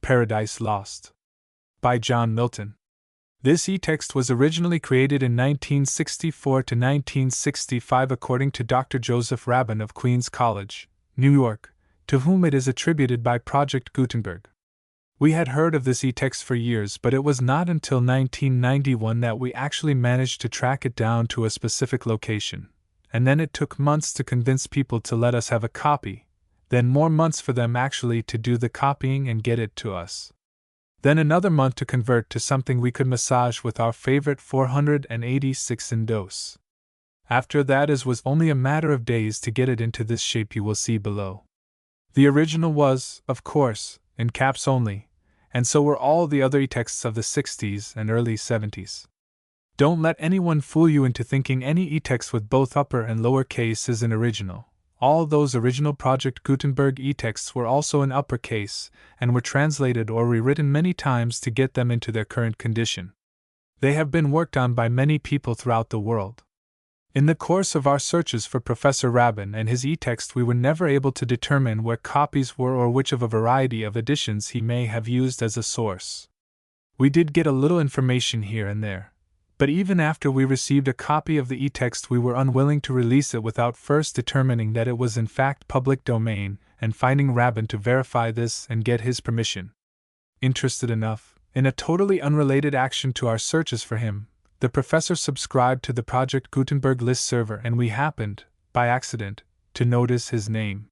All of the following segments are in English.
Paradise Lost. By John Milton. This e-text was originally created in 1964 to 1965 according to Dr. Joseph Rabin of Queens College, New York, to whom it is attributed by Project Gutenberg. We had heard of this e-text for years, but it was not until 1991 that we actually managed to track it down to a specific location, and then it took months to convince people to let us have a copy, then more months for them actually to do the copying and get it to us. Then another month to convert to something we could massage with our favorite 486 in dose. After that, it was only a matter of days to get it into this shape you will see below. The original was, of course, in caps only, and so were all the other e-texts of the 60s and early 70s. Don't let anyone fool you into thinking any e-text with both upper and lower case is an original. All those original Project Gutenberg e-texts were also in uppercase and were translated or rewritten many times to get them into their current condition. They have been worked on by many people throughout the world. In the course of our searches for Professor Rabin and his e-text, we were never able to determine where copies were or which of a variety of editions he may have used as a source. We did get a little information here and there, but even after we received a copy of the e-text, we were unwilling to release it without first determining that it was in fact public domain and finding Rabin to verify this and get his permission. Interested enough, in a totally unrelated action to our searches for him, the professor subscribed to the Project Gutenberg list server and we happened, by accident, to notice his name.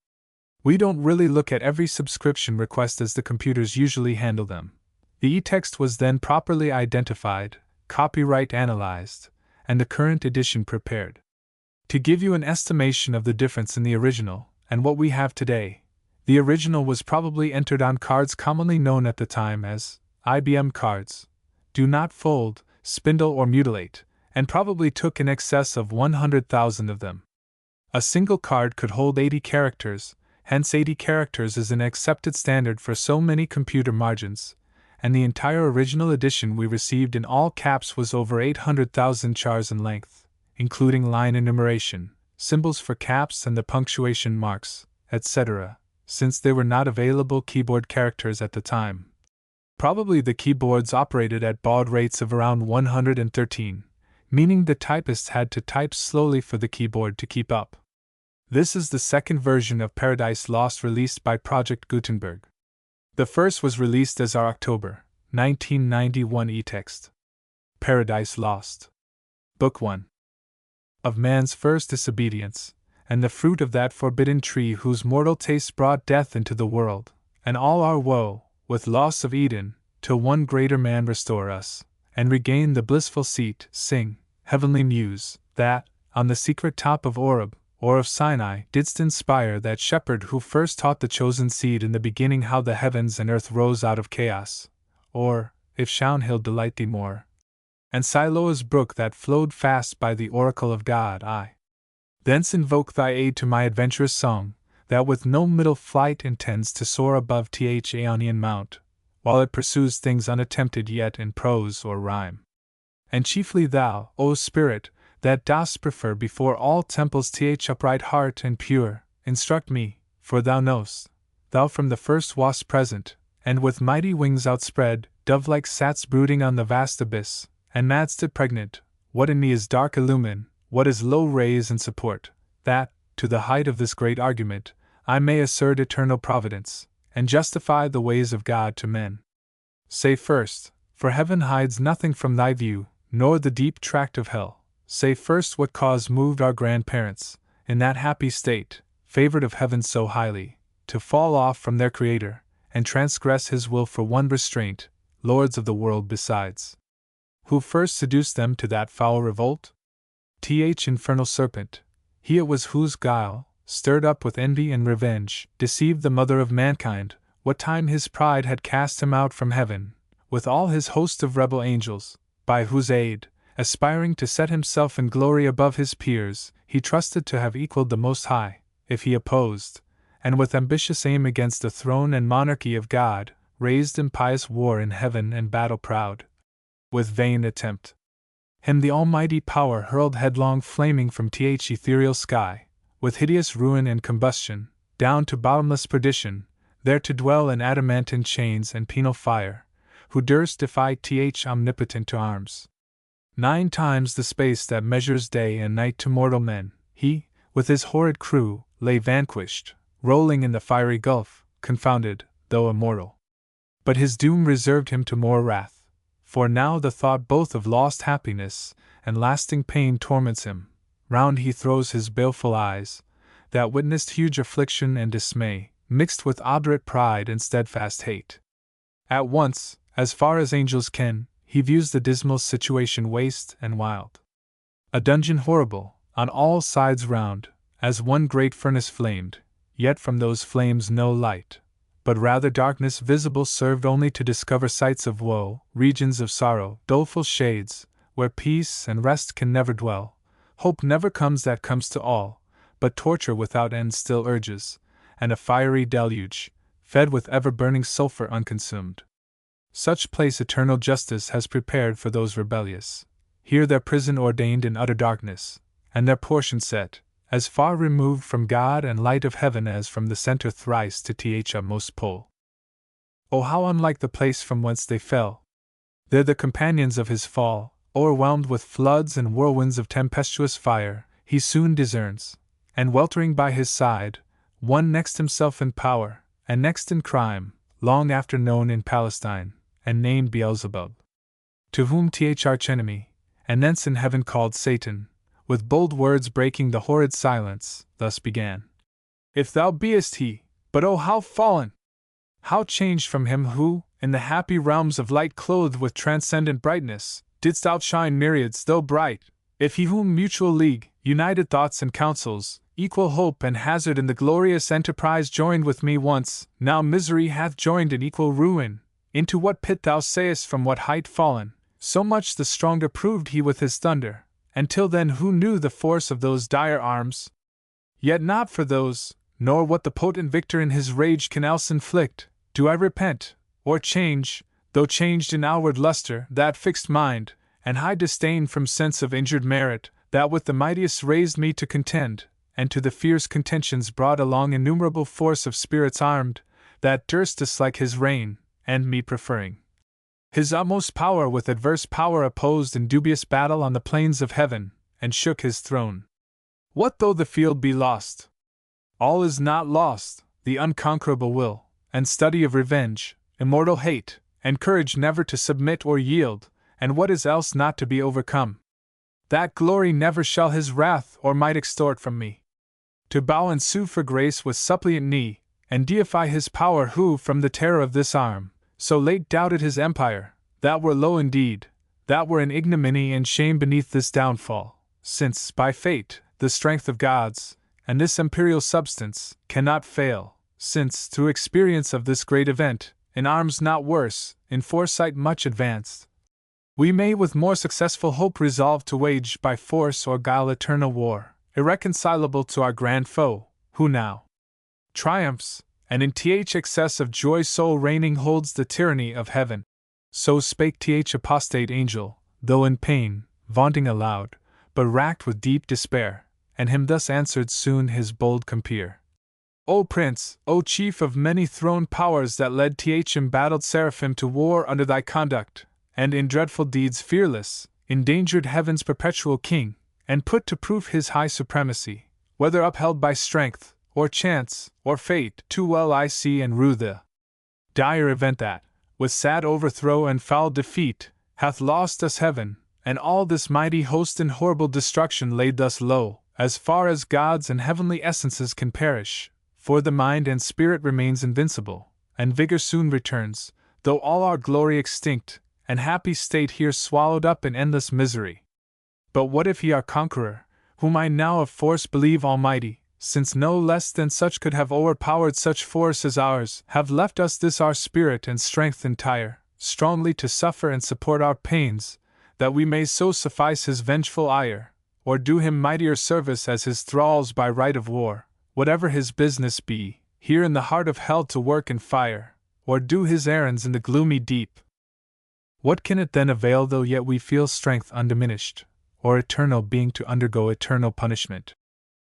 We don't really look at every subscription request as the computers usually handle them. The e-text was then properly identified, copyright analyzed, and the current edition prepared. To give you an estimation of the difference in the original and what we have today, the original was probably entered on cards commonly known at the time as IBM cards, do not fold, spindle or mutilate, and probably took in excess of 100,000 of them. A single card could hold 80 characters, hence 80 characters is an accepted standard for so many computer margins, and the entire original edition we received in all caps was over 800,000 chars in length, including line enumeration, symbols for caps and the punctuation marks, etc., since they were not available keyboard characters at the time. Probably the keyboards operated at baud rates of around 113, meaning the typists had to type slowly for the keyboard to keep up. This is the second version of Paradise Lost released by Project Gutenberg. The first was released as our October 1991 e-text. Paradise Lost. Book 1. Of man's first disobedience, and the fruit of that forbidden tree whose mortal taste brought death into the world, and all our woe, with loss of Eden, till one greater man restore us, and regain the blissful seat, sing, heavenly muse, that, on the secret top of Oreb, or of Sinai, didst inspire that shepherd who first taught the chosen seed in the beginning how the heavens and earth rose out of chaos, or, if Shaunhill delight thee more, and Siloa's brook that flowed fast by the oracle of God, I thence invoke thy aid to my adventurous song, that with no middle flight intends to soar above Aeonian mount, while it pursues things unattempted yet in prose or rhyme. And chiefly thou, O Spirit, that dost prefer before all temples upright heart and pure, instruct me, for thou know'st, thou from the first wast present, and with mighty wings outspread, dove-like satst brooding on the vast abyss, and madst it pregnant, what in me is dark illumine, what is low raise and support, that, to the height of this great argument, I may assert eternal providence, and justify the ways of God to men. Say first, for heaven hides nothing from thy view, nor the deep tract of hell. Say first what cause moved our grandparents, in that happy state, favored of heaven so highly, to fall off from their Creator, and transgress his will for one restraint, lords of the world besides. Who first seduced them to that foul revolt? Infernal serpent, he it was whose guile, stirred up with envy and revenge, deceived the mother of mankind, what time his pride had cast him out from heaven, with all his host of rebel angels, by whose aid, aspiring to set himself in glory above his peers, he trusted to have equaled the Most High, if he opposed, and with ambitious aim against the throne and monarchy of God, raised impious war in heaven and battle proud. With vain attempt, him the almighty power hurled headlong flaming from ethereal sky, with hideous ruin and combustion, down to bottomless perdition, there to dwell in adamantine chains and penal fire, who durst defy omnipotent to arms. 9 times the space that measures day and night to mortal men, he, with his horrid crew, lay vanquished, rolling in the fiery gulf, confounded, though immortal. But his doom reserved him to more wrath, for now the thought both of lost happiness and lasting pain torments him. Round he throws his baleful eyes, that witnessed huge affliction and dismay, mixed with obdurate pride and steadfast hate. At once, as far as angels can, he views the dismal situation waste and wild. A dungeon horrible, on all sides round, as one great furnace flamed, yet from those flames no light, but rather darkness visible served only to discover sights of woe, regions of sorrow, doleful shades, where peace and rest can never dwell, hope never comes that comes to all, but torture without end still urges, and a fiery deluge, fed with ever-burning sulphur unconsumed. Such place eternal justice has prepared for those rebellious, here their prison ordained in utter darkness, and their portion set, as far removed from God and light of heaven as from the center thrice to the utmost pole. Oh, how unlike the place from whence they fell! There the companions of his fall, o'erwhelmed with floods and whirlwinds of tempestuous fire, he soon discerns, and weltering by his side, one next himself in power, and next in crime, long after known in Palestine, and named Beelzebub, to whom archenemy, and thence in heaven called Satan, with bold words breaking the horrid silence, thus began: If thou beest he, but oh how fallen! How changed from him who, in the happy realms of light clothed with transcendent brightness, didst outshine myriads though bright, if he whom mutual league, united thoughts and counsels, equal hope and hazard in the glorious enterprise joined with me once, now misery hath joined in equal ruin, into what pit thou sayest from what height fallen, so much the stronger proved he with his thunder, and till then who knew the force of those dire arms? Yet not for those, nor what the potent victor in his rage can else inflict, do I repent, or change, though changed in outward luster, that fixed mind, and high disdain from sense of injured merit, that with the mightiest raised me to contend, and to the fierce contentions brought along innumerable force of spirits armed, that durst dislike his reign, and me preferring his utmost power with adverse power opposed in dubious battle on the plains of heaven, and shook his throne. What though the field be lost? All is not lost, the unconquerable will, and study of revenge, immortal hate, and courage never to submit or yield, and what is else not to be overcome. That glory never shall his wrath or might extort from me. To bow and sue for grace with suppliant knee, and deify his power who from the terror of this arm, so late doubted his empire, that were low indeed, that were an ignominy and shame beneath this downfall, since, by fate, the strength of gods, and this imperial substance, cannot fail, since, through experience of this great event, in arms not worse, in foresight much advanced, we may with more successful hope resolve to wage by force or guile eternal war, irreconcilable to our grand foe, who now triumphs, and in excess of joy sole reigning holds the tyranny of heaven. So spake apostate angel, though in pain, vaunting aloud, but racked with deep despair, and him thus answered soon his bold compeer. O Prince, O Chief of many throned powers that led embattled seraphim to war under thy conduct, and in dreadful deeds fearless, endangered heaven's perpetual king, and put to proof his high supremacy, whether upheld by strength, or chance, or fate, too well I see and rue the dire event that, with sad overthrow and foul defeat, hath lost us heaven, and all this mighty host in horrible destruction laid thus low, as far as gods and heavenly essences can perish, for the mind and spirit remains invincible, and vigor soon returns, though all our glory extinct, and happy state here swallowed up in endless misery. But what if he our conqueror, whom I now of force believe almighty, since no less than such could have overpowered such force as ours, have left us this our spirit and strength entire, strongly to suffer and support our pains, that we may so suffice his vengeful ire, or do him mightier service as his thralls by right of war, whatever his business be, here in the heart of hell to work in fire, or do his errands in the gloomy deep. What can it then avail though yet we feel strength undiminished, or eternal being to undergo eternal punishment?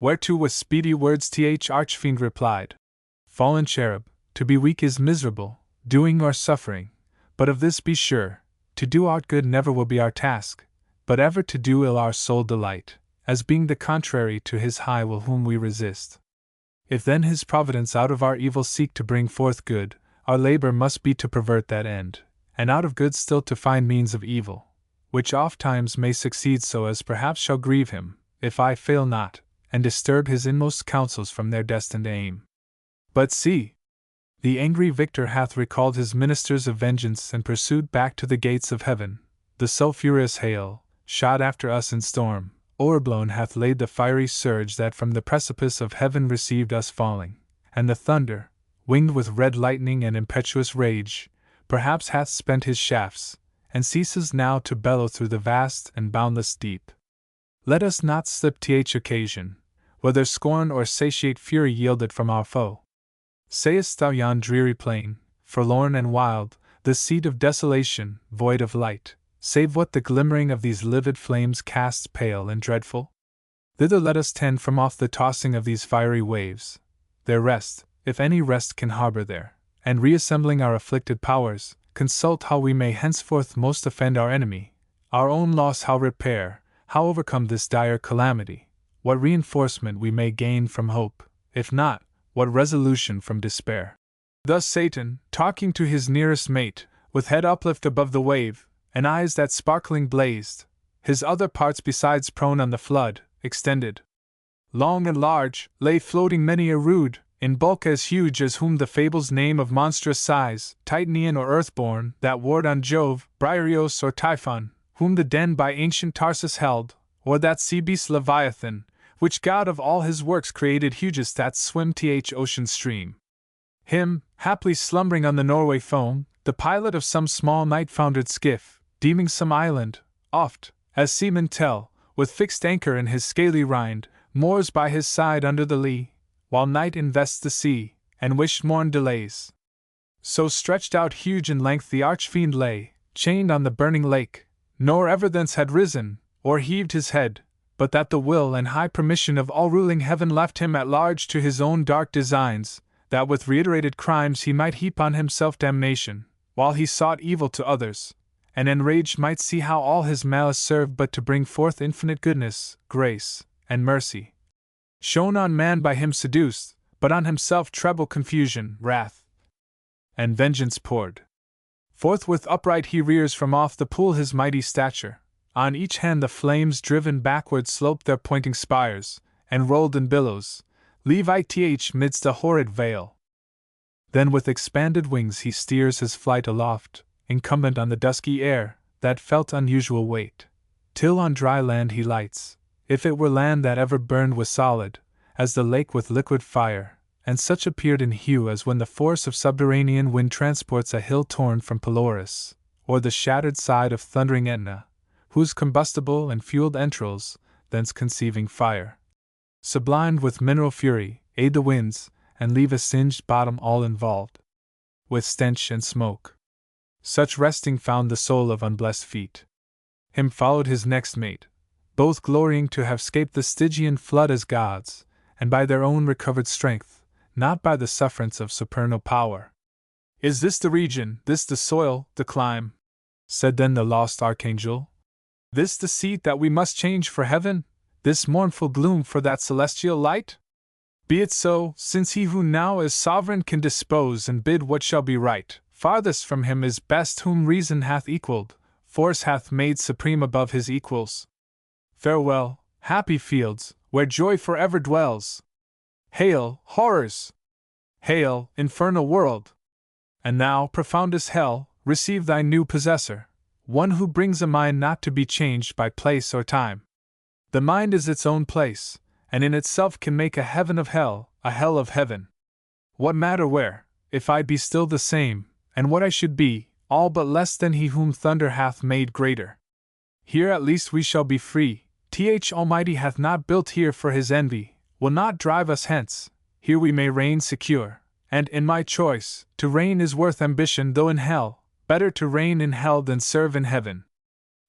Whereto with speedy words Archfiend replied, Fallen cherub, To be weak is miserable, doing or suffering, but of this be sure, to do aught good never will be our task, but ever to do ill our sole delight, as being the contrary to his high will whom we resist. If then his providence out of our evil seek to bring forth good, our labor must be to pervert that end, and out of good still to find means of evil, which ofttimes may succeed so as perhaps shall grieve him, if I fail not, and disturb his inmost counsels from their destined aim. But see! The angry victor hath recalled his ministers of vengeance and pursued back to the gates of heaven. The sulphurous hail, shot after us in storm, o'erblown hath laid the fiery surge that from the precipice of heaven received us falling, and the thunder, winged with red lightning and impetuous rage, perhaps hath spent his shafts, and ceases now to bellow through the vast and boundless deep. Let us not slip occasion, whether scorn or satiate fury yielded from our foe. Sayest thou yon dreary plain, forlorn and wild, the seat of desolation, void of light, save what the glimmering of these livid flames casts pale and dreadful? Thither let us tend from off the tossing of these fiery waves, their rest, if any rest can harbor there, and reassembling our afflicted powers, consult how we may henceforth most offend our enemy, our own loss how repair, how overcome this dire calamity, what reinforcement we may gain from hope, if not, what resolution from despair. Thus Satan, talking to his nearest mate, with head uplift above the wave, and eyes that sparkling blazed, his other parts besides prone on the flood, extended. Long and large, lay floating many a rood, in bulk as huge as whom the fables name of monstrous size, Titanian or earthborn, that warred on Jove, Briareos or Typhon, whom the den by ancient Tarsus held, or that sea beast Leviathan, which god of all his works created hugest that swim ocean stream. Him, haply slumbering on the Norway foam, the pilot of some small night-foundered skiff, deeming some island, oft, as seamen tell, with fixed anchor in his scaly rind, moors by his side under the lee, while night invests the sea, and wished morn delays. So stretched out huge in length the arch-fiend lay, chained on the burning lake, nor ever thence had risen, or heaved his head, but that the will and high permission of all-ruling heaven left him at large to his own dark designs, that with reiterated crimes he might heap on himself damnation, while he sought evil to others, and enraged might see how all his malice served but to bring forth infinite goodness, grace, and mercy. Shown on man by him seduced, but on himself treble confusion, wrath, and vengeance poured. Forth with upright he rears from off the pool his mighty stature. On each hand the flames driven backward sloped their pointing spires, and rolled in billows, leave ith midst a horrid veil. Then with expanded wings he steers his flight aloft, incumbent on the dusky air, that felt unusual weight, till on dry land he lights, if it were land that ever burned was solid, as the lake with liquid fire, and such appeared in hue as when the force of subterranean wind transports a hill torn from Pelorus, or the shattered side of thundering Etna, whose combustible and fueled entrails, thence conceiving fire, sublimed with mineral fury, aid the winds, and leave a singed bottom all involved with stench and smoke. Such resting found the soul of unblessed feet. Him followed his next mate, both glorying to have scaped the Stygian flood as gods, and by their own recovered strength, not by the sufferance of supernal power. Is this the region, this the soil, the clime? Said then the lost archangel. This the seat that we must change for heaven, this mournful gloom for that celestial light? Be it so, since he who now is sovereign can dispose and bid what shall be right. Farthest from him is best whom reason hath equalled, force hath made supreme above his equals. Farewell, happy fields, where joy forever dwells! Hail, horrors! Hail, infernal world! And thou, profoundest hell, receive thy new possessor, one who brings a mind not to be changed by place or time. The mind is its own place, and in itself can make a heaven of hell, a hell of heaven. What matter where, if I be still the same, and what I should be, all but less than he whom thunder hath made greater? Here at least we shall be free. Almighty hath not built here for his envy, will not drive us hence. Here we may reign secure, and in my choice, to reign is worth ambition though in hell, better to reign in hell than serve in heaven.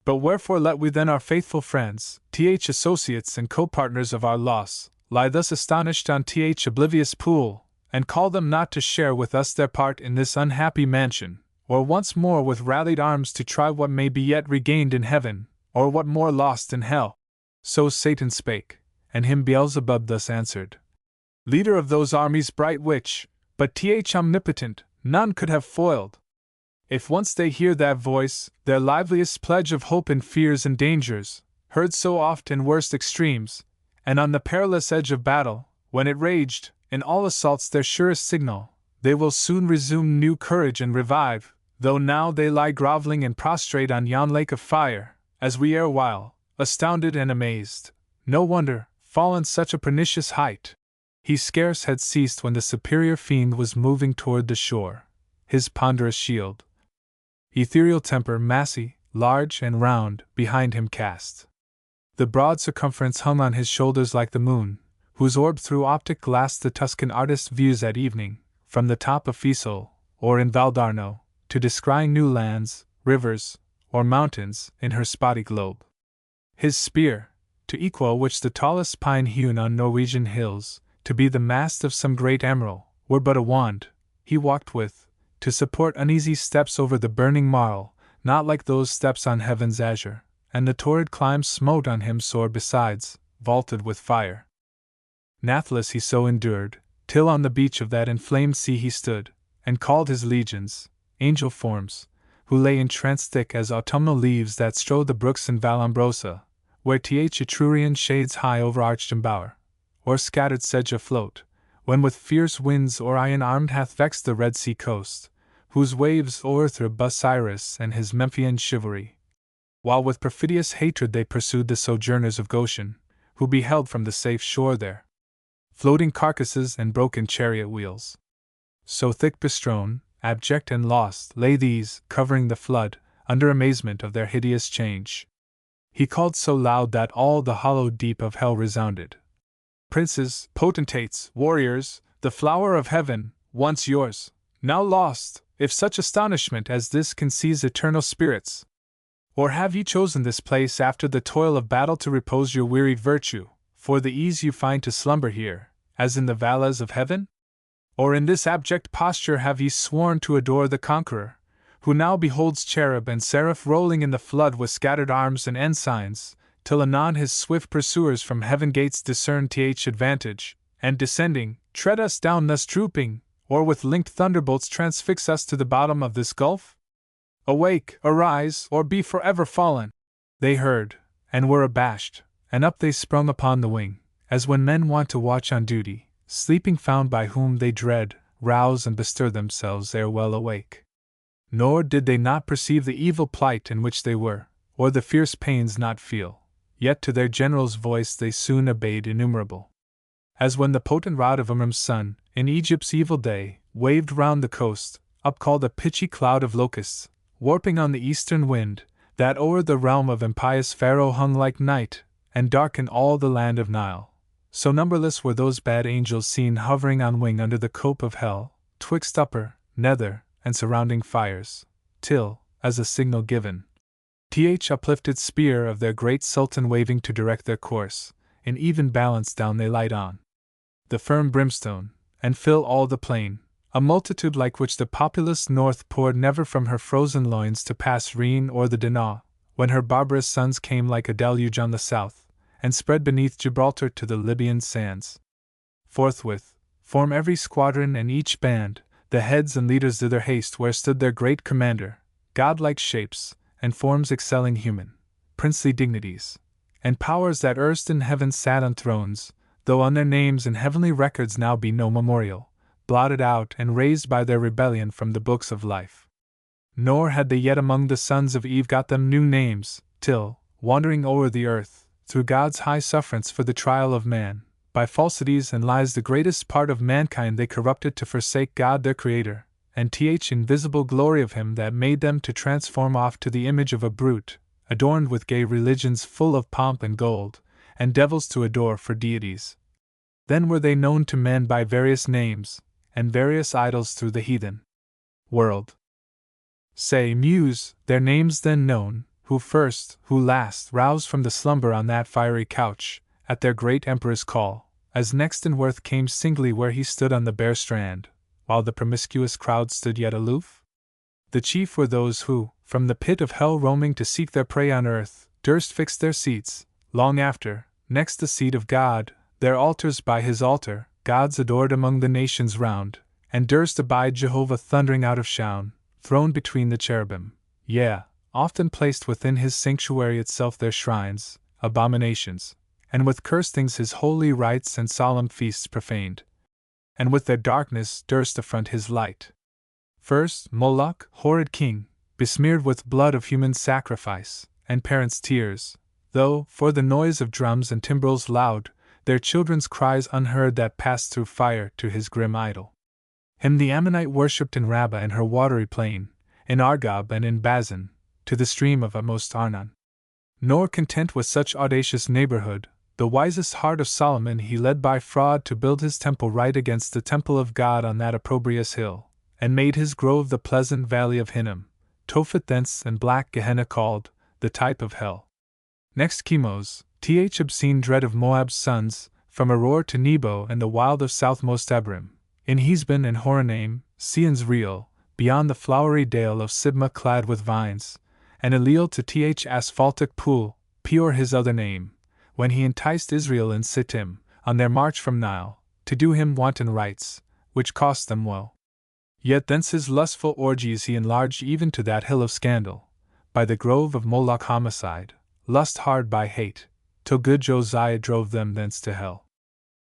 But wherefore let we then our faithful friends, associates and co-partners of our loss, lie thus astonished on oblivious pool, and call them not to share with us their part in this unhappy mansion, or once more with rallied arms to try what may be yet regained in heaven, or what more lost in hell. So Satan spake, and him Beelzebub thus answered: Leader of those armies bright which, but omnipotent, none could have foiled. If once they hear that voice, their liveliest pledge of hope in fears and dangers, heard so oft in worst extremes, and on the perilous edge of battle, when it raged, in all assaults their surest signal, they will soon resume new courage and revive, though now they lie groveling and prostrate on yon lake of fire, as we erewhile, astounded and amazed. No wonder, fallen such a pernicious height. He scarce had ceased when the superior fiend was moving toward the shore, his ponderous shield, ethereal temper massy, large and round, behind him cast. The broad circumference hung on his shoulders like the moon, whose orb through optic glass the Tuscan artist views at evening, from the top of Fiesole, or in Valdarno, to descry new lands, rivers, or mountains, in her spotty globe. His spear, to equal which the tallest pine hewn on Norwegian hills, to be the mast of some great emerald, were but a wand, he walked with, to support uneasy steps over the burning marl, not like those steps on heaven's azure, and the torrid clime smote on him sore besides, vaulted with fire. Nathless he so endured, till on the beach of that inflamed sea he stood, and called his legions, angel forms, who lay entranced thick as autumnal leaves that strow the brooks in Vallombrosa, where Etrurian shades high overarched embower, or scattered sedge afloat, when with fierce winds Orion armed hath vexed the Red Sea coast, whose waves o'erthrew Busiris and his Memphian chivalry, while with perfidious hatred they pursued the sojourners of Goshen, who beheld from the safe shore their floating carcasses and broken chariot wheels. So thick bestrown, abject and lost, lay these, covering the flood, under amazement of their hideous change. He called so loud that all the hollow deep of hell resounded. Princes, potentates, warriors, the flower of heaven, once yours, now lost, if such astonishment as this can seize eternal spirits. Or have ye chosen this place after the toil of battle to repose your wearied virtue, for the ease you find to slumber here, as in the valleys of heaven? Or in this abject posture have ye sworn to adore the conqueror, who now beholds cherub and seraph rolling in the flood with scattered arms and ensigns, till anon his swift pursuers from heaven gates discern th advantage, and descending, tread us down thus drooping, or with linked thunderbolts transfix us to the bottom of this gulf? Awake, arise, or be forever fallen! They heard, and were abashed, and up they sprung upon the wing, as when men want to watch on duty, sleeping found by whom they dread, rouse and bestir themselves ere well awake. Nor did they not perceive the evil plight in which they were, or the fierce pains not feel, yet to their general's voice they soon obeyed innumerable. As when the potent rod of Amram's son, in Egypt's evil day, waved round the coast, upcalled a pitchy cloud of locusts, warping on the eastern wind, that o'er the realm of impious Pharaoh hung like night, and darkened all the land of Nile, so numberless were those bad angels seen hovering on wing under the cope of hell, twixt upper, nether, and surrounding fires, till, as a signal given, uplifted spear of their great sultan waving to direct their course, in even balance down they light on the firm brimstone, and fill all the plain, a multitude like which the populous north poured never from her frozen loins to pass Rhine or the Danube, when her barbarous sons came like a deluge on the south, and spread beneath Gibraltar to the Libyan sands. Forthwith, form every squadron and each band, the heads and leaders thither haste where stood their great commander, godlike shapes, and forms excelling human, princely dignities, and powers that erst in heaven sat on thrones, though on their names in heavenly records now be no memorial, blotted out and razed by their rebellion from the books of life. Nor had they yet among the sons of Eve got them new names, till, wandering o'er the earth, through God's high sufferance for the trial of man, by falsities and lies the greatest part of mankind they corrupted to forsake God their Creator, and invisible glory of Him that made them to transform oft to the image of a brute, adorned with gay religions full of pomp and gold, and devils to adore for deities. Then were they known to men by various names, and various idols through the heathen world. Say, Muse, their names then known, who first, who last, roused from the slumber on that fiery couch, at their great emperor's call, as next in worth came singly where he stood on the bare strand, while the promiscuous crowd stood yet aloof? The chief were those who, from the pit of hell roaming to seek their prey on earth, durst fix their seats, long after, next the seat of God, their altars by his altar, gods adored among the nations round, and durst abide Jehovah thundering out of shown, throned between the cherubim, yea, often placed within his sanctuary itself their shrines, abominations, and with cursed things his holy rites and solemn feasts profaned, and with their darkness durst affront his light. First, Moloch, horrid king, besmeared with blood of human sacrifice, and parents' tears, though, for the noise of drums and timbrels loud, their children's cries unheard that passed through fire to his grim idol. Him the Ammonite worshipped in Rabbah and her watery plain, in Argob and in Bazan, to the stream of utmost Arnon. Nor content with such audacious neighborhood, the wisest heart of Solomon he led by fraud to build his temple right against the temple of God on that opprobrious hill, and made his grove the pleasant valley of Hinnom, Tophet thence and black Gehenna called, the type of hell. Next Chemos, obscene dread of Moab's sons, from Aroer to Nebo and the wild of southmost Abrim, in Hesbon and Horonaim, Sion's real, beyond the flowery dale of Sibmah clad with vines, and Eliel to asphaltic pool, Peor his other name, when he enticed Israel in Sittim, on their march from Nile, to do him wanton rites, which cost them woe. Yet thence his lustful orgies he enlarged even to that hill of scandal, by the grove of Moloch homicide, lust hard by hate, till good Josiah drove them thence to hell.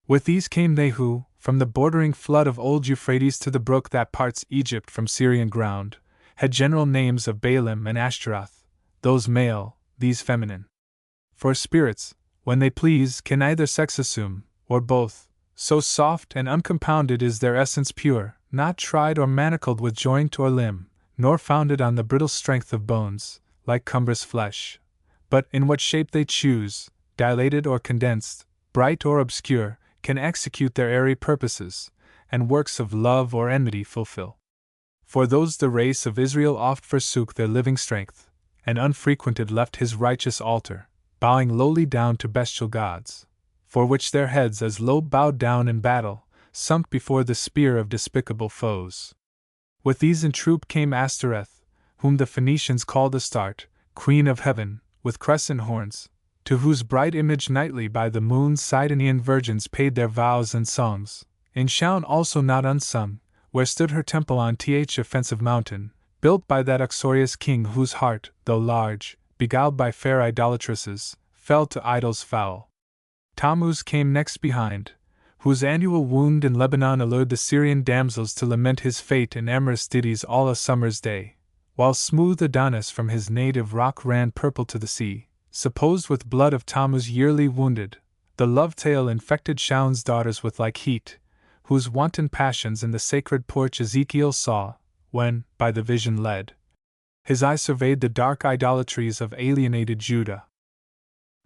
With these came they who, from the bordering flood of old Euphrates to the brook that parts Egypt from Syrian ground, had general names of Baalim and Ashtaroth, those male, these feminine. For spirits, when they please, can either sex assume, or both, so soft and uncompounded is their essence pure, not tried or manacled with joint or limb, nor founded on the brittle strength of bones, like cumbrous flesh, but in what shape they choose, dilated or condensed, bright or obscure, can execute their airy purposes, and works of love or enmity fulfill. For those the race of Israel oft forsook their living strength, and unfrequented left his righteous altar, bowing lowly down to bestial gods, for which their heads as low bowed down in battle, sunk before the spear of despicable foes. With these in troop came Ashtoreth, whom the Phoenicians called Astarte, Queen of Heaven, with crescent horns, to whose bright image nightly by the moon's Sidonian virgins paid their vows and songs, in Shaun also not unsung, where stood her temple on offensive mountain, built by that uxorious king whose heart, though large, beguiled by fair idolatresses, fell to idols foul. Tammuz came next behind, whose annual wound in Lebanon allured the Syrian damsels to lament his fate in amorous ditties all a summer's day, while smooth Adonis from his native rock ran purple to the sea, supposed with blood of Tammuz yearly wounded, the love-tale infected Shaun's daughters with like heat, whose wanton passions in the sacred porch Ezekiel saw, when, by the vision led, his eye surveyed the dark idolatries of alienated Judah.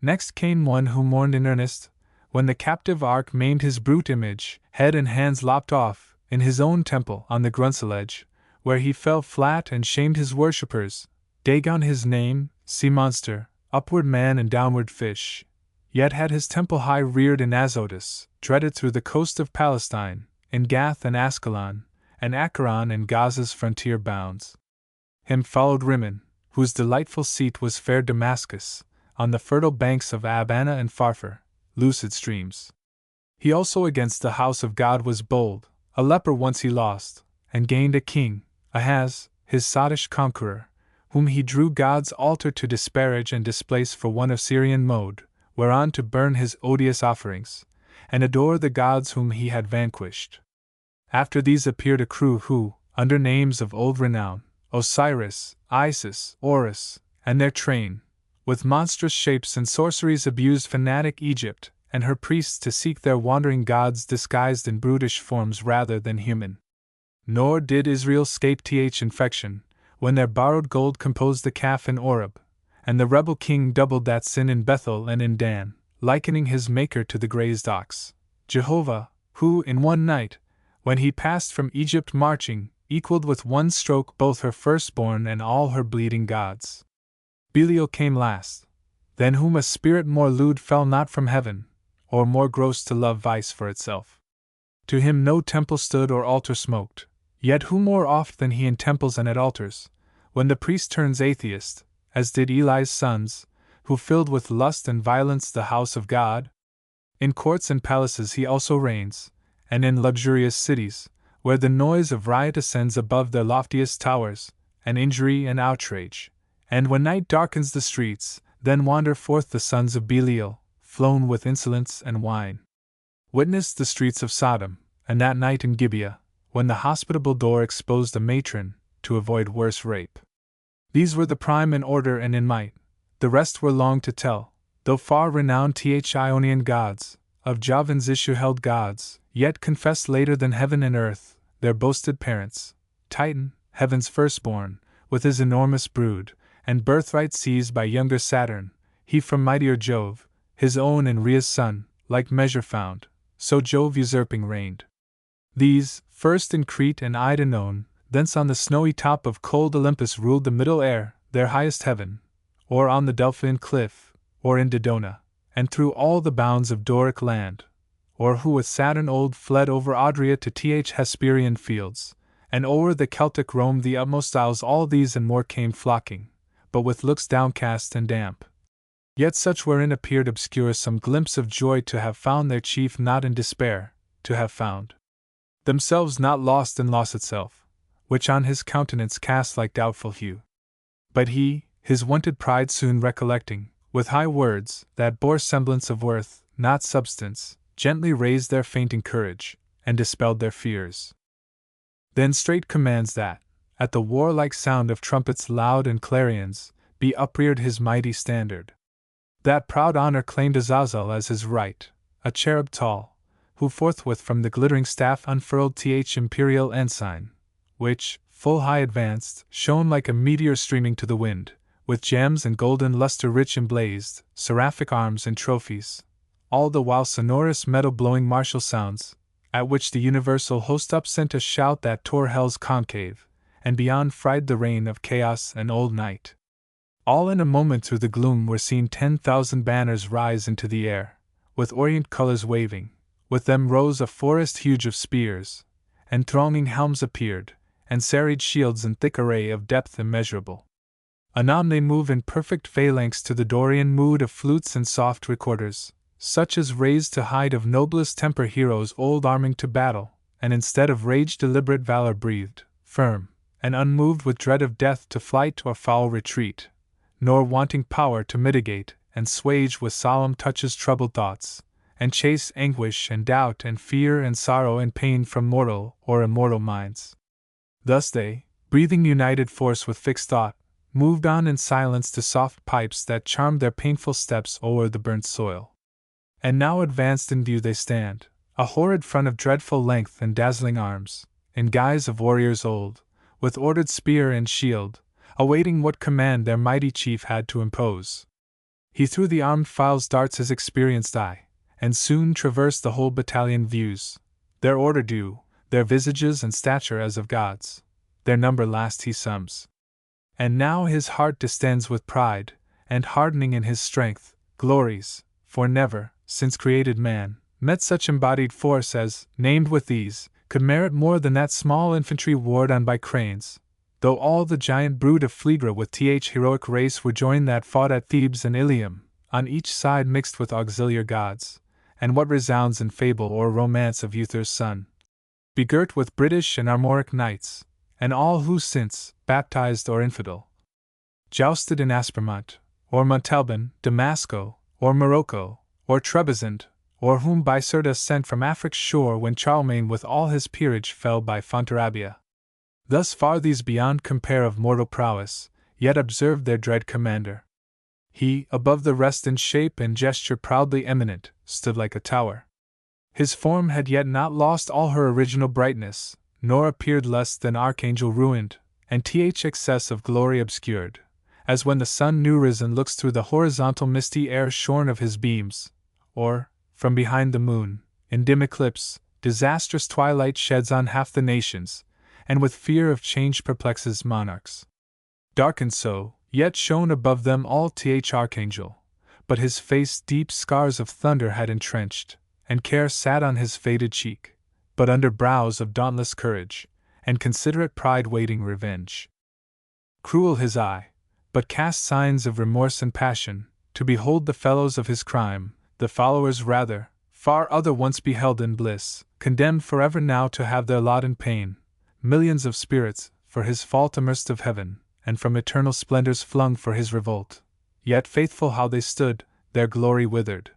Next came one who mourned in earnest, when the captive ark maimed his brute image, head and hands lopped off, in his own temple on the Grunseledge, where he fell flat and shamed his worshippers, Dagon his name, sea monster, upward man and downward fish, yet had his temple high reared in Azotus, dreaded through the coast of Palestine, in Gath and Ascalon, and Acheron and Gaza's frontier bounds. Him followed Rimmon, whose delightful seat was fair Damascus, on the fertile banks of Abana and Pharpar, lucid streams. He also against the house of God was bold, a leper once he lost, and gained a king, Ahaz, his sottish conqueror, whom he drew God's altar to disparage and displace for one of Syrian mode, whereon to burn his odious offerings, and adore the gods whom he had vanquished. After these appeared a crew who, under names of old renown, Osiris, Isis, Horus, and their train, with monstrous shapes and sorceries abused fanatic Egypt and her priests to seek their wandering gods disguised in brutish forms rather than human. Nor did Israel scape infection, when their borrowed gold composed the calf in Oreb, and the rebel king doubled that sin in Bethel and in Dan, likening his maker to the grazed ox, Jehovah, who in one night, when he passed from Egypt marching, equaled with one stroke both her firstborn and all her bleeding gods. Belial came last, than whom a spirit more lewd fell not from heaven, or more gross to love vice for itself. To him no temple stood or altar smoked, yet who more oft than he in temples and at altars, when the priest turns atheist, as did Eli's sons, who filled with lust and violence the house of God? In courts and palaces he also reigns, and in luxurious cities, where the noise of riot ascends above their loftiest towers, and injury and outrage. And when night darkens the streets, then wander forth the sons of Belial, flown with insolence and wine. Witness the streets of Sodom, and that night in Gibeah, when the hospitable door exposed a matron, to avoid worse rape. These were the prime in order and in might, the rest were long to tell, though far renowned Ionian gods, of Javan's issue held gods, yet confessed later than heaven and earth, their boasted parents, Titan, heaven's firstborn, with his enormous brood, and birthright seized by younger Saturn, he from mightier Jove, his own and Rhea's son, like measure found, so Jove usurping reigned. These, first in Crete and Ida known, thence on the snowy top of cold Olympus ruled the middle air, their highest heaven, or on the Delphian cliff, or in Dodona, and through all the bounds of Doric land, or who with Saturn old fled over Adria to Hesperian fields, and o'er the Celtic roamed the utmost isles. All these and more came flocking, but with looks downcast and damp. Yet such wherein appeared obscure some glimpse of joy to have found their chief not in despair, to have found themselves not lost in loss itself, which on his countenance cast like doubtful hue. But he, his wonted pride soon recollecting, with high words, that bore semblance of worth, not substance, gently raised their fainting courage, and dispelled their fears. Then straight commands that, at the warlike sound of trumpets loud and clarions, be upreared his mighty standard. That proud honor claimed Azazel as his right, a cherub tall, who forthwith from the glittering staff unfurled imperial ensign, which, full high advanced, shone like a meteor streaming to the wind, with gems and golden luster rich emblazed, seraphic arms and trophies, all the while sonorous metal-blowing martial sounds, at which the universal host up sent a shout that tore hell's concave, and beyond fried the reign of chaos and old night. All in a moment through the gloom were seen 10,000 banners rise into the air, with orient colors waving, with them rose a forest huge of spears, and thronging helms appeared, and serried shields in thick array of depth immeasurable. Anon they move in perfect phalanx to the Dorian mood of flutes and soft recorders, such as raised to height of noblest temper heroes old arming to battle, and instead of rage deliberate valor breathed, firm, and unmoved with dread of death to flight or foul retreat, nor wanting power to mitigate and swage with solemn touches troubled thoughts, and chase anguish and doubt and fear and sorrow and pain from mortal or immortal minds. Thus they, breathing united force with fixed thought, moved on in silence to soft pipes that charmed their painful steps o'er the burnt soil. And now advanced in view they stand, a horrid front of dreadful length and dazzling arms, in guise of warriors old, with ordered spear and shield, awaiting what command their mighty chief had to impose. He through the armed files darts his experienced eye, and soon traversed the whole battalion views, their order due, their visages and stature as of gods, their number last he sums. And now his heart distends with pride, and hardening in his strength, glories, for never, since created man, met such embodied force as, named with these, could merit more than that small infantry warred on by cranes, though all the giant brood of Phlegra with heroic race were joined that fought at Thebes and Ilium, on each side mixed with auxiliar gods, and what resounds in fable or romance of Uther's son, begirt with British and Armoric knights, and all who since, baptized or infidel, jousted in Aspermont, or Montalban, Damasco, or Morocco, or Trebizond, or whom Biserta sent from Afric's shore when Charlemagne with all his peerage fell by Fontarabia. Thus far these beyond compare of mortal prowess, yet observed their dread commander. He, above the rest in shape and gesture proudly eminent, stood like a tower. His form had yet not lost all her original brightness, nor appeared less than archangel ruined, and excess of glory obscured, as when the sun new risen looks through the horizontal misty air shorn of his beams, or, from behind the moon, in dim eclipse, disastrous twilight sheds on half the nations, and with fear of change perplexes monarchs. Darkened so, yet shone above them all archangel, but his face deep scars of thunder had entrenched, and care sat on his faded cheek, but under brows of dauntless courage, and considerate pride waiting revenge. Cruel his eye, but cast signs of remorse and passion, to behold the fellows of his crime, the followers rather, far other once beheld in bliss, condemned forever now to have their lot in pain, millions of spirits, for his fault immersed of heaven, and from eternal splendors flung for his revolt, yet faithful how they stood, their glory withered,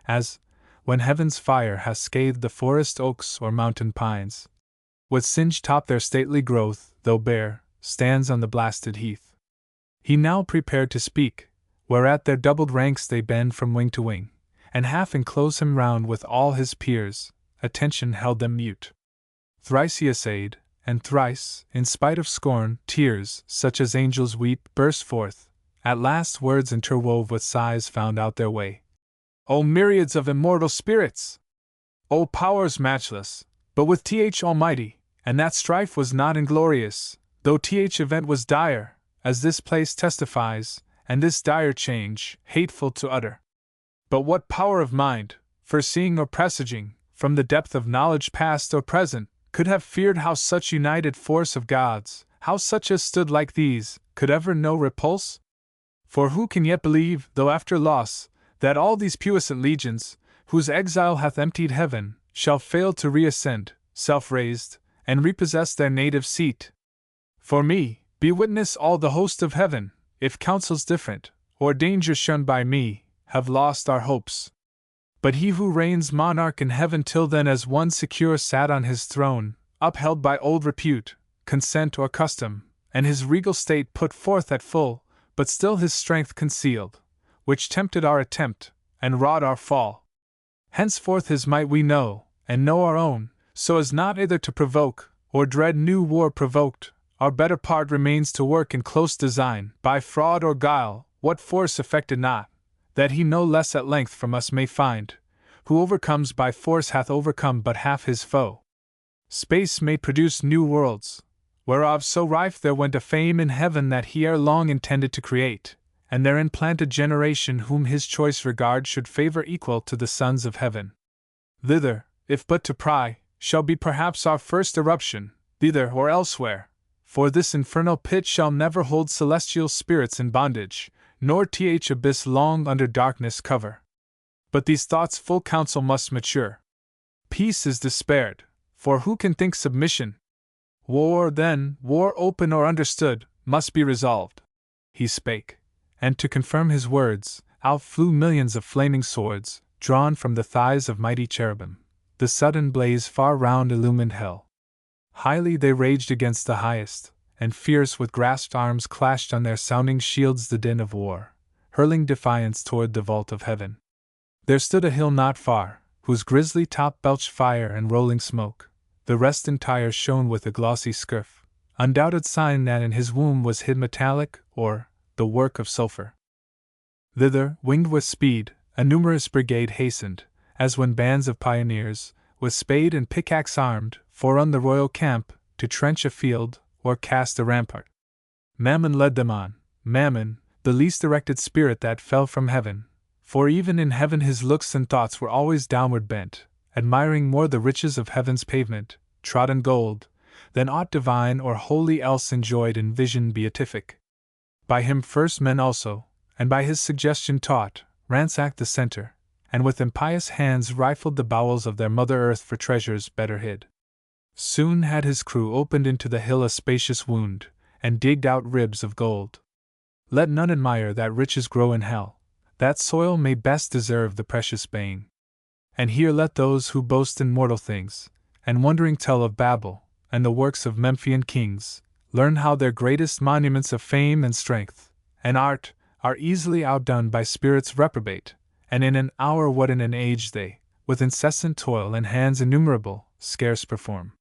as, when heaven's fire has scathed the forest oaks or mountain pines, with singed top their stately growth, though bare, stands on the blasted heath. He now prepared to speak, whereat their doubled ranks they bend from wing to wing, and half enclose him round with all his peers. Attention held them mute. Thrice he essayed, and thrice, in spite of scorn, tears, such as angels weep, burst forth. At last words interwove with sighs found out their way. O myriads of immortal spirits! O powers matchless, but with Th Almighty, and that strife was not inglorious, though Th event was dire, as this place testifies, and this dire change, hateful to utter. But what power of mind, foreseeing or presaging, from the depth of knowledge past or present, could have feared how such united force of gods, how such as stood like these, could ever know repulse? For who can yet believe, though after loss, that all these puissant legions, whose exile hath emptied heaven, shall fail to reascend, self-raised, and repossess their native seat? For me, be witness all the host of heaven, if counsels different, or danger shunned by me, have lost our hopes. But he who reigns monarch in heaven till then as one secure sat on his throne, upheld by old repute, consent or custom, and his regal state put forth at full, but still his strength concealed, which tempted our attempt, and wrought our fall. Henceforth his might we know, and know our own, so as not either to provoke, or dread new war provoked. Our better part remains to work in close design, by fraud or guile, what force effected not, that he no less at length from us may find, who overcomes by force hath overcome but half his foe. Space may produce new worlds, whereof so rife there went a fame in heaven that he ere long intended to create, and therein plant a generation whom his choice regard should favor equal to the sons of heaven. Thither, if but to pry, shall be perhaps our first eruption, thither or elsewhere, for this infernal pit shall never hold celestial spirits in bondage, nor Th abyss long under darkness cover. But these thoughts full counsel must mature. Peace is despaired, for who can think submission? War, then, war open or understood, must be resolved. He spake, and to confirm his words, out flew millions of flaming swords, drawn from the thighs of mighty cherubim. The sudden blaze far round illumined hell. Highly they raged against the highest, and fierce with grasped arms clashed on their sounding shields the din of war, hurling defiance toward the vault of heaven. There stood a hill not far, whose grisly top belched fire and rolling smoke. The rest entire shone with a glossy scurf, undoubted sign that in his womb was hid metallic ore, the work of sulphur. Thither, winged with speed, a numerous brigade hastened, as when bands of pioneers, with spade and pickaxe armed, forerun the royal camp, to trench a field, or cast a rampart. Mammon led them on, Mammon, the least erected spirit that fell from heaven, for even in heaven his looks and thoughts were always downward bent, admiring more the riches of heaven's pavement, trodden gold, than aught divine or holy else enjoyed in vision beatific. By him first men also, and by his suggestion taught, ransacked the center, and with impious hands rifled the bowels of their mother earth for treasures better hid. Soon had his crew opened into the hill a spacious wound, and digged out ribs of gold. Let none admire that riches grow in hell, that soil may best deserve the precious baying. And here let those who boast in mortal things, and wondering tell of Babel, and the works of Memphian kings, learn how their greatest monuments of fame and strength, and art, are easily outdone by spirits reprobate, and in an hour what in an age they, with incessant toil and hands innumerable, scarce perform.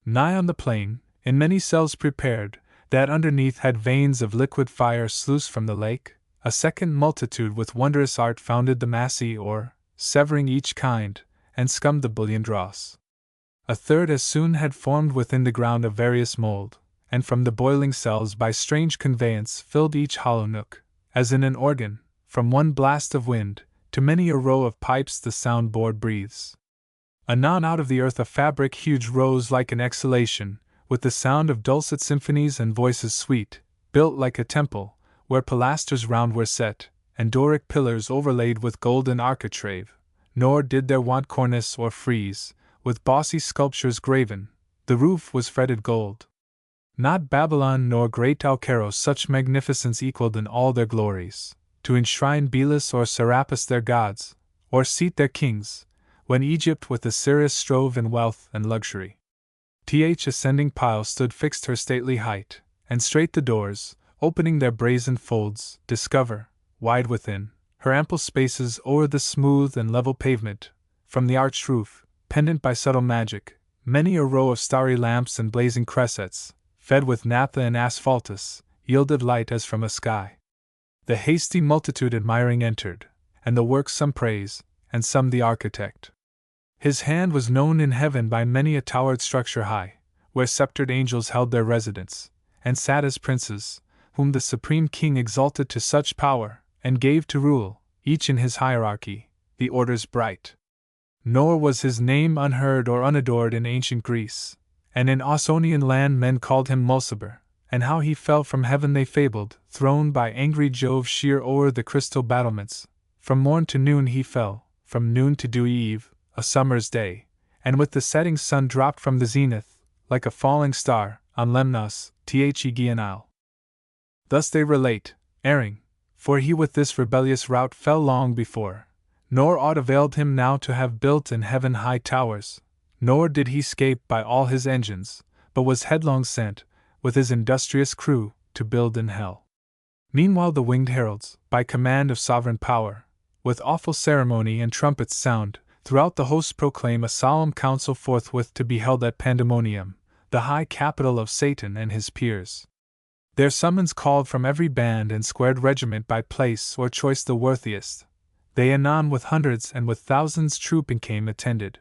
Nigh on the plain, in many cells prepared, that underneath had veins of liquid fire sluiced from the lake, a second multitude with wondrous art founded the massy ore, severing each kind, and scummed the bullion dross. A third as soon had formed within the ground of various mold, and from the boiling cells by strange conveyance filled each hollow nook, as in an organ, from one blast of wind, to many a row of pipes the sound-board breathes. Anon out of the earth a fabric huge rose like an exhalation, with the sound of dulcet symphonies and voices sweet, built like a temple, where pilasters round were set, and Doric pillars overlaid with golden architrave, nor did there want cornice or frieze, with bossy sculptures graven, the roof was fretted gold. Not Babylon nor great Alcaros such magnificence equaled in all their glories, to enshrine Belus or Serapis their gods, or seat their kings, when Egypt with Osiris strove in wealth and luxury. Ascending pile stood fixed her stately height, and straight the doors, opening their brazen folds, discover, wide within, her ample spaces o'er the smooth and level pavement, from the arched roof, pendant by subtle magic, many a row of starry lamps and blazing cressets, fed with naphtha and asphaltus, yielded light as from a sky. The hasty multitude admiring entered, and the work some praise, and some the architect. His hand was known in heaven by many a towered structure high, where sceptred angels held their residence, and sat as princes, whom the supreme king exalted to such power, and gave to rule, each in his hierarchy, the orders bright. Nor was his name unheard or unadored in ancient Greece, and in Ausonian land men called him Mulciber, and how he fell from heaven they fabled, thrown by angry Jove sheer o'er the crystal battlements. From morn to noon he fell, from noon to dewy eve, a summer's day, and with the setting sun dropped from the zenith, like a falling star, on Lemnos, Aegean isle. Thus they relate, erring, for he with this rebellious rout fell long before, nor aught availed him now to have built in heaven high towers, nor did he scape by all his engines, but was headlong sent, with his industrious crew, to build in hell. Meanwhile the winged heralds, by command of sovereign power, with awful ceremony and trumpets sound, throughout the host proclaim a solemn council forthwith to be held at Pandemonium, the high capital of Satan and his peers. Their summons called from every band and squared regiment by place or choice the worthiest. They anon with hundreds and with thousands trooping came attended.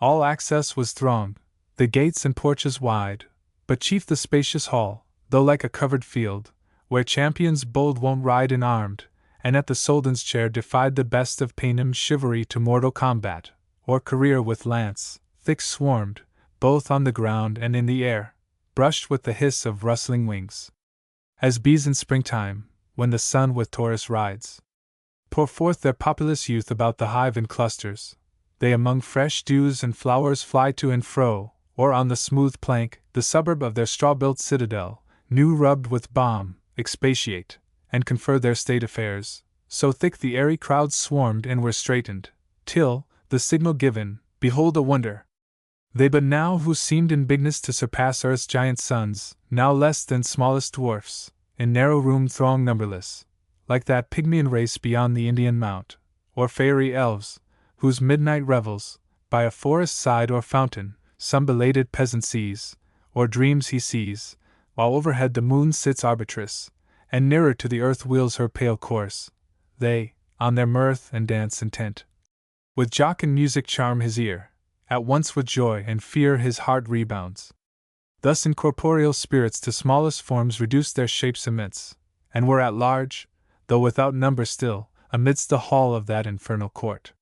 All access was thronged, the gates and porches wide, but chief the spacious hall, though like a covered field, where champions bold wont ride in armed, and at the Soldan's chair defied the best of Paynim's chivalry to mortal combat, or career with lance, thick swarmed, both on the ground and in the air, brushed with the hiss of rustling wings. As bees in springtime, when the sun with Taurus rides, pour forth their populous youth about the hive in clusters, they among fresh dews and flowers fly to and fro, or on the smooth plank, the suburb of their straw-built citadel, new rubbed with balm, expatiate, and confer their state affairs, so thick the airy crowds swarmed and were straitened, till, the signal given, behold a wonder! They but now who seemed in bigness to surpass earth's giant sons, now less than smallest dwarfs, in narrow room throng numberless, like that pygmean race beyond the Indian mount, or fairy elves, whose midnight revels, by a forest side or fountain, some belated peasant sees, or dreams he sees, while overhead the moon sits arbitress, and nearer to the earth wheels her pale course. They, on their mirth and dance intent, with jocund music charm his ear, at once with joy and fear his heart rebounds. Thus incorporeal spirits to smallest forms reduced their shapes immense, and were at large, though without number still, amidst the hall of that infernal court.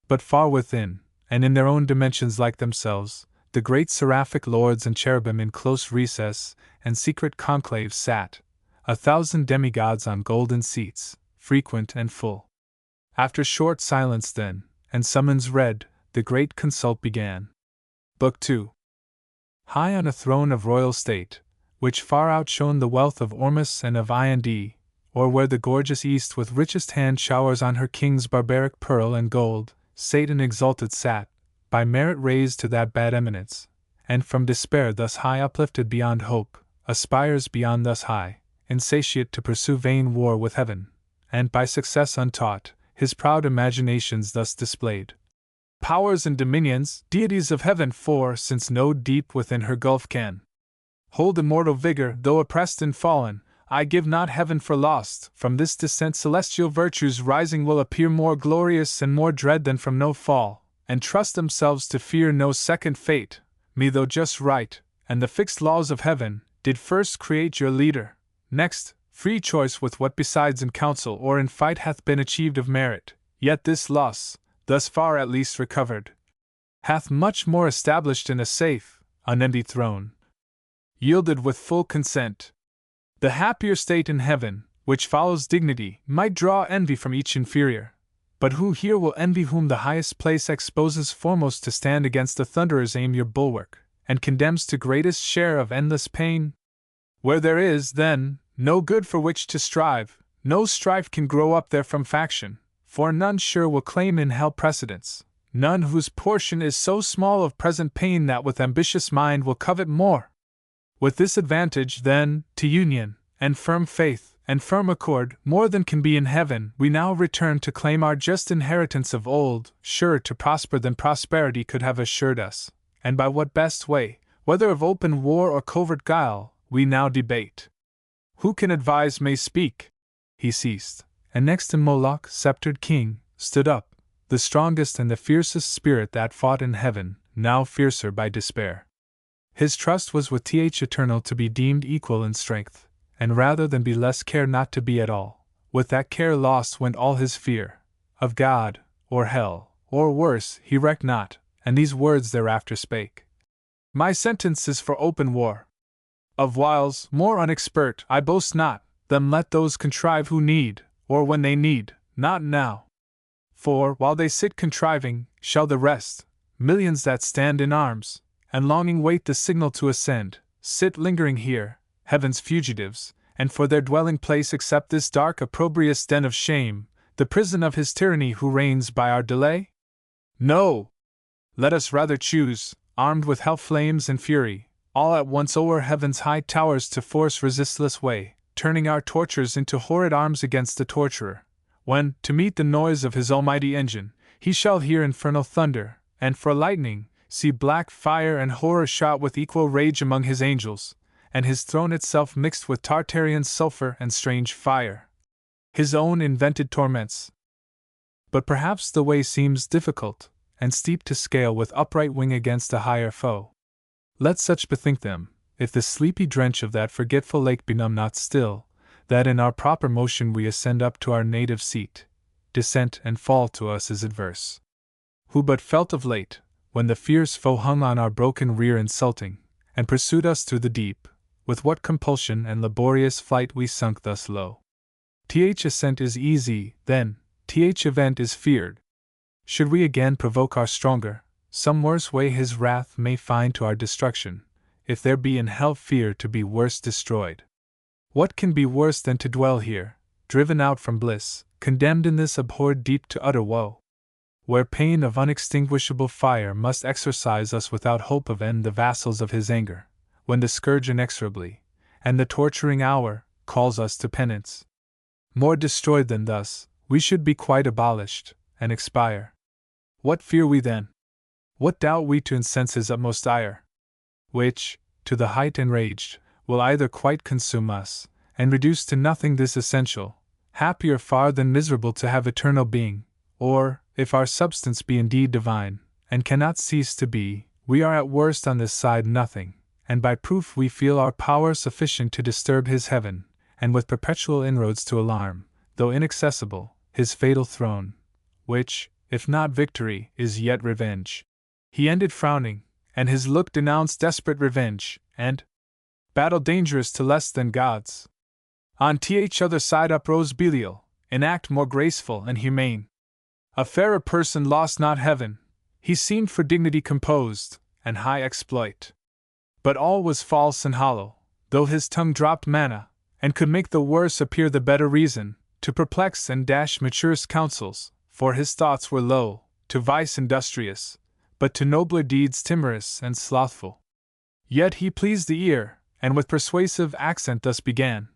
But far within, and in their own dimensions like themselves, the great seraphic lords and cherubim in close recess and secret conclave sat, 1,000 demigods on golden seats, frequent and full. After short silence then, and summons read, the great consult began. Book 2. High on a throne of royal state, which far outshone the wealth of Ormus and of Ind, or where the gorgeous East with richest hand showers on her kings barbaric pearl and gold, Satan exalted sat, by merit raised to that bad eminence, and from despair thus high uplifted beyond hope, aspires beyond thus high, insatiate to pursue vain war with heaven, and by success untaught, his proud imaginations thus displayed. Powers and dominions, deities of heaven, for since no deep within her gulf can hold immortal vigor, though oppressed and fallen, I give not heaven for lost. From this descent celestial virtues rising will appear more glorious and more dread than from no fall, and trust themselves to fear no second fate. Me though just right, and the fixed laws of heaven, did first create your leader, next, free choice with what besides in council or in fight hath been achieved of merit, yet this loss, thus far at least recovered, hath much more established in a safe, unenvied throne, yielded with full consent. The happier state in heaven, which follows dignity, might draw envy from each inferior. But who here will envy whom the highest place exposes foremost to stand against the thunderer's aim your bulwark, and condemns to greatest share of endless pain? Where there is, then, no good for which to strive, no strife can grow up there from faction, for none sure will claim in hell precedence, none whose portion is so small of present pain that with ambitious mind will covet more. With this advantage, then, to union, and firm faith, and firm accord, more than can be in heaven, we now return to claim our just inheritance of old, surer to prosper than prosperity could have assured us, and by what best way, whether of open war or covert guile, we now debate. Who can advise may speak. He ceased, and next to Moloch, sceptred king, stood up, the strongest and the fiercest spirit that fought in heaven, now fiercer by despair. His trust was with Th Eternal to be deemed equal in strength, and rather than be less care not to be at all. With that care lost went all his fear, of God, or hell, or worse, he recked not, and these words thereafter spake. My sentence is for open war. Of wiles, more unexpert, I boast not, them let those contrive who need, or when they need, not now. For, while they sit contriving, shall the rest, millions that stand in arms, and longing wait the signal to ascend, sit lingering here, heaven's fugitives, and for their dwelling place accept this dark opprobrious den of shame, the prison of his tyranny who reigns by our delay? No! Let us rather choose, armed with hell flames and fury, all at once o'er heaven's high towers to force resistless way, turning our tortures into horrid arms against the torturer, when, to meet the noise of his almighty engine, he shall hear infernal thunder, and for lightning, see black fire and horror shot with equal rage among his angels, and his throne itself mixed with Tartarian sulphur and strange fire. His own invented torments. But perhaps the way seems difficult, and steep to scale with upright wing against a higher foe. Let such bethink them, if the sleepy drench of that forgetful lake benumb not still, that in our proper motion we ascend up to our native seat, descent and fall to us is adverse. Who but felt of late, when the fierce foe hung on our broken rear insulting, and pursued us through the deep, with what compulsion and laborious flight we sunk thus low. Th ascent is easy, then, th event is feared. Should we again provoke our stronger, some worse way his wrath may find to our destruction, if there be in hell fear to be worse destroyed. What can be worse than to dwell here, driven out from bliss, condemned in this abhorred deep to utter woe? Where pain of unextinguishable fire must exorcise us without hope of end the vassals of his anger, when the scourge inexorably, and the torturing hour, calls us to penance. More destroyed than thus, we should be quite abolished, and expire. What fear we then? What doubt we to incense his utmost ire? Which, to the height enraged, will either quite consume us, and reduce to nothing this essential, happier far than miserable to have eternal being, or, if our substance be indeed divine, and cannot cease to be, we are at worst on this side nothing, and by proof we feel our power sufficient to disturb his heaven, and with perpetual inroads to alarm, though inaccessible, his fatal throne, which, if not victory, is yet revenge. He ended frowning, and his look denounced desperate revenge, and battle dangerous to less than gods. On th other side uprose Belial, in act more graceful and humane. A fairer person lost not heaven, he seemed for dignity composed, and high exploit. But all was false and hollow, though his tongue dropped manna, and could make the worse appear the better reason, to perplex and dash maturest counsels, for his thoughts were low, to vice industrious, but to nobler deeds timorous and slothful. Yet he pleased the ear, and with persuasive accent thus began: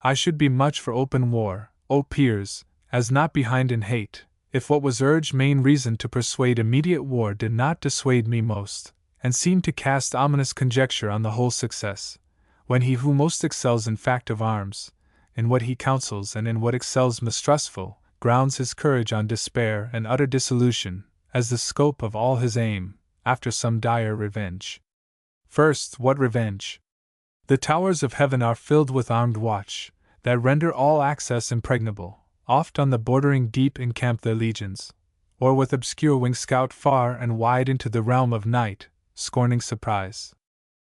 I should be much for open war, O peers, as not behind in hate, if what was urged main reason to persuade immediate war did not dissuade me most, and seem to cast ominous conjecture on the whole success, when he who most excels in fact of arms, in what he counsels and in what excels mistrustful, grounds his courage on despair and utter dissolution, as the scope of all his aim, after some dire revenge. First, what revenge? The towers of heaven are filled with armed watch, that render all access impregnable, oft on the bordering deep encamp their legions, or with obscure wing scout far and wide into the realm of night, scorning surprise.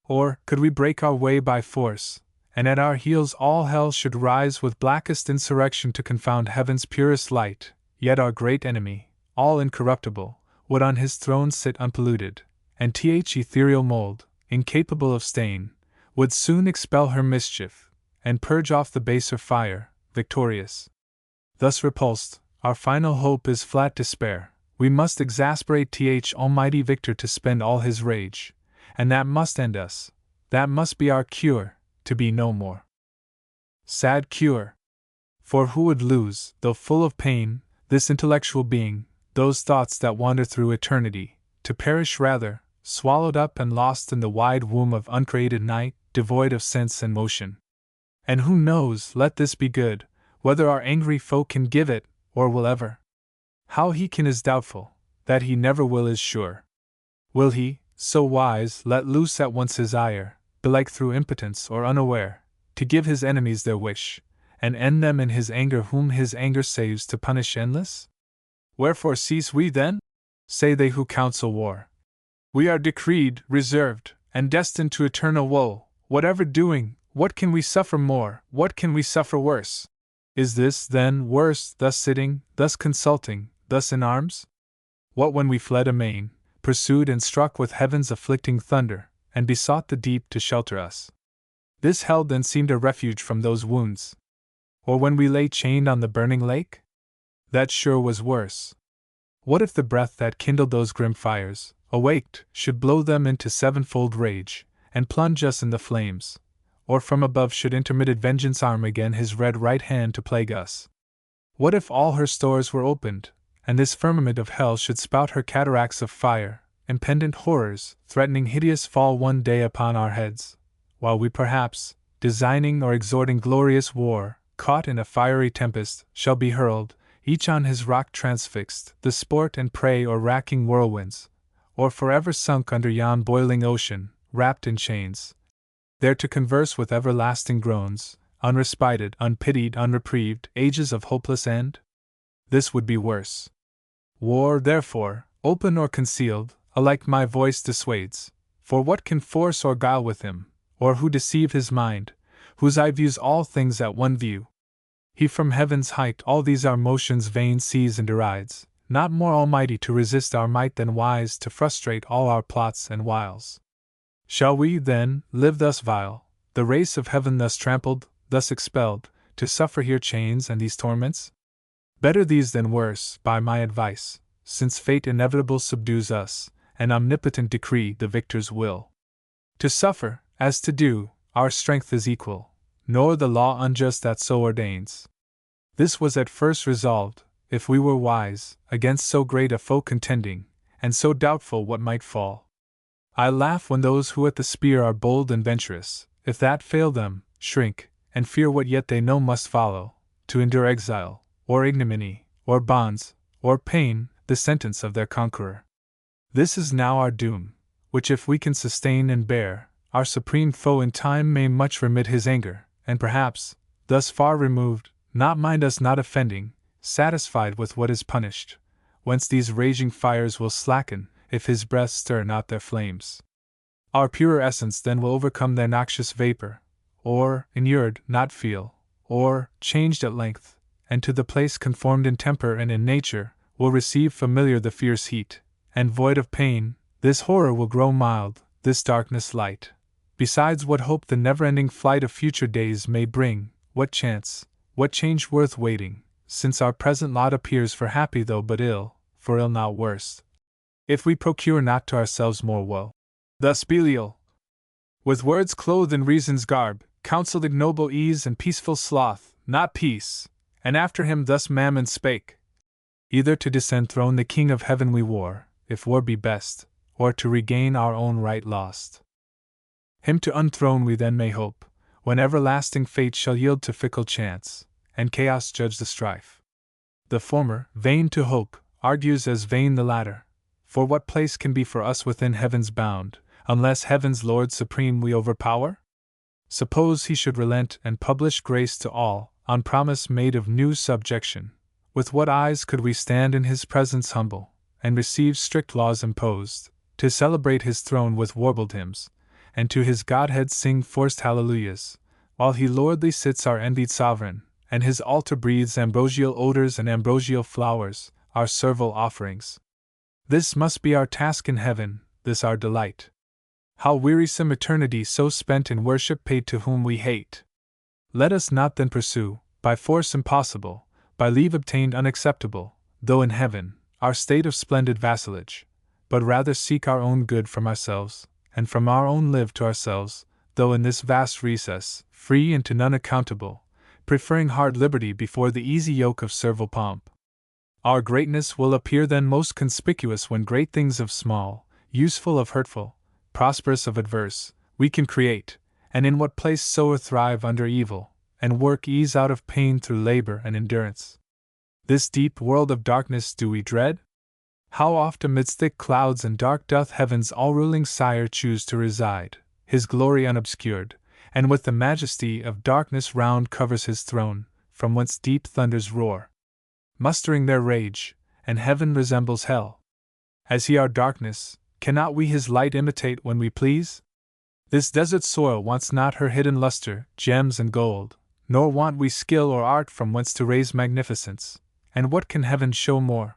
Or, could we break our way by force, and at our heels all hell should rise with blackest insurrection to confound heaven's purest light, yet our great enemy, all incorruptible, would on his throne sit unpolluted, and ethereal mold, incapable of stain, would soon expel her mischief, and purge off the baser fire, victorious. Thus repulsed, our final hope is flat despair. We must exasperate Almighty Victor to spend all his rage, and that must end us. That must be our cure, to be no more. Sad cure! For who would lose, though full of pain, this intellectual being, those thoughts that wander through eternity, to perish rather, swallowed up and lost in the wide womb of uncreated night, devoid of sense and motion? And who knows, let this be good, whether our angry foe can give it, or will ever? How he can is doubtful, that he never will is sure. Will he, so wise, let loose at once his ire, belike through impotence or unaware, to give his enemies their wish, and end them in his anger whom his anger saves to punish endless? Wherefore cease we then? Say they who counsel war. We are decreed, reserved, and destined to eternal woe. Whatever doing, what can we suffer more, what can we suffer worse? Is this, then, worse, thus sitting, thus consulting, thus in arms? What when we fled amain, pursued and struck with heaven's afflicting thunder, and besought the deep to shelter us? This hell then seemed a refuge from those wounds. Or when we lay chained on the burning lake? That sure was worse. What if the breath that kindled those grim fires, awaked, should blow them into sevenfold rage, and plunge us in the flames? Or from above should intermitted vengeance arm again his red right hand to plague us? What if all her stores were opened, and this firmament of hell should spout her cataracts of fire, impendent horrors, threatening hideous fall one day upon our heads, while we perhaps, designing or exhorting glorious war, caught in a fiery tempest, shall be hurled, each on his rock transfixed, the sport and prey or racking whirlwinds, or forever sunk under yon boiling ocean, wrapped in chains, there to converse with everlasting groans, unrespited, unpitied, unreprieved, ages of hopeless end? This would be worse. War, therefore, open or concealed, alike my voice dissuades, for what can force or guile with him, or who deceive his mind, whose eye views all things at one view? He from heaven's height all these our motions vain sees and derides, not more almighty to resist our might than wise to frustrate all our plots and wiles. Shall we, then, live thus vile, the race of heaven thus trampled, thus expelled, to suffer here chains and these torments? Better these than worse, by my advice, since fate inevitable subdues us, and omnipotent decree the victor's will. To suffer, as to do, our strength is equal, nor the law unjust that so ordains. This was at first resolved, if we were wise, against so great a foe contending, and so doubtful what might fall. I laugh when those who at the spear are bold and venturous, if that fail them, shrink, and fear what yet they know must follow, to endure exile, or ignominy, or bonds, or pain, the sentence of their conqueror. This is now our doom, which if we can sustain and bear, our supreme foe in time may much remit his anger, and perhaps, thus far removed, not mind us not offending, satisfied with what is punished, whence these raging fires will slacken, if his breath stir not their flames. Our purer essence then will overcome their noxious vapor, or, inured, not feel, or, changed at length, and to the place conformed in temper and in nature, will receive familiar the fierce heat, and void of pain, this horror will grow mild, this darkness light. Besides, what hope the never-ending flight of future days may bring, what chance, what change worth waiting, since our present lot appears for happy though but ill, for ill not worse, if we procure not to ourselves more woe. Thus Belial, with words clothed in reason's garb, counselled ignoble ease and peaceful sloth, not peace, and after him thus Mammon spake: either to disenthrone the King of Heaven we war, if war be best, or to regain our own right lost. Him to unthrone we then may hope, when everlasting fate shall yield to fickle chance, and chaos judge the strife. The former, vain to hope, argues as vain the latter, for what place can be for us within heaven's bound, unless heaven's Lord supreme we overpower? Suppose he should relent and publish grace to all, on promise made of new subjection. With what eyes could we stand in his presence humble, and receive strict laws imposed, to celebrate his throne with warbled hymns, and to his Godhead sing forced hallelujahs, while he lordly sits our envied sovereign, and his altar breathes ambrosial odors and ambrosial flowers, our servile offerings? This must be our task in heaven, this our delight. How wearisome eternity so spent in worship paid to whom we hate! Let us not then pursue, by force impossible, by leave obtained unacceptable, though in heaven, our state of splendid vassalage, but rather seek our own good from ourselves, and from our own live to ourselves, though in this vast recess, free and to none accountable, preferring hard liberty before the easy yoke of servile pomp. Our greatness will appear then most conspicuous when great things of small, useful of hurtful, prosperous of adverse, we can create, and in what place soe'er thrive under evil, and work ease out of pain through labor and endurance. This deep world of darkness do we dread? How oft amidst thick clouds and dark doth heaven's all-ruling Sire choose to reside, his glory unobscured, and with the majesty of darkness round covers his throne, from whence deep thunders roar, mustering their rage, and heaven resembles hell. As he our darkness, cannot we his light imitate when we please? This desert soil wants not her hidden luster, gems and gold, nor want we skill or art from whence to raise magnificence, and what can heaven show more?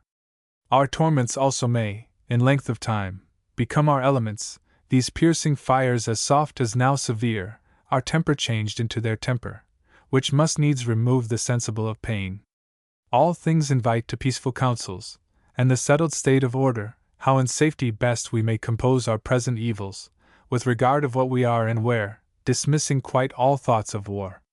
Our torments also may, in length of time, become our elements, these piercing fires as soft as now severe, our temper changed into their temper, which must needs remove the sensible of pain. All things invite to peaceful counsels, and the settled state of order, how in safety best we may compose our present evils, with regard of what we are and where, dismissing quite all thoughts of war.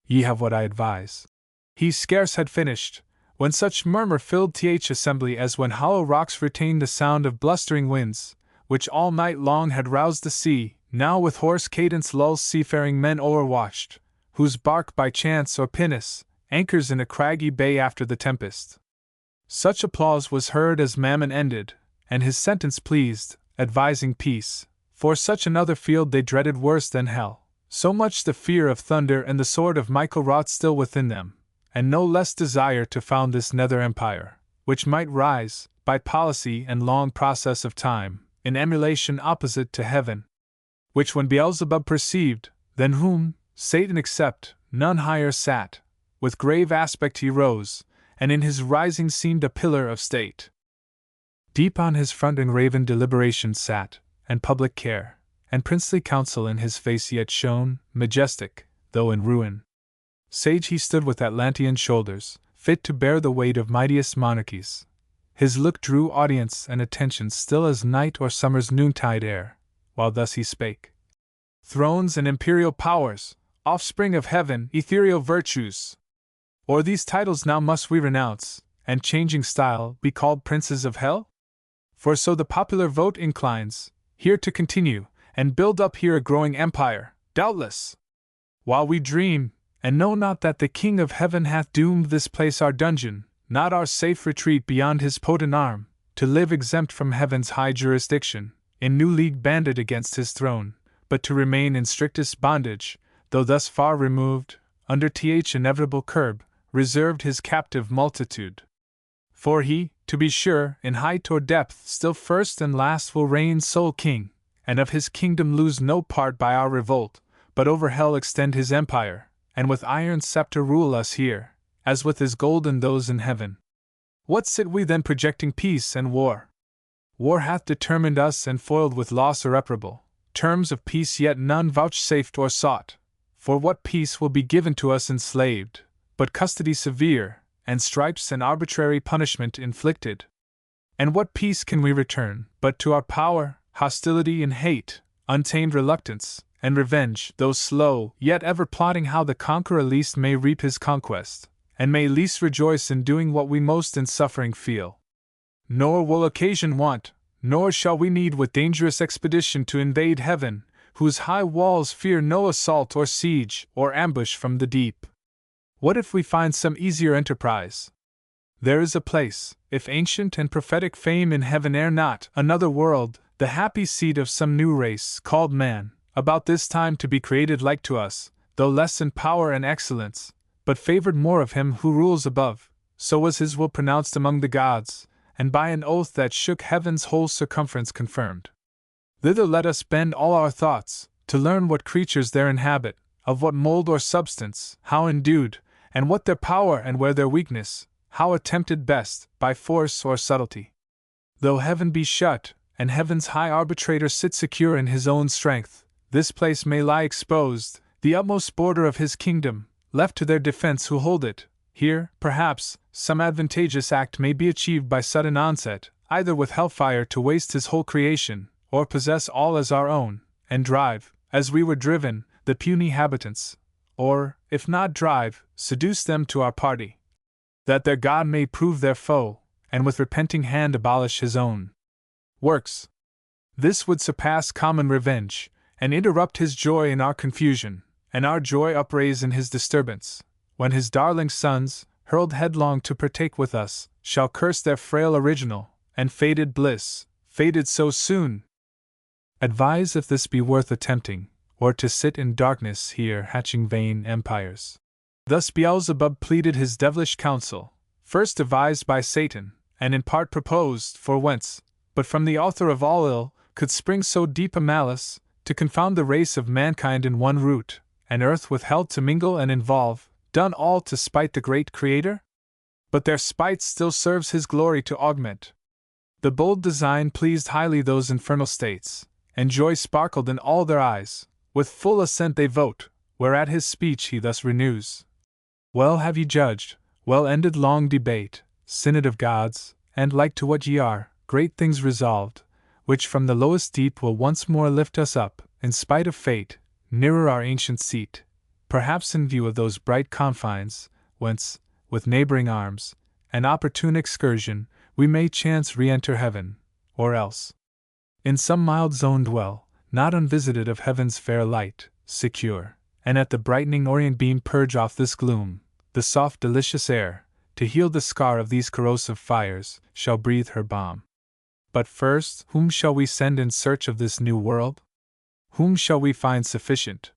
Ye have what I advise. He scarce had finished, when such murmur filled th assembly as when hollow rocks retain the sound of blustering winds, which all night long had roused the sea, now with hoarse cadence lulls seafaring men o'erwatched, whose bark by chance or pinnace anchors in a craggy bay after the tempest. Such applause was heard as Mammon ended, and his sentence pleased, advising peace, for such another field they dreaded worse than hell, so much the fear of thunder and the sword of Michael wrought still within them, and no less desire to found this nether empire, which might rise, by policy and long process of time, in emulation opposite to heaven, which when Beelzebub perceived, than whom, Satan except, none higher sat, with grave aspect he rose, and in his rising seemed a pillar of state. Deep on his front engraven deliberation sat, and public care, and princely counsel in his face yet shone, majestic, though in ruin. Sage he stood with Atlantean shoulders, fit to bear the weight of mightiest monarchies. His look drew audience and attention still as night or summer's noontide air, while thus he spake. Thrones and imperial powers, offspring of heaven, ethereal virtues, or these titles now must we renounce, and changing style be called princes of hell? For so the popular vote inclines, here to continue, and build up here a growing empire, doubtless. While we dream, and know not that the King of heaven hath doomed this place our dungeon, not our safe retreat beyond his potent arm, to live exempt from heaven's high jurisdiction, in new league banded against his throne, but to remain in strictest bondage, though thus far removed, under th inevitable curb, reserved his captive multitude. For he, to be sure, in height or depth still first and last will reign sole king, and of his kingdom lose no part by our revolt, but over hell extend his empire, and with iron scepter rule us here, as with his golden those in heaven. What sit we then projecting peace and war? War hath determined us and foiled with loss irreparable, terms of peace yet none vouchsafed or sought, for what peace will be given to us enslaved, but custody severe, and stripes and arbitrary punishment inflicted? And what peace can we return, but to our power, hostility and hate, untamed reluctance, and revenge, though slow, yet ever plotting how the conqueror least may reap his conquest, and may least rejoice in doing what we most in suffering feel? Nor will occasion want, nor shall we need with dangerous expedition to invade heaven, whose high walls fear no assault or siege or ambush from the deep. What if we find some easier enterprise? There is a place, if ancient and prophetic fame in heaven ere not, another world, the happy seat of some new race, called man, about this time to be created like to us, though less in power and excellence, but favored more of him who rules above, so was his will pronounced among the gods, and by an oath that shook heaven's whole circumference confirmed. Thither let us bend all our thoughts, to learn what creatures there inhabit, of what mold or substance, how endued, and what their power and where their weakness, how attempted best, by force or subtlety. Though heaven be shut, and heaven's high arbitrator sit secure in his own strength, this place may lie exposed, the utmost border of his kingdom, left to their defense who hold it. Here, perhaps, some advantageous act may be achieved by sudden onset, either with hellfire to waste his whole creation, or possess all as our own, and drive, as we were driven, the puny habitants, or, if not drive, seduce them to our party, that their God may prove their foe, and with repenting hand abolish his own works. This would surpass common revenge, and interrupt his joy in our confusion, and our joy upraise in his disturbance, when his darling sons, hurled headlong to partake with us, shall curse their frail original, and faded bliss, faded so soon. Advise if this be worth attempting, or to sit in darkness here hatching vain empires. Thus Beelzebub pleaded his devilish counsel, first devised by Satan, and in part proposed, for whence, but from the author of all ill, could spring so deep a malice, to confound the race of mankind in one root, and earth with hell to mingle and involve, done all to spite the great Creator? But their spite still serves his glory to augment. The bold design pleased highly those infernal states, and joy sparkled in all their eyes, with full assent they vote, whereat his speech he thus renews. Well have ye judged, well ended long debate, synod of gods, and like to what ye are, great things resolved, which from the lowest deep will once more lift us up, in spite of fate, nearer our ancient seat, perhaps in view of those bright confines, whence, with neighboring arms, and opportune excursion, we may chance re-enter heaven, or else in some mild zone dwell, not unvisited of heaven's fair light, secure, and at the brightening orient beam purge off this gloom, the soft delicious air, to heal the scar of these corrosive fires, shall breathe her balm. But first, whom shall we send in search of this new world? Whom shall we find sufficient?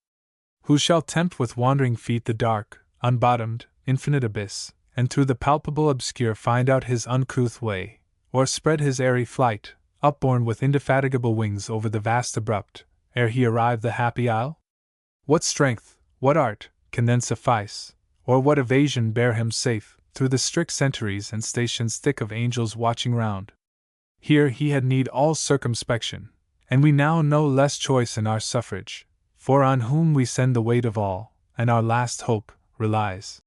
Who shall tempt with wandering feet the dark, unbottomed, infinite abyss, and through the palpable obscure find out his uncouth way, or spread his airy flight, upborne with indefatigable wings over the vast abrupt, ere he arrive the happy isle? What strength, what art, can then suffice, or what evasion bear him safe, through the strict sentries and stations thick of angels watching round? Here he had need all circumspection, and we now no less choice in our suffrage, for on whom we send the weight of all, and our last hope, relies.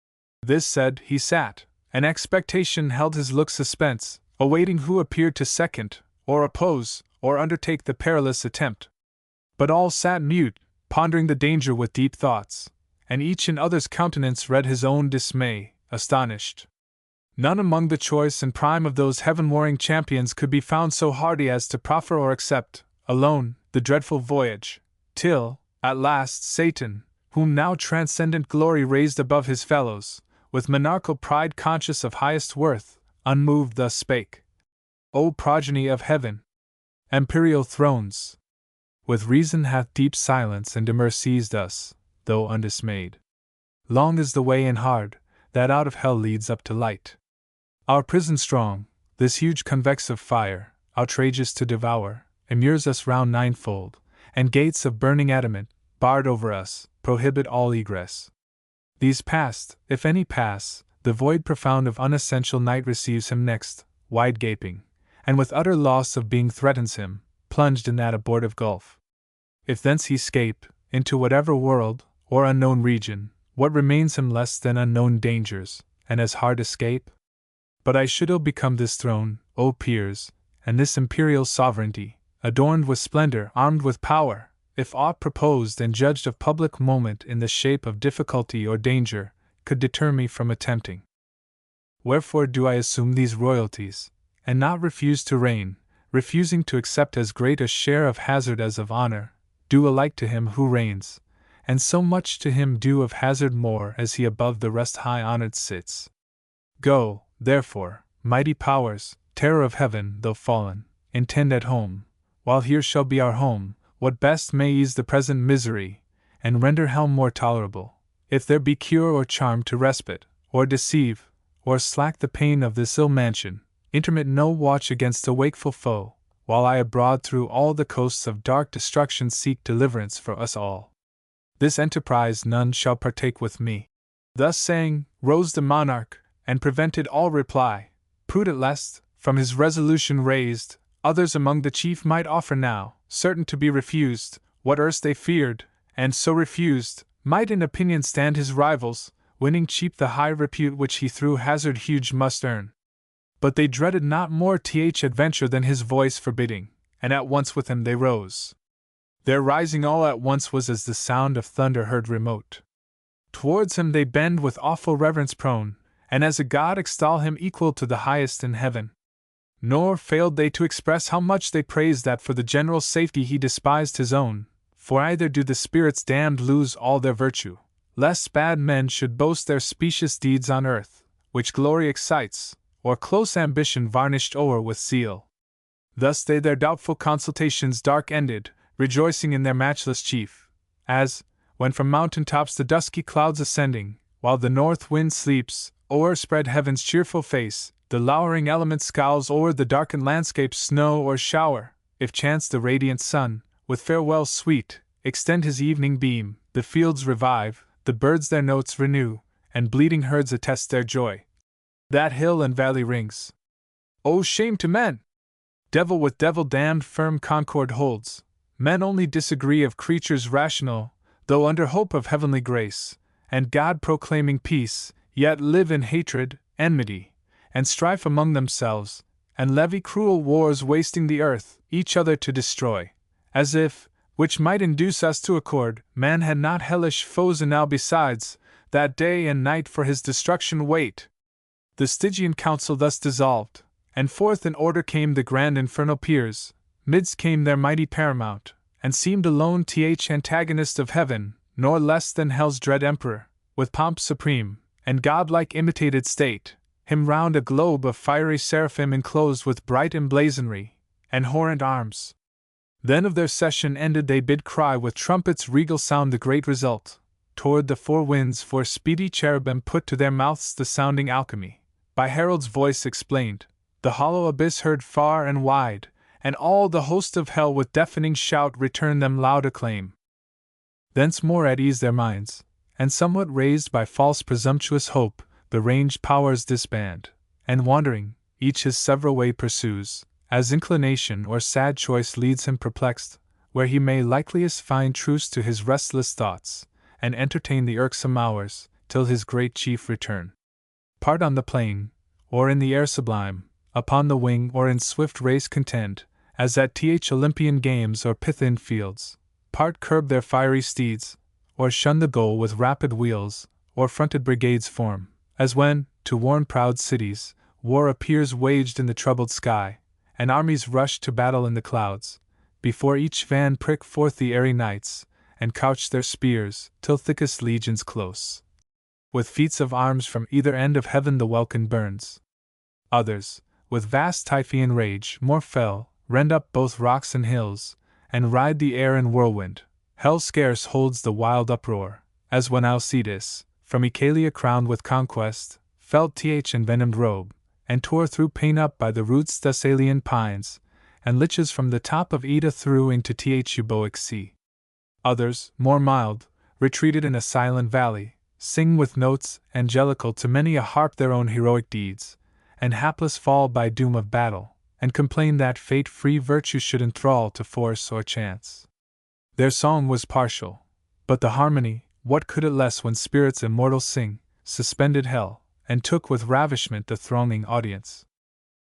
This said, he sat, and expectation held his look suspense, awaiting who appeared to second, or oppose, or undertake the perilous attempt. But all sat mute, pondering the danger with deep thoughts, and each in other's countenance read his own dismay, astonished. None among the choice and prime of those heaven-warring champions could be found so hardy as to proffer or accept, alone, the dreadful voyage, till, at last, Satan, whom now transcendent glory raised above his fellows, with monarchical pride conscious of highest worth, unmoved thus spake: O progeny of heaven! Imperial thrones! With reason hath deep silence and demur seized us, though undismayed. Long is the way and hard, that out of hell leads up to light. Our prison strong, this huge convexive fire, outrageous to devour, immures us round ninefold, and gates of burning adamant, barred over us, prohibit all egress. These past, if any pass, the void profound of unessential night receives him next, wide gaping, and with utter loss of being threatens him, plunged in that abortive gulf. If thence he scape, into whatever world, or unknown region, what remains him less than unknown dangers, and as hard escape? But I should ill become this throne, O peers, and this imperial sovereignty, adorned with splendor, armed with power, if aught proposed and judged of public moment in the shape of difficulty or danger, could deter me from attempting. Wherefore do I assume these royalties, and not refuse to reign, refusing to accept as great a share of hazard as of honor, due alike to him who reigns, and so much to him due of hazard more as he above the rest high honored sits. Go, therefore, mighty powers, terror of heaven though fallen, intend at home, while here shall be our home, what best may ease the present misery, and render hell more tolerable, if there be cure or charm to respite, or deceive, or slack the pain of this ill mansion, intermit no watch against a wakeful foe, while I abroad through all the coasts of dark destruction seek deliverance for us all. This enterprise none shall partake with me. Thus saying, rose the monarch, and prevented all reply, prudent lest, from his resolution raised, others among the chief might offer now, certain to be refused, what erst they feared, and so refused, might in opinion stand his rivals, winning cheap the high repute which he through hazard huge must earn. But they dreaded not more adventure than his voice forbidding, and at once with him they rose. Their rising all at once was as the sound of thunder heard remote. Towards him they bend with awful reverence prone, and as a god extol him equal to the highest in heaven. Nor failed they to express how much they praised that for the general safety he despised his own, for either do the spirits damned lose all their virtue, lest bad men should boast their specious deeds on earth, which glory excites, or close ambition varnished o'er with zeal. Thus they their doubtful consultations dark ended, rejoicing in their matchless chief, as, when from mountain tops the dusky clouds ascending, while the north wind sleeps, o'erspread heaven's cheerful face, the lowering element scowls o'er the darkened landscape snow or shower, if chance the radiant sun, with farewell sweet, extend his evening beam, the fields revive, the birds their notes renew, and bleating herds attest their joy. That hill and valley rings. O shame to men! Devil with devil damned firm concord holds. Men only disagree of creatures rational, though under hope of heavenly grace, and God proclaiming peace, yet live in hatred, enmity, and strife among themselves, and levy cruel wars wasting the earth, each other to destroy, as if, which might induce us to accord, man had not hellish foes enow besides, that day and night for his destruction wait. The Stygian council thus dissolved, and forth in order came the grand infernal peers, midst came their mighty paramount, and seemed alone antagonist of heaven, nor less than hell's dread emperor, with pomp supreme, and godlike imitated state, him round a globe of fiery seraphim enclosed with bright emblazonry, and horrent arms. Then of their session ended they bid cry with trumpets regal sound the great result, toward the four winds for speedy cherubim put to their mouths the sounding alchemy, by herald's voice explained, the hollow abyss heard far and wide, and all the host of hell with deafening shout returned them loud acclaim. Thence more at ease their minds, and somewhat raised by false presumptuous hope, the ranged powers disband, and wandering, each his several way pursues, as inclination or sad choice leads him perplexed, where he may likeliest find truce to his restless thoughts, and entertain the irksome hours, till his great chief return. Part on the plain, or in the air sublime, upon the wing or in swift race contend, as at Olympian games or Pythian fields, part curb their fiery steeds, or shun the goal with rapid wheels, or fronted brigades form, as when, to warn proud cities, war appears waged in the troubled sky, and armies rush to battle in the clouds, before each van prick forth the airy knights, and couch their spears, till thickest legions close. With feats of arms from either end of heaven the welkin burns. Others, with vast Typhoean rage, more fell, rend up both rocks and hills, and ride the air in whirlwind. Hell scarce holds the wild uproar, as when Alcides, from Oechalia crowned with conquest, felt envenomed robe, and tore through pain up by the roots Thessalian pines, and liches from the top of Ida through into Euboic sea. Others, more mild, retreated in a silent valley, sing with notes angelical to many a harp their own heroic deeds, and hapless fall by doom of battle, and complain that fate-free virtue should enthrall to force or chance. Their song was partial, but the harmony, what could it less when spirits immortal sing, suspended hell, and took with ravishment the thronging audience.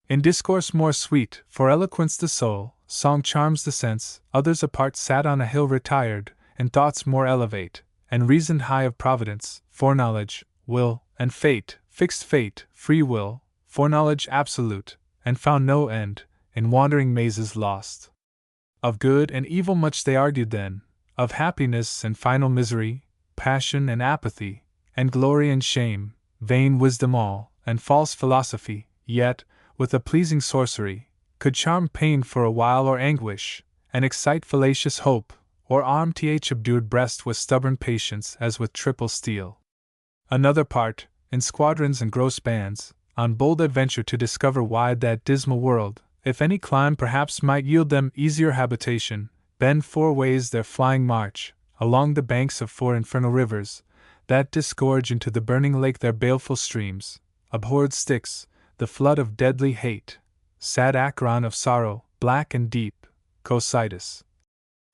In discourse more sweet, for eloquence the soul, song charms the sense, others apart sat on a hill retired, in thoughts more elevate, and reasoned high of providence, foreknowledge, will, and fate, fixed fate, free will, foreknowledge absolute, and found no end, in wandering mazes lost. Of good and evil much they argued then, of happiness and final misery, passion and apathy, and glory and shame, vain wisdom all, and false philosophy, yet, with a pleasing sorcery, could charm pain for a while or anguish, and excite fallacious hope, or arm obdured breast with stubborn patience as with triple steel. Another part, in squadrons and gross bands, on bold adventure to discover wide that dismal world, if any clime perhaps might yield them easier habitation, bend four ways their flying march, along the banks of four infernal rivers, that disgorge into the burning lake their baleful streams, abhorred Styx, the flood of deadly hate, sad Acheron of sorrow, black and deep, Cocytus,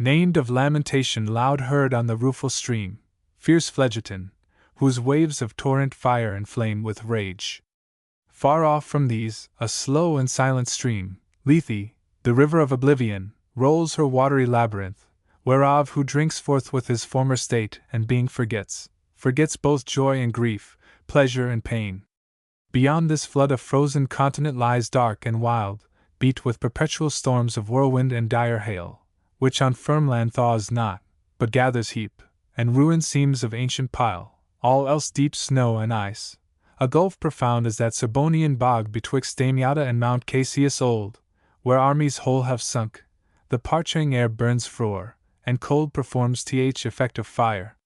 named of lamentation loud heard on the rueful stream, fierce Phlegethon, whose waves of torrent fire inflame with rage. Far off from these, a slow and silent stream, Lethe, the river of oblivion, rolls her watery labyrinth, whereof who drinks forth with his former state and being forgets both joy and grief, pleasure and pain. Beyond this flood a frozen continent lies dark and wild, beat with perpetual storms of whirlwind and dire hail, which on firm land thaws not, but gathers heap, and ruined seams of ancient pile, all else deep snow and ice. A gulf profound is that Serbonian bog betwixt Damiata and Mount Casius old, where armies whole have sunk, the parching air burns frore, and cold performs effect of fire.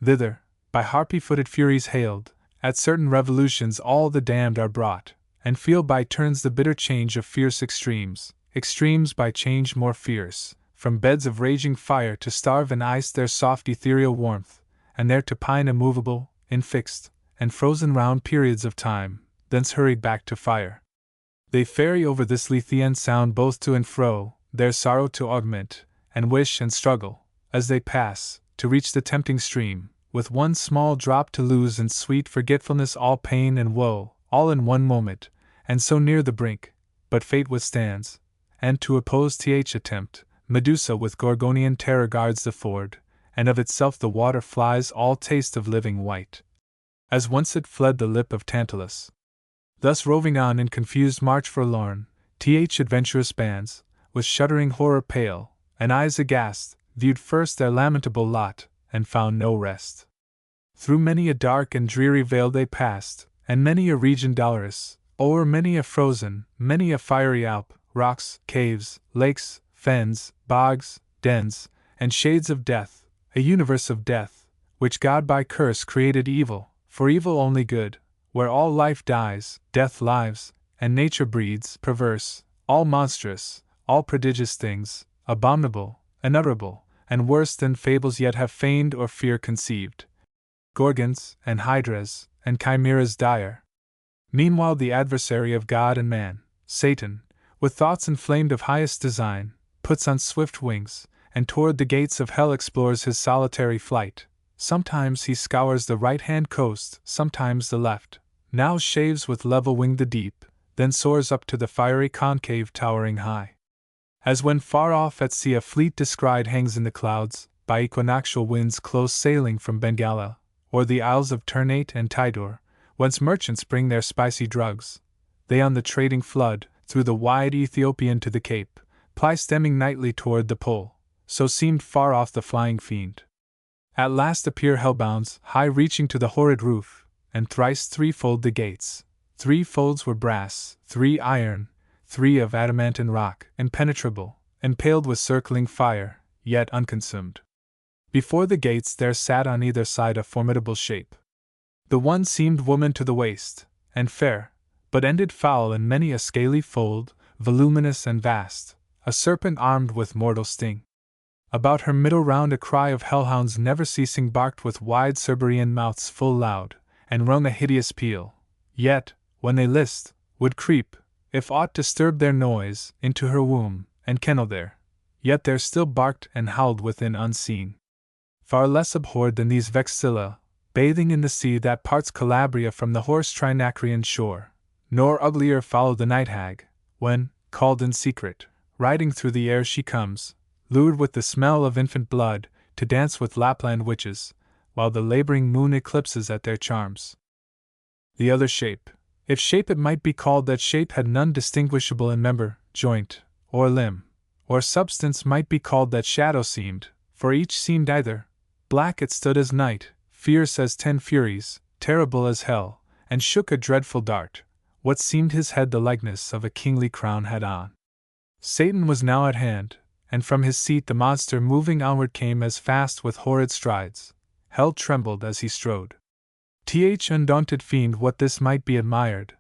Thither, by harpy-footed furies hailed, at certain revolutions all the damned are brought, and feel by turns the bitter change of fierce extremes, extremes by change more fierce, from beds of raging fire to starve in ice their soft ethereal warmth, and there to pine immovable, infixed, and frozen round periods of time, thence hurried back to fire. They ferry over this Lethean sound both to and fro, their sorrow to augment, and wish and struggle, as they pass, to reach the tempting stream, with one small drop to lose in sweet forgetfulness all pain and woe, all in one moment, and so near the brink, but fate withstands, and to oppose attempt, Medusa with Gorgonian terror guards the ford, and of itself the water flies all taste of living white. As once it fled the lip of Tantalus. Thus roving on in confused march forlorn, adventurous bands, with shuddering horror pale, and eyes aghast, viewed first their lamentable lot, and found no rest. Through many a dark and dreary vale they passed, and many a region dolorous, o'er many a frozen, many a fiery Alp, rocks, caves, lakes, fens, bogs, dens, and shades of death, a universe of death, which God by curse created evil, for evil only good, where all life dies, death lives, and nature breeds, perverse, all monstrous, all prodigious things, abominable, unutterable, and worse than fables yet have feigned or fear conceived. Gorgons, and hydras, and chimeras dire. Meanwhile the adversary of God and man, Satan, with thoughts inflamed of highest design, puts on swift wings, and toward the gates of hell explores his solitary flight. Sometimes he scours the right-hand coast, sometimes the left, now shaves with level wing the deep, then soars up to the fiery concave towering high. As when far off at sea a fleet descried hangs in the clouds, by equinoctial winds close sailing from Bengala, or the isles of Ternate and Tidor, whence merchants bring their spicy drugs, they on the trading flood, through the wide Ethiopian to the Cape, ply stemming nightly toward the pole, so seemed far off the flying fiend. At last appear hellbounds, high reaching to the horrid roof, and thrice threefold the gates. 3 folds were brass, 3 iron, 3 of adamantine rock, impenetrable, impaled with circling fire, yet unconsumed. Before the gates there sat on either side a formidable shape. The one seemed woman to the waist, and fair, but ended foul in many a scaly fold, voluminous and vast, a serpent armed with mortal sting. About her middle round a cry of hellhounds never ceasing barked with wide Cerberean mouths full loud, and rung a hideous peal, yet, when they list, would creep, if aught disturbed their noise, into her womb, and kennel there, yet there still barked and howled within unseen. Far less abhorred than these Vexilla, bathing in the sea that parts Calabria from the hoarse Trinacrian shore, nor uglier followed the night hag, when, called in secret, riding through the air she comes, lured with the smell of infant blood, to dance with Lapland witches, while the laboring moon eclipses at their charms. The other shape, if shape it might be called, that shape had none distinguishable in member, joint, or limb, or substance might be called that shadow seemed, for each seemed either. Black it stood as night, fierce as 10 furies, terrible as hell, and shook a dreadful dart. What seemed his head the likeness of a kingly crown had on. Satan was now at hand, and from his seat the monster moving onward came as fast with horrid strides. Hell trembled as he strode. Undaunted fiend, what this might be admired,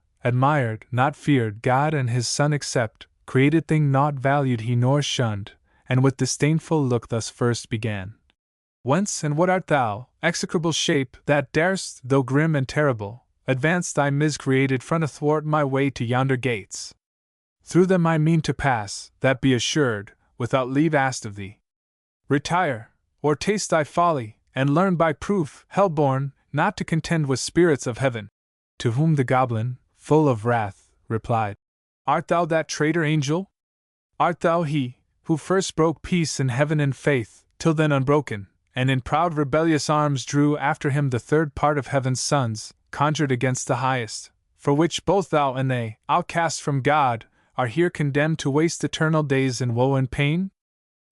not feared, God and his Son except, created thing naught valued he nor shunned, and with disdainful look thus first began. Whence and what art thou, execrable shape, that darest, though grim and terrible, advance thy miscreated front athwart my way to yonder gates? Through them I mean to pass, that be assured, without leave asked of thee. Retire, or taste thy folly, and learn by proof, hell-born, not to contend with spirits of heaven. To whom the goblin, full of wrath, replied, Art thou that traitor angel? Art thou he, who first broke peace in heaven and faith, till then unbroken, and in proud rebellious arms drew after him the third part of heaven's sons, conjured against the highest, for which both thou and they, outcasts from God, are here condemned to waste eternal days in woe and pain?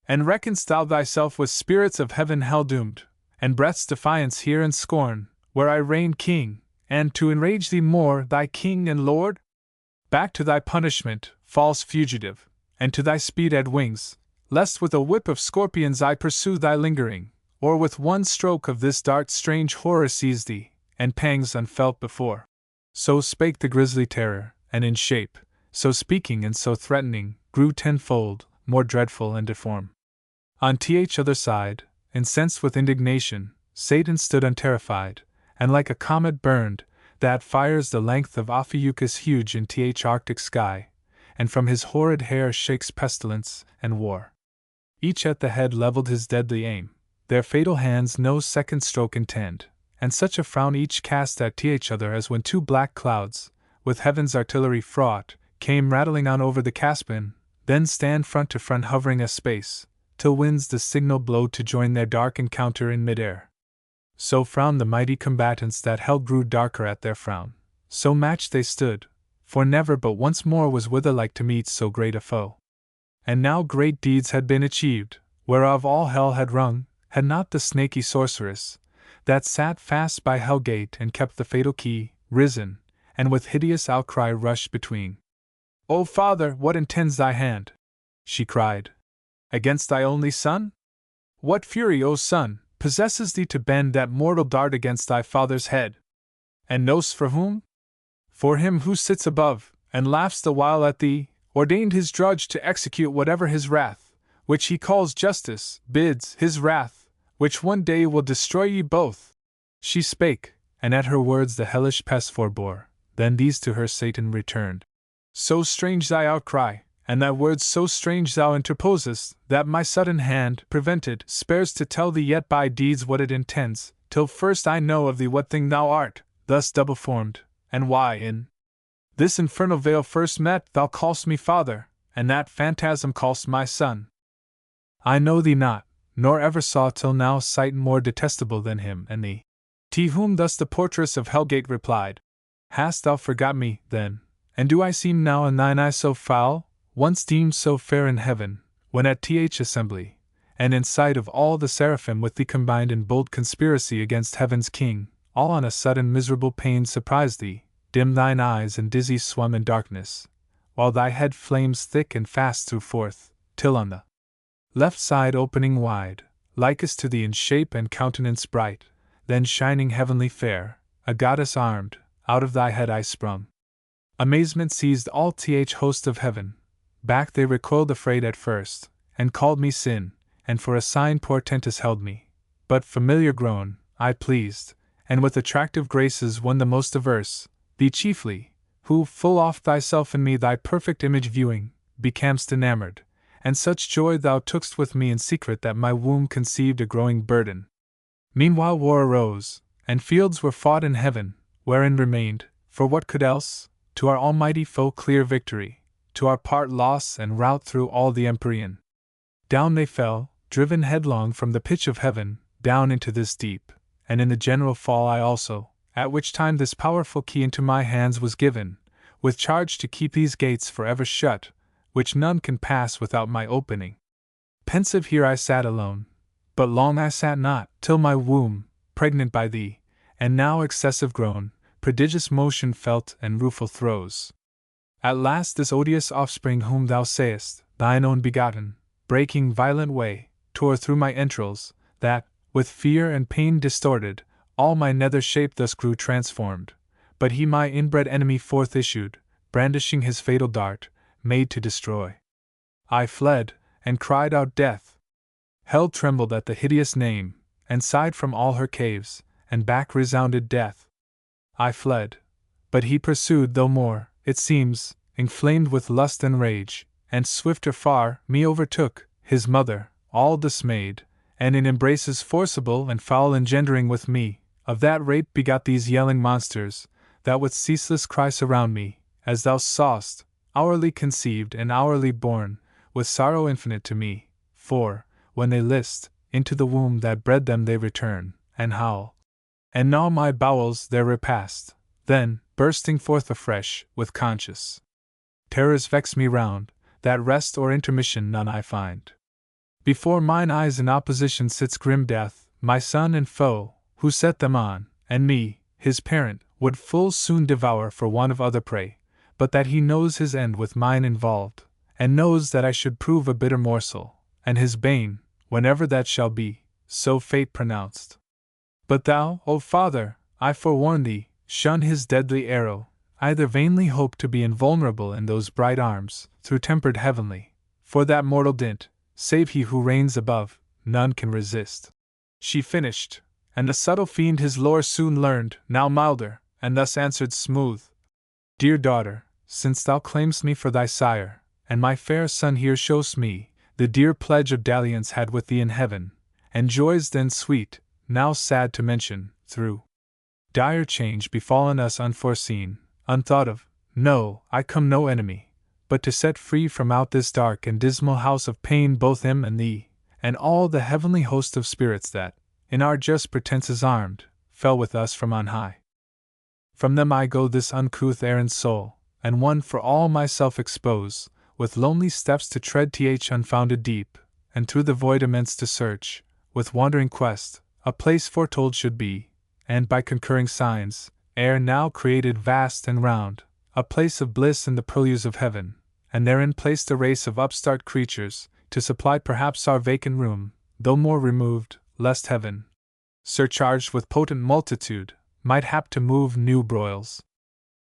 And reckon'st thou thyself with spirits of heaven hell-doomed, and breath's defiance here and scorn, where I reign king, and to enrage thee more, thy king and lord? Back to thy punishment, false fugitive, and to thy speed at wings, lest with a whip of scorpions I pursue thy lingering, or with one stroke of this dart strange horror seize thee, and pangs unfelt before. So spake the grisly terror, and in shape, so speaking and so threatening, grew tenfold, more dreadful and deformed. On t'other side, incensed with indignation, Satan stood unterrified, and like a comet burned, that fires the length of Ophiuchus huge in Arctic sky, and from his horrid hair shakes pestilence and war. Each at the head levelled his deadly aim, their fatal hands no second stroke intend, and such a frown each cast at t'other as when two black clouds, with heaven's artillery fraught, came rattling on over the Caspian, then stand front to front hovering a space, till winds the signal blow to join their dark encounter in mid-air. So frowned the mighty combatants that hell grew darker at their frown, so matched they stood, for never but once more was wither like to meet so great a foe. And now great deeds had been achieved, whereof all hell had rung, had not the snaky sorceress, that sat fast by hell gate and kept the fatal key, risen, and with hideous outcry rushed between. O Father, what intends thy hand? She cried. Against thy only Son? What fury, O Son, possesses thee to bend that mortal dart against thy Father's head? And know'st for whom? For him who sits above, and laughs the while at thee, ordained his drudge to execute whatever his wrath, which he calls justice, bids, his wrath, which one day will destroy ye both. She spake, and at her words the hellish pest forbore, then these to her Satan returned. So strange thy outcry, and thy words so strange thou interposest, that my sudden hand, prevented, spares to tell thee yet by deeds what it intends, till first I know of thee what thing thou art, thus double formed, and why in this infernal vale first met thou call'st me Father, and that phantasm call'st my Son. I know thee not, nor ever saw till now sight more detestable than him and thee. To whom thus the portress of Hellgate replied, Hast thou forgot me, then, and do I seem now in thine eyes so foul, once deemed so fair in heaven, when at assembly, and in sight of all the seraphim with thee combined in bold conspiracy against heaven's king, all on a sudden miserable pain surprised thee, dim thine eyes and dizzy swum in darkness, while thy head flames thick and fast threw forth, till on the left side opening wide, likest to thee in shape and countenance bright, then shining heavenly fair, a goddess armed, out of thy head I sprung. Amazement seized all host of heaven, back they recoiled afraid at first, and called me sin, and for a sign portentous held me, but familiar grown, I pleased, and with attractive graces won the most averse, thee chiefly, who, full oft thyself in me thy perfect image viewing, becamst enamored, and such joy thou tookst with me in secret that my womb conceived a growing burden. Meanwhile war arose, and fields were fought in heaven, wherein remained, for what could else, to our almighty foe clear victory, to our part loss and rout through all the empyrean. Down they fell, driven headlong from the pitch of heaven, down into this deep, and in the general fall I also, at which time this powerful key into my hands was given, with charge to keep these gates forever shut, which none can pass without my opening. Pensive here I sat alone, but long I sat not, till my womb, pregnant by thee, and now excessive grown, prodigious motion felt and rueful throes. At last this odious offspring whom thou sayest, thine own begotten, breaking violent way, tore through my entrails, that, with fear and pain distorted, all my nether shape thus grew transformed. But he my inbred enemy forth issued, brandishing his fatal dart, made to destroy. I fled, and cried out death. Hell trembled at the hideous name, and sighed from all her caves, and back resounded death. I fled, but he pursued, though more, it seems, inflamed with lust and rage, and swifter far, me overtook, his mother, all dismayed, and in embraces forcible and foul engendering with me, of that rape begot these yelling monsters, that with ceaseless cry surround me, as thou saw'st, hourly conceived and hourly born, with sorrow infinite to me, for, when they list, into the womb that bred them they return, and howl, and gnaw my bowels their repast, then, bursting forth afresh, with conscious terrors vex me round, that rest or intermission none I find. Before mine eyes in opposition sits grim death, my son and foe, who set them on, and me, his parent, would full soon devour for want of other prey, but that he knows his end with mine involved, and knows that I should prove a bitter morsel, and his bane, whenever that shall be, so fate pronounced. But thou, O father, I forewarn thee, shun his deadly arrow, either vainly hope to be invulnerable in those bright arms, through tempered heavenly, for that mortal dint, save he who reigns above, none can resist. She finished, and the subtle fiend his lore soon learned, now milder, and thus answered smooth: Dear daughter, since thou claim'st me for thy sire, and my fair son here show'st me the dear pledge of dalliance had with thee in heaven, and joys then sweet, now sad to mention, through dire change befallen us unforeseen, unthought of, no, I come no enemy, but to set free from out this dark and dismal house of pain both him and thee, and all the heavenly host of spirits that, in our just pretenses armed, fell with us from on high. From them I go this uncouth errand sole, and one for all myself expose, with lonely steps to tread unfounded deep, and through the void immense to search, with wandering quest, a place foretold should be, and by concurring signs, ere now created vast and round, a place of bliss in the purlieus of heaven, and therein placed a race of upstart creatures, to supply perhaps our vacant room, though more removed, lest heaven, surcharged with potent multitude, might hap to move new broils.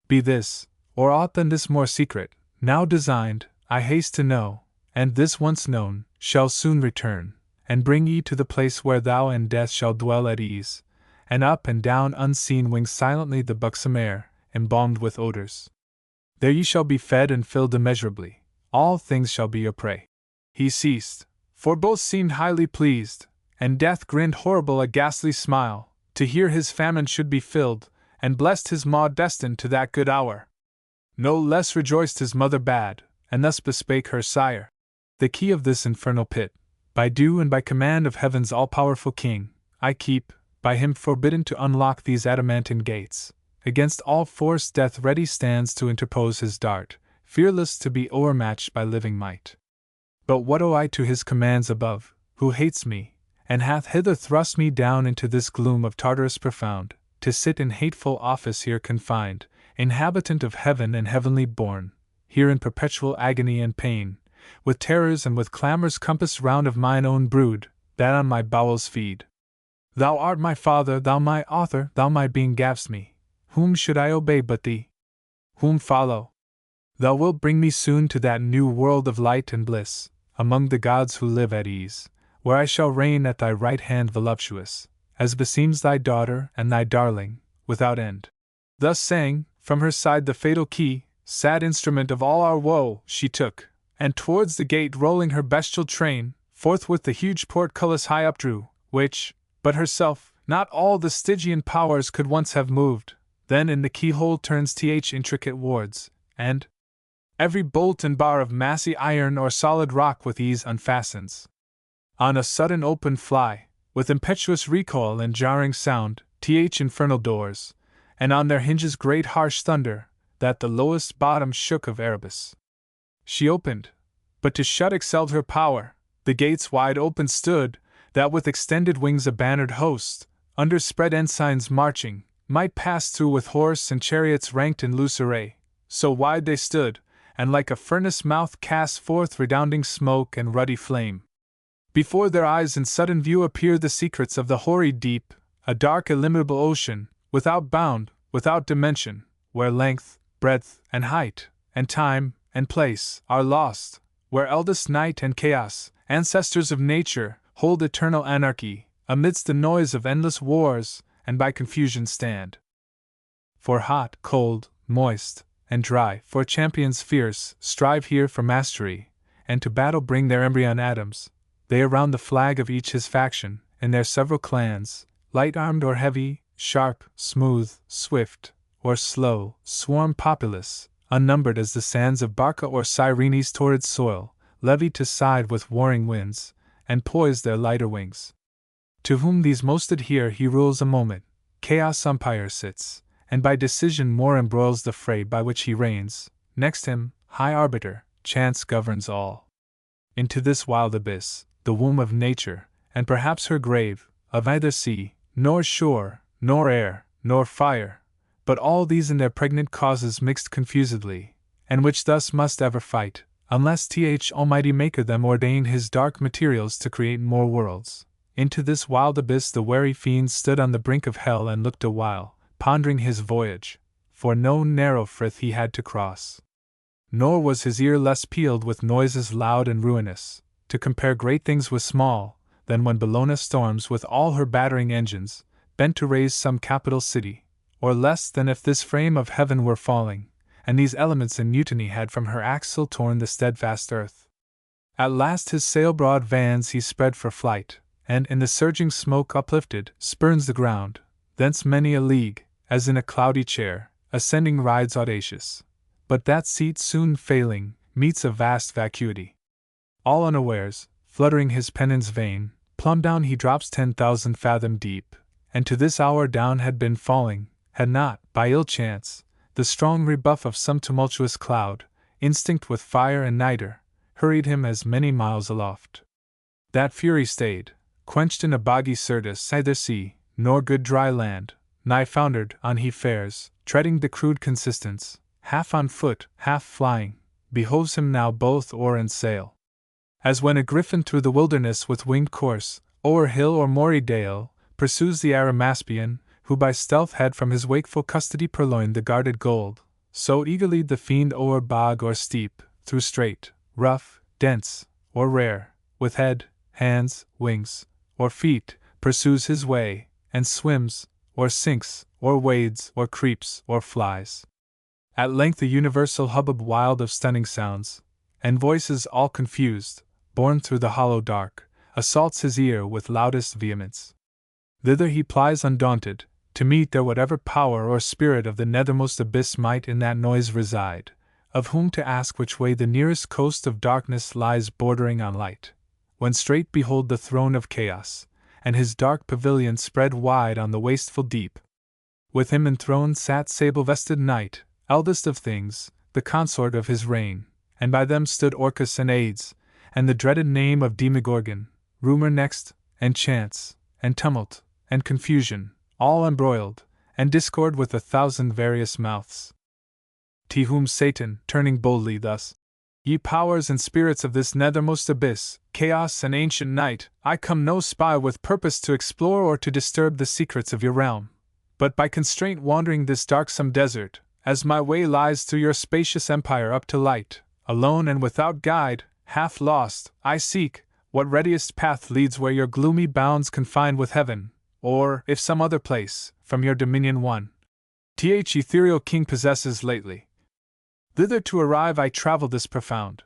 Be this, or aught than this more secret, now designed, I haste to know, and this once known, shall soon return, and bring ye to the place where thou and death shall dwell at ease, and up and down unseen wing silently the buxom air, embalmed with odors. There ye shall be fed and filled immeasurably, all things shall be your prey. He ceased, for both seemed highly pleased, and death grinned horrible a ghastly smile, to hear his famine should be filled, and blessed his maw destined to that good hour. No less rejoiced his mother bad, and thus bespake her sire: The key of this infernal pit, by due and by command of heaven's all-powerful king, I keep, by him forbidden to unlock these adamantine gates. Against all force death ready stands to interpose his dart, fearless to be o'ermatched by living might. But what owe I to his commands above, who hates me, and hath hither thrust me down into this gloom of Tartarus profound, to sit in hateful office here confined, inhabitant of heaven and heavenly born, here in perpetual agony and pain, with terrors and with clamors compassed round of mine own brood, that on my bowels feed. Thou art my father, thou my author, thou my being gav'st me. Whom should I obey but thee? Whom follow? Thou wilt bring me soon to that new world of light and bliss, among the gods who live at ease, where I shall reign at thy right hand voluptuous, as beseems thy daughter and thy darling, without end. Thus saying, from her side the fatal key, sad instrument of all our woe, she took, and towards the gate rolling her bestial train, forthwith the huge portcullis high updrew, which, but herself, not all the Stygian powers could once have moved. Then in the keyhole turns intricate wards, and every bolt and bar of massy iron or solid rock with ease unfastens. On a sudden open fly, with impetuous recoil and jarring sound, infernal doors, and on their hinges great harsh thunder, that the lowest bottom shook of Erebus. She opened, but to shut excelled her power. The gates wide open stood, that with extended wings a bannered host, under spread ensigns marching, might pass through with horse and chariots ranked in loose array. So wide they stood, and like a furnace mouth casts forth redounding smoke and ruddy flame. Before their eyes in sudden view appear the secrets of the hoary deep, a dark illimitable ocean, without bound, without dimension, where length, breadth, and height, and time, and place, are lost, where eldest night and chaos, ancestors of nature, hold eternal anarchy, amidst the noise of endless wars, and by confusion stand. For hot, cold, moist, and dry, for champions fierce, strive here for mastery, and to battle bring their embryon atoms, they around the flag of each his faction, in their several clans, light-armed or heavy, sharp, smooth, swift, or slow, swarm populous, unnumbered as the sands of Barca or Cyrene's torrid soil, levied to side with warring winds, and poise their lighter wings. To whom these most adhere he rules a moment, chaos umpire sits, and by decision more embroils the fray by which he reigns, next him, high arbiter, chance governs all. Into this wild abyss, the womb of nature, and perhaps her grave, of neither sea, nor shore, nor air, nor fire, but all these in their pregnant causes mixed confusedly, and which thus must ever fight, unless Almighty Maker them ordain his dark materials to create more worlds. Into this wild abyss the wary fiend stood on the brink of hell and looked awhile, pondering his voyage, for no narrow frith he had to cross. Nor was his ear less peeled with noises loud and ruinous, to compare great things with small, than when Bellona storms with all her battering engines, bent to raise some capital city, or less than if this frame of heaven were falling, and these elements in mutiny had from her axle torn the steadfast earth. At last his sail-broad vans he spread for flight, and in the surging smoke uplifted, spurns the ground, thence many a league, as in a cloudy chair, ascending rides audacious. But that seat soon failing, meets a vast vacuity. All unawares, fluttering his pennon's vein, plumb down he drops 10,000 fathom deep, and to this hour down had been falling, had not, by ill chance, the strong rebuff of some tumultuous cloud, instinct with fire and nitre, hurried him as many miles aloft. That fury stayed, quenched in a boggy Syrtis, neither sea, nor good dry land, nigh foundered, on he fares, treading the crude consistence, half on foot, half flying, behoves him now both oar and sail. As when a griffin through the wilderness with winged course, o'er hill or moory dale, pursues the Arimaspian, who by stealth had from his wakeful custody purloined the guarded gold, so eagerly the fiend o'er bog or steep, through strait, rough, dense, or rare, with head, hands, wings, or feet, pursues his way, and swims, or sinks, or wades, or creeps, or flies. At length a universal hubbub wild of stunning sounds, and voices all confused, borne through the hollow dark, assaults his ear with loudest vehemence. Thither he plies undaunted, to meet there whatever power or spirit of the nethermost abyss might in that noise reside, of whom to ask which way the nearest coast of darkness lies bordering on light, when straight behold the throne of chaos, and his dark pavilion spread wide on the wasteful deep. With him enthroned sat sable-vested Night, eldest of things, the consort of his reign, and by them stood Orcus and Aides, and the dreaded name of Demogorgon, Rumor next, and Chance, and Tumult, and Confusion, all embroiled, and discord with 1,000 various mouths. To whom Satan, turning boldly thus, "Ye powers and spirits of this nethermost abyss, chaos and ancient night, I come no spy with purpose to explore or to disturb the secrets of your realm, but by constraint wandering this darksome desert, as my way lies through your spacious empire up to light, alone and without guide, half lost, I seek what readiest path leads where your gloomy bounds confine with heaven, or, if some other place, from your dominion one, ethereal king possesses lately. Thither to arrive I travel this profound.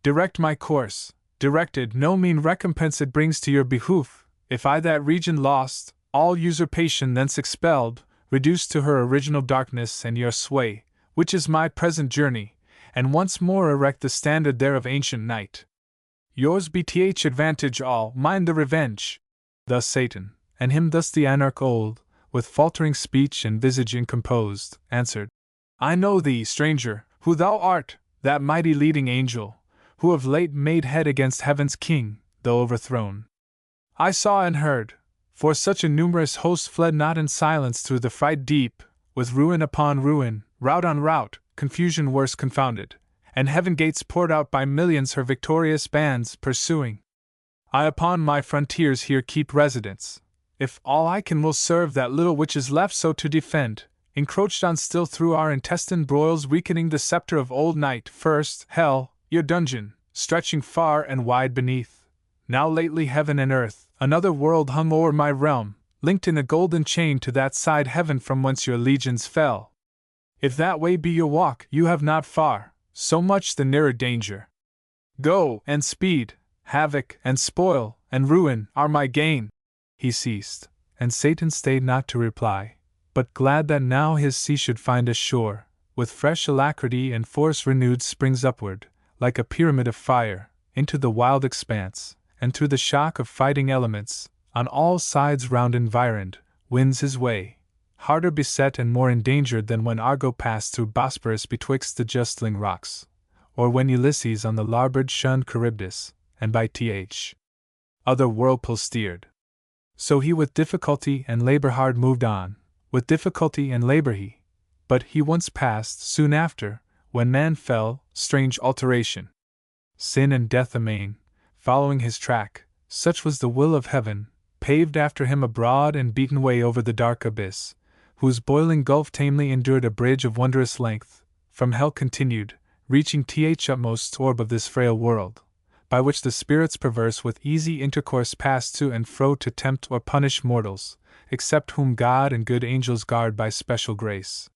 Direct my course, directed no mean recompense it brings to your behoof, if I that region lost, all usurpation thence expelled, reduced to her original darkness and your sway, which is my present journey, and once more erect the standard there of ancient night. Yours be advantage all, mine the revenge. Thus Satan, and him thus the anarch old, with faltering speech and visage incomposed, answered, I know thee, stranger, who thou art, that mighty leading angel, who of late made head against heaven's king, though overthrown. I saw and heard, for such a numerous host fled not in silence through the fright deep, with ruin upon ruin, rout on rout, confusion worse confounded, and heaven gates poured out by millions her victorious bands pursuing. I upon my frontiers here keep residence, if all I can will serve that little which is left so to defend, encroached on still through our intestine broils weakening the scepter of old night. First, hell, your dungeon, stretching far and wide beneath. Now lately heaven and earth, another world hung o'er my realm, linked in a golden chain to that side heaven from whence your legions fell. If that way be your walk, you have not far, so much the nearer danger. Go, and speed, havoc, and spoil, and ruin, are my gain. He ceased, and Satan stayed not to reply, but glad that now his sea should find a shore, with fresh alacrity and force renewed springs upward, like a pyramid of fire, into the wild expanse, and through the shock of fighting elements, on all sides round environed, wins his way, harder beset and more endangered than when Argo passed through Bosporus betwixt the justling rocks, or when Ulysses on the larboard shunned Charybdis, and by other whirlpool steered. So he with difficulty and labor hard moved on, with difficulty and labor but he once passed, soon after, when man fell, strange alteration. Sin and death amain, following his track, such was the will of heaven, paved after him a broad and beaten way over the dark abyss, whose boiling gulf tamely endured a bridge of wondrous length, from hell continued, reaching utmost orb of this frail world, by which the spirits perverse with easy intercourse pass to and fro to tempt or punish mortals, except whom God and good angels guard by special grace.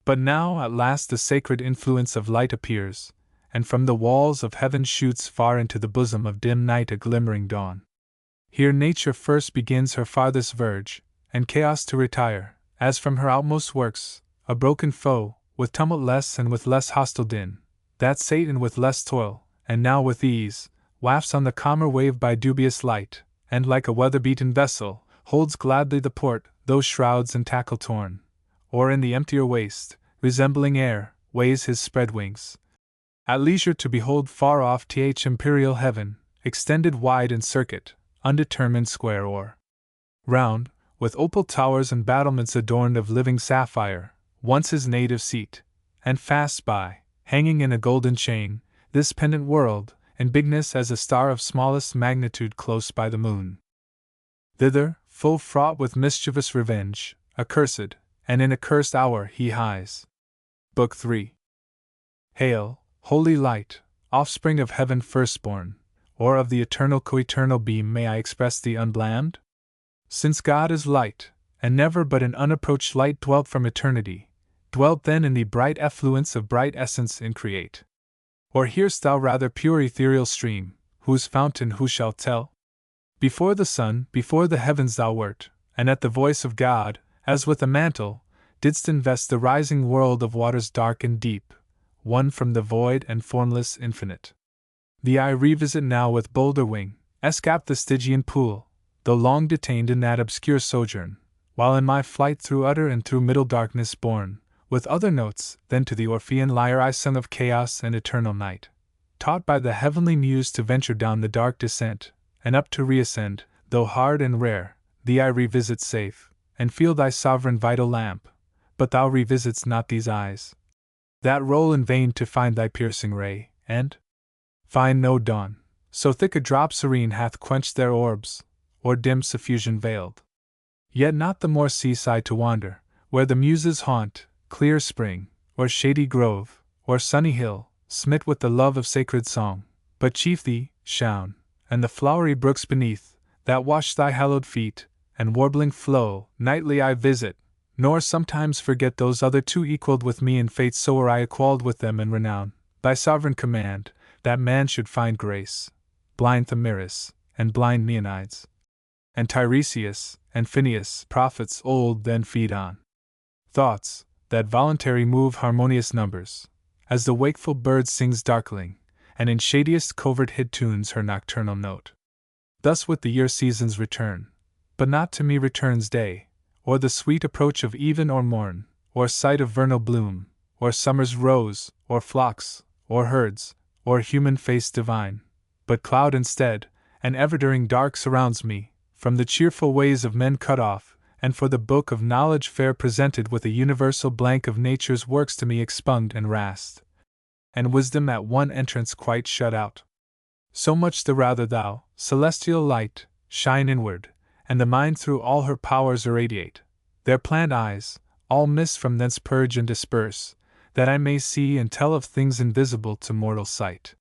But now at last the sacred influence of light appears, and from the walls of heaven shoots far into the bosom of dim night a glimmering dawn. Here nature first begins her farthest verge, and chaos to retire, as from her outmost works, a broken foe, with tumult less and with less hostile din, that Satan with less toil, and now with ease, wafts on the calmer wave by dubious light, and like a weather-beaten vessel, holds gladly the port, those shrouds and tackle torn, or in the emptier waste, resembling air, weighs his spread wings. At leisure to behold far off imperial heaven, extended wide in circuit, undetermined square or round, with opal towers and battlements adorned of living sapphire, once his native seat, and fast by, hanging in a golden chain, this pendant world, in bigness as a star of smallest magnitude close by the moon. Thither, full fraught with mischievous revenge, accursed, and in a cursed hour he hies. Book 3. Hail, holy light, offspring of heaven firstborn, or of the eternal coeternal beam, may I express thee unblammed? Since God is light, and never but an unapproached light dwelt from eternity, dwelt then in the bright effluence of bright essence increate. Or hear'st thou rather pure ethereal stream, whose fountain who shall tell? Before the sun, before the heavens thou wert, and at the voice of God, as with a mantle, didst invest the rising world of waters dark and deep, one from the void and formless infinite. The eye revisit now with bolder wing, escape the Stygian pool, though long detained in that obscure sojourn, while in my flight through utter and through middle darkness borne, with other notes than to the Orphean lyre I sung of chaos and eternal night, taught by the heavenly muse to venture down the dark descent, and up to reascend, though hard and rare, thee I revisit safe, and feel thy sovereign vital lamp, but thou revisit'st not these eyes, that roll in vain to find thy piercing ray, and find no dawn, so thick a drop serene hath quenched their orbs, or dim suffusion veiled. Yet not the more seaside to wander, where the muses haunt, clear spring, or shady grove, or sunny hill, smit with the love of sacred song, but chief thee, Shoun, and the flowery brooks beneath, that wash thy hallowed feet, and warbling flow, nightly I visit, nor sometimes forget those other two equalled with me in fate, so were I equalled with them in renown, thy sovereign command, that man should find grace, blind Thamyris, and blind Neonides, and Tiresias, and Phineus, prophets old, then feed on thoughts, that voluntary move harmonious numbers, as the wakeful bird sings darkling, and in shadiest covert hid tunes her nocturnal note. Thus with the year seasons return, but not to me returns day, or the sweet approach of even or morn, or sight of vernal bloom, or summer's rose, or flocks, or herds, or human face divine, but cloud instead, and ever-during dark surrounds me, from the cheerful ways of men cut off, and for the book of knowledge fair presented with a universal blank of nature's works to me expunged and rasped. and wisdom at one entrance quite shut out. So much the rather thou, celestial light, shine inward, and the mind through all her powers irradiate. Their planned eyes, all mists from thence purge and disperse, that I may see and tell of things invisible to mortal sight.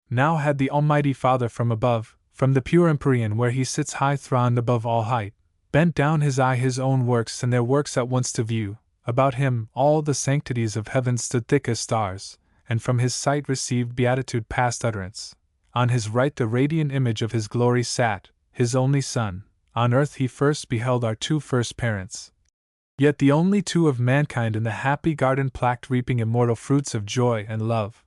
Now had the Almighty Father from above, from the pure empyrean where he sits high throned above all height, bent down his eye his own works and their works at once to view. About him all the sanctities of heaven stood thick as stars, and from his sight received beatitude past utterance. On his right the radiant image of his glory sat, his only Son. On earth he first beheld our two first parents, yet the only two of mankind in the happy garden plucked reaping immortal fruits of joy and love.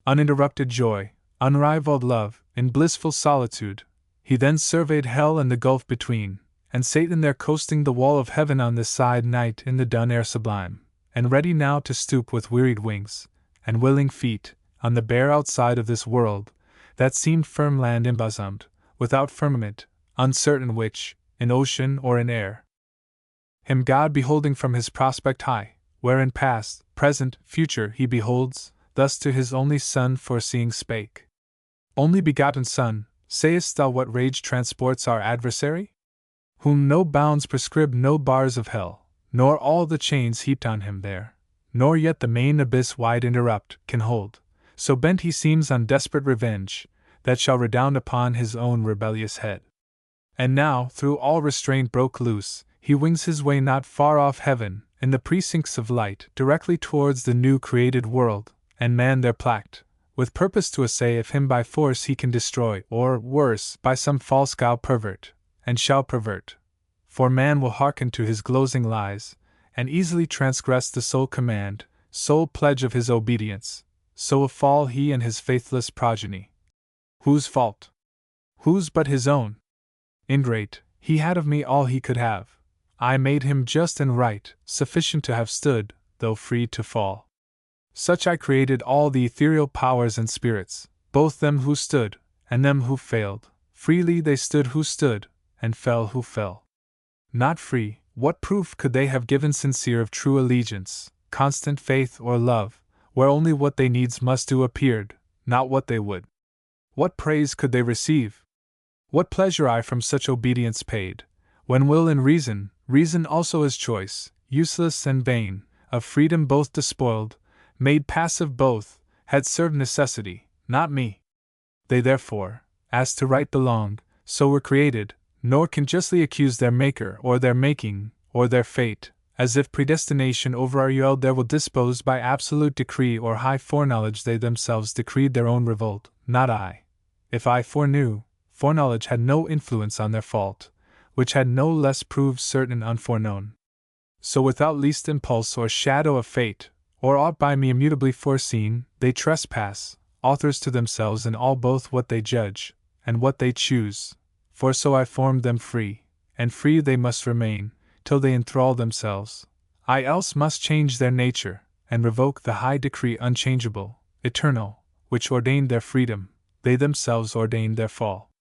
Uninterrupted joy, unrivaled love, in blissful solitude, he then surveyed hell and the gulf between, and Satan there coasting the wall of heaven on this side night in the dun air sublime, and ready now to stoop with wearied wings, and willing feet, on the bare outside of this world, that seemed firm land embosomed, without firmament, uncertain which, in ocean or in air. Him God beholding from his prospect high, wherein past, present, future he beholds, thus to his only Son foreseeing spake. Only begotten Son, sayest thou what rage transports our adversary? Whom no bounds prescribe, no bars of hell, nor all the chains heaped on him there, nor yet the main abyss wide interrupt, can hold, so bent he seems on desperate revenge, that shall redound upon his own rebellious head. And now, through all restraint broke loose, he wings his way not far off heaven, in the precincts of light, directly towards the new created world, and man there placked, with purpose to essay if him by force he can destroy, or, worse, by some false guile pervert, and shall pervert. For man will hearken to his glozing lies, and easily transgress the sole command, sole pledge of his obedience, so a fall he and his faithless progeny. Whose fault? Whose but his own? Ingrate, he had of me all he could have. I made him just and right, sufficient to have stood, though free to fall. Such I created all the ethereal powers and spirits, both them who stood, and them who failed. Freely they stood who stood, and fell who fell. Not free, what proof could they have given sincere of true allegiance, constant faith or love, where only what they needs must do appeared, not what they would? What praise could they receive? What pleasure I from such obedience paid, when will and reason also is choice, useless and vain, of freedom both despoiled, made passive both, had served necessity, not me. They therefore, as to right belonged, so were created, nor can justly accuse their maker or their making, or their fate, as if predestination over our yield there will dispose by absolute decree or high foreknowledge they themselves decreed their own revolt, not I. If I foreknew, foreknowledge had no influence on their fault, which had no less proved certain unforeknown. So without least impulse or shadow of fate, or aught by me immutably foreseen, they trespass, authors to themselves in all both what they judge, and what they choose, for so I formed them free, and free they must remain, till they enthrall themselves. I else must change their nature, and revoke the high decree unchangeable, eternal, which ordained their freedom, they themselves ordained their fall.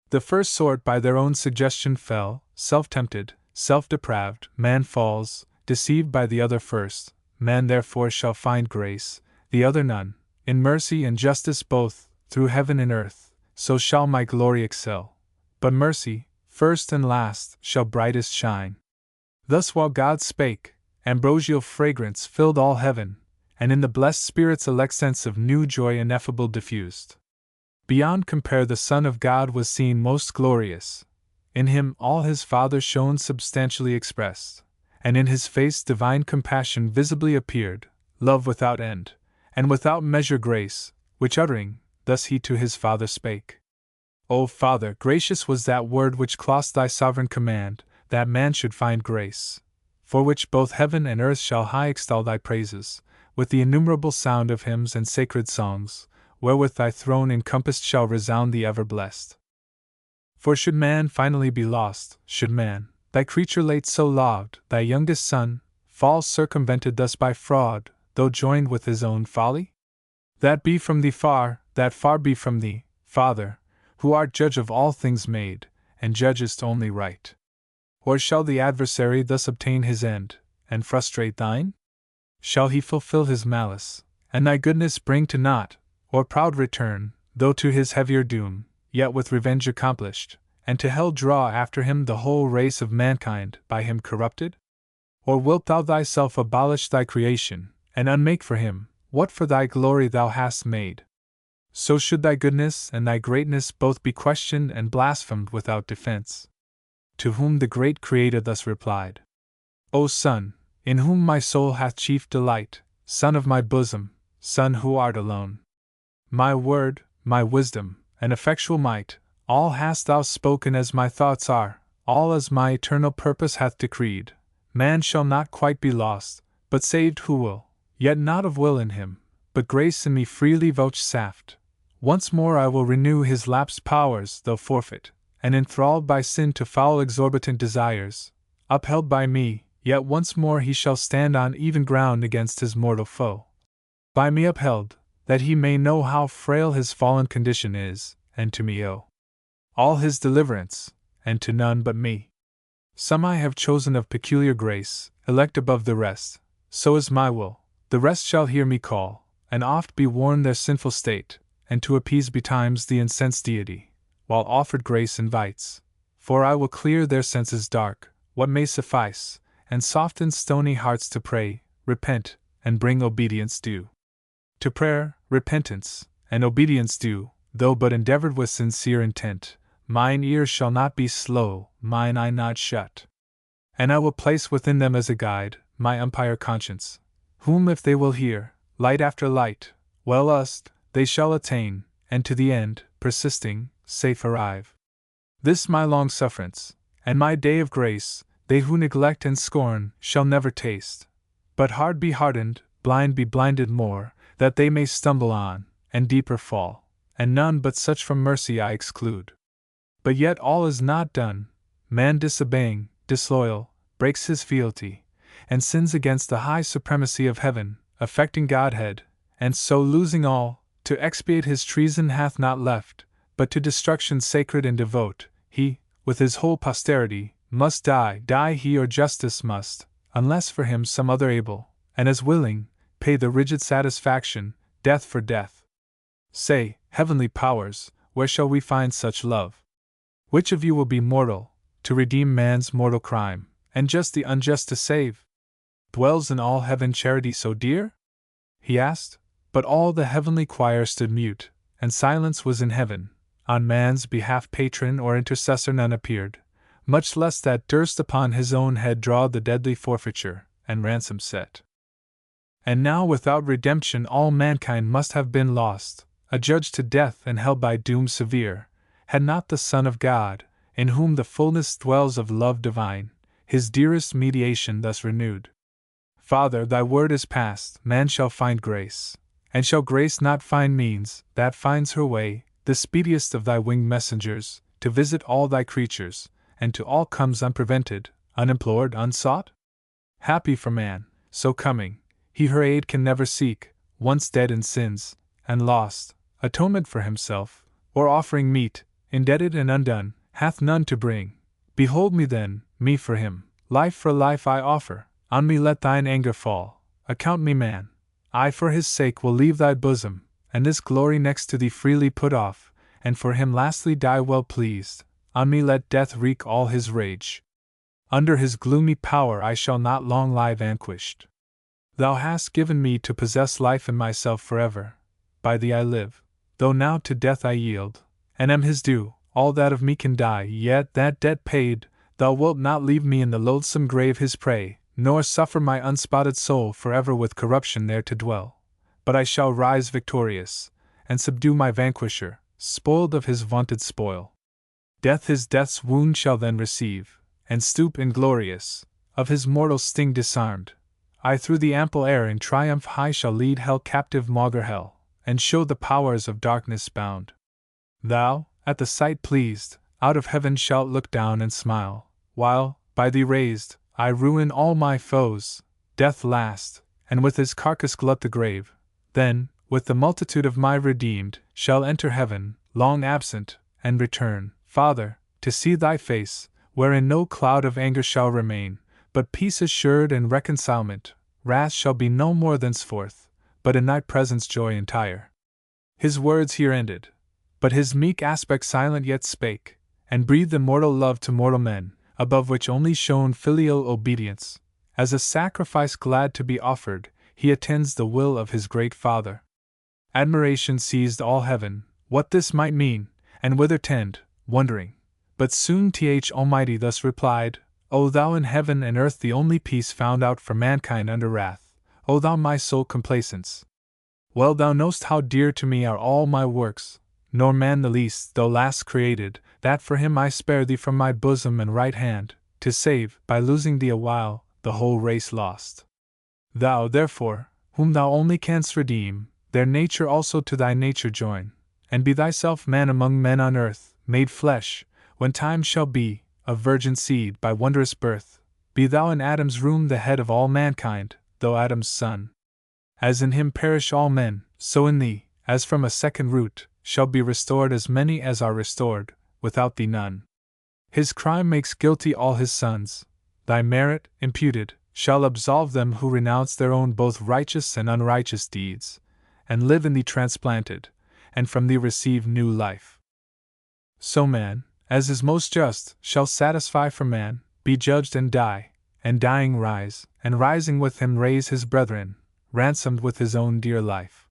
The first sort by their own suggestion fell, self-tempted, self-depraved, man falls, deceived by the other first, man therefore shall find grace, the other none, in mercy and justice both, through heaven and earth, so shall my glory excel. But mercy, first and last, shall brightest shine. Thus while God spake, ambrosial fragrance filled all heaven, and in the blessed Spirit's elect sense of new joy ineffable diffused. Beyond compare the Son of God was seen most glorious. In him all his Father shone substantially expressed, and in his face divine compassion visibly appeared, love without end, and without measure grace, which uttering, thus he to his Father spake. O Father, gracious was that word which clost thy sovereign command, that man should find grace, for which both heaven and earth shall high extol thy praises, with the innumerable sound of hymns and sacred songs, wherewith thy throne encompassed shall resound the ever-blessed. For should man finally be lost, should man, thy creature late so loved, thy youngest son, fall circumvented thus by fraud, though joined with his own folly? That be from thee far, that far be from thee, Father, who art judge of all things made, and judgest only right. Or shall the adversary thus obtain his end, and frustrate thine? Shall he fulfill his malice, and thy goodness bring to naught, or proud return, though to his heavier doom, yet with revenge accomplished, and to hell draw after him the whole race of mankind, by him corrupted? Or wilt thou thyself abolish thy creation, and unmake for him what for thy glory thou hast made? So should thy goodness and thy greatness both be questioned and blasphemed without defense. To whom the great Creator thus replied: O Son, in whom my soul hath chief delight, Son of my bosom, Son who art alone. My word, my wisdom, and effectual might, all hast thou spoken as my thoughts are, all as my eternal purpose hath decreed. Man shall not quite be lost, but saved who will, yet not of will in him, but grace in me freely vouchsafed. Once more I will renew his lapsed powers, though forfeit, and enthralled by sin to foul exorbitant desires. Upheld by me, yet once more he shall stand on even ground against his mortal foe. By me upheld, that he may know how frail his fallen condition is, and to me owe all his deliverance, and to none but me. Some I have chosen of peculiar grace, elect above the rest, so is my will. The rest shall hear me call, and oft be warned their sinful state, and to appease betimes the incensed deity, while offered grace invites. For I will clear their senses dark, what may suffice, and soften stony hearts to pray, repent, and bring obedience due. To prayer, repentance, and obedience due, though but endeavored with sincere intent, mine ears shall not be slow, mine eye not shut. And I will place within them as a guide, my umpire conscience, whom if they will hear, light after light, well used, they shall attain, and to the end, persisting, safe arrive. This my long sufferance, and my day of grace, they who neglect and scorn, shall never taste. But hard be hardened, blind be blinded more, that they may stumble on, and deeper fall, and none but such from mercy I exclude. But yet all is not done. Man disobeying, disloyal, breaks his fealty, and sins against the high supremacy of heaven, affecting Godhead, and so losing all, to expiate his treason hath not left, but to destruction sacred and devote, he, with his whole posterity, must die he or justice must, unless for him some other able, and as willing, pay the rigid satisfaction, death for death. Say, heavenly powers, where shall we find such love? Which of you will be mortal, to redeem man's mortal crime, and just the unjust to save? Dwells in all heaven charity so dear? He asked, but all the heavenly choir stood mute, and silence was in heaven. On man's behalf patron or intercessor none appeared, much less that durst upon his own head draw the deadly forfeiture, and ransom set. And now without redemption all mankind must have been lost, adjudged to death and held by doom severe, had not the Son of God, in whom the fullness dwells of love divine, his dearest mediation thus renewed. Father, thy word is past, man shall find grace, and shall grace not find means, that finds her way, the speediest of thy winged messengers, to visit all thy creatures, and to all comes unprevented, unimplored, unsought? Happy for man, so coming, he her aid can never seek, once dead in sins, and lost, atonement for himself, or offering meet, indebted and undone, hath none to bring. Behold me then, me for him, life for life I offer, on me let thine anger fall, account me man. I for his sake will leave thy bosom, and this glory next to thee freely put off, and for him lastly die well pleased, on me let death wreak all his rage. Under his gloomy power I shall not long lie vanquished. Thou hast given me to possess life in myself forever, by thee I live, though now to death I yield, and am his due, all that of me can die, yet that debt paid, thou wilt not leave me in the loathsome grave his prey, nor suffer my unspotted soul forever with corruption there to dwell. But I shall rise victorious, and subdue my vanquisher, spoiled of his vaunted spoil. Death his death's wound shall then receive, and stoop inglorious, of his mortal sting disarmed. I through the ample air in triumph high shall lead hell captive maugre hell, and show the powers of darkness bound. Thou, at the sight pleased, out of heaven shalt look down and smile, while, by thee raised, I ruin all my foes, death last, and with his carcass glut the grave. Then, with the multitude of my redeemed, shall enter heaven, long absent, and return, Father, to see thy face, wherein no cloud of anger shall remain, but peace assured and reconcilement. Wrath shall be no more thenceforth, but in thy presence joy entire. His words here ended, but his meek aspect silent yet spake, and breathed immortal love to mortal men, above which only shone filial obedience. As a sacrifice glad to be offered, he attends the will of his great Father. Admiration seized all heaven, what this might mean, and whither tend, wondering. But soon Th Almighty thus replied, O thou in heaven and earth the only peace found out for mankind under wrath, O thou my sole complacence. Well thou know'st how dear to me are all my works, nor man the least, though last created, that for him I spare thee from my bosom and right hand, to save, by losing thee awhile, the whole race lost. Thou, therefore, whom thou only canst redeem, their nature also to thy nature join, and be thyself man among men on earth, made flesh, when time shall be, of virgin seed by wondrous birth. Be thou in Adam's room the head of all mankind, though Adam's son. As in him perish all men, so in thee, as from a second root, shall be restored as many as are restored, without thee none. His crime makes guilty all his sons, thy merit, imputed, shall absolve them who renounce their own both righteous and unrighteous deeds, and live in thee transplanted, and from thee receive new life. So man, as is most just, shall satisfy for man, be judged and die, and dying rise, and rising with him raise his brethren, ransomed with his own dear life.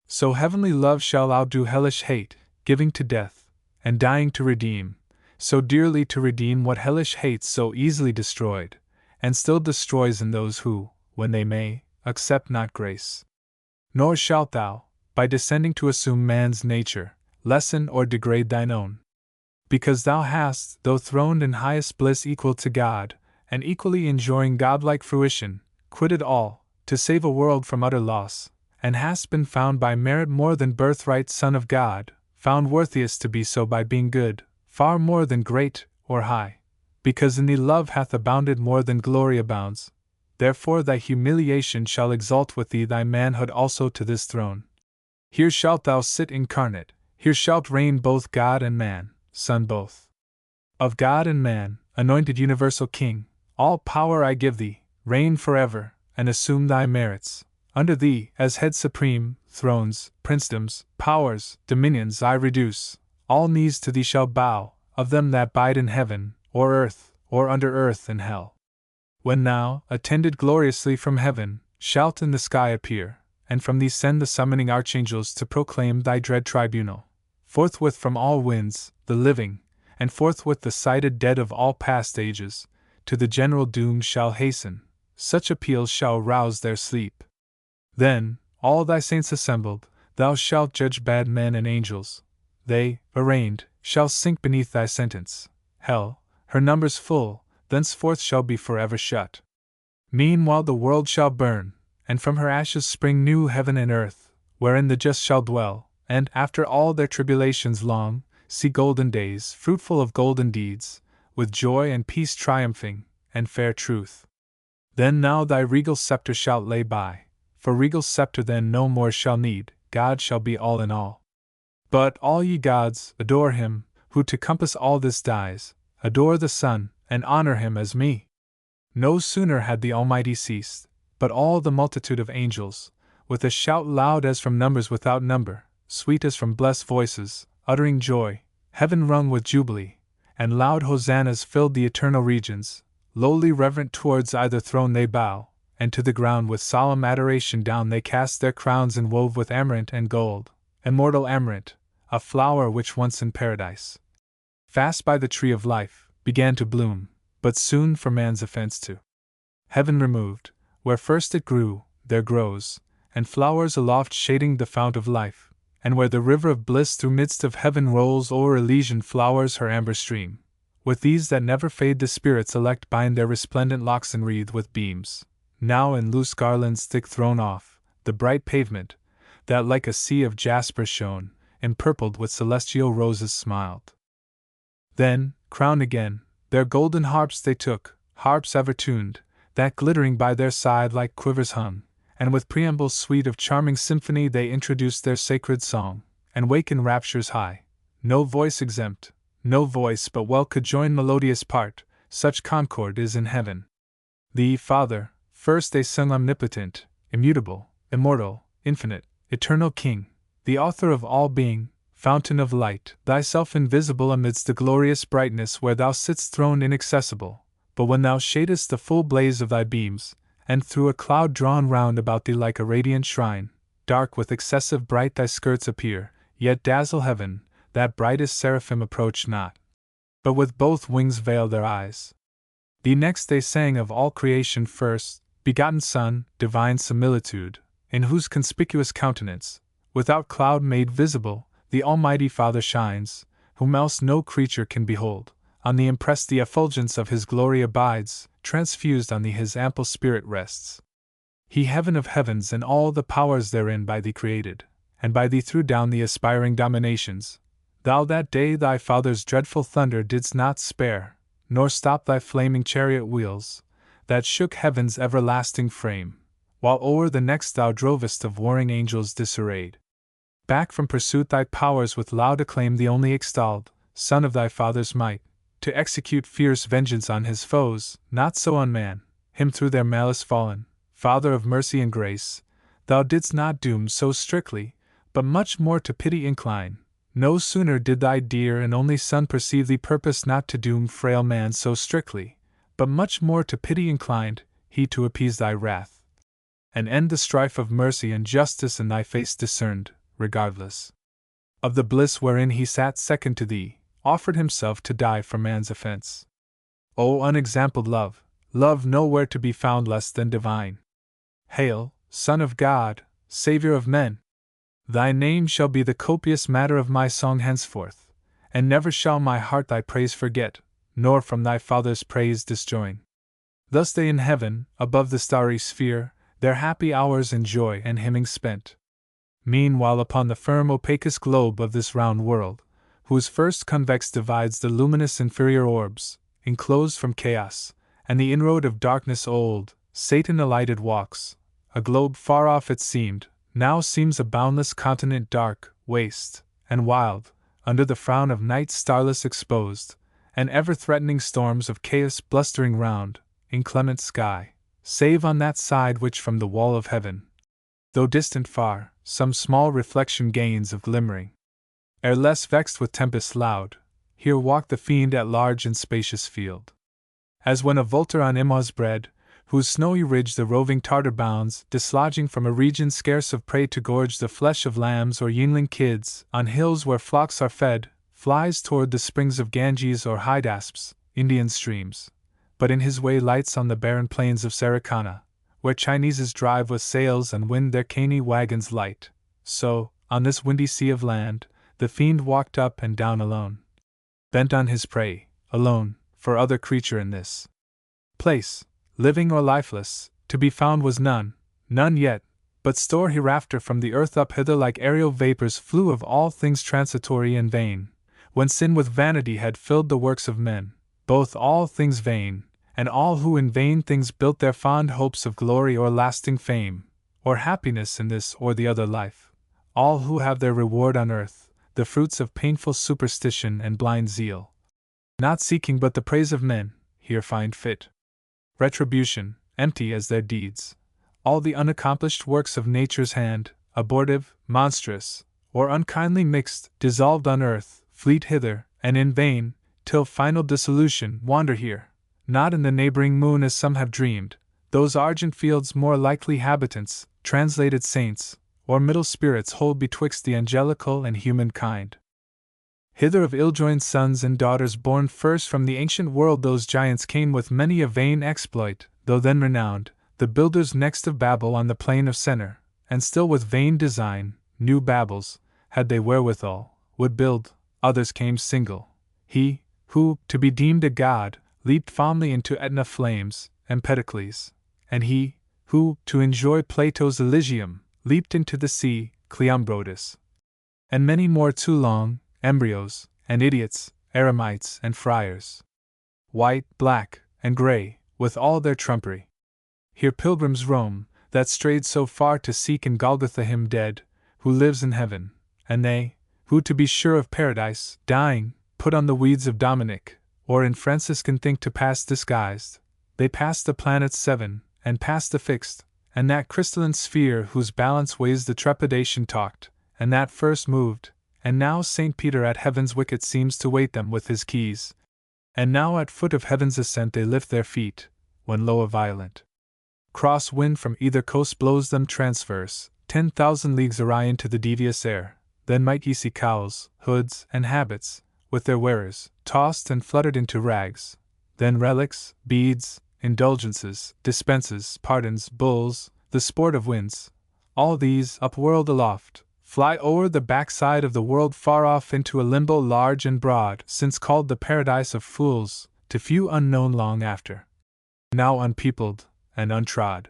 So heavenly love shall outdo hellish hate, giving to death, and dying to redeem, so dearly to redeem what hellish hate so easily destroyed, and still destroys in those who, when they may, accept not grace. Nor shalt thou, by descending to assume man's nature, lessen or degrade thine own. Because thou hast, though throned in highest bliss equal to God, and equally enjoying godlike fruition, quitted all, to save a world from utter loss, and hast been found by merit more than birthright Son of God, found worthiest to be so by being good, far more than great, or high, because in thee love hath abounded more than glory abounds, therefore thy humiliation shall exalt with thee thy manhood also to this throne. Here shalt thou sit incarnate, here shalt reign both God and man, Son both. Of God and man, anointed universal King, all power I give thee, reign forever, and assume thy merits. Under thee, as head supreme, thrones, princedoms, powers, dominions I reduce, all knees to thee shall bow, of them that bide in heaven, or earth, or under earth and hell. When thou, attended gloriously from heaven, shalt in the sky appear, and from thee send the summoning archangels to proclaim thy dread tribunal, forthwith from all winds, the living, and forthwith the sighted dead of all past ages, to the general doom shall hasten, such appeals shall rouse their sleep. Then, all thy saints assembled, thou shalt judge bad men and angels. They, arraigned, shall sink beneath thy sentence. Hell, her numbers full, thenceforth shall be forever shut. Meanwhile the world shall burn, and from her ashes spring new heaven and earth, wherein the just shall dwell, and, after all their tribulations long, see golden days, fruitful of golden deeds, with joy and peace triumphing, and fair truth. Then thou thy regal sceptre shalt lay by, for regal sceptre then no more shall need, God shall be all in all. But all ye gods, adore him, who to compass all this dies, adore the Son, and honor him as me. No sooner had the Almighty ceased, but all the multitude of angels, with a shout loud as from numbers without number, sweet as from blessed voices, uttering joy, heaven rung with jubilee, and loud hosannas filled the eternal regions, lowly reverent towards either throne they bow, and to the ground with solemn adoration down they cast their crowns inwove with amaranth and gold, immortal amaranth, a flower which once in paradise, fast by the tree of life, began to bloom, but soon for man's offense to heaven removed, where first it grew, there grows, and flowers aloft shading the fount of life, and where the river of bliss through midst of heaven rolls o'er Elysian flowers her amber stream. With these that never fade the spirits elect bind their resplendent locks and wreathe with beams, now in loose garlands thick thrown off, the bright pavement, that like a sea of jasper shone, empurpled with celestial roses smiled. Then, crowned again, their golden harps they took, harps ever tuned, that glittering by their side like quivers hung, and with preambles sweet of charming symphony they introduced their sacred song, and waken raptures high, no voice exempt, no voice but well could join melodious part, such concord is in heaven. Thee, Father, first they sung omnipotent, immutable, immortal, infinite, eternal King, the author of all being, fountain of light, thyself invisible amidst the glorious brightness where thou sittst throned inaccessible, but when thou shadest the full blaze of thy beams, and through a cloud drawn round about thee like a radiant shrine, dark with excessive bright thy skirts appear, yet dazzle heaven, that brightest seraphim approach not, but with both wings veil their eyes. The next they sang of all creation first, begotten Son, divine similitude, in whose conspicuous countenance, without cloud made visible, the Almighty Father shines, whom else no creature can behold. On thee impressed the effulgence of his glory abides, transfused on thee his ample spirit rests. He heaven of heavens and all the powers therein by thee created, and by thee threw down the aspiring dominations. Thou that day thy Father's dreadful thunder didst not spare, nor stop thy flaming chariot wheels, that shook heaven's everlasting frame, while o'er the next thou drovest of warring angels disarrayed. Back from pursuit thy powers with loud acclaim the only extolled, Son of thy Father's might, to execute fierce vengeance on his foes, not so on man, him through their malice fallen, Father of mercy and grace, thou didst not doom so strictly, but much more to pity incline. No sooner did thy dear and only Son perceive thee purpose not to doom frail man so strictly, but much more to pity inclined, he to appease thy wrath, and end the strife of mercy and justice in thy face discerned, regardless of the bliss wherein he sat second to thee, offered himself to die for man's offense. O unexampled love, love nowhere to be found less than divine. Hail, Son of God, Saviour of men! Thy name shall be the copious matter of my song henceforth, and never shall my heart thy praise forget, nor from thy Father's praise disjoin. Thus they in heaven, above the starry sphere, their happy hours in joy and hymning spent. Meanwhile upon the firm opacous globe of this round world, whose first convex divides the luminous inferior orbs, enclosed from chaos, and the inroad of darkness old, Satan alighted walks, a globe far off it seemed, now seems a boundless continent dark, waste, and wild, under the frown of night starless exposed, and ever-threatening storms of chaos blustering round, inclement sky, save on that side which from the wall of heaven, though distant far, some small reflection gains of glimmering. Ere less vexed with tempests loud, here walked the fiend at large in spacious field. As when a vulture on Imau's bred, whose snowy ridge the roving Tartar bounds, dislodging from a region scarce of prey to gorge the flesh of lambs or yearling kids, on hills where flocks are fed, flies toward the springs of Ganges or Hydaspes, Indian streams, but in his way lights on the barren plains of Sarikana, where Chineses drive with sails and wind their caney wagons light, so, on this windy sea of land, the fiend walked up and down alone, bent on his prey, alone, for other creature in this place, living or lifeless, to be found was none, none yet, but store hereafter from the earth up hither like aerial vapors flew of all things transitory and vain, when sin with vanity had filled the works of men, both all things vain, and all who in vain things built their fond hopes of glory or lasting fame, or happiness in this or the other life, all who have their reward on earth, the fruits of painful superstition and blind zeal, not seeking but the praise of men, here find fit retribution, empty as their deeds, all the unaccomplished works of nature's hand, abortive, monstrous, or unkindly mixed, dissolved on earth, fleet hither, and in vain, till final dissolution, wander here, not in the neighboring moon as some have dreamed, those argent fields more likely habitants, translated saints, or middle spirits hold betwixt the angelical and human kind. Hither of ill-joined sons and daughters born first from the ancient world those giants came with many a vain exploit, though then renowned, the builders next of Babel on the plain of Senir, and still with vain design, new Babels, had they wherewithal, would build, others came single. He, who, to be deemed a god, leaped fondly into Etna flames, Empedocles, and he, who, to enjoy Plato's Elysium, leaped into the sea, Cleombrotus, and many more too long, embryos, and idiots, eremites, and friars, white, black, and grey, with all their trumpery. Here pilgrims roam, that strayed so far to seek in Golgotha him dead, who lives in heaven, and they, who to be sure of paradise, dying, put on the weeds of Dominic, or in Franciscan think to pass disguised, they pass the planets 7, and pass the fixed, and that crystalline sphere whose balance weighs the trepidation talked, and that first moved, and now St. Peter at heaven's wicket seems to weight them with his keys. And now at foot of heaven's ascent they lift their feet, when lo a violent cross wind from either coast blows them transverse, 10,000 leagues awry into the devious air. Then might ye see cowls, hoods, and habits, with their wearers, tossed and fluttered into rags. Then relics, beads, indulgences, dispenses, pardons, bulls, the sport of winds, all these, upwhirled aloft, fly o'er the backside of the world far off into a limbo large and broad, since called the paradise of fools, to few unknown long after. Now unpeopled and untrod.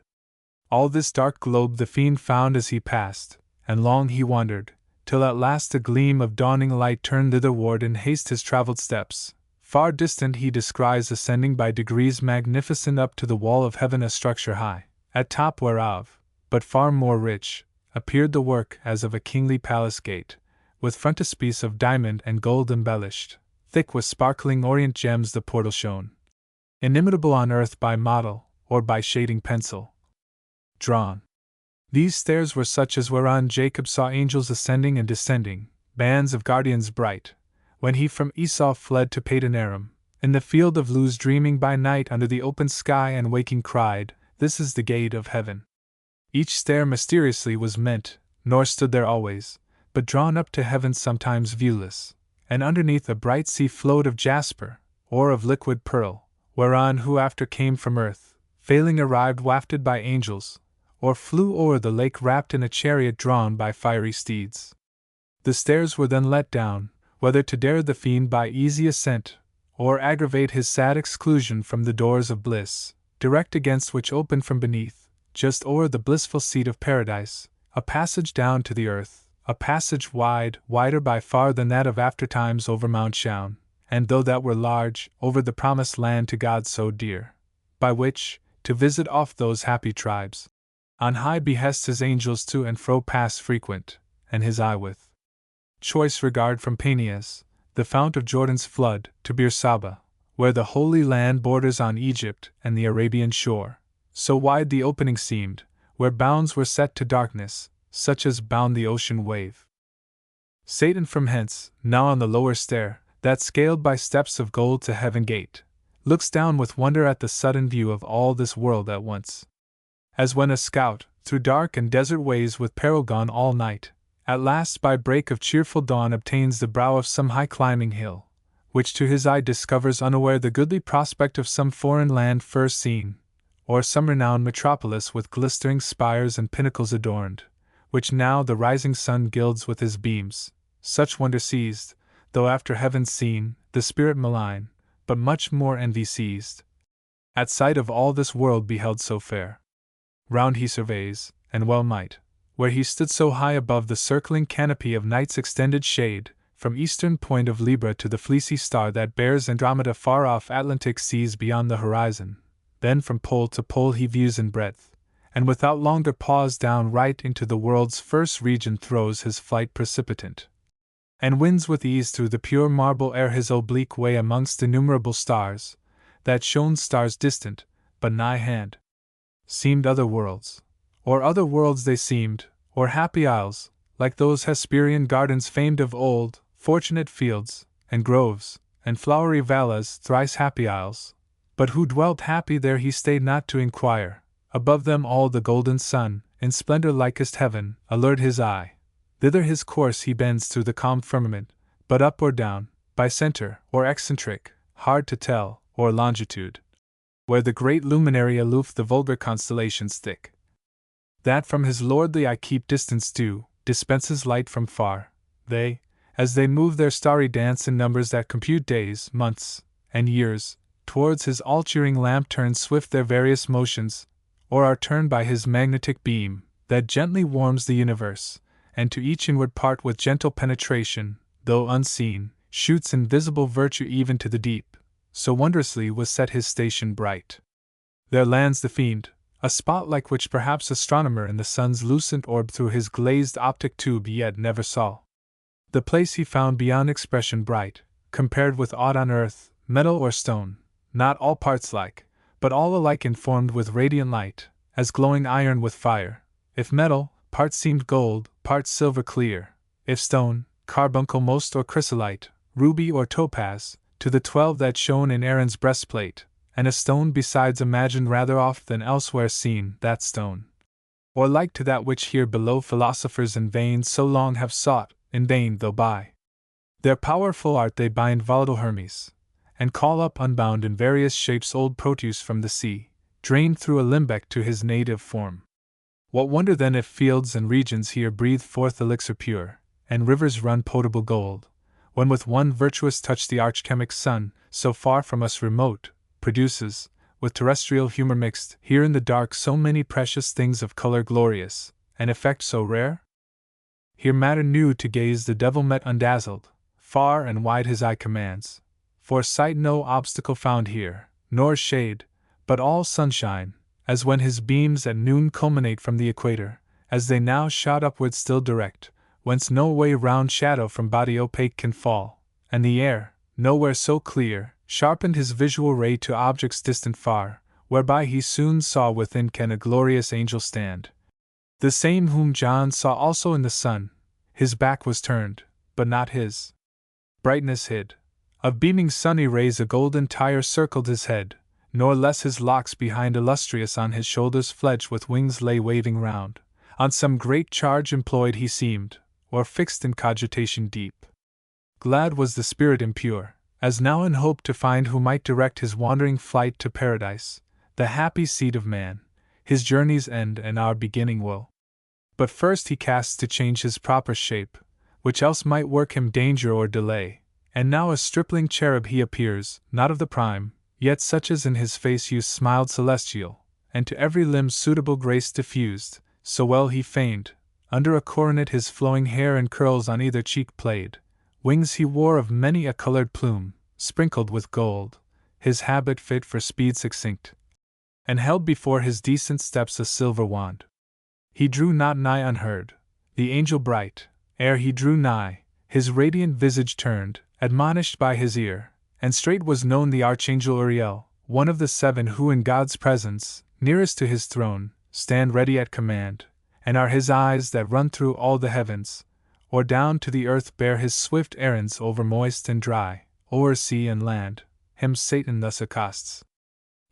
All this dark globe the fiend found as he passed, and long he wandered, till at last a gleam of dawning light turned thitherward in haste his travelled steps. Far distant he descries ascending by degrees magnificent up to the wall of heaven a structure high, at top whereof, but far more rich, appeared the work as of a kingly palace gate, with frontispiece of diamond and gold embellished, thick with sparkling orient gems the portal shone. Inimitable on earth by model, or by shading pencil drawn. These stairs were such as whereon Jacob saw angels ascending and descending, bands of guardians bright, when he from Esau fled to Padan Aram, in the field of Luz dreaming by night under the open sky and waking cried, "This is the gate of heaven." Each stair mysteriously was meant, nor stood there always, but drawn up to heaven sometimes viewless, and underneath a bright sea flowed of jasper, or of liquid pearl, whereon who after came from earth, failing arrived wafted by angels, or flew o'er the lake wrapped in a chariot drawn by fiery steeds. The stairs were then let down, whether to dare the fiend by easy ascent, or aggravate his sad exclusion from the doors of bliss, direct against which opened from beneath, just o'er the blissful seat of paradise, a passage down to the earth, a passage wide, wider by far than that of aftertimes over Mount Shaun, and though that were large, over the promised land to God so dear, by which, to visit oft those happy tribes, on high behest his angels to and fro pass frequent, and his eye with choice regard from Peneus, the fount of Jordan's flood, to Beersaba, where the Holy Land borders on Egypt and the Arabian shore, so wide the opening seemed, where bounds were set to darkness, such as bound the ocean wave. Satan from hence, now on the lower stair, that scaled by steps of gold to heaven gate, looks down with wonder at the sudden view of all this world at once. As when a scout, through dark and desert ways with peril gone all night, at last by break of cheerful dawn obtains the brow of some high climbing hill, which to his eye discovers unaware the goodly prospect of some foreign land first seen, or some renowned metropolis with glistering spires and pinnacles adorned, which now the rising sun gilds with his beams. Such wonder seized, though after heaven seen, the spirit malign, but much more envy seized, at sight of all this world beheld so fair. Round he surveys, and well might, where he stood so high above the circling canopy of night's extended shade, from eastern point of Libra to the fleecy star that bears Andromeda far off Atlantic seas beyond the horizon. Then from pole to pole he views in breadth, and without longer pause down right into the world's first region throws his flight precipitant, and wins with ease through the pure marble air his oblique way amongst innumerable stars, that shone stars distant, but nigh hand, seemed other worlds, or other worlds they seemed, or happy isles, like those Hesperian gardens famed of old, fortunate fields, and groves, and flowery valleys, thrice happy isles. But who dwelt happy there he stayed not to inquire. Above them all the golden sun, in splendor likest heaven, allured his eye. Thither his course he bends through the calm firmament, but up or down, by centre, or eccentric, hard to tell, or longitude, where the great luminary aloof the vulgar constellations thick, that from his lordly eye keep distance due, dispenses light from far. They, as they move their starry dance in numbers that compute days, months, and years, towards his all-cheering lamp turn swift their various motions, or are turned by his magnetic beam, that gently warms the universe, and to each inward part with gentle penetration, though unseen, shoots invisible virtue even to the deep, so wondrously was set his station bright. There lands the fiend, a spot like which perhaps astronomer in the sun's lucent orb through his glazed optic tube yet never saw. The place he found beyond expression bright, compared with aught on earth, metal or stone, not all parts like, but all alike informed with radiant light, as glowing iron with fire. If metal, part seemed gold, part silver clear. If stone, carbuncle most or chrysolite, ruby or topaz, to the 12 that shone in Aaron's breastplate, and a stone besides imagined rather oft than elsewhere seen, that stone. Or like to that which here below philosophers in vain so long have sought, in vain though by their powerful art they bind volatile Hermes, and call up unbound in various shapes old Proteus from the sea, drained through a limbeck to his native form. What wonder then if fields and regions here breathe forth elixir pure, and rivers run potable gold, when with one virtuous touch the archchemic sun, so far from us remote, produces, with terrestrial humor mixed, here in the dark so many precious things of color glorious, and effect so rare? Here matter new to gaze the devil met undazzled, far and wide his eye commands, for sight no obstacle found here, nor shade, but all sunshine, as when his beams at noon culminate from the equator, as they now shot upward still direct, whence no way round shadow from body opaque can fall, and the air, nowhere so clear, sharpened his visual ray to objects distant far, whereby he soon saw within can a glorious angel stand. The same whom John saw also in the sun. His back was turned, but not his brightness hid. Of beaming sunny rays a golden tire circled his head, nor less his locks behind illustrious on his shoulders fledged with wings lay waving round. On some great charge employed he seemed, or fixed in cogitation deep. Glad was the spirit impure, as now in hope to find who might direct his wandering flight to paradise, the happy seat of man, his journey's end and our beginning woe. But first he casts to change his proper shape, which else might work him danger or delay, and now a stripling cherub he appears, not of the prime, yet such as in his face use smiled celestial, and to every limb suitable grace diffused, so well he feigned, under a coronet his flowing hair and curls on either cheek played, wings he wore of many a colored plume, sprinkled with gold, his habit fit for speed succinct, and held before his decent steps a silver wand. He drew not nigh unheard, the angel bright, ere he drew nigh, his radiant visage turned, admonished by his ear, and straight was known the archangel Uriel, one of the 7 who in God's presence, nearest to his throne, stand ready at command, and are his eyes that run through all the heavens, or down to the earth bear his swift errands over moist and dry, o'er sea and land. Him Satan thus accosts: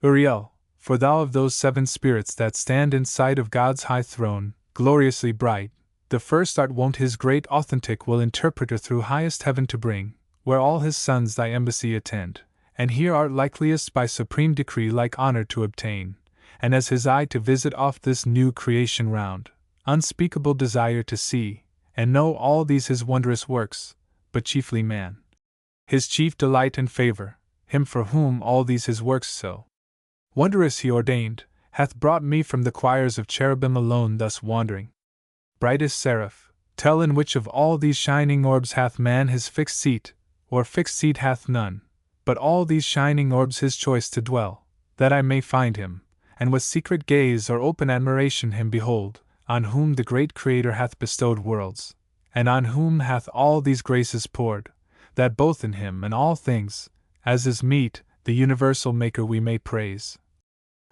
Uriel, for thou of those 7 spirits that stand in sight of God's high throne, gloriously bright, the first art wont his great authentic will interpreter through highest heaven to bring, where all his sons thy embassy attend, and here art likeliest by supreme decree like honor to obtain, and as his eye to visit oft this new creation round, unspeakable desire to see, and know all these his wondrous works, but chiefly man, his chief delight and favor, him for whom all these his works so wondrous he ordained, hath brought me from the choirs of cherubim alone thus wandering. Brightest seraph, tell in which of all these shining orbs hath man his fixed seat, or fixed seat hath none, but all these shining orbs his choice to dwell, that I may find him, and with secret gaze or open admiration him behold, on whom the great Creator hath bestowed worlds, and on whom hath all these graces poured, that both in him and all things, as is meet, the universal Maker we may praise,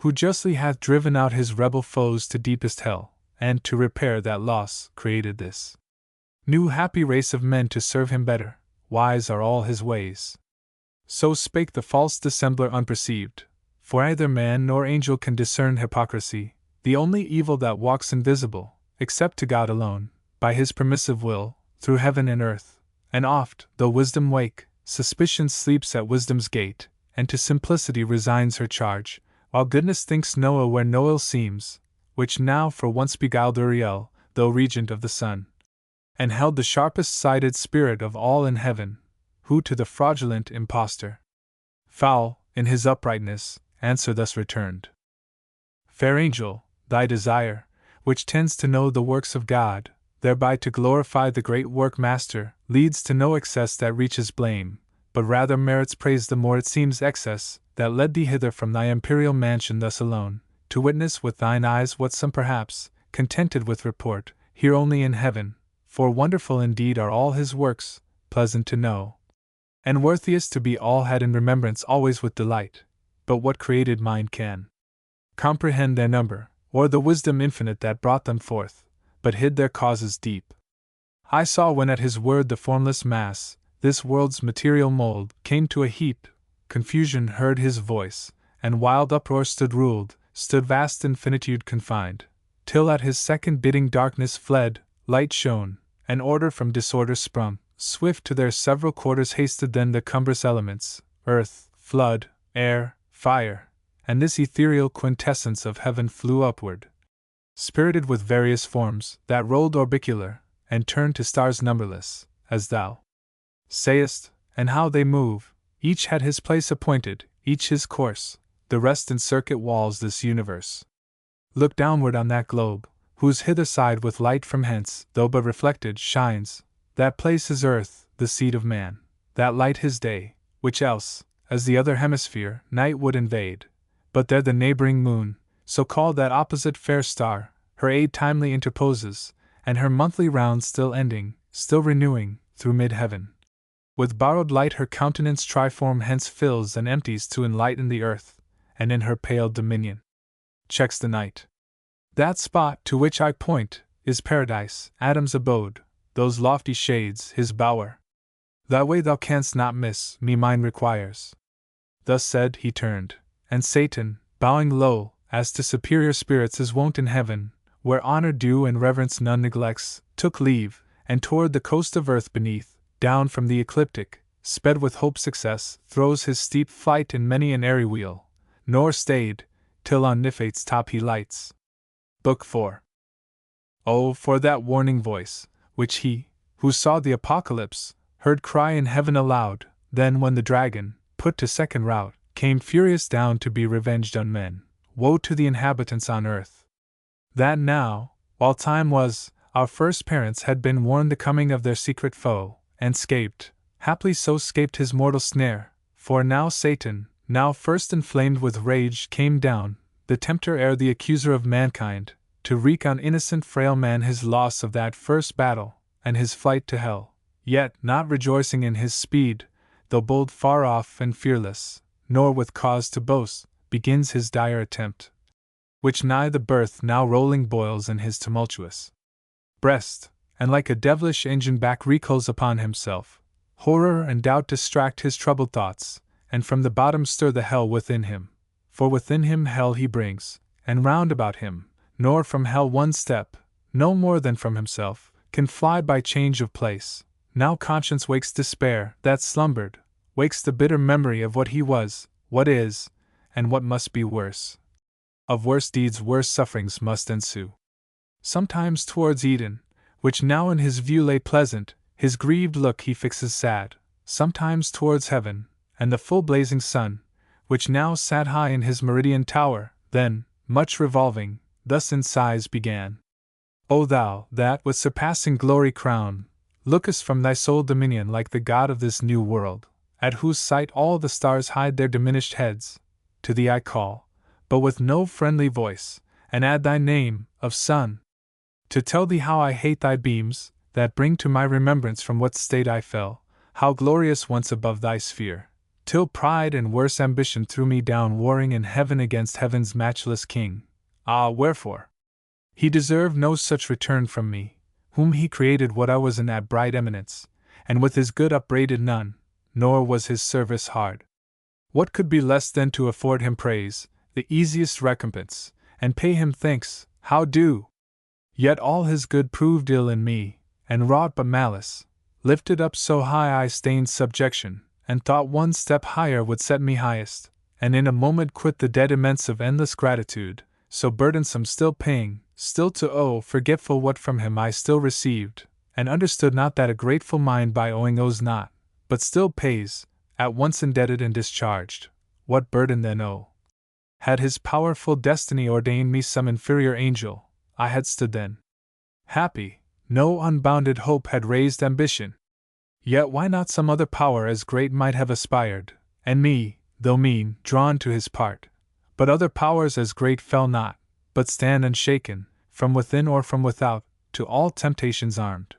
who justly hath driven out his rebel foes to deepest hell, and to repair that loss, created this new happy race of men to serve him better. Wise are all his ways. So spake the false dissembler unperceived, for either man nor angel can discern hypocrisy, the only evil that walks invisible, except to God alone, by his permissive will, through heaven and earth. And oft, though wisdom wake, suspicion sleeps at wisdom's gate, and to simplicity resigns her charge, while goodness thinks Noah where no ill seems, which now for once beguiled Uriel, though regent of the sun, and held the sharpest-sighted spirit of all in heaven, who to the fraudulent impostor, foul, in his uprightness, answer thus returned: Fair angel, thy desire, which tends to know the works of God, thereby to glorify the great work-master, leads to no excess that reaches blame, but rather merits praise the more it seems excess, that led thee hither from thy imperial mansion thus alone, to witness with thine eyes what some perhaps, contented with report, hear only in heaven, for wonderful indeed are all his works, pleasant to know, and worthiest to be all had in remembrance always with delight, but what created mind can comprehend their number, or the wisdom infinite that brought them forth, but hid their causes deep. I saw when at his word the formless mass, this world's material mold, came to a heap, confusion heard his voice, and wild uproar stood ruled, stood vast infinitude confined, till at his second bidding darkness fled, light shone, and order from disorder sprung, swift to their several quarters hasted then the cumbrous elements, earth, flood, air, fire, and this ethereal quintessence of heaven flew upward, spirited with various forms, that rolled orbicular, and turned to stars numberless, as thou sayest, and how they move, each had his place appointed, each his course, the rest in circuit walls this universe. Look downward on that globe, whose hither side with light from hence, though but reflected, shines, that place is earth, the seat of man, that light his day, which else, as the other hemisphere, night would invade, but there the neighboring moon, so called that opposite fair star, her aid timely interposes, and her monthly round still ending, still renewing, through mid-heaven. With borrowed light her countenance triform hence fills and empties to enlighten the earth, and in her pale dominion checks the night. That spot to which I point is paradise, Adam's abode, those lofty shades, his bower. Thy way thou canst not miss, me mine requires. Thus said, he turned, and Satan, bowing low, as to superior spirits is wont in heaven, where honor due and reverence none neglects, took leave, and toward the coast of earth beneath, down from the ecliptic, sped with hope success, throws his steep flight in many an airy wheel, nor stayed, till on Niphate's top he lights. Book 4. Oh, for that warning voice, which he, who saw the apocalypse, heard cry in heaven aloud, then when the dragon, put to second rout, came furious down to be revenged on men, woe to the inhabitants on earth. That now, while time was, our first parents had been warned the coming of their secret foe, and scaped, haply so scaped his mortal snare, for now Satan, now first inflamed with rage, came down, the tempter ere the accuser of mankind, to wreak on innocent frail man his loss of that first battle, and his flight to hell, yet not rejoicing in his speed, though bold far off and fearless, nor with cause to boast, begins his dire attempt, which nigh the birth now rolling boils in his tumultuous breast, and like a devilish engine back recoils upon himself. Horror and doubt distract his troubled thoughts, and from the bottom stir the hell within him. For within him hell he brings, and round about him, nor from hell one step, no more than from himself, can fly by change of place. Now conscience wakes despair, that slumbered, wakes the bitter memory of what he was, what is, and what must be worse. Of worse deeds worse sufferings must ensue. Sometimes towards Eden, which now in his view lay pleasant, his grieved look he fixes sad, sometimes towards heaven, and the full blazing sun, which now sat high in his meridian tower, then, much revolving, thus in sighs began. O thou, that, with surpassing glory crowned, lookest from thy sole dominion like the God of this new world, at whose sight all the stars hide their diminished heads, to thee I call, but with no friendly voice, and add thy name, of Son, to tell thee how I hate thy beams, that bring to my remembrance from what state I fell, how glorious once above thy sphere, till pride and worse ambition threw me down warring in heaven against heaven's matchless King. Ah, wherefore? He deserved no such return from me, whom he created what I was in that bright eminence, and with his good upbraided none, nor was his service hard. What could be less than to afford him praise, the easiest recompense, and pay him thanks, how due? Yet all his good proved ill in me, and wrought but malice. Lifted up so high I stained subjection, and thought one step higher would set me highest, and in a moment quit the dead immense of endless gratitude, so burdensome still paying, still to owe, forgetful what from him I still received, and understood not that a grateful mind by owing owes not, but still pays, at once indebted and discharged. What burden then owe? Had his powerful destiny ordained me some inferior angel, I had stood then happy, no unbounded hope had raised ambition. Yet why not some other power as great might have aspired, and me, though mean, drawn to his part? But other powers as great fell not, but stand unshaken, from within or from without, to all temptations armed.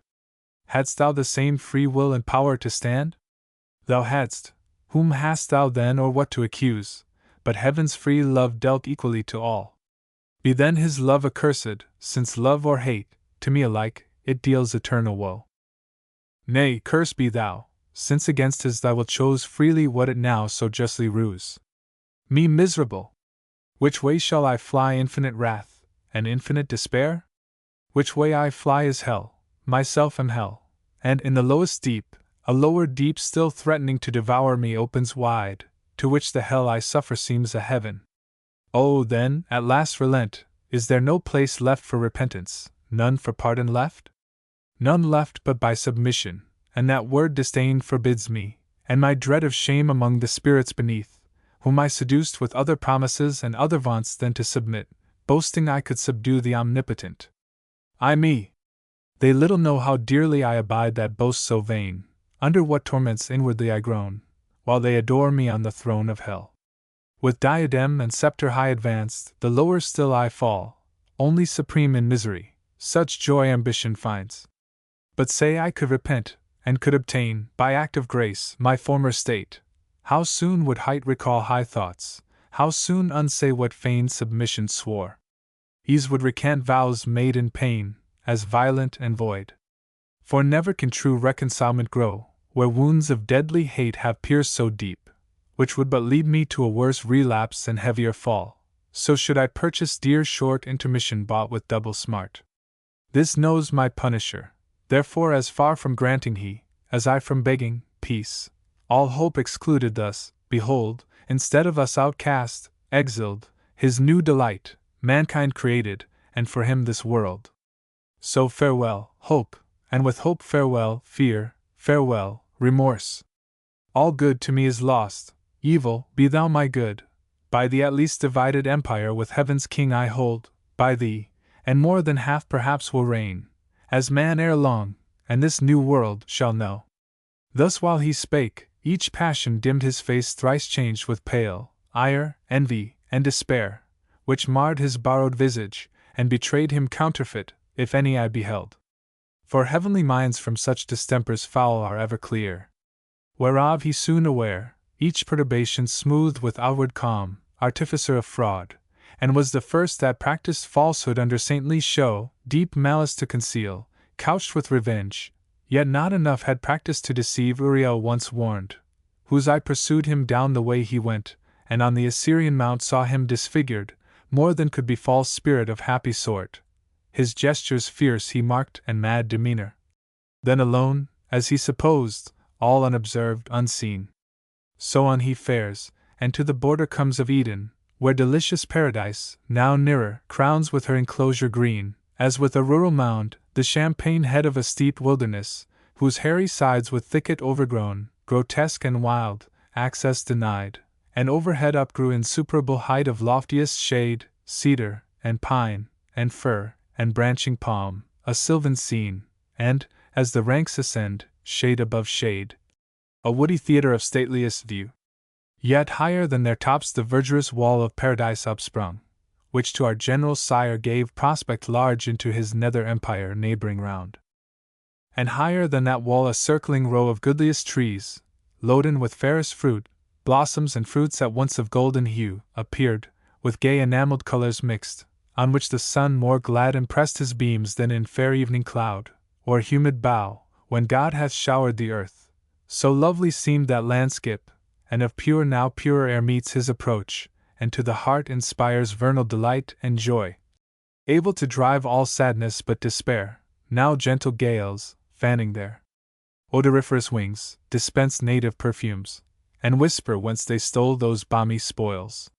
Hadst thou the same free will and power to stand? Thou hadst. Whom hast thou then or what to accuse? But heaven's free love dealt equally to all. Be then his love accursed, since love or hate, to me alike, it deals eternal woe. Nay, cursed be thou, since against his thou wilt chose freely what it now so justly rues. Me miserable! Which way shall I fly infinite wrath, and infinite despair? Which way I fly is hell, myself am hell, and in the lowest deep, a lower deep still threatening to devour me opens wide, to which the hell I suffer seems a heaven. Oh, then, at last relent, is there no place left for repentance, none for pardon left? None left but by submission, and that word disdain forbids me, and my dread of shame among the spirits beneath, whom I seduced with other promises and other vaunts than to submit, boasting I could subdue the omnipotent. Ay me! They little know how dearly I abide that boast so vain, under what torments inwardly I groan, while they adore me on the throne of hell. With diadem and scepter high advanced, the lower still I fall, only supreme in misery, such joy ambition finds. But say I could repent, and could obtain, by act of grace, my former state, how soon would height recall high thoughts, how soon unsay what feigned submission swore. Ease would recant vows made in pain, as violent and void. For never can true reconcilement grow, where wounds of deadly hate have pierced so deep, which would but lead me to a worse relapse and heavier fall, so should I purchase dear short intermission bought with double smart. This knows my punisher, therefore as far from granting he, as I from begging, peace, all hope excluded thus, behold, instead of us outcast, exiled, his new delight, mankind created, and for him this world. So farewell, hope, and with hope farewell, fear, farewell, remorse. All good to me is lost, evil, be thou my good. By thee at least divided empire with heaven's king I hold, by thee, and more than half perhaps will reign, as man ere long, and this new world shall know. Thus while he spake, each passion dimmed his face thrice changed with pale, ire, envy, and despair, which marred his borrowed visage, and betrayed him counterfeit, if any I beheld. For heavenly minds from such distempers foul are ever clear. Whereof he soon aware, each perturbation smoothed with outward calm, artificer of fraud, and was the first that practiced falsehood under saintly show, deep malice to conceal, couched with revenge, yet not enough had practiced to deceive Uriel once warned, whose eye pursued him down the way he went, and on the Assyrian mount saw him disfigured, more than could be false spirit of happy sort. His gestures fierce he marked and mad demeanor. Then alone, as he supposed, all unobserved, unseen. So on he fares, and to the border comes of Eden, where delicious paradise, now nearer, crowns with her enclosure green, as with a rural mound, the champaign head of a steep wilderness, whose hairy sides with thicket overgrown, grotesque and wild, access denied, and overhead upgrew insuperable height of loftiest shade, cedar, and pine, and fir, and branching palm, a sylvan scene, and, as the ranks ascend, shade above shade, a woody theatre of stateliest view. Yet higher than their tops the verdurous wall of paradise upsprung, which to our general sire gave prospect large into his nether empire neighboring round. And higher than that wall a circling row of goodliest trees, loaden with fairest fruit, blossoms and fruits at once of golden hue, appeared, with gay enamelled colors mixed, on which the sun more glad impressed his beams than in fair evening cloud, or humid bough, when God hath showered the earth. So lovely seemed that landscape, and of pure now purer air meets his approach, and to the heart inspires vernal delight and joy. Able to drive all sadness but despair, now gentle gales, fanning their odoriferous wings, dispense native perfumes, and whisper whence they stole those balmy spoils.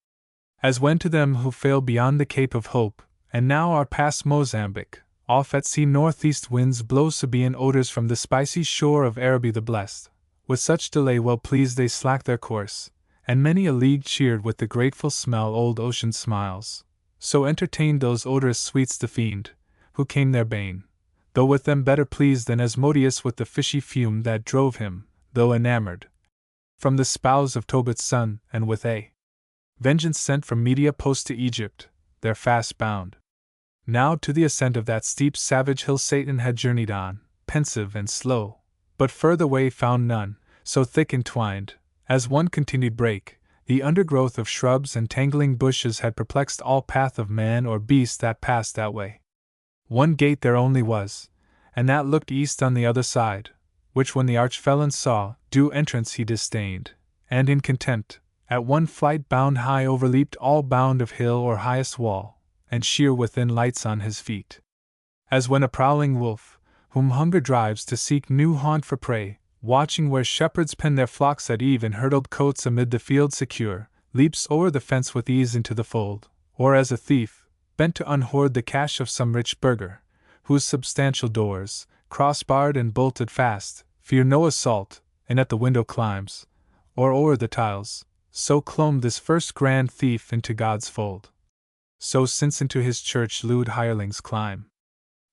As when to them who fail beyond the Cape of Hope, and now are past Mozambique, off at sea northeast winds blow Sabaean odors from the spicy shore of Araby the blest, with such delay well pleased they slack their course, and many a league cheered with the grateful smell old ocean smiles, so entertained those odorous sweets the fiend, who came their bane, though with them better pleased than Asmodeus with the fishy fume that drove him, though enamored, from the spouse of Tobit's son, and with a vengeance sent from Media post to Egypt, there fast bound. Now to the ascent of that steep savage hill Satan had journeyed on, pensive and slow, but further way found none, so thick entwined, as one continued brake, The undergrowth of shrubs and tangling bushes had perplexed all path of man or beast that passed that way. One gate there only was, and that looked east on the other side, which when the arch-felon saw, due entrance he disdained, and in contempt, at one flight bound high overleaped all bound of hill or highest wall, and sheer within lights on his feet. As when a prowling wolf, whom hunger drives to seek new haunt for prey, watching where shepherds pen their flocks at eve in hurdled coats amid the field secure, leaps o'er the fence with ease into the fold, or as a thief, bent to unhoard the cash of some rich burgher, whose substantial doors, cross-barred and bolted fast, fear no assault, and at the window climbs, or o'er the tiles, so clomb this first grand thief into God's fold. So since into his church lewd hirelings climb.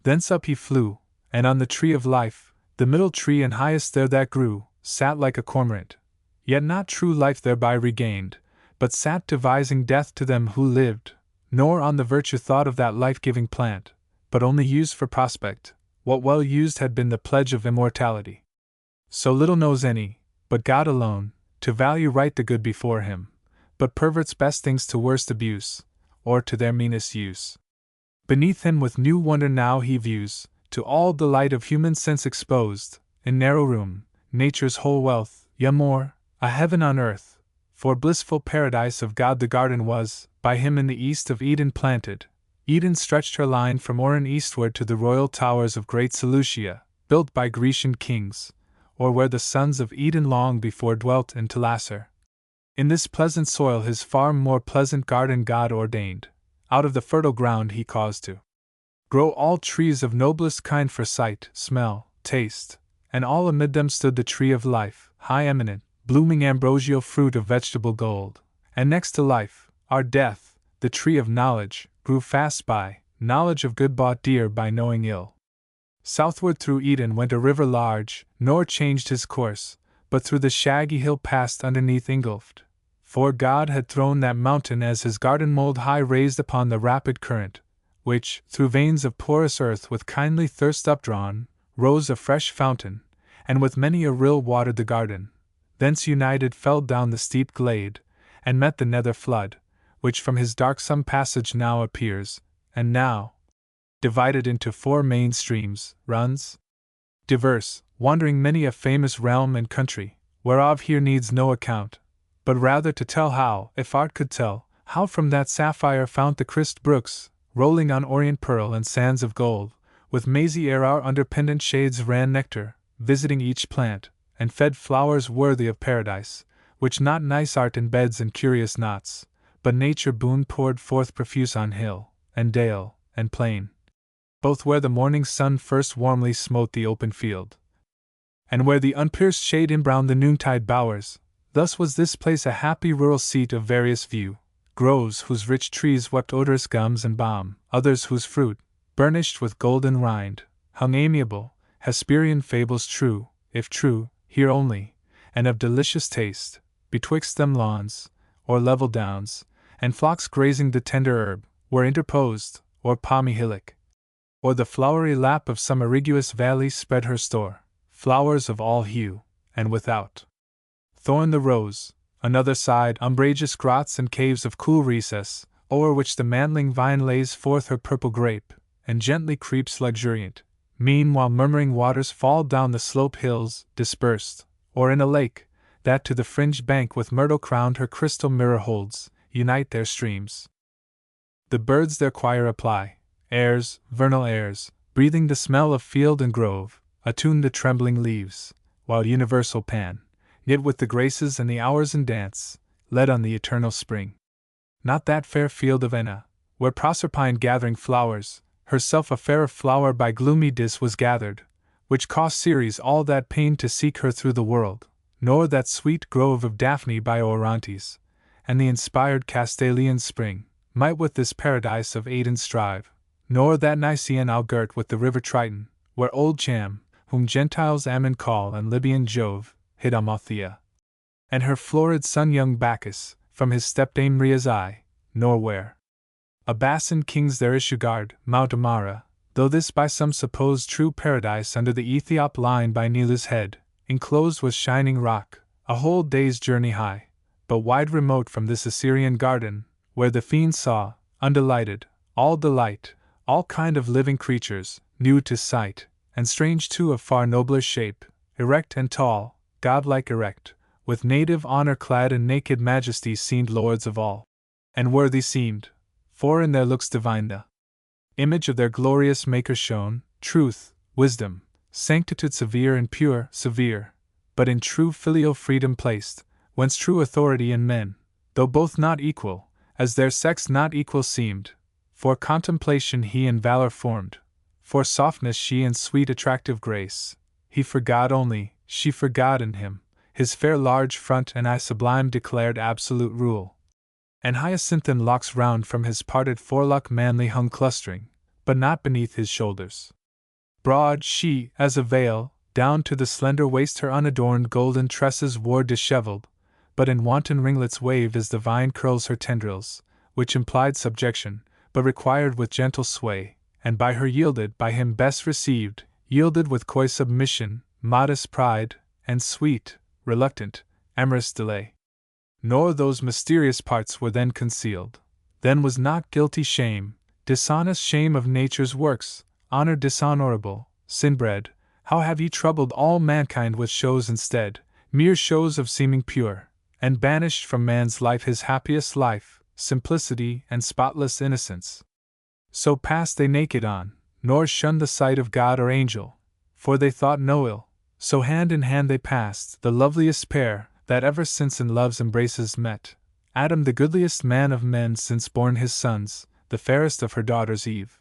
Thence up he flew, and on the tree of life, the middle tree and highest there that grew, sat like a cormorant, yet not true life thereby regained, but sat devising death to them who lived, nor on the virtue thought of that life-giving plant, but only used for prospect, what well used had been the pledge of immortality. So little knows any, but God alone, to value right the good before him, but perverts best things to worst abuse, or to their meanest use. Beneath him with new wonder now he views, to all the light of human sense exposed, in narrow room, nature's whole wealth, yea more, a heaven on earth, for blissful paradise of God the garden was, by him in the east of Eden planted. Eden stretched her line from Oran eastward to the royal towers of great Seleucia, built by Grecian kings, or where the sons of Eden long before dwelt in Telassar. In this pleasant soil his far more pleasant garden God ordained, out of the fertile ground he caused to grow all trees of noblest kind for sight, smell, taste, and all amid them stood the tree of life, high eminent, blooming ambrosial fruit of vegetable gold, and next to life, our death, the tree of knowledge, grew fast by, knowledge of good bought dear by knowing ill. Southward through Eden went a river large, nor changed his course, but through the shaggy hill passed underneath Ingolft, for God had thrown that mountain as his garden mold high raised upon the rapid current, which, through veins of porous earth with kindly thirst updrawn, rose a fresh fountain, and with many a rill watered the garden. Thence united fell down the steep glade, and met the nether flood, which from his darksome passage now appears, and now, divided into 4 main streams, runs diverse, wandering many a famous realm and country, whereof here needs no account, but rather to tell how, if art could tell, how from that sapphire fount the crisp brooks, rolling on orient pearl and sands of gold, with mazy air our under pendant shades ran nectar, visiting each plant, and fed flowers worthy of paradise, which not nice art in beds and curious knots, but nature boon poured forth profuse on hill, and dale, and plain, both where the morning sun first warmly smote the open field, and where the unpierced shade embrowned the noontide bowers. Thus was this place a happy rural seat of various view, groves whose rich trees wept odorous gums and balm, others whose fruit, burnished with golden rind, hung amiable, Hesperian fables true, if true, here only, and of delicious taste, betwixt them lawns, or level downs, and flocks grazing the tender herb, were interposed, or palmy hillock, or the flowery lap of some eriguous valley spread her store, flowers of all hue, and without thorn the rose, another side umbrageous grots and caves of cool recess, o'er which the mantling vine lays forth her purple grape, and gently creeps luxuriant, meanwhile murmuring waters fall down the slope hills, dispersed, or in a lake, that to the fringed bank with myrtle crowned her crystal mirror holds, unite their streams. The birds their choir apply, airs, vernal airs, breathing the smell of field and grove, attune the trembling leaves, while universal Pan, yet with the graces and the hours in dance, led on the eternal spring. Not that fair field of Enna, where Proserpine gathering flowers, herself a fairer flower by gloomy Dis was gathered, which cost Ceres all that pain to seek her through the world, nor that sweet grove of Daphne by Orontes, and the inspired Castalian spring, might with this paradise of Aden strive, nor that Nicean outgirt with the river Triton, where old Cham, whom Gentiles Ammon call and Libyan Jove, hid Amalthea, and her florid son young Bacchus, from his stepdame Rhea's eye, nor where Abassan kings their issue guard, Mount Amara, though this by some supposed true paradise under the Ethiop line by Nila's head, enclosed with shining rock, a whole day's journey high, but wide remote from this Assyrian garden, where the fiend saw, undelighted, all delight, all kind of living creatures, new to sight, and strange too of far nobler shape, erect and tall, godlike erect, with native honor clad in naked majesty seemed lords of all. And worthy seemed, for in their looks divine the image of their glorious Maker shone, truth, wisdom, sanctitude severe and pure, severe, but in true filial freedom placed, whence true authority in men, though both not equal, as their sex not equal seemed, for contemplation he in valor formed, for softness she in sweet attractive grace, he for God only, she for God in him, his fair large front and eye sublime declared absolute rule. And hyacinthan locks round from his parted forelock manly hung clustering, but not beneath his shoulders. Broad she, as a veil, down to the slender waist her unadorned golden tresses wore dishevelled, but in wanton ringlets waved as the vine curls her tendrils, which implied subjection, but required with gentle sway, and by her yielded, by him best received, yielded with coy submission, modest pride, and sweet, reluctant, amorous delay. Nor those mysterious parts were then concealed. Then was not guilty shame, dishonest shame of nature's works, honor dishonorable, sin-bred. How have ye troubled all mankind with shows instead, mere shows of seeming pure, and banished from man's life his happiest life, simplicity and spotless innocence? So passed they naked on, nor shunned the sight of God or angel, for they thought no ill. So hand in hand they passed, the loveliest pair that ever since in love's embraces met. Adam, the goodliest man of men since born his sons, the fairest of her daughters Eve.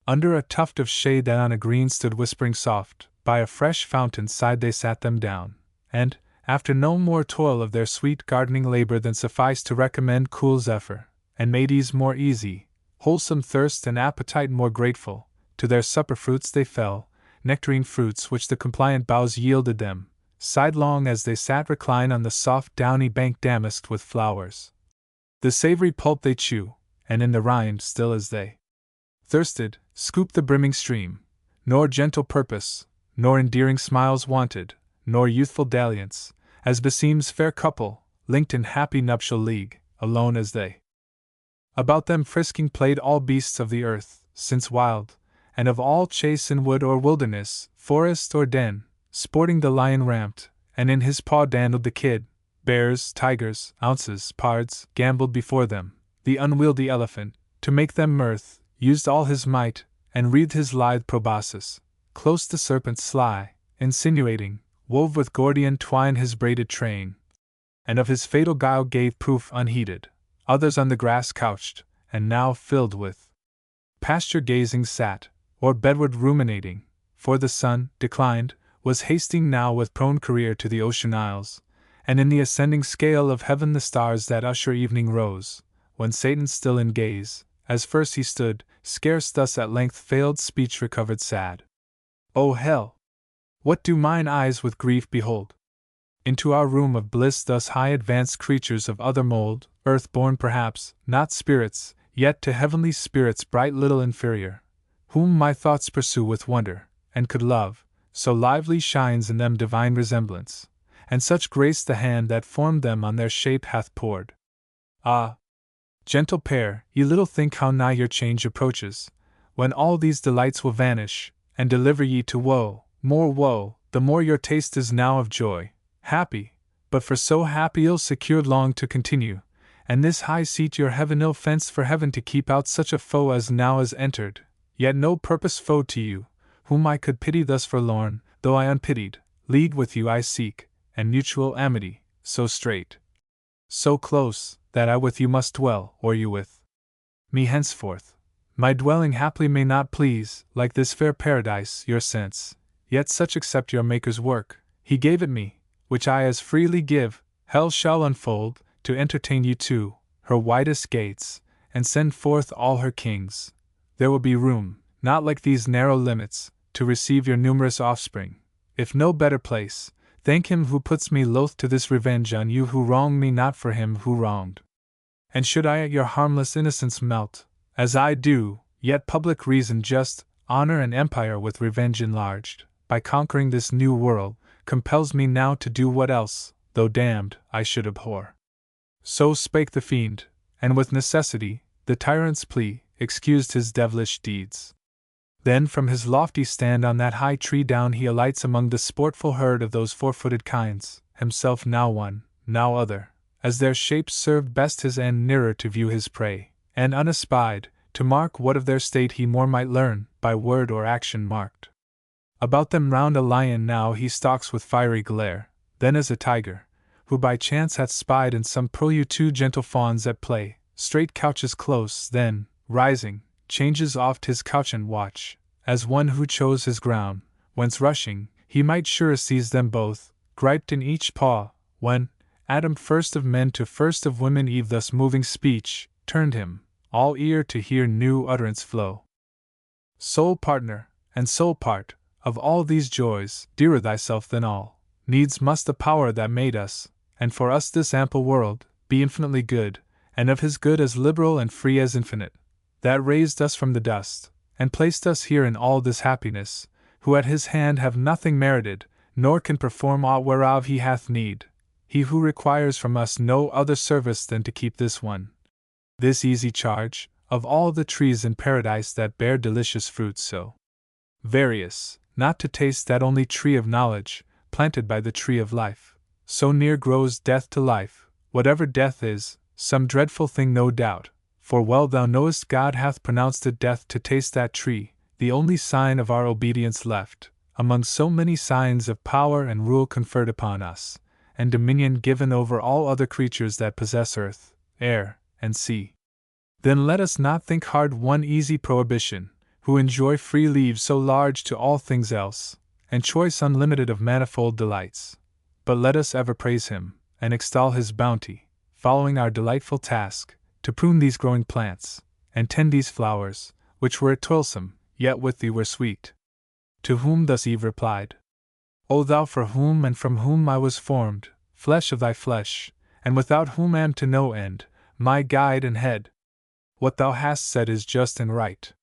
Under a tuft of shade that on a green stood whispering soft, by a fresh fountain side they sat them down, and, after no more toil of their sweet gardening labor than sufficed to recommend cool zephyr, and made ease more easy, wholesome thirst and appetite more grateful, to their supper fruits they fell, nectarine fruits which the compliant boughs yielded them, sidelong as they sat recline on the soft downy bank damasked with flowers. The savory pulp they chew, and in the rind, still as they thirsted, scoop the brimming stream, nor gentle purpose, nor endearing smiles wanted, nor youthful dalliance, as beseems fair couple, linked in happy nuptial league, alone as they. About them frisking played all beasts of the earth, since wild, and of all chase in wood or wilderness, forest or den, sporting the lion ramped, and in his paw dandled the kid, bears, tigers, ounces, pards, gamboled before them, the unwieldy elephant, to make them mirth, used all his might, and wreathed his lithe proboscis, close the serpent sly, insinuating, wove with Gordian twine his braided train, and of his fatal guile gave proof unheeded. Others on the grass couched, and now filled with pasture gazing sat, or bedward ruminating, for the sun, declined, was hasting now with prone career to the ocean isles, and in the ascending scale of heaven the stars that usher evening rose, when Satan still in gaze, as first he stood, scarce thus at length failed speech recovered sad. O hell! What do mine eyes with grief behold? Into our room of bliss thus high advanced creatures of other mold, earth-born perhaps, not spirits, yet to heavenly spirits bright little inferior, whom my thoughts pursue with wonder, and could love, so lively shines in them divine resemblance, and such grace the hand that formed them on their shape hath poured. Ah! Gentle pair, ye little think how nigh your change approaches, when all these delights will vanish, and deliver ye to woe, more woe, the more your taste is now of joy, happy, but for so happy ill secured long to continue, and this high seat your heaven ill fenced for heaven to keep out such a foe as now is entered, yet no purpose foe to you, whom I could pity thus forlorn, though I unpitied, league with you I seek, and mutual amity, so straight, so close, that I with you must dwell, or you with me henceforth. My dwelling haply may not please, like this fair paradise, your sense, yet such accept your Maker's work, he gave it me, which I as freely give, hell shall unfold, to entertain you too, her widest gates, and send forth all her kings. There will be room, not like these narrow limits, to receive your numerous offspring. If no better place, thank him who puts me loath to this revenge on you who wronged me not for him who wronged. And should I at your harmless innocence melt, as I do, yet public reason just, honor and empire with revenge enlarged, by conquering this new world, compels me now to do what else, though damned, I should abhor. So spake the fiend, and with necessity, the tyrant's plea, excused his devilish deeds. Then from his lofty stand on that high tree down he alights among the sportful herd of those four-footed kinds, himself now one, now other, as their shapes served best his end, nearer to view his prey, and unespied, to mark what of their state he more might learn, by word or action marked. About them round a lion now he stalks with fiery glare, then as a tiger, who by chance hath spied in some purlieu two gentle fawns at play, straight couches close, then, rising, changes oft his couch and watch, as one who chose his ground, whence rushing, he might sure seize them both, griped in each paw, when, Adam first of men to first of women, Eve thus moving speech, turned him, all ear to hear new utterance flow. Sole partner, and sole part, of all these joys, dearer thyself than all, needs must the power that made us, and for us this ample world, be infinitely good, and of his good as liberal and free as infinite, that raised us from the dust, and placed us here in all this happiness, who at his hand have nothing merited, nor can perform aught whereof he hath need, he who requires from us no other service than to keep this one, this easy charge, of all the trees in paradise that bear delicious fruits so various, not to taste that only tree of knowledge, planted by the tree of life. So near grows death to life, whatever death is, some dreadful thing no doubt, for well thou knowest God hath pronounced it death to taste that tree, the only sign of our obedience left, among so many signs of power and rule conferred upon us, and dominion given over all other creatures that possess earth, air, and sea. Then let us not think hard one easy prohibition, who enjoy free leave so large to all things else, and choice unlimited of manifold delights. But let us ever praise him, and extol his bounty, following our delightful task, to prune these growing plants, and tend these flowers, which were toilsome, yet with thee were sweet. To whom thus Eve replied, O thou for whom and from whom I was formed, flesh of thy flesh, and without whom am to no end, my guide and head. What thou hast said is just and right.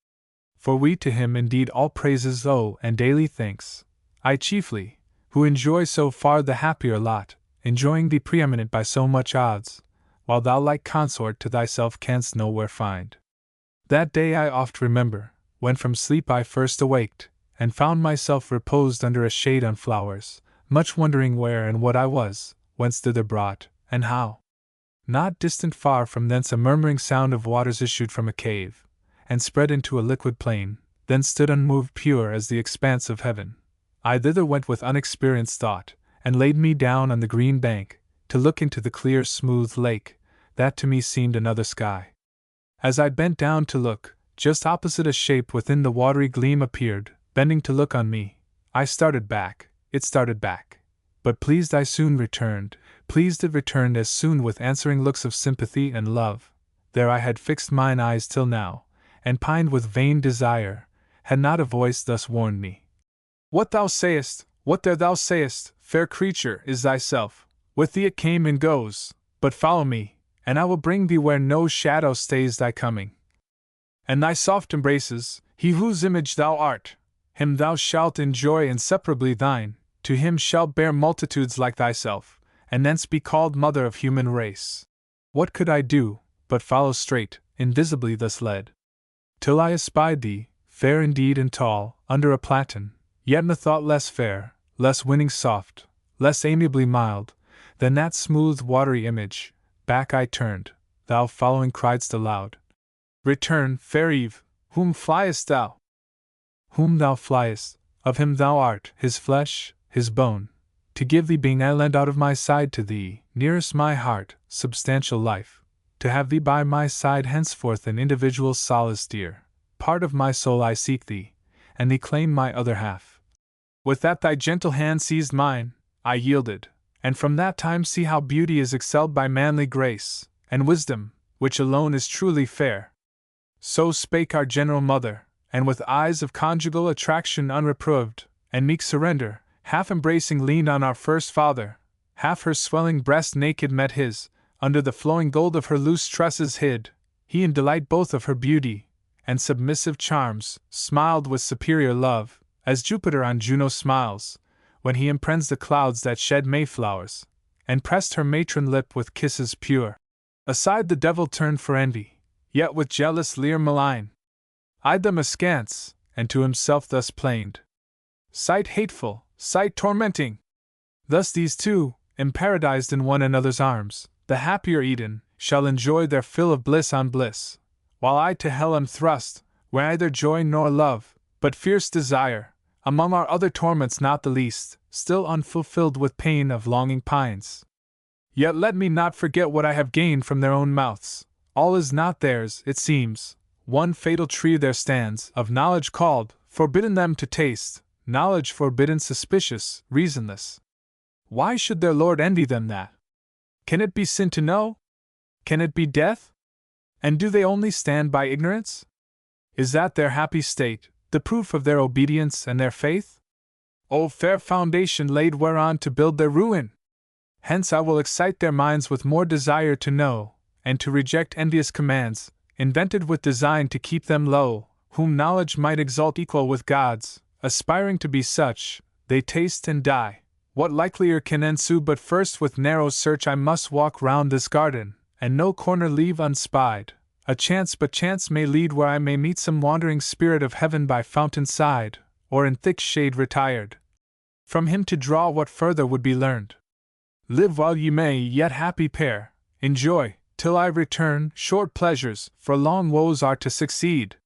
For we to him indeed all praises owe and daily thanks, I chiefly, who enjoy so far the happier lot, enjoying thee preeminent by so much odds, while thou like consort to thyself canst nowhere find. That day I oft remember, when from sleep I first awaked, and found myself reposed under a shade on flowers, much wondering where and what I was, whence thither brought, and how. Not distant far from thence a murmuring sound of waters issued from a cave, and spread into a liquid plain, then stood unmoved pure as the expanse of heaven. I thither went with unexperienced thought, and laid me down on the green bank, to look into the clear smooth lake, that to me seemed another sky. As I bent down to look, just opposite a shape within the watery gleam appeared, bending to look on me. I started back, it started back. But pleased I soon returned, pleased it returned as soon with answering looks of sympathy and love. There I had fixed mine eyes till now, and pined with vain desire, had not a voice thus warned me. What thou sayest, what there thou sayest, fair creature, is thyself. With thee it came and goes, but follow me, and I will bring thee where no shadow stays thy coming. And thy soft embraces, he whose image thou art, him thou shalt enjoy inseparably thine, to him shalt bear multitudes like thyself, and thence be called mother of human race. What could I do, but follow straight, invisibly thus led? Till I espied thee, fair indeed and tall, under a platen, yet methought less fair, less winning soft, less amiably mild, than that smooth watery image. Back I turned, thou following criedst aloud, Return, fair Eve, whom fliest thou? Whom thou fliest, of him thou art, his flesh, his bone. To give thee being I lend out of my side to thee, nearest my heart, substantial life. To have thee by my side henceforth an individual solace dear. Part of my soul I seek thee, and thee claim my other half. With that thy gentle hand seized mine, I yielded, and from that time see how beauty is excelled by manly grace, and wisdom, which alone is truly fair. So spake our general mother, and with eyes of conjugal attraction unreproved, and meek surrender, half embracing leaned on our first father, half her swelling breast naked met his, under the flowing gold of her loose tresses hid, he in delight both of her beauty, and submissive charms, smiled with superior love, as Jupiter on Juno smiles, when he impregns the clouds that shed mayflowers, and pressed her matron lip with kisses pure. Aside the devil turned for envy, yet with jealous leer malign, eyed them askance, and to himself thus plained: Sight hateful, sight tormenting! Thus these two, imparadised in one another's arms, the happier Eden, shall enjoy their fill of bliss on bliss, while I to hell am thrust, where neither joy nor love, but fierce desire, among our other torments not the least, still unfulfilled with pain of longing pines. Yet let me not forget what I have gained from their own mouths. All is not theirs, it seems. One fatal tree there stands, of knowledge called, forbidden them to taste, knowledge forbidden, suspicious, reasonless. Why should their Lord envy them that? Can it be sin to know? Can it be death? And do they only stand by ignorance? Is that their happy state, the proof of their obedience and their faith? O fair foundation laid whereon to build their ruin! Hence I will excite their minds with more desire to know, and to reject envious commands, invented with design to keep them low, whom knowledge might exalt equal with gods, aspiring to be such, they taste and die. What likelier can ensue? But first with narrow search I must walk round this garden, and no corner leave unspied. A chance but chance may lead where I may meet some wandering spirit of heaven by fountain side, or in thick shade retired. From him to draw what further would be learned. Live while ye may, yet happy pair, enjoy, till I return, short pleasures, for long woes are to succeed.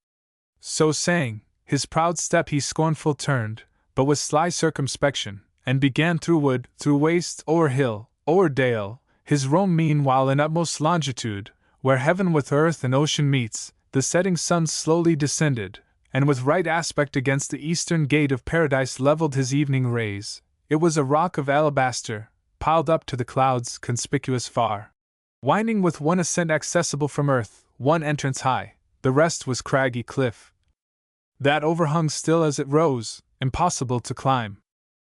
So saying, his proud step he scornful turned, but with sly circumspection, and began through wood, through waste, o'er hill, o'er dale, his roam meanwhile in utmost longitude, where heaven with earth and ocean meets, the setting sun slowly descended, and with right aspect against the eastern gate of paradise levelled his evening rays. It was a rock of alabaster, piled up to the clouds, conspicuous far, winding with one ascent accessible from earth, one entrance high, the rest was craggy cliff, that overhung still as it rose, impossible to climb.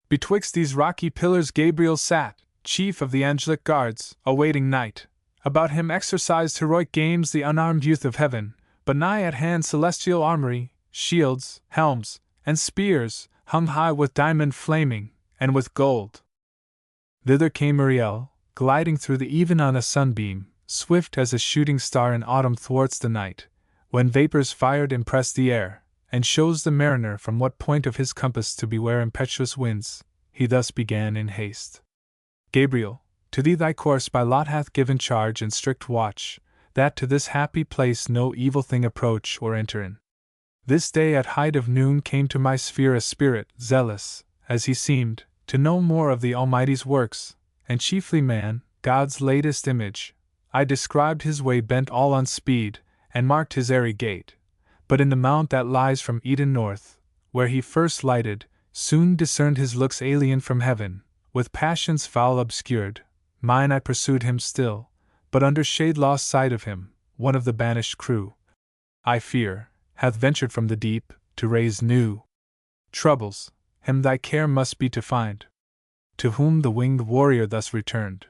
Betwixt these rocky pillars Gabriel sat, chief of the angelic guards, awaiting night. About him exercised heroic games the unarmed youth of heaven, but nigh at hand celestial armory, shields, helms, and spears, hung high with diamond flaming, and with gold. Thither came Uriel, gliding through the even on a sunbeam, swift as a shooting star in autumn thwarts the night, when vapors fired impress the air, and shows the mariner from what point of his compass to beware impetuous winds. He thus began in haste. Gabriel, to thee thy course by lot hath given charge and strict watch, that to this happy place no evil thing approach or enter in. This day at height of noon came to my sphere a spirit, zealous, as he seemed, to know more of the Almighty's works, and chiefly man, God's latest image. I described his way bent all on speed, and marked his airy gait. But in the mount that lies from Eden north, where he first lighted, soon discerned his looks alien from heaven, with passions foul obscured. Mine I pursued him still, but under shade lost sight of him. One of the banished crew, I fear, hath ventured from the deep, to raise new troubles. Him thy care must be to find. To whom the winged warrior thus returned: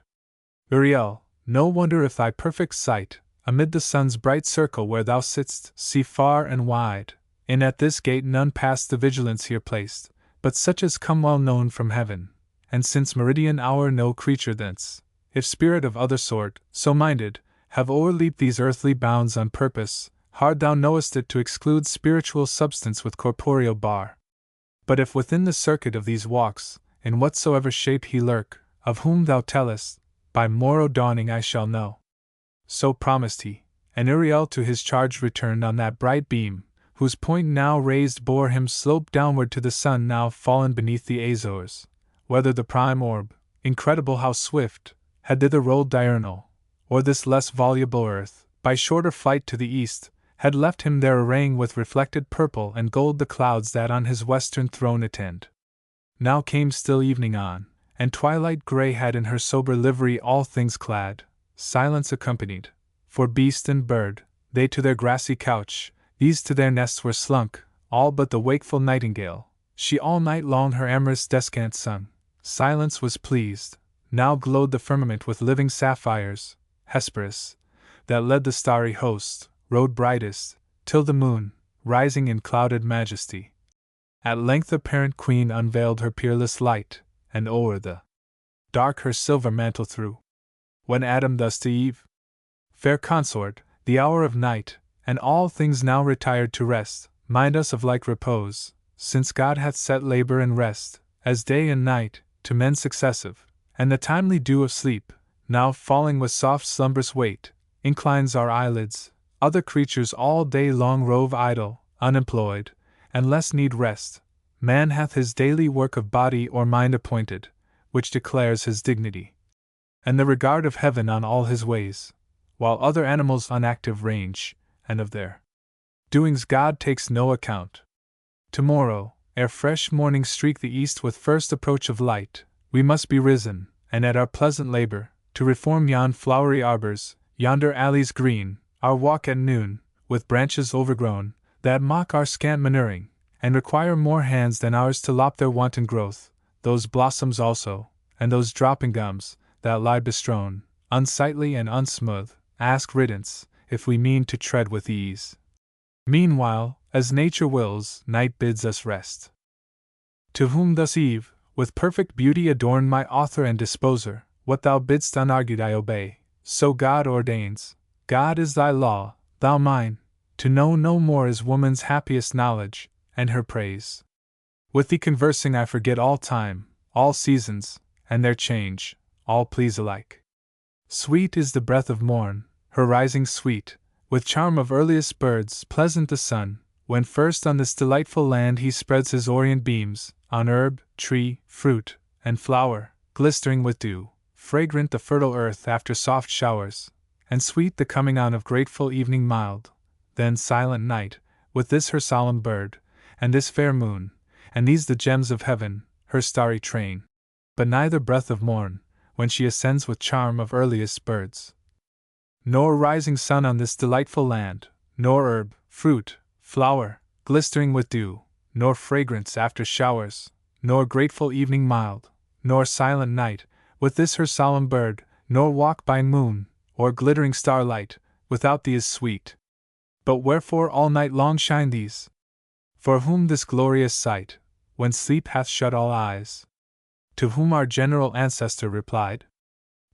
Uriel, no wonder if thy perfect sight, amid the sun's bright circle where thou sitt'st, see far and wide. In at this gate none pass the vigilance here placed, but such as come well known from heaven, and since meridian hour no creature thence, if spirit of other sort, so minded, have o'erleaped these earthly bounds on purpose. Hard thou knowest it to exclude spiritual substance with corporeal bar. But if within the circuit of these walks, in whatsoever shape he lurk, of whom thou tellest, by morrow dawning I shall know. So promised he, and Uriel to his charge returned on that bright beam, whose point now raised bore him slope downward to the sun now fallen beneath the Azores, whether the prime orb, incredible how swift, had thither rolled diurnal, or this less voluble earth, by shorter flight to the east, had left him there arraying with reflected purple and gold the clouds that on his western throne attend. Now came still evening on, and twilight grey had in her sober livery all things clad, silence accompanied, for beast and bird, they to their grassy couch, these to their nests were slunk, all but the wakeful nightingale. She all night long her amorous descant sung. Silence was pleased. Now glowed the firmament with living sapphires. Hesperus, that led the starry host, rode brightest, till the moon, rising in clouded majesty, at length the parent queen unveiled her peerless light, and o'er the dark her silver mantle threw. When Adam thus to Eve fair consort, the hour of night, and all things now retired to rest, mind us of like repose, since God hath set labor and rest, as day and night, to men successive, and the timely dew of sleep, now falling with soft slumbrous weight, inclines our eyelids. Other creatures all day long rove idle, unemployed, and less need rest. Man hath his daily work of body or mind appointed, which declares his dignity, and the regard of heaven on all his ways, while other animals unactive range, and of their doings God takes no account. Tomorrow, ere fresh morning streak the east with first approach of light, we must be risen, and at our pleasant labor, to reform yon flowery arbors, yonder alleys green, our walk at noon, with branches overgrown, that mock our scant manuring, and require more hands than ours to lop their wanton growth, those blossoms also, and those dropping gums, that lie bestrown, unsightly and unsmooth, ask riddance, if we mean to tread with ease. Meanwhile, as nature wills, night bids us rest. To whom thus Eve, with perfect beauty adorned my author and disposer, what thou bidst unargued I obey, so God ordains. God is thy law, thou mine, to know no more is woman's happiest knowledge, and her praise. With thee conversing I forget all time, all seasons, and their change, all please alike. Sweet is the breath of morn, her rising sweet, with charm of earliest birds, pleasant the sun, when first on this delightful land he spreads his orient beams, on herb, tree, fruit, and flower, glistering with dew, fragrant the fertile earth after soft showers, and sweet the coming on of grateful evening mild. Then silent night, with this her solemn bird, and this fair moon, and these the gems of heaven, her starry train. But neither breath of morn, when she ascends with charm of earliest birds, nor rising sun on this delightful land, nor herb, fruit, flower, glistering with dew, nor fragrance after showers, nor grateful evening mild, nor silent night, with this her solemn bird, nor walk by moon, or glittering starlight, without thee is sweet. But wherefore all night long shine these? For whom this glorious sight, when sleep hath shut all eyes? To whom our general ancestor replied,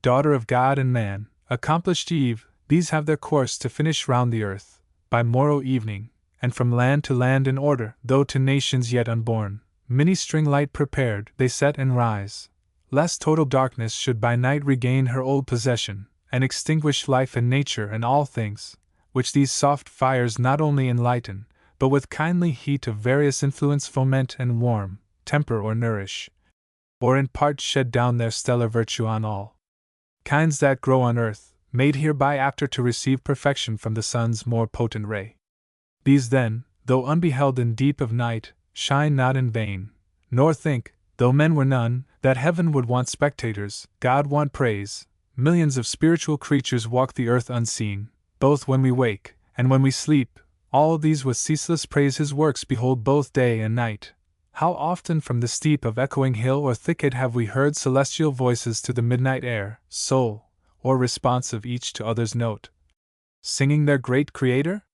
Daughter of God and man, accomplished Eve, these have their course to finish round the earth, by morrow evening, and from land to land in order, though to nations yet unborn, many-string light prepared, they set and rise, lest total darkness should by night regain her old possession, and extinguish life and nature and all things, which these soft fires not only enlighten, but with kindly heat of various influence foment and warm, temper or nourish, or in part shed down their stellar virtue on all kinds that grow on earth, made hereby apter to receive perfection from the sun's more potent ray. These then, though unbeheld in deep of night, shine not in vain, nor think, though men were none, that heaven would want spectators, God want praise. Millions of spiritual creatures walk the earth unseen, both when we wake, and when we sleep, all these with ceaseless praise his works behold both day and night. How often from the steep of echoing hill or thicket have we heard celestial voices to the midnight air, soul, or responsive each to other's note, singing their great Creator?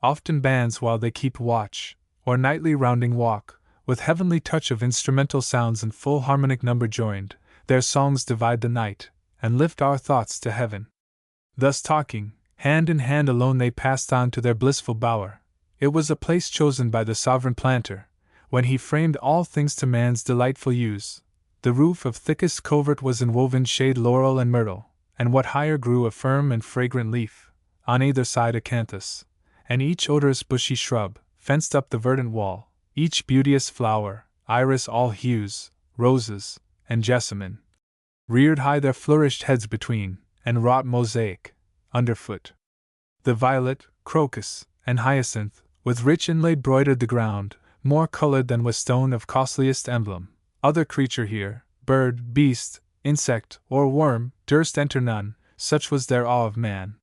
Often bands while they keep watch, or nightly rounding walk, with heavenly touch of instrumental sounds in full harmonic number joined, their songs divide the night, and lift our thoughts to heaven. Thus talking, hand in hand alone they passed on to their blissful bower. It was a place chosen by the sovereign planter, when he framed all things to man's delightful use. The roof of thickest covert was enwoven shade laurel and myrtle, and what higher grew a firm and fragrant leaf, on either side acanthus, and each odorous bushy shrub, fenced up the verdant wall, each beauteous flower, iris all hues, roses, and jessamine, reared high their flourished heads between, and wrought mosaic, underfoot. The violet, crocus, and hyacinth, with rich inlaid broidered the ground, more colored than with stone of costliest emblem. Other creature here, bird, beast, insect, or worm, durst enter none, such was their awe of man.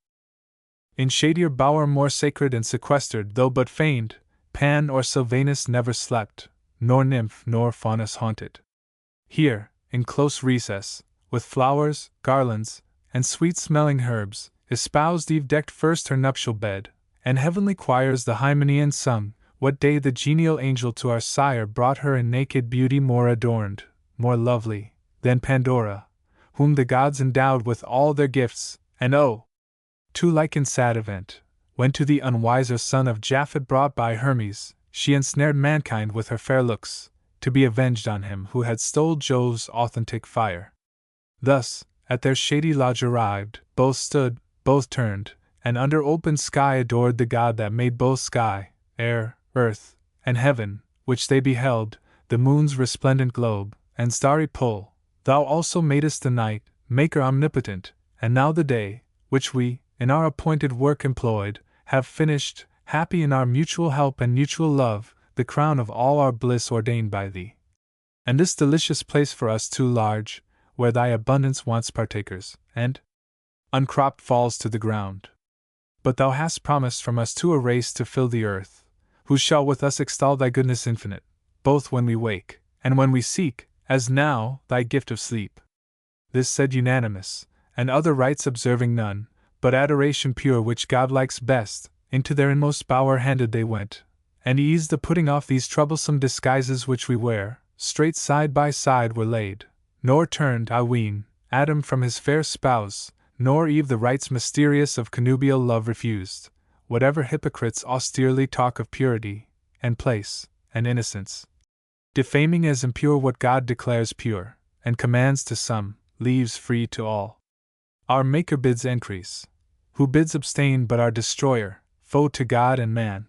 In shadier bower more sacred and sequestered, though but feigned, Pan or Sylvanus never slept, nor nymph nor faunus haunted. Here, in close recess, with flowers, garlands, and sweet-smelling herbs, espoused Eve decked first her nuptial bed, and heavenly choirs the hymeneal sung, what day the genial angel to our sire brought her in naked beauty more adorned, more lovely, than Pandora, whom the gods endowed with all their gifts, and oh! too like in sad event, when to the unwiser son of Japhet brought by Hermes, she ensnared mankind with her fair looks, to be avenged on him who had stole Jove's authentic fire. Thus, at their shady lodge arrived, both stood, both turned, and under open sky adored the God that made both sky, air, earth, and heaven, which they beheld, the moon's resplendent globe, and starry pole. Thou also madest the night, Maker omnipotent, and now the day, which we, in our appointed work employed, have finished, happy in our mutual help and mutual love, the crown of all our bliss ordained by thee. And this delicious place for us too large, where thy abundance wants partakers, and uncropped falls to the ground. But thou hast promised from us to a race to fill the earth, who shall with us extol thy goodness infinite, both when we wake, and when we seek, as now, thy gift of sleep. This said unanimous, and other rites observing none, but adoration pure which God likes best, into their inmost bower handed they went, and eased the putting off these troublesome disguises which we wear, straight side by side were laid, nor turned, I ween, Adam from his fair spouse, nor Eve the rites mysterious of connubial love refused, whatever hypocrites austerely talk of purity, and place, and innocence, defaming as impure what God declares pure, and commands to some, leaves free to all. Our Maker bids increase, who bids abstain but our destroyer, foe to God and man.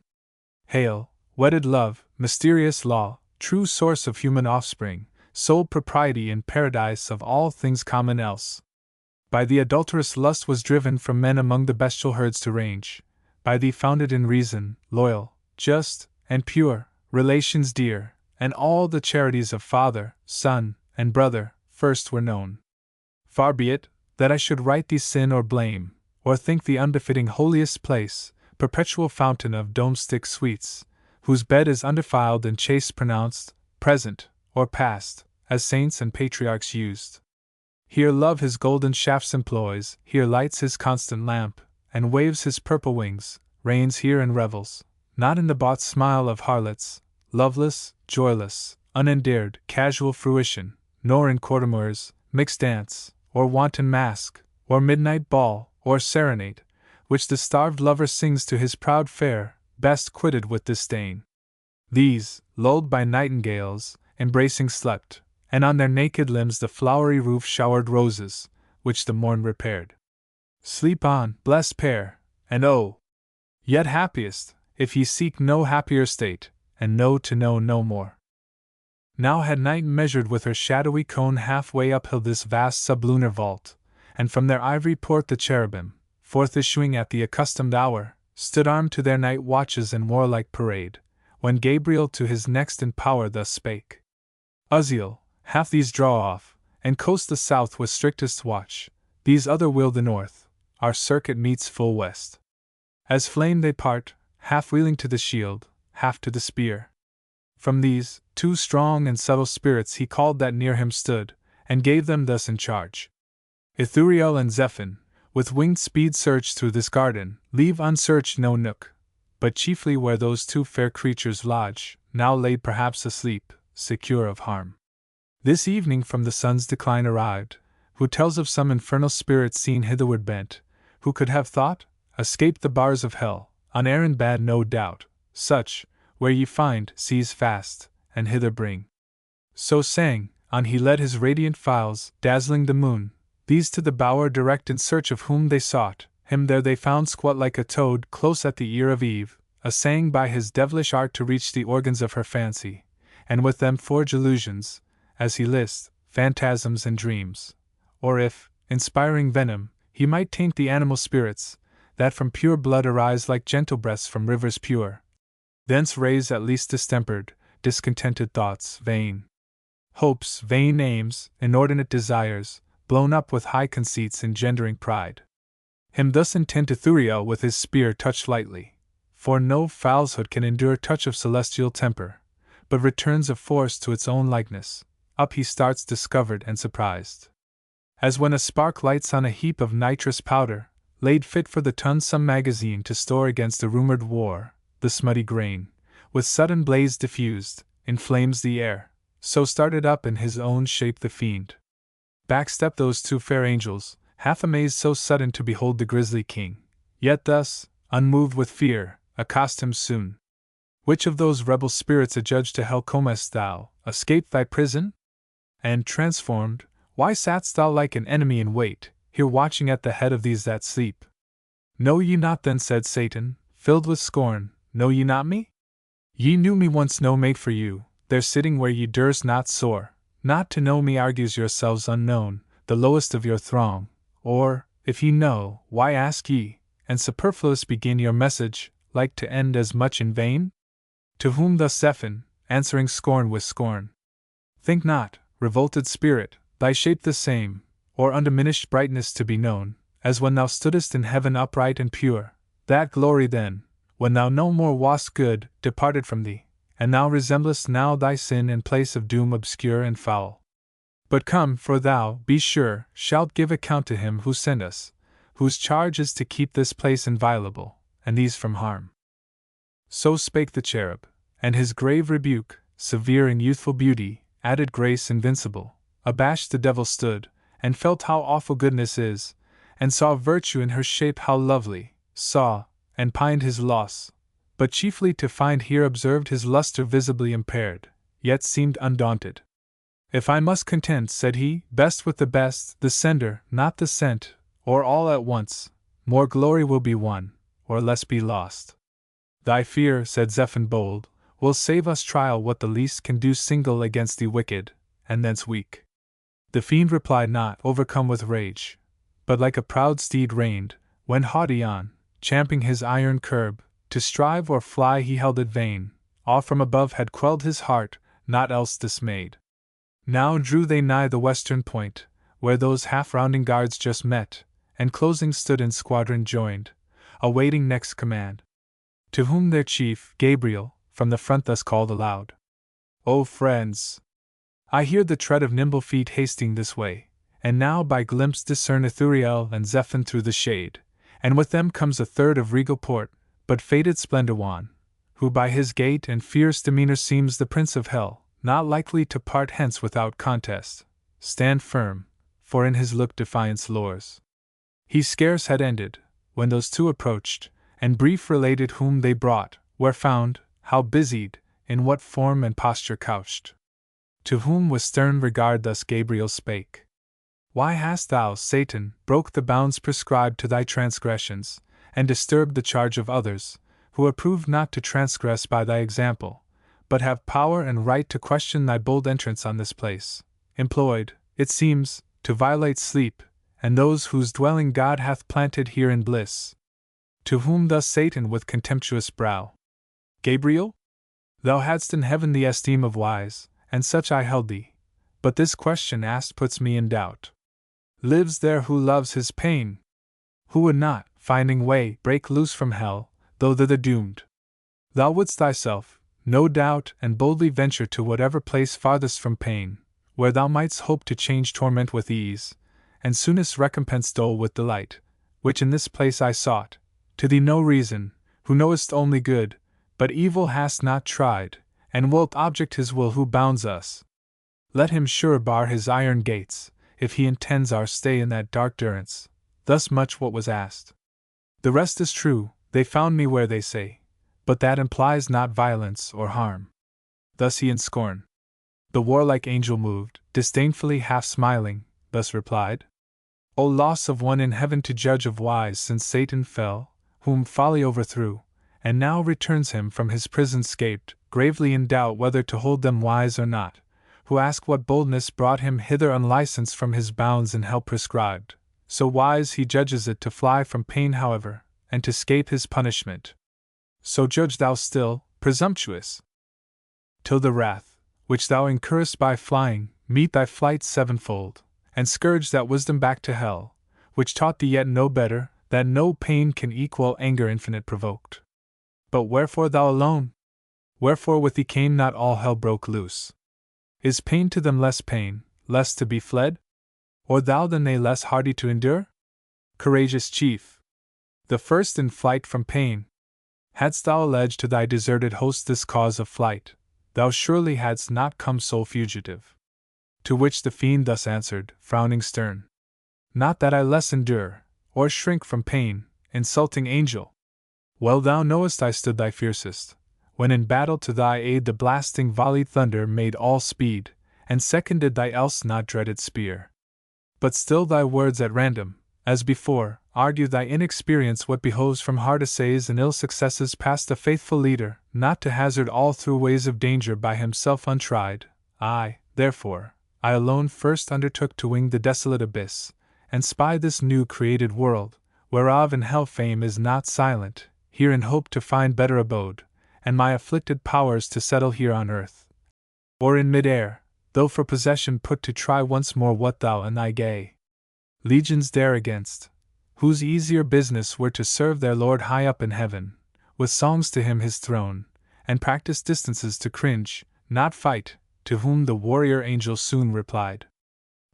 Hail, wedded love, mysterious law, true source of human offspring, sole propriety in paradise of all things common else. By thee adulterous lust was driven from men among the bestial herds to range, by thee founded in reason, loyal, just, and pure, relations dear, and all the charities of father, son, and brother, first were known. Far be it, that I should write thee sin or blame, or think thee unbefitting holiest place, perpetual fountain of domestic sweets, whose bed is undefiled and chaste pronounced, present, or past, as saints and patriarchs used. Here love his golden shafts employs, here lights his constant lamp, and waves his purple wings, reigns here and revels, not in the bought smile of harlots, loveless, joyless, unendeared, casual fruition, nor in courtimer's mixed dance, or wanton mask, or midnight ball, or serenade, which the starved lover sings to his proud fair, best quitted with disdain. These, lulled by nightingales, embracing slept, and on their naked limbs the flowery roof showered roses, which the morn repaired. Sleep on, blessed pair, and oh! Yet happiest, if ye seek no happier state, and know to know no more. Now had night measured with her shadowy cone halfway uphill this vast sublunar vault, and from their ivory port the cherubim, forth issuing at the accustomed hour, stood armed to their night watches and warlike parade, when Gabriel to his next in power thus spake. Uzziel, half these draw off, and coast the south with strictest watch, these other will the north, our circuit meets full west. As flame they part, half wheeling to the shield, half to the spear. From these, two strong and subtle spirits he called that near him stood, and gave them thus in charge. Ithuriel and Zephin, with winged speed surge through this garden, leave unsearched no nook, but chiefly where those two fair creatures lodge, now laid perhaps asleep, secure of harm. This evening from the sun's decline arrived, who tells of some infernal spirit seen hitherward bent, who could have thought, escaped the bars of hell, on errand bad no doubt, such, where ye find, seize fast, and hither bring. So saying, on he led his radiant files, dazzling the moon, these to the bower direct in search of whom they sought, him there they found squat like a toad close at the ear of Eve, essaying by his devilish art to reach the organs of her fancy, and with them forge illusions, as he list, phantasms and dreams. Or if, inspiring venom, he might taint the animal spirits, that from pure blood arise like gentle breaths from rivers pure. Thence raise at least distempered, discontented thoughts, vain hopes, vain aims, inordinate desires, blown up with high conceits engendering pride. Him thus intent Ithuriel with his spear touched lightly, for no falsehood can endure touch of celestial temper, but returns of force to its own likeness. Up he starts discovered and surprised. As when a spark lights on a heap of nitrous powder, laid fit for the ton some magazine to store against a rumored war, the smutty grain, with sudden blaze diffused, inflames the air, so started up in his own shape the fiend. Back stepped those two fair angels, half amazed so sudden to behold the grisly king, Yet thus, unmoved with fear, accost him soon. Which of those rebel spirits adjudged to hell comest thou, escaped thy prison? And transformed, why satst thou like an enemy in wait, here watching at the head of these that sleep? Know ye not then, said Satan, filled with scorn, know ye not me? Ye knew me once, no mate for you, there sitting where ye durst not soar. Not to know me argues yourselves unknown, the lowest of your throng. Or, if ye know, why ask ye, and superfluous begin your message, like to end as much in vain? To whom thus Zephan, answering scorn with scorn. Think not, revolted spirit, thy shape the same, or undiminished brightness to be known, as when thou stoodest in heaven upright and pure. That glory then, when thou no more wast good, departed from thee, and thou resemblest now thy sin and place of doom obscure and foul. But come, for thou, be sure, shalt give account to him who sent us, whose charge is to keep this place inviolable, and these from harm. So spake the cherub, and his grave rebuke, severe in youthful beauty, added grace invincible. Abashed the devil stood, and felt how awful goodness is, and saw virtue in her shape how lovely, saw, and pined his loss, but chiefly to find here observed his luster visibly impaired, yet seemed undaunted. If I must contend, said he, best with the best, the sender, not the sent, or all at once, more glory will be won, or less be lost. Thy fear, said Zephan bold, will save us trial what the least can do single against the wicked, and thence weak. The fiend replied not, overcome with rage, but like a proud steed reined, went haughty on, champing his iron curb. To strive or fly he held it vain, awe from above had quelled his heart, not else dismayed. Now drew they nigh the western point, where those half-rounding guards just met, and closing stood in squadron joined, awaiting next command. To whom their chief, Gabriel, from the front thus called aloud. O friends! I hear the tread of nimble feet hasting this way, and now by glimpse discern Ithuriel and Zephan through the shade, and with them comes a third of regal port, but faded splendor wan, who by his gait and fierce demeanor seems the prince of hell, not likely to part hence without contest. Stand firm, for in his look defiance lures. He scarce had ended, when those two approached, and brief related whom they brought, where found, how busied, in what form and posture couched. To whom with stern regard thus Gabriel spake. Why hast thou, Satan, broke the bounds prescribed to thy transgressions, and disturbed the charge of others, who approved not to transgress by thy example, but have power and right to question thy bold entrance on this place, employed, it seems, to violate sleep, and those whose dwelling God hath planted here in bliss? To whom thus Satan with contemptuous brow. Gabriel? Thou hadst in heaven the esteem of wise, and such I held thee, but this question asked puts me in doubt. Lives there who loves his pain? Who would not, finding way, break loose from hell, though thither doomed? Thou wouldst thyself, no doubt, and boldly venture to whatever place farthest from pain, where thou mightst hope to change torment with ease, and soonest recompense dole with delight, which in this place I sought. To thee no reason, who knowest only good, but evil hast not tried, and wilt object his will who bounds us. Let him sure bar his iron gates, if he intends our stay in that dark durance. Thus much what was asked. The rest is true, they found me where they say, but that implies not violence or harm. Thus he in scorn. The warlike angel moved, disdainfully half smiling, thus replied. O loss of one in heaven to judge of wise, since Satan fell, whom folly overthrew, and now returns him from his prison scaped, gravely in doubt whether to hold them wise or not, who ask what boldness brought him hither unlicensed from his bounds in hell prescribed. So wise he judges it to fly from pain however, and to scape his punishment. So judge thou still, presumptuous, till the wrath, which thou incurrest by flying, meet thy flight sevenfold, and scourge that wisdom back to hell, which taught thee yet no better, that no pain can equal anger infinite provoked. But wherefore thou alone? Wherefore with thee came not all hell broke loose? Is pain to them less pain, less to be fled? Or thou than they less hardy to endure? Courageous chief, the first in flight from pain, hadst thou alleged to thy deserted host this cause of flight, thou surely hadst not come sole fugitive. To which the fiend thus answered, frowning stern. Not that I less endure, or shrink from pain, insulting angel! Well thou knowest I stood thy fiercest, when in battle to thy aid the blasting volleyed thunder made all speed, and seconded thy else not dreaded spear. But still thy words at random, as before, argue thy inexperience what behoves from hard essays and ill successes past a faithful leader, not to hazard all through ways of danger by himself untried. Therefore, I alone first undertook to wing the desolate abyss, and spy this new created world, whereof in hell fame is not silent, here in hope to find better abode, and my afflicted powers to settle here on earth. Or in mid-air, though for possession put to try once more what thou and thy gay legions dare against, whose easier business were to serve their Lord high up in heaven, with songs to him his throne, and practice distances to cringe, not fight, to whom the warrior angel soon replied.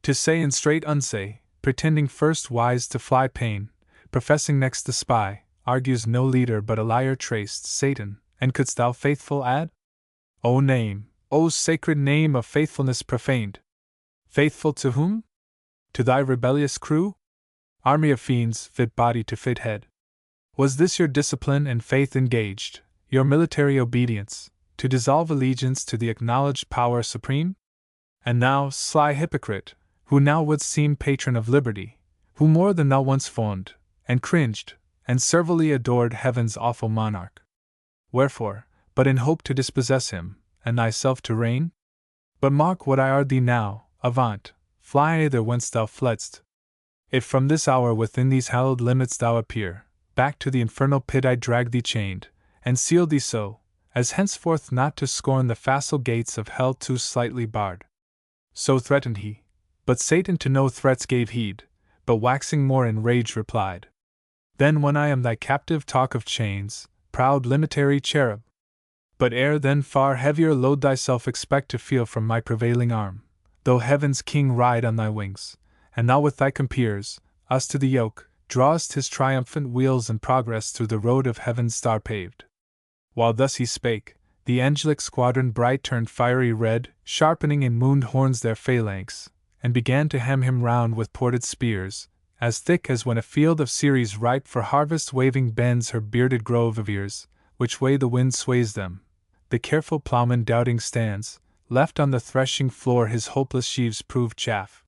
To say and straight unsay, pretending first wise to fly pain, professing next to spy, argues no leader but a liar traced, Satan, and couldst thou faithful add? O name, O sacred name of faithfulness profaned! Faithful to whom? To thy rebellious crew? Army of fiends, fit body to fit head. Was this your discipline and faith engaged, your military obedience, to dissolve allegiance to the acknowledged power supreme? And thou, sly hypocrite, who now wouldst seem patron of liberty, who more than thou once fawned, and cringed, and servilely adored heaven's awful monarch. Wherefore, but in hope to dispossess him, and thyself to reign? But mark what I ard thee now, avaunt, fly hither whence thou fledst. If from this hour within these hallowed limits thou appear, back to the infernal pit I drag thee chained, and seal thee so, as henceforth not to scorn the facile gates of hell too slightly barred. So threatened he, but Satan to no threats gave heed, but waxing more in rage replied. Then when I am thy captive talk of chains, proud limitary cherub. But ere then far heavier load thyself expect to feel from my prevailing arm, though heaven's king ride on thy wings, and thou with thy compeers, us to the yoke, drawest his triumphant wheels and progress through the road of heaven's star-paved. While thus he spake, the angelic squadron bright turned fiery red, sharpening in mooned horns their phalanx, and began to hem him round with ported spears, as thick as when a field of Ceres ripe for harvest waving bends her bearded grove of ears, which way the wind sways them. The careful ploughman doubting stands, left on the threshing floor his hopeless sheaves prove chaff.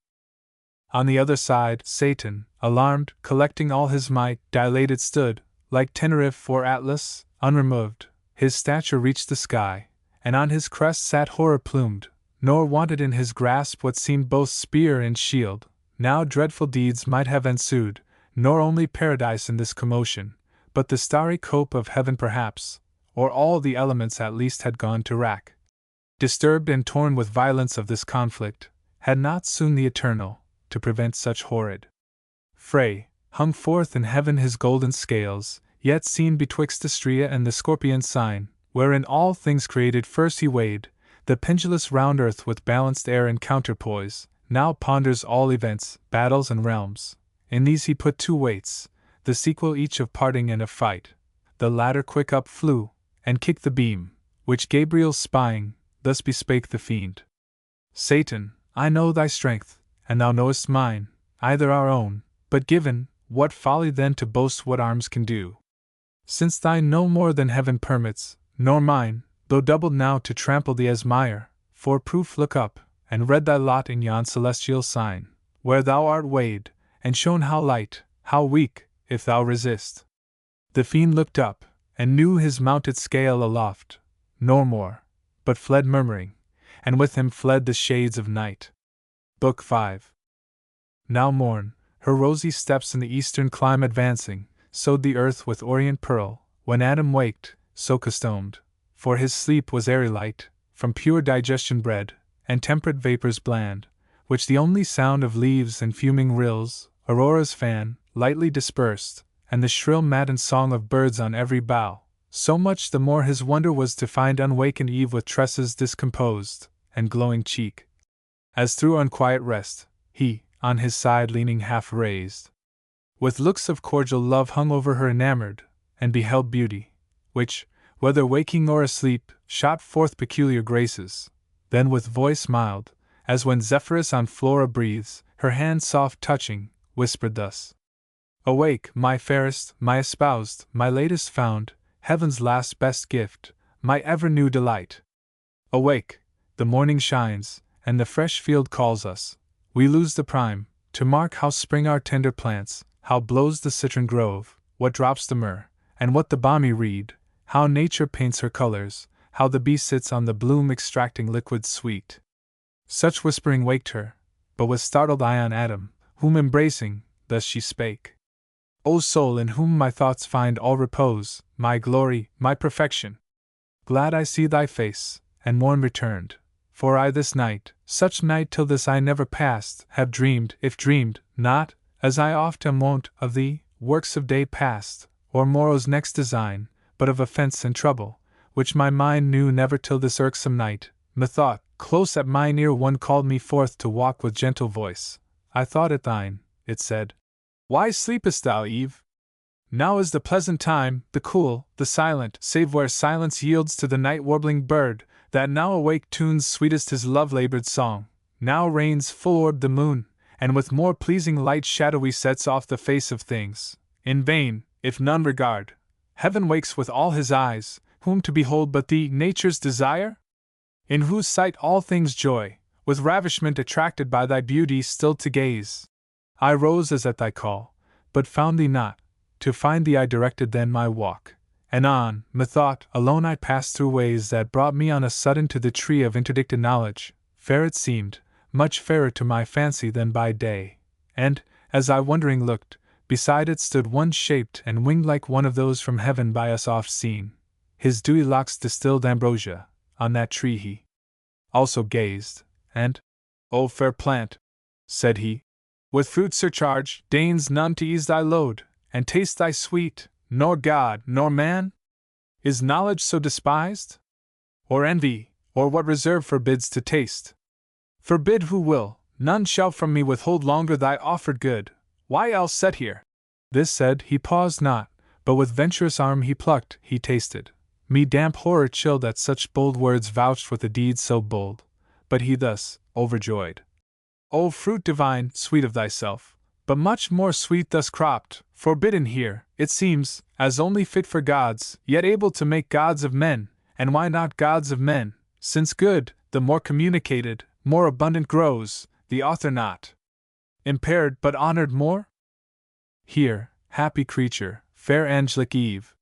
On the other side, Satan, alarmed, collecting all his might, dilated stood, like Tenerife or Atlas, unremoved. His stature reached the sky, and on his crest sat horror-plumed, nor wanted in his grasp what seemed both spear and shield. Now dreadful deeds might have ensued, nor only paradise in this commotion, but the starry cope of heaven perhaps, or all the elements at least had gone to wrack. Disturbed and torn with violence of this conflict, had not soon the Eternal, to prevent such horrid fray, hung forth in heaven his golden scales, yet seen betwixt Astrea and the Scorpion sign, wherein all things created first he weighed, the pendulous round earth with balanced air and counterpoise, now ponders all events, battles and realms. In these he put two weights, the sequel each of parting and of fight. The latter quick up flew, and kicked the beam, which Gabriel spying, thus bespake the fiend. Satan, I know thy strength, and thou knowest mine, either our own, but given, what folly then to boast what arms can do. Since thine no more than heaven permits, nor mine, though doubled now to trample thee as mire, for proof look up, and read thy lot in yon celestial sign, where thou art weighed, and shown how light, how weak, if thou resist. The fiend looked up, and knew his mounted scale aloft, nor more, but fled murmuring, and with him fled the shades of night. Book 5. Now morn, her rosy steps in the eastern clime advancing, sowed the earth with orient pearl, when Adam waked, so customed, for his sleep was airy light, from pure digestion bred, and temperate vapors bland, which the only sound of leaves and fuming rills, Aurora's fan, lightly dispersed, and the shrill maddened song of birds on every bough. So much the more his wonder was to find unwakened Eve with tresses discomposed, and glowing cheek. As through unquiet rest, he, on his side leaning half raised, with looks of cordial love hung over her enamored, and beheld beauty, which, whether waking or asleep, shot forth peculiar graces. Then with voice mild, as when Zephyrus on Flora breathes, her hand soft touching, whispered thus: Awake, my fairest, my espoused, my latest found, heaven's last best gift, my ever new delight. Awake, the morning shines, and the fresh field calls us. We lose the prime, to mark how spring our tender plants, how blows the citron grove, what drops the myrrh, and what the balmy reed, how nature paints her colors, how the bee sits on the bloom extracting liquids sweet. Such whispering waked her, but with startled eye on Adam, whom embracing, thus she spake. O soul in whom my thoughts find all repose, my glory, my perfection! Glad I see thy face, and morn returned, for I this night, such night till this I never passed, have dreamed, if dreamed, not, as I oft am wont, of thee, works of day past, or morrow's next design, but of offence and trouble, which my mind knew never till this irksome night. Methought, close at mine ear one called me forth to walk with gentle voice. I thought it thine, it said. Why sleepest thou, Eve? Now is the pleasant time, the cool, the silent, save where silence yields to the night-warbling bird, that now awake tunes sweetest his love-labored song. Now reigns full-orbed the moon, and with more pleasing light shadowy sets off the face of things. In vain, if none regard, heaven wakes with all his eyes, whom to behold but thee, nature's desire? In whose sight all things joy, with ravishment attracted by thy beauty still to gaze. I rose as at thy call, but found thee not. To find thee I directed then my walk, and on, methought, alone I passed through ways that brought me on a sudden to the tree of interdicted knowledge. Fair it seemed, much fairer to my fancy than by day, and, as I wondering looked, beside it stood one shaped and winged like one of those from heaven by us oft seen. His dewy locks distilled ambrosia. On that tree he also gazed, and, O fair plant, said he, with fruit surcharged, deigns none to ease thy load, and taste thy sweet, nor God, nor man? Is knowledge so despised? Or envy, or what reserve forbids to taste? Forbid who will, none shall from me withhold longer thy offered good. Why else set here? This said, he paused not, but with venturous arm he plucked, he tasted. Me damp horror chilled at such bold words vouched with a deed so bold, but he thus, overjoyed. O fruit divine, sweet of thyself, but much more sweet thus cropped, forbidden here, it seems, as only fit for gods, yet able to make gods of men, and why not gods of men, since good, the more communicated, more abundant grows, the author not impaired but honored more? Here, happy creature, fair angelic Eve,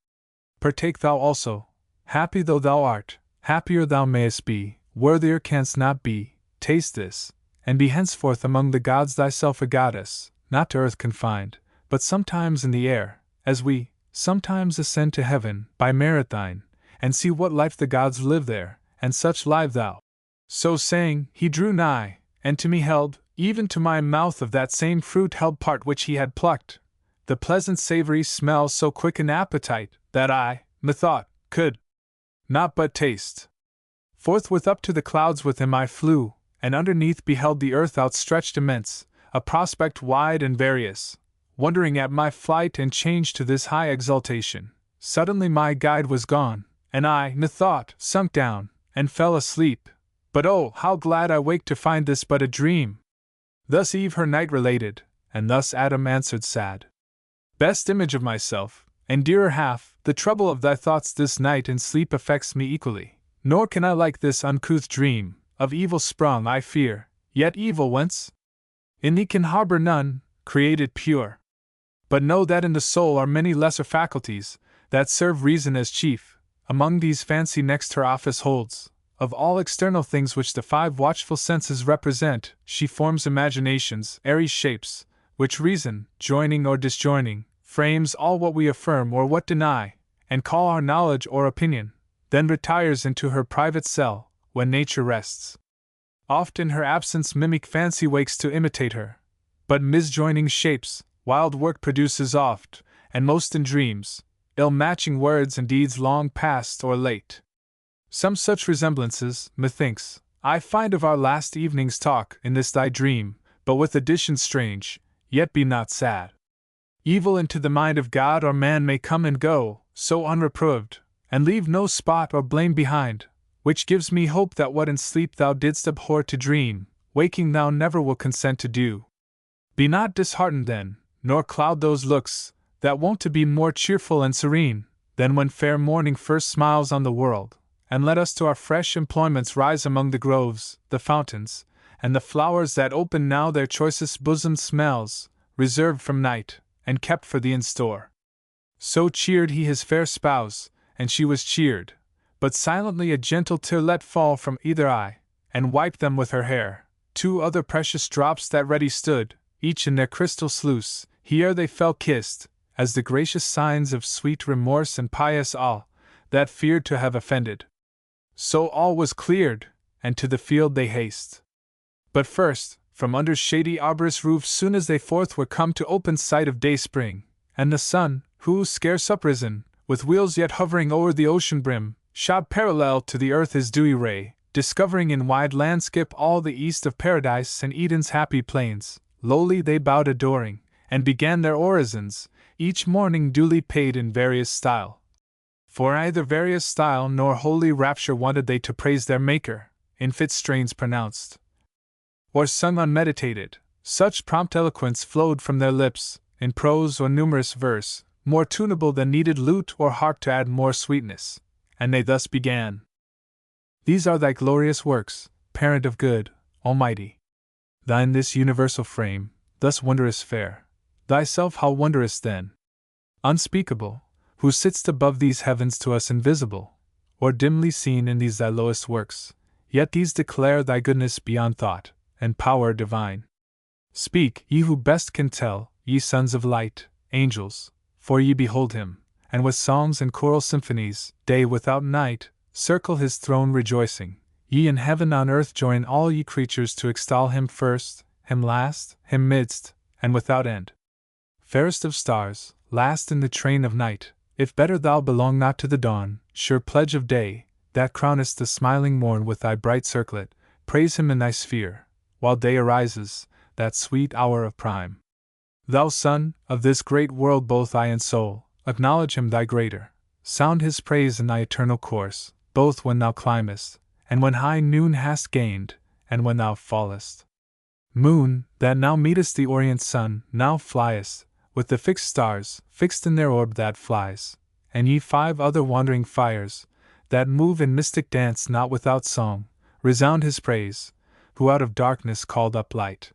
partake thou also. Happy though thou art, happier thou mayest be, worthier canst not be. Taste this, and be henceforth among the gods thyself a goddess, not to earth confined, but sometimes in the air, as we sometimes ascend to heaven by merit thine, and see what life the gods live there, and such live thou. So saying, he drew nigh, and to me held, even to my mouth of that same fruit held part which he had plucked. The pleasant savory smell so quick an appetite, that I, methought, could not but taste. Forthwith up to the clouds with him I flew, and underneath beheld the earth outstretched immense, a prospect wide and various. Wondering at my flight and change to this high exultation, suddenly my guide was gone, and I, methought, sunk down, and fell asleep. But oh, how glad I waked to find this but a dream! Thus Eve her night related, and thus Adam answered sad. Best image of myself, and dearer half, the trouble of thy thoughts this night in sleep affects me equally. Nor can I like this uncouth dream, of evil sprung I fear, yet evil whence? In thee can harbor none, created pure. But know that in the soul are many lesser faculties, that serve reason as chief. Among these fancy next her office holds. Of all external things which the five watchful senses represent, she forms imaginations, airy shapes, which reason, joining or disjoining, frames all what we affirm or what deny, and call our knowledge or opinion, then retires into her private cell, when nature rests. Oft in her absence mimic fancy wakes to imitate her, but misjoining shapes, wild work produces oft, and most in dreams, ill-matching words and deeds long past or late. Some such resemblances, methinks, I find of our last evening's talk in this thy dream, but with additions strange, yet be not sad. Evil into the mind of God or man may come and go, so unreproved, and leave no spot or blame behind, which gives me hope that what in sleep thou didst abhor to dream, waking thou never will consent to do. Be not disheartened then, nor cloud those looks, that wont to be more cheerful and serene, than when fair morning first smiles on the world, and let us to our fresh employments rise among the groves, the fountains, and the flowers that open now their choicest bosom smells, reserved from night, and kept for thee in store. So cheered he his fair spouse, and she was cheered, but silently a gentle tear let fall from either eye, and wiped them with her hair. Two other precious drops that ready stood, each in their crystal sluice, here they fell kissed, as the gracious signs of sweet remorse and pious awe, that feared to have offended. So all was cleared, and to the field they haste. But first, from under shady arborous roofs soon as they forth were come to open sight of day-spring, and the sun, who, scarce uprisen, with wheels yet hovering o'er the ocean brim, shot parallel to the earth his dewy ray, discovering in wide landskip all the east of paradise and Eden's happy plains. Lowly they bowed adoring, and began their orisons, each morning duly paid in various style. For either various style nor holy rapture wanted they to praise their Maker, in fit strains pronounced, or sung unmeditated. Such prompt eloquence flowed from their lips, in prose or numerous verse, more tunable than needed lute or harp to add more sweetness. And they thus began. These are thy glorious works, Parent of good, Almighty. Thine this universal frame, thus wondrous fair. Thyself how wondrous then! Unspeakable, who sit'st above these heavens to us invisible, or dimly seen in these thy lowest works, yet these declare thy goodness beyond thought, and power divine. Speak, ye who best can tell, ye sons of light, angels, for ye behold him, and with songs and choral symphonies, day without night, circle his throne rejoicing. Ye in heaven on earth join all ye creatures to extol him first, him last, him midst, and without end. Fairest of stars, last in the train of night, if better thou belong not to the dawn, sure pledge of day, that crownest the smiling morn with thy bright circlet, praise him in thy sphere, while day arises, that sweet hour of prime. Thou son, of this great world both eye and soul, acknowledge him thy greater, sound his praise in thy eternal course, both when thou climbest, and when high noon hast gained, and when thou fallest. Moon, that now meetest the orient sun, now fliest, with the fixed stars, fixed in their orb that flies, and ye 5 other wandering fires, that move in mystic dance not without song, resound his praise, who out of darkness called up light.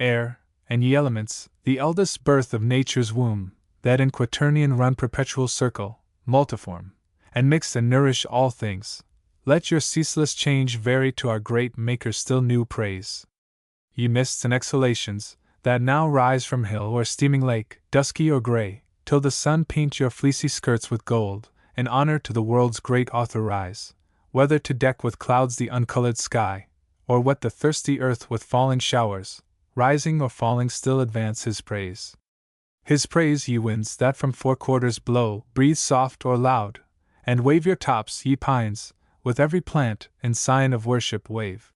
Air, and ye elements, the eldest birth of nature's womb, that in quaternion run perpetual circle, multiform, and mix and nourish all things, let your ceaseless change vary to our great Maker's still new praise. Ye mists and exhalations, that now rise from hill or steaming lake, dusky or grey, till the sun paint your fleecy skirts with gold, in honor to the world's great author rise, whether to deck with clouds the uncolored sky, or wet the thirsty earth with falling showers, rising or falling still advance his praise. His praise, ye winds that from 4 quarters blow, breathe soft or loud, and wave your tops, ye pines, with every plant, in sign of worship wave.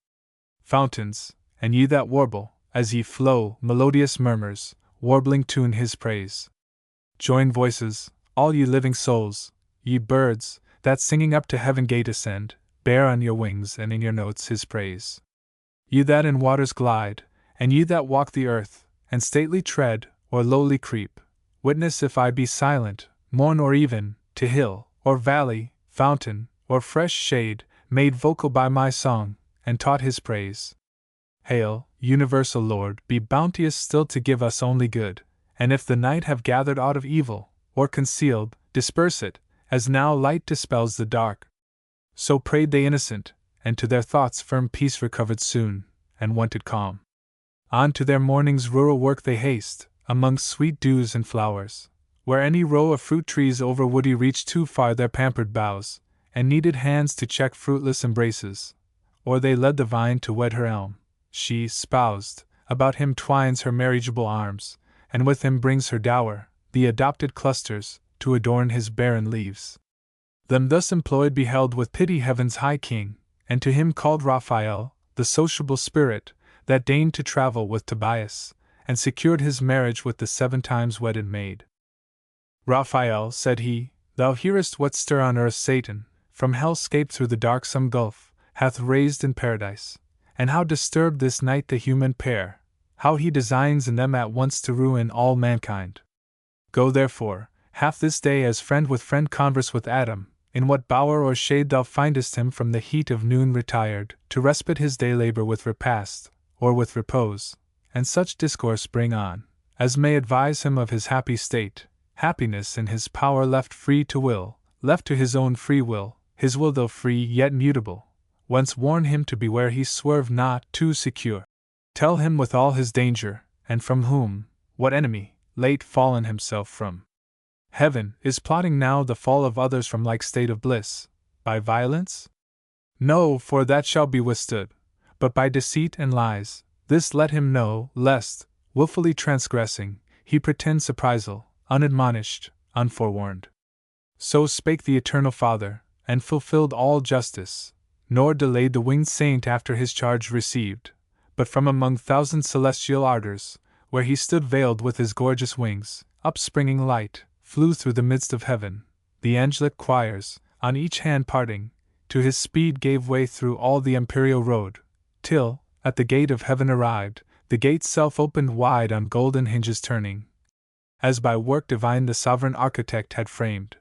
Fountains, and ye that warble, as ye flow, melodious murmurs, warbling tune his praise. Join voices, all ye living souls, ye birds, that singing up to heaven gate ascend, bear on your wings and in your notes his praise. Ye that in waters glide, and ye that walk the earth, and stately tread, or lowly creep, witness if I be silent, morn or even, to hill, or valley, fountain, or fresh shade, made vocal by my song, and taught his praise. Hail, universal Lord, be bounteous still to give us only good, and if the night have gathered aught of evil, or concealed, disperse it, as now light dispels the dark. So prayed they innocent, and to their thoughts firm peace recovered soon, and wonted calm. On to their morning's rural work they haste, amongst sweet dews and flowers, where any row of fruit trees over woody reach too far their pampered boughs, and needed hands to check fruitless embraces, or they led the vine to wed her elm. She, spoused, about him twines her marriageable arms, and with him brings her dower, the adopted clusters, to adorn his barren leaves. Them thus employed beheld with pity heaven's high king, and to him called Raphael, the sociable spirit, that deigned to travel with Tobias, and secured his marriage with the 7 times wedded maid. Raphael, said he, thou hearest what stir on earth Satan, from hell scaped through the darksome gulf, hath raised in paradise, and how disturbed this night the human pair, how he designs in them at once to ruin all mankind. Go therefore, half this day as friend with friend converse with Adam, in what bower or shade thou findest him from the heat of noon retired, to respite his day labor with repast, or with repose, and such discourse bring on, as may advise him of his happy state, happiness in his power left free to will, left to his own free will, his will though free yet mutable, whence warn him to beware he swerve not too secure. Tell him with all his danger, and from whom, what enemy, late fallen himself from heaven, is plotting now the fall of others from like state of bliss, by violence? No, for that shall be withstood, but by deceit and lies. This let him know, lest, wilfully transgressing, he pretend surprisal, unadmonished, unforewarned. So spake the Eternal Father, and fulfilled all justice, nor delayed the winged saint after his charge received, but from among thousand celestial ardors, where he stood veiled with his gorgeous wings, upspringing light, flew through the midst of heaven. The angelic choirs, on each hand parting, to his speed gave way through all the imperial road, till, at the gate of heaven arrived, the gate's self opened wide on golden hinges turning, as by work divine the sovereign architect had framed.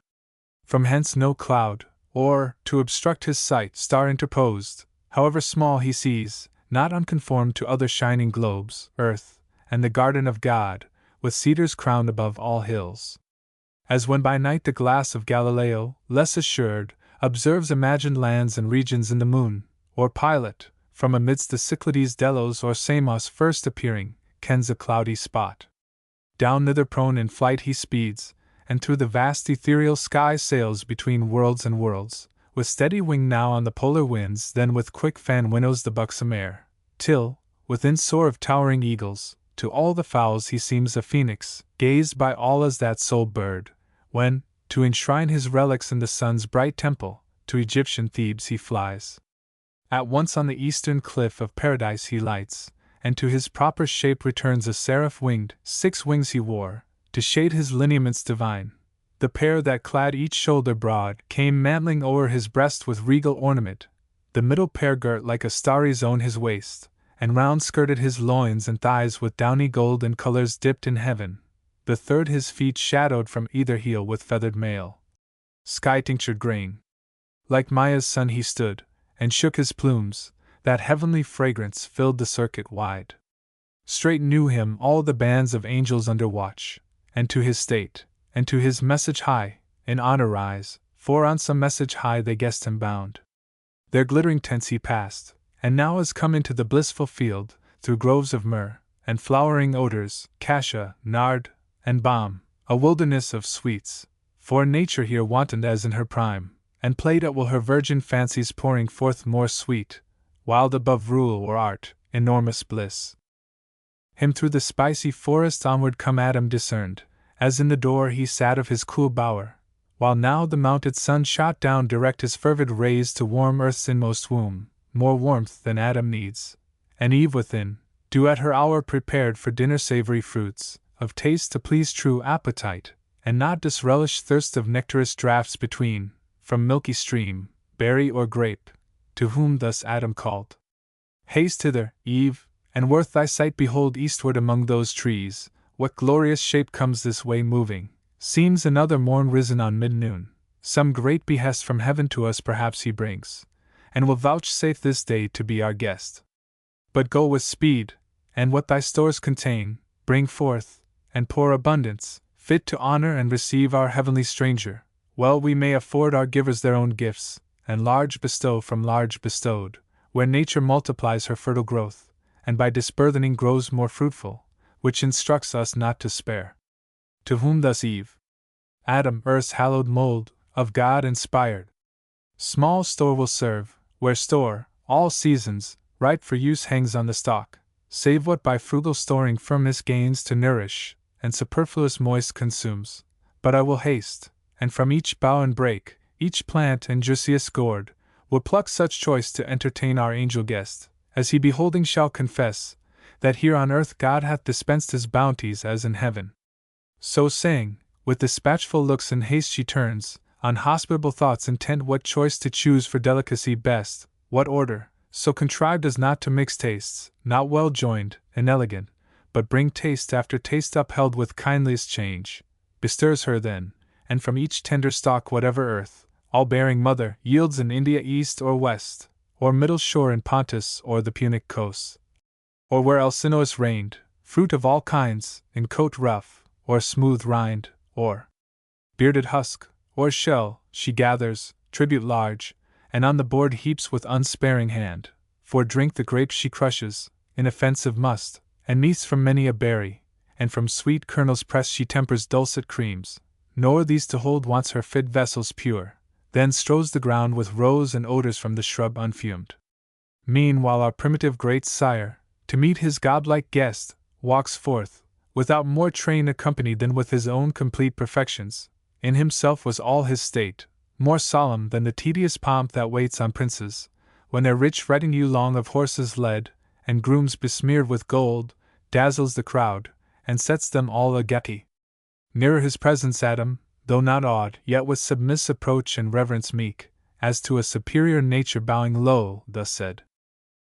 From hence no cloud, or, to obstruct his sight, star interposed, however small he sees, not unconformed to other shining globes, earth, and the garden of God, with cedars crowned above all hills. As when by night the glass of Galileo, less assured, observes imagined lands and regions in the moon, or Pilate, from amidst the Cyclades Delos or Samos first appearing, kens a cloudy spot. Down thither prone in flight he speeds, and through the vast ethereal sky sails between worlds and worlds, with steady wing now on the polar winds, then with quick fan winnows the buxom air, till, within soar of towering eagles, to all the fowls he seems a phoenix, gazed by all as that sole bird, when, to enshrine his relics in the sun's bright temple, to Egyptian Thebes he flies. At once on the eastern cliff of paradise he lights, and to his proper shape returns a seraph winged. 6 wings he wore, to shade his lineaments divine. The pair that clad each shoulder broad came mantling o'er his breast with regal ornament, the middle pair girt like a starry zone his waist, and round skirted his loins and thighs with downy gold and colors dipped in heaven. The third his feet shadowed from either heel with feathered mail, sky-tinctured grain. Like Maya's son he stood, and shook his plumes, that heavenly fragrance filled the circuit wide. Straight knew him all the bands of angels under watch, and to his state, and to his message high, in honor rise, for on some message high they guessed him bound. Their glittering tents he passed, and now is come into the blissful field, through groves of myrrh, and flowering odors, cassia, nard, and balm, a wilderness of sweets, for nature here wantoned as in her prime, and played at will her virgin fancies pouring forth more sweet, wild above rule or art, enormous bliss. Him through the spicy forest onward come Adam discerned, as in the door he sat of his cool bower, while now the mounted sun shot down direct his fervid rays to warm earth's inmost womb, more warmth than Adam needs, and Eve within, due at her hour prepared for dinner savory fruits, of taste to please true appetite, and not disrelish thirst of nectarous draughts between, from milky stream, berry or grape, to whom thus Adam called. Haste hither, Eve, and worth thy sight behold eastward among those trees, what glorious shape comes this way moving, seems another morn risen on mid-noon, some great behest from heaven to us perhaps he brings, and will vouchsafe this day to be our guest. But go with speed, and what thy stores contain, bring forth, and pour abundance, fit to honor and receive our heavenly stranger. Well we may afford our givers their own gifts, and large bestow from large bestowed, where nature multiplies her fertile growth, and by disburthening grows more fruitful, which instructs us not to spare. To whom thus Eve? Adam, earth's hallowed mold, of God inspired. Small store will serve, where store, all seasons, ripe for use hangs on the stalk, save what by frugal storing firmness gains to nourish, and superfluous moist consumes. But I will haste, and from each bough and brake, each plant and juiceous gourd, will pluck such choice to entertain our angel guest, as he beholding shall confess, that here on earth God hath dispensed his bounties as in heaven. So saying, with dispatchful looks in haste she turns, on hospitable thoughts intent what choice to choose for delicacy best, what order, so contrived as not to mix tastes, not well joined, inelegant, but bring taste after taste upheld with kindliest change, bestirs her then, and from each tender stalk whatever earth, all-bearing mother, yields in India east or west, or middle shore in Pontus or the Punic coast, or where Alcinous reigned, fruit of all kinds, in coat rough, or smooth rind, or bearded husk, or shell, she gathers, tribute large, and on the board heaps with unsparing hand. For drink the grapes she crushes, inoffensive must, and meats from many a berry, and from sweet kernels pressed she tempers dulcet creams, nor these to hold wants her fit vessels pure, then strows the ground with rose and odors from the shrub unfumed. Meanwhile our primitive great sire, to meet his godlike guest, walks forth, without more train accompanied than with his own complete perfections. In himself was all his state, more solemn than the tedious pomp that waits on princes, when their rich retinue long of horses led, and grooms besmeared with gold, dazzles the crowd, and sets them all a-giddy. Nearer his presence Adam, though not awed, yet with submiss approach and reverence meek, as to a superior nature bowing low, thus said: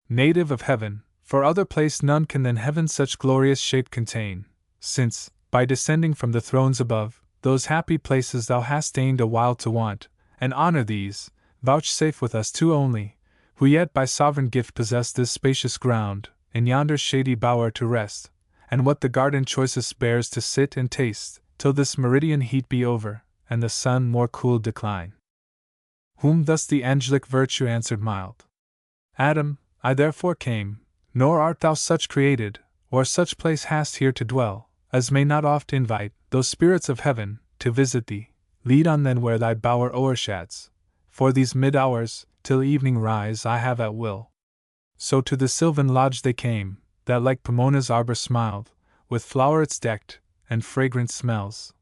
Native of heaven, for other place none can than heaven such glorious shape contain, since, by descending from the thrones above, those happy places thou hast deigned a while to want, and honor these, vouchsafe with us two only, who yet by sovereign gift possess this spacious ground, in yonder shady bower to rest, and what the garden choicest bears to sit and taste, till this meridian heat be over, and the sun more cool decline. Whom thus the angelic virtue answered mild: Adam, I therefore came, nor art thou such created, or such place hast here to dwell, as may not oft invite those spirits of heaven to visit thee. Lead on then where thy bower o'ershads, for these mid-hours, till evening rise, I have at will. So to the sylvan lodge they came, that like Pomona's arbor smiled, with flowerets decked, and fragrant smells.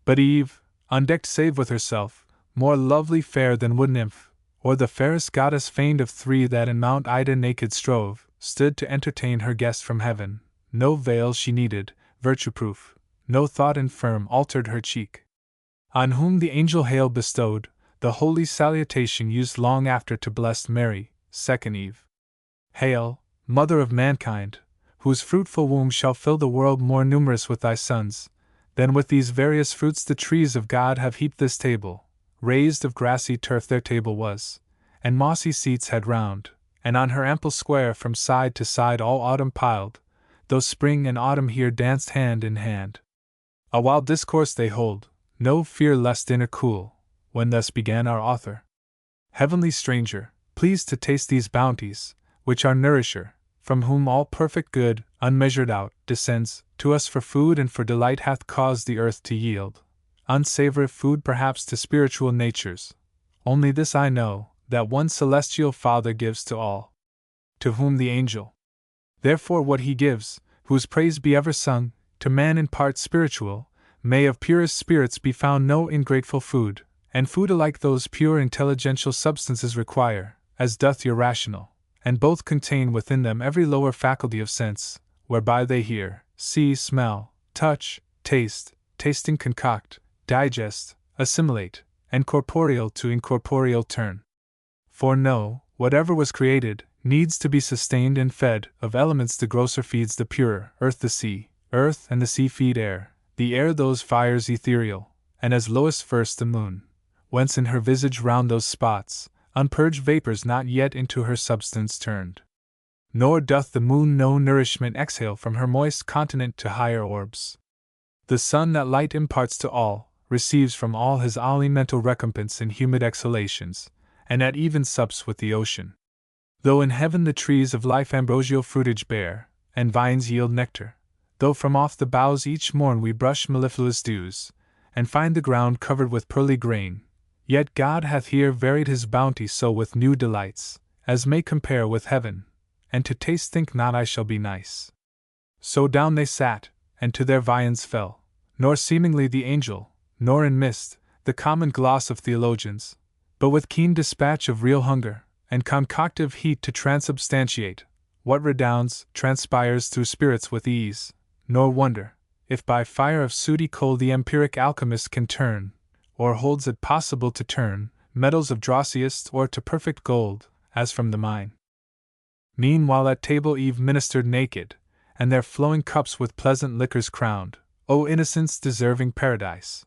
But Eve, undecked save with herself, more lovely fair than wood nymph, or the fairest goddess feigned of three that in Mount Ida naked strove, stood to entertain her guest from heaven. No veil she needed, virtue-proof, no thought infirm altered her cheek. On whom the angel hail bestowed, the holy salutation used long after to blessed Mary, second Eve. Hail, mother of mankind, whose fruitful womb shall fill the world more numerous with thy sons, than with these various fruits the trees of God have heaped this table. Raised of grassy turf their table was, and mossy seats had round, and on her ample square from side to side all autumn piled, though spring and autumn here danced hand in hand. A wild discourse they hold, no fear lest dinner cool, when thus began our author: Heavenly stranger, pleased to taste these bounties, which our nourisher, from whom all perfect good, unmeasured out, descends, to us for food and for delight hath caused the earth to yield, unsavory food perhaps to spiritual natures. Only this I know, that one celestial Father gives to all, to whom the angel. Therefore what he gives, whose praise be ever sung, to man in part spiritual, may of purest spirits be found no ingrateful food, and food alike those pure intelligential substances require, as doth your rational, and both contain within them every lower faculty of sense, whereby they hear, see, smell, touch, taste, tasting concoct, digest, assimilate, and corporeal to incorporeal turn. For know, whatever was created, needs to be sustained and fed, of elements the grosser feeds the purer, earth and the sea feed air, the air those fires ethereal, and as lowest first the moon, whence in her visage round those spots, unpurged vapors not yet into her substance turned. Nor doth the moon no nourishment exhale from her moist continent to higher orbs. The sun that light imparts to all, receives from all his alimental recompense in humid exhalations, and at even sups with the ocean. Though in heaven the trees of life ambrosial fruitage bear, and vines yield nectar, though from off the boughs each morn we brush mellifluous dews, and find the ground covered with pearly grain, yet God hath here varied his bounty so with new delights, as may compare with heaven, and to taste think not I shall be nice. So down they sat, and to their viands fell, nor seemingly the angel, nor in mist, the common gloss of theologians, but with keen dispatch of real hunger, and concoctive heat to transubstantiate, what redounds, transpires through spirits with ease, nor wonder, if by fire of sooty coal the empiric alchemist can turn, or holds it possible to turn, metals of drossiest or to perfect gold, as from the mine. Meanwhile at table Eve ministered naked, and their flowing cups with pleasant liquors crowned, O innocence deserving paradise!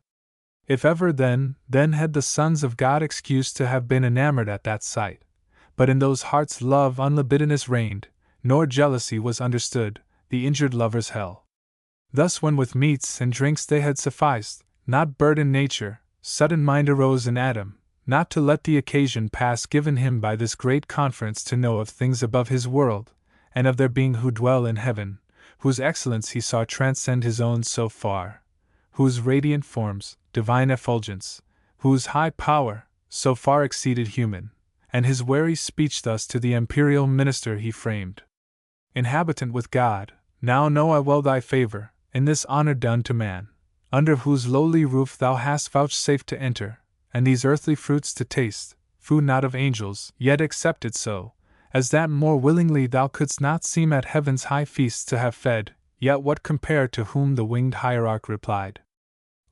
If ever then had the sons of God excuse to have been enamored at that sight, but in those hearts love unlibidinous reigned, nor jealousy was understood, the injured lovers' hell. Thus when with meats and drinks they had sufficed, not burdened nature, sudden mind arose in Adam, not to let the occasion pass given him by this great conference to know of things above his world, and of their being who dwell in heaven, whose excellence he saw transcend his own so far, whose radiant forms, divine effulgence, whose high power, so far exceeded human, and his wary speech thus to the imperial minister he framed. Inhabitant with God, now know I well thy favor, in this honor done to man, under whose lowly roof thou hast vouchsafed to enter, and these earthly fruits to taste, food not of angels, yet accepted so, as that more willingly thou couldst not seem at heaven's high feasts to have fed, yet what compare to whom the winged hierarch replied.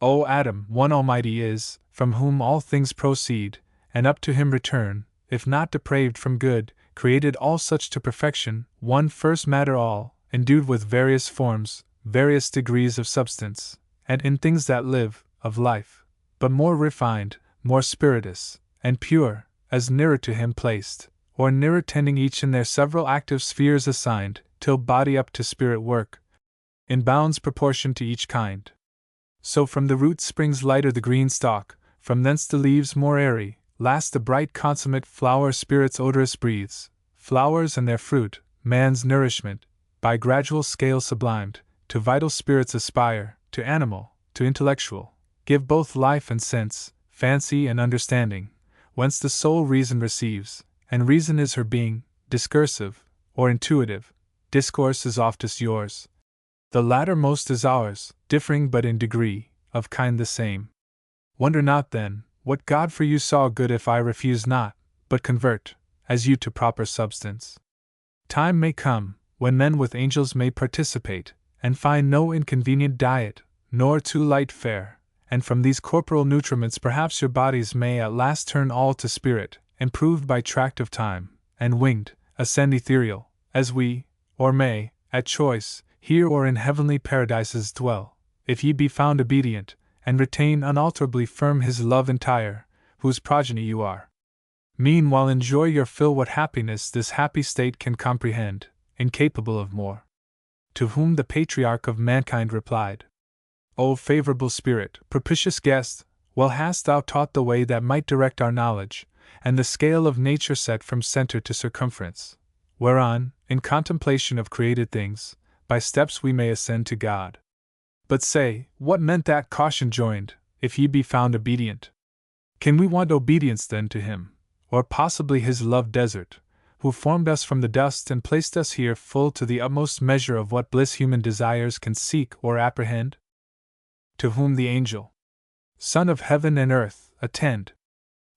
O Adam, one Almighty is, from whom all things proceed, and up to him return, if not depraved from good, created all such to perfection, one first matter all, endued with various forms, various degrees of substance, and in things that live, of life, but more refined, more spirituous, and pure, as nearer to him placed, or nearer tending each in their several active spheres assigned, till body up to spirit work, in bounds proportioned to each kind. So from the root springs lighter the green stalk, from thence the leaves more airy, last the bright consummate flower spirits odorous breathes, flowers and their fruit, man's nourishment, by gradual scale sublimed, to vital spirits aspire, to animal, to intellectual, give both life and sense, fancy and understanding, whence the soul reason receives, and reason is her being, discursive, or intuitive, discourse is oftest yours. The latter most is ours, differing but in degree, of kind the same. Wonder not then, what God for you saw good if I refuse not, but convert, as you to proper substance. Time may come, when men with angels may participate, and find no inconvenient diet, nor too light fare, and from these corporal nutriments perhaps your bodies may at last turn all to spirit, improved by tract of time, and winged, ascend ethereal, as we, or may, at choice, here or in heavenly paradises dwell, if ye be found obedient, and retain unalterably firm his love entire, whose progeny you are. Meanwhile enjoy your fill what happiness this happy state can comprehend, incapable of more. To whom the patriarch of mankind replied, O favorable spirit, propitious guest, well hast thou taught the way that might direct our knowledge, and the scale of nature set from center to circumference, whereon, in contemplation of created things, by steps we may ascend to God. But say, what meant that caution joined, if ye be found obedient? Can we want obedience then to him, or possibly his loved desert, who formed us from the dust and placed us here full to the utmost measure of what bliss human desires can seek or apprehend? To whom the angel, Son of heaven and earth, attend.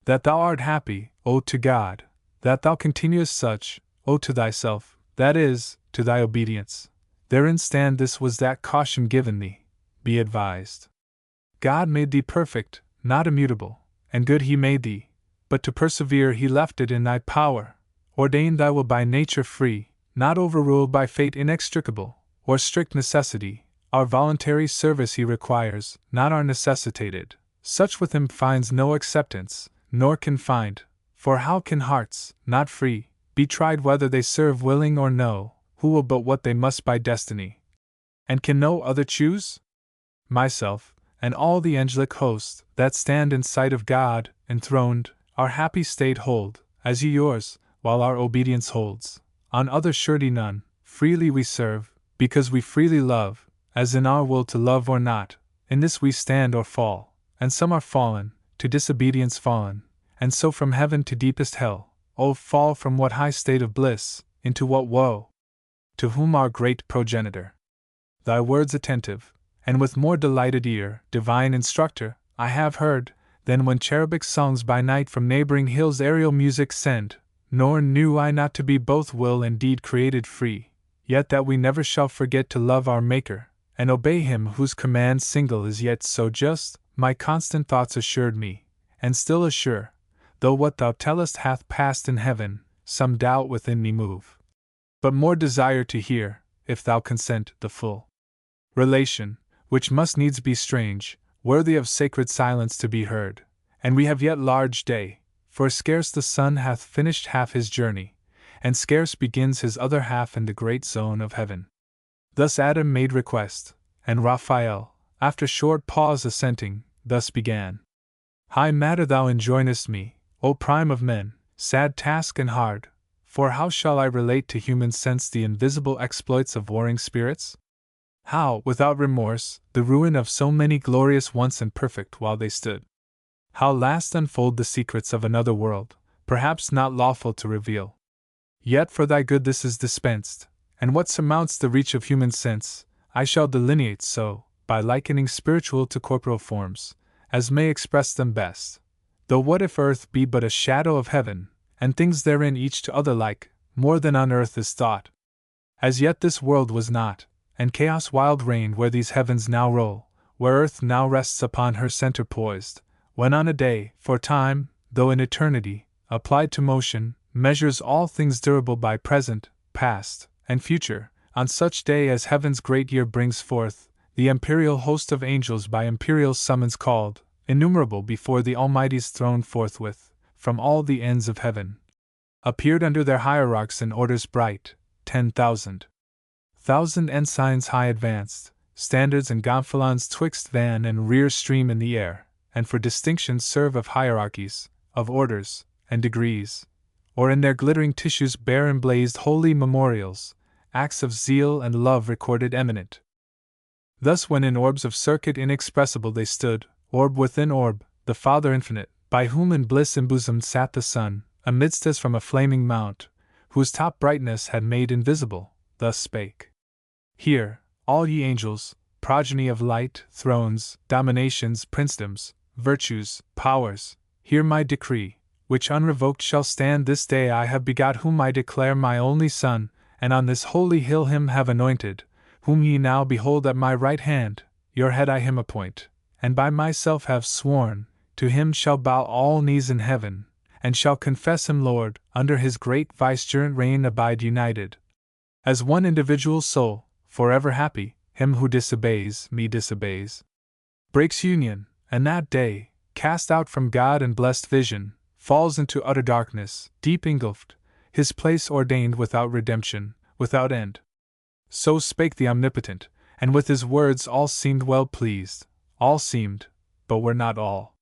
That thou art happy, O to God, that thou continuest such, O to thyself, that is, to thy obedience. Therein stand this was that caution given thee, be advised. God made thee perfect, not immutable, and good he made thee, but to persevere he left it in thy power, ordained thy will by nature free, not overruled by fate inextricable, or strict necessity. Our voluntary service he requires, not our necessitated. Such with him finds no acceptance, nor can find, for how can hearts, not free, be tried whether they serve willing or no, who will but what they must by destiny? And can no other choose? Myself, and all the angelic host, that stand in sight of God, enthroned, our happy state hold, as ye yours, while our obedience holds. On other surety none, freely we serve, because we freely love, as in our will to love or not, in this we stand or fall, and some are fallen, to disobedience fallen, and so from heaven to deepest hell, O fall from what high state of bliss, into what woe! To whom our great progenitor, thy words attentive, and with more delighted ear, divine instructor, I have heard, than when cherubic songs by night from neighboring hills aerial music send, nor knew I not to be both will and deed created free, yet that we never shall forget to love our Maker, and obey him whose command single is yet so just, my constant thoughts assured me, and still assure, though what thou tellest hath passed in heaven, some doubt within me move. But more desire to hear, if thou consent, the full relation, which must needs be strange, worthy of sacred silence to be heard. And we have yet large day, for scarce the sun hath finished half his journey, and scarce begins his other half in the great zone of heaven. Thus Adam made request, and Raphael, after short pause assenting, thus began. High matter thou enjoinest me, O prime of men, sad task and hard, for how shall I relate to human sense the invisible exploits of warring spirits? How, without remorse, the ruin of so many glorious once and perfect while they stood? How last unfold the secrets of another world, perhaps not lawful to reveal? Yet for thy good this is dispensed, and what surmounts the reach of human sense, I shall delineate so, by likening spiritual to corporal forms, as may express them best. Though what if earth be but a shadow of heaven, and things therein each to other like, more than on earth is thought? As yet this world was not, and chaos wild reigned where these heavens now roll, where earth now rests upon her center poised, when on a day, for time, though in eternity, applied to motion, measures all things durable by present, past, and future, on such day as heaven's great year brings forth, the imperial host of angels by imperial summons called, innumerable before the Almighty's throne forthwith, from all the ends of heaven, appeared under their hierarchs in orders bright, 10,000 ensigns high advanced, standards and gonfalons twixt van and rear stream in the air, and for distinction serve of hierarchies, of orders, and degrees, or in their glittering tissues bear emblazed holy memorials, acts of zeal and love recorded eminent. Thus when in orbs of circuit inexpressible they stood, orb within orb, the Father infinite, by whom in bliss embosomed sat the Son, amidst as from a flaming mount, whose top brightness had made invisible, thus spake. Hear, all ye angels, progeny of light, thrones, dominations, princedoms, virtues, powers, hear my decree, which unrevoked shall stand this day. I have begot whom I declare my only Son, and on this holy hill him have anointed, whom ye now behold at my right hand, your head I him appoint, and by myself have sworn, to him shall bow all knees in heaven, and shall confess him Lord, under his great vicegerent reign abide united, as one individual soul, forever happy. Him who disobeys me disobeys, breaks union, and that day, cast out from God and blessed vision, falls into utter darkness, deep engulfed, his place ordained without redemption, without end. So spake the Omnipotent, and with his words all seemed well pleased, all seemed, but were not all.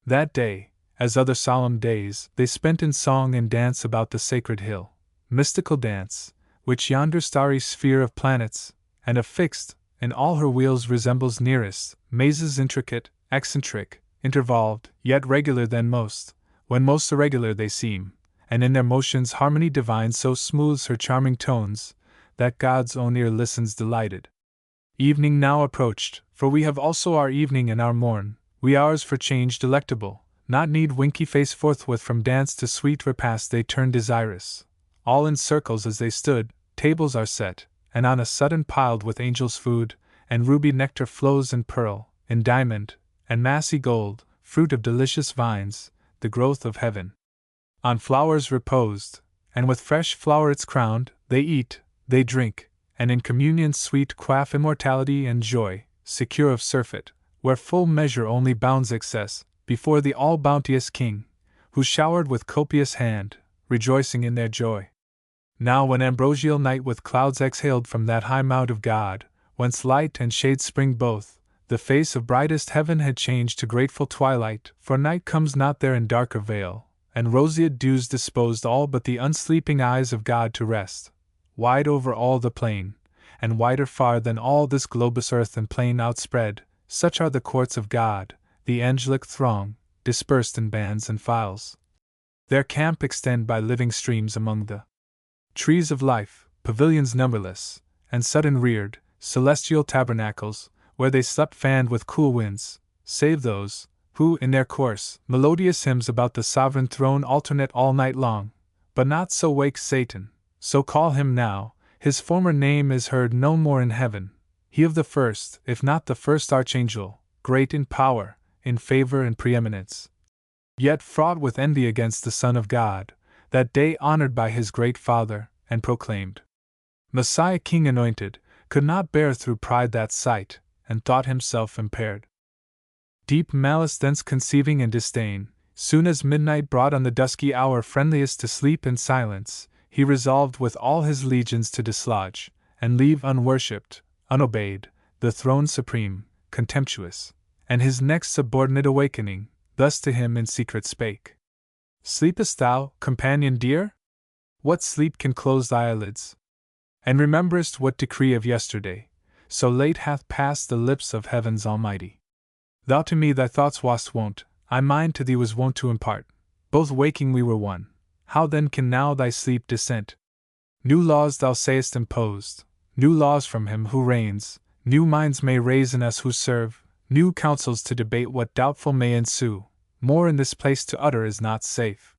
That day, as other solemn days, they spent in song and dance about the sacred hill, mystical dance, which yonder starry sphere of planets, and of fixed, in all her wheels resembles nearest, mazes intricate, eccentric, intervolved, yet regular than most, when most irregular they seem, and in their motions harmony divine so smooths her charming tones, that God's own ear listens delighted. Evening now approached, for we have also our evening and our morn, we ours for change delectable, not need winky face forthwith from dance to sweet repast they turn desirous. All in circles as they stood, tables are set, and on a sudden piled with angels' food, and ruby nectar flows in pearl, in diamond, and massy gold, fruit of delicious vines, the growth of heaven. On flowers reposed, and with fresh flowerets crowned, they eat, they drink, and in communion sweet quaff immortality and joy, secure of surfeit, where full measure only bounds excess, before the all-bounteous King, who showered with copious hand, rejoicing in their joy. Now when ambrosial night with clouds exhaled from that high mount of God, whence light and shade spring both, the face of brightest heaven had changed to grateful twilight, for night comes not there in darker veil, and roseate dews disposed all but the unsleeping eyes of God to rest, wide over all the plain, and wider far than all this globous earth and plain outspread, such are the courts of God, the angelic throng, dispersed in bands and files. Their camp extend by living streams among the trees of life, pavilions numberless, and sudden reared, celestial tabernacles, where they slept fanned with cool winds, save those, who, in their course, melodious hymns about the sovereign throne alternate all night long, but not so wakes Satan, so call him now, his former name is heard no more in heaven, he of the first, if not the first archangel, great in power, in favor and preeminence, yet fraught with envy against the Son of God, that day honored by his great Father, and proclaimed, Messiah King anointed, could not bear through pride that sight, and thought himself impaired. Deep malice thence conceiving and disdain, soon as midnight brought on the dusky hour friendliest to sleep and silence, he resolved with all his legions to dislodge, and leave unworshipped, unobeyed, the throne supreme, contemptuous, and his next subordinate awakening, thus to him in secret spake. Sleepest thou, companion dear? What sleep can close thy eyelids? And rememberest what decree of yesterday, so late hath passed the lips of heaven's Almighty? Thou to me thy thoughts wast wont, I mine to thee was wont to impart, both waking we were one, how then can now thy sleep dissent? New laws thou sayest imposed, new laws from him who reigns, new minds may raise in us who serve, new counsels to debate what doubtful may ensue, more in this place to utter is not safe.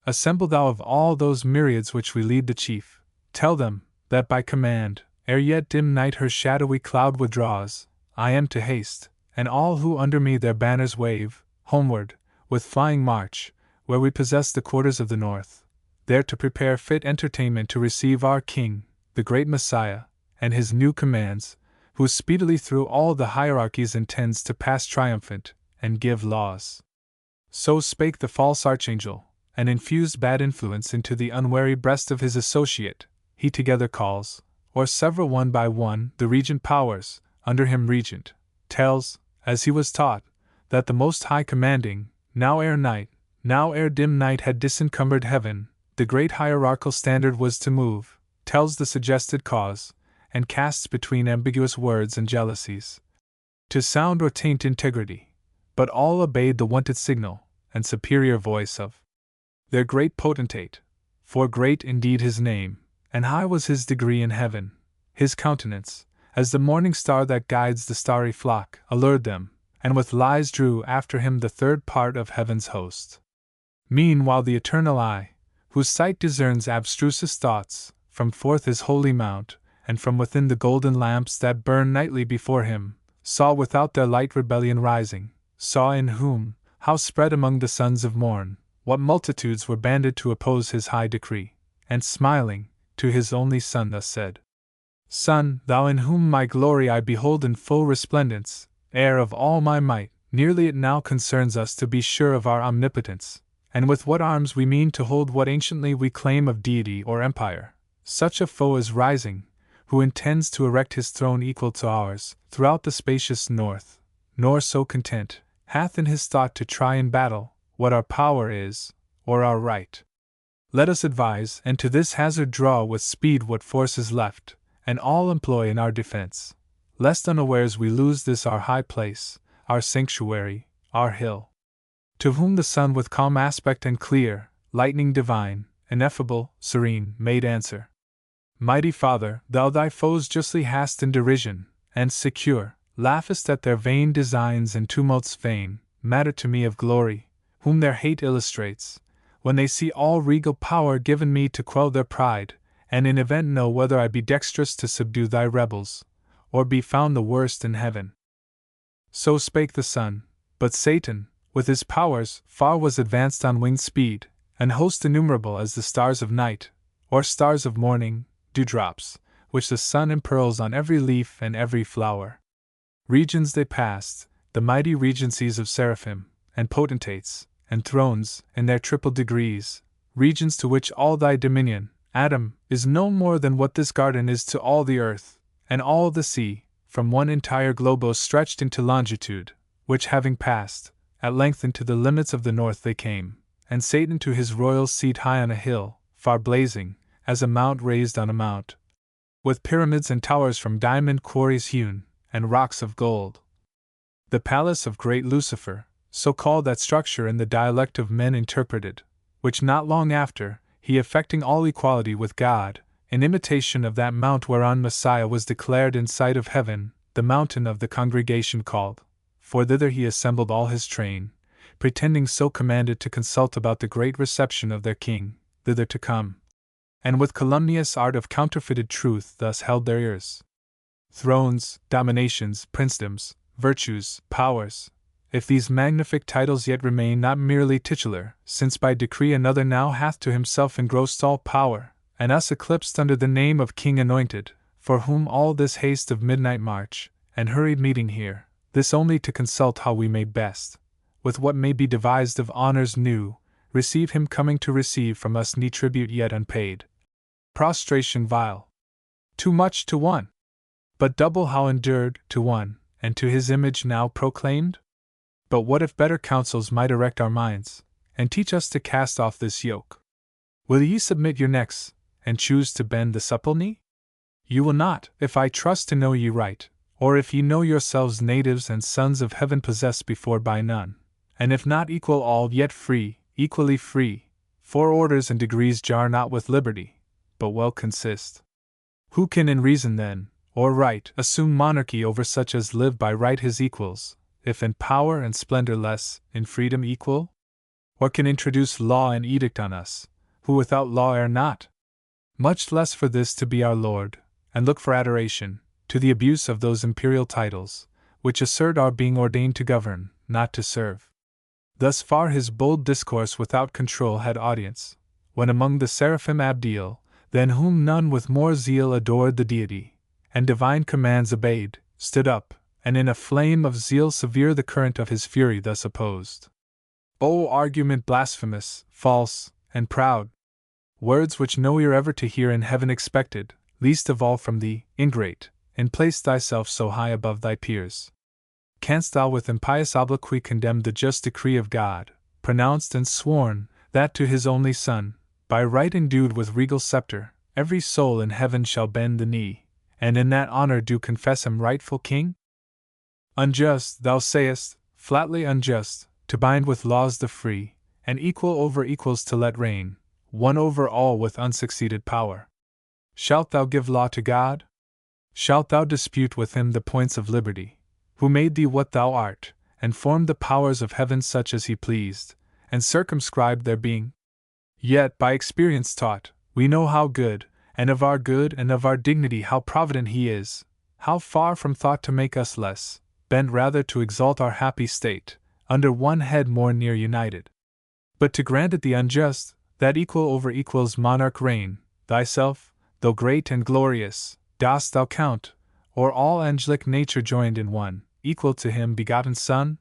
Assemble thou of all those myriads which we lead the chief, tell them, that by command, ere yet dim night her shadowy cloud withdraws, I am to haste, and all who under me their banners wave, homeward, with flying march, where we possess the quarters of the north, there to prepare fit entertainment to receive our King, the great Messiah, and his new commands, who speedily through all the hierarchies intends to pass triumphant, and give laws. So spake the false archangel, and infused bad influence into the unwary breast of his associate. He together calls, or several one by one, the regent powers, under him regent, tells, as he was taught, that the Most High commanding, now ere night, now ere dim night had disencumbered heaven, the great hierarchical standard was to move, tells the suggested cause, and casts between ambiguous words and jealousies, to sound or taint integrity, but all obeyed the wonted signal, and superior voice of their great potentate, for great indeed his name, and high was his degree in heaven. His countenance, as the morning star that guides the starry flock, allured them, and with lies drew after him the third part of heaven's host. Meanwhile the eternal eye, whose sight discerns abstrusest thoughts, from forth his holy mount, and from within the golden lamps that burn nightly before him, saw without their light rebellion rising, saw in whom, how spread among the sons of morn, what multitudes were banded to oppose his high decree, and smiling, to his only Son thus said, Son, thou in whom my glory I behold in full resplendence, heir of all my might, nearly it now concerns us to be sure of our omnipotence, and with what arms we mean to hold what anciently we claim of deity or empire. Such a foe is rising, who intends to erect his throne equal to ours, throughout the spacious north, nor so content, hath in his thought to try in battle, what our power is, or our right. Let us advise, and to this hazard draw with speed what force is left, and all employ in our defense, lest unawares we lose this our high place, our sanctuary, our hill. To whom the sun with calm aspect and clear, lightning divine, ineffable, serene, made answer, Mighty Father, thou thy foes justly hast in derision, and secure, laughest at their vain designs and tumults vain, matter to me of glory, whom their hate illustrates, when they see all regal power given me to quell their pride, and in event know whether I be dexterous to subdue thy rebels, or be found the worst in heaven. So spake the Son, but Satan, with his powers, far was advanced on winged speed, an host innumerable as the stars of night, or stars of morning, dewdrops, which the sun impearls on every leaf and every flower. Regions they passed, the mighty regencies of seraphim, and potentates, and thrones, in their triple degrees, regions to which all thy dominion, Adam, is no more than what this garden is to all the earth, and all the sea, from one entire globose stretched into longitude, which having passed, at length into the limits of the north they came, and Satan to his royal seat high on a hill, far blazing, as a mount raised on a mount, with pyramids and towers from diamond quarries hewn, and rocks of gold. The palace of great Lucifer, so called that structure in the dialect of men interpreted, which not long after, he effecting all equality with God, in imitation of that mount whereon Messiah was declared in sight of heaven, the mountain of the congregation called, for thither he assembled all his train, pretending so commanded to consult about the great reception of their king, thither to come, and with calumnious art of counterfeited truth thus held their ears. Thrones, dominations, princedoms, virtues, powers, if these magnific titles yet remain not merely titular, since by decree another now hath to himself engrossed all power, and us eclipsed under the name of King Anointed, for whom all this haste of midnight march, and hurried meeting here, this only to consult how we may best, with what may be devised of honors new, receive him coming to receive from us ne tribute yet unpaid. Prostration vile. Too much to one. But double how endured to one, and to his image now proclaimed? But what if better counsels might erect our minds, and teach us to cast off this yoke? Will ye submit your necks, and choose to bend the supple knee? You will not, if I trust to know ye right, or if ye know yourselves natives and sons of heaven possessed before by none, and if not equal all yet free, equally free, for orders and degrees jar not with liberty, but well consist. Who can in reason then, or right, assume monarchy over such as live by right his equals, if in power and splendor less, in freedom equal? Or can introduce law and edict on us, who without law err not? Much less for this to be our Lord, and look for adoration, to the abuse of those imperial titles, which assert our being ordained to govern, not to serve. Thus far his bold discourse without control had audience, when among the seraphim Abdiel, than whom none with more zeal adored the deity, and divine commands obeyed, stood up, and in a flame of zeal severe the current of his fury thus opposed. O argument blasphemous, false, and proud! Words which no ear ever to hear in heaven expected, least of all from thee, ingrate, and place thyself so high above thy peers. Canst thou with impious obloquy condemn the just decree of God, pronounced and sworn, that to his only Son, by right endued with regal scepter, every soul in heaven shall bend the knee, and in that honor do confess him rightful King? Unjust, thou sayest, flatly unjust, to bind with laws the free, and equal over equals to let reign, one over all with unsucceeded power. Shalt thou give law to God? Shalt thou dispute with him the points of liberty, who made thee what thou art, and formed the powers of heaven such as he pleased, and circumscribed their being? Yet, by experience taught, we know how good, and of our good and of our dignity how provident he is, how far from thought to make us less, bent rather to exalt our happy state, under one head more near united. But to grant it the unjust, that equal over equals monarch reign, thyself, though great and glorious, dost thou count, or all angelic nature joined in one, equal to him begotten Son?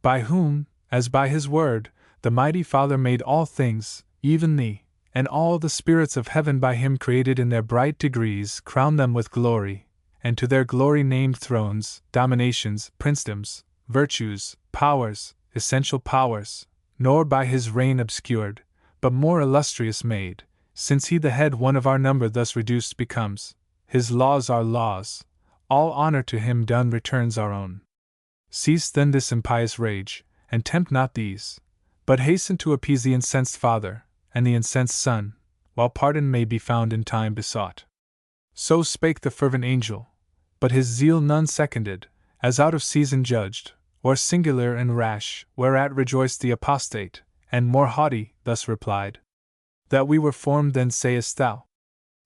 By whom, as by his word, the mighty Father made all things, even thee, and all the spirits of heaven by him created in their bright degrees, crowned them with glory, and to their glory named thrones, dominations, princedoms, virtues, powers, essential powers, nor by his reign obscured, but more illustrious made, since he the head one of our number thus reduced becomes, his laws are laws, all honor to him done returns our own. Cease then this impious rage, and tempt not these, but hasten to appease the incensed Father, and the incensed Son, while pardon may be found in time besought. So spake the fervent angel, but his zeal none seconded, as out of season judged, or singular and rash, whereat rejoiced the apostate, and more haughty, thus replied: That we were formed then sayest thou?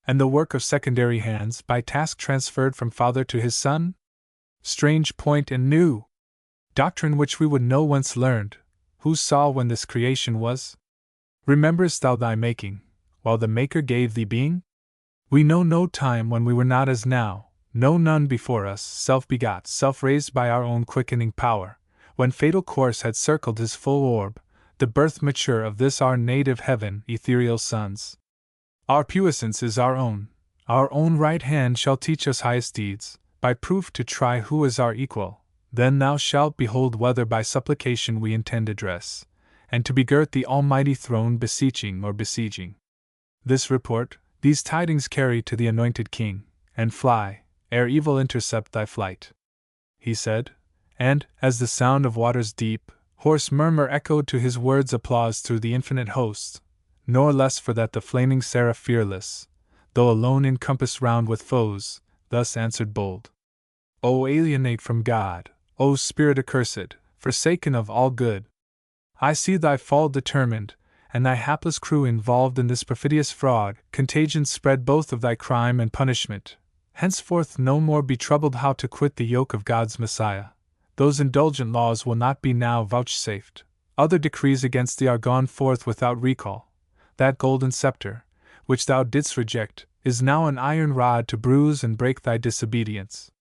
And the work of secondary hands by task transferred from Father to his Son? Strange point and new! Doctrine which we would know whence learned, who saw when this creation was? Rememberest thou thy making, while the Maker gave thee being? We know no time when we were not as now, know none before us, self-begot, self-raised by our own quickening power, when fatal course had circled his full orb, the birth mature of this our native heaven, ethereal sons. Our puissance is our own right hand shall teach us highest deeds, by proof to try who is our equal, then thou shalt behold whether by supplication we intend address, and to begirt the almighty throne beseeching or besieging. This report, these tidings carry to the anointed king, and fly, ere evil intercept thy flight. He said, and, as the sound of waters deep, hoarse murmur echoed to his words applause through the infinite host, nor less for that the flaming seraph fearless, though alone encompassed round with foes, thus answered bold: O alienate from God, O spirit accursed, forsaken of all good! I see thy fall determined, and thy hapless crew involved in this perfidious fraud, contagion spread both of thy crime and punishment. Henceforth no more be troubled how to quit the yoke of God's Messiah. Those indulgent laws will not be now vouchsafed. Other decrees against thee are gone forth without recall. That golden scepter, which thou didst reject, is now an iron rod to bruise and break thy disobedience.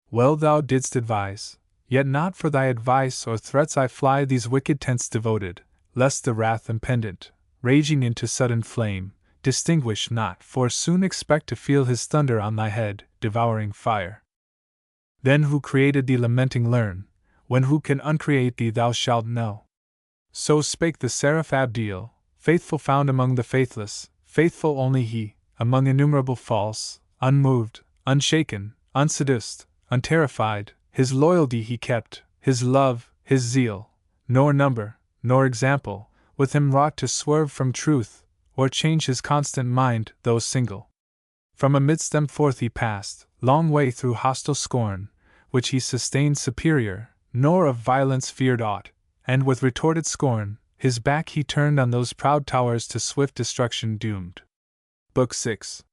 Well thou didst advise, yet not for thy advice or threats I fly these wicked tents devoted, lest the wrath impendent, raging into sudden flame, distinguish not, for soon expect to feel his thunder on thy head, devouring fire. Then who created thee lamenting learn, when who can uncreate thee thou shalt know. So spake the seraph Abdiel, faithful found among the faithless, faithful only he, among innumerable false, unmoved, unshaken, unseduced, unterrified, his loyalty he kept, his love, his zeal, nor number, nor example, with him wrought to swerve from truth, or change his constant mind, though single. From amidst them forth he passed, long way through hostile scorn, which he sustained superior, nor of violence feared aught, and with retorted scorn, his back he turned on those proud towers to swift destruction doomed. Book 6.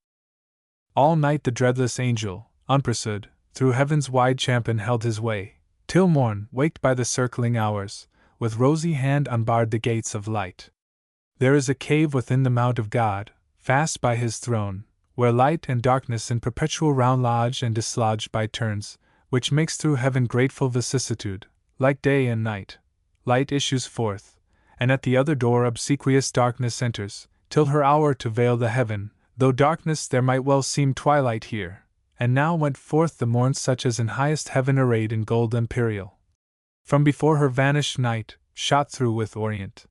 All night the dreadless angel, unpursued, through heaven's wide champion held his way, till morn, waked by the circling hours, with rosy hand unbarred the gates of light. There is a cave within the mount of God, fast by his throne, where light and darkness in perpetual round lodge and dislodge by turns, which makes through heaven grateful vicissitude, like day and night. Light issues forth, and at the other door obsequious darkness enters, till her hour to veil the heaven, though darkness there might well seem twilight here, and now went forth the morn such as in highest heaven arrayed in gold imperial. From before her vanished night, shot through with orient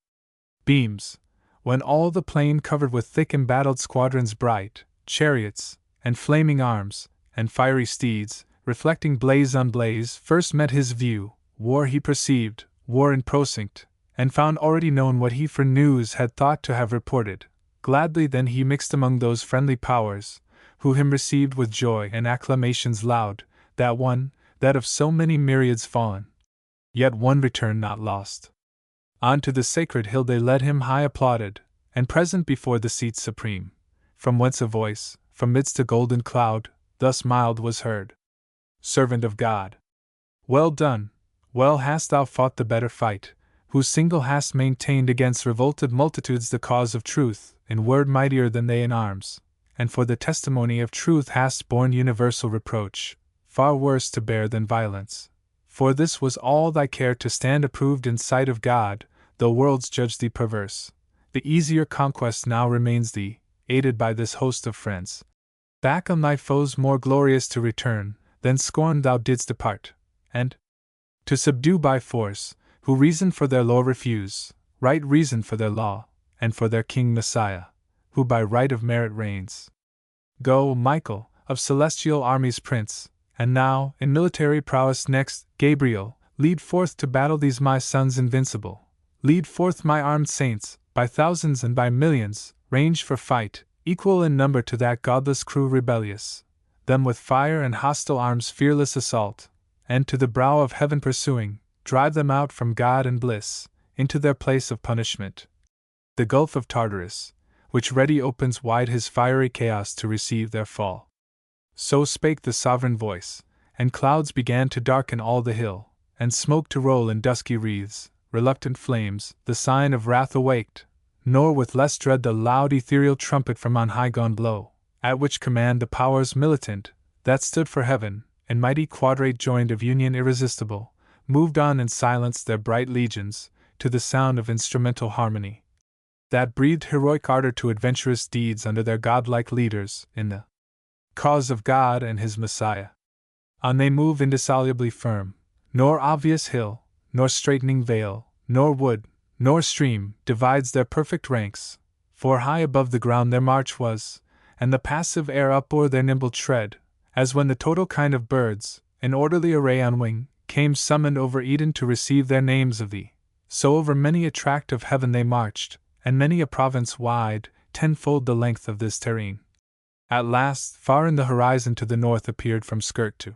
beams, when all the plain covered with thick embattled squadrons bright, chariots, and flaming arms, and fiery steeds, reflecting blaze on blaze, first met his view, war he perceived, war in procinct, and found already known what he for news had thought to have reported. Gladly then he mixed among those friendly powers, who him received with joy and acclamations loud, that of so many myriads fallen, yet one returned not lost. On to the sacred hill they led him high applauded, and present before the seat supreme, from whence a voice, from midst a golden cloud, thus mild was heard. Servant of God! Well done, well hast thou fought the better fight, who single hast maintained against revolted multitudes the cause of truth, in word mightier than they in arms, and for the testimony of truth hast borne universal reproach, far worse to bear than violence. For this was all thy care to stand approved in sight of God, though worlds judge thee perverse. The easier conquest now remains thee, aided by this host of friends. Back on thy foes more glorious to return, than scorn thou didst depart, and to subdue by force, who reason for their law refuse, right reason for their law, and for their King Messiah, who by right of merit reigns. Go, Michael, of celestial armies prince, and now, in military prowess next, Gabriel, lead forth to battle these my sons invincible. Lead forth my armed saints, by thousands and by millions, ranged for fight, equal in number to that godless crew rebellious. Them with fire and hostile arms fearless assault, and to the brow of heaven pursuing, drive them out from God and bliss, into their place of punishment, the gulf of Tartarus, which ready opens wide his fiery chaos to receive their fall. So spake the sovereign voice, and clouds began to darken all the hill, and smoke to roll in dusky wreaths, reluctant flames, the sign of wrath awaked, nor with less dread the loud ethereal trumpet from on high gone blow, at which command the powers militant, that stood for heaven, in mighty quadrate joined of union irresistible, moved on in silence their bright legions, to the sound of instrumental harmony, that breathed heroic ardor to adventurous deeds under their godlike leaders, in the cause of God and his Messiah. On they move indissolubly firm, nor obvious hill, nor straightening vale, nor wood, nor stream, divides their perfect ranks, for high above the ground their march was, and the passive air upbore their nimble tread, as when the total kind of birds, in orderly array on wing, came summoned over Eden to receive their names of thee, so over many a tract of heaven they marched, and many a province wide, tenfold the length of this terrene. At last, far in the horizon to the north appeared from skirt to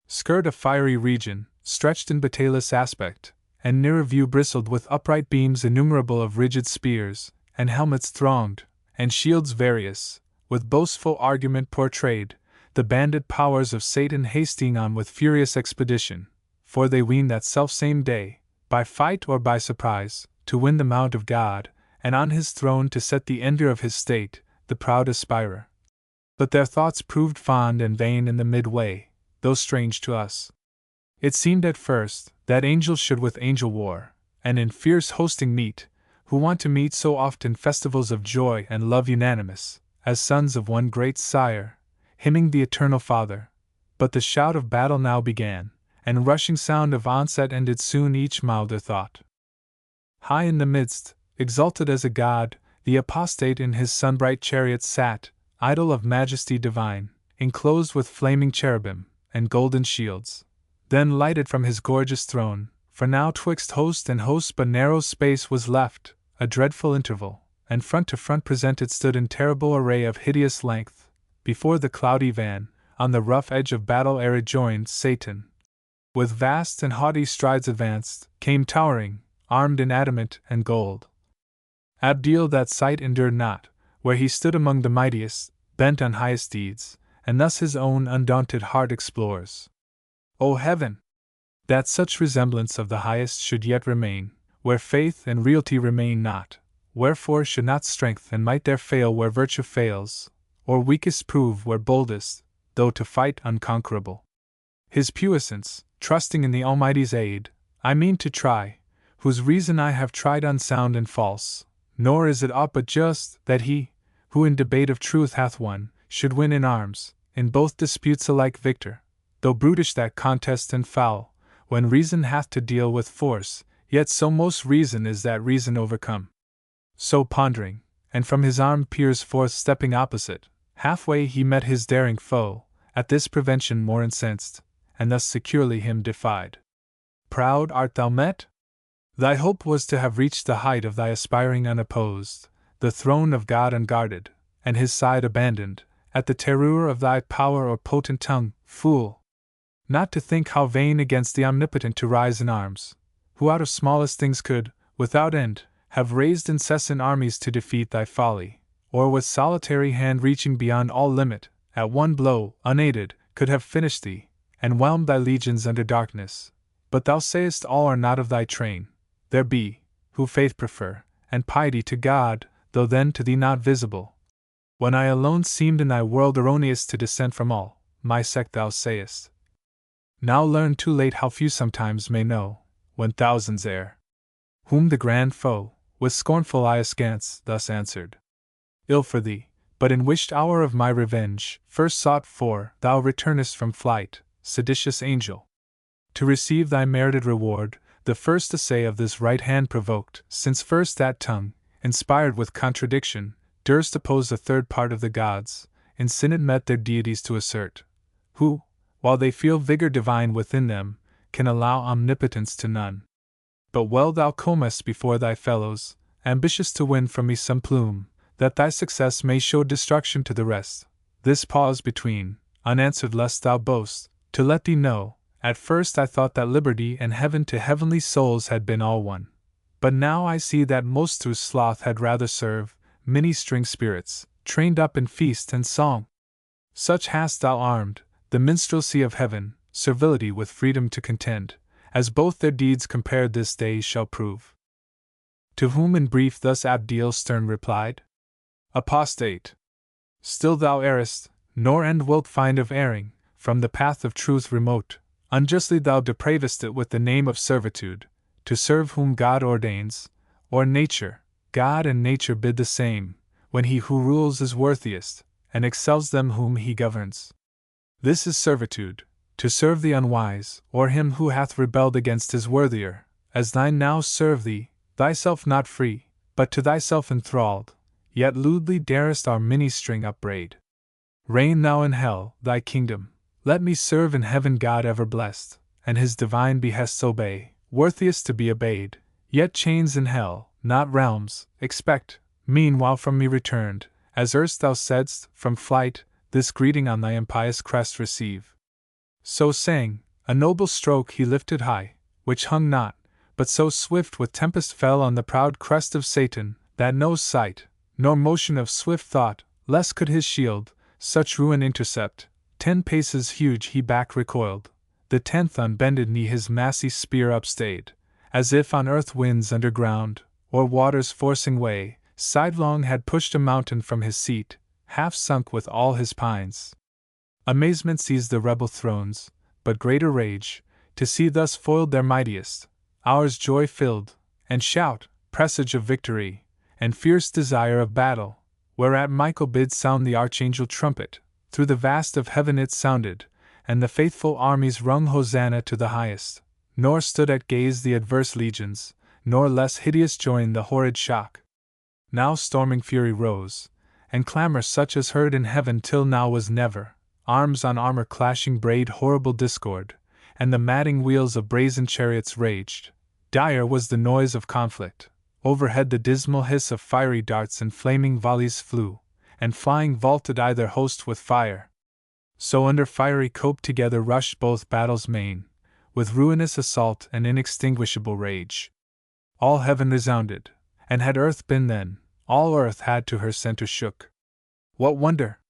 skirt a fiery region, stretched in battailous aspect, and nearer view bristled with upright beams innumerable of rigid spears, and helmets thronged, and shields various, with boastful argument portrayed, the banded powers of Satan hasting on with furious expedition, for they ween that self-same day, by fight or by surprise, to win the mount of God, and on his throne to set the ender of his state, the proud aspirer. But their thoughts proved fond and vain in the midway, though strange to us. It seemed at first that angels should with angel war, and in fierce hosting meet, who want to meet so oft in festivals of joy and love unanimous, as sons of one great sire, hymning the eternal Father. But the shout of battle now began, and rushing sound of onset ended soon each milder thought. High in the midst, exalted as a god, the apostate in his sunbright chariot sat, idol of majesty divine, enclosed with flaming cherubim and golden shields. Then lighted from his gorgeous throne, for now twixt host and host but narrow space was left, a dreadful interval, and front to front presented stood in terrible array of hideous length, before the cloudy van, on the rough edge of battle ere it joined Satan. With vast and haughty strides advanced, came towering, armed in adamant and gold. Abdiel that sight endured not, where he stood among the mightiest, bent on highest deeds, and thus his own undaunted heart explores. O heaven! That such resemblance of the highest should yet remain, where faith and realty remain not, wherefore should not strength and might there fail where virtue fails, or weakest prove where boldest, though to fight unconquerable. His puissance, trusting in the Almighty's aid, I mean to try, whose reason I have tried unsound and false, nor is it aught but just that he, who in debate of truth hath won, should win in arms, in both disputes alike victor, though brutish that contest and foul, when reason hath to deal with force, yet so most reason is that reason overcome. So pondering, and from his arm peers forth stepping opposite, halfway he met his daring foe, at this prevention more incensed, and thus securely him defied. Proud art thou met? Thy hope was to have reached the height of thy aspiring unopposed, the throne of God unguarded, and his side abandoned, at the terror of thy power or potent tongue, fool! Not to think how vain against the Omnipotent to rise in arms, who out of smallest things could, without end, have raised incessant armies to defeat thy folly, or with solitary hand reaching beyond all limit, at one blow, unaided, could have finished thee, and whelmed thy legions under darkness. But thou sayest all are not of thy train. There be, who faith prefer, and piety to God, though then to thee not visible. When I alone seemed in thy world erroneous to dissent from all, my sect thou sayest. Now learn too late how few sometimes may know, when thousands err. Whom the grand foe, with scornful eye askance, thus answered. Ill for thee, but in wished hour of my revenge, first sought for, thou returnest from flight, seditious angel. To receive thy merited reward, the first essay of this right hand provoked, since first that tongue, inspired with contradiction, durst oppose the third part of the gods, in sin it met their deities to assert, who, while they feel vigor divine within them, can allow omnipotence to none. But well thou comest before thy fellows, ambitious to win from me some plume, that thy success may show destruction to the rest. This pause between, unanswered lest thou boast, to let thee know, at first I thought that liberty and heaven to heavenly souls had been all one. But now I see that most through sloth had rather serve, many-stringed spirits, trained up in feast and song. Such hast thou armed, the minstrelsy of heaven, servility with freedom to contend, as both their deeds compared this day shall prove. To whom in brief thus Abdiel stern replied? Apostate! Still thou errest, nor end wilt find of erring, from the path of truth remote. Unjustly thou depravest it with the name of servitude, to serve whom God ordains, or nature. God and nature bid the same, when he who rules is worthiest, and excels them whom he governs. This is servitude, to serve the unwise, or him who hath rebelled against his worthier, as thine now serve thee, thyself not free, but to thyself enthralled, yet lewdly darest our mini-string upbraid. Reign thou in hell, thy kingdom. Let me serve in heaven God ever blessed, and his divine behests obey, worthiest to be obeyed, yet chains in hell, not realms, expect, meanwhile from me returned, as erst thou saidst, from flight, this greeting on thy impious crest receive. So saying, a noble stroke he lifted high, which hung not, but so swift with tempest fell on the proud crest of Satan, that no sight, nor motion of swift thought, less could his shield, such ruin intercept. 10 paces huge he back recoiled, the 10th on bended knee his massy spear upstayed, as if on earth winds underground, or waters forcing way, sidelong had pushed a mountain from his seat, half sunk with all his pines. Amazement seized the rebel thrones, but greater rage, to see thus foiled their mightiest, ours joy filled, and shout, presage of victory, and fierce desire of battle, whereat Michael bid sound the archangel trumpet, through the vast of heaven it sounded, and the faithful armies rung Hosanna to the highest, nor stood at gaze the adverse legions, nor less hideous joined the horrid shock. Now storming fury rose, and clamor such as heard in heaven till now was never, arms on armor clashing brayed horrible discord, and the madding wheels of brazen chariots raged. Dire was the noise of conflict, overhead the dismal hiss of fiery darts and flaming volleys flew, and flying vaulted either host with fire. So under fiery cope together rushed both battles main, with ruinous assault and inextinguishable rage. All heaven resounded, and had earth been then, all earth had to her center shook. What wonder?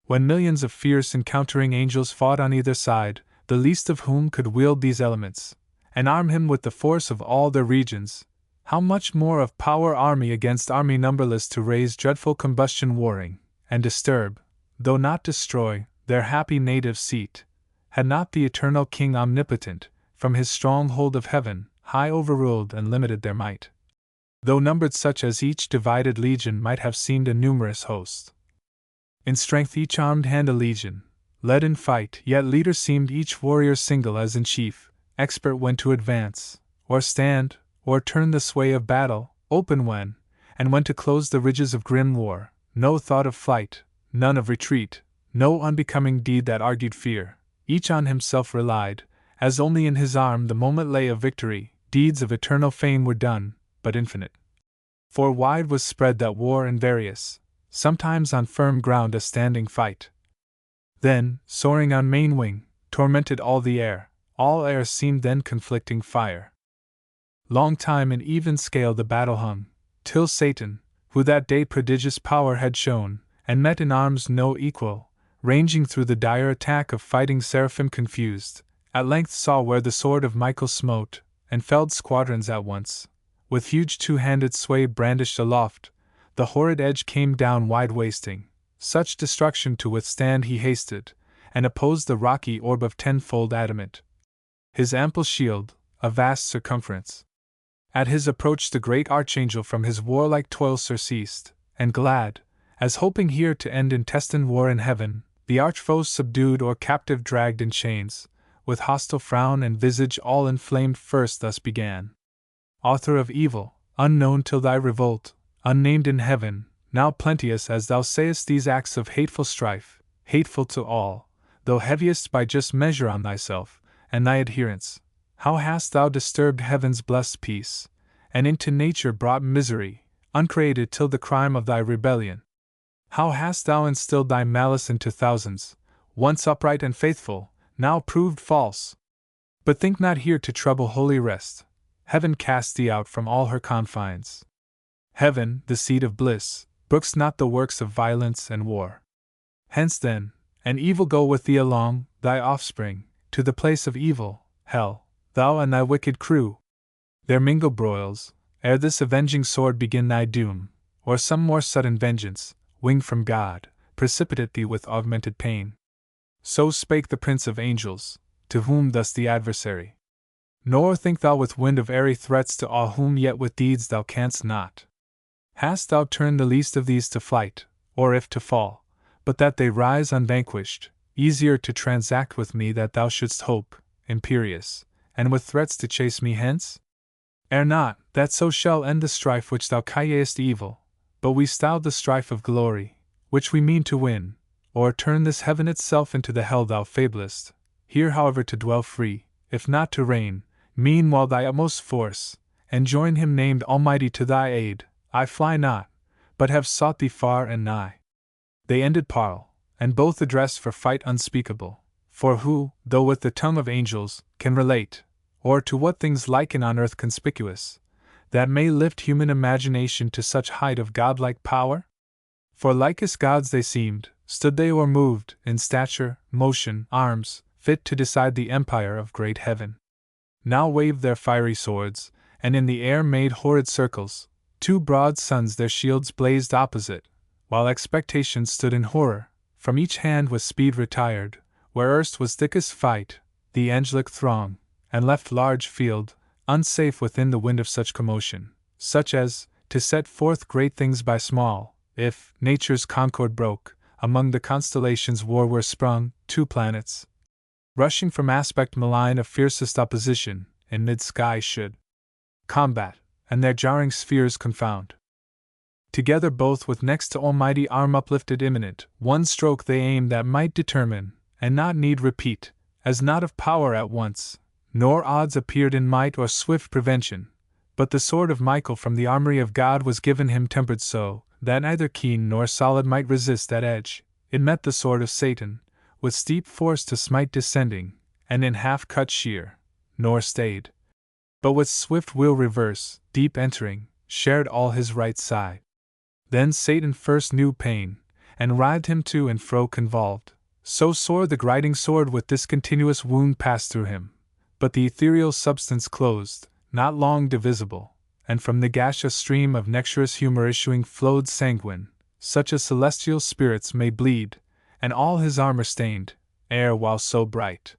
When millions of fierce encountering angels fought on either side, the least of whom could wield these elements, and arm him with the force of all their regions, how much more of power army against army numberless to raise dreadful combustion warring, and disturb, though not destroy, their happy native seat, had not the eternal King omnipotent, from his stronghold of heaven, high overruled and limited their might. Though numbered such as each divided legion might have seemed a numerous host. In strength each armed hand a legion, led in fight, yet leader seemed each warrior single as in chief, expert when to advance, or stand, or turn the sway of battle, open when, and when to close the ridges of grim war, no thought of flight, none of retreat, no unbecoming deed that argued fear, each on himself relied, as only in his arm the moment lay of victory, deeds of eternal fame were done, but infinite. For wide was spread that war and various, sometimes on firm ground a standing fight. Then, soaring on main wing, tormented all the air, all air seemed then conflicting fire. Long time in even scale the battle hung, till Satan, who that day prodigious power had shown, and met in arms no equal, ranging through the dire attack of fighting seraphim confused, at length saw where the sword of Michael smote, and felled squadrons at once, with huge two-handed sway brandished aloft, the horrid edge came down wide wasting, such destruction to withstand he hasted, and opposed the rocky orb of tenfold adamant. His ample shield, a vast circumference. At his approach the great archangel from his warlike toil surceased, and glad, as hoping here to end intestine war in heaven, the archfoes subdued or captive dragged in chains, with hostile frown and visage all inflamed first thus began. Author of evil, unknown till thy revolt, unnamed in heaven, now plenteous as thou sayest these acts of hateful strife, hateful to all, though heaviest by just measure on thyself, and thy adherents, how hast thou disturbed heaven's blessed peace, and into nature brought misery, uncreated till the crime of thy rebellion? How hast thou instilled thy malice into thousands, once upright and faithful, now proved false? But think not here to trouble holy rest, heaven casts thee out from all her confines. Heaven, the seat of bliss, brooks not the works of violence and war. Hence then, and evil go with thee along, thy offspring, to the place of evil, hell, thou and thy wicked crew. There mingle broils, ere this avenging sword begin thy doom, or some more sudden vengeance, winged from God, precipitate thee with augmented pain. So spake the Prince of Angels, to whom thus the adversary. Nor think thou with wind of airy threats to awe whom yet with deeds thou canst not. Hast thou turned the least of these to flight, or if to fall, but that they rise unvanquished, easier to transact with me that thou shouldst hope, imperious, and with threats to chase me hence? Ere not, that so shall end the strife which thou callest evil, but we style the strife of glory, which we mean to win, or turn this heaven itself into the hell thou fablest, here however to dwell free, if not to reign, meanwhile thy utmost force, and join him named Almighty to thy aid. I fly not, but have sought thee far and nigh. They ended parle, and both addressed for fight unspeakable, for who, though with the tongue of angels, can relate, or to what things liken on earth conspicuous, that may lift human imagination to such height of godlike power? For like as gods they seemed, stood they or moved, in stature, motion, arms, fit to decide the empire of great heaven. Now waved their fiery swords, and in the air made horrid circles, 2 broad suns their shields blazed opposite, while expectation stood in horror, from each hand with speed retired, where erst was thickest fight, the angelic throng, and left large field, unsafe within the wind of such commotion, such as, to set forth great things by small, if, nature's concord broke, among the constellations war were sprung, 2 planets, rushing from aspect malign of fiercest opposition, in mid-sky should combat, and their jarring spheres confound. Together both with next to almighty arm uplifted imminent, one stroke they aim that might determine, and not need repeat, as not of power at once, nor odds appeared in might or swift prevention, but the sword of Michael from the armory of God was given him tempered so, that neither keen nor solid might resist that edge. It met the sword of Satan, with steep force to smite descending, and in half cut sheer, nor stayed, but with swift will reverse, deep entering, shared all his right side. Then Satan first knew pain, and writhed him to and fro convolved, so sore the grinding sword with discontinuous wound passed through him, but the ethereal substance closed, not long divisible, and from the gash a stream of nectarous humor issuing flowed sanguine, such as celestial spirits may bleed, and all his armor stained, ere while so bright.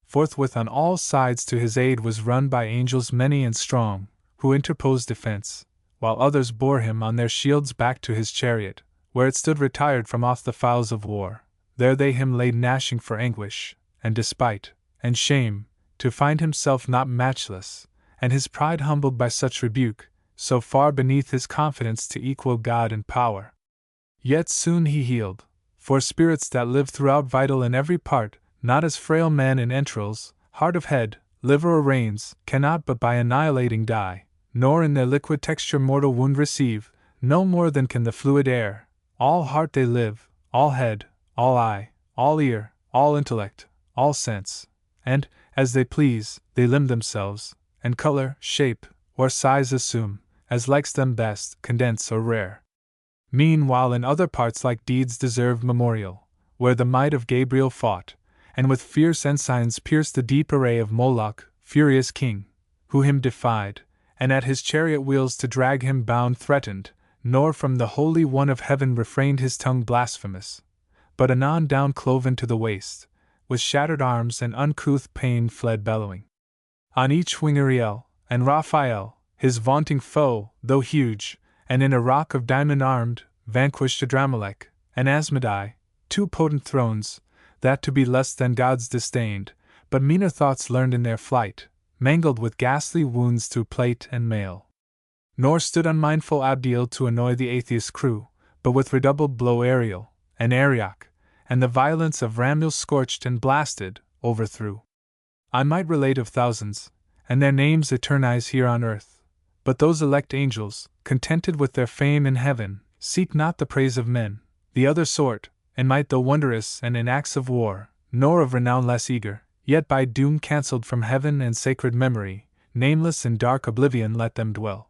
Forthwith on all sides to his aid was run by angels many and strong, who interposed defense, while others bore him on their shields back to his chariot, where it stood retired from off the fowls of war. There they him laid gnashing for anguish, and despite, and shame, to find himself not matchless, and his pride humbled by such rebuke, so far beneath his confidence to equal God in power. Yet soon he healed, for spirits that live throughout vital in every part, not as frail man in entrails, heart of head, liver or reins, cannot but by annihilating die, nor in their liquid texture mortal wound receive, no more than can the fluid air. All heart they live, all head, all eye, all ear, all intellect, all sense, and, as they please, they limn themselves, and color, shape, or size assume, as likes them best, condense or rare. Meanwhile in other parts like deeds deserve memorial, where the might of Gabriel fought, and with fierce ensigns pierced the deep array of Moloch, furious king, who him defied, and at his chariot wheels to drag him bound threatened, nor from the Holy One of Heaven refrained his tongue blasphemous, but anon down cloven to the waist, with shattered arms and uncouth pain fled bellowing. On each wing Uriel, and Raphael, his vaunting foe, though huge, and in a rock of diamond armed, vanquished Adramelech, and Asmodai, 2 potent thrones, that to be less than gods disdained, but meaner thoughts learned in their flight, mangled with ghastly wounds through plate and mail. Nor stood unmindful Abdiel to annoy the atheist crew, but with redoubled blow Ariel, and Arioch, and the violence of Ramil scorched and blasted, overthrew. I might relate of thousands, and their names eternize here on earth, but those elect angels, contented with their fame in heaven, seek not the praise of men, the other sort, and might though wondrous and in acts of war, nor of renown less eager, yet by doom cancelled from heaven and sacred memory, nameless in dark oblivion let them dwell.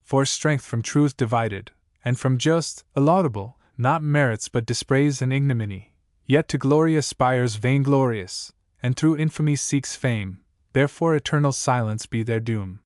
For strength from truth divided, and from just, laudable, not merits but dispraise and ignominy, yet to glory aspires vainglorious, and through infamy seeks fame, therefore eternal silence be their doom.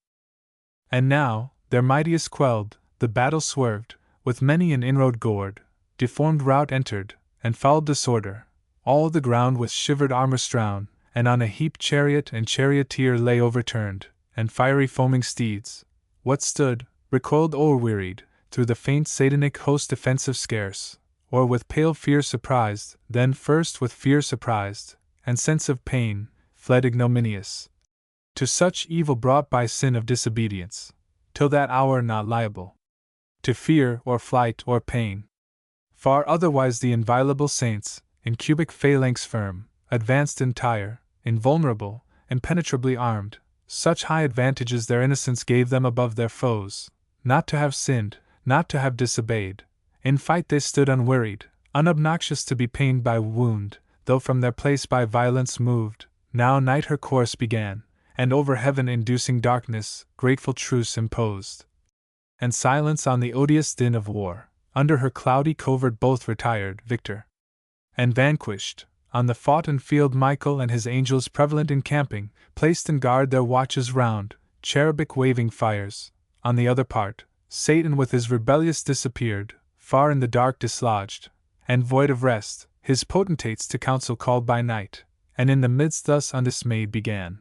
And now, their mightiest quelled, the battle swerved, with many an inroad gored, deformed rout entered, and foul disorder, all the ground with shivered armor strown, and on a heap chariot and charioteer lay overturned, and fiery foaming steeds, what stood, recoiled o'erwearied, through the faint Satanic host defensive scarce, or with pale fear surprised, then first with fear surprised, and sense of pain, fled ignominious to such evil brought by sin of disobedience, till that hour not liable to fear or flight or pain. Far otherwise the inviolable saints, in cubic phalanx firm, advanced entire, invulnerable, impenetrably armed, such high advantages their innocence gave them above their foes, not to have sinned, not to have disobeyed. In fight they stood unwearied, unobnoxious to be pained by wound, though from their place by violence moved. Now night her course began, and over heaven inducing darkness, grateful truce imposed, and silence on the odious din of war. Under her cloudy covert both retired, victor and vanquished. On the foughten field Michael and his angels prevalent encamping, placed in guard their watches round, cherubic waving fires. On the other part, Satan with his rebellious disappeared, far in the dark dislodged, and void of rest, his potentates to council called by night, and in the midst thus undismayed began.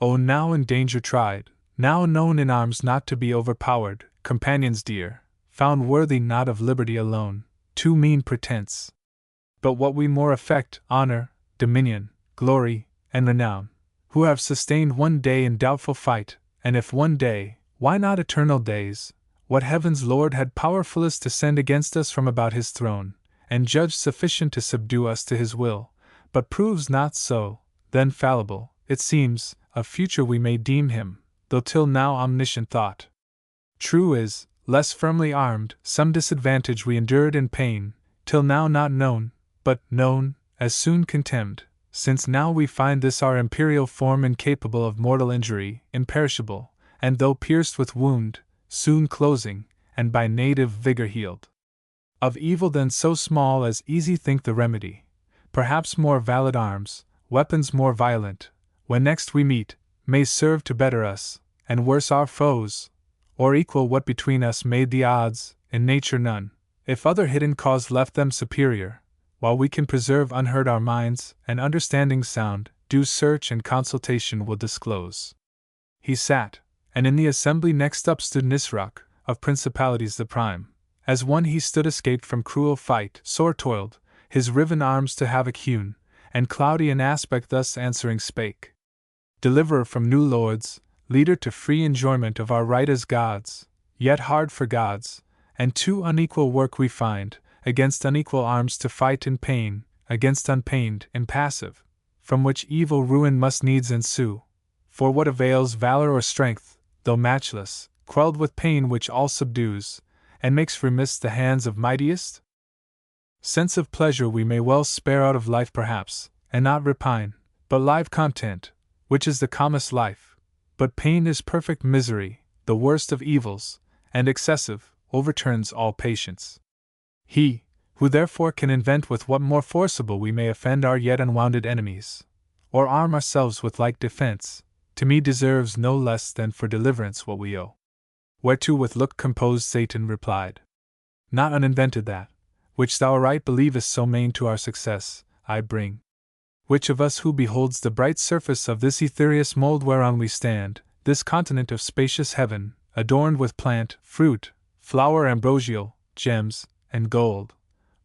O now in danger tried, now known in arms not to be overpowered, companions dear, found worthy not of liberty alone, too mean pretense. But what we more affect, honor, dominion, glory, and renown, who have sustained one day in doubtful fight, and if one day, why not eternal days, what heaven's Lord had powerfulest to send against us from about his throne, and judge sufficient to subdue us to his will, but proves not so, then fallible, it seems, of future we may deem him, though till now omniscient thought. True is, less firmly armed, some disadvantage we endured in pain, till now not known, but, known, as soon contemned, since now we find this our imperial form incapable of mortal injury, imperishable, and though pierced with wound, soon closing, and by native vigor healed. Of evil then so small as easy think the remedy, perhaps more valid arms, weapons more violent, when next we meet, may serve to better us, and worse our foes, or equal what between us made the odds, in nature none, if other hidden cause left them superior, while we can preserve unhurt our minds, and understanding sound, due search and consultation will disclose. He sat, and in the assembly next up stood Nisroch, of principalities the prime, as one he stood escaped from cruel fight, sore toiled, his riven arms to havoc hewn, and cloudy in aspect thus answering spake. Deliverer from new lords, leader to free enjoyment of our right as gods, yet hard for gods, and too unequal work we find, against unequal arms to fight in pain, against unpained, impassive, from which evil ruin must needs ensue. For what avails valor or strength, though matchless, quelled with pain which all subdues, and makes remiss the hands of mightiest? Sense of pleasure we may well spare out of life perhaps, and not repine, but live content, which is the calmest life. But pain is perfect misery, the worst of evils, and excessive, overturns all patience. He, who therefore can invent with what more forcible we may offend our yet unwounded enemies, or arm ourselves with like defense, to me deserves no less than for deliverance what we owe. Whereto with look composed Satan replied, Not uninvented that, which thou aright believest so main to our success, I bring. Which of us who beholds the bright surface of this ethereous mold whereon we stand, this continent of spacious heaven, adorned with plant, fruit, flower ambrosial, gems, and gold,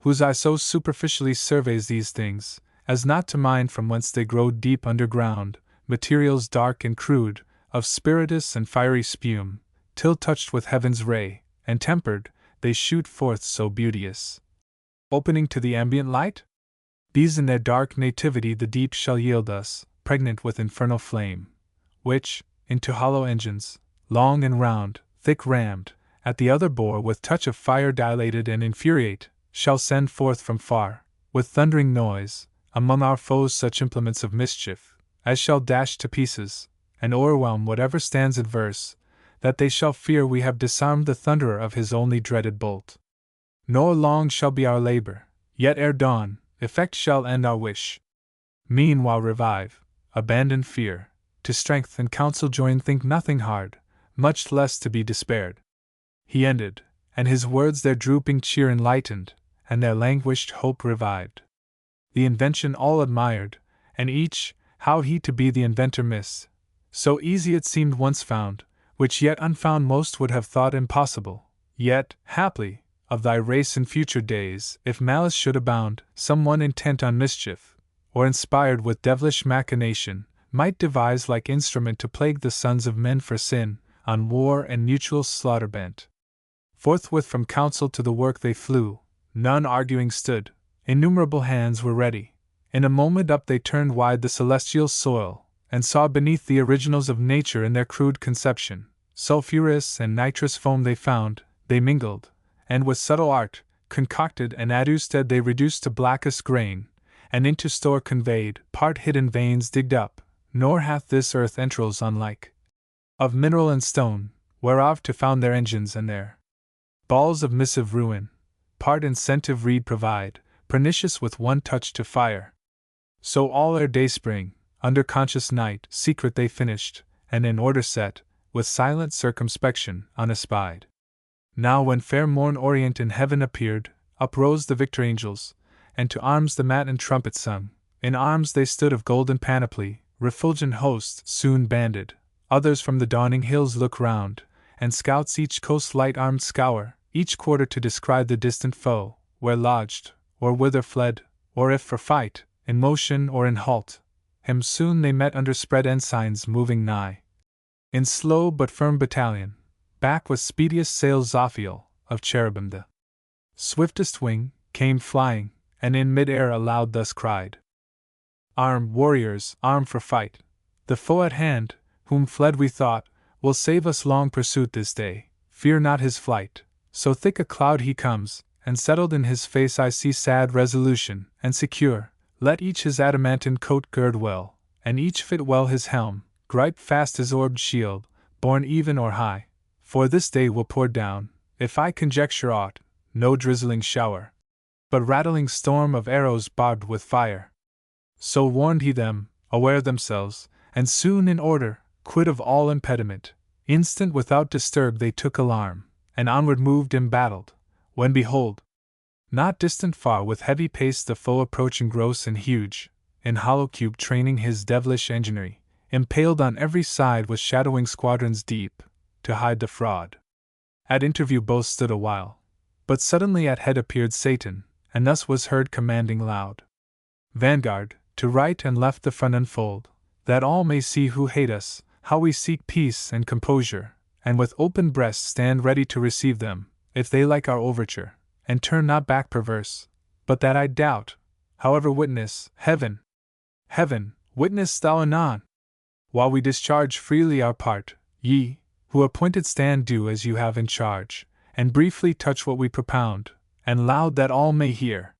whose eye so superficially surveys these things, as not to mind from whence they grow deep underground, materials dark and crude, of spiritus and fiery spume, till touched with heaven's ray, and tempered, they shoot forth so beauteous, opening to the ambient light? These in their dark nativity the deep shall yield us, pregnant with infernal flame, which, into hollow engines, long and round, thick rammed, at the other bore with touch of fire dilated and infuriate, shall send forth from far, with thundering noise, among our foes such implements of mischief, as shall dash to pieces, and o'erwhelm whatever stands adverse, that they shall fear we have disarmed the thunderer of his only dreaded bolt. Nor long shall be our labor, yet ere dawn, effect shall end our wish. Meanwhile revive, abandon fear, to strength and counsel join think nothing hard, much less to be despaired. He ended, and his words their drooping cheer enlightened, and their languished hope revived. The invention all admired, and each, how he to be the inventor missed. So easy it seemed once found, which yet unfound most would have thought impossible. Yet, haply, of thy race in future days, if malice should abound, some one intent on mischief, or inspired with devilish machination, might devise like instrument to plague the sons of men for sin, on war and mutual slaughter bent. Forthwith from council to the work they flew, none arguing stood, innumerable hands were ready. In a moment up they turned wide the celestial soil, and saw beneath the originals of nature in their crude conception, sulphurous and nitrous foam they found, they mingled, and with subtle art, concocted and adduced they reduced to blackest grain, and into store conveyed, part hidden veins digged up, nor hath this earth entrails unlike, of mineral and stone, whereof to found their engines and their balls of missive ruin, part incentive reed provide, pernicious with one touch to fire. So all ere dayspring, under conscious night, secret they finished, and in order set, with silent circumspection, unespied. Now when fair morn orient in heaven appeared, uprose the victor angels, and to arms the matin trumpet sung. In arms they stood of golden panoply, refulgent hosts soon banded. Others from the dawning hills look round, and scouts each coast light-armed scour, each quarter to descry the distant foe, where lodged, or whither fled, or if for fight, in motion or in halt. Him soon they met under spread ensigns moving nigh. In slow but firm battalion, back with speediest sail Zophiel, of cherubim the swiftest wing, came flying, and in mid-air aloud thus cried: Arm, warriors, arm for fight! The foe at hand, whom fled we thought, will save us long pursuit this day. Fear not his flight, so thick a cloud he comes, and settled in his face I see sad resolution, and secure. Let each his adamantine coat gird well, and each fit well his helm, gripe fast his orbed shield, borne even or high. For this day will pour down, if I conjecture aught, no drizzling shower, but rattling storm of arrows barbed with fire. So warned he them, aware themselves, and soon in order, quit of all impediment, instant without disturb they took alarm, and onward moved embattled, when behold, not distant far with heavy pace the foe approaching gross and huge, in hollow cube training his devilish enginery, impaled on every side with shadowing squadrons deep, to hide the fraud. At interview both stood a while, but suddenly at head appeared Satan, and thus was heard commanding loud: Vanguard, to right and left the front unfold, that all may see who hate us, how we seek peace and composure, and with open breasts stand ready to receive them, if they like our overture, and turn not back perverse, but that I doubt. However, witness, Heaven, witness thou anon, while we discharge freely our part, ye, who appointed stand do as you have in charge, and briefly touch what we propound, and loud that all may hear.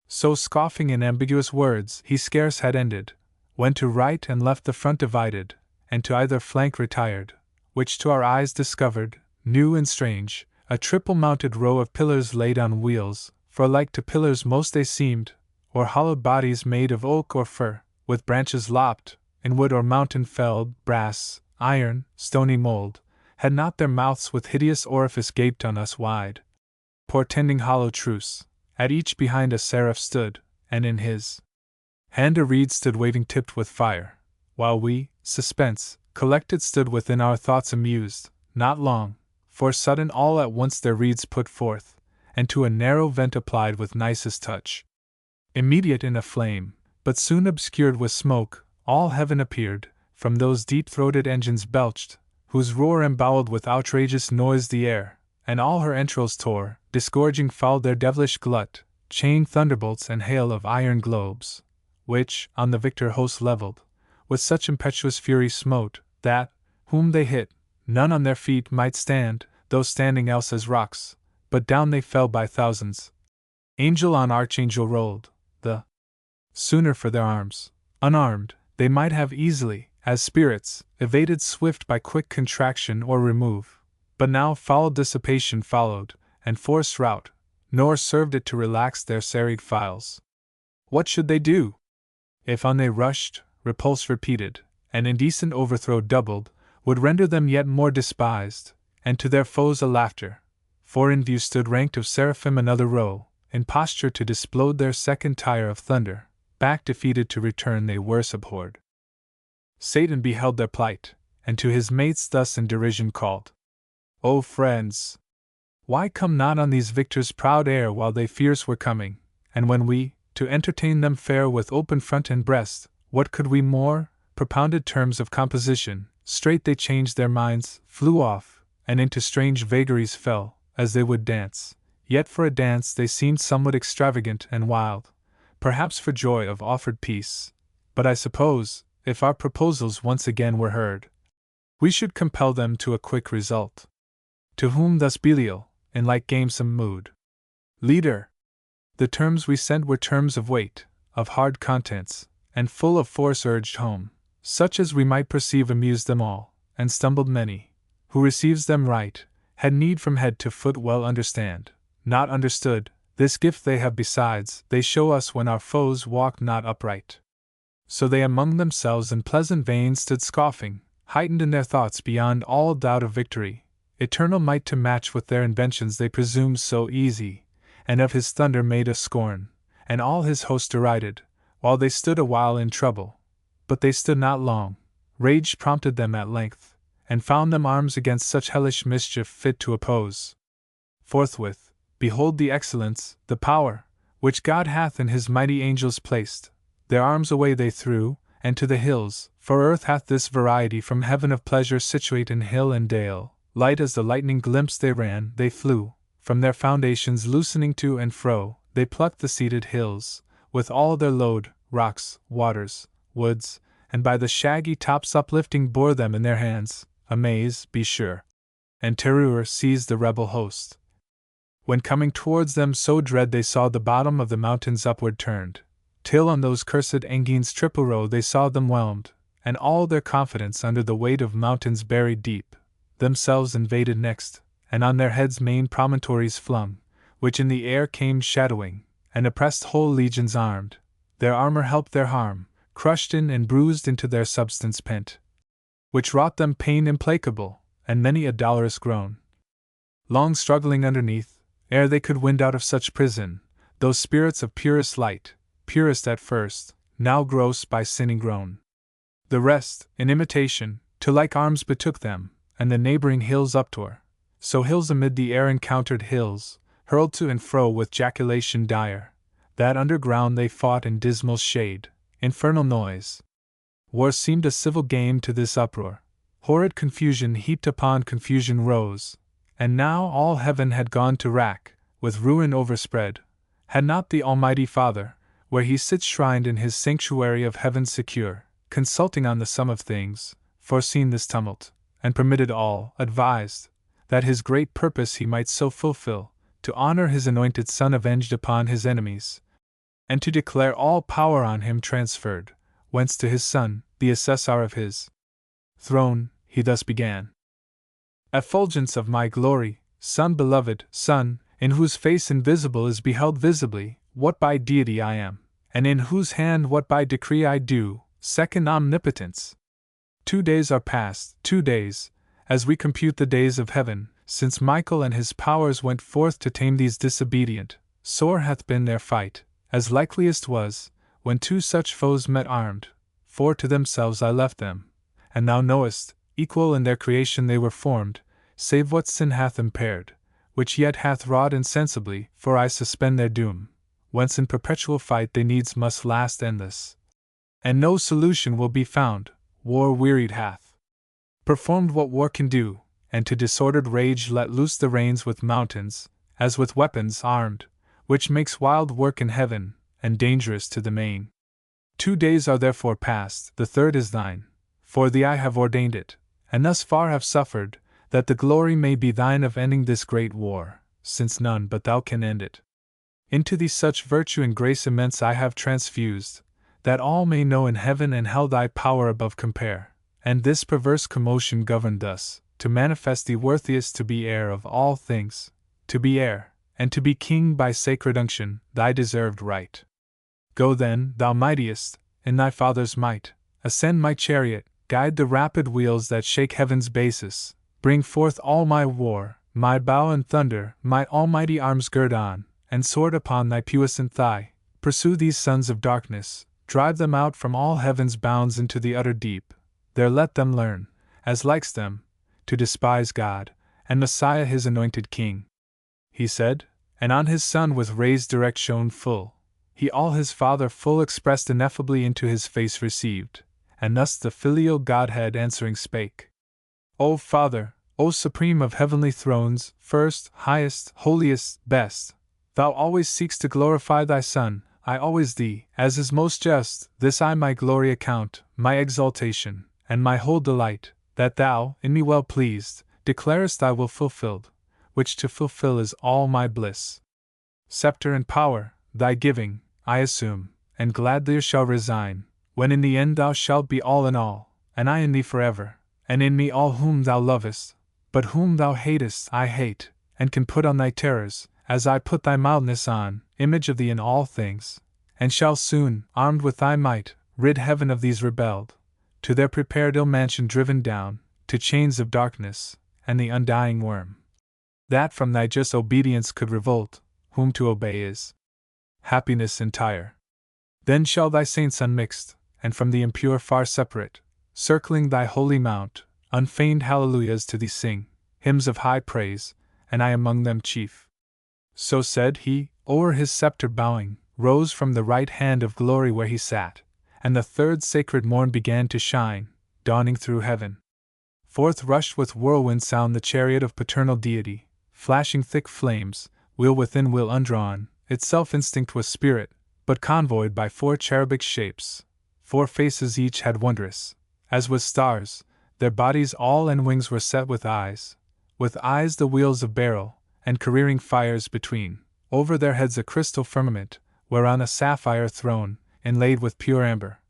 So scoffing in ambiguous words he scarce had ended, when to right and left the front divided, and to either flank retired, which to our eyes discovered, new and strange, a triple-mounted row of pillars laid on wheels, for like to pillars most they seemed, or hollowed bodies made of oak or fir, with branches lopped, in wood or mountain felled, brass, iron, stony mold, had not their mouths with hideous orifice gaped on us wide, portending hollow truce. At each behind a seraph stood, and in his hand a reed stood waving tipped with fire, while we, suspense, collected stood within our thoughts amused, not long, for sudden all at once their reeds put forth, and to a narrow vent applied with nicest touch. Immediate in a flame, but soon obscured with smoke, all heaven appeared, from those deep-throated engines belched, whose roar emboweled with outrageous noise the air, and all her entrails tore, disgorging foul their devilish glut, chain thunderbolts and hail of iron globes, which, on the victor host levelled, with such impetuous fury smote, that, whom they hit, none on their feet might stand, though standing else as rocks, but down they fell by thousands. Angel on archangel rolled, the sooner for their arms, unarmed, they might have easily, as spirits, evaded swift by quick contraction or remove, but now foul dissipation followed, and forced rout, nor served it to relax their serried files. What should they do? If on they rushed, repulse repeated, and indecent overthrow doubled, would render them yet more despised, and to their foes a laughter, for in view stood ranked of seraphim another row, in posture to displode their second tire of thunder, back defeated to return they worse abhorred. Satan beheld their plight, and to his mates thus in derision called: O friends! Why come not on these victors' proud air while they fierce were coming, and when we, to entertain them fair with open front and breast, what could we more? Propounded terms of composition, straight they changed their minds, flew off, and into strange vagaries fell, as they would dance, yet for a dance they seemed somewhat extravagant and wild, perhaps for joy of offered peace, but I suppose, if our proposals once again were heard, we should compel them to a quick result. To whom thus Belial, in like gamesome mood: Leader! The terms we sent were terms of weight, of hard contents, and full of force urged home, such as we might perceive amused them all, and stumbled many, who receives them right, had need from head to foot well understand. Not understood, this gift they have besides, they show us when our foes walk not upright. So they among themselves in pleasant vein stood scoffing, heightened in their thoughts beyond all doubt of victory, eternal might to match with their inventions they presumed so easy, and of his thunder made a scorn, and all his host derided, while they stood a while in trouble. But they stood not long, rage prompted them at length, and found them arms against such hellish mischief fit to oppose. Forthwith, behold the excellence, the power, which God hath in his mighty angels placed, their arms away they threw, and to the hills, for earth hath this variety from heaven of pleasure situate in hill and dale, light as the lightning glimpse they ran, they flew, from their foundations loosening to and fro, they plucked the seated hills, with all their load, rocks, waters, woods, and by the shaggy tops uplifting bore them in their hands, amaze, be sure. And terror seized the rebel host. When coming towards them so dread they saw the bottom of the mountains upward turned, till on those cursed Engine's triple row they saw them whelmed, and all their confidence under the weight of mountains buried deep, themselves invaded next, and on their heads main promontories flung, which in the air came shadowing, and oppressed whole legions armed, their armor helped their harm, crushed in and bruised into their substance pent, which wrought them pain implacable, and many a dolorous groan. Long struggling underneath, ere they could wind out of such prison, those spirits of purest light, purest at first, now gross by sinning grown. The rest, in imitation, to like arms betook them, and the neighboring hills uptore. So hills amid the air encountered hills, hurled to and fro with jaculation dire, that underground they fought in dismal shade, infernal noise. War seemed a civil game to this uproar. Horrid confusion heaped upon confusion rose, and now all heaven had gone to rack, with ruin overspread, had not the Almighty Father, where he sits shrined in his sanctuary of heaven secure, consulting on the sum of things, foreseen this tumult, and permitted all, advised, that his great purpose he might so fulfill, to honor his anointed Son avenged upon his enemies, and to declare all power on him transferred, whence to his Son, the assessor of his throne, he thus began. Effulgence of my glory, Son beloved, Son, in whose face invisible is beheld visibly, what by deity I am, and in whose hand what by decree I do, second omnipotence. 2 days are past, 2 days, as we compute the days of heaven, since Michael and his powers went forth to tame these disobedient. Sore hath been their fight, as likeliest was, when 2 such foes met armed, for to themselves I left them, and thou knowest, equal in their creation they were formed, save what sin hath impaired, which yet hath wrought insensibly, for I suspend their doom, whence in perpetual fight they needs must last endless. And no solution will be found, war wearied hath performed what war can do, and to disordered rage let loose the reins with mountains, as with weapons armed, which makes wild work in heaven, and dangerous to the main. 2 days are therefore past, the 3rd is thine, for thee I have ordained it, and thus far have suffered, that the glory may be thine of ending this great war, since none but thou can end it. Into thee such virtue and grace immense I have transfused, that all may know in heaven and hell thy power above compare, and this perverse commotion governed thus, to manifest thee worthiest to be heir of all things, to be heir, and to be king by sacred unction, thy deserved right. Go then, thou mightiest, in thy Father's might, ascend my chariot, guide the rapid wheels that shake heaven's basis, bring forth all my war, my bow and thunder, my almighty arms gird on, and sword upon thy puissant thigh, pursue these sons of darkness, drive them out from all heaven's bounds into the utter deep, there let them learn, as likes them, to despise God, and Messiah his anointed King. He said, and on his Son with rays direct shone full, he all his Father full expressed ineffably into his face received, and thus the filial Godhead answering spake. O Father, O Supreme of heavenly thrones, first, highest, holiest, best, thou always seekst to glorify thy Son, I always thee, as is most just, this I my glory account, my exaltation, and my whole delight, that thou, in me well pleased, declarest thy will fulfilled, which to fulfill is all my bliss. Scepter and power, thy giving, I assume, and gladlier shall resign, when in the end thou shalt be all in all, and I in thee forever, and in me all whom thou lovest, but whom thou hatest I hate, and can put on thy terrors, as I put thy mildness on, image of thee in all things, and shall soon, armed with thy might, rid heaven of these rebelled, to their prepared ill mansion driven down, to chains of darkness, and the undying worm. That from thy just obedience could revolt, whom to obey is happiness entire. Then shall thy saints unmixed, and from the impure far separate, circling thy holy mount, unfeigned hallelujahs to thee sing, hymns of high praise, and I among them chief. So said he, o'er his scepter bowing, rose from the right hand of glory where he sat, and the third sacred morn began to shine, dawning through heaven. Forth rushed with whirlwind sound the chariot of paternal deity, flashing thick flames, wheel within wheel undrawn, itself instinct with spirit, but convoyed by 4 cherubic shapes. 4 faces each had wondrous, as with stars, their bodies all and wings were set with eyes the wheels of beryl, and careering fires between, over their heads a crystal firmament, whereon a sapphire throne, inlaid with pure amber,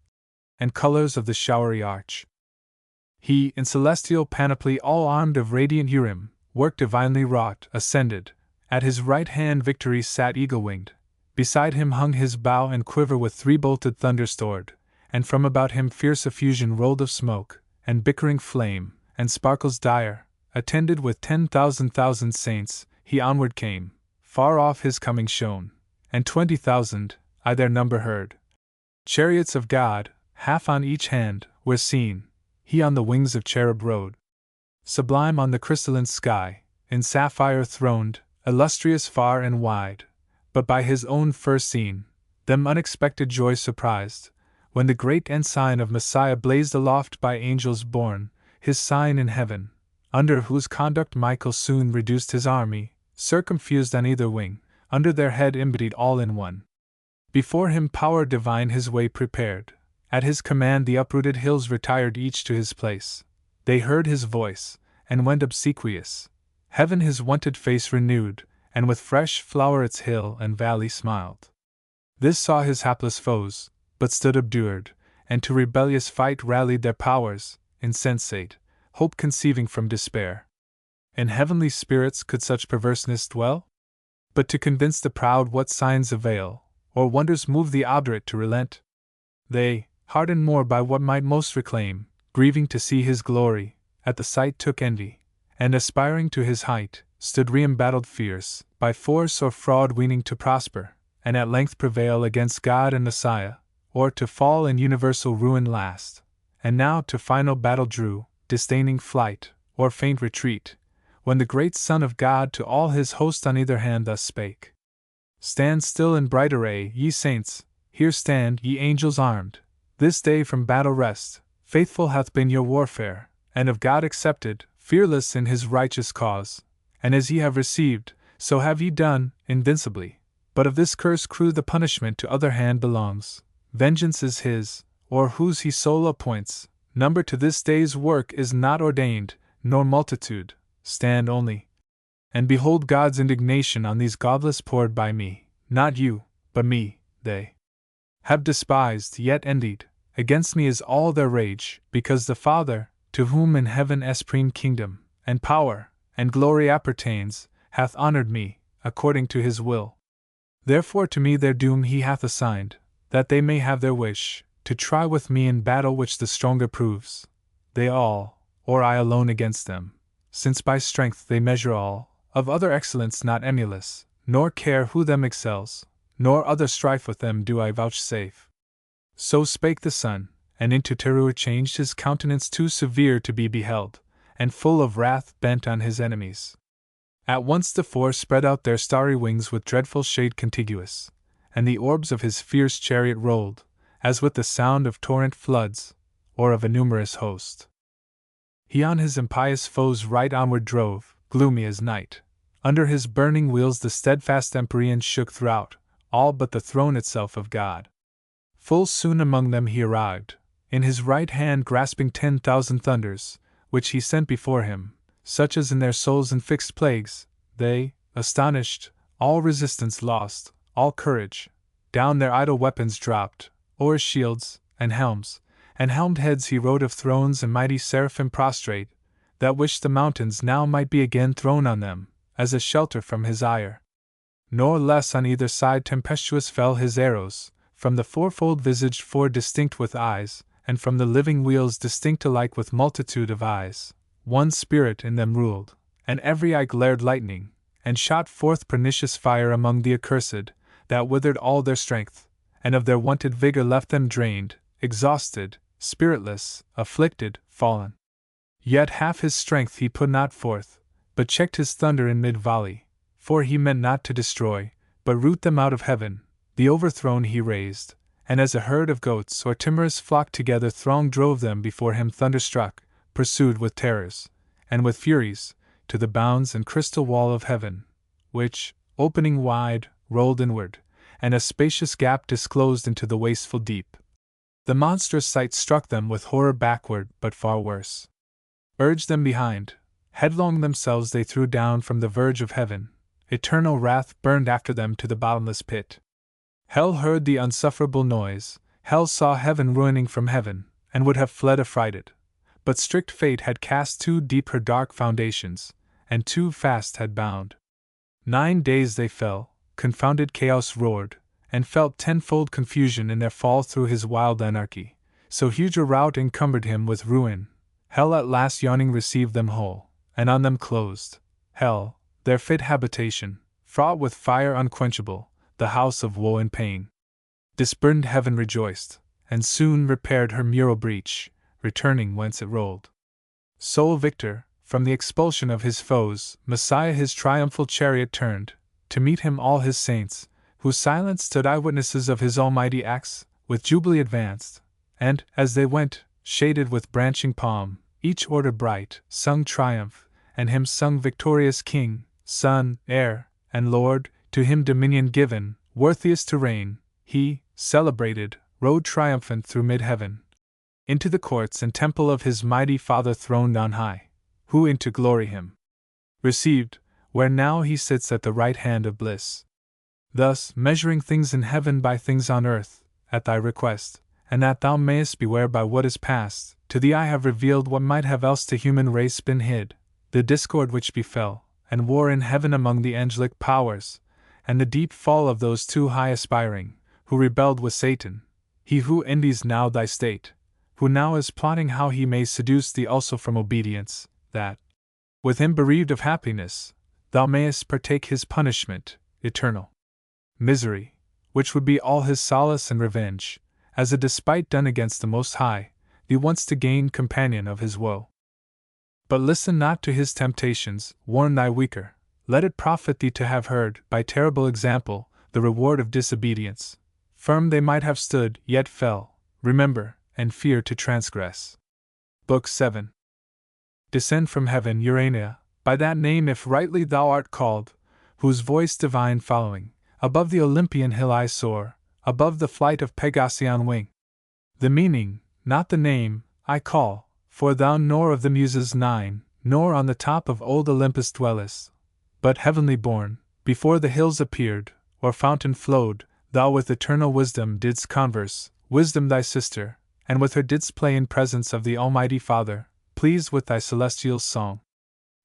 and colors of the showery arch. He, in celestial panoply all armed of radiant Urim, work divinely wrought, ascended. At his right hand Victory sat eagle-winged. Beside him hung his bow and quiver with 3-bolted thunder stored, and from about him fierce effusion rolled of smoke, and bickering flame, and sparkles dire. Attended with 10,000 saints, he onward came. Far off his coming shone, and 20,000, I their number heard. Chariots of God, half on each hand, were seen. He on the wings of cherub rode. Sublime on the crystalline sky, in sapphire throned, illustrious far and wide. But by his own first seen, them unexpected joy surprised, when the great ensign of Messiah blazed aloft by angels borne, his sign in heaven, under whose conduct Michael soon reduced his army, circumfused on either wing, under their head embodied all in one. Before him power divine his way prepared. At his command the uprooted hills retired each to his place. They heard his voice, and went obsequious. Heaven his wonted face renewed, and with fresh flower its hill and valley smiled. This saw his hapless foes, but stood obdured, and to rebellious fight rallied their powers, insensate, hope conceiving from despair. In heavenly spirits could such perverseness dwell? But to convince the proud what signs avail, or wonders move the obdurate to relent? They, hardened more by what might most reclaim, grieving to see his glory, at the sight took envy, and aspiring to his height, stood re-embattled fierce, by force or fraud weening to prosper, and at length prevail against God and Messiah, or to fall in universal ruin last. And now to final battle drew, disdaining flight, or faint retreat, when the great Son of God to all his host on either hand thus spake. Stand still in bright array, ye saints, here stand, ye angels armed. This day from battle rest, faithful hath been your warfare, and of God accepted, fearless in his righteous cause. And as ye have received, so have ye done, invincibly. But of this cursed crew the punishment to other hand belongs. Vengeance is his, or whose he sole appoints. Number to this day's work is not ordained, nor multitude. Stand only, and behold God's indignation on these godless poured by me, not you, but me, they have despised, yet envied. Against me is all their rage, because the Father, to whom in heaven supreme kingdom, and power, and glory appertains, hath honored me, according to his will. Therefore to me their doom he hath assigned, that they may have their wish, to try with me in battle which the stronger proves. They all, or I alone against them, since by strength they measure all, of other excellence not emulous, nor care who them excels, nor other strife with them do I vouchsafe. So spake the Son, and into terror changed his countenance too severe to be beheld, and full of wrath bent on his enemies. At once the 4 spread out their starry wings with dreadful shade contiguous, and the orbs of his fierce chariot rolled, as with the sound of torrent floods, or of a numerous host. He on his impious foes right onward drove, gloomy as night. Under his burning wheels the steadfast empyrean shook throughout, all but the throne itself of God. Full soon among them he arrived, in his right hand grasping 10,000 thunders, which he sent before him, such as in their souls infixed plagues. They, astonished, all resistance lost, all courage, down their idle weapons dropped, o'er shields, and helmed heads he rode of thrones and mighty seraphim prostrate, that wished the mountains now might be again thrown on them, as a shelter from his ire. Nor less on either side tempestuous fell his arrows, from the 4-fold-visaged 4 distinct with eyes, and from the living wheels distinct alike with multitude of eyes, one spirit in them ruled, and every eye glared lightning, and shot forth pernicious fire among the accursed, that withered all their strength, and of their wonted vigor left them drained, exhausted, spiritless, afflicted, fallen. Yet half his strength he put not forth, but checked his thunder in mid-volley, for he meant not to destroy, but root them out of heaven. The overthrown he raised, and as a herd of goats or timorous flock together throng drove them before him thunderstruck, pursued with terrors, and with furies, to the bounds and crystal wall of heaven, which, opening wide, rolled inward, and a spacious gap disclosed into the wasteful deep. The monstrous sight struck them with horror backward, but far worse. Urged them behind, headlong themselves they threw down from the verge of heaven. Eternal wrath burned after them to the bottomless pit. Hell heard the unsufferable noise, hell saw heaven ruining from heaven, and would have fled affrighted. But strict fate had cast too deep her dark foundations, and too fast had bound. 9 days they fell, confounded chaos roared, and felt tenfold confusion in their fall through his wild anarchy, so huge a rout encumbered him with ruin. Hell at last yawning received them whole, and on them closed. Hell, their fit habitation, fraught with fire unquenchable, the house of woe and pain. Disburdened heaven rejoiced, and soon repaired her mural breach, returning whence it rolled. Sole victor, from the expulsion of his foes, Messiah his triumphal chariot turned, to meet him all his saints, who silent stood eyewitnesses of his almighty acts, with jubilee advanced, and, as they went, shaded with branching palm, each order bright, sung triumph, and hymns sung victorious King, Son, Heir, and Lord, to him dominion given, worthiest to reign. He, celebrated, rode triumphant through mid-heaven, into the courts and temple of his mighty Father throned on high, who into glory him received, where now he sits at the right hand of bliss. Thus, measuring things in heaven by things on earth, at thy request, and that thou mayest beware by what is past, to thee I have revealed what might have else to human race been hid, the discord which befell, and war in heaven among the angelic powers, and the deep fall of those too high aspiring, who rebelled with Satan, he who envies now thy state, who now is plotting how he may seduce thee also from obedience, that, with him bereaved of happiness, thou mayest partake his punishment, eternal misery, which would be all his solace and revenge, as a despite done against the Most High, thee once to gain companion of his woe. But listen not to his temptations, warn thy weaker, let it profit thee to have heard, by terrible example, the reward of disobedience. Firm they might have stood, yet fell, remember, and fear to transgress. Book 7. Descend from heaven, Urania, by that name if rightly thou art called, whose voice divine following, above the Olympian hill I soar, above the flight of Pegasion wing. The meaning, not the name, I call, for thou nor of the Muses 9, nor on the top of old Olympus dwellest, but heavenly born, before the hills appeared, or fountain flowed, thou with eternal wisdom didst converse, wisdom thy sister, and with her didst play in presence of the Almighty Father, pleased with thy celestial song.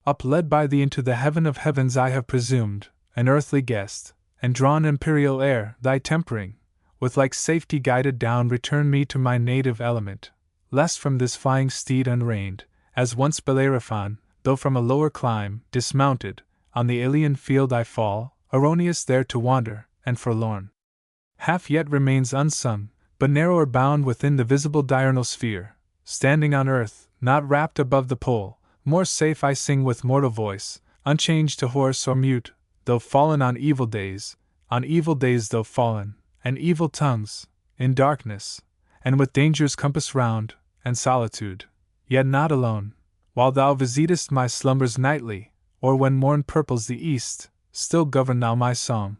Up led by thee into the heaven of heavens I have presumed, an earthly guest, and drawn imperial air, thy tempering, with like safety guided down return me to my native element, lest from this flying steed unreined, as once Bellerophon, though from a lower clime, dismounted, on the alien field I fall, erroneous there to wander, and forlorn. Half yet remains unsung, but narrower bound within the visible diurnal sphere, standing on earth, not wrapped above the pole, more safe I sing with mortal voice, unchanged to hoarse or mute, though fallen on evil days though fallen, and evil tongues, in darkness, and with dangers compass round, and solitude, yet not alone, while thou visitest my slumbers nightly, or when morn purples the east, still govern thou my song.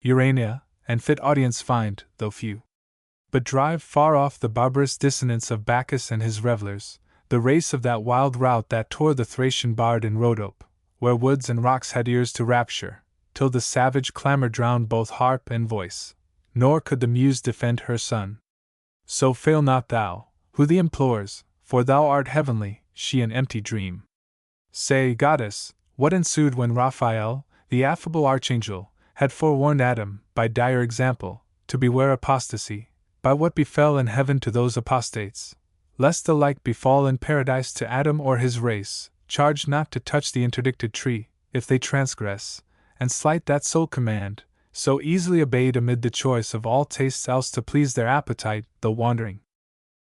Urania, and fit audience find, though few. But drive far off the barbarous dissonance of Bacchus and his revellers, the race of that wild rout that tore the Thracian bard in Rhodope, where woods and rocks had ears to rapture, till the savage clamour drowned both harp and voice, nor could the muse defend her son. So fail not thou, who thee implores, for thou art heavenly, she an empty dream. Say, goddess, what ensued when Raphael, the affable archangel, had forewarned Adam, by dire example, to beware apostasy, by what befell in heaven to those apostates? lest the like befall in paradise to Adam or his race, charged not to touch the interdicted tree, if they transgress, and slight that sole command, so easily obeyed amid the choice of all tastes else to please their appetite, though wandering.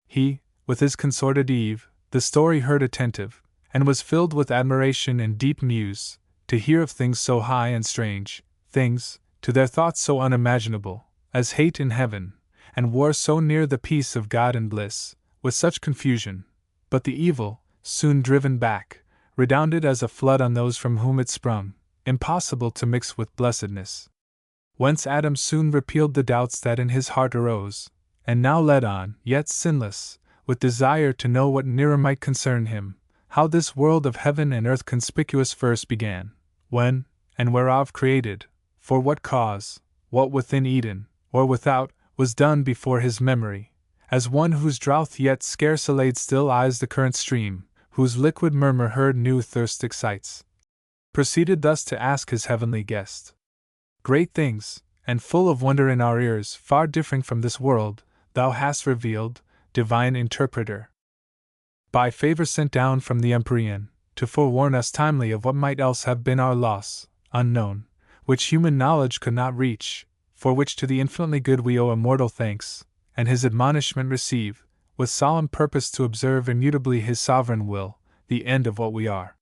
He, with his consorted Eve, the story heard attentive, and was filled with admiration and deep muse, to hear of things so high and strange, things, to their thoughts so unimaginable, as hate in heaven, and war so near the peace of God and bliss, with such confusion. But the evil, soon driven back, redounded as a flood on those from whom it sprung, impossible to mix with blessedness. Whence Adam soon repealed the doubts that in his heart arose, and now led on, yet sinless, with desire to know what nearer might concern him, how this world of heaven and earth conspicuous first began, when, and whereof created, for what cause, what within Eden, or without, was done before his memory, as one whose drouth yet scarce allayed still eyes the current stream, whose liquid murmur heard new thirst excites. Proceeded thus to ask his heavenly guest. Great things, and full of wonder in our ears, far differing from this world, thou hast revealed, divine interpreter. By favor sent down from the Empyrean, to forewarn us timely of what might else have been our loss, unknown, which human knowledge could not reach, for which to the infinitely good we owe immortal thanks, and his admonishment receive, with solemn purpose to observe immutably his sovereign will, the end of what we are.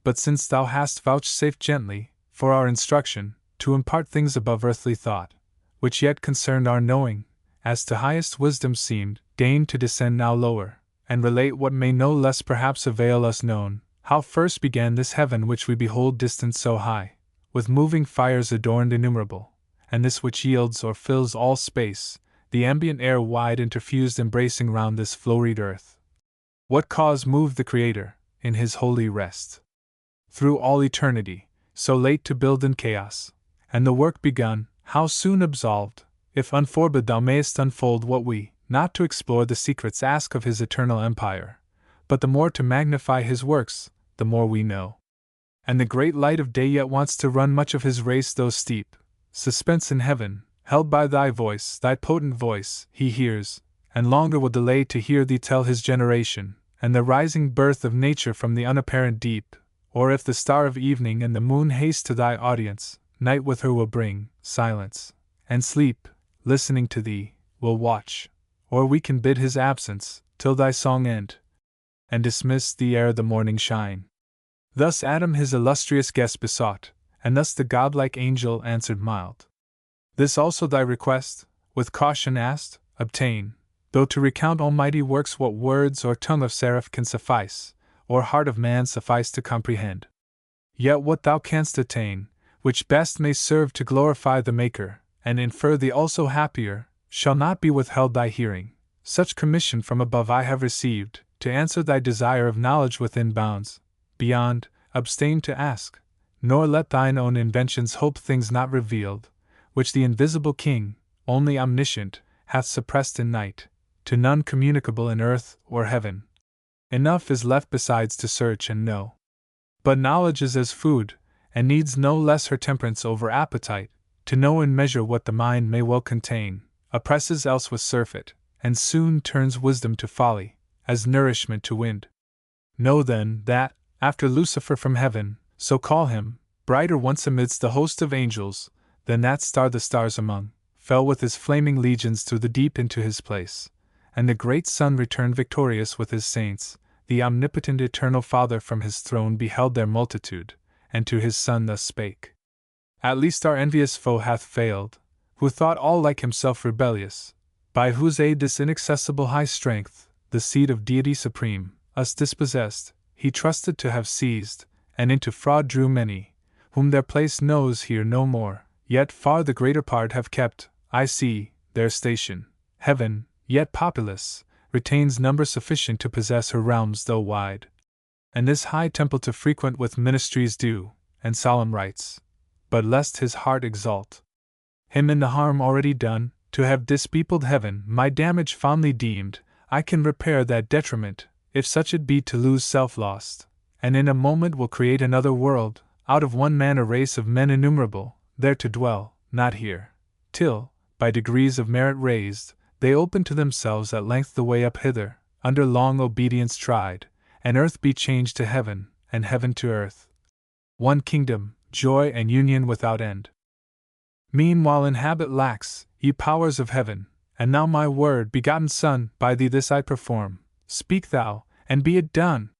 But since thou hast vouchsafed gently, for our instruction, to impart things above earthly thought, which yet concerned our knowing, as to highest wisdom seemed, deign to descend now lower, and relate what may no less perhaps avail us known, how first began this heaven which we behold distant so high, with moving fires adorned innumerable, and this which yields or fills all space, the ambient air wide interfused embracing round this floweried earth. What cause moved the Creator, in his holy rest, through all eternity, so late to build in chaos, and the work begun, how soon absolved, if unforbid thou mayest unfold what we, not to explore the secrets ask of his eternal empire, but the more to magnify his works, the more we know. And the great light of day yet wants to run much of his race, though steep suspense in heaven, held by thy voice, thy potent voice, he hears, and longer will delay to hear thee tell his generation, and the rising birth of nature from the unapparent deep, or if the star of evening and the moon haste to thy audience, night with her will bring silence, and sleep, listening to thee, will watch, or we can bid his absence, till thy song end, and dismiss thee ere the morning shine. Thus Adam his illustrious guest besought, and thus the godlike angel answered mild. This also thy request, with caution asked, obtain, though to recount almighty works what words or tongue of seraph can suffice, or heart of man suffice to comprehend. Yet what thou canst attain, which best may serve to glorify the Maker, and infer thee also happier, shall not be withheld thy hearing. Such commission from above I have received, to answer thy desire of knowledge within bounds. Beyond, abstain to ask, nor let thine own inventions hope things not revealed, which the invisible King, only omniscient, hath suppressed in night, to none communicable in earth or heaven. Enough is left besides to search and know. But knowledge is as food, and needs no less her temperance over appetite, to know in measure what the mind may well contain, oppresses else with surfeit, and soon turns wisdom to folly, as nourishment to wind. Know then, that, after Lucifer from heaven, so call him, brighter once amidst the host of angels, than that star the stars among, fell with his flaming legions through the deep into his place, and the great Son returned victorious with his saints, the omnipotent eternal Father from his throne beheld their multitude, and to his Son thus spake. At least our envious foe hath failed, who thought all like himself rebellious, by whose aid this inaccessible high strength, the seed of Deity supreme, us dispossessed, he trusted to have seized, and into fraud drew many, whom their place knows here no more, yet far the greater part have kept, I see, their station. Heaven, yet populous, retains number sufficient to possess her realms though wide, and this high temple to frequent with ministries due, and solemn rites. But lest his heart exalt him in the harm already done, to have dispeopled heaven my damage fondly deemed, I can repair that detriment, if such it be to lose self-lost, and in a moment will create another world, out of one man a race of men innumerable, there to dwell, not here, till, by degrees of merit raised, they open to themselves at length the way up hither, under long obedience tried, and earth be changed to heaven, and heaven to earth. One kingdom, joy and union without end. Meanwhile inhabit lax, ye powers of heaven, and now my word, begotten Son, by thee this I perform. Speak thou, and be it done!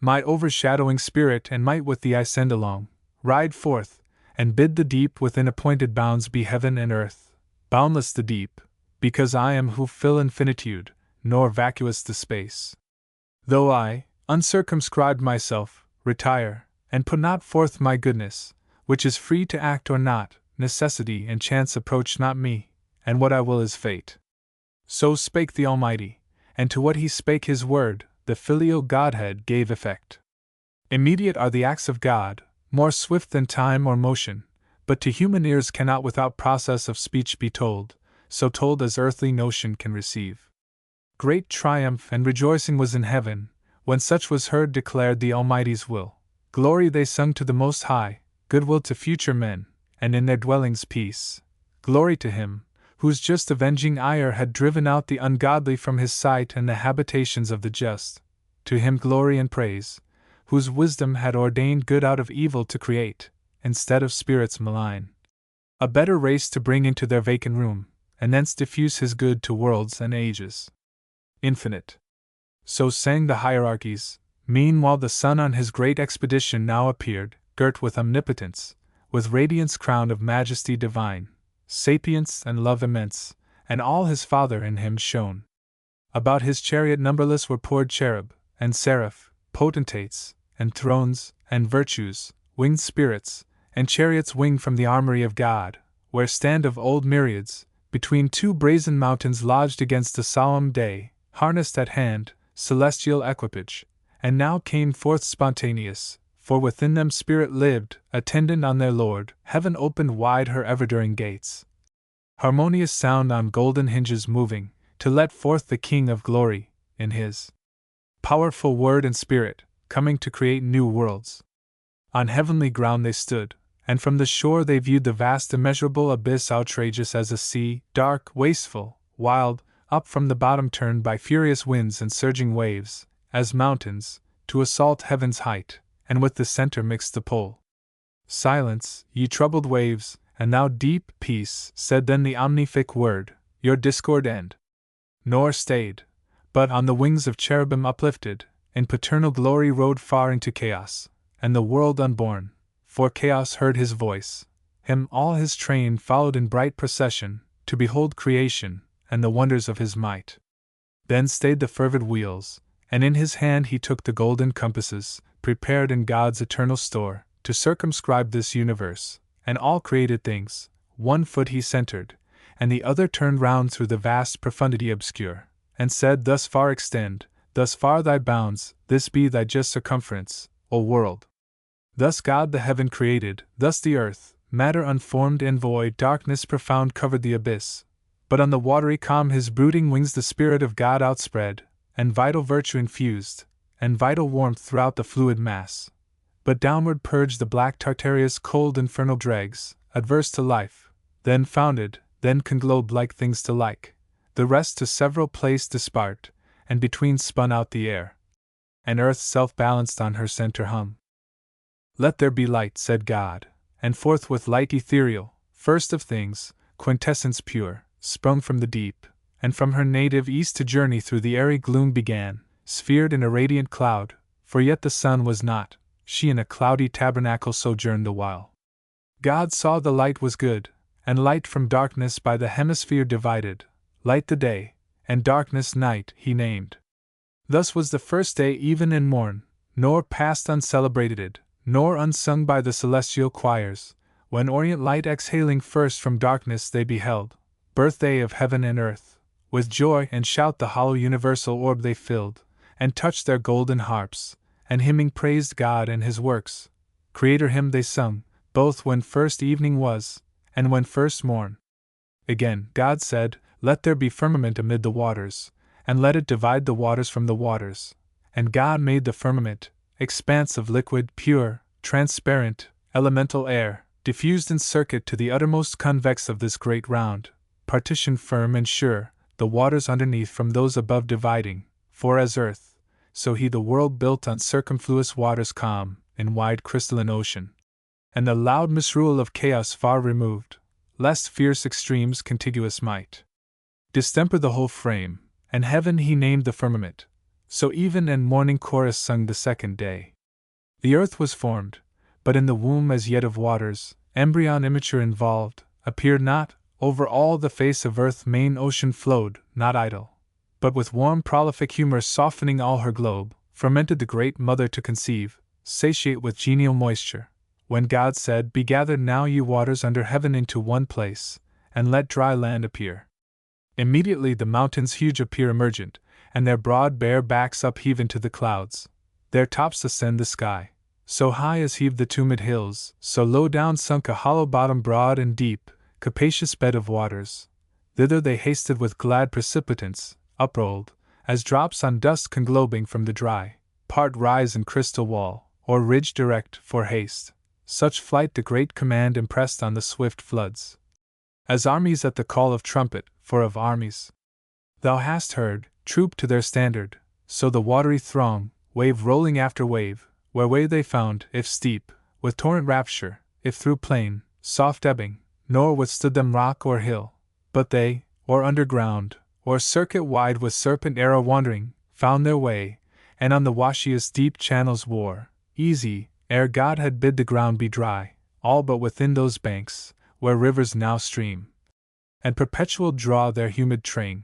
My overshadowing spirit and might with thee I send along. Ride forth, and bid the deep within appointed bounds be heaven and earth. Boundless the deep, because I am who fill infinitude, nor vacuous the space. Though I, uncircumscribed myself, retire, and put not forth my goodness, which is free to act or not, necessity and chance approach not me, and what I will is fate. So spake the Almighty, and to what he spake his word, the filial Godhead gave effect. Immediate are the acts of God, more swift than time or motion, but to human ears cannot without process of speech be told, so told as earthly notion can receive. Great triumph and rejoicing was in heaven, when such was heard declared the Almighty's will. Glory they sung to the Most High, goodwill to future men, and in their dwellings peace. Glory to Him, whose just avenging ire had driven out the ungodly from His sight and the habitations of the just. To Him glory and praise, whose wisdom had ordained good out of evil to create, instead of spirits malign, a better race to bring into their vacant room, and thence diffuse His good to worlds and ages. Infinite. So sang the hierarchies. Meanwhile the Son on his great expedition now appeared, girt with omnipotence, with radiance crowned of majesty divine, sapience and love immense, and all his Father in him shone. About his chariot numberless were poured cherub, and seraph, potentates, and thrones, and virtues, winged spirits, and chariots winged from the armory of God, where stand of old myriads, between two brazen mountains lodged against a solemn day, harnessed at hand, celestial equipage, and now came forth spontaneous, for within them spirit lived, attendant on their Lord. Heaven opened wide her ever-during gates. Harmonious sound on golden hinges moving, to let forth the King of glory, in his powerful word and spirit, coming to create new worlds. On heavenly ground they stood, and from the shore they viewed the vast immeasurable abyss outrageous as a sea, dark, wasteful, wild, up from the bottom turned by furious winds and surging waves, as mountains, to assault heaven's height, and with the center mixed the pole. Silence, ye troubled waves, and thou deep peace, said then the omnific word, your discord end. Nor stayed, but on the wings of cherubim uplifted, in paternal glory rode far into chaos, and the world unborn, for chaos heard his voice. Him all his train followed in bright procession, to behold creation, and the wonders of his might. Then stayed the fervid wheels, and in his hand he took the golden compasses, prepared in God's eternal store, to circumscribe this universe, and all created things. One foot he centered, and the other turned round through the vast profundity obscure, and said, thus far extend, thus far thy bounds, this be thy just circumference, O world. Thus God the heaven created, thus the earth, matter unformed and void, darkness profound covered the abyss, but on the watery calm his brooding wings the Spirit of God outspread, and vital virtue infused, and vital warmth throughout the fluid mass. But downward purged the black Tartarus cold infernal dregs, adverse to life, then founded, then conglobed like things to like, the rest to several place dispart, and between spun out the air. And earth self-balanced on her center hung. Let there be light, said God, and forthwith light ethereal, first of things, quintessence pure, sprung from the deep, and from her native east to journey through the airy gloom began, sphered in a radiant cloud, for yet the sun was not, she in a cloudy tabernacle sojourned a while. God saw the light was good, and light from darkness by the hemisphere divided, light the day, and darkness night he named. Thus was the first day even and morn, nor passed uncelebrated, nor unsung by the celestial choirs, when orient light exhaling first from darkness they beheld, birthday of heaven and earth. With joy and shout the hollow universal orb they filled, and touched their golden harps, and hymning praised God and his works. Creator hymn they sung, both when first evening was, and when first morn. Again, God said, let there be firmament amid the waters, and let it divide the waters from the waters. And God made the firmament, expanse of liquid, pure, transparent, elemental air, diffused in circuit to the uttermost convex of this great round, partition firm and sure, the waters underneath from those above dividing, For as earth, so he the world built on circumfluous waters calm, in wide crystalline ocean. And the loud misrule of chaos far removed, lest fierce extremes contiguous might distemper the whole frame, and heaven he named the firmament, so even and morning chorus sung the second day. The earth was formed, but in the womb as yet of waters, embryon immature involved, appeared not, over all the face of earth main ocean flowed, not idle, but with warm prolific humor softening all her globe, fermented the great mother to conceive, satiate with genial moisture, when God said, Be gathered now ye waters under heaven into one place, and let dry land appear. Immediately the mountains huge appear emergent, and their broad bare backs upheave into the clouds, their tops ascend the sky, so high as heaved the tumid hills, so low down sunk a hollow bottom broad and deep, capacious bed of waters. Thither they hasted with glad precipitance, uprolled, as drops on dust conglobing from the dry, part rise in crystal wall, or ridge direct, for haste. Such flight the great command impressed on the swift floods. As armies at the call of trumpet, for of armies thou hast heard, troop to their standard, so the watery throng, wave rolling after wave, where way they found, if steep, with torrent rapture, if through plain, soft ebbing, nor withstood them rock or hill, but they, or underground, or circuit wide with serpent arrow wandering, found their way, and on the washiest deep channels wore, easy, ere God had bid the ground be dry, all but within those banks, where rivers now stream, and perpetual draw their humid train.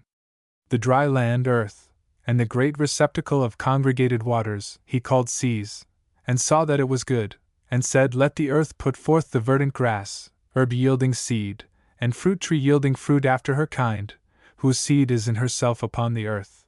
The dry land earth, and the great receptacle of congregated waters, he called seas, and saw that it was good, and said, Let the earth put forth the verdant grass, herb yielding seed, and fruit tree yielding fruit after her kind, whose seed is in herself upon the earth.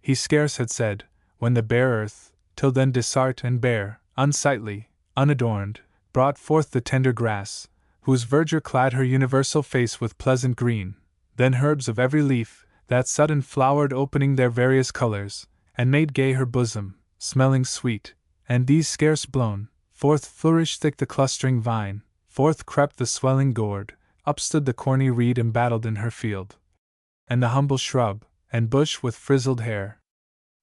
He scarce had said, when the bare earth, till then disart and bare, unsightly, unadorned, brought forth the tender grass, whose verdure clad her universal face with pleasant green, then herbs of every leaf, that sudden flowered opening their various colors, and made gay her bosom, smelling sweet, and these scarce blown, forth flourished thick the clustering vine, forth crept the swelling gourd, up stood the corny reed embattled in her field, and the humble shrub, and bush with frizzled hair.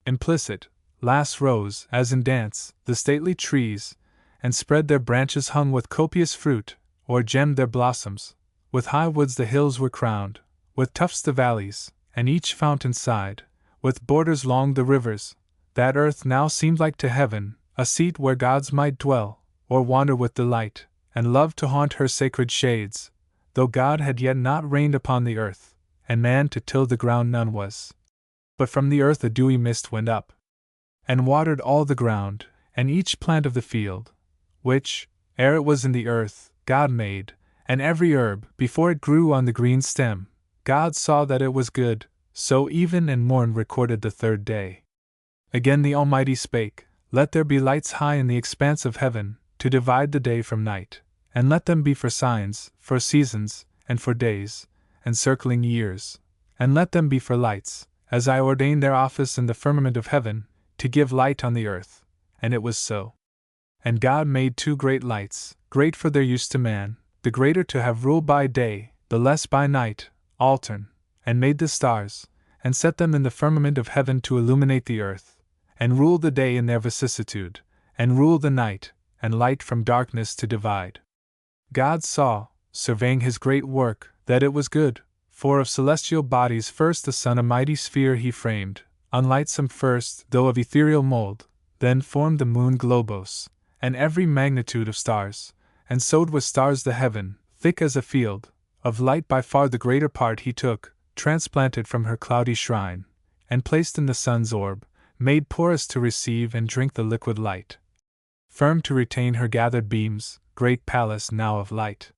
Implicit, last rose, as in dance, the stately trees, and spread their branches hung with copious fruit, or gemmed their blossoms. With high woods the hills were crowned, with tufts the valleys, and each fountain side, with borders long the rivers. That earth now seemed like to heaven, a seat where gods might dwell, or wander with delight, and love to haunt her sacred shades, though God had yet not reigned upon the earth, and man to till the ground none was. But from the earth a dewy mist went up, and watered all the ground, and each plant of the field, which, ere it was in the earth, God made, and every herb, before it grew on the green stem, God saw that it was good, so even and morn recorded the third day. Again the Almighty spake, Let there be lights high in the expanse of heaven, to divide the day from night, and let them be for signs, for seasons, and for days, and circling years, and let them be for lights, as I ordained their office in the firmament of heaven, to give light on the earth. And it was so. And God made two great lights, great for their use to man, the greater to have rule by day, the less by night, altern, and made the stars, and set them in the firmament of heaven to illuminate the earth, and rule the day in their vicissitude, and rule the night, and light from darkness to divide. God saw, surveying his great work, that it was good, for of celestial bodies first the sun a mighty sphere he framed, unlightsome first, though of ethereal mold, then formed the moon globose, and every magnitude of stars, and sowed with stars the heaven, thick as a field, of light by far the greater part he took, transplanted from her cloudy shrine, and placed in the sun's orb, made porous to receive and drink the liquid light, firm to retain her gathered beams, great palace now of light.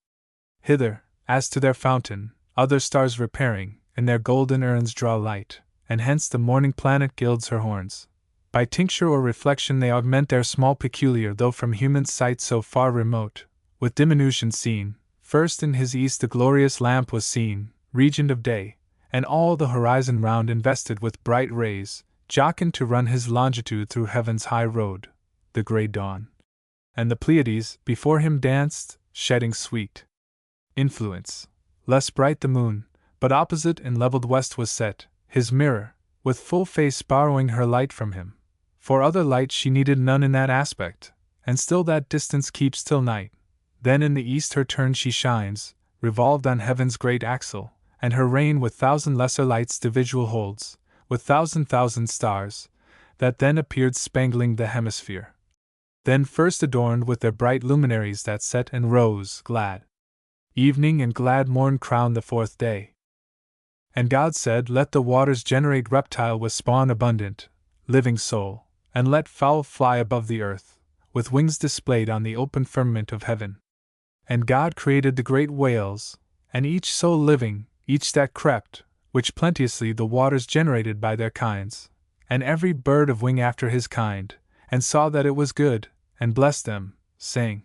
Hither, as to their fountain, other stars repairing, in their golden urns draw light, and hence the morning planet gilds her horns. By tincture or reflection they augment their small peculiar though from human sight so far remote, with diminution seen. First in his east the glorious lamp was seen, regent of day, and all the horizon round invested with bright rays, jocund to run his longitude through heaven's high road, the grey dawn. And the Pleiades before him danced, shedding sweet influence. Less bright the moon, but opposite and levelled west was set, his mirror, with full face borrowing her light from him. For other light she needed none in that aspect, and still that distance keeps till night. Then in the east her turn she shines, revolved on heaven's great axle, and her reign with thousand lesser lights dividual holds, with thousand stars, that then appeared spangling the hemisphere. Then first adorned with their bright luminaries that set and rose, glad evening and glad morn crowned the fourth day. And God said, let the waters generate reptile with spawn abundant, living soul, and let fowl fly above the earth, with wings displayed on the open firmament of heaven. And God created the great whales, and each soul living, each that crept, which plenteously the waters generated by their kinds, and every bird of wing after his kind, and saw that it was good, and blessed them, saying,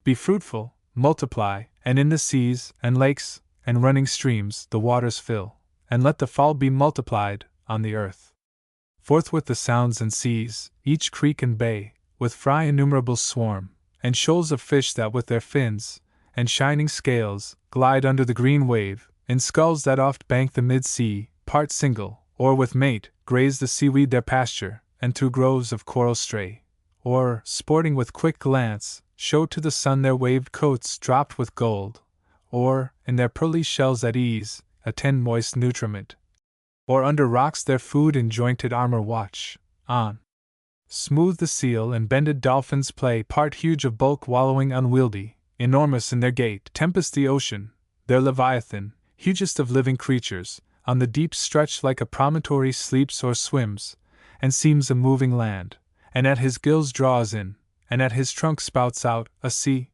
be fruitful, multiply, and in the seas, and lakes, and running streams the waters fill, and let the fowl be multiplied on the earth. Forthwith the sounds and seas, each creek and bay, with fry innumerable swarm, and shoals of fish that with their fins, and shining scales, glide under the green wave, in skulls that oft bank the mid-sea, part single, or with mate, graze the seaweed their pasture, and through groves of coral stray, or, sporting with quick glance, show to the sun their waved coats dropped with gold, or, in their pearly shells at ease, attend moist nutriment, or under rocks their food in jointed armor watch, on. Smooth the seal and bended dolphins play, part huge of bulk wallowing unwieldy, enormous in their gait, tempest the ocean, their leviathan, hugest of living creatures, on the deep stretched like a promontory sleeps or swims, and seems a moving land, and at his gills draws in, and at his trunk spouts out, a sea.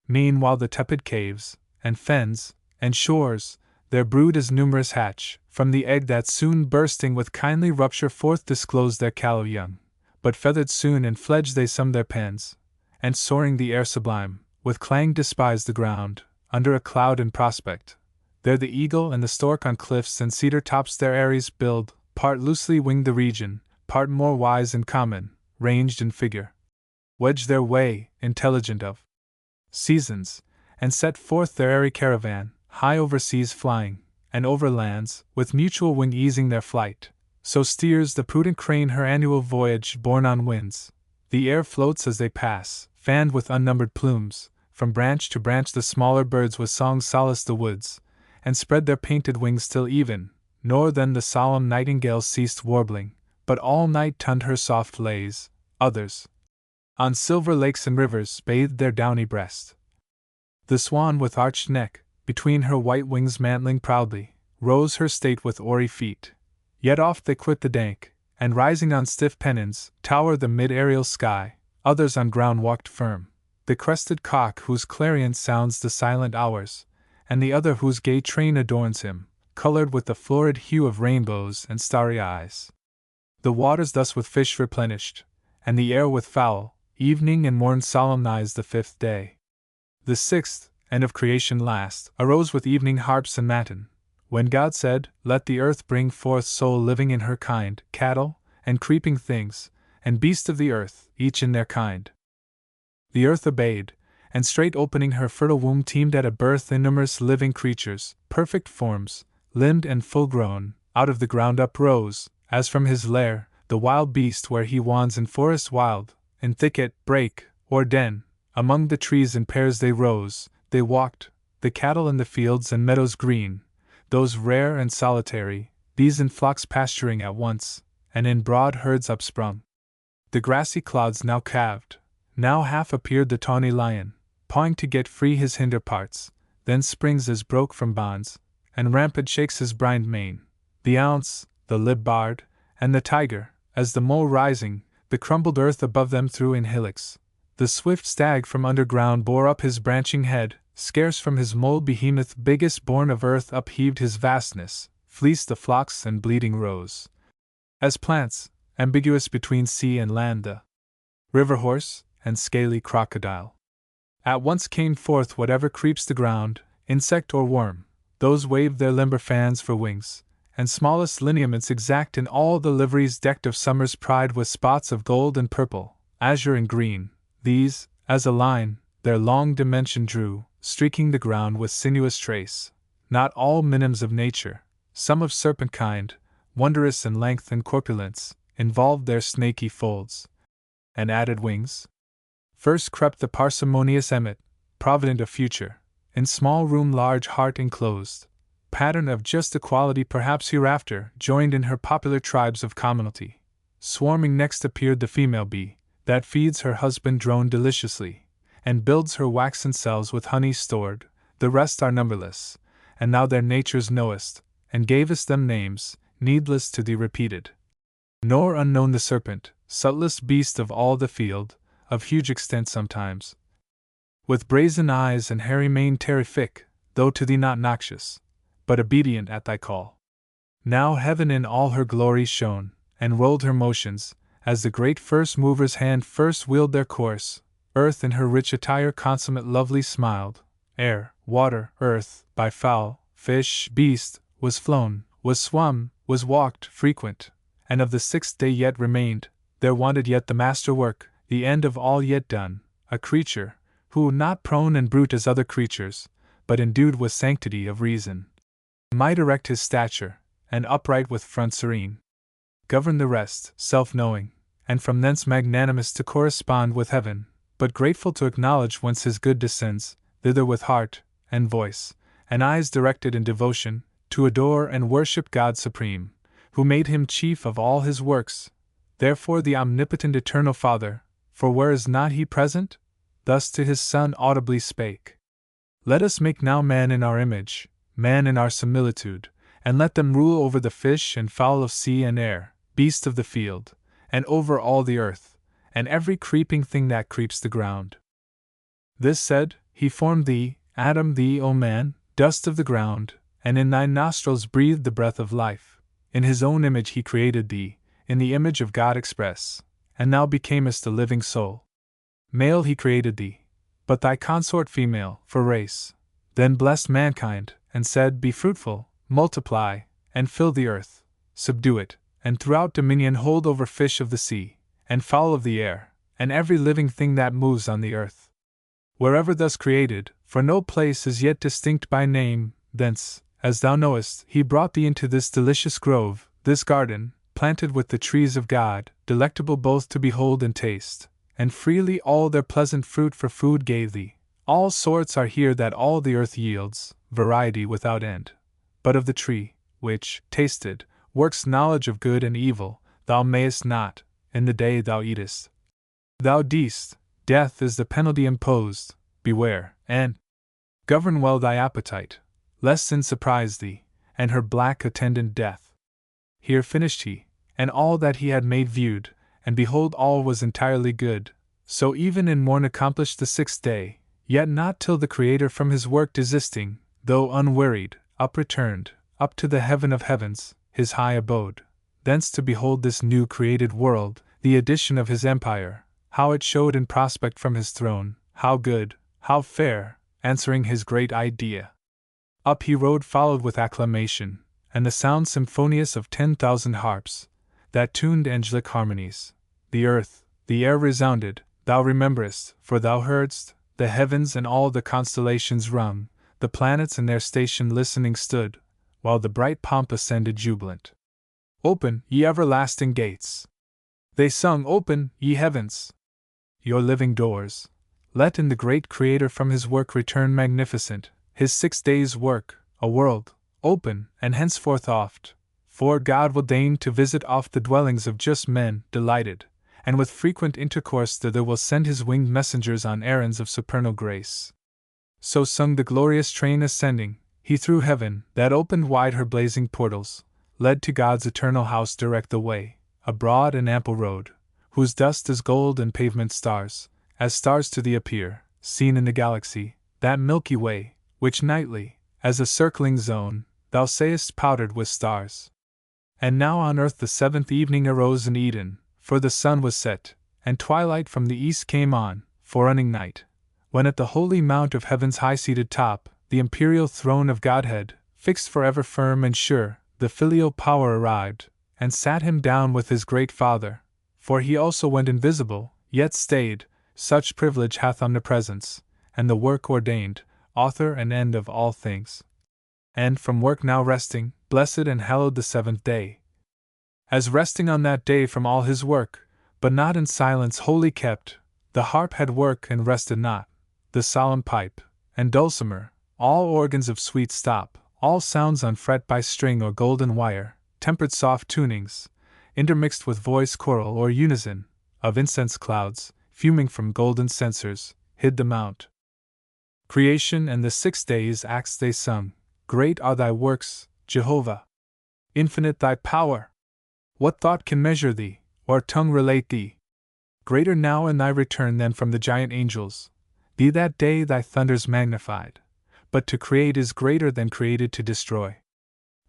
Meanwhile the tepid caves, and fens, and shores, their brood as numerous hatch, from the egg that soon bursting with kindly rupture forth disclose their callow young, but feathered soon and fledged they sum their pens, and soaring the air sublime, with clang despise the ground, under a cloud in prospect. There the eagle and the stork on cliffs and cedar tops their eyries build, part loosely winged the region, part more wise and common, ranged in figure, wedge their way, intelligent of seasons, and set forth their airy caravan, high over seas flying, and over lands, with mutual wing easing their flight. So steers the prudent crane her annual voyage borne on winds. The air floats as they pass, fanned with unnumbered plumes. From branch to branch the smaller birds with songs solace the woods, and spread their painted wings till even, nor then the solemn nightingale ceased warbling, but all night tunned her soft lays. Others, on silver lakes and rivers, bathed their downy breast. The swan with arched neck, between her white wings mantling proudly, rose her state with oary feet. Yet oft they quit the dank, and rising on stiff pennons, tower the mid-aerial sky. Others on ground walked firm, the crested cock whose clarion sounds the silent hours, and the other whose gay train adorns him, colored with the florid hue of rainbows and starry eyes. The waters thus with fish replenished, and the air with fowl, evening and morn solemnized the fifth day. The sixth, and of creation last, arose with evening harps and matin, when God said, let the earth bring forth soul living in her kind, cattle, and creeping things, and beasts of the earth, each in their kind. The earth obeyed, and straight opening her fertile womb teemed at a birth innumerous living creatures, perfect forms, limbed and full-grown, out of the ground uprose, as from his lair, the wild beast where he wands in forest wild, in thicket, brake, or den, among the trees in pairs they rose, they walked, the cattle in the fields and meadows green, those rare and solitary, these in flocks pasturing at once, and in broad herds upsprung. The grassy clods now calved, now half appeared the tawny lion, pawing to get free his hinder parts, then springs as broke from bonds, and rampant shakes his brined mane, the ounce, the leopard, and the tiger, as the mole rising, the crumbled earth above them threw in hillocks. The swift stag from underground bore up his branching head, scarce from his mould behemoth biggest born of earth upheaved his vastness, fleeced the flocks and bleeding rose. As plants, ambiguous between sea and land, the river horse and scaly crocodile. At once came forth whatever creeps the ground, insect or worm, those waved their limber fans for wings, and smallest lineaments exact in all the liveries decked of summer's pride with spots of gold and purple, azure and green. These, as a line, their long dimension drew, streaking the ground with sinuous trace. Not all minims of nature, some of serpent kind, wondrous in length and corpulence, involved their snaky folds. And added wings? First crept the parsimonious emmet, provident of future, in small room large heart enclosed, pattern of just equality perhaps hereafter, joined in her popular tribes of commonalty. Swarming next appeared the female bee, that feeds her husband drone deliciously, and builds her waxen cells with honey stored. The rest are numberless, and thou their natures knowest, and gavest them names, needless to thee repeated. Nor unknown the serpent, subtlest beast of all the field, of huge extent sometimes, with brazen eyes and hairy mane terrific, though to thee not noxious, but obedient at thy call. Now heaven in all her glory shone, and rolled her motions, as the great first mover's hand first wheeled their course. Earth in her rich attire consummate lovely smiled. Air, water, earth, by fowl, fish, beast, was flown, was swum, was walked, frequent, and of the sixth day yet remained. There wanted yet the master work, the end of all yet done, a creature, who, not prone and brute as other creatures, but endued with sanctity of reason, might erect his stature, and upright with front serene, govern the rest, self-knowing, and from thence magnanimous to correspond with heaven, but grateful to acknowledge whence his good descends, thither with heart, and voice, and eyes directed in devotion, to adore and worship God supreme, who made him chief of all his works, therefore the omnipotent eternal Father, for where is not he present? Thus to his Son audibly spake. Let us make now man in our image, man in our similitude, and let them rule over the fish and fowl of sea and air, beast of the field, and over all the earth, and every creeping thing that creeps the ground. This said, he formed thee, Adam, thee, O man, dust of the ground, and in thy nostrils breathed the breath of life. In his own image he created thee, in the image of God express, and thou becamest a living soul. Male he created thee, but thy consort female, for race. Then blessed mankind, and said, Be fruitful, multiply, and fill the earth, subdue it, and throughout dominion hold over fish of the sea, and fowl of the air, and every living thing that moves on the earth. Wherever thus created, for no place is yet distinct by name, thence, as thou knowest, he brought thee into this delicious grove, this garden, planted with the trees of God, delectable both to behold and taste, and freely all their pleasant fruit for food gave thee. All sorts are here that all the earth yields, variety without end. But of the tree, which, tasted, works knowledge of good and evil, thou mayest not, in the day thou eatest. Thou deest, death is the penalty imposed, beware, and govern well thy appetite, lest sin surprise thee, and her black attendant death. Here finished he, and all that he had made viewed, and behold all was entirely good. So even in morn accomplished the sixth day, yet not till the Creator from his work desisting, though unwearied, up returned, up to the heaven of heavens, his high abode, thence to behold this new created world, the addition of his empire, how it showed in prospect from his throne, how good, how fair, answering his great idea. Up he rode followed with acclamation, and the sound symphonious of 10,000 harps, that tuned angelic harmonies. The earth, the air resounded, thou rememberest, for thou heardst, the heavens and all the constellations rung, the planets in their station listening stood, while the bright pomp ascended jubilant. Open, ye everlasting gates! They sung, Open, ye heavens! Your living doors. Let in the great Creator from his work return magnificent, his 6 days' work, a world, open, and henceforth oft, for God will deign to visit oft the dwellings of just men, delighted, and with frequent intercourse thither will send his winged messengers on errands of supernal grace. So sung the glorious train ascending, he through heaven, that opened wide her blazing portals, led to God's eternal house direct the way, a broad and ample road, whose dust is gold and pavement stars, as stars to thee appear, seen in the galaxy, that Milky Way, which nightly, as a circling zone, thou sayest powdered with stars. And now on earth the 7th evening arose in Eden, for the sun was set, and twilight from the east came on, forerunning night, when at the holy mount of heaven's high-seated top, the imperial throne of Godhead, fixed forever firm and sure, the filial power arrived, and sat him down with his great Father, for he also went invisible, yet stayed, such privilege hath omnipresence, and the work ordained, author and end of all things. And from work now resting, blessed and hallowed the 7th day, As resting on that day from all his work, but not in silence wholly kept, the harp had work and rested not, the solemn pipe, and dulcimer, all organs of sweet stop, all sounds unfret by string or golden wire, tempered soft tunings, intermixed with voice choral or unison, of incense clouds, fuming from golden censers, hid the mount. Creation and the 6 days' acts they sung, great are thy works, Jehovah! Infinite thy power! What thought can measure thee, or tongue relate thee? Greater now in thy return than from the giant angels, be that day thy thunders magnified, but to create is greater than created to destroy.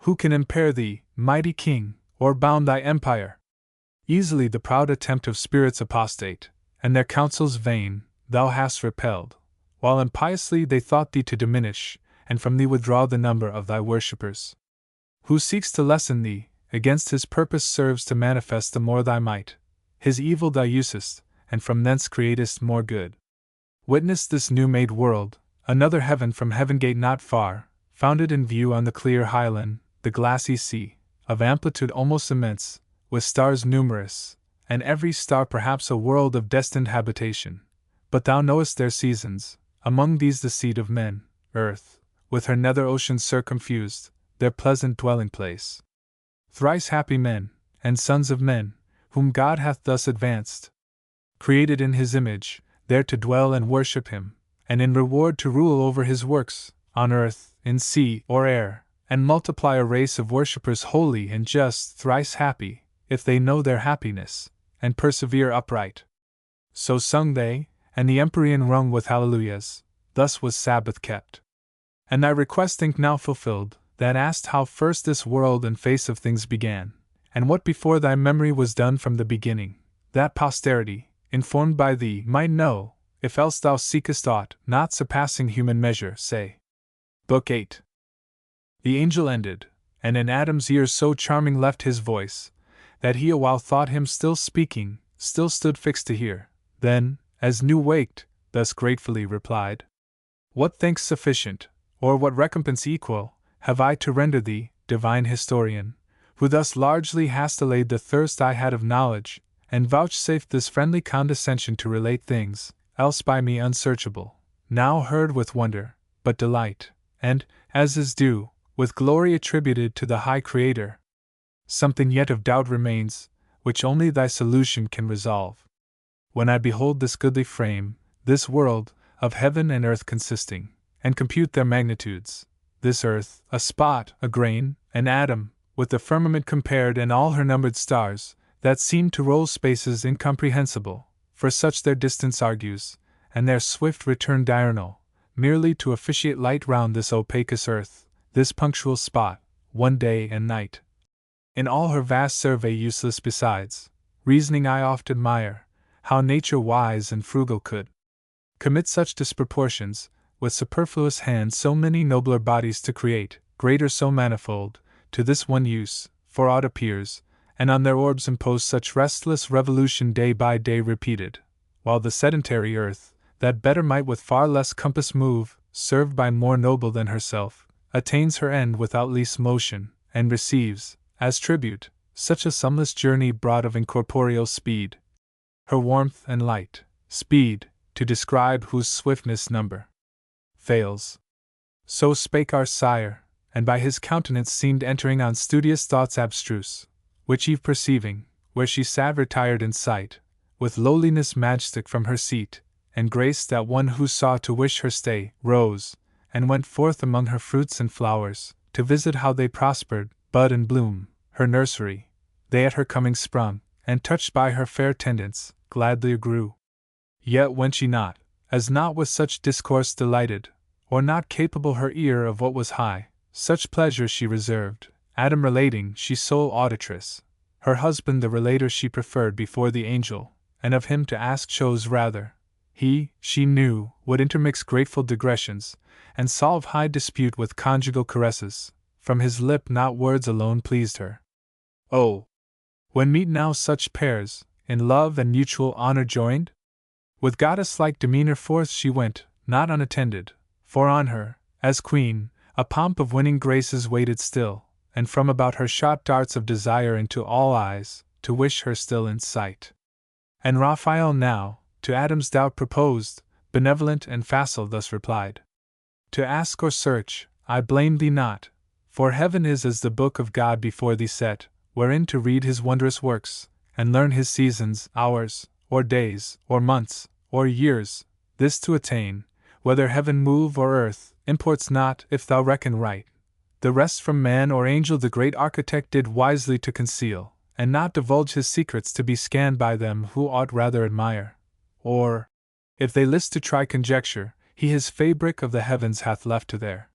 Who can impair thee, mighty King, or bound thy empire? Easily the proud attempt of spirits apostate, and their counsels vain, thou hast repelled, while impiously they thought thee to diminish, and from thee withdraw the number of thy worshippers. Who seeks to lessen thee, against his purpose serves to manifest the more thy might. His evil thou usest, and from thence createst more good. Witness this new-made world, another heaven from heaven gate not far, founded in view on the clear highland, the glassy sea, of amplitude almost immense, with stars numerous, and every star perhaps a world of destined habitation. But thou knowest their seasons, among these the seat of men, earth, with her nether ocean circumfused, their pleasant dwelling place. Thrice happy men, and sons of men, whom God hath thus advanced, created in his image, there to dwell and worship him, and in reward to rule over his works, on earth, in sea, or air, and multiply a race of worshippers holy and just, thrice happy, if they know their happiness, and persevere upright. So sung they, and the empyrean rung with hallelujahs. Thus was Sabbath kept. And thy request think now fulfilled, that asked how first this world and face of things began, and what before thy memory was done from the beginning, that posterity, informed by thee, might know, if else thou seekest aught not surpassing human measure, say. Book 8. The angel ended, and in Adam's ears so charming left his voice, that he awhile thought him still speaking, still stood fixed to hear, then, as new waked, thus gratefully replied: What thanks sufficient, or what recompense equal, have I to render thee, divine historian, who thus largely hast allayed the thirst I had of knowledge, and vouchsafed this friendly condescension to relate things, else by me unsearchable, now heard with wonder, but delight, and, as is due, with glory attributed to the high Creator. Something yet of doubt remains, which only thy solution can resolve. When I behold this goodly frame, this world, of heaven and earth consisting, and compute their magnitudes, this earth, a spot, a grain, an atom, with the firmament compared and all her numbered stars, that seem to roll spaces incomprehensible, for such their distance argues, and their swift return diurnal, merely to officiate light round this opacous earth, this punctual spot, one day and night. In all her vast survey useless besides, reasoning I oft admire, how nature wise and frugal could commit such disproportions, with superfluous hands so many nobler bodies to create, greater so manifold, to this one use, for aught appears, and on their orbs impose such restless revolution day by day repeated, while the sedentary earth, that better might with far less compass move, served by more noble than herself, attains her end without least motion, and receives, as tribute, such a sumless journey broad of incorporeal speed. Her warmth and light, speed, to describe whose swiftness number fails. So spake our sire, and by his countenance seemed entering on studious thoughts abstruse, which Eve perceiving, where she sat retired in sight, with lowliness majestic from her seat, and grace that one who saw to wish her stay, rose, and went forth among her fruits and flowers, to visit how they prospered, bud and bloom, her nursery. They at her coming sprung, and touched by her fair tendance, gladly grew. Yet went she not, as not with such discourse delighted, or not capable her ear of what was high, such pleasure she reserved, Adam relating she sole auditress, her husband the relator she preferred before the angel, and of him to ask chose rather. He, she knew, would intermix grateful digressions, and solve high dispute with conjugal caresses, from his lip not words alone pleased her. Oh! When meet now such pairs, in love and mutual honor joined? With goddess-like demeanor forth she went, not unattended, for on her, as queen, a pomp of winning graces waited still, and from about her shot darts of desire into all eyes, to wish her still in sight. And Raphael now, to Adam's doubt proposed, benevolent and facile thus replied: To ask or search, I blame thee not, for heaven is as the book of God before thee set, wherein to read his wondrous works, and learn his seasons, hours, or days, or months, or years. This to attain, whether heaven move or earth, imports not, if thou reckon right. The rest from man or angel the great architect did wisely to conceal, and not divulge his secrets to be scanned by them who ought rather admire. Or, if they list to try conjecture, he his fabric of the heavens hath left to their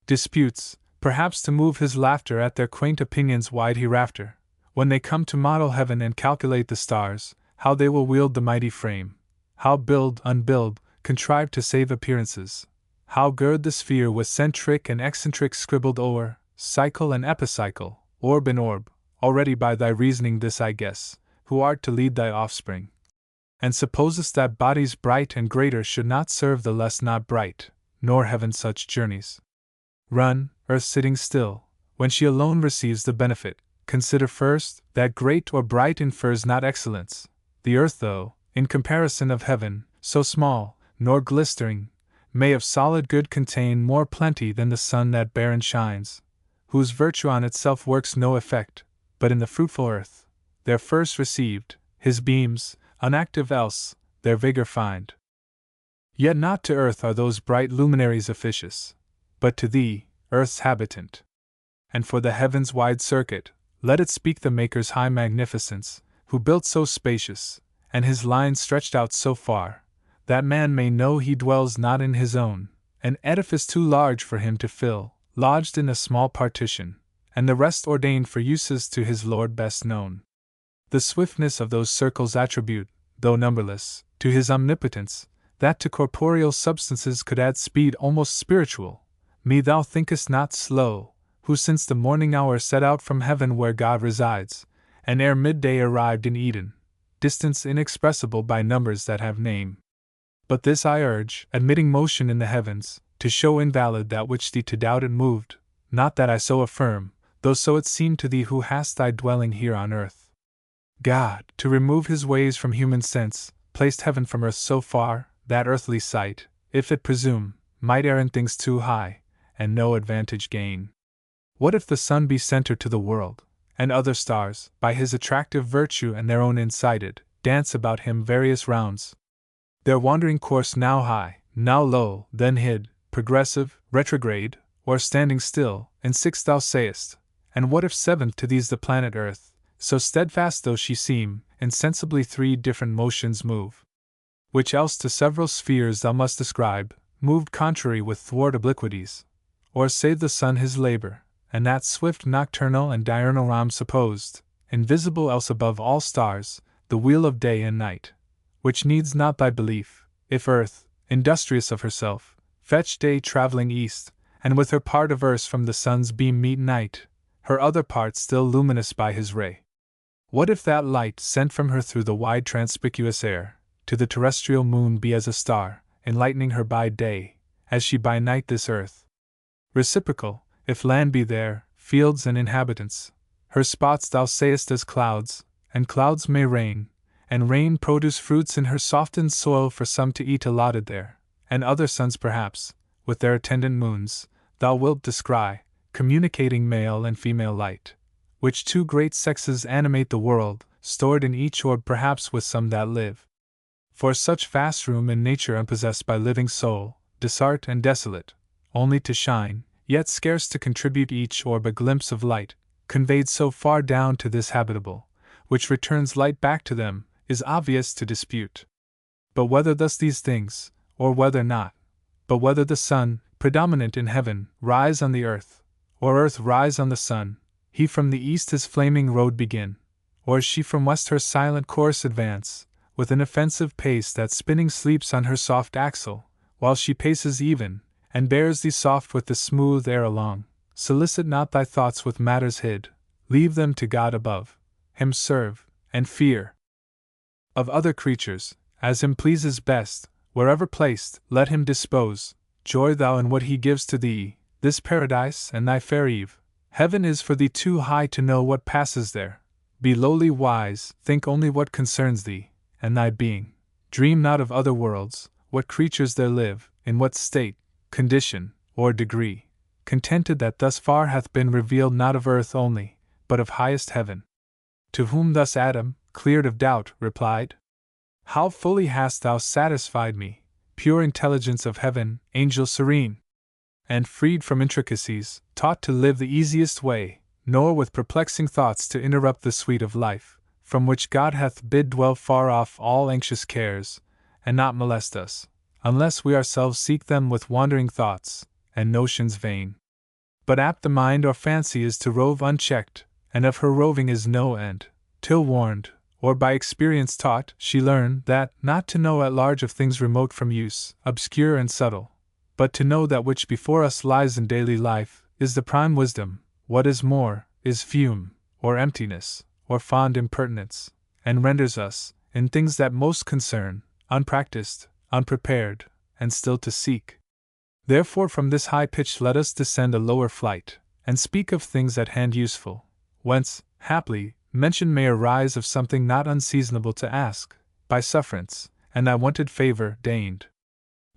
disputes, perhaps to move his laughter at their quaint opinions wide hereafter, when they come to model heaven and calculate the stars, how they will wield the mighty frame, how build, unbuild, contrive to save appearances, how gird the sphere with centric and eccentric scribbled o'er, cycle and epicycle, orb and orb. Already by thy reasoning this I guess, who art to lead thy offspring. And supposest that bodies bright and greater should not serve the less not bright, nor heaven such journeys run, earth sitting still, when she alone receives the benefit. Consider first, that great or bright infers not excellence. The earth, though, in comparison of heaven, so small, nor glistering, may of solid good contain more plenty than the sun that barren shines, whose virtue on itself works no effect, but in the fruitful earth, there first received, his beams, unactive else, their vigor find. Yet not to earth are those bright luminaries officious, but to thee, earth's habitant. And for the heaven's wide circuit, let it speak the Maker's high magnificence, who built so spacious, and his lines stretched out so far, that man may know he dwells not in his own, an edifice too large for him to fill, lodged in a small partition, and the rest ordained for uses to his Lord best known. The swiftness of those circles attribute, though numberless, to his omnipotence, that to corporeal substances could add speed almost spiritual. Me thou thinkest not slow, who since the morning hour set out from heaven where God resides, and ere midday arrived in Eden, distance inexpressible by numbers that have name. But this I urge, admitting motion in the heavens, to show invalid that which thee to doubt it moved, not that I so affirm, though so it seem to thee who hast thy dwelling here on earth. God, to remove his ways from human sense, placed heaven from earth so far, that earthly sight, if it presume, might err in things too high, and no advantage gain. What if the sun be centre to the world, and other stars, by his attractive virtue and their own incited, dance about him various rounds, their wandering course now high, now low, then hid, progressive, retrograde, or standing still, in six thou sayest, and what if seventh to these the planet Earth, so steadfast though she seem, insensibly three different motions move, which else to several spheres thou must ascribe, moved contrary with thwart obliquities, or save the sun his labor, and that swift nocturnal and diurnal rhyme supposed, invisible else above all stars, the wheel of day and night, which needs not thy belief, if earth, industrious of herself, fetch day travelling east, and with her part of earth from the sun's beam meet night, her other part still luminous by his ray. What if that light sent from her through the wide transpicuous air, to the terrestrial moon be as a star, enlightening her by day, as she by night this earth? Reciprocal, if land be there, fields and inhabitants, her spots thou sayest as clouds, and clouds may rain, and rain produce fruits in her softened soil for some to eat allotted there, and other suns perhaps, with their attendant moons, thou wilt descry, communicating male and female light, which two great sexes animate the world, stored in each orb perhaps with some that live. For such vast room in nature unpossessed by living soul, desart and desolate, only to shine, yet scarce to contribute each orb a glimpse of light, conveyed so far down to this habitable, which returns light back to them, is obvious to dispute. But whether thus these things, or whether not, but whether the sun, predominant in heaven, rise on the earth, or earth rise on the sun, he from the east his flaming road begin, or she from west her silent course advance, with an offensive pace that spinning sleeps on her soft axle, while she paces even, and bears thee soft with the smooth air along, solicit not thy thoughts with matters hid, leave them to God above, him serve, and fear. Of other creatures, as him pleases best, wherever placed, let him dispose, joy thou in what he gives to thee, this paradise and thy fair Eve, Heaven is for thee too high to know what passes there. Be lowly wise, think only what concerns thee, and thy being. Dream not of other worlds, what creatures there live, in what state, condition, or degree, contented that thus far hath been revealed not of earth only, but of highest heaven. To whom thus Adam, cleared of doubt, replied, How fully hast thou satisfied me, pure intelligence of heaven, angel serene! And freed from intricacies, taught to live the easiest way, nor with perplexing thoughts to interrupt the sweet of life, from which God hath bid dwell far off all anxious cares, and not molest us, unless we ourselves seek them with wandering thoughts, and notions vain. But apt the mind or fancy is to rove unchecked, and of her roving is no end, till warned, or by experience taught, she learn that not to know at large of things remote from use, obscure and subtle, but to know that which before us lies in daily life, is the prime wisdom, what is more, is fume, or emptiness, or fond impertinence, and renders us, in things that most concern, unpracticed, unprepared, and still to seek. Therefore from this high pitch let us descend a lower flight, and speak of things at hand useful, whence, haply, mention may arise of something not unseasonable to ask, by sufferance, and thy wonted favour deigned.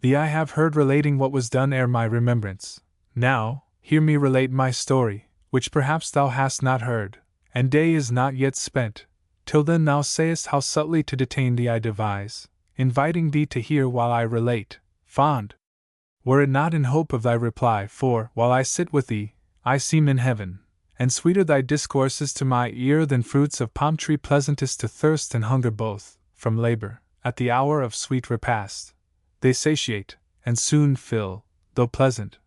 Thee I have heard relating what was done ere my remembrance. Now, hear me relate my story, which perhaps thou hast not heard, and day is not yet spent. Till then thou sayest how subtly to detain thee I devise, inviting thee to hear while I relate, fond. Were it not in hope of thy reply, for, while I sit with thee, I seem in heaven, and sweeter thy discourses to my ear than fruits of palm tree pleasantest to thirst and hunger both, from labor, at the hour of sweet repast. They satiate, and soon fill, though pleasant.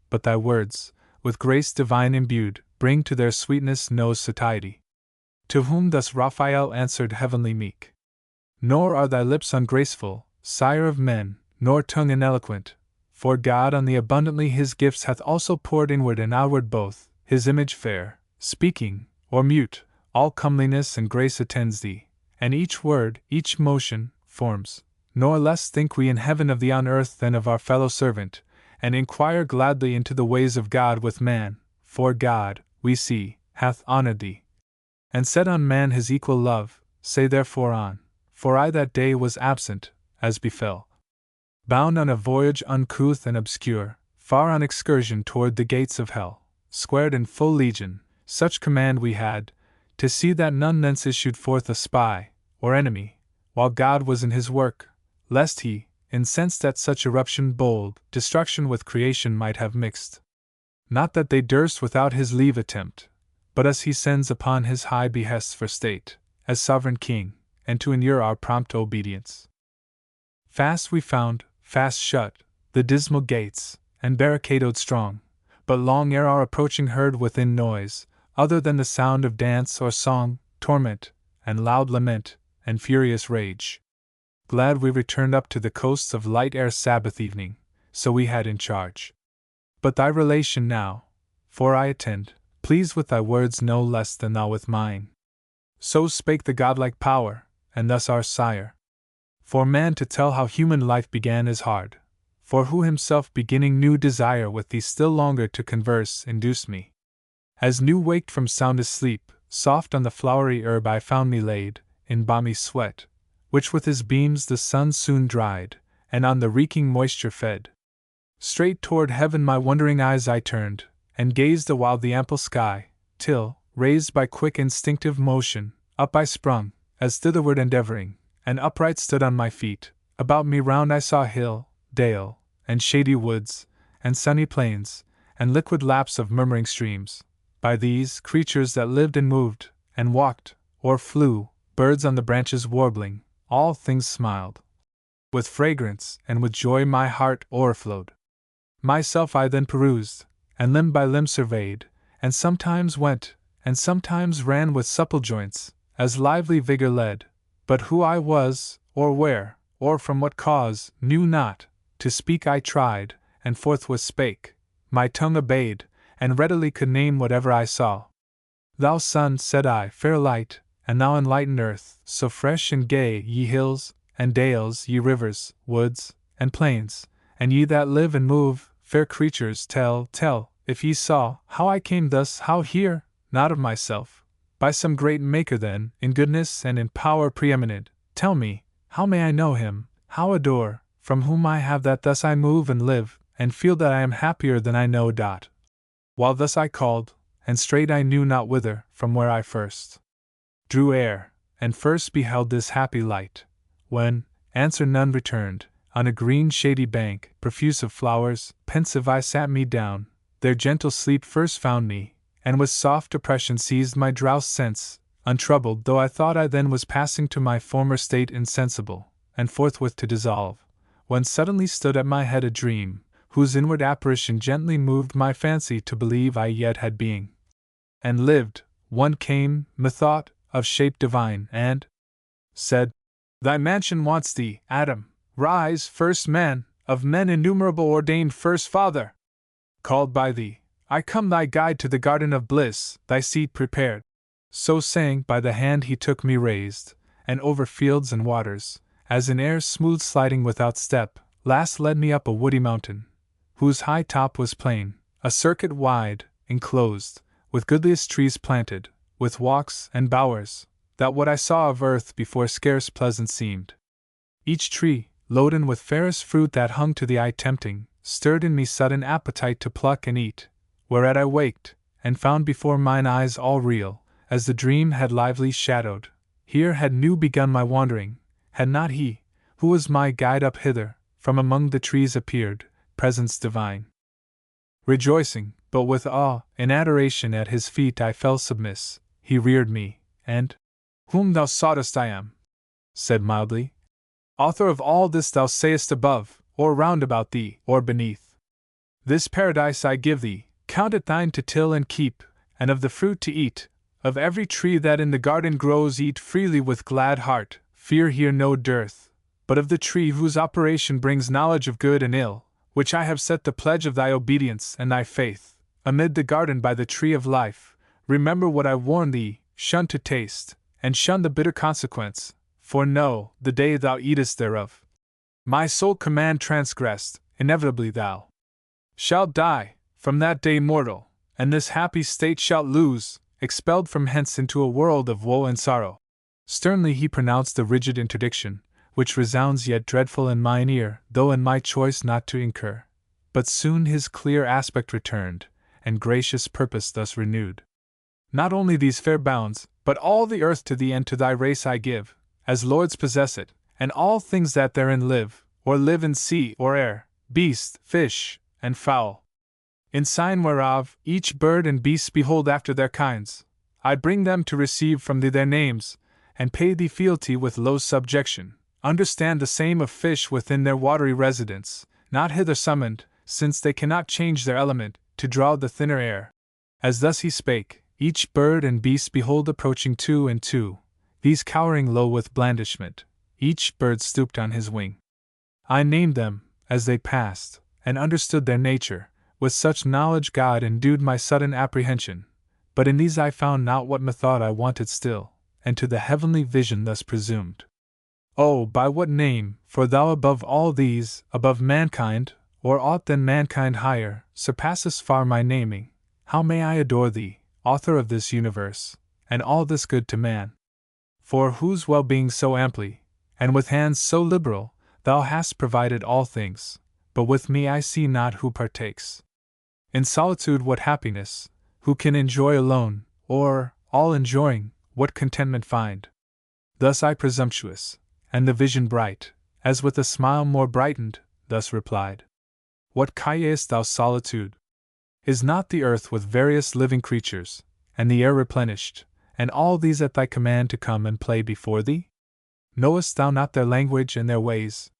But thy words, with grace divine imbued, bring to their sweetness no satiety. To whom thus Raphael answered heavenly meek, Nor are thy lips ungraceful, sire of men, nor tongue ineloquent, for God on thee abundantly his gifts hath also poured inward and outward both, his image fair, speaking, or mute, all comeliness and grace attends thee, and each word, each motion, forms. Nor less think we in heaven of thee on earth than of our fellow servant, and inquire gladly into the ways of God with man, for God, we see, hath honoured thee, and set on man his equal love. Say therefore on, for I that day was absent, as befell, bound on a voyage uncouth and obscure, far on excursion toward the gates of hell, squared in full legion. Such command we had, to see that none thence issued forth a spy, or enemy, while God was in his work, lest he, incensed at such eruption bold, destruction with creation might have mixed. Not that they durst without his leave attempt, but us he sends upon his high behests for state, as sovereign king, and to inure our prompt obedience. Fast we found, fast shut, the dismal gates, and barricadoed strong, but long ere our approaching heard within noise, other than the sound of dance or song, torment, and loud lament, and furious rage. Glad we returned up to the coasts of light ere Sabbath evening, so we had in charge. But thy relation now, for I attend, pleased with thy words no less than thou with mine. So spake the godlike power, and thus our sire. For man to tell how human life began is hard, for who himself beginning knew desire with thee still longer to converse induced me. As new waked from soundest sleep, soft on the flowery herb I found me laid, in balmy sweat, which with his beams the sun soon dried, and on the reeking moisture fed. Straight toward heaven my wondering eyes I turned, and gazed awhile the ample sky, till, raised by quick instinctive motion, up I sprung, as thitherward endeavoring, and upright stood on my feet. About me round I saw hill, dale, and shady woods, and sunny plains, and liquid laps of murmuring streams. By these, creatures that lived and moved, and walked, or flew, birds on the branches warbling, all things smiled. With fragrance and with joy my heart o'erflowed. Myself I then perused, and limb by limb surveyed, and sometimes went, and sometimes ran with supple joints, as lively vigor led. But who I was, or where, or from what cause, knew not. To speak I tried, and forthwith spake. My tongue obeyed, and readily could name whatever I saw. Thou sun, said I, fair light, and thou enlightened earth, so fresh and gay, ye hills, and dales, ye rivers, woods, and plains, and ye that live and move, fair creatures, tell, if ye saw how I came thus, how here, not of myself, by some great Maker then, in goodness and in power preeminent, tell me, how may I know him, how adore, from whom I have that thus I move and live, and feel that I am happier than I know. While thus I called, and straight I knew not whither, from where I first drew air, and first beheld this happy light, when, answer none returned, on a green shady bank, profuse of flowers, pensive I sat me down, there gentle sleep first found me, and with soft depression seized my drowsed sense, untroubled though I thought I then was passing to my former state insensible, and forthwith to dissolve, when suddenly stood at my head a dream, whose inward apparition gently moved my fancy to believe I yet had being, and lived. One came, methought, of shape divine, and said, Thy mansion wants thee, Adam, rise, first man, of men innumerable ordained first father. Called by thee, I come thy guide to the garden of bliss, thy seat prepared. So saying, by the hand he took me raised, and over fields and waters, as in air smooth sliding without step, last led me up a woody mountain, whose high top was plain, a circuit wide, enclosed, with goodliest trees planted, with walks and bowers, that what I saw of earth before scarce pleasant seemed. Each tree, loaden with fairest fruit that hung to the eye tempting, stirred in me sudden appetite to pluck and eat, whereat I waked, and found before mine eyes all real, as the dream had lively shadowed. Here had new begun my wandering, had not he, who was my guide up hither, from among the trees appeared, presence divine. Rejoicing, but with awe, in adoration at his feet I fell submiss, he reared me, and, Whom thou soughtest I am, said mildly, author of all this thou sayest above, or round about thee, or beneath. This paradise I give thee, count it thine to till and keep, and of the fruit to eat, of every tree that in the garden grows eat freely with glad heart, fear here no dearth, but of the tree whose operation brings knowledge of good and ill, which I have set the pledge of thy obedience and thy faith, amid the garden by the tree of life, remember what I warn thee, shun to taste, and shun the bitter consequence, for know, the day thou eatest thereof, my sole command transgressed, inevitably thou shalt die, from that day mortal, and this happy state shalt lose, expelled from hence into a world of woe and sorrow. Sternly he pronounced the rigid interdiction, which resounds yet dreadful in mine ear, though in my choice not to incur. But soon his clear aspect returned, and gracious purpose thus renewed. Not only these fair bounds, but all the earth to thee and to thy race I give, as lords possess it, and all things that therein live, or live in sea or air, beast, fish, and fowl. In sign whereof, each bird and beast behold after their kinds, I bring them to receive from thee their names, and pay thee fealty with low subjection. Understand the same of fish within their watery residence, not hither summoned, since they cannot change their element, to draw the thinner air. As thus he spake, each bird and beast behold approaching two and two, these cowering low with blandishment, each bird stooped on his wing. I named them, as they passed, and understood their nature, with such knowledge God endued my sudden apprehension, but in these I found not what methought I wanted still, and to the heavenly vision thus presumed. Oh, by what name, for thou above all these, above mankind, or aught than mankind higher, surpassest far my naming, how may I adore thee, author of this universe, and all this good to man? For whose well-being so amply, and with hands so liberal, thou hast provided all things, but with me I see not who partakes. In solitude what happiness, who can enjoy alone, or, all enjoying, what contentment find? Thus I presumptuous, and the vision bright, as with a smile more brightened, thus replied. What callest thou solitude? Is not the earth with various living creatures, and the air replenished, and all these at thy command to come and play before thee? Knowest thou not their language and their ways?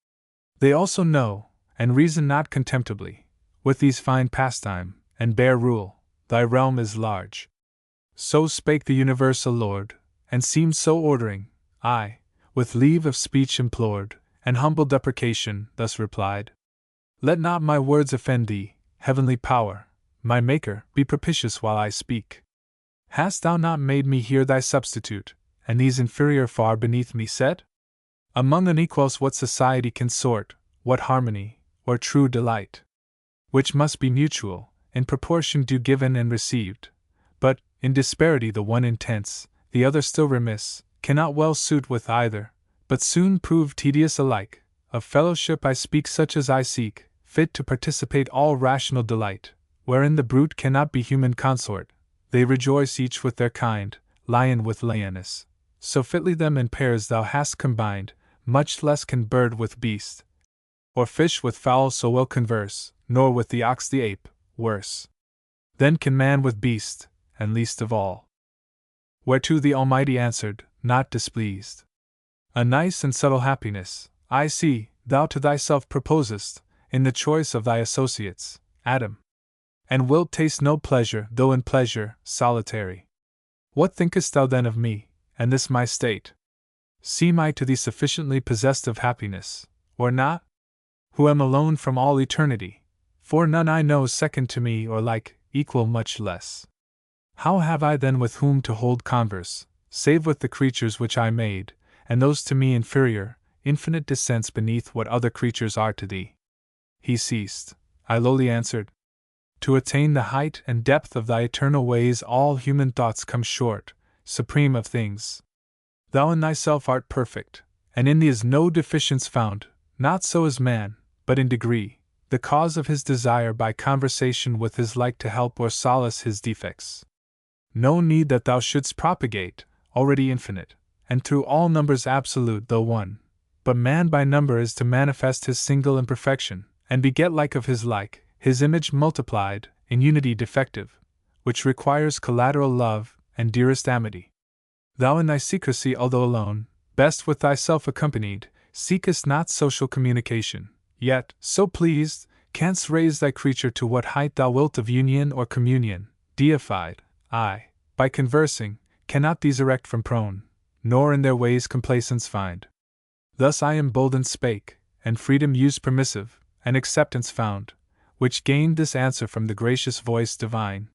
They also know, and reason not contemptibly, with these fine pastime, and bear rule, thy realm is large. So spake the universal Lord, and seemed so ordering, I, with leave of speech implored, and humble deprecation, thus replied. Let not my words offend thee, heavenly power, my Maker, be propitious while I speak. Hast thou not made me here thy substitute, and these inferior far beneath me set? Among unequals what society can sort, what harmony, or true delight? Which must be mutual, in proportion due given and received. But, in disparity the one intense, the other still remiss, cannot well suit with either, but soon prove tedious alike. Of fellowship I speak such as I seek, fit to participate all rational delight, wherein the brute cannot be human consort. They rejoice each with their kind, lion with lioness. So fitly them in pairs thou hast combined, much less can bird with beast, or fish with fowl so well converse, nor with the ox the ape, worse than can man with beast, and least of all. Whereto the Almighty answered, not displeased. A nice and subtle happiness, I see, thou to thyself proposest, in the choice of thy associates, Adam. And wilt taste no pleasure, though in pleasure, solitary. What thinkest thou then of me, and this my state? Seem I to thee sufficiently possessed of happiness, or not? Who am alone from all eternity, for none I know second to me or like, equal much less. How have I then with whom to hold converse, save with the creatures which I made, and those to me inferior, infinite descents beneath what other creatures are to thee? He ceased. I lowly answered, to attain the height and depth of thy eternal ways all human thoughts come short, supreme of things. Thou in thyself art perfect, and in thee is no deficience found, not so is man, but in degree, the cause of his desire by conversation with his like to help or solace his defects. No need that thou shouldst propagate, already infinite, and through all numbers absolute though one, but man by number is to manifest his single imperfection, and beget like of his like, his image multiplied, in unity defective, which requires collateral love, and dearest amity. Thou in thy secrecy although alone, best with thyself accompanied, seekest not social communication, yet, so pleased, canst raise thy creature to what height thou wilt of union or communion, deified. I, by conversing, cannot these erect from prone, nor in their ways complacence find. Thus I emboldened spake, and freedom used permissive, and acceptance found, which gained this answer from the gracious voice divine.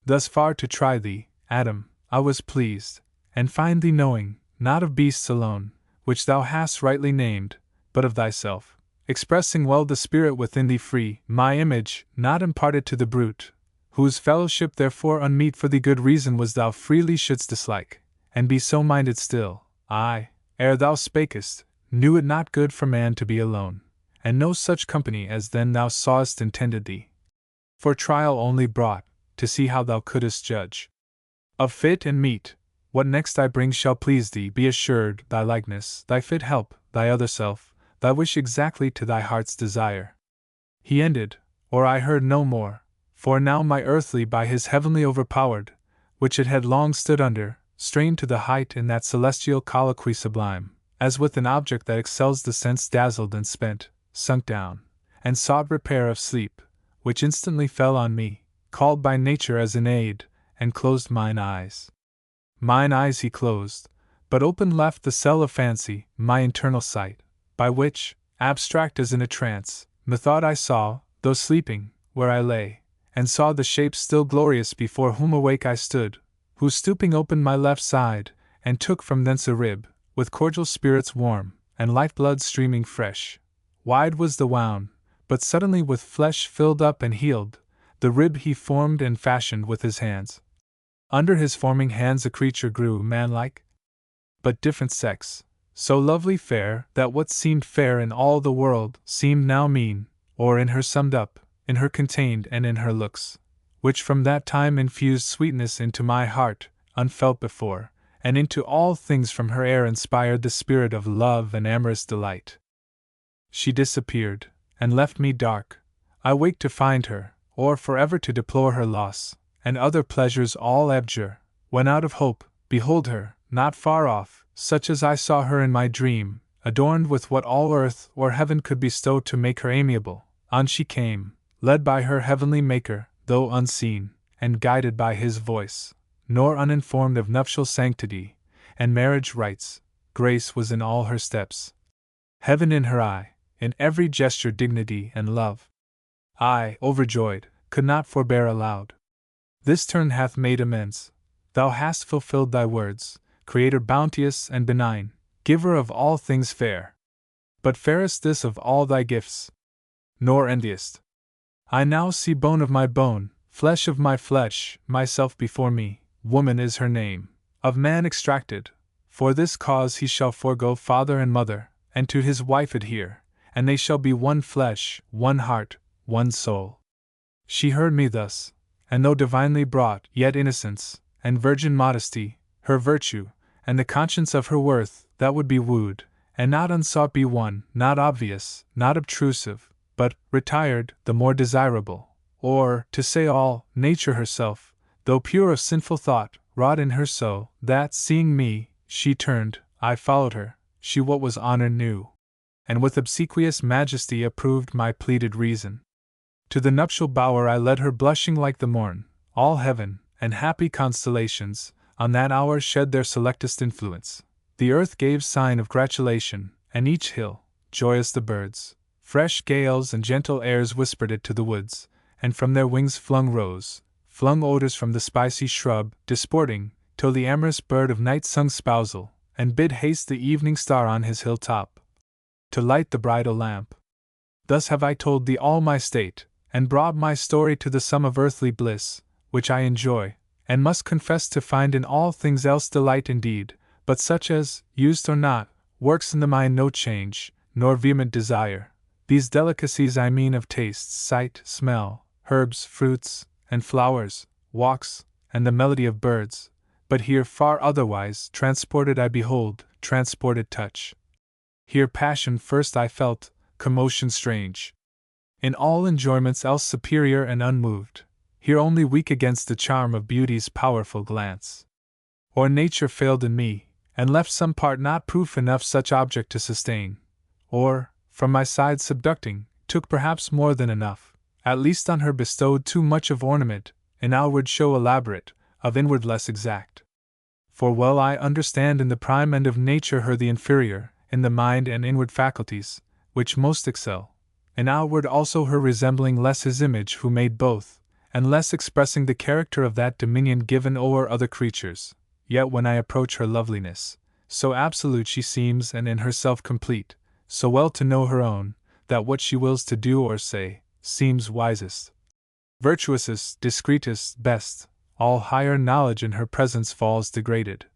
Thus far to try thee, Adam, I was pleased, and find thee knowing, not of beasts alone, which thou hast rightly named, but of thyself, expressing well the spirit within thee free, my image, not imparted to the brute, whose fellowship therefore unmeet for thee good reason was thou freely shouldst dislike, and be so minded still. I, ere thou spakest, knew it not good for man to be alone, and no such company as then thou sawest intended thee. For trial only brought, to see how thou couldst judge of fit and meet. What next I bring shall please thee, be assured, thy likeness, thy fit help, thy other self, thy wish exactly to thy heart's desire. He ended, or I heard no more, for now my earthly by his heavenly overpowered, which it had long stood under, strained to the height in that celestial colloquy sublime, as with an object that excels the sense dazzled and spent, sunk down, and sought repair of sleep, which instantly fell on me, called by nature as in aid, and closed mine eyes. Mine eyes he closed, but open left the cell of fancy, my internal sight, by which, abstract as in a trance, methought I saw, though sleeping, where I lay, and saw the shape still glorious before whom awake I stood, who stooping opened my left side, and took from thence a rib, with cordial spirits warm, and life-blood streaming fresh. Wide was the wound, but suddenly with flesh filled up and healed, the rib he formed and fashioned with his hands. Under his forming hands a creature grew manlike, but different sex, so lovely fair that what seemed fair in all the world seemed now mean, or in her summed up, in her contained and in her looks, which from that time infused sweetness into my heart, unfelt before, and into all things from her air inspired the spirit of love and amorous delight. She disappeared, and left me dark. I waked to find her, or forever to deplore her loss, and other pleasures all abjure, when out of hope, behold her, not far off, such as I saw her in my dream, adorned with what all earth or heaven could bestow to make her amiable. On she came, led by her heavenly Maker, though unseen, and guided by his voice, nor uninformed of nuptial sanctity, and marriage rites. Grace was in all her steps, heaven in her eye, in every gesture dignity and love. I, overjoyed, could not forbear aloud. This turn hath made amends. Thou hast fulfilled thy words, Creator bounteous and benign, giver of all things fair. But fairest this of all thy gifts. Nor enviest I now see bone of my bone, flesh of my flesh, myself before me, woman is her name, of man extracted. For this cause he shall forego father and mother, and to his wife adhere, and they shall be one flesh, one heart, one soul. She heard me thus, and though divinely brought, yet innocence, and virgin modesty, her virtue, and the conscience of her worth, that would be wooed, and not unsought be won, not obvious, not obtrusive, but retired, the more desirable, or, to say all, nature herself, though pure of sinful thought, wrought in her so, that, seeing me, she turned, I followed her, she what was honor knew, and with obsequious majesty approved my pleaded reason. To the nuptial bower I led her blushing like the morn, all heaven, and happy constellations, on that hour shed their selectest influence. The earth gave sign of gratulation, and each hill, joyous the birds, fresh gales and gentle airs whispered it to the woods, and from their wings flung odors from the spicy shrub, disporting, till the amorous bird of night sung spousal, and bid haste the evening star on his hilltop, to light the bridal lamp. Thus have I told thee all my state, and brought my story to the sum of earthly bliss, which I enjoy, and must confess to find in all things else delight indeed, but such as, used or not, works in the mind no change, nor vehement desire. These delicacies I mean of tastes, sight, smell, herbs, fruits, and flowers, walks, and the melody of birds, but here far otherwise, transported I behold, transported touch. Here passion first I felt, commotion strange. In all enjoyments else superior and unmoved, here only weak against the charm of beauty's powerful glance. Or nature failed in me, and left some part not proof enough such object to sustain, or, from my side subducting, took perhaps more than enough, at least on her bestowed too much of ornament, in outward show elaborate, of inward less exact. For well I understand in the prime end of nature her the inferior, in the mind and inward faculties, which most excel, in outward also her resembling less his image who made both, and less expressing the character of that dominion given o'er other creatures. Yet when I approach her loveliness, so absolute she seems and in herself complete, so well to know her own, that what she wills to do or say, seems wisest, virtuousest, discreetest, best, all higher knowledge in her presence falls degraded.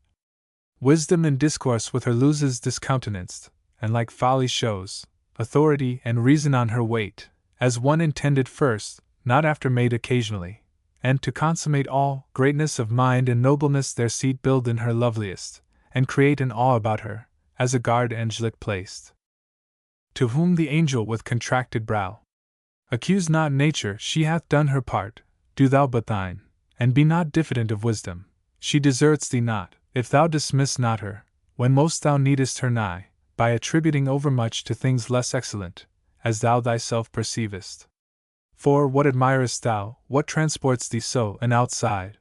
Wisdom in discourse with her loses discountenanced, and like folly shows, authority and reason on her weight, as one intended first, not after made occasionally, and to consummate all, greatness of mind and nobleness their seat build in her loveliest, and create an awe about her, as a guard angelic placed. To whom the angel with contracted brow: Accuse not nature, she hath done her part, do thou but thine, and be not diffident of wisdom, she deserts thee not, if thou dismiss not her, when most thou needest her nigh, by attributing overmuch to things less excellent, as thou thyself perceivest. For what admirest thou, what transports thee so, and outside?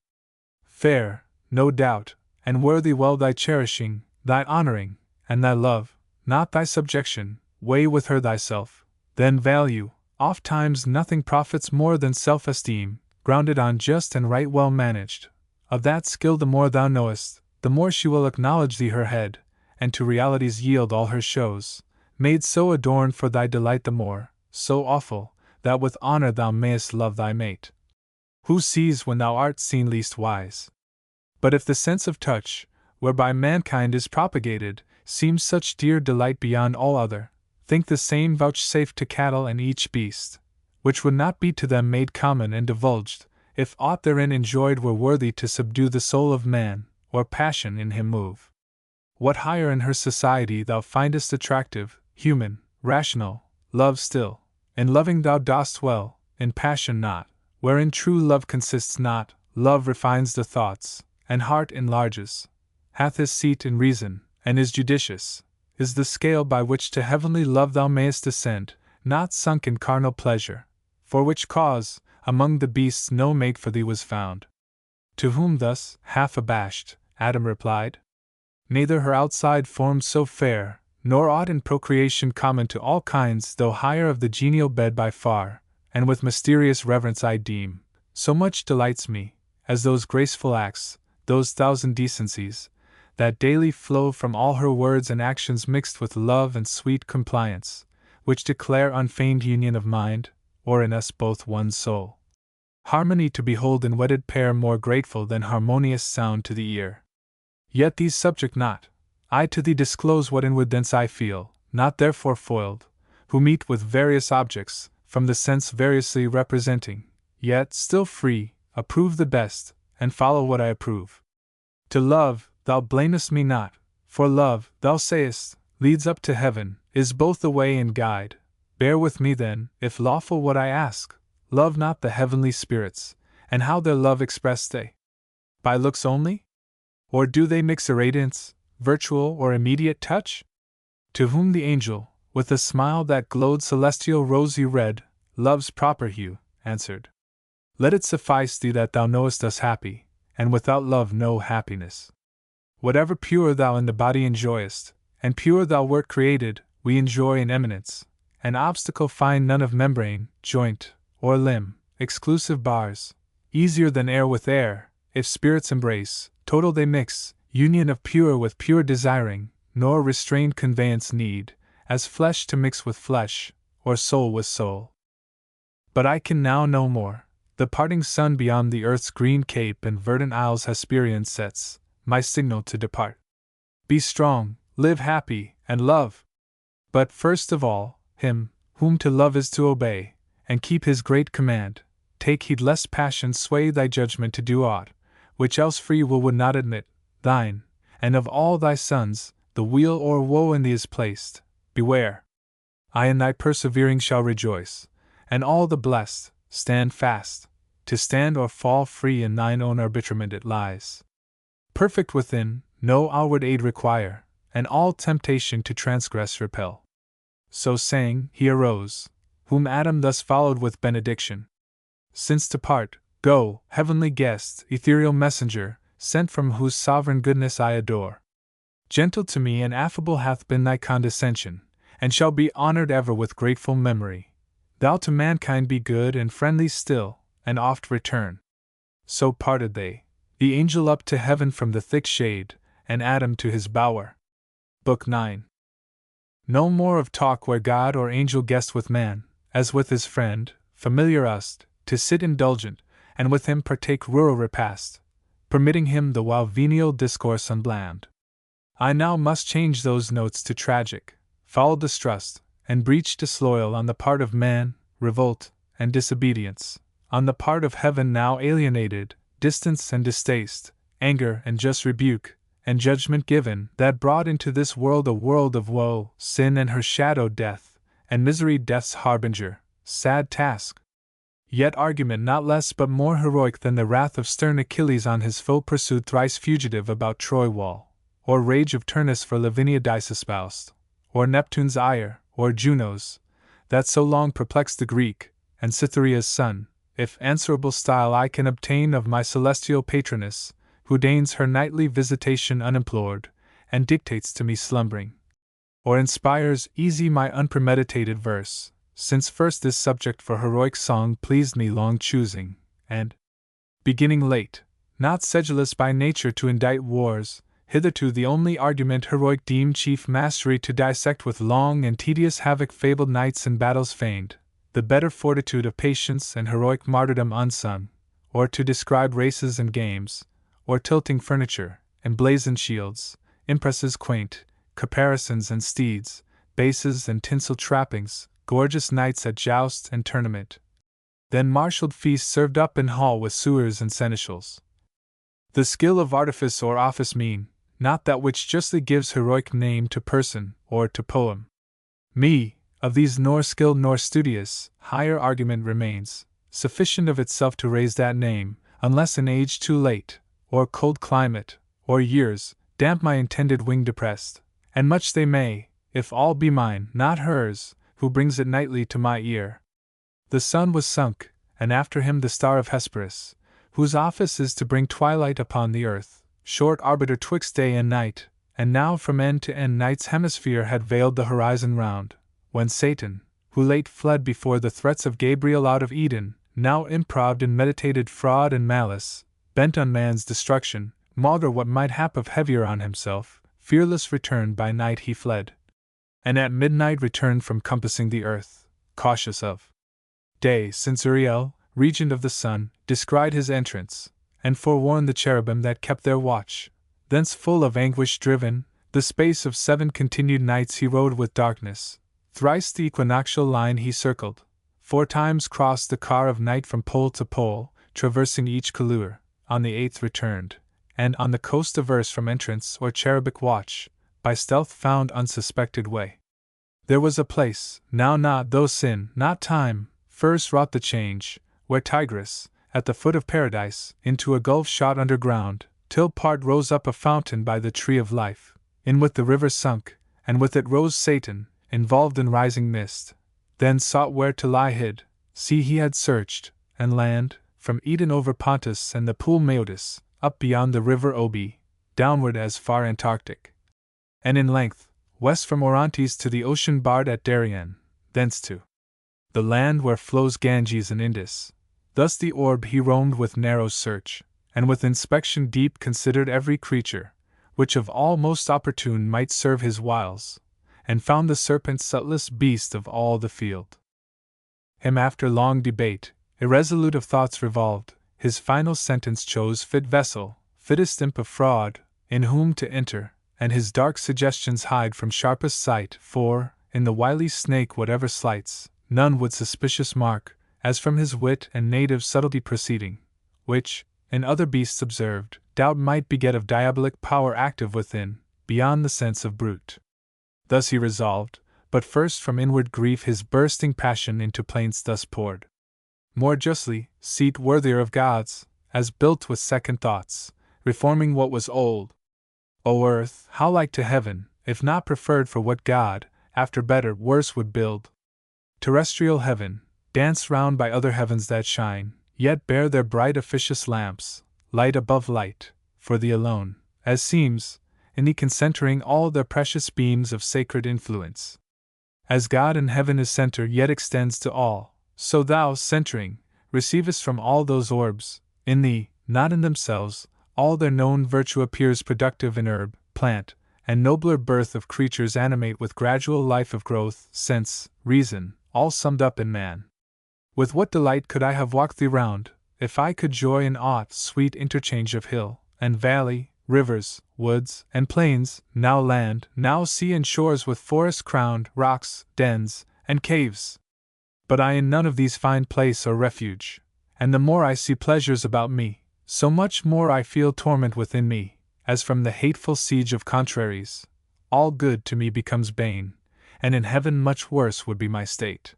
Fair, no doubt, and worthy well thy cherishing, thy honoring, and thy love, not thy subjection. Weigh with her thyself, then value. Oft times nothing profits more than self-esteem, grounded on just and right well managed. Of that skill the more thou knowest, the more she will acknowledge thee her head, and to realities yield all her shows, made so adorned for thy delight the more, so awful, that with honor thou mayest love thy mate. Who sees when thou art seen least wise? But if the sense of touch, whereby mankind is propagated, seems such dear delight beyond all other, think the same vouchsafed to cattle and each beast, which would not be to them made common and divulged, if aught therein enjoyed were worthy to subdue the soul of man, or passion in him move. What higher in her society thou findest attractive, human, rational, love still, in loving thou dost well, in passion not, wherein true love consists not, love refines the thoughts, and heart enlarges, hath his seat in reason, and is judicious, is the scale by which to heavenly love thou mayest ascend, not sunk in carnal pleasure, for which cause, among the beasts no mate for thee was found. To whom thus, half abashed, Adam replied: Neither her outside form so fair, nor aught in procreation common to all kinds, though higher of the genial bed by far, and with mysterious reverence I deem, so much delights me, as those graceful acts, those thousand decencies, that daily flow from all her words and actions mixed with love and sweet compliance, which declare unfeigned union of mind, or in us both one soul. Harmony to behold in wedded pair more grateful than harmonious sound to the ear. Yet these subject not, I to thee disclose what inward thence I feel, not therefore foiled, who meet with various objects, from the sense variously representing, yet still free, approve the best, and follow what I approve. To love, thou blamest me not, for love, thou sayest, leads up to heaven, is both the way and guide. Bear with me then, if lawful what I ask, love not the heavenly spirits, and how their love express they? By looks only? Or do they mix irradiance, virtual or immediate touch? To whom the angel, with a smile that glowed celestial rosy red, love's proper hue, answered, let it suffice thee that thou knowest us happy, and without love no happiness. Whatever pure thou in the body enjoyest, and pure thou wert created, we enjoy in eminence, and obstacle find none of membrane, joint, or limb, exclusive bars, easier than air with air, if spirits embrace, total they mix, union of pure with pure desiring, nor restrained conveyance need, as flesh to mix with flesh, or soul with soul. But I can now no more. The parting sun beyond the earth's green cape and verdant isles Hesperian sets, my signal to depart. Be strong, live happy, and love! But first of all, him, whom to love is to obey, and keep his great command. Take heed lest passion sway thy judgment to do aught, which else free will would not admit. Thine, and of all thy sons, the weal or woe in thee is placed. Beware! I in thy persevering shall rejoice, and all the blessed, stand fast. To stand or fall free in thine own arbitrament it lies. Perfect within, no outward aid require, and all temptation to transgress repel. So saying, he arose, whom Adam thus followed with benediction. Since to part, go, heavenly guest, ethereal messenger, sent from whose sovereign goodness I adore. Gentle to me and affable hath been thy condescension, and shall be honored ever with grateful memory. Thou to mankind be good and friendly still, and oft return. So parted they, the angel up to heaven from the thick shade, and Adam to his bower. Book 9. No more of talk where God or angel guest with man, as with his friend, familiar us, to sit indulgent, and with him partake rural repast, permitting him the while venial discourse unbland. I now must change those notes to tragic, foul distrust, and breach disloyal on the part of man, revolt, and disobedience, on the part of heaven now alienated, distance and distaste, anger and just rebuke, and judgment given, that brought into this world a world of woe, sin and her shadow death, and misery death's harbinger, sad task. Yet argument not less but more heroic than the wrath of stern Achilles on his foe pursued thrice fugitive about Troy wall, or rage of Turnus for Lavinia dice espoused, or Neptune's ire, or Juno's, that so long perplexed the Greek, and Cytherea's son, if answerable style I can obtain of my celestial patroness, who deigns her nightly visitation unimplored, and dictates to me slumbering, or inspires easy my unpremeditated verse, since first this subject for heroic song pleased me long choosing, and, beginning late, not sedulous by nature to indite wars, hitherto the only argument heroic deemed chief mastery to dissect with long and tedious havoc fabled knights and battles feigned, the better fortitude of patience and heroic martyrdom unsung, or to describe races and games, or tilting furniture, emblazoned shields, impresses quaint, caparisons and steeds, bases and tinsel trappings, gorgeous knights at joust and tournament. Then marshalled feasts served up in hall with sewers and seneschals. The skill of artifice or office mean, not that which justly gives heroic name to person or to poem. Me, of these nor skilled nor studious, higher argument remains, sufficient of itself to raise that name, unless in age too late, or cold climate, or years, damp my intended wing depressed, and much they may, if all be mine, not hers, who brings it nightly to my ear. The sun was sunk, and after him the star of Hesperus, whose office is to bring twilight upon the earth, short arbiter twixt day and night, and now from end to end night's hemisphere had veiled the horizon round, when Satan, who late fled before the threats of Gabriel out of Eden, now improved in meditated fraud and malice, bent on man's destruction, maugre what might hap of heavier on himself, fearless returned by night he fled, and at midnight returned from compassing the earth, cautious of day since Uriel, regent of the sun, descried his entrance, and forewarned the cherubim that kept their watch. Thence full of anguish driven, the space of 7 continued nights he rode with darkness. Thrice the equinoctial line he circled, 4 times crossed the car of night from pole to pole, traversing each couloir, on the 8th returned, and on the coast averse from entrance or cherubic watch, by stealth found unsuspected way. There was a place, now not though sin, not time, first wrought the change, where Tigris, at the foot of paradise, into a gulf shot underground, till part rose up a fountain by the tree of life, in with the river sunk, and with it rose Satan, involved in rising mist, then sought where to lie hid. Sea he had searched, and land, from Eden over Pontus and the pool Maeotis, up beyond the river Obi, downward as far Antarctic, and in length, west from Orontes to the ocean barred at Darien, thence to the land where flows Ganges and Indus. Thus the orb he roamed with narrow search, and with inspection deep considered every creature, which of all most opportune might serve his wiles, and found the serpent subtlest beast of all the field. Him after long debate, irresolute of thoughts revolved, his final sentence chose fit vessel, fittest imp of fraud, in whom to enter, and his dark suggestions hide from sharpest sight, for, in the wily snake whatever slights, none would suspicious mark, as from his wit and native subtlety proceeding, which, in other beasts observed, doubt might beget of diabolic power active within, beyond the sense of brute. Thus he resolved, but first from inward grief his bursting passion into plaints thus poured. More justly, seat worthier of gods, as built with second thoughts, reforming what was old. O earth, how like to heaven, if not preferred for what God, after better, worse would build. Terrestrial heaven, danced round by other heavens that shine, yet bear their bright officious lamps, light above light, for thee alone, as seems, in thee concentering all their precious beams of sacred influence. As God in heaven is centre yet extends to all, so thou, centering, receivest from all those orbs, in thee, not in themselves, all their known virtue appears productive in herb, plant, and nobler birth of creatures animate with gradual life of growth, sense, reason, all summed up in man. With what delight could I have walked thee round, if I could joy in aught sweet interchange of hill, and valley, rivers, woods, and plains, now land, now sea and shores with forest crowned, rocks, dens, and caves. But I in none of these find place or refuge, and the more I see pleasures about me, so much more I feel torment within me, as from the hateful siege of contraries. All good to me becomes bane, and in heaven much worse would be my state.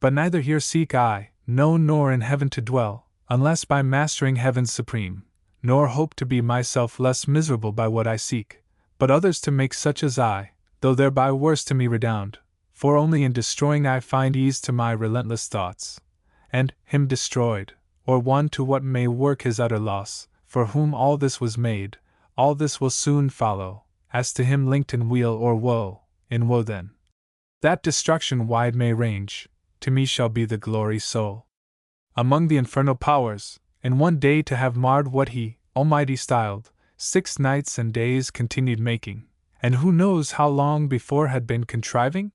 But neither here seek I, no, nor in heaven to dwell, unless by mastering heaven's supreme, nor hope to be myself less miserable by what I seek, but others to make such as I, though thereby worse to me redound, for only in destroying I find ease to my relentless thoughts, and, him destroyed, or one to what may work his utter loss, for whom all this was made, all this will soon follow, as to him linked in weal or woe, in woe then. That destruction wide may range, to me shall be the glory sole. Among the infernal powers, in one day to have marred what he, Almighty styled, 6 nights and days continued making, and who knows how long before had been contriving?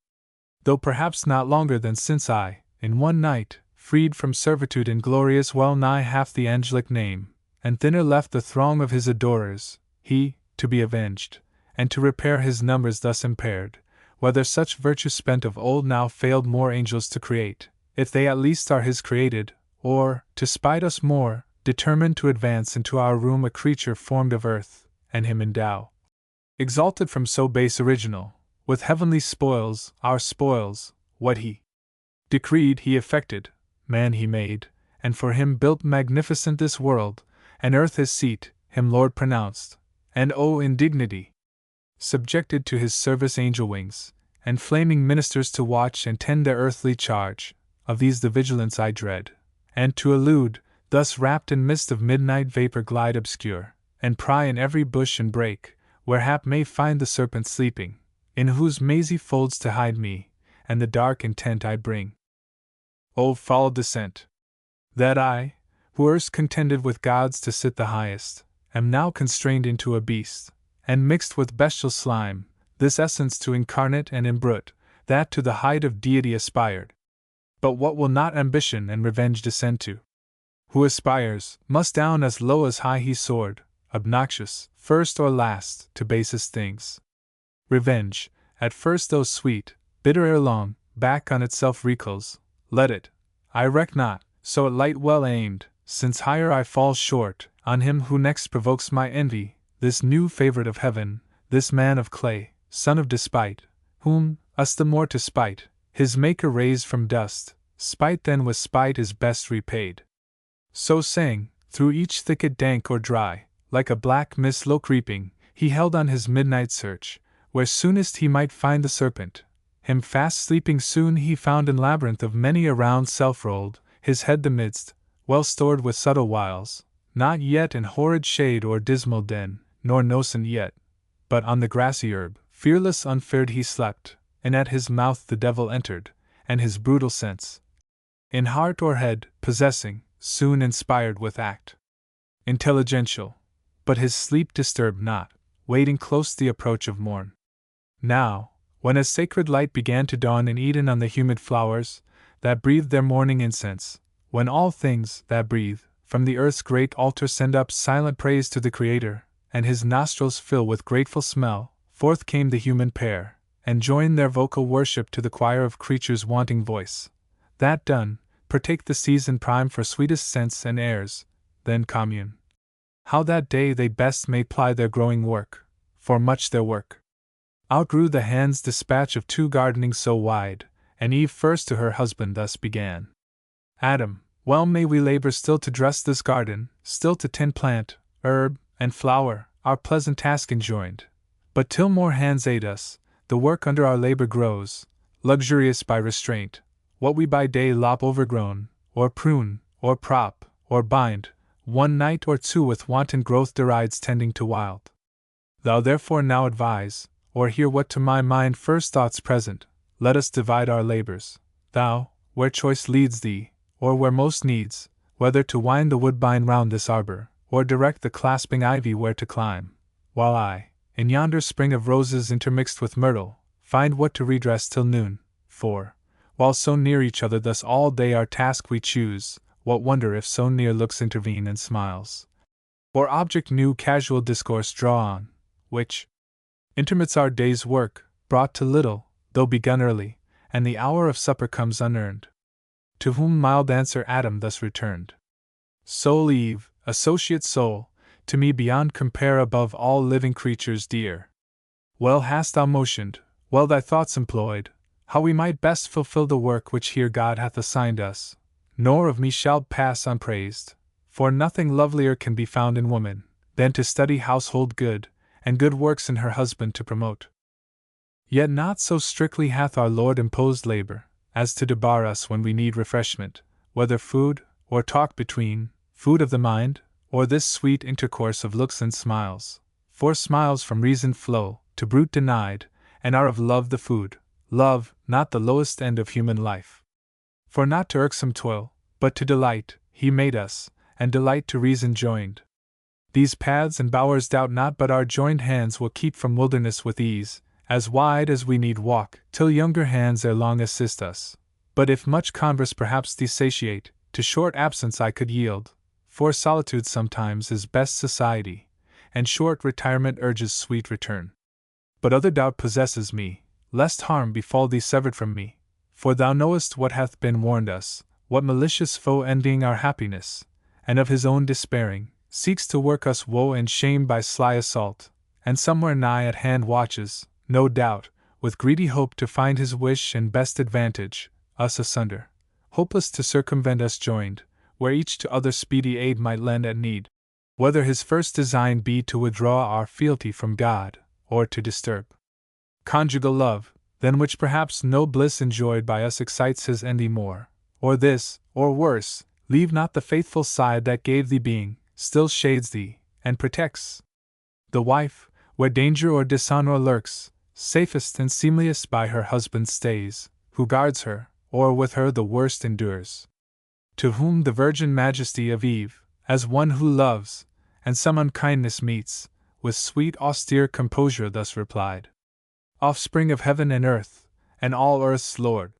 Though perhaps not longer than since I, in one night, freed from servitude in glorious well nigh half the angelic name, and thinner left the throng of his adorers, he, to be avenged, and to repair his numbers thus impaired, whether such virtue spent of old now failed more angels to create, if they at least are his created, or, to spite us more, determined to advance into our room a creature formed of earth, and him endow. Exalted from so base original, with heavenly spoils, our spoils, what he decreed he effected, man he made, and for him built magnificent this world, and earth his seat, him Lord pronounced, and oh indignity! Subjected to his service angel wings, and flaming ministers to watch and tend their earthly charge, of these the vigilance I dread, and to elude, thus wrapped in mist of midnight vapor glide obscure, and pry in every bush and brake, where hap may find the serpent sleeping, in whose mazy folds to hide me, and the dark intent I bring. O foul descent! That I, who erst contended with gods to sit the highest, am now constrained into a beast, and mixed with bestial slime, this essence to incarnate and imbrute, that to the height of deity aspired. But what will not ambition and revenge descend to? Who aspires, must down as low as high he soared, obnoxious, first or last, to basest things. Revenge, at first though sweet, bitter ere long, back on itself recoils. Let it, I reck not, so it light well aimed, since higher I fall short, on him who next provokes my envy, this new favourite of heaven, this man of clay, son of despite, whom, us the more to spite, his Maker raised from dust, spite then with spite is best repaid. So saying, through each thicket dank or dry, like a black mist low creeping, he held on his midnight search, where soonest he might find the serpent. Him fast sleeping soon he found in labyrinth of many a round self rolled, his head the midst, well stored with subtle wiles, not yet in horrid shade or dismal den, nor nocent yet, but on the grassy herb, fearless unfeared he slept, and at his mouth the devil entered, and his brutal sense, in heart or head, possessing, soon inspired with act intelligential, but his sleep disturbed not, waiting close the approach of morn. Now, when a sacred light began to dawn in Eden on the humid flowers that breathed their morning incense, when all things that breathe from the earth's great altar send up silent praise to the Creator, and his nostrils fill with grateful smell, forth came the human pair, and joined their vocal worship to the choir of creatures' wanting voice. That done, partake the season prime for sweetest scents and airs, then commune. How that day they best may ply their growing work, for much their work outgrew the hand's dispatch of two gardenings so wide, and Eve first to her husband thus began. Adam, well may we labor still to dress this garden, still to tend plant, herb, and flower, our pleasant task enjoined. But till more hands aid us, the work under our labor grows, luxurious by restraint. What we by day lop overgrown, or prune, or prop, or bind, one night or two with wanton growth derides tending to wild. Thou therefore now advise, or hear what to my mind first thoughts present, let us divide our labors, thou, where choice leads thee, or where most needs, whether to wind the woodbine round this arbor, or direct the clasping ivy where to climb, while I, in yonder spring of roses intermixed with myrtle, find what to redress till noon, for, while so near each other thus all day our task we choose, what wonder if so near looks intervene and smiles, or object new casual discourse draw on, which intermits our day's work, brought to little, though begun early, and the hour of supper comes unearned. To whom mild answer Adam thus returned: Soul Eve, associate soul, to me beyond compare above all living creatures dear. Well hast thou motioned, well thy thoughts employed, how we might best fulfill the work which here God hath assigned us, nor of me shalt pass unpraised, for nothing lovelier can be found in woman, than to study household good, and good works in her husband to promote. Yet not so strictly hath our Lord imposed labor, as to debar us when we need refreshment, whether food, or talk between, food of the mind, or this sweet intercourse of looks and smiles. For smiles from reason flow, to brute denied, and are of love the food, love, not the lowest end of human life. For not to irksome toil, but to delight, he made us, and delight to reason joined. These paths and bowers doubt not but our joined hands will keep from wilderness with ease, as wide as we need walk, till younger hands ere long assist us. But if much converse perhaps desatiate, to short absence I could yield, for solitude sometimes is best society, and short retirement urges sweet return. But other doubt possesses me, lest harm befall thee severed from me, for thou knowest what hath been warned us, what malicious foe envying our happiness, and of his own despairing, seeks to work us woe and shame by sly assault, and somewhere nigh at hand watches, no doubt, with greedy hope to find his wish and best advantage, us asunder, hopeless to circumvent us joined, where each to other speedy aid might lend at need. Whether his first design be to withdraw our fealty from God, or to disturb conjugal love, than which perhaps no bliss enjoyed by us excites his envy more, or this, or worse, leave not the faithful side that gave thee being, still shades thee, and protects the wife, where danger or dishonor lurks, safest and seemliest by her husband stays, who guards her, or with her the worst endures. To whom the virgin majesty of Eve, as one who loves, and some unkindness meets, with sweet austere composure thus replied: Offspring of heaven and earth, and all earth's Lord,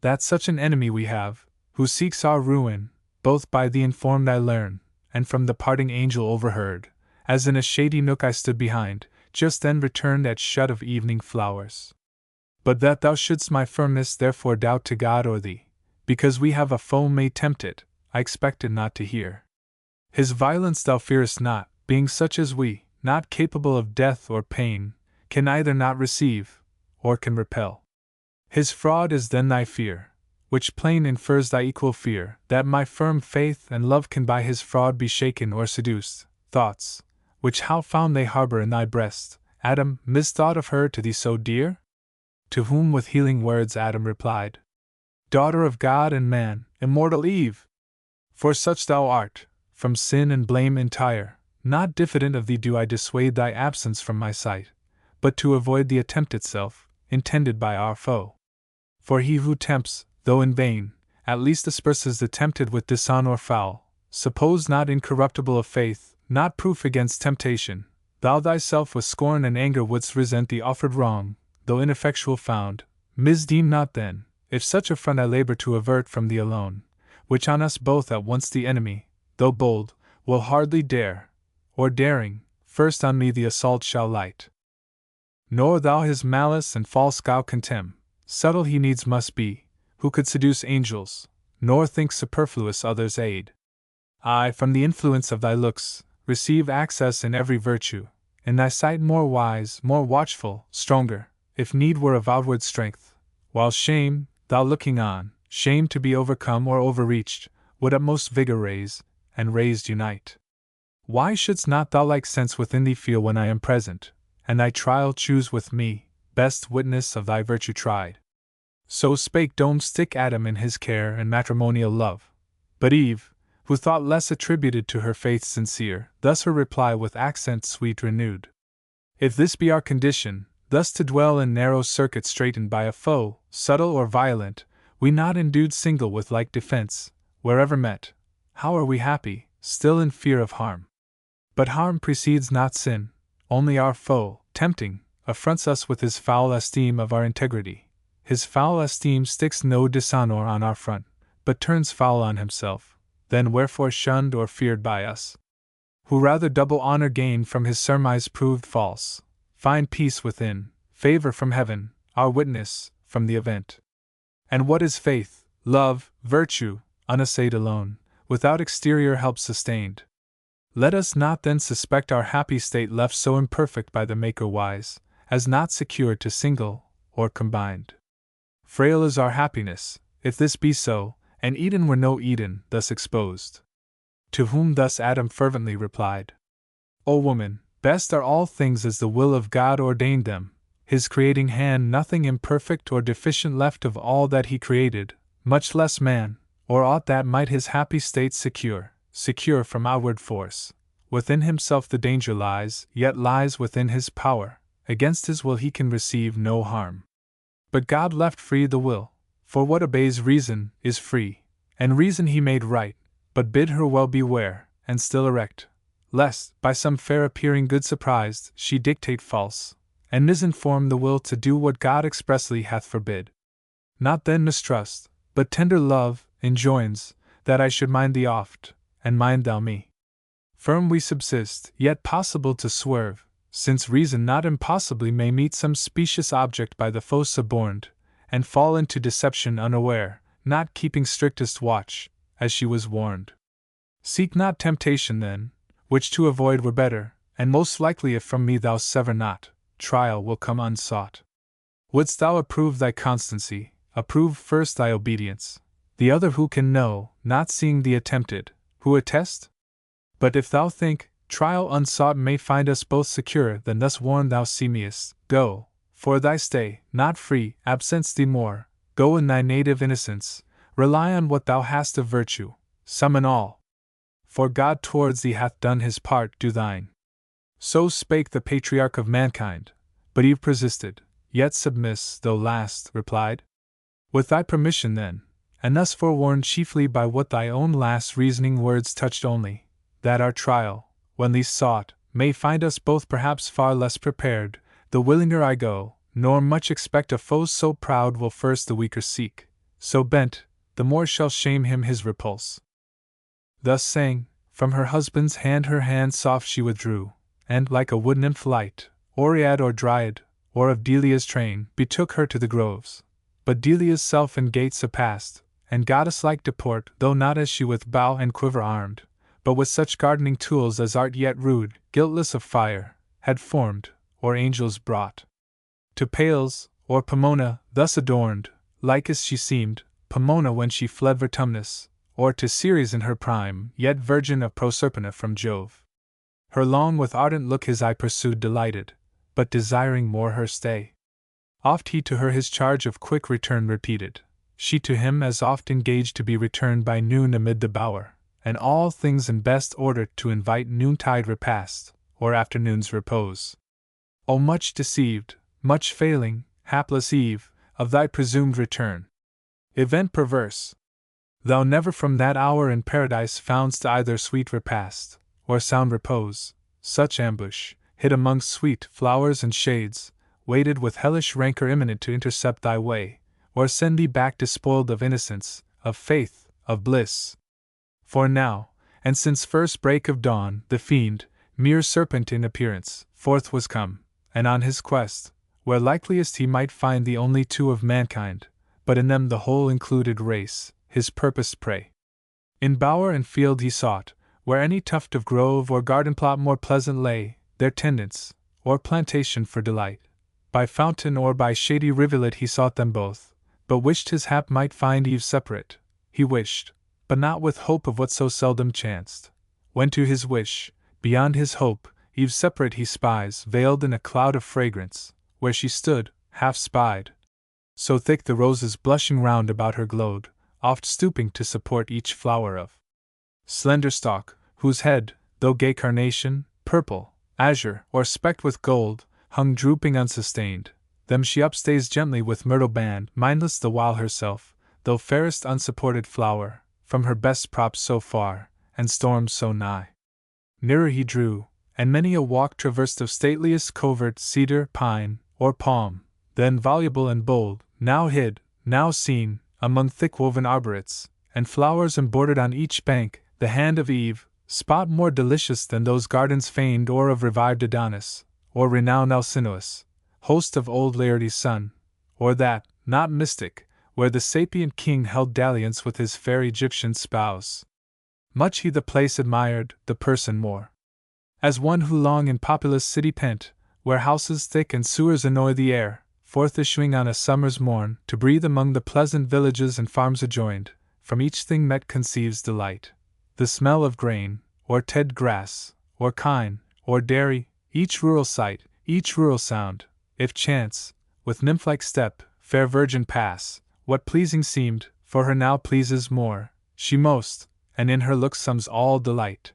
that such an enemy we have, who seeks our ruin, both by the informed I learn, and from the parting angel overheard, as in a shady nook I stood behind, just then returned at shut of evening flowers. But that thou shouldst my firmness therefore doubt to God or thee, because we have a foe may tempt it, I expected not to hear. His violence thou fearest not, being such as we, not capable of death or pain, can either not receive, or can repel. His fraud is then thy fear, which plain infers thy equal fear, that my firm faith and love can by his fraud be shaken or seduced. Thoughts, which how found they harbor in thy breast, Adam, misthought of her to thee so dear? To whom with healing words Adam replied, Daughter of God and man, immortal Eve! For such thou art, from sin and blame entire, not diffident of thee do I dissuade thy absence from my sight, but to avoid the attempt itself, intended by our foe. For he who tempts, though in vain, at least asperses the tempted with dishonor foul. Suppose not incorruptible of faith, not proof against temptation, thou thyself with scorn and anger wouldst resent the offered wrong, though ineffectual found. Misdeem not then, if such affront I labor to avert from thee alone, which on us both at once the enemy, though bold, will hardly dare, or daring, first on me the assault shall light. Nor thou his malice and false guile contemn, subtle he needs must be, who could seduce angels, nor think superfluous others' aid. I, from the influence of thy looks, receive access in every virtue, in thy sight more wise, more watchful, stronger, if need were of outward strength, while shame, thou looking on, shame to be overcome or overreached, would utmost vigor raise, and raised unite. Why shouldst not thou like sense within thee feel when I am present, and thy trial choose with me, best witness of thy virtue tried? So spake dome-stick Adam in his care and matrimonial love. But Eve, who thought less attributed to her faith sincere, thus her reply with accent sweet renewed. If this be our condition, thus to dwell in narrow circuit straitened by a foe, subtle or violent, we not endued single with like defense, wherever met, how are we happy, still in fear of harm? But harm precedes not sin, only our foe, tempting, affronts us with his foul esteem of our integrity. His foul esteem sticks no dishonor on our front, but turns foul on himself, then wherefore shunned or feared by us? Who rather double honor gain from his surmise proved false, find peace within, favor from heaven, our witness, from the event. And what is faith, love, virtue, unassayed alone, without exterior help sustained? Let us not then suspect our happy state left so imperfect by the Maker wise, as not secured to single, or combined. Frail is our happiness, if this be so, and Eden were no Eden, thus exposed. To whom thus Adam fervently replied, O woman, best are all things as the will of God ordained them, his creating hand nothing imperfect or deficient left of all that he created, much less man, or aught that might his happy state secure from outward force. Within himself the danger lies, yet lies within his power, against his will he can receive no harm. But God left free the will, for what obeys reason is free, and reason he made right, but bid her well beware, and still erect, lest, by some fair appearing good surprised, she dictate false, and misinform the will to do what God expressly hath forbid. Not then mistrust, but tender love, enjoins, that I should mind thee oft, and mind thou me. Firm we subsist, yet possible to swerve, since reason not impossibly may meet some specious object by the foe suborned, and fall into deception unaware, not keeping strictest watch, as she was warned. Seek not temptation then, which to avoid were better, and most likely if from me thou sever not, trial will come unsought. Wouldst thou approve thy constancy, approve first thy obedience, the other who can know, not seeing thee attempted, who attest? But if thou think, trial unsought may find us both secure, then thus warned thou seemest, go, for thy stay, not free, absents thee more, go in thy native innocence, rely on what thou hast of virtue, summon all. For God towards thee hath done his part, do thine. So spake the patriarch of mankind, but Eve persisted, yet submiss, though last, replied, With thy permission then, and thus forewarned chiefly by what thy own last reasoning words touched only, that our trial, when least sought, may find us both perhaps far less prepared, the willinger I go, nor much expect a foe so proud will first the weaker seek, So bent, the more shall shame him his repulse. Thus saying, from her husband's hand her hand soft she withdrew, and, like a wood nymph light, Oread or Dryad, or of Delia's train, betook her to the groves. But Delia's self in gait surpassed, and goddess-like deport, though not as she with bow and quiver armed, but with such gardening tools as art yet rude, guiltless of fire, had formed, or angels brought. To Pales, or Pomona, thus adorned, like as she seemed, Pomona when she fled Vertumnus, or to Ceres in her prime, yet virgin of Proserpina from Jove. Her long with ardent look his eye pursued delighted, but desiring more her stay. Oft he to her his charge of quick return repeated, she to him as oft engaged to be returned by noon amid the bower, and all things in best order to invite noontide repast, or afternoon's repose. O much deceived, much failing, hapless Eve, of thy presumed return! Event perverse! Thou never from that hour in paradise foundst either sweet repast, or sound repose. Such ambush, hid amongst sweet flowers and shades, waited with hellish rancor imminent to intercept thy way, or send thee back despoiled of innocence, of faith, of bliss. For now, and since first break of dawn, the fiend, mere serpent in appearance, forth was come, and on his quest, where likeliest he might find the only two of mankind, but in them the whole included race, his purposed prey. In bower and field he sought, where any tuft of grove or garden plot more pleasant lay, their tendance, or plantation for delight. By fountain or by shady rivulet he sought them both, but wished his hap might find Eve separate. He wished, but not with hope of what so seldom chanced. When to his wish, beyond his hope, Eve separate he spies, veiled in a cloud of fragrance, where she stood, half spied. So thick the roses blushing round about her glowed, oft stooping to support each flower of slender stalk, whose head, though gay carnation, purple, azure, or specked with gold, hung drooping unsustained. Them she upstays gently with myrtle band, mindless the while herself, though fairest unsupported flower, from her best props so far, and storms so nigh. Nearer he drew, and many a walk traversed of stateliest covert cedar, pine, or palm, then voluble and bold, now hid, now seen, among thick-woven arborets, and flowers embroidered on each bank, the hand of Eve, spot more delicious than those gardens feigned or of revived Adonis, or renowned Alcinous, host of old Laertes' son, or that, not mystic, where the sapient king held dalliance with his fair Egyptian spouse. Much he the place admired, the person more. As one who long in populous city pent, where houses thick and sewers annoy the air, forth issuing on a summer's morn, to breathe among the pleasant villages and farms adjoined, from each thing met conceives delight. The smell of grain, or ted grass, or kine, or dairy, each rural sight, each rural sound, if chance, with nymph-like step, fair virgin pass, what pleasing seemed, for her now pleases more, she most, and in her look sums all delight.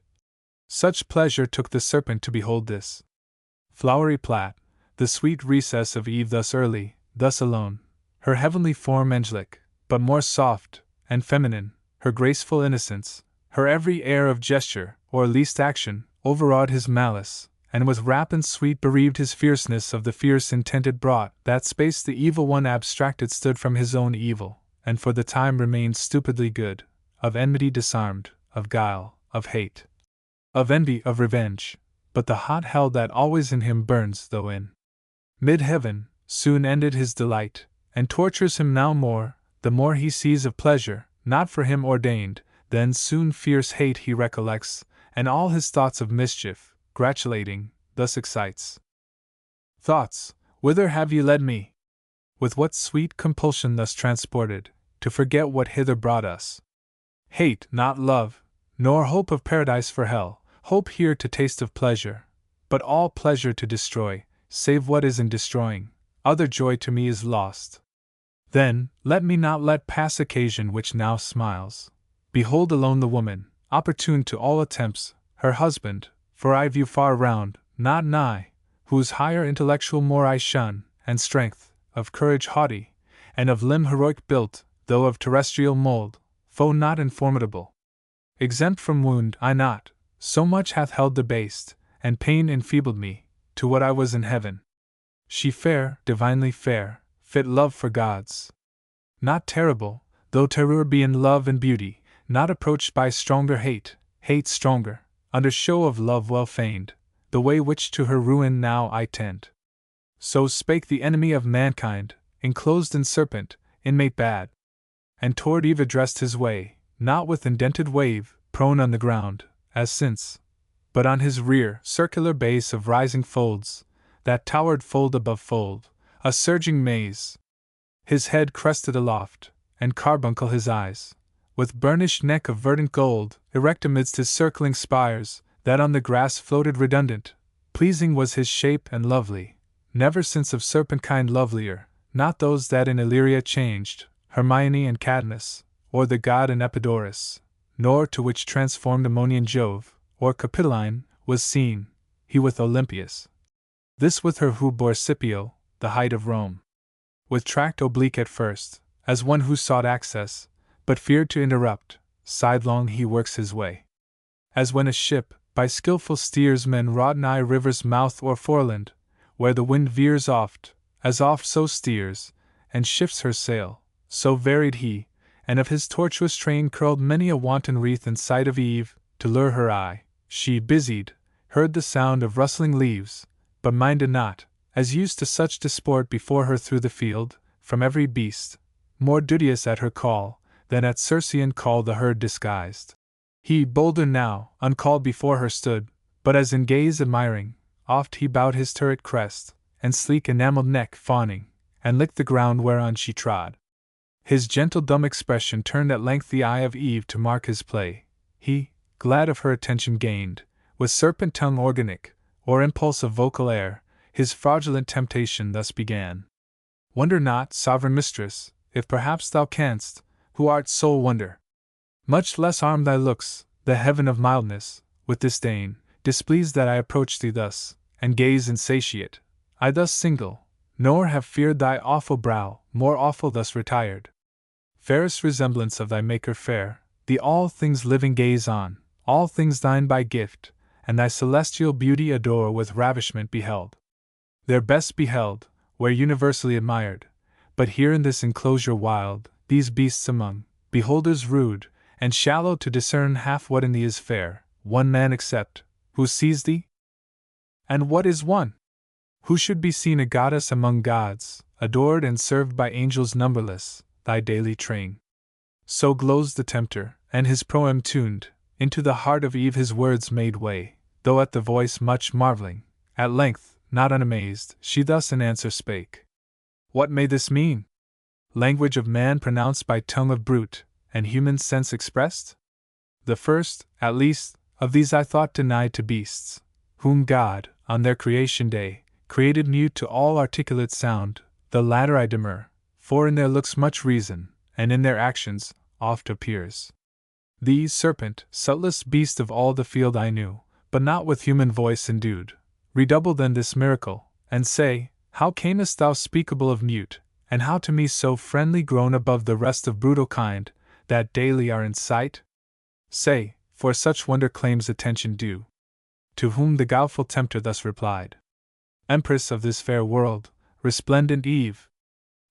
Such pleasure took the serpent to behold this flowery plat, the sweet recess of Eve thus early, thus alone, her heavenly form angelic, but more soft and feminine, her graceful innocence, her every air of gesture, or least action, overawed his malice, and with rap and sweet bereaved his fierceness of the fierce intent it brought. That space the evil one abstracted stood from his own evil, and for the time remained stupidly good, of enmity disarmed, of guile, of hate, of envy, of revenge, but the hot hell that always in him burns though in mid-heaven, soon ended his delight, and tortures him now more, the more he sees of pleasure, not for him ordained, then soon fierce hate he recollects, and all his thoughts of mischief, gratulating, thus excites. Thoughts, whither have ye led me? With what sweet compulsion thus transported, to forget what hither brought us? Hate, not love, nor hope of paradise for hell, hope here to taste of pleasure, but all pleasure to destroy, save what is in destroying, other joy to me is lost. Then, let me not let pass occasion which now smiles. Behold alone the woman, opportune to all attempts, her husband, for I view far round, not nigh, whose higher intellectual more I shun, and strength, of courage haughty, and of limb heroic built, though of terrestrial mould, foe not informidable. Exempt from wound I not, so much hath held debased, and pain enfeebled me, to what I was in heaven. She fair, divinely fair, fit love for gods. Not terrible, Though terror be in love and beauty, not approached by stronger hate, hate stronger, under show of love well feigned, the way which to her ruin now I tend. So spake the enemy of mankind, enclosed in serpent, inmate bad. And toward Eve addressed his way, not with indented wave, prone on the ground, as since, but on his rear, circular base of rising folds, that towered fold above fold, a surging maze. His head crested aloft, and carbuncle his eyes, with burnished neck of verdant gold, erect amidst his circling spires, that on the grass floated redundant. Pleasing was his shape and lovely, never since of serpent kind lovelier, not those that in Illyria changed, Hermione and Cadmus, or the god in Epidaurus, nor to which transformed Ammonian Jove, or Capitoline, was seen, he with Olympias. This with her who bore Scipio, the height of Rome. With tract oblique at first, as one who sought access, but feared to interrupt, sidelong he works his way. As when a ship, by skilful steersmen wrought nigh river's mouth or foreland, where the wind veers oft, as oft so steers, and shifts her sail, so varied he, and of his tortuous train curled many a wanton wreath in sight of Eve, to lure her eye. She, busied, heard the sound of rustling leaves, but minded not, as used to such disport before her through the field, from every beast, more duteous at her call, than at Circean call the herd disguised. He, bolder now, uncalled before her stood, but as in gaze admiring, oft he bowed his turret crest, and sleek enamelled neck fawning, and licked the ground whereon she trod. His gentle dumb expression turned at length the eye of Eve to mark his play. He, glad of her attention gained, with serpent tongue organic, or impulse of vocal air, his fraudulent temptation thus began. Wonder not, sovereign mistress, if perhaps thou canst, who art sole wonder. Much less arm thy looks, the heaven of mildness, with disdain, displeased that I approach thee thus, and gaze insatiate. I thus single, nor have feared thy awful brow, more awful thus retired. Fairest resemblance of thy Maker fair, the all things living gaze on, all things thine by gift, and thy celestial beauty adore with ravishment beheld. Their best beheld, where universally admired, but here in this enclosure wild, these beasts among, beholders rude, and shallow to discern half what in thee is fair, one man except, who sees thee? And what is one? Who should be seen a goddess among gods, adored and served by angels numberless, thy daily train. So glows the tempter, and his proem tuned, into the heart of Eve his words made way, though at the voice much marveling, at length, not unamazed, she thus in answer spake. What may this mean? Language of man pronounced by tongue of brute, and human sense expressed? The first, at least, of these I thought denied to beasts, whom God, on their creation day, created mute to all articulate sound. The latter I demur, for in their looks much reason, and in their actions oft appears. Thee, serpent, subtlest beast of all the field I knew, but not with human voice endued, redouble then this miracle, and say, how camest thou speakable of mute, and how to me so friendly grown above the rest of brutal kind, that daily are in sight? Say, for such wonder claims attention due. To whom the guileful tempter thus replied. Empress of this fair world, resplendent Eve,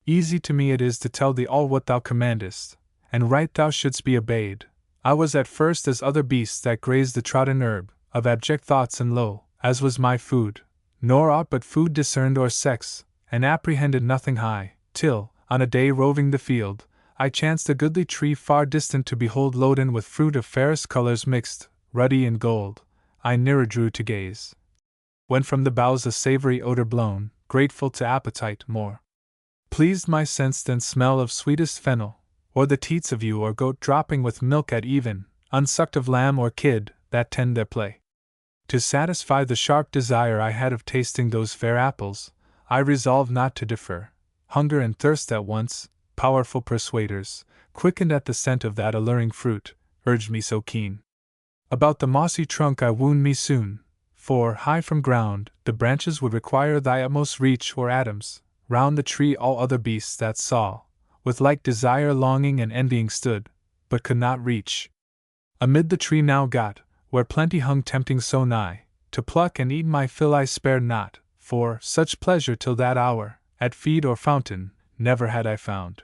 easy to me it is to tell thee all what thou commandest, and right thou shouldst be obeyed. I was at first as other beasts that graze the trodden herb, of abject thoughts and low, as was my food, nor aught but food discerned or sex, and apprehended nothing high, till, on a day roving the field, I chanced a goodly tree far distant to behold loaden with fruit of fairest colors mixed, ruddy and gold. I nearer drew to gaze. When from the boughs a savory odor blown, grateful to appetite more, pleased my sense than smell of sweetest fennel, or the teats of ewe or goat dropping with milk at even, unsucked of lamb or kid, that tend their play. To satisfy the sharp desire I had of tasting those fair apples, I resolved not to defer. Hunger and thirst at once, powerful persuaders, quickened at the scent of that alluring fruit, urged me so keen. About the mossy trunk I wound me soon, for, high from ground, the branches would require thy utmost reach or atoms. Round the tree all other beasts that saw, with like desire longing and envying stood, but could not reach. Amid the tree now got, where plenty hung tempting so nigh, to pluck and eat my fill I spared not, for such pleasure till that hour, at feed or fountain, never had I found.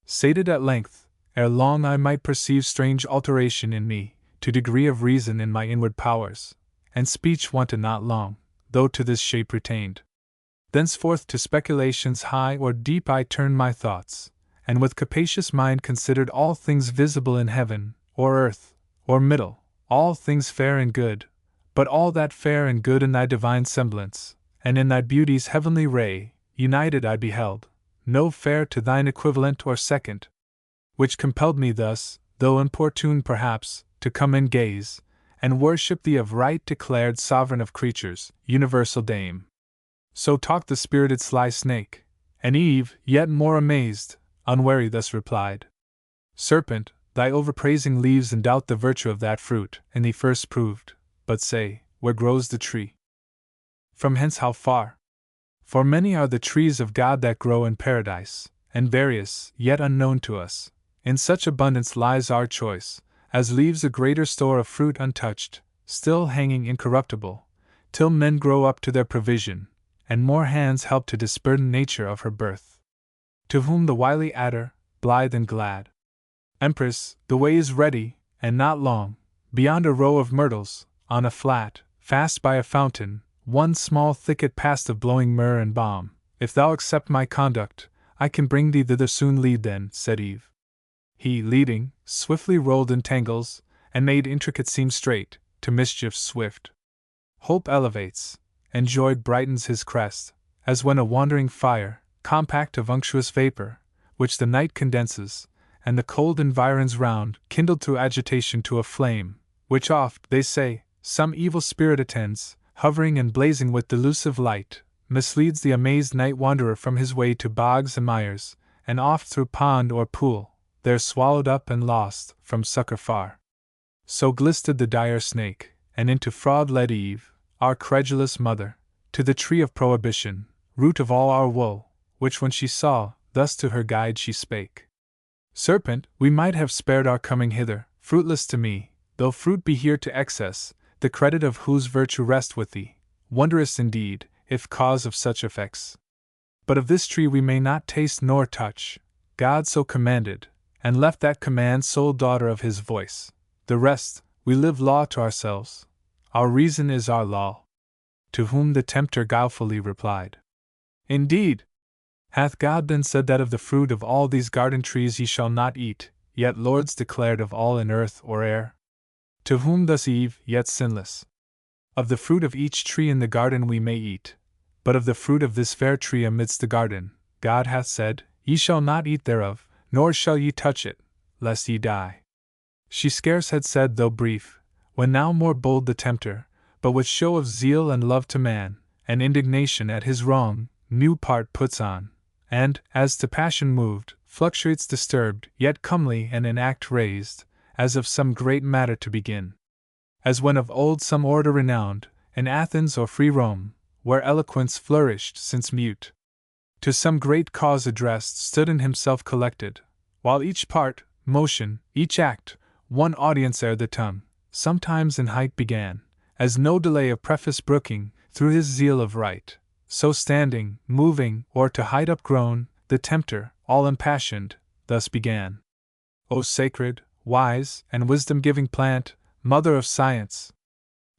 Sated at length, ere long I might perceive strange alteration in me, to degree of reason in my inward powers, and speech wanted not long, though to this shape retained. Thenceforth to speculations high or deep I turned my thoughts, and with capacious mind considered all things visible in heaven, or earth, or middle, all things fair and good, but all that fair and good in thy divine semblance, and in thy beauty's heavenly ray, united I beheld, no fair to thine equivalent or second, which compelled me thus, though importuned perhaps, to come and gaze, and worship thee of right declared sovereign of creatures, universal dame. So talked the spirited sly snake, and Eve, yet more amazed, unwary thus replied: Serpent, thy overpraising leaves in doubt the virtue of that fruit, and thee first proved, but say, where grows the tree? From hence how far? For many are the trees of God that grow in paradise, and various, yet unknown to us. In such abundance lies our choice, as leaves a greater store of fruit untouched, still hanging incorruptible, till men grow up to their provision, and more hands help to disburden nature of her birth. To whom the wily adder, blithe and glad: Empress, the way is ready, and not long, beyond a row of myrtles, on a flat, fast by a fountain, one small thicket past of blowing myrrh and balm. If thou accept my conduct, I can bring thee thither soon. Lead then, said Eve. He, leading, swiftly rolled in tangles, and made intricate seem straight, to mischief's swift. Hope elevates, and joy brightens his crest, as when a wandering fire, compact of unctuous vapor, which the night condenses, and the cold environs round, kindled through agitation to a flame, which oft, they say, some evil spirit attends, hovering and blazing with delusive light, misleads the amazed night wanderer from his way to bogs and mires, and oft through pond or pool, there swallowed up and lost, from succor far. So glisted the dire snake, and into fraud led Eve, our credulous mother, to the tree of prohibition, root of all our woe, which when she saw, thus to her guide she spake: Serpent, we might have spared our coming hither, fruitless to me, though fruit be here to excess, the credit of whose virtue rest with thee, wondrous indeed, if cause of such effects. But of this tree we may not taste nor touch, God so commanded, and left that command sole daughter of his voice. The rest, we live law to ourselves, our reason is our law. To whom the tempter guilefully replied: Indeed, hath God then said that of the fruit of all these garden trees ye shall not eat, yet Lords declared of all in earth or air? To whom thus Eve, yet sinless: Of the fruit of each tree in the garden we may eat, but of the fruit of this fair tree amidst the garden, God hath said, Ye shall not eat thereof, nor shall ye touch it, lest ye die. She scarce had said, though brief, when now more bold the tempter, but with show of zeal and love to man, and indignation at his wrong, new part puts on, and, as to passion moved, fluctuates disturbed, yet comely and in act raised, as of some great matter to begin. As when of old some orator renowned, in Athens or free Rome, where eloquence flourished since mute, to some great cause addressed, stood in himself collected, while each part, motion, each act, one audience ere the tongue, sometimes in height began, as no delay of preface brooking, through his zeal of right, so standing, moving, or to height upgrown, the tempter, all impassioned, thus began: O sacred, wise, and wisdom-giving plant, mother of science!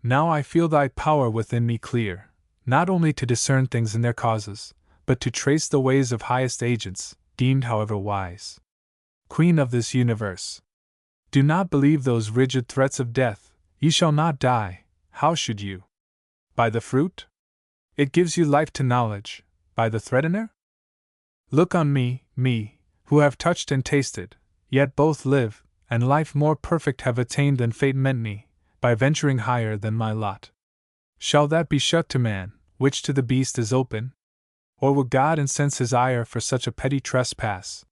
Now I feel thy power within me clear, not only to discern things in their causes, but to trace the ways of highest agents, deemed however wise. Queen of this universe, do not believe those rigid threats of death. Ye shall not die. How should you? By the fruit? It gives you life to knowledge. By the threatener? Look on me, who have touched and tasted, yet both live, and life more perfect have attained than fate meant me, by venturing higher than my lot. Shall that be shut to man, which to the beast is open? Or will God incense his ire for such a petty trespass?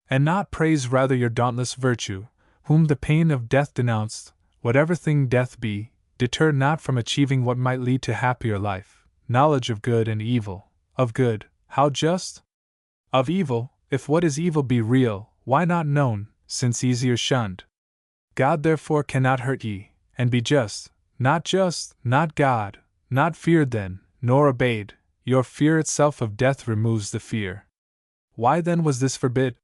And not praise rather your dauntless virtue, whom the pain of death denounced, whatever thing death be, deterred not from achieving what might lead to happier life, knowledge of good and evil, of good, how just? Of evil, if what is evil be real, why not known, since easier shunned? God therefore cannot hurt ye, and be just, not God, not feared then, nor obeyed. Your fear itself of death removes the fear. Why then was this forbid?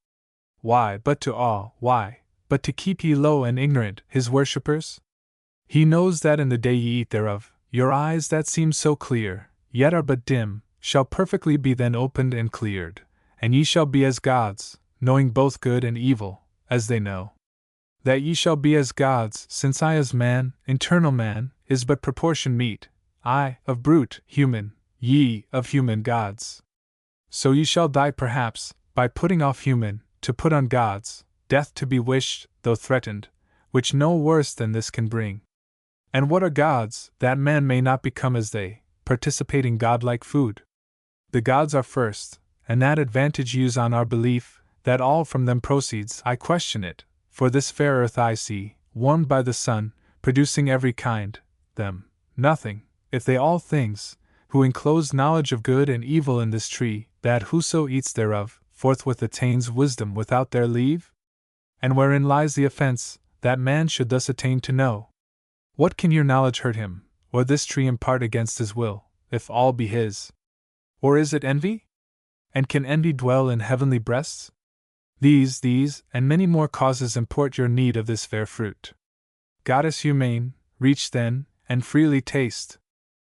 Why, but to awe, why, but to keep ye low and ignorant, his worshippers? He knows that in the day ye eat thereof, your eyes that seem so clear, yet are but dim, shall perfectly be then opened and cleared, and ye shall be as gods, knowing both good and evil, as they know. That ye shall be as gods, since I as man, eternal man, is but proportion meet, I, of brute, human, ye, of human gods. So ye shall die perhaps, by putting off human, to put on gods, death to be wished, though threatened, which no worse than this can bring. And what are gods, that man may not become as they, participating godlike food? The gods are first, and that advantage use on our belief, that all from them proceeds. I question it, for this fair earth I see, warmed by the sun, producing every kind, them, nothing, if they all things, who enclose knowledge of good and evil in this tree, that whoso eats thereof, forthwith attains wisdom without their leave? And wherein lies the offense, that man should thus attain to know? What can your knowledge hurt him, or this tree impart against his will, if all be his? Or is it envy? And can envy dwell in heavenly breasts? These, and many more causes import your need of this fair fruit. Goddess humane, reach then, and freely taste.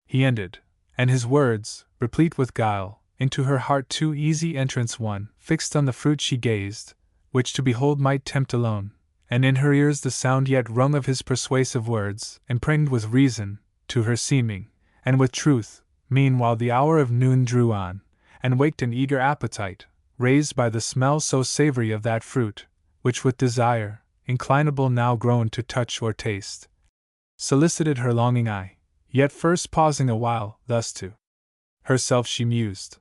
He ended, and his words, replete with guile, into her heart too easy entrance won, fixed on the fruit she gazed, which to behold might tempt alone, and in her ears the sound yet rung of his persuasive words, impregned with reason, to her seeming, and with truth. Meanwhile the hour of noon drew on, and waked an eager appetite, raised by the smell so savory of that fruit, which with desire, inclinable now grown to touch or taste, solicited her longing eye. Yet first pausing a while, thus to herself she mused.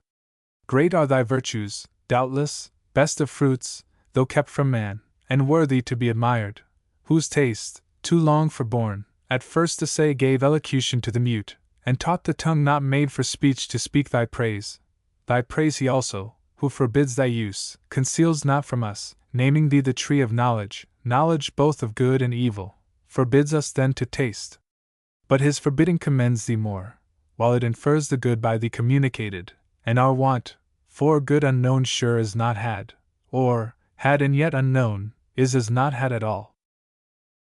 Great are thy virtues, doubtless, best of fruits, though kept from man, and worthy to be admired, whose taste, too long forborne, at first to say gave elocution to the mute, and taught the tongue not made for speech to speak thy praise. Thy praise he also, who forbids thy use, conceals not from us, naming thee the tree of knowledge, knowledge both of good and evil, forbids us then to taste. But his forbidding commends thee more, while it infers the good by thee communicated, and our want, for good unknown sure is not had, or, had and yet unknown, is as not had at all.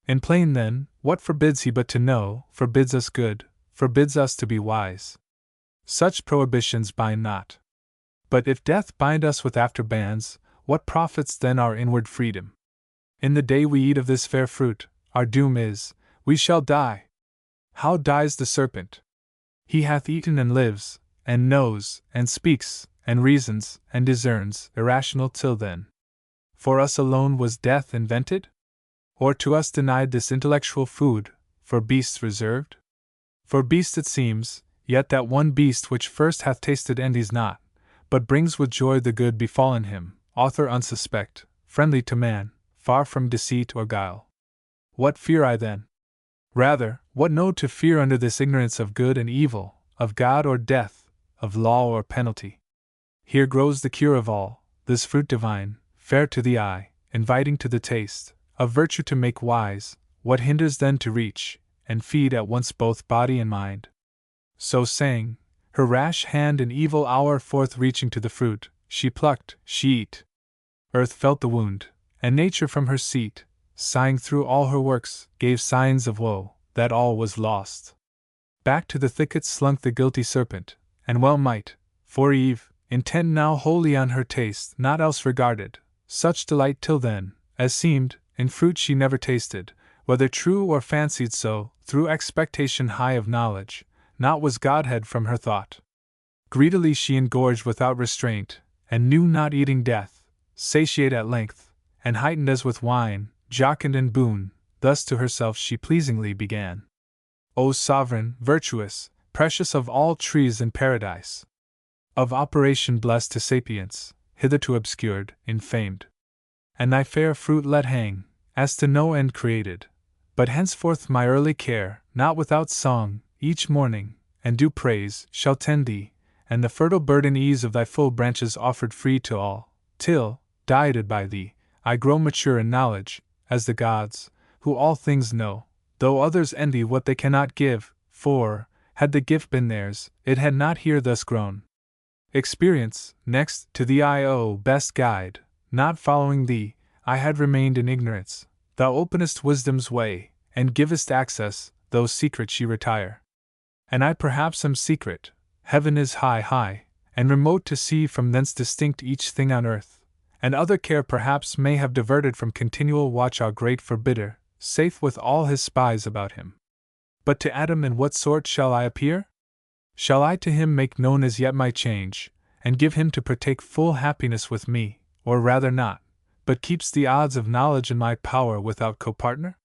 In plain then, what forbids he but to know, forbids us good, forbids us to be wise. Such prohibitions bind not. But if death bind us with after bands, what profits then our inward freedom? In the day we eat of this fair fruit, our doom is, we shall die. How dies the serpent? He hath eaten and lives, and knows, and speaks, and reasons, and discerns, irrational till then. For us alone was death invented? Or to us denied this intellectual food, for beasts reserved? For beasts it seems, yet that one beast which first hath tasted envies not, but brings with joy the good befallen him, author unsuspect, friendly to man, far from deceit or guile. What fear I then? Rather, what know to fear under this ignorance of good and evil, of God or death, of law or penalty? Here grows the cure of all, this fruit divine, fair to the eye, inviting to the taste, of virtue to make wise. What hinders then to reach, and feed at once both body and mind? So saying, her rash hand in evil hour forth reaching to the fruit, she plucked, she eat. Earth felt the wound, and nature from her seat, sighing through all her works, gave signs of woe, that all was lost. Back to the thicket slunk the guilty serpent, and well might, for Eve, intent now wholly on her taste, not else regarded, such delight till then, as seemed, in fruit she never tasted, whether true or fancied so, through expectation high of knowledge, not was Godhead from her thought. Greedily she engorged without restraint, and knew not eating death, satiate at length, and heightened as with wine, jocund and boon, thus to herself she pleasingly began. O sovereign, virtuous, precious of all trees in paradise! Of operation blessed to sapience, hitherto obscured, infamed. And thy fair fruit let hang, as to no end created. But henceforth my early care, not without song, each morning, and due praise, shall tend thee, and the fertile burden ease of thy full branches offered free to all, till, dieted by thee, I grow mature in knowledge, as the gods, who all things know, though others envy what they cannot give, for, had the gift been theirs, it had not here thus grown. Experience, next, to thee I owe, best guide, not following thee, I had remained in ignorance. Thou openest wisdom's way, and givest access, though secret she retire. And I perhaps am secret, heaven is high, high, and remote to see from thence distinct each thing on earth, and other care perhaps may have diverted from continual watch our great forbidder, safe with all his spies about him. But to Adam in what sort shall I appear? Shall I to him make known as yet my change, and give him to partake full happiness with me, or rather not, but keeps the odds of knowledge in my power without copartner?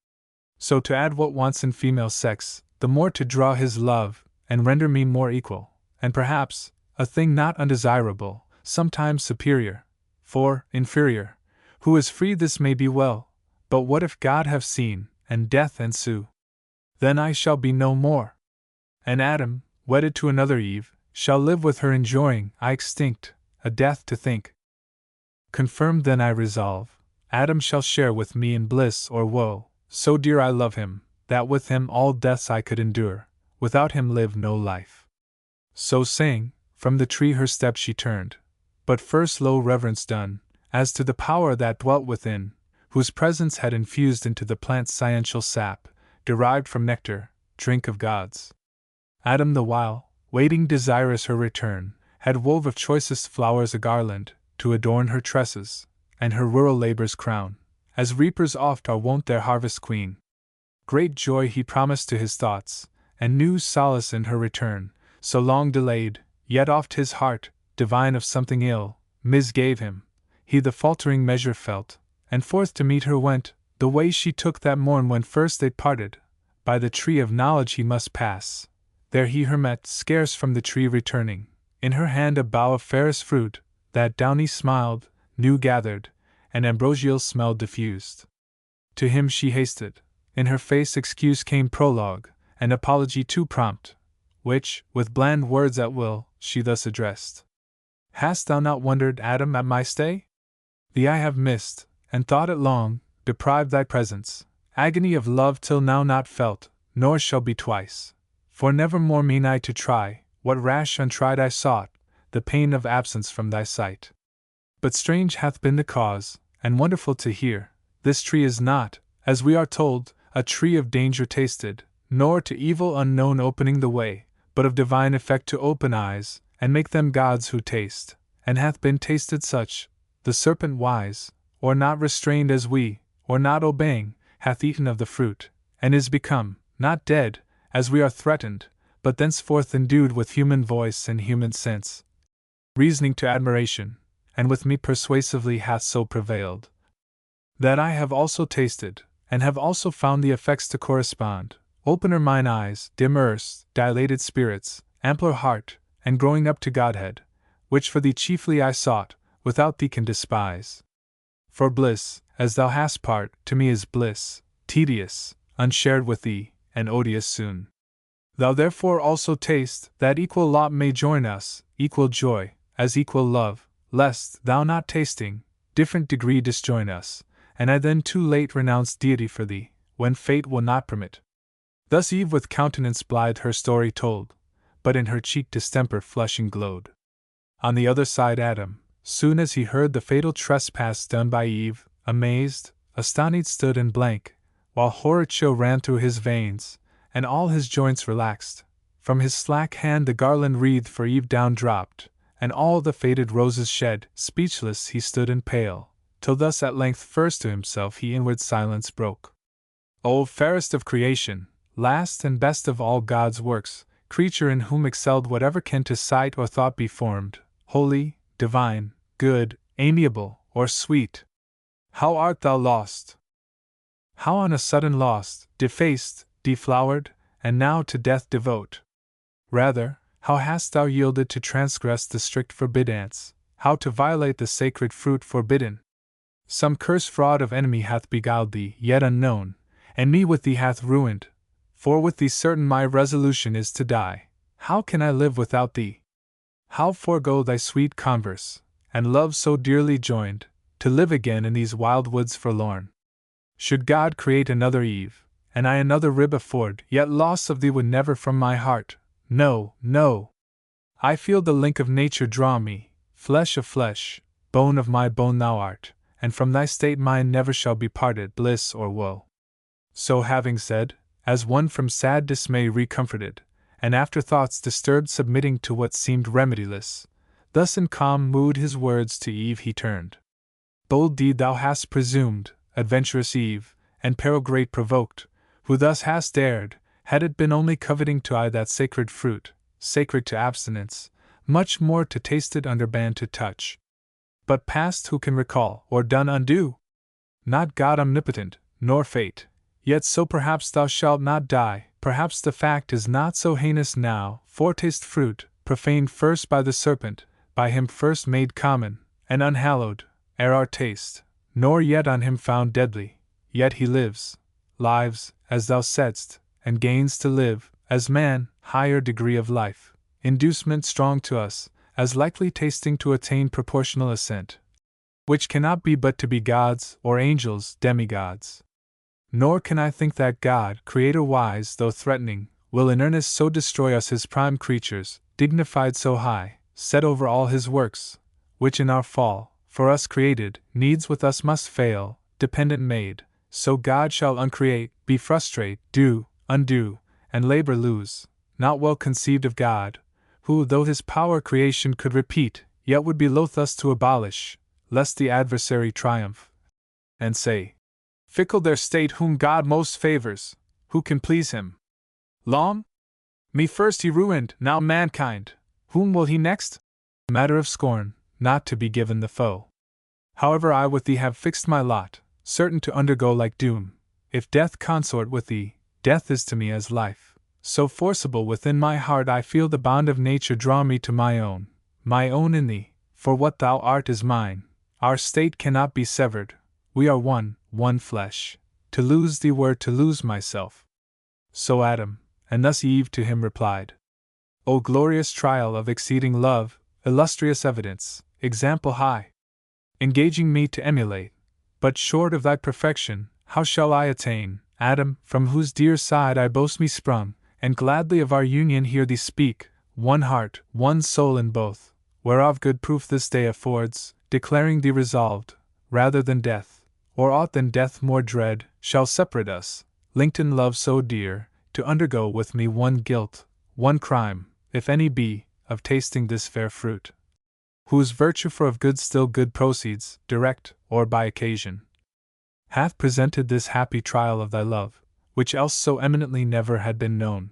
So to add what wants in female sex, the more to draw his love, and render me more equal, and perhaps, a thing not undesirable, sometimes superior, for, inferior, who is free this may be well, but what if God have seen, and death ensue? Then I shall be no more. And Adam, wedded to another Eve, shall live with her enjoying, I extinct, a death to think. Confirmed then I resolve, Adam shall share with me in bliss or woe, so dear I love him, that with him all deaths I could endure, without him live no life. So saying, from the tree her steps she turned, but first low reverence done, as to the power that dwelt within, whose presence had infused into the plant's sciential sap, derived from nectar, drink of gods. Adam the while, waiting desirous her return, had wove of choicest flowers a garland, to adorn her tresses, and her rural labours crown, as reapers oft are wont their harvest queen. Great joy he promised to his thoughts, and new solace in her return, so long delayed, yet oft his heart, divine of something ill, misgave him, he the faltering measure felt, and forth to meet her went, the way she took that morn when first they parted, by the tree of knowledge he must pass. There he her met, scarce from the tree returning, in her hand a bough of fairest fruit, that downy smiled, new gathered, and ambrosial smell diffused. To him she hasted, in her face excuse came prologue, and apology too prompt, which, with bland words at will, she thus addressed. Hast thou not wondered, Adam, at my stay? Thee I have missed, and thought it long, deprived thy presence, agony of love till now not felt, nor shall be twice. For nevermore mean I to try, what rash untried I sought, the pain of absence from thy sight. But strange hath been the cause, and wonderful to hear, this tree is not, as we are told, a tree of danger tasted, nor to evil unknown opening the way, but of divine effect to open eyes, and make them gods who taste, and hath been tasted such, the serpent wise, or not restrained as we, or not obeying, hath eaten of the fruit, and is become, not dead, as we are threatened, but thenceforth endued with human voice and human sense. Reasoning to admiration, and with me persuasively hath so prevailed, that I have also tasted, and have also found the effects to correspond, opener mine eyes, dim erst, dilated spirits, ampler heart, and growing up to Godhead, which for thee chiefly I sought, without thee can despise. For bliss, as thou hast part, to me is bliss, tedious, unshared with thee, and odious soon. Thou therefore also taste, that equal lot may join us, equal joy, as equal love, lest, thou not tasting, different degree disjoin us, and I then too late renounce deity for thee, when fate will not permit. Thus Eve with countenance blithe her story told, but in her cheek distemper flushing glowed. On the other side Adam, soon as he heard the fatal trespass done by Eve, amazed, astonied stood and blank, while horror chill ran through his veins, and all his joints relaxed. From his slack hand the garland wreathed for Eve down dropped, and all the faded roses shed. Speechless he stood and pale, till thus at length first to himself he inward silence broke. O fairest of creation, last and best of all God's works, creature in whom excelled whatever can to sight or thought be formed, holy, divine, good, amiable, or sweet! How art thou lost! How on a sudden lost, defaced, deflowered, and now to death devote! Rather, how hast thou yielded to transgress the strict forbiddance, how to violate the sacred fruit forbidden? Some curse fraud of enemy hath beguiled thee, yet unknown, and me with thee hath ruined, for with thee certain my resolution is to die. How can I live without thee? How forego thy sweet converse, and love so dearly joined, to live again in these wild woods forlorn? Should God create another Eve, and I another rib afford, yet loss of thee would never from my heart. No, no. I feel the link of nature draw me, flesh of flesh, bone of my bone thou art, and from thy state mine never shall be parted, bliss or woe. So having said, as one from sad dismay recomforted, and after thoughts disturbed submitting to what seemed remediless, thus in calm mood his words to Eve he turned. Bold deed thou hast presumed, adventurous Eve, and peril great provoked, who thus hast dared, had it been only coveting to eye that sacred fruit, sacred to abstinence, much more to taste it under ban to touch. But past who can recall, or done undo? Not God omnipotent, nor fate, yet so perhaps thou shalt not die, perhaps the fact is not so heinous now, foretaste fruit, profaned first by the serpent, by him first made common, and unhallowed, ere our taste, nor yet on him found deadly, yet he lives, as thou saidst, and gains to live, as man, higher degree of life, inducement strong to us, as likely tasting to attain proportional assent, which cannot be but to be gods, or angels, demigods. Nor can I think that God, Creator wise though threatening, will in earnest so destroy us his prime creatures, dignified so high, set over all his works, which in our fall, for us created, needs with us must fail, dependent made, so God shall uncreate, be frustrate, do, undo, and labor lose, not well conceived of God, who though his power creation could repeat, yet would be loath us to abolish, lest the adversary triumph, and say, fickle their state whom God most favors, who can please him? Long? Me first he ruined, now mankind, whom will he next? Matter of scorn, not to be given the foe. However I with thee have fixed my lot, certain to undergo like doom, if death consort with thee, death is to me as life, so forcible within my heart I feel the bond of nature draw me to my own in thee, for what thou art is mine, our state cannot be severed, we are one flesh, to lose thee were to lose myself. So Adam, and thus Eve to him replied, O glorious trial of exceeding love, illustrious evidence, example high, engaging me to emulate, but short of thy perfection, how shall I attain, Adam, from whose dear side I boast me sprung, and gladly of our union hear thee speak, one heart, one soul in both, whereof good proof this day affords, declaring thee resolved, rather than death, or aught than death more dread, shall separate us, linked in love so dear, to undergo with me one guilt, one crime, if any be, of tasting this fair fruit, whose virtue for of good still good proceeds, direct, or by occasion, hath presented this happy trial of thy love, which else so eminently never had been known.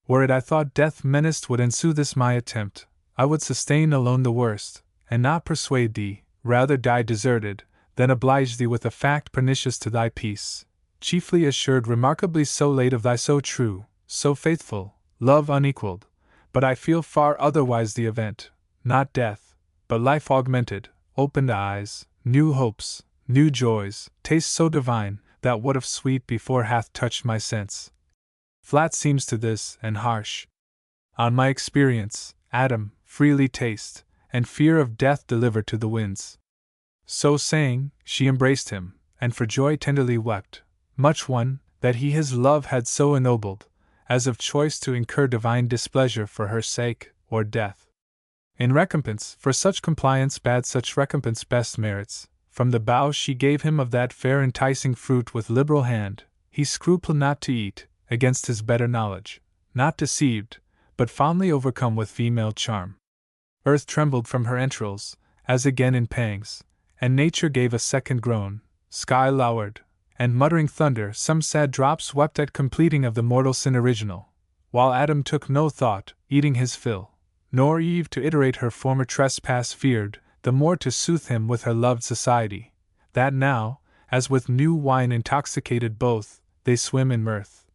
Were it I thought death menaced would ensue this my attempt, I would sustain alone the worst, and not persuade thee, rather die deserted, than oblige thee with a fact pernicious to thy peace, chiefly assured remarkably so late of thy so true, so faithful, love unequalled, but I feel far otherwise the event, not death, but life augmented, opened eyes, new hopes, new joys, taste so divine, that what of sweet before hath touched my sense, flat seems to this, and harsh. On my experience, Adam, freely taste, and fear of death deliver to the winds. So saying, she embraced him, and for joy tenderly wept, much won, that he his love had so ennobled, as of choice to incur divine displeasure for her sake, or death. In recompense, for such compliance bade such recompense best merits, from the bough she gave him of that fair enticing fruit with liberal hand, he scrupled not to eat, against his better knowledge, not deceived, but fondly overcome with female charm. Earth trembled from her entrails, as again in pangs, and nature gave a second groan, sky lowered, and muttering thunder some sad drops wept at completing of the mortal sin original, while Adam took no thought, eating his fill, nor Eve to iterate her former trespass feared, the more to soothe him with her loved society, that now, as with new wine intoxicated both, they swim in mirth,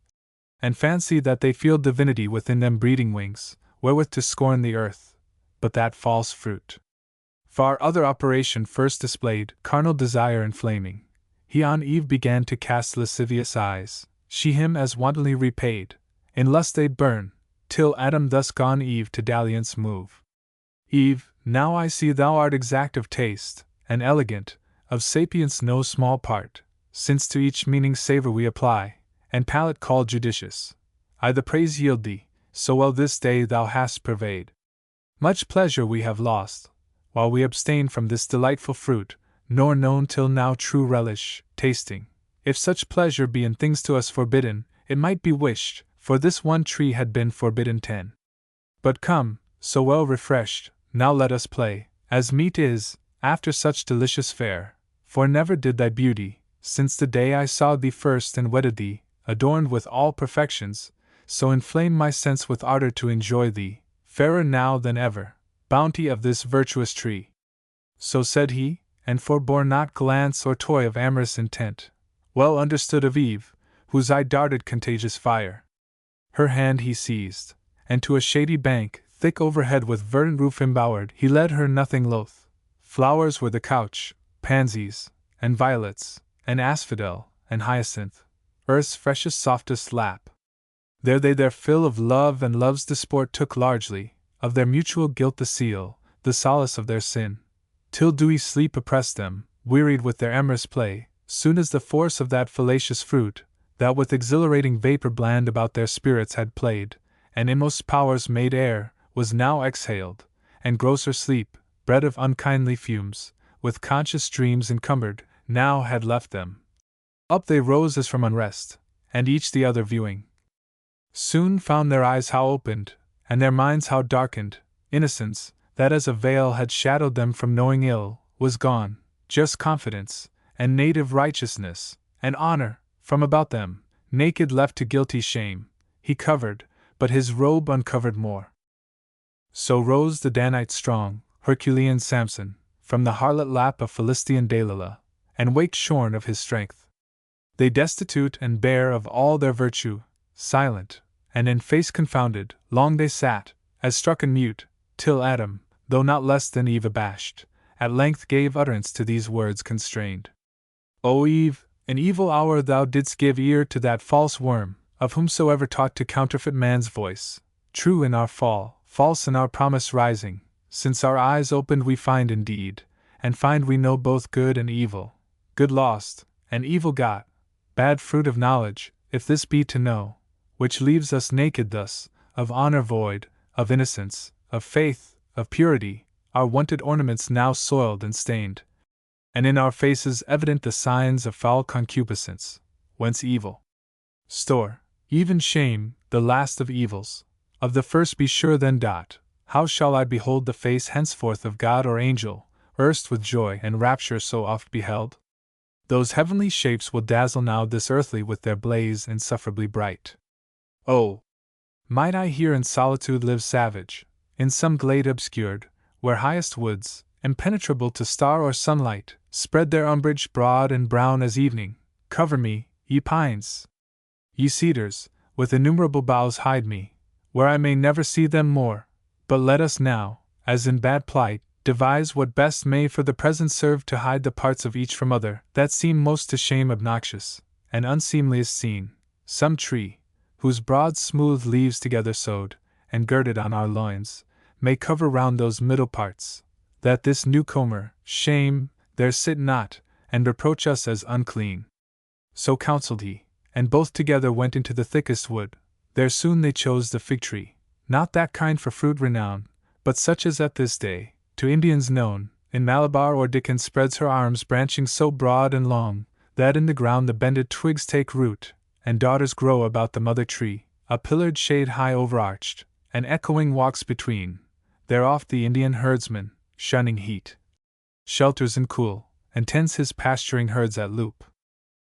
and fancy that they feel divinity within them breeding wings, wherewith to scorn the earth, but that false fruit. Far other operation first displayed, carnal desire inflaming, he on Eve began to cast lascivious eyes, she him as wantonly repaid, in lust they'd burn, till Adam thus gone Eve to dalliance move. Eve, now I see thou art exact of taste, and elegant, of sapience no small part, since to each meaning savour we apply, and palate call judicious. I the praise yield thee, so well this day thou hast purveyed. Much pleasure we have lost, while we abstain from this delightful fruit, nor known till now true relish, tasting. If such pleasure be in things to us forbidden, it might be wished, for this one tree had been forbidden 10. But come, so well refreshed, now let us play, as meet is, after such delicious fare. For never did thy beauty, since the day I saw thee first and wedded thee, adorned with all perfections, so inflame my sense with ardor to enjoy thee, fairer now than ever, bounty of this virtuous tree. So said he, and forbore not glance or toy of amorous intent, well understood of Eve, whose eye darted contagious fire. Her hand he seized, and to a shady bank, thick overhead with verdant roof embowered, he led her nothing loth. Flowers were the couch, pansies, and violets, and asphodel, and hyacinth, earth's freshest softest lap. There they their fill of love and love's disport took largely, of their mutual guilt the seal, the solace of their sin, till dewy sleep oppressed them, wearied with their amorous play, soon as the force of that fallacious fruit, that with exhilarating vapor bland about their spirits had played, and inmost powers made air, was now exhaled, and grosser sleep, bred of unkindly fumes, with conscious dreams encumbered, now had left them. Up they rose as from unrest, and each the other viewing, soon found their eyes how opened, and their minds how darkened. Innocence, that as a veil had shadowed them from knowing ill, was gone, just confidence, and native righteousness, and honor, from about them, naked left to guilty shame, he covered, but his robe uncovered more. So rose the Danite strong, Herculean Samson, from the harlot lap of Philistine Delilah, and waked shorn of his strength. They destitute and bare of all their virtue, silent, and in face confounded, long they sat, as struck and mute, till Adam, though not less than Eve abashed, at length gave utterance to these words constrained. O Eve, in evil hour thou didst give ear to that false worm, of whomsoever taught to counterfeit man's voice, true in our fall, false in our promise rising. Since our eyes opened we find indeed, and find we know both good and evil, good lost, and evil got, bad fruit of knowledge, if this be to know, which leaves us naked thus, of honor void, of innocence, of faith, of purity, our wonted ornaments now soiled and stained, and in our faces evident the signs of foul concupiscence, whence evil store, even shame, the last of evils, of the first be sure then. How shall I behold the face henceforth of God or angel, erst with joy and rapture so oft beheld? Those heavenly shapes will dazzle now this earthly with their blaze insufferably bright. Oh! Might I here in solitude live savage, in some glade obscured, where highest woods, impenetrable to star or sunlight, spread their umbrage broad and brown as evening, cover me, ye pines! Ye cedars, with innumerable boughs hide me, where I may never see them more. But let us now, as in bad plight, devise what best may for the present serve to hide the parts of each from other that seem most to shame obnoxious, and unseemliest seen, some tree, whose broad smooth leaves together sewed, and girded on our loins, may cover round those middle parts, that this newcomer, shame, there sit not, and reproach us as unclean. So counselled he, and both together went into the thickest wood. There soon they chose the fig tree, not that kind for fruit renown, but such as at this day, to Indians known, in Malabar or Deccan spreads her arms branching so broad and long, that in the ground the bended twigs take root, and daughters grow about the mother tree, a pillared shade high overarched, and echoing walks between. There oft the Indian herdsman, shunning heat, shelters in cool, and tends his pasturing herds at loop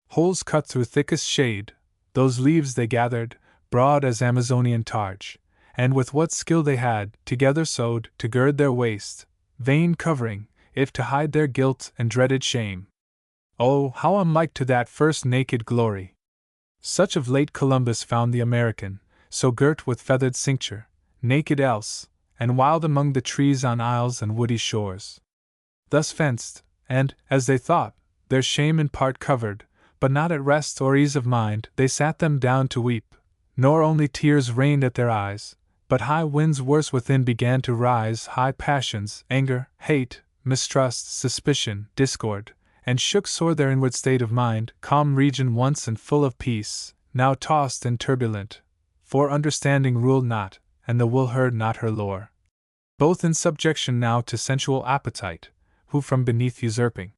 holes cut through thickest shade. Those leaves they gathered, broad as Amazonian targe, and with what skill they had, together sewed, to gird their waist, vain covering, if to hide their guilt and dreaded shame. Oh, how unlike to that first naked glory! Such of late Columbus found the American, so girt with feathered cincture, naked else, and wild among the trees on isles and woody shores. Thus fenced, and, as they thought, their shame in part covered, but not at rest or ease of mind, they sat them down to weep, nor only tears rained at their eyes, but high winds worse within began to rise, high passions, anger, hate, mistrust, suspicion, discord, and shook sore their inward state of mind, calm region once and full of peace, now tossed and turbulent, for understanding ruled not, and the will heard not her lore. Both in subjection now to sensual appetite, who from beneath usurping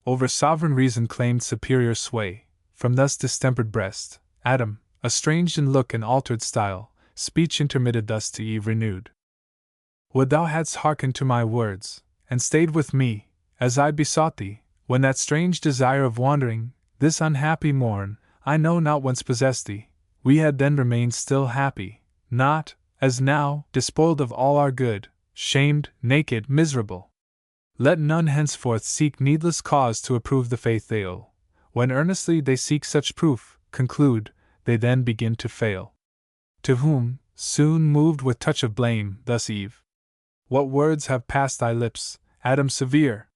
Over sovereign reason claimed superior sway. From thus distempered breast, Adam, estranged in look and altered style, speech intermitted thus to Eve renewed. Would thou hadst hearkened to my words, and stayed with me, as I besought thee, when that strange desire of wandering, this unhappy morn, I know not whence possessed thee, we had then remained still happy, not, as now, despoiled of all our good, shamed, naked, miserable. Let none henceforth seek needless cause to approve the faith they owe. When earnestly they seek such proof, conclude, they then begin to fail. To whom, soon moved with touch of blame, thus Eve: What words have passed thy lips, Adam severe?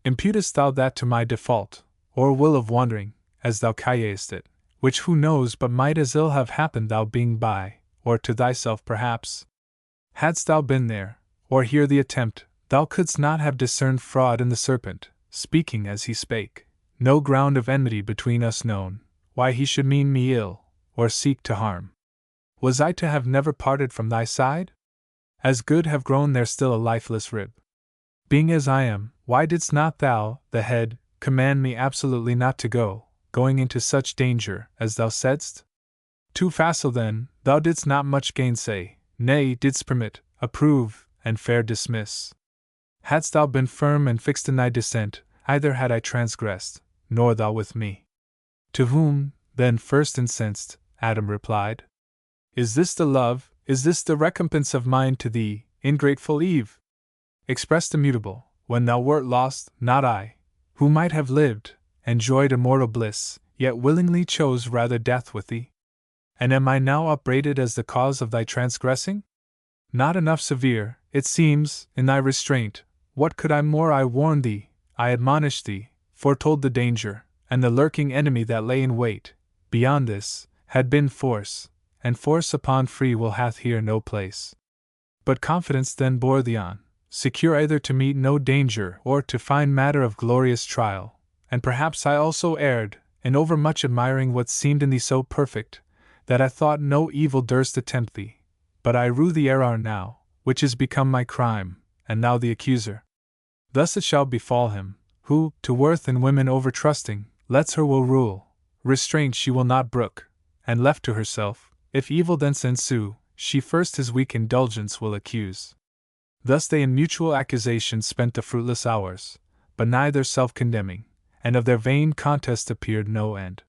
Imputest thou that to my default, or will of wandering, as thou callest it, which who knows but might as ill have happened thou being by, or to thyself perhaps? Hadst thou been there, or hear the attempt, thou couldst not have discerned fraud in the serpent, speaking as he spake, no ground of enmity between us known, why he should mean me ill, or seek to harm. Was I to have never parted from thy side? As good have grown there still a lifeless rib. Being as I am, why didst not thou, the head, command me absolutely not to go, going into such danger, as thou saidst? Too facile then, thou didst not much gainsay, nay, didst permit, approve, and fair dismiss. Hadst thou been firm and fixed in thy dissent, either had I transgressed, nor thou with me. To whom, then first incensed, Adam replied: Is this the love, is this the recompense of mine to thee, ingrateful Eve? Expressed immutable, when thou wert lost, not I, who might have lived, enjoyed immortal bliss, yet willingly chose rather death with thee? And am I now upbraided as the cause of thy transgressing? Not enough severe, it seems, in thy restraint. What could I more? I warned thee, I admonished thee, foretold the danger, and the lurking enemy that lay in wait. Beyond this, had been force, and force upon free will hath here no place. But confidence then bore thee on, secure either to meet no danger or to find matter of glorious trial, and perhaps I also erred, in overmuch admiring what seemed in thee so perfect, that I thought no evil durst attempt thee. But I rue the error now, which is become my crime, and thou the accuser. Thus it shall befall him, who, to worth in women over-trusting, lets her will rule, restraint she will not brook, and left to herself, if evil thence ensue, she first his weak indulgence will accuse. Thus they in mutual accusation spent the fruitless hours, but neither self-condemning, and of their vain contest appeared no end.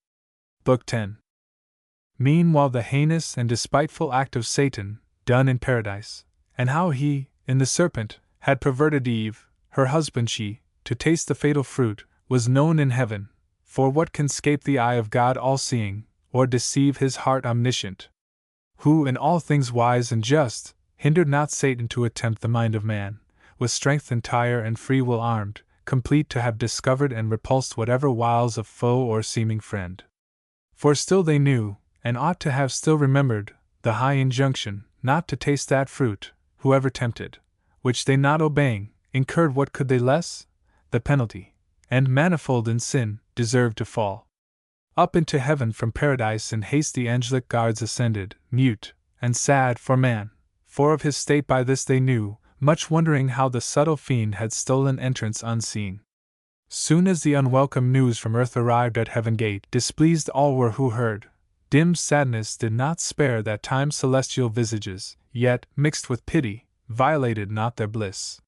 Book 10. Meanwhile the heinous and despiteful act of Satan, done in paradise, and how he, in the serpent, had perverted Eve, her husband she, to taste the fatal fruit, was known in heaven, for what can scape the eye of God all-seeing, or deceive his heart omniscient? Who, in all things wise and just, hindered not Satan to attempt the mind of man, with strength entire and free will armed, complete to have discovered and repulsed whatever wiles of foe or seeming friend. For still they knew, and ought to have still remembered, the high injunction, not to taste that fruit, whoever tempted, which they not obeying, incurred what could they less? The penalty, and manifold in sin, deserved to fall. Up into heaven from paradise in haste the angelic guards ascended, mute, and sad for man, for of his state by this they knew, much wondering how the subtle fiend had stolen entrance unseen. Soon as the unwelcome news from earth arrived at heaven gate, displeased all were who heard. Dim sadness did not spare that time celestial visages, yet, mixed with pity, violated not their bliss.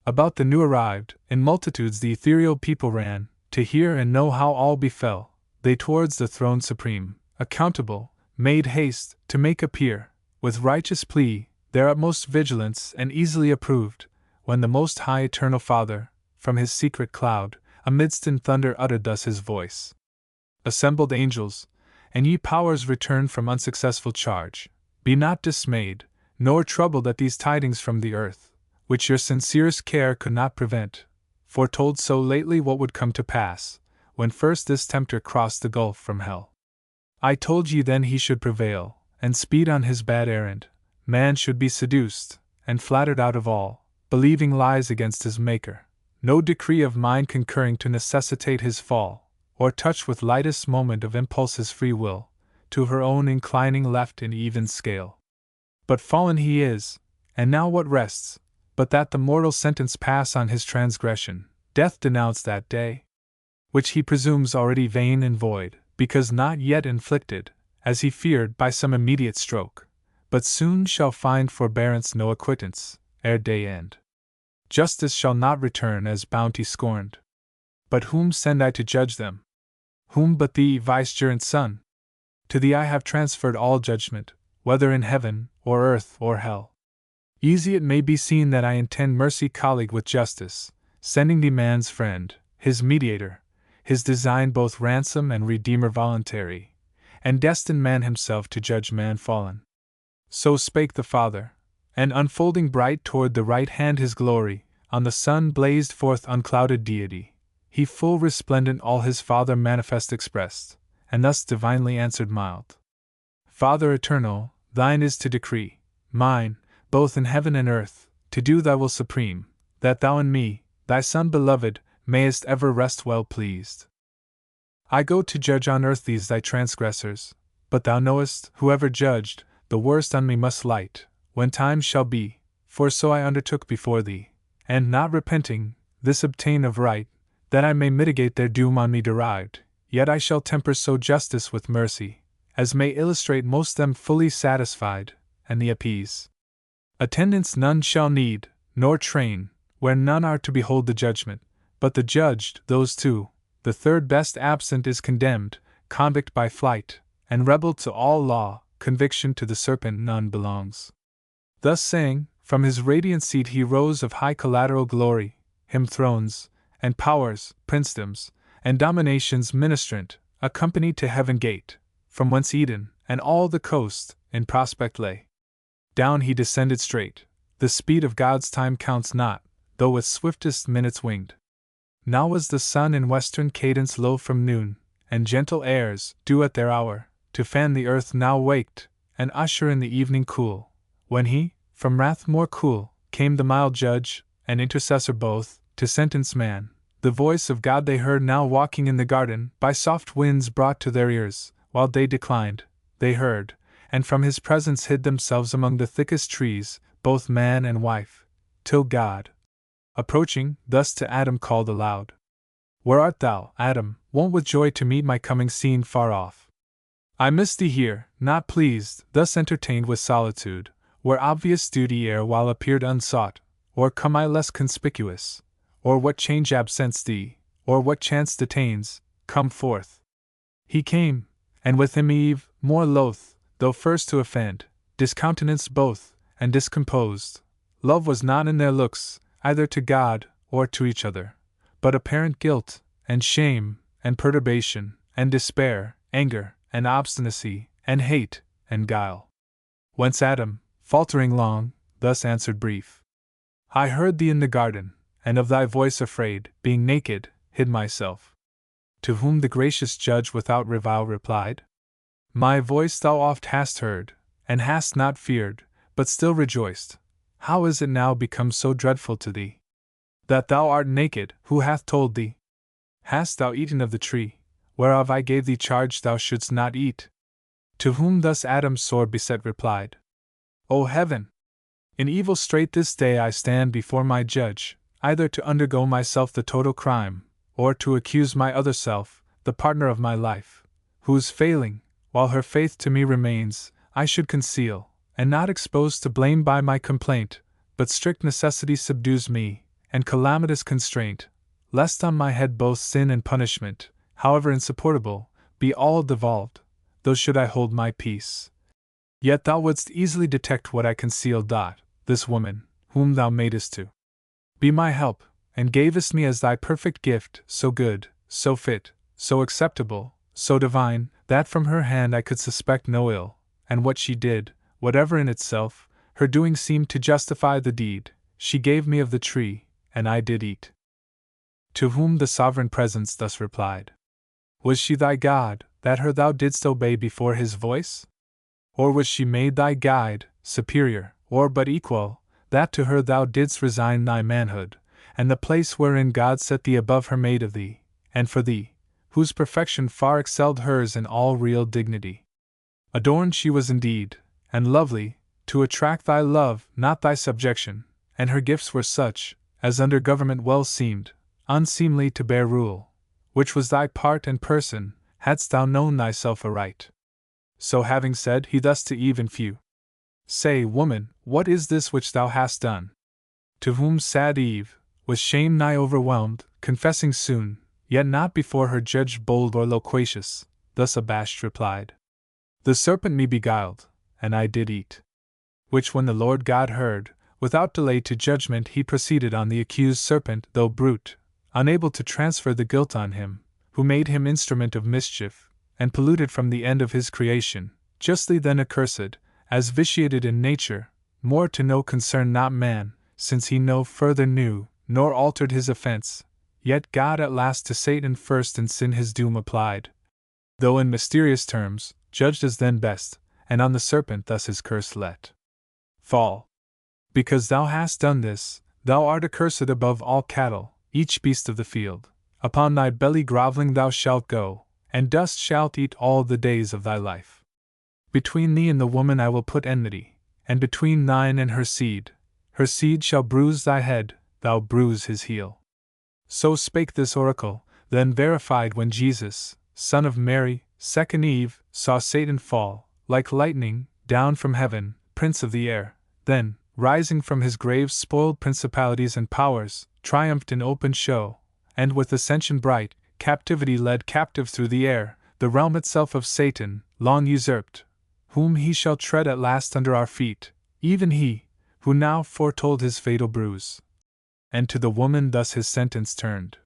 About the new arrived, in multitudes the ethereal people ran, to hear and know how all befell. They towards the throne supreme, accountable, made haste to make appear, with righteous plea, their utmost vigilance and easily approved, when the Most High Eternal Father, from his secret cloud, amidst in thunder uttered thus his voice: Assembled angels, and ye powers returned from unsuccessful charge, be not dismayed, nor troubled at these tidings from the earth, which your sincerest care could not prevent, foretold so lately what would come to pass, when first this tempter crossed the gulf from hell. I told ye then he should prevail, and speed on his bad errand. Man should be seduced, and flattered out of all, believing lies against his Maker, no decree of mine concurring to necessitate his fall, or touch with lightest moment of impulse his free will, to her own inclining left in even scale. But fallen he is, and now what rests, but that the mortal sentence pass on his transgression, death denounced that day? which he presumes already vain and void, because not yet inflicted, as he feared, by some immediate stroke, but soon shall find forbearance no acquittance, ere day end. Justice shall not return as bounty scorned. But whom send I to judge them? Whom but thee, vicegerent Son? To thee I have transferred all judgment, whether in heaven, or earth, or hell. Easy it may be seen that I intend mercy colleague with justice, sending thee man's friend, his mediator, his design both ransom and redeemer voluntary, and destined man himself to judge man fallen. So spake the Father, and unfolding bright toward the right hand his glory, on the sun blazed forth unclouded deity. He full resplendent all his Father manifest expressed, and thus divinely answered mild. Father eternal, thine is to decree, mine, both in heaven and earth, to do thy will supreme, that thou and me, thy Son beloved, mayest ever rest well pleased. I go to judge on earth these thy transgressors, but thou knowest, whoever judged, the worst on me must light, when time shall be, for so I undertook before thee, and not repenting, this obtain of right, that I may mitigate their doom on me derived, yet I shall temper so justice with mercy, as may illustrate most them fully satisfied, and the appease. Attendants none shall need, nor train, where none are to behold the judgment, but the judged, those two, the third best absent is condemned, convict by flight, and rebel to all law, conviction to the serpent none belongs. Thus saying, from his radiant seat he rose of high collateral glory, him thrones, and powers, princedoms, and dominations ministrant, accompanied to heaven gate, from whence Eden, and all the coast, in prospect lay. Down he descended straight, the speed of God's time counts not, though with swiftest minutes winged. Now was the sun in western cadence low from noon, and gentle airs, due at their hour, to fan the earth now waked, and usher in the evening cool, when he, from wrath more cool, came the mild judge, and intercessor both, to sentence man. The voice of God they heard now walking in the garden, by soft winds brought to their ears, while day declined, they heard, and from his presence hid themselves among the thickest trees, both man and wife, till God, approaching, thus to Adam called aloud. Where art thou, Adam, wont with joy to meet my coming seen far off? I miss thee here, not pleased, thus entertained with solitude, where obvious duty erewhile appeared unsought, or come I less conspicuous, or what change absents thee, or what chance detains, come forth. He came, and with him Eve, more loath, though first to offend, discountenanced both, and discomposed. Love was not in their looks, either to God, or to each other, but apparent guilt, and shame, and perturbation, and despair, anger, and obstinacy, and hate, and guile. Whence Adam, faltering long, thus answered brief. I heard thee in the garden, and of thy voice afraid, being naked, hid myself. To whom the gracious judge without revile replied, my voice thou oft hast heard, and hast not feared, but still rejoiced. How is it now become so dreadful to thee? That thou art naked, who hath told thee? Hast thou eaten of the tree, whereof I gave thee charge thou shouldst not eat? To whom thus Adam sore beset replied, O heaven! In evil strait this day I stand before my judge, either to undergo myself the total crime, or to accuse my other self, the partner of my life, whose failing, while her faith to me remains, I should conceal, and not expose to blame by my complaint, but strict necessity subdues me, and calamitous constraint, lest on my head both sin and punishment, however insupportable, be all devolved, though should I hold my peace. Yet thou wouldst easily detect what I concealed. This woman, whom thou madest to be my help, and gavest me as thy perfect gift, so good, so fit, so acceptable, so divine, that from her hand I could suspect no ill, and what she did, whatever in itself, her doing seemed to justify the deed, she gave me of the tree, and I did eat. To whom the sovereign presence thus replied, was she thy God, that her thou didst obey before his voice? Or was she made thy guide, superior, or but equal, that to her thou didst resign thy manhood, and the place wherein God set thee above her made of thee, and for thee, whose perfection far excelled hers in all real dignity? Adorned she was indeed, and lovely, to attract thy love, not thy subjection, and her gifts were such, as under government well seemed, unseemly to bear rule, which was thy part and person, hadst thou known thyself aright. So having said, he thus to Eve in few. Say, woman, what is this which thou hast done? To whom sad Eve, with shame nigh overwhelmed, confessing soon, yet not before her judge bold or loquacious, thus abashed replied: The serpent me beguiled, and I did eat. Which when the Lord God heard, without delay to judgment he proceeded on the accused serpent, though brute, unable to transfer the guilt on him, who made him instrument of mischief, and polluted from the end of his creation, justly then accursed, as vitiated in nature, more to no concern not man, since he no further knew, nor altered his offense, yet God at last to Satan first in sin his doom applied, though in mysterious terms, judged as then best, and on the serpent thus his curse let fall. Because thou hast done this, thou art accursed above all cattle, each beast of the field. Upon thy belly grovelling thou shalt go, and dust shalt eat all the days of thy life. Between thee and the woman I will put enmity, and between thine and her seed shall bruise thy head, thou bruise his heel. So spake this oracle, then verified when Jesus, son of Mary, second Eve, saw Satan fall, like lightning, down from heaven, prince of the air, then, rising from his grave spoiled principalities and powers, triumphed in open show, and with ascension bright, captivity led captive through the air, the realm itself of Satan, long usurped, whom he shall tread at last under our feet, even he, who now foretold his fatal bruise. And to the woman thus his sentence turned: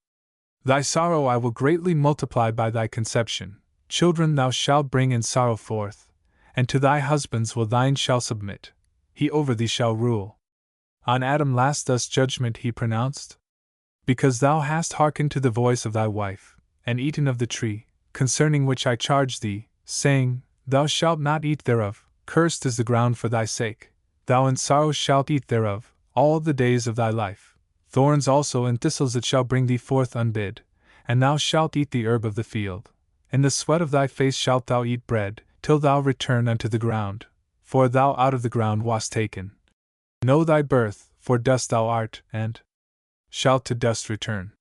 Thy sorrow I will greatly multiply by thy conception, children thou shalt bring in sorrow forth, and to thy husbands will thine shall submit, he over thee shall rule. On Adam last thus judgment he pronounced: Because thou hast hearkened to the voice of thy wife, and eaten of the tree, concerning which I charge thee, saying, Thou shalt not eat thereof, cursed is the ground for thy sake, thou in sorrow shalt eat thereof, all the days of thy life. Thorns also and thistles it shall bring thee forth unbid, and thou shalt eat the herb of the field. In the sweat of thy face shalt thou eat bread, till thou return unto the ground, for thou out of the ground wast taken. Know thy birth, for dust thou art, and shalt to dust return.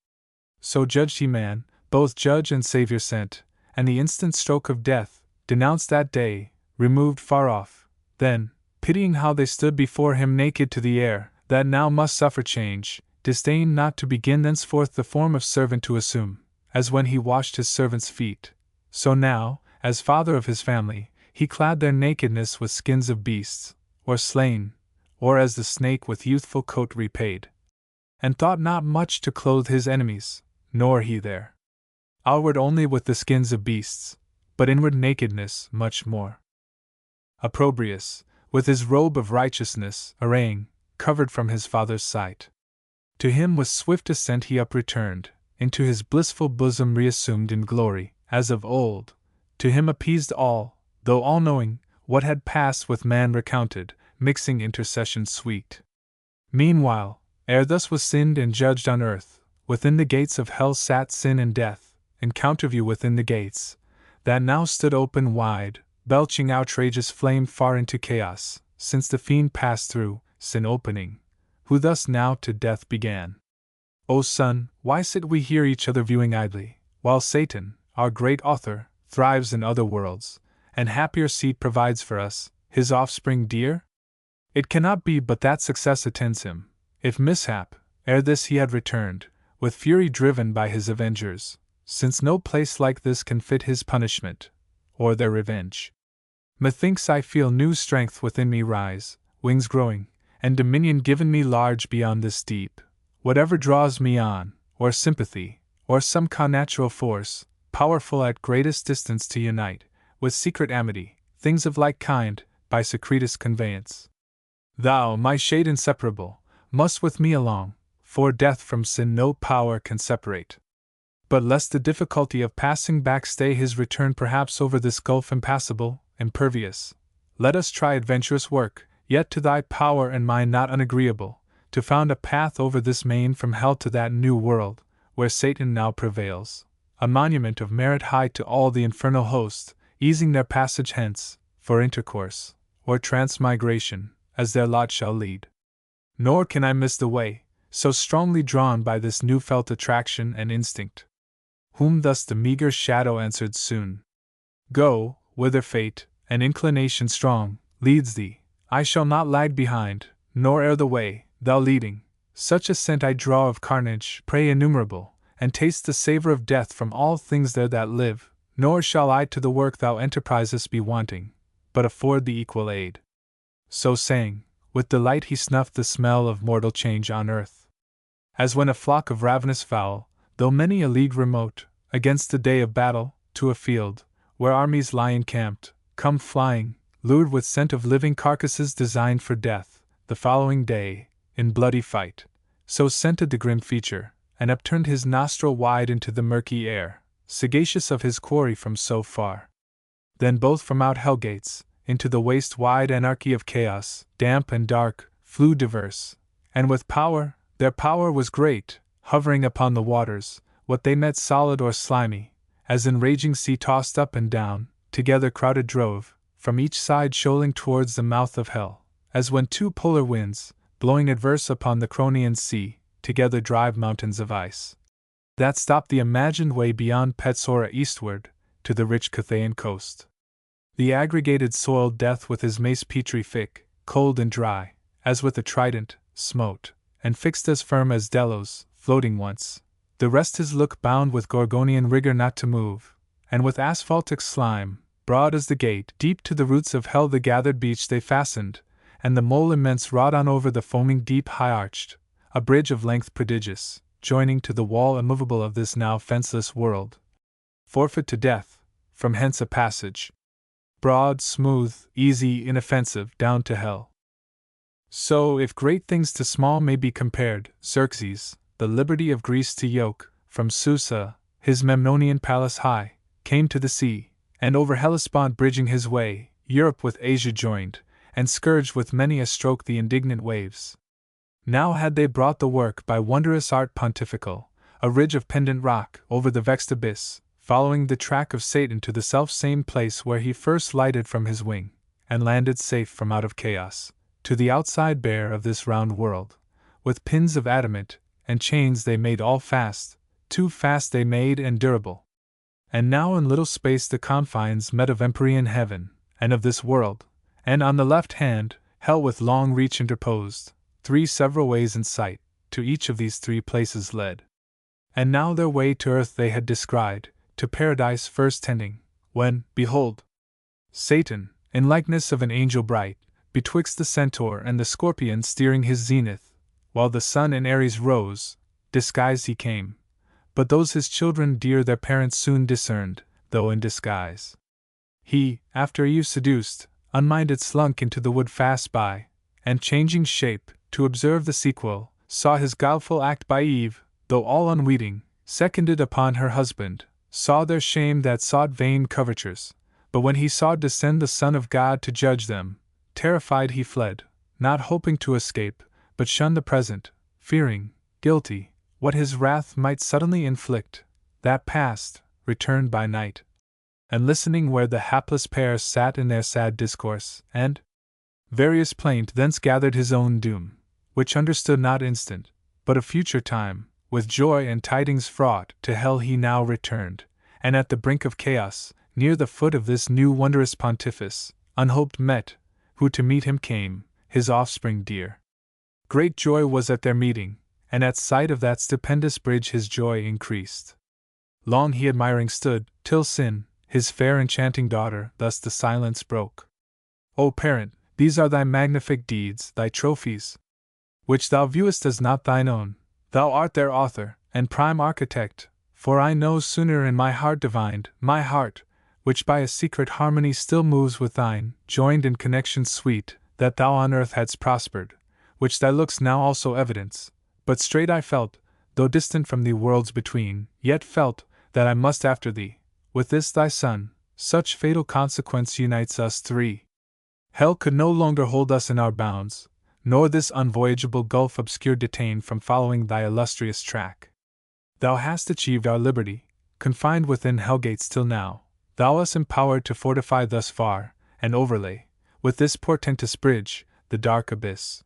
So judged he man, both judge and Saviour sent, and the instant stroke of death, denounced that day, removed far off. Then, pitying how they stood before him naked to the air, that now must suffer change, disdained not to begin thenceforth the form of servant to assume, as when he washed his servants' feet. So now, as father of his family, he clad their nakedness with skins of beasts, or slain, or as the snake with youthful coat repaid. And thought not much to clothe his enemies, nor he their outward only with the skins of beasts, but inward nakedness much more. Opprobrious, with his robe of righteousness, arraying, covered from his father's sight. To him with swift ascent he up-returned, into his blissful bosom reassumed in glory, as of old. To him appeased all, though all-knowing, what had passed with man recounted, mixing intercession sweet. Meanwhile, ere thus was sinned and judged on earth, within the gates of hell sat sin and death, in counterview within the gates, that now stood open wide, belching outrageous flame far into chaos, since the fiend passed through, sin opening, who thus now to death began. O son, why sit we here each other viewing idly, while Satan, our great author, thrives in other worlds, and happier seat provides for us, his offspring dear? It cannot be but that success attends him, if mishap, ere this he had returned, with fury driven by his avengers, since no place like this can fit his punishment, or their revenge. Methinks I feel new strength within me rise, wings growing, and dominion given me large beyond this deep. Whatever draws me on, or sympathy, or some connatural force, powerful at greatest distance to unite, with secret amity, things of like kind, by secretest conveyance. Thou, my shade inseparable, must with me along, for death from sin no power can separate. But lest the difficulty of passing back stay his return perhaps over this gulf impassable, impervious, let us try adventurous work, yet to thy power and mine not unagreeable, to found a path over this main from hell to that new world, where Satan now prevails, a monument of merit high to all the infernal host, easing their passage hence, for intercourse, or transmigration, as their lot shall lead. Nor can I miss the way, so strongly drawn by this new-felt attraction and instinct. whom thus the meagre shadow answered soon. Go, whither fate, and inclination strong, leads thee, I shall not lag behind, nor err the way, thou leading. Such a scent I draw of carnage, prey innumerable, and taste the savour of death from all things there that live, nor shall I to the work thou enterprisest be wanting, but afford the equal aid. So saying, with delight he snuffed the smell of mortal change on earth. As when a flock of ravenous fowl, though many a league remote, against the day of battle, to a field, where armies lie encamped, come flying, lured with scent of living carcasses designed for death, the following day, in bloody fight, so scented the grim feature, and upturned his nostril wide into the murky air, sagacious of his quarry from so far. Then both from out hell gates, into the waste-wide anarchy of chaos, damp and dark, flew diverse, and with power, their power was great, hovering upon the waters, what they met solid or slimy, as in raging sea tossed up and down, together crowded drove, from each side shoaling towards the mouth of hell, as when two polar winds, blowing adverse upon the Cronian sea, together drive mountains of ice, that stop the imagined way beyond Petsora eastward, to the rich Cathayan coast. The aggregated soiled death with his mace petrific, cold and dry, as with a trident, smote, and fixed as firm as Delos, floating once, the rest his look bound with Gorgonian rigor not to move, and with asphaltic slime, broad as the gate, deep to the roots of hell the gathered beach they fastened, and the mole immense wrought on over the foaming deep high-arched, a bridge of length prodigious, joining to the wall immovable of this now fenceless world. Forfeit to death, from hence a passage, broad, smooth, easy, inoffensive, down to hell. So, if great things to small may be compared, Xerxes, the liberty of Greece to yoke, from Susa, his Memnonian palace high, came to the sea, and over Hellespont bridging his way, Europe with Asia joined, and scourged with many a stroke the indignant waves. Now had they brought the work by wondrous art pontifical, a ridge of pendant rock, over the vexed abyss, following the track of Satan to the self-same place where he first lighted from his wing, and landed safe from out of chaos, to the outside bare of this round world. With pins of adamant, and chains they made all fast, too fast they made and durable. And now in little space the confines met of empyrean heaven, and of this world, and on the left hand, hell with long reach interposed, 3 several ways in sight, to each of these 3 places led. And now their way to earth they had descried, to paradise first tending, when, behold, Satan, in likeness of an angel bright, betwixt the centaur and the scorpion steering his zenith, while the sun in Aries rose, disguised he came, but those his children dear their parents soon discerned, though in disguise. He, after Eve seduced, unminded slunk into the wood fast by, and changing shape, to observe the sequel, saw his guileful act by Eve, though all unweeting, seconded upon her husband, saw their shame that sought vain covertures, but when he saw descend the Son of God to judge them, terrified he fled, not hoping to escape, but shunned the present, fearing, guilty, what his wrath might suddenly inflict. That past, returned by night, and listening where the hapless pair sat in their sad discourse, and various plaint thence gathered his own doom, which understood not instant, but a future time. With joy and tidings fraught, to hell he now returned, and at the brink of chaos, near the foot of this new wondrous pontifice, unhoped met, who to meet him came, his offspring dear. Great joy was at their meeting, and at sight of that stupendous bridge his joy increased. Long he admiring stood, till Sin, his fair enchanting daughter, thus the silence broke. O parent, these are thy magnific deeds, thy trophies, which thou viewest as not thine own. Thou art their author, and prime architect, for I no sooner in my heart divined, my heart, which by a secret harmony still moves with thine, joined in connection sweet, that thou on earth hadst prospered, which thy looks now also evidence. But straight I felt, though distant from thee worlds between, yet felt, that I must after thee, with this thy son, such fatal consequence unites us 3. Hell could no longer hold us in our bounds, nor this unvoyageable gulf obscure detain from following thy illustrious track. Thou hast achieved our liberty, confined within hellgates till now, thou us empowered to fortify thus far, and overlay, with this portentous bridge, the dark abyss.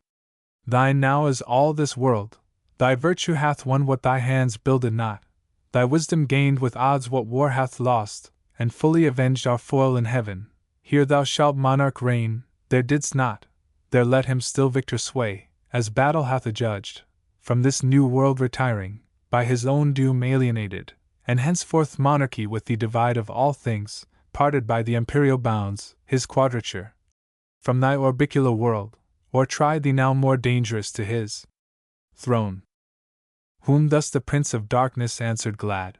Thine now is all this world, thy virtue hath won what thy hands builded not, thy wisdom gained with odds what war hath lost, and fully avenged our foil in heaven. Here thou shalt monarch reign, there didst not, there let him still victor sway, as battle hath adjudged, from this new world retiring, by his own doom alienated, and henceforth monarchy with thee divide of all things, parted by the imperial bounds, his quadrature. From thy orbicular world, or try thee now more dangerous to his throne. Whom thus the Prince of Darkness answered glad.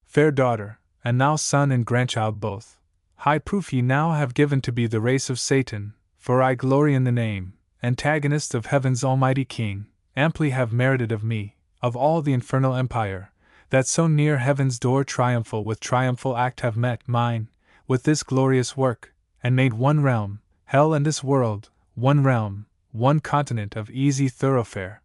Fair daughter, and now son and grandchild both, high proof ye now have given to be the race of Satan, for I glory in the name, antagonist of heaven's almighty King, amply have merited of me, of all the infernal empire, that so near heaven's door triumphal with triumphal act have met mine, with this glorious work, and made one realm, hell and this world, one realm, one continent of easy thoroughfare.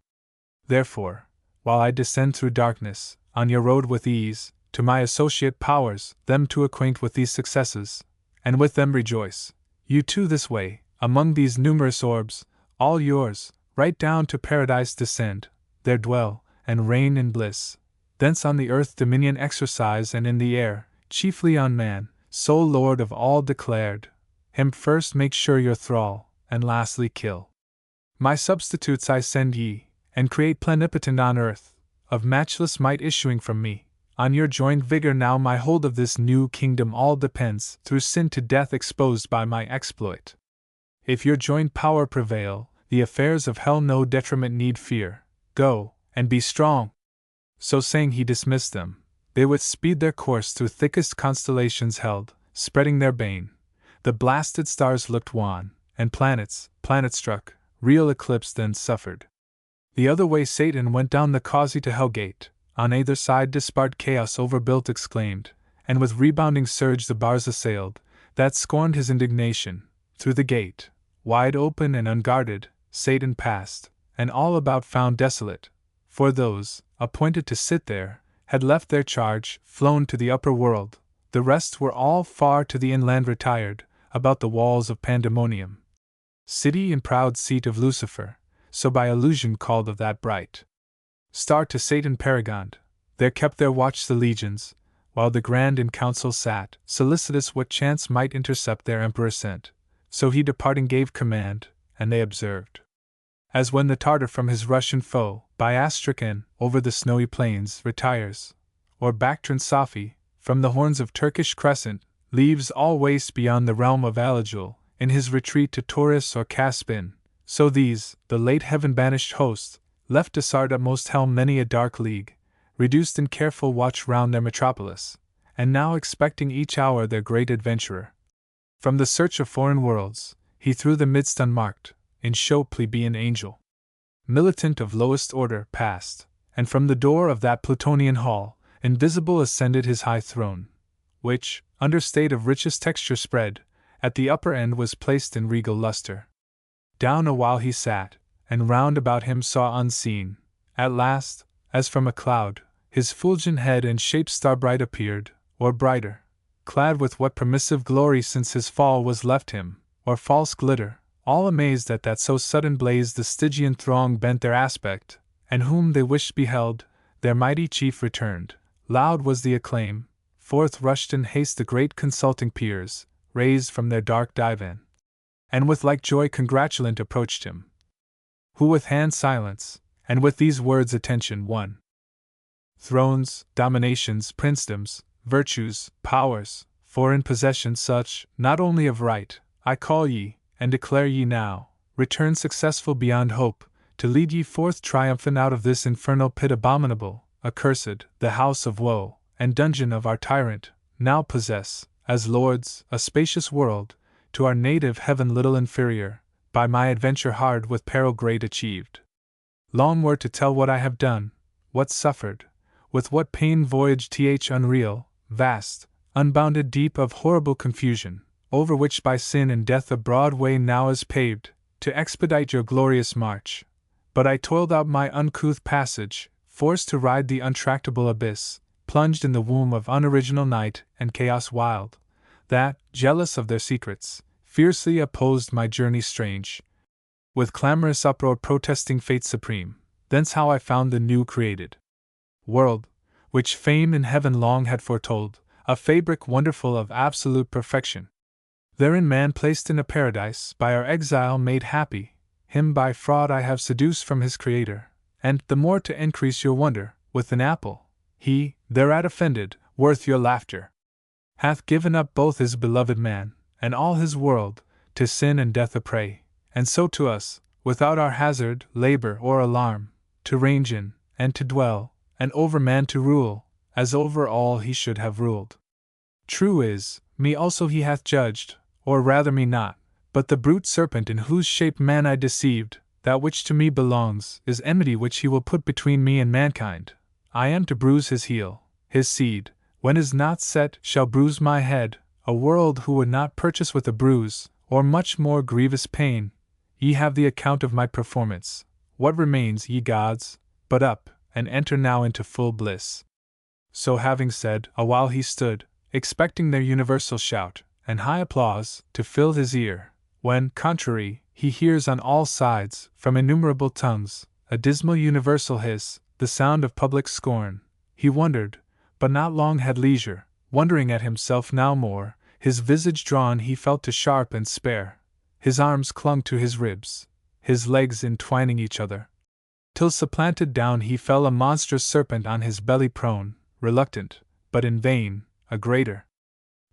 Therefore, while I descend through darkness, on your road with ease, to my associate powers, them to acquaint with these successes, and with them rejoice, you too this way, among these numerous orbs, all yours, right down to paradise descend, there dwell, and reign in bliss, thence on the earth dominion exercise and in the air, chiefly on man, sole lord of all declared, him first make sure your thrall, and lastly kill. My substitutes I send ye, and create plenipotent on earth, of matchless might issuing from me. On your joined vigor now my hold of this new kingdom all depends, through sin to death exposed by my exploit. If your joined power prevail, the affairs of hell no detriment need fear. Go, and be strong. So saying he dismissed them. They with speed their course through thickest constellations held, spreading their bane. The blasted stars looked wan, and planets, planet-struck, real eclipse then suffered. The other way Satan went down the causey to hell gate, on either side disparate chaos overbuilt exclaimed, and with rebounding surge the bars assailed, that scorned his indignation. Through the gate, wide open and unguarded, Satan passed, and all about found desolate, for those, appointed to sit there, had left their charge, flown to the upper world, the rest were all far to the inland retired, about the walls of Pandemonium. City and proud seat of Lucifer, so by allusion called of that bright star to Satan paragoned, there kept their watch the legions, while the grand in council sat, solicitous what chance might intercept their emperor sent. So he departing gave command, and they observed. As when the Tartar from his Russian foe, by Astrakhan, over the snowy plains, retires, or Bactrin Safi, from the horns of Turkish Crescent, leaves all waste beyond the realm of Alajul, in his retreat to Taurus or Caspin, so these, the late heaven-banished host, left to Sard utmost helm many a dark league, reduced in careful watch round their metropolis, and now expecting each hour their great adventurer. From the search of foreign worlds, he through the midst unmarked, in show plebeian angel, militant of lowest order, passed, and from the door of that Plutonian hall, invisible ascended his high throne, which, under state of richest texture spread, at the upper end was placed in regal luster. Down a while he sat, and round about him saw unseen. At last, as from a cloud, his fulgent head and shape star-bright appeared, or brighter, clad with what permissive glory since his fall was left him, or false glitter, all amazed at that so sudden blaze the Stygian throng bent their aspect, and whom they wished beheld, their mighty chief returned. Loud was the acclaim, forth rushed in haste the great consulting peers, raised from their dark divan, and with like joy congratulant approached him, who with hand silence, and with these words attention won. Thrones, dominations, princedoms, virtues, powers, foreign possessions such, not only of right, I call ye, and declare ye now, return successful beyond hope, to lead ye forth triumphant out of this infernal pit abominable, accursed, the house of woe, and dungeon of our tyrant, now possess, as lords, a spacious world, to our native heaven little inferior, by my adventure hard with peril great achieved. Long were to tell what I have done, what suffered, with what pain voyaged unreal, vast, unbounded deep of horrible confusion, over which by sin and death a broad way now is paved, to expedite your glorious march. But I toiled out my uncouth passage, forced to ride the untractable abyss, plunged in the womb of unoriginal night and chaos wild, that, jealous of their secrets, fiercely opposed my journey strange, with clamorous uproar protesting fate supreme. Thence how I found the new created world, which fame in heaven long had foretold, a fabric wonderful of absolute perfection. Therein man placed in a paradise, by our exile made happy, him by fraud I have seduced from his Creator, and, the more to increase your wonder, with an apple, he, thereat offended, worth your laughter, hath given up both his beloved man, and all his world, to sin and death a prey, and so to us, without our hazard, labor, or alarm, to range in, and to dwell, and over man to rule, as over all he should have ruled. True is, me also he hath judged, or rather me not, but the brute serpent in whose shape man I deceived. That which to me belongs is enmity which he will put between me and mankind. I am to bruise his heel, his seed, when is not set, shall bruise my head, a world who would not purchase with a bruise, or much more grievous pain. Ye have the account of my performance. What remains, ye gods, but up, and enter now into full bliss. So having said, awhile he stood, expecting their universal shout, and high applause, to fill his ear, when, contrary, he hears on all sides, from innumerable tongues, a dismal universal hiss, the sound of public scorn. He wondered, but not long had leisure, wondering at himself now more, his visage drawn he felt to sharp and spare, his arms clung to his ribs, his legs entwining each other, till supplanted down he fell a monstrous serpent on his belly prone, reluctant, but in vain, a greater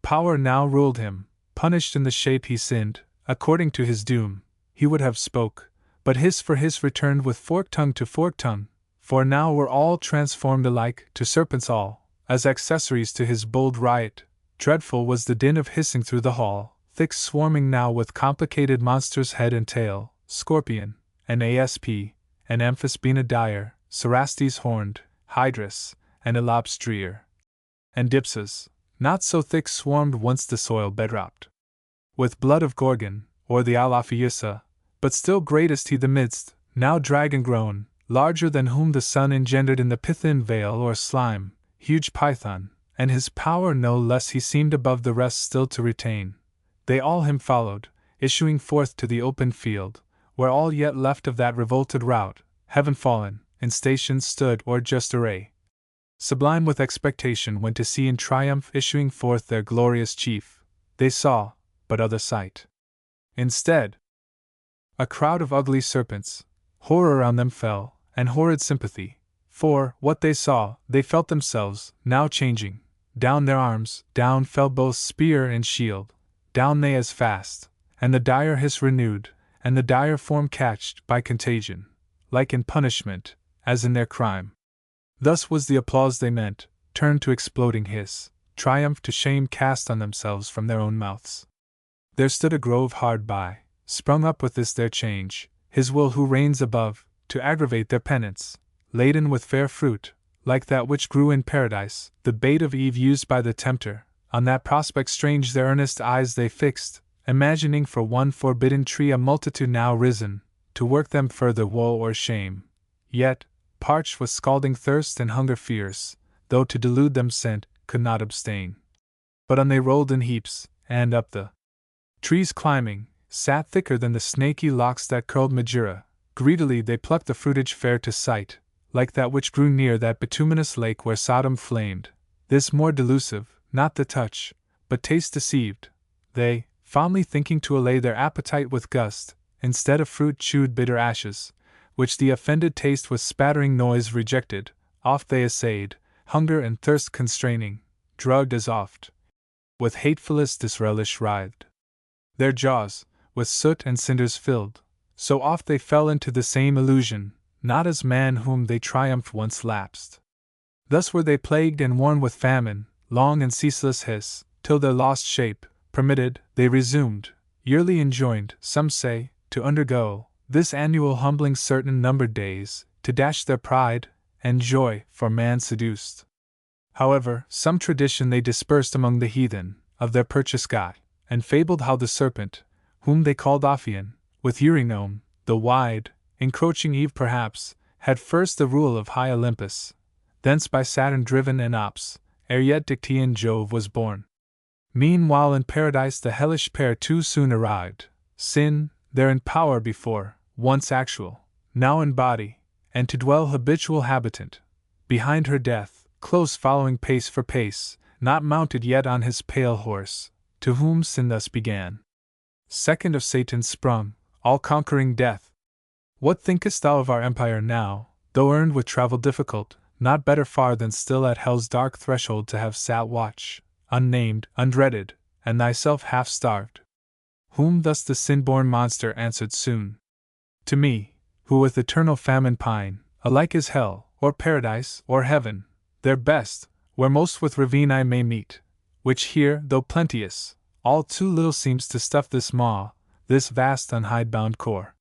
power now ruled him, punished in the shape he sinned, according to his doom. He would have spoke, but hiss for hiss returned with forked tongue to forked tongue, for now were all transformed alike, to serpents all, as accessories to his bold riot. Dreadful was the din of hissing through the hall, thick swarming now with complicated monsters head and tail, Scorpion, and asp, and Amphisbaena dire, Cerastes horned, Hydrus, and Elaps drear, and Dipsas, not so thick swarmed once the soil bedropped with blood of Gorgon, or the Alaphiusa, but still greatest he the midst, now dragon grown, larger than whom the sun engendered in the Pythian vale or slime, huge Python, and his power no less he seemed above the rest still to retain. They all him followed, issuing forth to the open field, where all yet left of that revolted rout, heaven fallen, in stations stood or just array, sublime with expectation when to see in triumph issuing forth their glorious chief. They saw but other sight. Instead, a crowd of ugly serpents. Horror around them fell, and horrid sympathy, for, what they saw, they felt themselves, now changing. Down their arms, down fell both spear and shield, down they as fast, and the dire hiss renewed, and the dire form catched by contagion, like in punishment, as in their crime. Thus was the applause they meant, turned to exploding hiss, triumph to shame cast on themselves from their own mouths. There stood a grove hard by, sprung up with this their change, his will who reigns above, to aggravate their penance, laden with fair fruit, like that which grew in paradise, the bait of Eve used by the tempter. On that prospect strange their earnest eyes they fixed, imagining for one forbidden tree a multitude now risen, to work them further woe or shame. Yet, parched with scalding thirst and hunger fierce, though to delude them sent, could not abstain. But on they rolled in heaps, and up the trees climbing, sat thicker than the snaky locks that curled Majura. Greedily they plucked the fruitage fair to sight, like that which grew near that bituminous lake where Sodom flamed. This more delusive, not the touch, but taste deceived. They, fondly thinking to allay their appetite with gust, instead of fruit chewed bitter ashes, which the offended taste with spattering noise rejected. Oft they essayed, hunger and thirst constraining, drugged as oft, with hatefullest disrelish writhed their jaws, with soot and cinders filled, so oft they fell into the same illusion, not as man whom they triumphed once lapsed. Thus were they plagued and worn with famine, long and ceaseless hiss, till their lost shape, permitted, they resumed, yearly enjoined, some say, to undergo this annual humbling certain numbered days, to dash their pride and joy for man seduced. However, some tradition they dispersed among the heathen, of their purchase got, and fabled how the serpent, whom they called Ophion, with Eurynome, the wide, encroaching Eve perhaps, had first the rule of high Olympus, thence by Saturn driven and Ops, ere yet Dictaean Jove was born. Meanwhile in paradise the hellish pair too soon arrived, sin, there in power before, once actual, now in body, and to dwell habitual habitant. Behind her death, close following pace for pace, not mounted yet on his pale horse, to whom sin thus began. Second of Satan sprung, all-conquering death. What thinkest thou of our empire now, though earned with travel difficult, not better far than still at hell's dark threshold to have sat watch, unnamed, undreaded, and thyself half-starved? Whom thus the sin-born monster answered soon. To me, who with eternal famine pine, alike is hell, or paradise, or heaven, their best, where most with ravine I may meet, which here, though plenteous, all too little seems to stuff this maw, this vast unhide-bound core.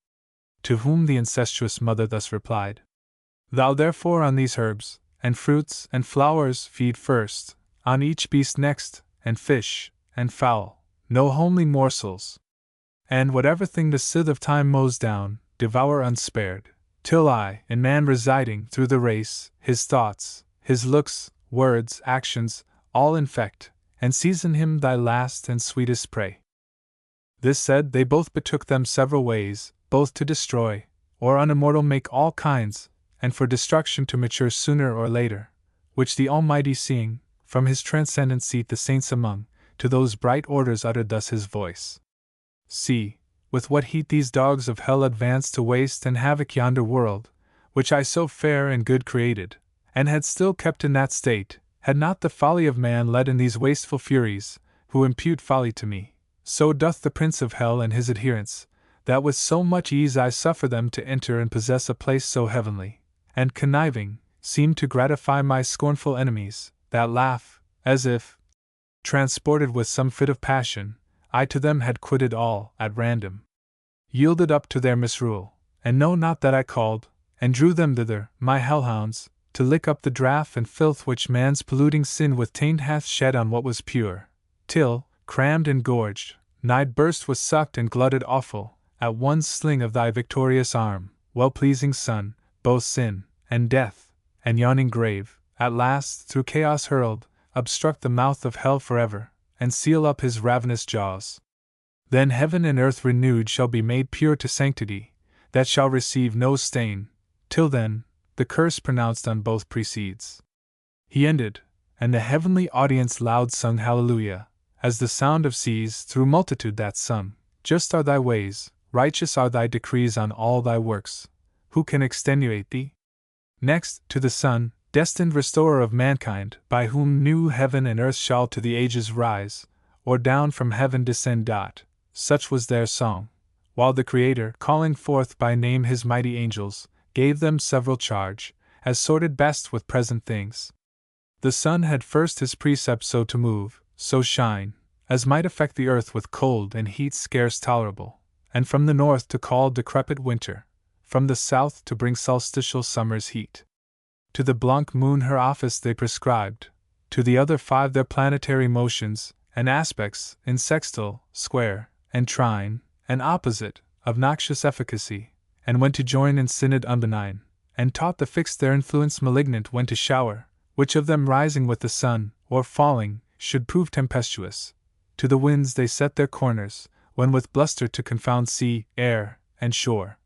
To whom the incestuous mother thus replied: Thou therefore on these herbs, and fruits, and flowers feed first, on each beast next, and fish, and fowl, no homely morsels. And whatever thing the scythe of time mows down, devour unspared, till I, in man residing through the race, his thoughts, his looks, words, actions, all infect, and season him thy last and sweetest prey. This said, they both betook them several ways, both to destroy, or unimmortal make all kinds, and for destruction to mature sooner or later, which the Almighty seeing, from his transcendent seat the saints among, to those bright orders uttered thus his voice: See, with what heat these dogs of hell advance to waste and havoc yonder world, which I so fair and good created, and had still kept in that state, had not the folly of man led in these wasteful furies, who impute folly to me. So doth the prince of hell and his adherents, that with so much ease I suffer them to enter and possess a place so heavenly, and conniving, seem to gratify my scornful enemies, that laugh, as if, transported with some fit of passion, I to them had quitted all, at random, yielded up to their misrule, and know not that I called, and drew them thither, my hellhounds, to lick up the draught and filth which man's polluting sin with taint hath shed on what was pure, till, crammed and gorged, nigh burst was sucked and glutted awful, at one sling of thy victorious arm, well-pleasing Son, both sin, and death, and yawning grave, at last, through chaos hurled, obstruct the mouth of hell forever, and seal up his ravenous jaws. Then heaven and earth renewed shall be made pure to sanctity, that shall receive no stain. Till then, the curse pronounced on both precedes. He ended, and the heavenly audience loud sung Hallelujah, as the sound of seas through multitude that sung, Just are thy ways, righteous are thy decrees on all thy works. Who can extenuate thee? Next, to the Son, destined restorer of mankind, by whom new heaven and earth shall to the ages rise, or down from heaven descend. Such was their song, while the Creator, calling forth by name his mighty angels, gave them several charge, as sorted best with present things. The Son had first his precepts so to move, so shine, as might affect the earth with cold and heat scarce tolerable, and from the north to call decrepit winter, from the south to bring solstitial summer's heat. To the blanc moon her office they prescribed, to the other five their planetary motions and aspects in sextile, square, and trine, and opposite, of noxious efficacy, and when to join in synod unbenign, and taught the fixed their influence malignant when to shower, which of them rising with the sun, or falling, should prove tempestuous. To the winds they set their corners, when with bluster to confound sea, air, and shore.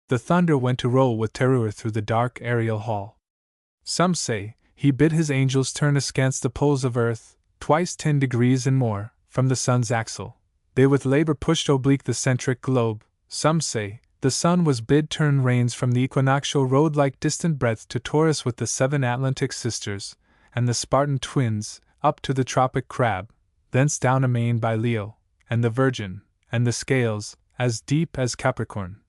The thunder went to roll with terror through the dark aerial hall. Some say, he bid his angels turn askance the poles of earth, twice 10 degrees and more, from the sun's axle. They with labor pushed oblique the centric globe. Some say, the sun was bid turn reins from the equinoctial road like distant breadth to Taurus with the 7 Atlantic sisters, and the Spartan twins, up to the tropic crab, thence down amain by Leo, and the Virgin, and the scales, as deep as Capricorn,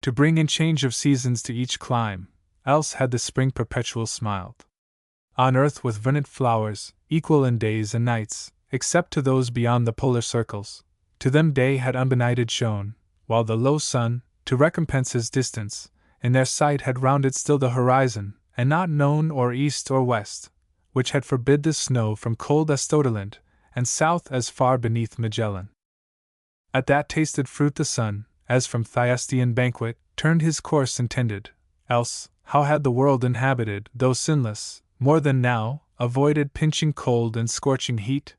to bring in change of seasons to each clime, else had the spring perpetual smiled on earth with vernant flowers, equal in days and nights, except to those beyond the polar circles. To them day had unbenighted shone, while the low sun, to recompense his distance, in their sight had rounded still the horizon, and not known or east or west, which had forbid the snow from cold Astotaland, and south as far beneath Magellan. At that tasted fruit the sun, as from Thyestean banquet, turned his course intended, else, how had the world inhabited, though sinless, more than now, avoided pinching cold and scorching heat?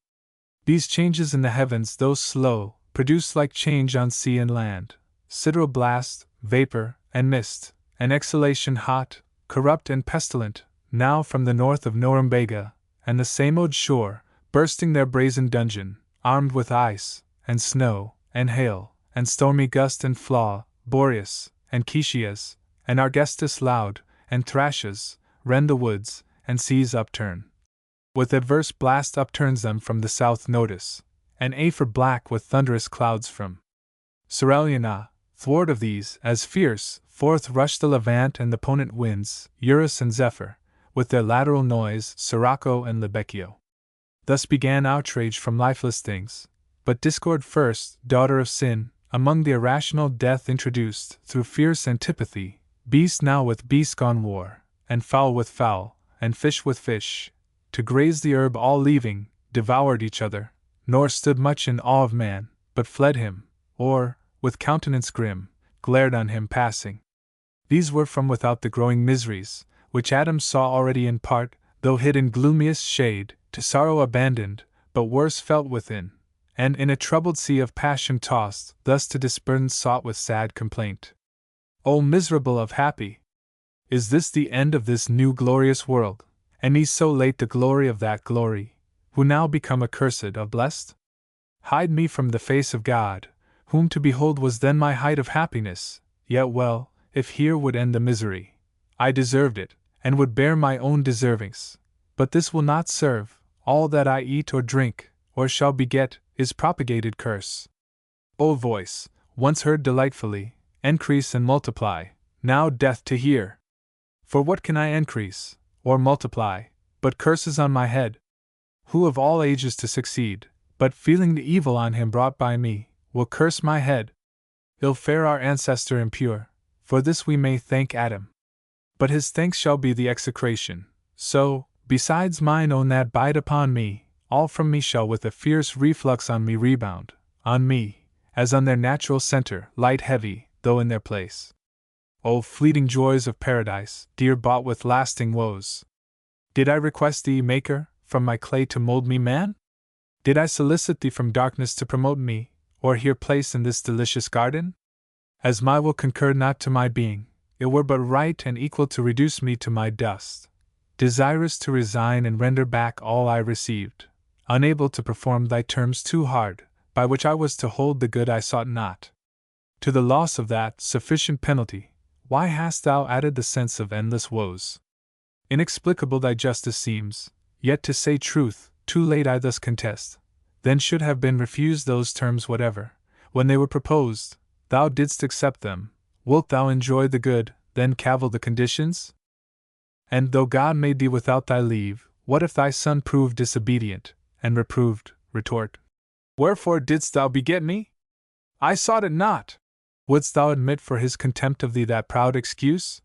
These changes in the heavens, though slow, produce like change on sea and land, sidereal blast, vapor, and mist, and exhalation hot, corrupt and pestilent, now from the north of Norumbega, and the same old shore, bursting their brazen dungeon, armed with ice, and snow, and hail, and stormy gust and flaw, Boreas, and Kishias, and Argestus loud, and Thrashas, rend the woods, and seas upturn. With adverse blast upturns them from the south Notus, and Afer black with thunderous clouds from Cereliana. Thwart of these, as fierce, forth rush the Levant and the ponent winds, Eurus and Zephyr, with their lateral noise, Sirocco and Libecchio. Thus began outrage from lifeless things, but discord first, daughter of sin, among the irrational death introduced, through fierce antipathy, beast now with beast gone war, and fowl with fowl, and fish with fish, to graze the herb all leaving, devoured each other, nor stood much in awe of man, but fled him, or, with countenance grim, glared on him passing. These were from without the growing miseries, which Adam saw already in part, though hid in gloomiest shade, to sorrow abandoned, but worse felt within, and in a troubled sea of passion tossed, thus to disburden sought with sad complaint. O miserable of happy! Is this the end of this new glorious world, and he so late the glory of that glory, who now become accursed of blessed? Hide me from the face of God, whom to behold was then my height of happiness, yet well, if here would end the misery. I deserved it, and would bear my own deservings, but this will not serve, all that I eat or drink, or shall beget, is propagated curse. O voice, once heard delightfully, increase and multiply, now death to hear. For what can I increase, or multiply, but curses on my head? Who of all ages to succeed, but feeling the evil on him brought by me, will curse my head? Ill fare our ancestor impure, for this we may thank Adam. But his thanks shall be the execration, so, besides mine own that bite upon me, all from me shall with a fierce reflux on me rebound, on me, as on their natural centre, light heavy, though in their place. O fleeting joys of paradise, dear bought with lasting woes! Did I request thee, Maker, from my clay to mold me man? Did I solicit thee from darkness to promote me, or here place in this delicious garden? As my will concurred not to my being, it were but right and equal to reduce me to my dust, desirous to resign and render back all I received, unable to perform thy terms too hard, by which I was to hold the good I sought not. To the loss of that sufficient penalty, why hast thou added the sense of endless woes? Inexplicable thy justice seems, yet to say truth, too late I thus contest, then should have been refused those terms whatever, when they were proposed, thou didst accept them. Wilt thou enjoy the good, then cavil the conditions? And though God made thee without thy leave, what if thy son proved disobedient, and reproved? Retort. Wherefore didst thou beget me? I sought it not. Wouldst thou admit for his contempt of thee that proud excuse?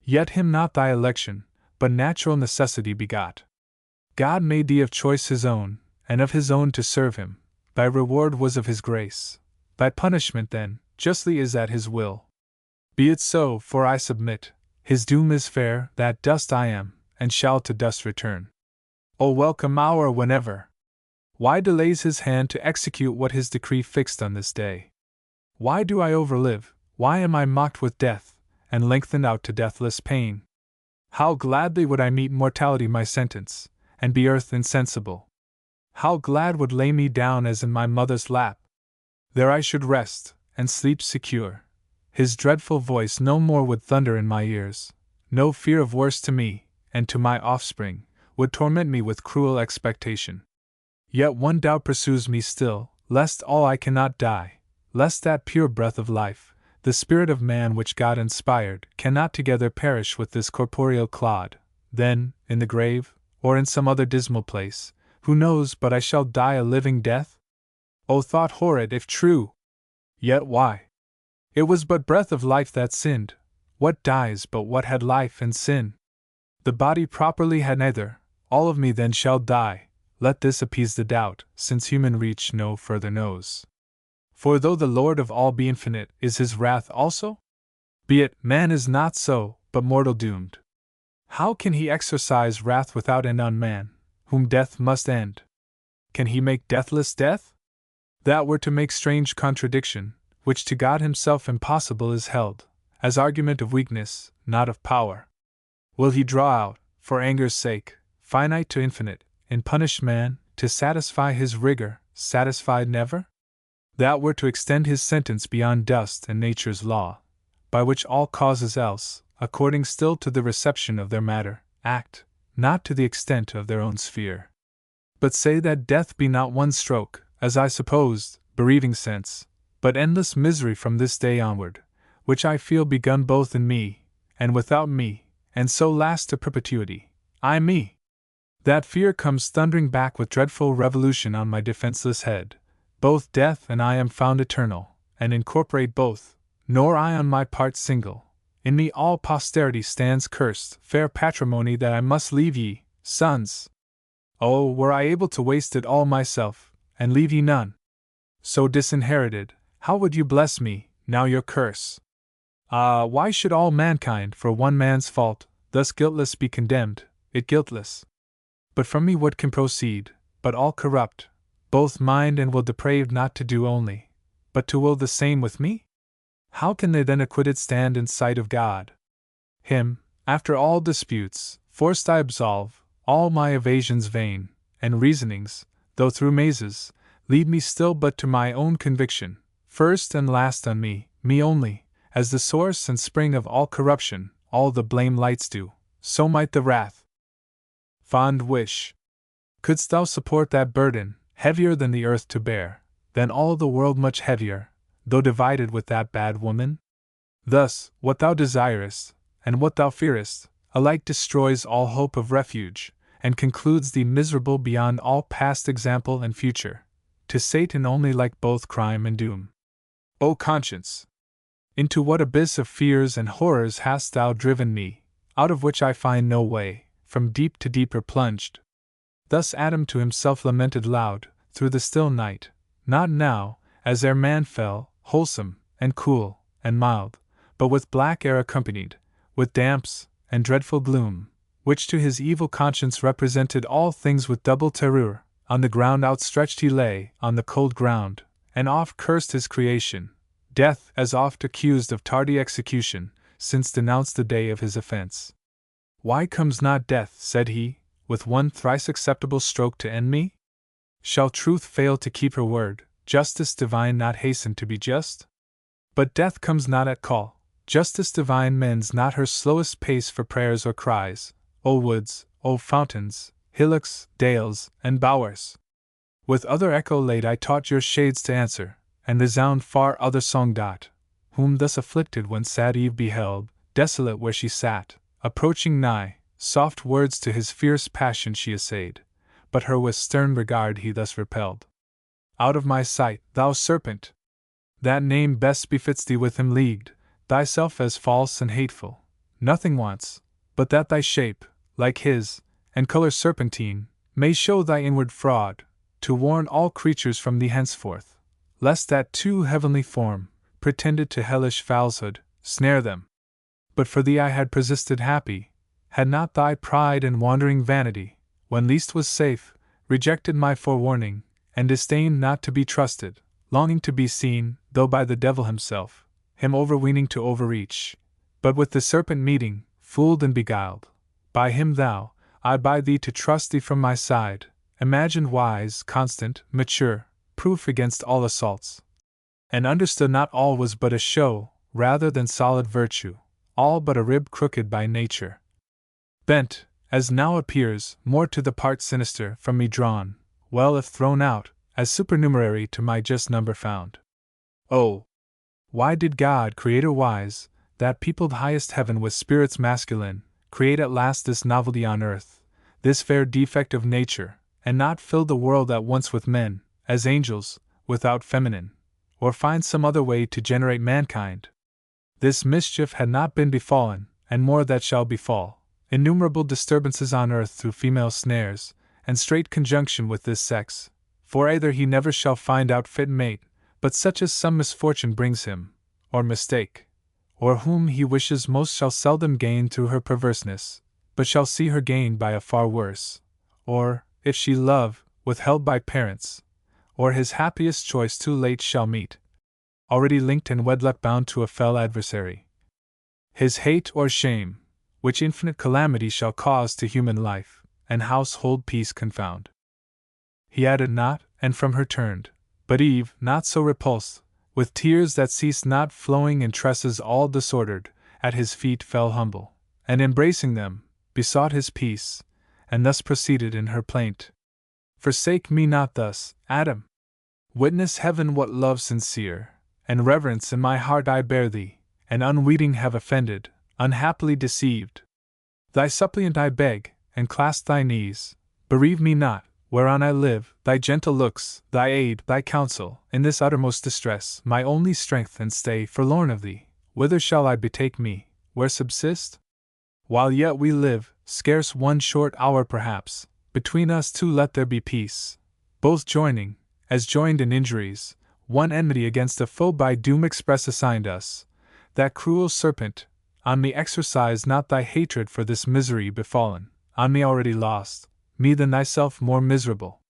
Yet him not thy election, but natural necessity begot. God made thee of choice his own, and of his own to serve him. Thy reward was of his grace. Thy punishment, then, justly is at his will. Be it so, for I submit. His doom is fair, that dust I am, and shall to dust return. O welcome hour whenever! Why delays his hand to execute what his decree fixed on this day? Why do I overlive? Why am I mocked with death, and lengthened out to deathless pain? How gladly would I meet mortality my sentence, and be earth insensible! How glad would lay me down as in my mother's lap! There I should rest, and sleep secure. His dreadful voice no more would thunder in my ears, no fear of worse to me, and to my offspring, would torment me with cruel expectation. Yet one doubt pursues me still, lest all I cannot die, lest that pure breath of life, the spirit of man which God inspired, cannot together perish with this corporeal clod, then, in the grave, or in some other dismal place, who knows but I shall die a living death? O thought horrid if true! Yet why? It was but breath of life that sinned. What dies but what had life and sin? The body properly had neither. All of me then shall die. Let this appease the doubt, since human reach no further knows. For though the Lord of all be infinite, is his wrath also? Be it, man is not so, but mortal doomed. How can he exercise wrath without end on man, whom death must end? Can he make deathless death? That were to make strange contradiction, which to God himself impossible is held, as argument of weakness, not of power. Will he draw out, for anger's sake, finite to infinite, in punished man, to satisfy his rigor, satisfied never? That were to extend his sentence beyond dust and nature's law, by which all causes else, according still to the reception of their matter, act, not to the extent of their own sphere. But say that death be not one stroke, as I supposed, bereaving sense, but endless misery from this day onward, which I feel begun both in me, and without me, and so last to perpetuity, me. That fear comes thundering back with dreadful revolution on my defenseless head. Both death and I am found eternal, and incorporate both, nor I on my part single. In me all posterity stands cursed, fair patrimony that I must leave ye, sons. Oh, were I able to waste it all myself, and leave ye none! So disinherited, how would you bless me, now your curse? Ah, why should all mankind, for one man's fault, thus guiltless be condemned, it guiltless? But from me what can proceed, but all corrupt, both mind and will depraved not to do only, but to will the same with me? How can they then acquitted stand in sight of God? Him, after all disputes, forced I absolve, all my evasions vain, and reasonings, though through mazes, lead me still but to my own conviction, first and last on me only, as the source and spring of all corruption, all the blame lights do, so might the wrath. Fond wish! Couldst thou support that burden, heavier than the earth to bear, than all the world much heavier, though divided with that bad woman? Thus, what thou desirest, and what thou fearest, alike destroys all hope of refuge, and concludes thee miserable beyond all past example and future, to Satan only like both crime and doom. O conscience! Into what abyss of fears and horrors hast thou driven me, out of which I find no way, from deep to deeper plunged? Thus Adam to himself lamented loud, through the still night, not now, as ere man fell, wholesome, and cool, and mild, but with black air accompanied, with damps, and dreadful gloom, which to his evil conscience represented all things with double terror. On the ground outstretched he lay, on the cold ground, and oft cursed his creation, death as oft accused of tardy execution, since denounced the day of his offense. Why comes not death, said he, with one thrice acceptable stroke to end me? Shall truth fail to keep her word, justice divine not hasten to be just? But death comes not at call, justice divine mends not her slowest pace for prayers or cries, O woods, O fountains, hillocks, dales, and bowers! With other echo late I taught your shades to answer, and resound far other song. Whom thus afflicted when sad Eve beheld, desolate where she sat, approaching nigh, soft words to his fierce passion she essayed, but her with stern regard he thus repelled. Out of my sight, thou serpent! That name best befits thee with him leagued, thyself as false and hateful, nothing wants, but that thy shape, like his, and colour serpentine, may show thy inward fraud, to warn all creatures from thee henceforth, lest that too heavenly form, pretended to hellish falsehood, snare them. But for thee I had persisted happy, had not thy pride and wandering vanity, when least was safe, rejected my forewarning, and disdained not to be trusted, longing to be seen, though by the devil himself, him overweening to overreach, but with the serpent meeting, fooled and beguiled. By him thou, I bid thee to trust thee from my side, imagined wise, constant, mature, proof against all assaults. And understood not all was but a show, rather than solid virtue, all but a rib crooked by nature. Bent, as now appears, more to the part sinister, from me drawn, well if thrown out, as supernumerary to my just number found. Oh! Why did God, Creator wise, that peopled highest heaven with spirits masculine, create at last this novelty on earth, this fair defect of nature, and not fill the world at once with men, as angels, without feminine, or find some other way to generate mankind? This mischief had not been befallen, and more that shall befall, innumerable disturbances on earth through female snares, and strait conjunction with this sex, for either he never shall find out fit mate, but such as some misfortune brings him, or mistake, or whom he wishes most shall seldom gain through her perverseness, but shall see her gained by a far worse, or, if she love, withheld by parents, or his happiest choice too late shall meet, already linked and wedlock bound to a fell adversary. His hate or shame, which infinite calamity shall cause to human life, and household peace confound. He added not, and from her turned, but Eve, not so repulsed, with tears that ceased not flowing in tresses all disordered, at his feet fell humble, and embracing them, besought his peace, and thus proceeded in her plaint. Forsake me not thus, Adam. Witness heaven what love sincere, and reverence in my heart I bear thee, and unwitting have offended, unhappily deceived. Thy suppliant I beg, and clasp thy knees, bereave me not, whereon I live, thy gentle looks, thy aid, thy counsel, in this uttermost distress, my only strength and stay, forlorn of thee, whither shall I betake me, where subsist? While yet we live, scarce one short hour perhaps, between us two let there be peace, both joining, as joined in injuries, one enmity against a foe by doom express assigned us. That cruel serpent, on me exercise not thy hatred for this misery befallen, on me already lost, me than thyself more miserable.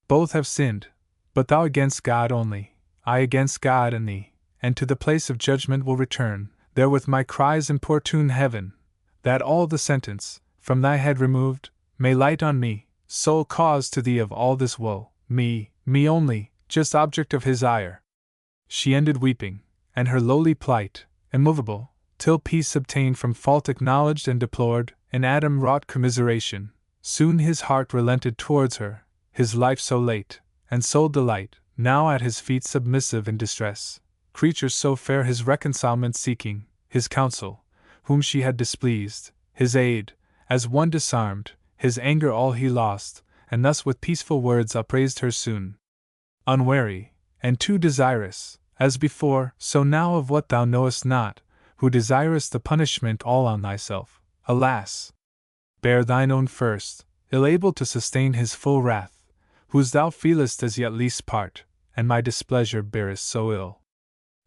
Both have sinned, but thou against God only, I against God and thee, and to the place of judgment will return, there with my cries importune heaven, that all the sentence, from thy head removed, may light on me, sole cause to thee of all this woe, me only, just object of his ire. She ended weeping, and her lowly plight, immovable, till peace obtained from fault acknowledged and deplored, in Adam wrought commiseration. Soon his heart relented towards her, his life so late, and sole delight, now at his feet submissive in distress, creatures so fair his reconcilement seeking, his counsel, whom she had displeased, his aid, as one disarmed, his anger all he lost, and thus with peaceful words upraised her soon. Unwary, and too desirous, as before, so now of what thou knowest not, who desirest the punishment all on thyself, alas! Bear thine own first, ill able to sustain his full wrath, whose thou feelest as yet least part, and my displeasure bearest so ill.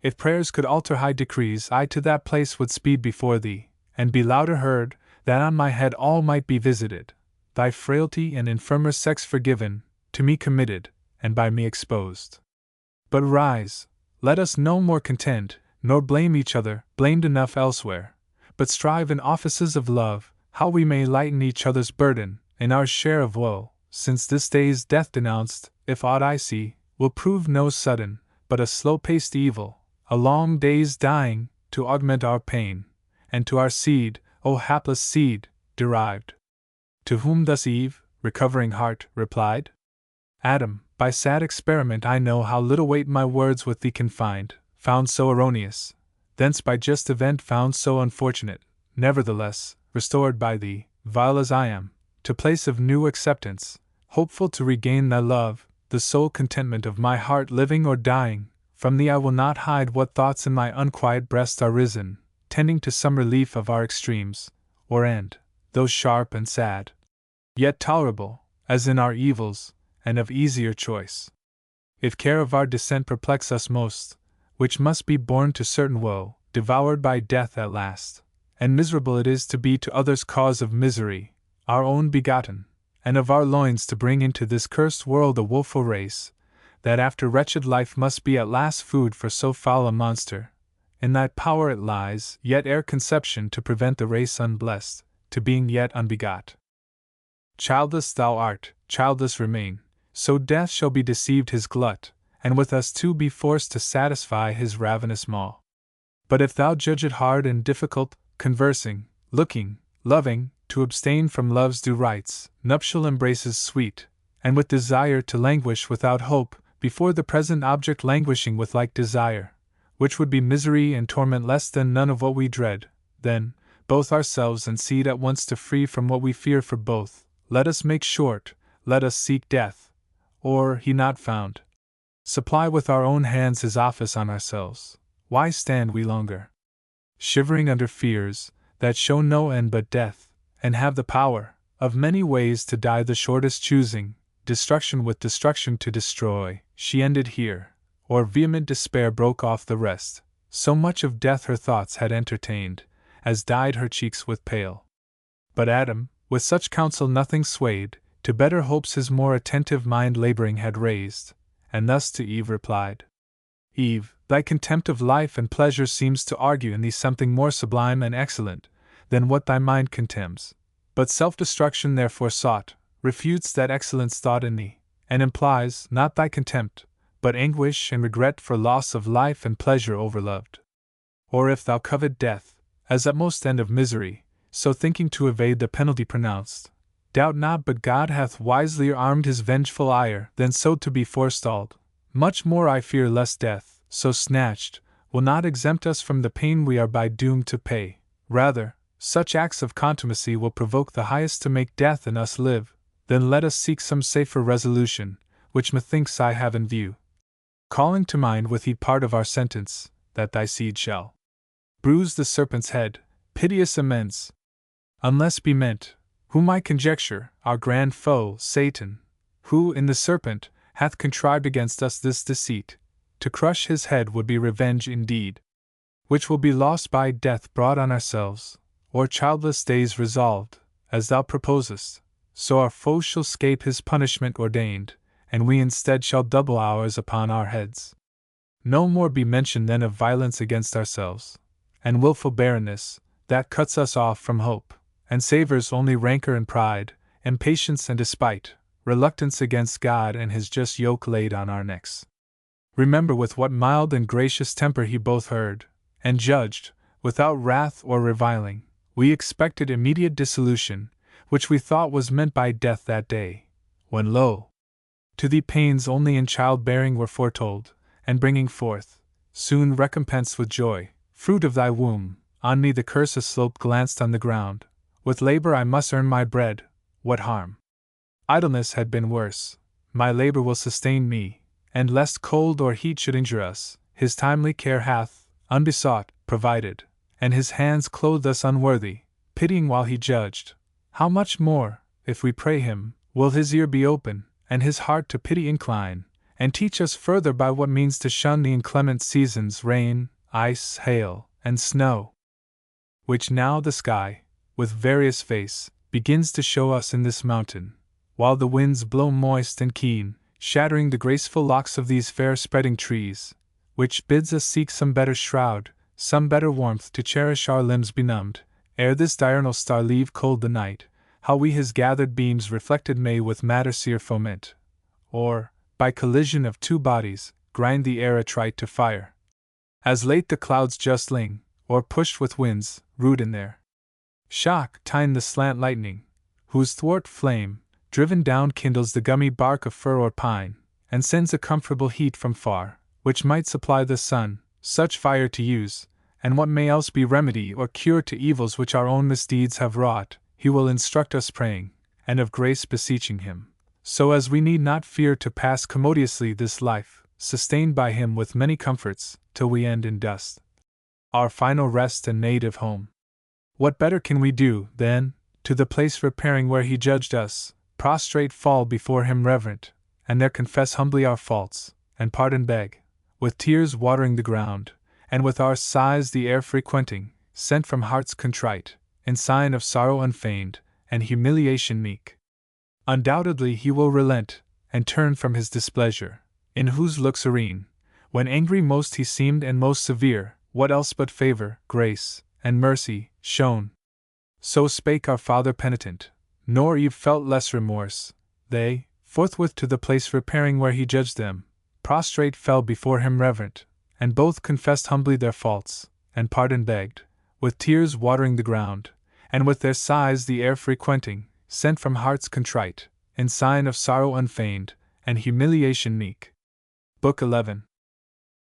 If prayers could alter high decrees, I to that place would speed before thee, and be louder heard, that on my head all might be visited, thy frailty and infirmer sex forgiven, to me committed, and by me exposed. But rise, let us no more contend, nor blame each other, blamed enough elsewhere, but strive in offices of love, how we may lighten each other's burden, in our share of woe, since this day's death denounced, if aught I see, will prove no sudden, but a slow-paced evil, a long day's dying, to augment our pain, and to our seed, O hapless seed, derived. To whom thus Eve, recovering heart, replied? Adam, by sad experiment I know how little weight my words with thee can find, found so erroneous, thence by just event found so unfortunate, nevertheless, restored by thee, vile as I am, to place of new acceptance, hopeful to regain thy love, the sole contentment of my heart living or dying. From thee I will not hide what thoughts in my unquiet breast are risen, tending to some relief of our extremes, or end, though sharp and sad, yet tolerable, as in our evils, and of easier choice. If care of our descent perplex us most, which must be born to certain woe, devoured by death at last, and miserable it is to be to others cause of misery, our own begotten, and of our loins to bring into this cursed world a woeful race, that after wretched life must be at last food for so foul a monster. In thy power it lies, yet ere conception, to prevent the race unblessed, to being yet unbegot. Childless thou art, childless remain, so death shall be deceived his glut, and with us two be forced to satisfy his ravenous maw. But if thou judge it hard and difficult, conversing, looking, loving, to abstain from love's due rites, nuptial embraces sweet, and with desire to languish without hope, before the present object languishing with like desire, which would be misery and torment less than none of what we dread, then, both ourselves and seed at once to free from what we fear for both, let us make short, let us seek death, or, he not found, supply with our own hands his office on ourselves. Why stand we longer, shivering under fears that show no end but death, and have the power, of many ways to die the shortest choosing, destruction with destruction to destroy? She ended here, or vehement despair broke off the rest, so much of death her thoughts had entertained, as dyed her cheeks with pale. But Adam, with such counsel nothing swayed, to better hopes his more attentive mind laboring had raised, and thus to Eve replied: Eve, thy contempt of life and pleasure seems to argue in thee something more sublime and excellent than what thy mind contemns. But self-destruction therefore sought, refutes that excellence thought in thee, and implies, not thy contempt, but anguish and regret for loss of life and pleasure overloved. Or if thou covet death, as utmost end of misery, so thinking to evade the penalty pronounced, doubt not but God hath wiselier armed his vengeful ire than so to be forestalled. Much more I fear lest death, so snatched, will not exempt us from the pain we are by doomed to pay. Rather, such acts of contumacy will provoke the highest to make death in us live. Then let us seek some safer resolution, which methinks I have in view. Calling to mind with heed part of our sentence, that thy seed shall bruise the serpent's head, piteous amends. Unless be meant, whom I conjecture, our grand foe, Satan, who, in the serpent, hath contrived against us this deceit, to crush his head would be revenge indeed, which will be lost by death brought on ourselves, or childless days resolved, as thou proposest, so our foe shall scape his punishment ordained, and we instead shall double ours upon our heads. No more be mentioned then of violence against ourselves, and wilful barrenness, that cuts us off from hope, and savours only rancor and pride, impatience and despite, reluctance against God and his just yoke laid on our necks. Remember with what mild and gracious temper he both heard, and judged, without wrath or reviling. We expected immediate dissolution, which we thought was meant by death that day, when lo! To thee pains only in childbearing were foretold, and bringing forth, soon recompensed with joy, fruit of thy womb. On me the curse aslope glanced on the ground. With labor I must earn my bread, what harm? Idleness had been worse. My labor will sustain me, and lest cold or heat should injure us, his timely care hath, unbesought, provided, and his hands clothed us unworthy, pitying while he judged. How much more, if we pray him, will his ear be open, and his heart to pity incline, and teach us further by what means to shun the inclement seasons, rain, ice, hail, and snow, which now the sky, with various face, begins to show us in this mountain, while the winds blow moist and keen, shattering the graceful locks of these fair spreading trees, which bids us seek some better shroud, some better warmth to cherish our limbs benumbed, ere this diurnal star leave cold the night. How we his gathered beams reflected may with matter sear foment, or, by collision of two bodies, grind the air attrite to fire. As late the clouds justling, or pushed with winds, rude in their shock, tine the slant lightning, whose thwart flame, driven down kindles the gummy bark of fir or pine, and sends a comfortable heat from far, which might supply the sun, such fire to use, and what may else be remedy or cure to evils which our own misdeeds have wrought. He will instruct us praying, and of grace beseeching him, so as we need not fear to pass commodiously this life, sustained by him with many comforts, till we end in dust, our final rest and native home. What better can we do, then, to the place repairing where he judged us, prostrate fall before him reverent, and there confess humbly our faults, and pardon beg, with tears watering the ground, and with our sighs the air frequenting, sent from hearts contrite, in sign of sorrow unfeigned, and humiliation meek. Undoubtedly he will relent, and turn from his displeasure, in whose look serene, when angry most he seemed and most severe, what else but favor, grace, and mercy, shown? So spake our father penitent, nor Eve felt less remorse. They, forthwith to the place repairing where he judged them, prostrate fell before him reverent, and both confessed humbly their faults, and pardon begged, with tears watering the ground, and with their sighs the air frequenting, sent from hearts contrite, in sign of sorrow unfeigned, and humiliation meek. Book 11.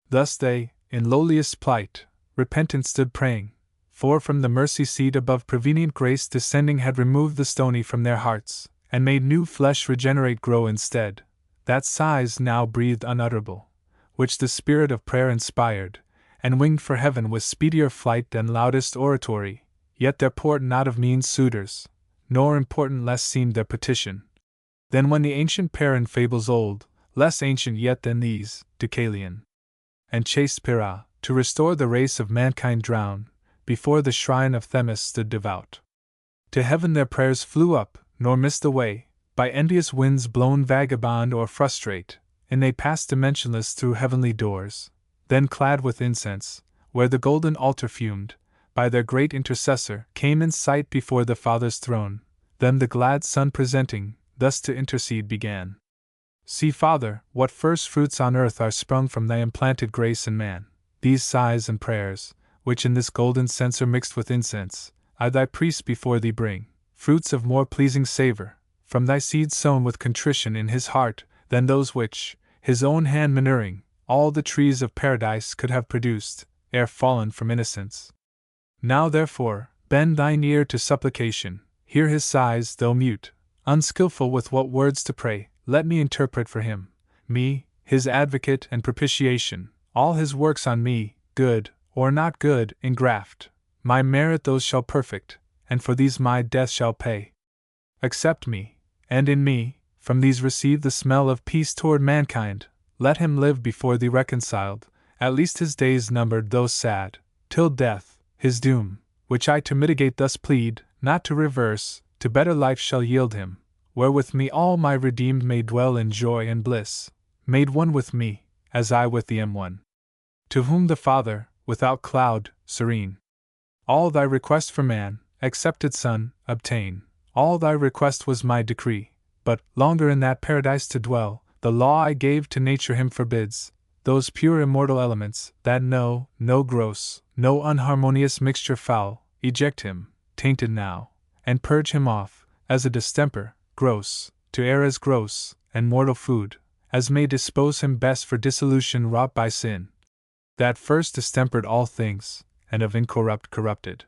Thus they, in lowliest plight, repentant stood praying, for from the mercy seat above prevenient grace descending had removed the stony from their hearts, and made new flesh regenerate grow instead, that sighs now breathed unutterable, which the spirit of prayer inspired, and winged for heaven with speedier flight than loudest oratory, yet their port not of mean suitors, nor important less seemed their petition, than when the ancient pair in fables old, less ancient yet than these, Deucalion and chaste Pyrrha, to restore the race of mankind drowned, before the shrine of Themis stood devout. To heaven their prayers flew up, nor missed the way, by envious winds blown vagabond or frustrate, and they passed dimensionless through heavenly doors, then clad with incense, where the golden altar fumed, by their great intercessor, came in sight before the Father's throne, them the glad Son presenting, thus to intercede began. See, Father, what first fruits on earth are sprung from thy implanted grace in man, these sighs and prayers, which in this golden censer mixed with incense, I thy priests before thee bring, fruits of more pleasing savour, from thy seed sown with contrition in his heart, than those which, his own hand manuring, all the trees of paradise could have produced, ere fallen from innocence. Now therefore, bend thine ear to supplication, hear his sighs, though mute, unskilful with what words to pray, let me interpret for him, me, his advocate and propitiation, all his works on me, good, or not good, engraft, my merit those shall perfect, and for these my death shall pay. Accept me, and in me, from these receive the smell of peace toward mankind, let him live before thee reconciled, at least his days numbered though sad, till death, his doom, which I to mitigate thus plead, not to reverse, to better life shall yield him, where with me all my redeemed may dwell in joy and bliss, made one with me, as I with thee am one. To whom the Father, without cloud, serene, all thy request for man, accepted Son, obtain, all thy request was my decree, but, longer in that paradise to dwell, the law I gave to nature him forbids, those pure immortal elements, that no gross, no unharmonious mixture foul, eject him, tainted now, and purge him off, as a distemper, gross, to air as gross, and mortal food, as may dispose him best for dissolution wrought by sin, that first distempered all things, and of incorrupt corrupted.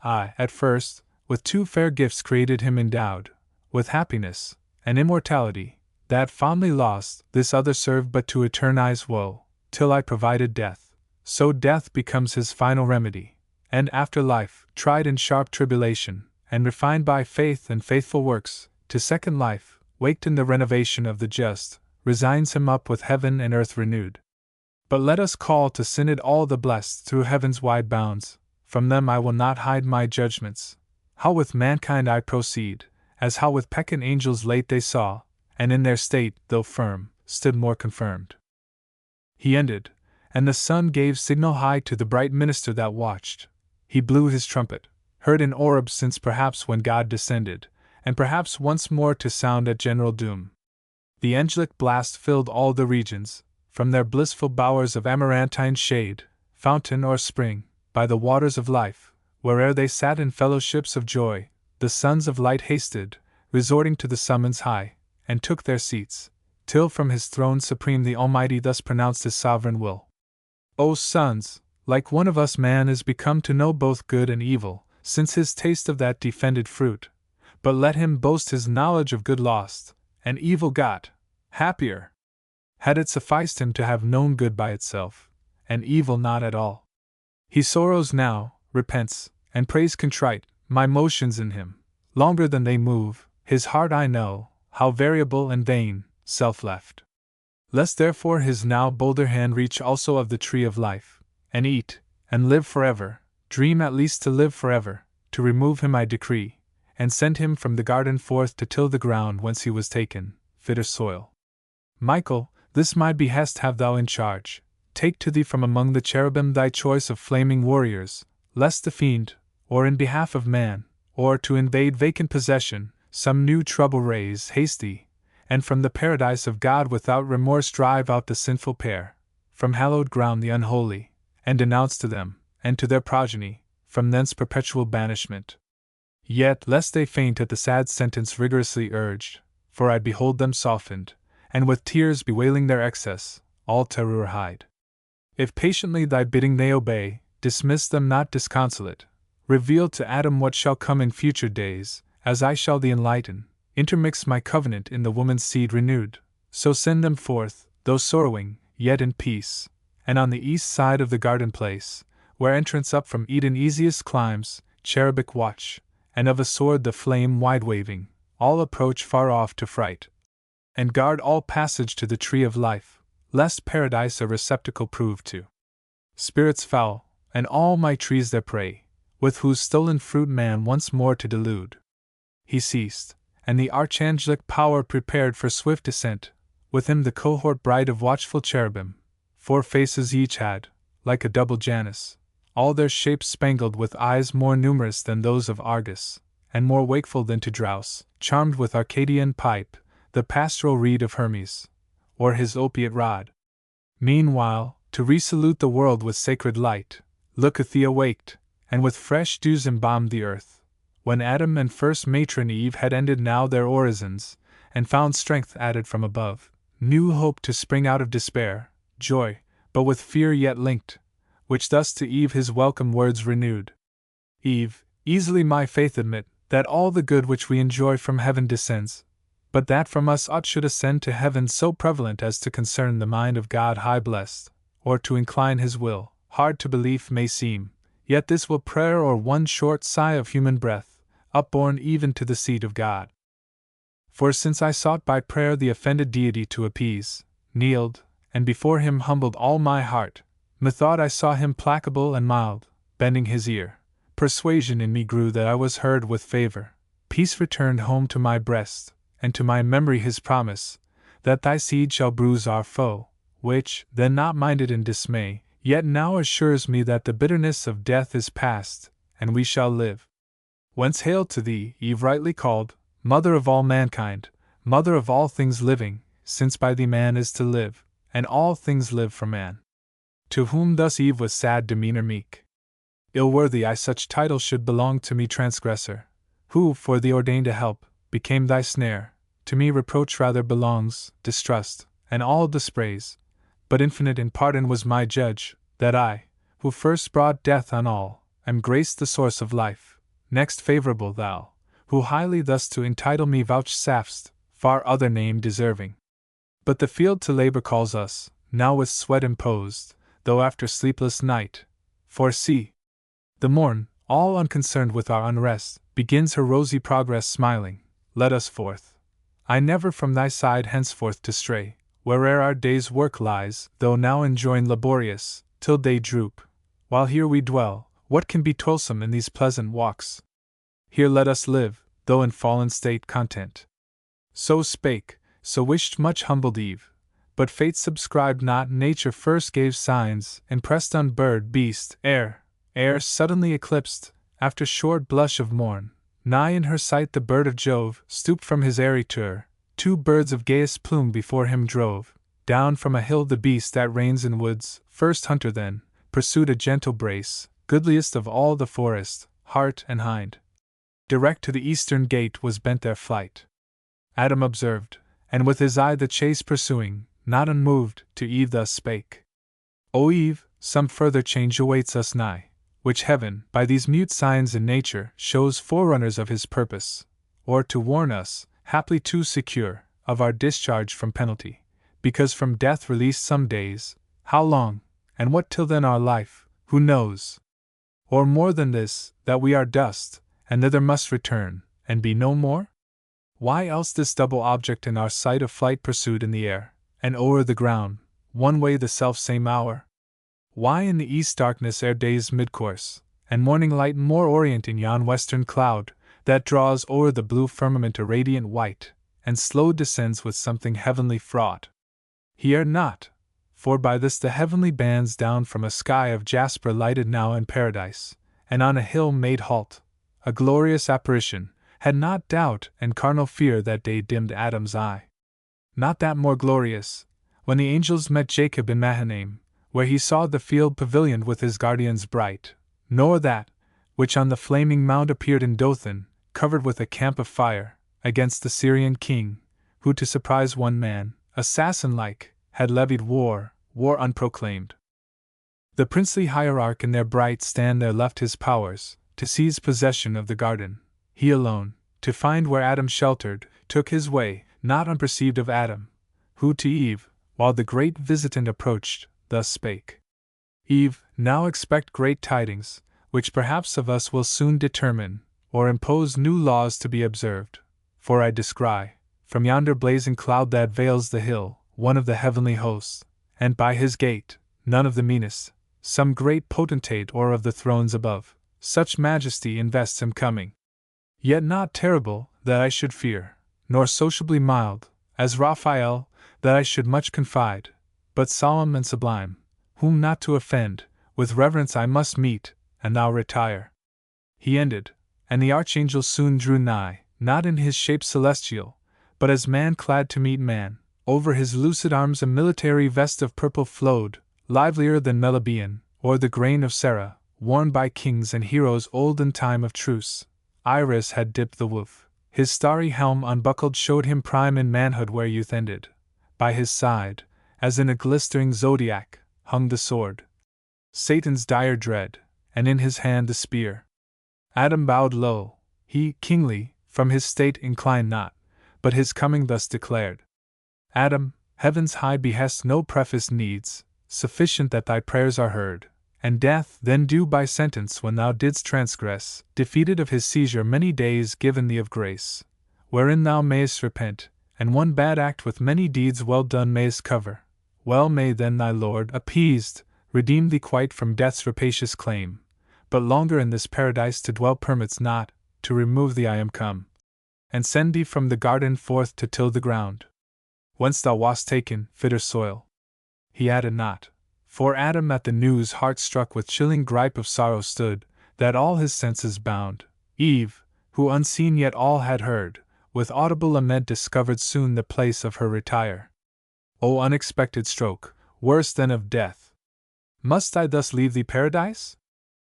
I, at first, with two fair gifts created him endowed, with happiness, and immortality, that fondly lost, this other served but to eternize woe, till I provided death, so death becomes his final remedy, and after life, tried in sharp tribulation, and refined by faith and faithful works, to second life, waked in the renovation of the just, resigns him up with heaven and earth renewed. But let us call to synod all the blessed through heaven's wide bounds, from them I will not hide my judgments, how with mankind I proceed, as how with peccant angels late they saw, and in their state, though firm, stood more confirmed. He ended, and the Son gave signal high to the bright minister that watched. He blew his trumpet, heard in orbs since perhaps when God descended, and perhaps once more to sound at general doom. The angelic blast filled all the regions, from their blissful bowers of amaranthine shade, fountain or spring, by the waters of life, where'er they sat in fellowships of joy, the sons of light hasted, resorting to the summons high, and took their seats, till from his throne supreme the Almighty thus pronounced his sovereign will. O sons, like one of us man is become to know both good and evil, since his taste of that defended fruit, but let him boast his knowledge of good lost, and evil got, happier. Had it sufficed him to have known good by itself, and evil not at all. He sorrows now, repents, and prays contrite, my motions in him, longer than they move, his heart I know, how variable and vain, self-left. Lest therefore his now bolder hand reach also of the tree of life, and eat, and live forever, dream at least to live forever, to remove him I decree, and send him from the garden forth to till the ground whence he was taken, fitter soil. Michael, this my behest have thou in charge, take to thee from among the cherubim thy choice of flaming warriors, lest the fiend, or in behalf of man, or to invade vacant possession, some new trouble raise haste thee, and from the paradise of God without remorse drive out the sinful pair, from hallowed ground the unholy, and denounce to them, and to their progeny, from thence perpetual banishment. Yet lest they faint at the sad sentence rigorously urged, for I behold them softened, and with tears bewailing their excess, all terror hide. If patiently thy bidding they obey, dismiss them not disconsolate, reveal to Adam what shall come in future days, as I shall thee enlighten, intermix my covenant in the woman's seed renewed, so send them forth, though sorrowing, yet in peace, and on the east side of the garden place, where entrance up from Eden easiest climbs, cherubic watch, and of a sword the flame wide waving, all approach far off to fright, and guard all passage to the tree of life, lest paradise a receptacle prove to spirits foul, and all my trees their prey, with whose stolen fruit man once more to delude. He ceased, and the archangelic power prepared for swift descent, with him the cohort bright of watchful cherubim, 4 faces each had, like a double Janus, all their shapes spangled with eyes more numerous than those of Argus, and more wakeful than to drowse, charmed with Arcadian pipe, the pastoral reed of Hermes, or his opiate rod. Meanwhile, to resalute the world with sacred light, Leucothea waked, and with fresh dews embalmed the earth. When Adam and first matron Eve had ended now their orisons, and found strength added from above, new hope to spring out of despair, joy, but with fear yet linked, which thus to Eve his welcome words renewed. Eve, easily my faith admit, that all the good which we enjoy from heaven descends, but that from us aught should ascend to heaven so prevalent as to concern the mind of God high blessed, or to incline his will, hard to belief may seem, yet this will prayer or one short sigh of human breath, upborne even to the seat of God. For since I sought by prayer the offended deity to appease, kneeled, and before him humbled all my heart, methought I saw him placable and mild, bending his ear. Persuasion in me grew that I was heard with favor. Peace returned home to my breast, and to my memory his promise, that thy seed shall bruise our foe, which, then not minded in dismay, yet now assures me that the bitterness of death is past, and we shall live. Whence hail to thee, Eve rightly called, mother of all mankind, mother of all things living, since by thee man is to live, and all things live for man. To whom thus Eve with sad demeanor meek: ill-worthy I such title should belong to me transgressor, who, for thee ordained a help, became thy snare. To me reproach rather belongs, distrust, and all dispraise, but infinite in pardon was my judge, that I, who first brought death on all, am graced the source of life. Next favorable thou, who highly thus to entitle me vouchsafest, far other name deserving. But the field to labor calls us, now with sweat imposed, though after sleepless night. For see, the morn, all unconcerned with our unrest, begins her rosy progress smiling. Let us forth. I never from thy side henceforth to stray, where'er our day's work lies, though now enjoined laborious, till day droop. While here we dwell, what can be toilsome in these pleasant walks? Here let us live, though in fallen state content. So spake, so wished much humbled Eve. But fate subscribed not. Nature first gave signs, impressed on bird, beast, air suddenly eclipsed, after short blush of morn. Nigh in her sight the bird of Jove stooped from his airy tour. Two birds of gayest plume before him drove. Down from a hill the beast that reigns in woods, first hunter then, pursued a gentle brace, goodliest of all the forest, hart and hind. Direct to the eastern gate was bent their flight. Adam observed, and with his eye the chase pursuing, not unmoved, to Eve thus spake: O Eve, some further change awaits us nigh, which heaven, by these mute signs in nature, shows forerunners of his purpose, or to warn us, haply too secure, of our discharge from penalty, because from death released some days, how long, and what till then our life, who knows? Or more than this, that we are dust, and thither must return, and be no more? Why else this double object in our sight of flight pursued in the air, and o'er the ground, one way the self-same hour? Why in the east darkness ere day's midcourse, and morning light more orient in yon western cloud, that draws o'er the blue firmament a radiant white, and slow descends with something heavenly fraught? Here not, for by this the heavenly bands down from a sky of jasper lighted now in paradise, and on a hill made halt, a glorious apparition, had not doubt and carnal fear that day dimmed Adam's eye. Not that more glorious, when the angels met Jacob in Mahanaim, where he saw the field pavilioned with his guardians bright, nor that, which on the flaming mount appeared in Dothan, covered with a camp of fire, against the Syrian king, who to surprise one man, assassin-like, had levied war unproclaimed. The princely hierarch in their bright stand there left his powers, to seize possession of the garden. He alone, to find where Adam sheltered, took his way, not unperceived of Adam, who to Eve, while the great visitant approached, thus spake: Eve, now expect great tidings, which perhaps of us will soon determine, or impose new laws to be observed. For I descry, from yonder blazing cloud that veils the hill, one of the heavenly hosts, and by his gate, none of the meanest, some great potentate or of the thrones above, such majesty invests him coming. Yet not terrible, that I should fear, nor sociably mild, as Raphael, that I should much confide, but solemn and sublime, whom not to offend, with reverence I must meet, and thou retire. He ended, and the archangel soon drew nigh, not in his shape celestial, but as man clad to meet man. Over his lucid arms a military vest of purple flowed, livelier than Meliboeon, or the grain of Sarah, worn by kings and heroes old in time of truce. Iris had dipped the woof. His starry helm unbuckled showed him prime in manhood where youth ended. By his side, as in a glistering zodiac, hung the sword, Satan's dire dread, and in his hand the spear. Adam bowed low. He, kingly, from his state inclined not, but his coming thus declared. Adam, heaven's high behest no preface needs, sufficient that thy prayers are heard, and death then due by sentence when thou didst transgress, defeated of his seizure many days given thee of grace, wherein thou mayest repent, and one bad act with many deeds well done mayest cover. Well may then thy Lord, appeased, redeem thee quite from death's rapacious claim, but longer in this paradise to dwell permits not, to remove thee I am come, and send thee from the garden forth to till the ground, whence thou wast taken, fitter soil. He added not, for Adam at the news heart struck with chilling gripe of sorrow stood, that all his senses bound. Eve, who unseen yet all had heard, with audible lament discovered soon the place of her retire. O unexpected stroke, worse than of death! Must I thus leave thee paradise?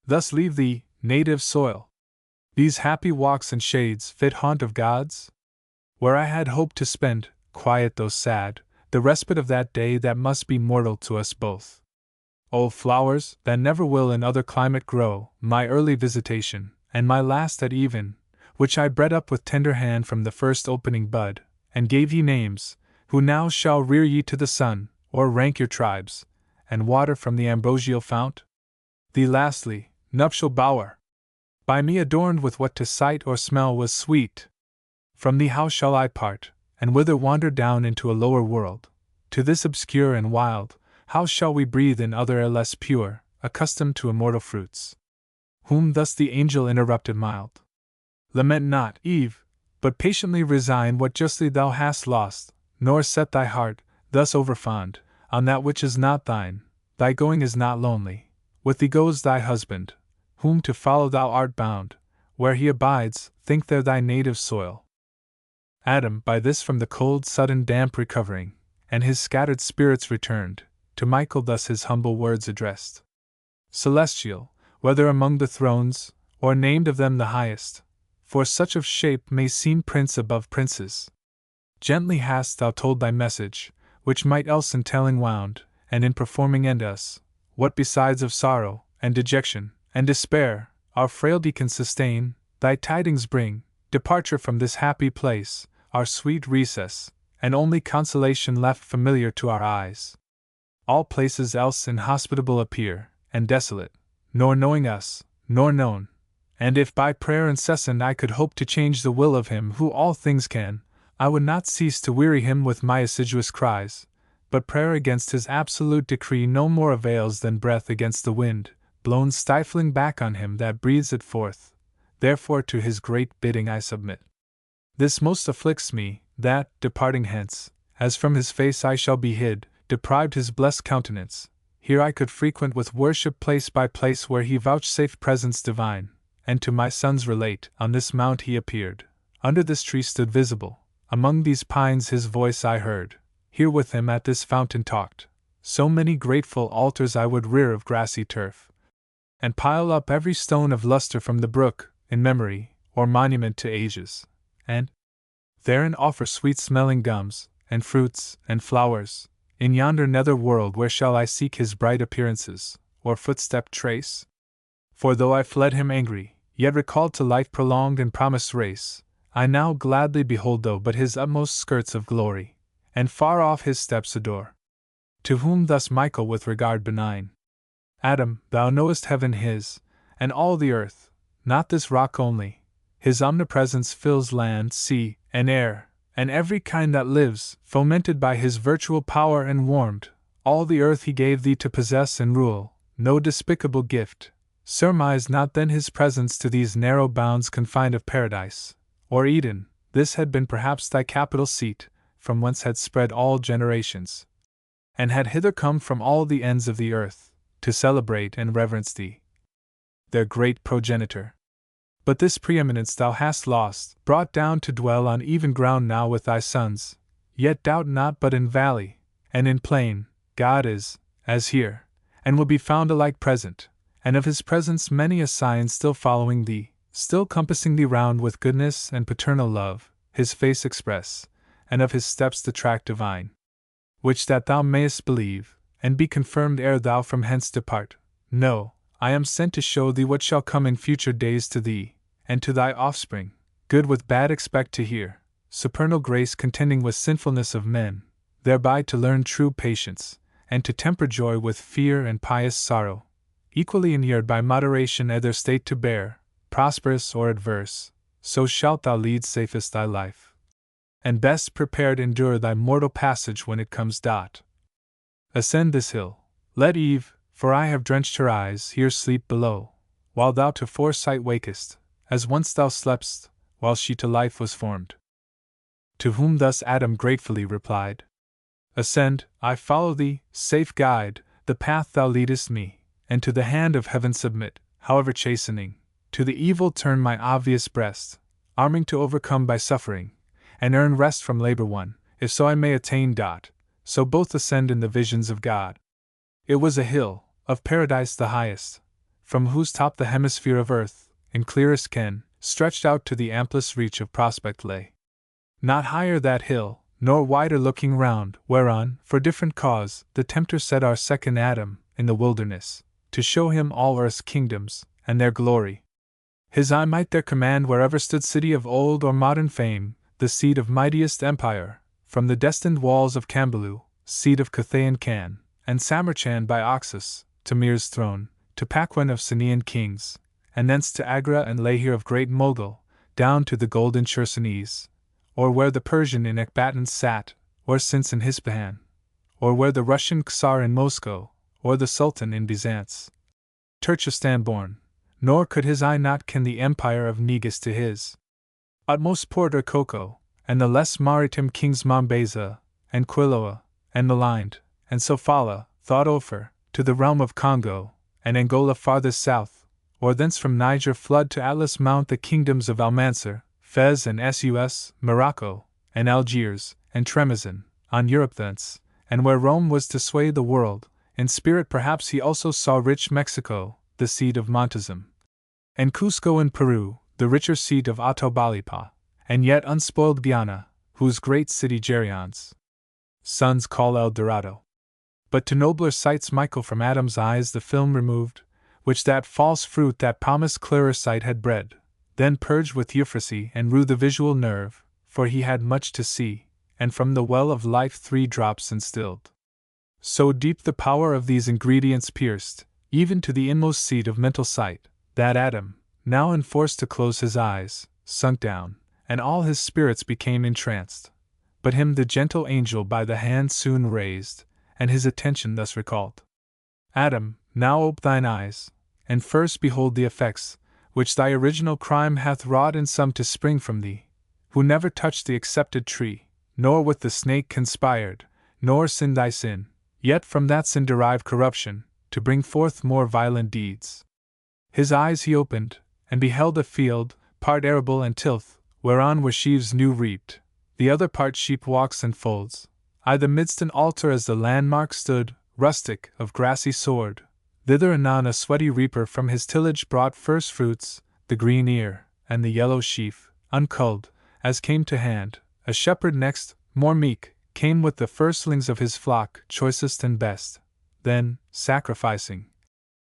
Thus leave thee, native soil? These happy walks and shades, fit haunt of gods? Where I had hoped to spend, quiet though sad, the respite of that day that must be mortal to us both. O flowers, that never will in other climate grow, my early visitation, and my last at even, which I bred up with tender hand from the first opening bud, and gave ye names, who now shall rear ye to the sun, or rank your tribes, and water from the ambrosial fount? Thee lastly, nuptial bower, by me adorned with what to sight or smell was sweet. From thee how shall I part, and whither wander down into a lower world? To this obscure and wild, how shall we breathe in other air less pure, accustomed to immortal fruits? Whom thus the angel interrupted mild. Lament not, Eve, but patiently resign what justly thou hast lost, nor set thy heart, thus overfond, on that which is not thine. Thy going is not lonely. With thee goes thy husband, whom to follow thou art bound. Where he abides, think there thy native soil. Adam, by this from the cold sudden damp recovering, and his scattered spirits returned, to Michael thus his humble words addressed. Celestial, whether among the thrones, or named of them the highest, for such of shape may seem prince above princes. Gently hast thou told thy message, which might else in telling wound, and in performing end us, what besides of sorrow, and dejection, and despair, our frailty can sustain, thy tidings bring, departure from this happy place, our sweet recess, and only consolation left familiar to our eyes. All places else inhospitable appear, and desolate, nor knowing us, nor known. And if by prayer incessant I could hope to change the will of him who all things can, I would not cease to weary him with my assiduous cries. But prayer against his absolute decree no more avails than breath against the wind, blown stifling back on him that breathes it forth. Therefore to his great bidding I submit. This most afflicts me, that, departing hence, as from his face I shall be hid, deprived his blessed countenance. Here I could frequent with worship place by place where he vouchsafed presence divine, and to my sons relate, on this mount he appeared, under this tree stood visible, among these pines his voice I heard, here with him at this fountain talked. So many grateful altars I would rear of grassy turf, and pile up every stone of luster from the brook, in memory, or monument to ages, and therein offer sweet-smelling gums, and fruits, and flowers. In yonder nether world where shall I seek his bright appearances, or footstep trace? For though I fled him angry, yet recalled to life prolonged and promised race, I now gladly behold though but his utmost skirts of glory, and far off his steps adore. To whom thus Michael with regard benign: Adam, thou knowest heaven his, and all the earth, not this rock only. His omnipresence fills land, sea, and air, and every kind that lives, fomented by his virtual power and warmed. All the earth he gave thee to possess and rule, no despicable gift. Surmise not then his presence to these narrow bounds confined of paradise, or Eden. This had been perhaps thy capital seat, from whence had spread all generations, and had hither come from all the ends of the earth. to celebrate and reverence thee, their great progenitor. But this preeminence thou hast lost, brought down to dwell on even ground now with thy sons. Yet doubt not but in valley, and in plain, God is, as here, and will be found alike present, and of his presence many a sign still following thee, still compassing thee round with goodness and paternal love, his face express, and of his steps the track divine. Which that thou mayest believe, and be confirmed ere thou from hence depart. No, I am sent to show thee what shall come in future days to thee, and to thy offspring. Good with bad expect to hear, supernal grace contending with sinfulness of men, thereby to learn true patience, and to temper joy with fear and pious sorrow, equally inured by moderation either state to bear, prosperous or adverse, so shalt thou lead safest thy life, and best prepared endure thy mortal passage when it comes. Ascend this hill, let Eve, for I have drenched her eyes, here sleep below, while thou to foresight wakest, as once thou slepst, while she to life was formed. To whom thus Adam gratefully replied, Ascend, I follow thee, safe guide, the path thou leadest me, and to the hand of heaven submit, however chastening, to the evil turn my obvious breast, arming to overcome by suffering, and earn rest from labor one, if so I may attain. So both ascend in the visions of God. It was a hill, of paradise the highest, from whose top the hemisphere of earth, in clearest ken, stretched out to the amplest reach of prospect lay. Not higher that hill, nor wider looking round, whereon, for different cause, the tempter set our second Adam, in the wilderness, to show him all earth's kingdoms, and their glory. His eye might there command wherever stood city of old or modern fame, the seat of mightiest empire, from the destined walls of Cambalu, seat of Cathayan Can, and Samarcand by Oxus, to Mir's throne, to Paquan of Sanaean kings, and thence to Agra and Lahir of great Mogul, down to the golden Chersonese, or where the Persian in Ecbatans sat, or since in Ispahan, or where the Russian Czar in Moscow, or the Sultan in Byzance, Turkestan born, nor could his eye not ken the empire of Negus to his utmost port or Coco, and the less maritime kings Mombasa, and Quiloa, and Malind, and Sofala, thought Ophir, to the realm of Congo, and Angola farthest south, or thence from Niger flood to Atlas mount the kingdoms of Almansor, Fez and Sus, Morocco, and Algiers, and Tremezan, on Europe thence, and where Rome was to sway the world, in spirit perhaps he also saw rich Mexico, the seat of Montezum, and Cusco in Peru, the richer seat of Atahualpa, and yet unspoiled Guyana, whose great city Gerion's sons call El Dorado. But to nobler sights Michael from Adam's eyes the film removed, which that false fruit that promised clearer sight had bred, then purged with euphrasy and rue the visual nerve, for he had much to see, and from the well of life 3 drops instilled. So deep the power of these ingredients pierced, even to the inmost seat of mental sight, that Adam, now enforced to close his eyes, sunk down, and all his spirits became entranced. But him the gentle angel by the hand soon raised, and his attention thus recalled. Adam, now ope thine eyes, and first behold the effects, which thy original crime hath wrought in some to spring from thee, who never touched the accepted tree, nor with the snake conspired, nor sinned thy sin, yet from that sin derived corruption, to bring forth more violent deeds. His eyes he opened, and beheld a field, part arable and tilth, whereon were sheaves new reaped, the other part sheep walks and folds. I the midst an altar as the landmark stood, rustic, of grassy sward. Thither anon a sweaty reaper from his tillage brought first fruits, the green ear, and the yellow sheaf, unculled, as came to hand. A shepherd next, more meek, came with the firstlings of his flock, choicest and best. Then, sacrificing,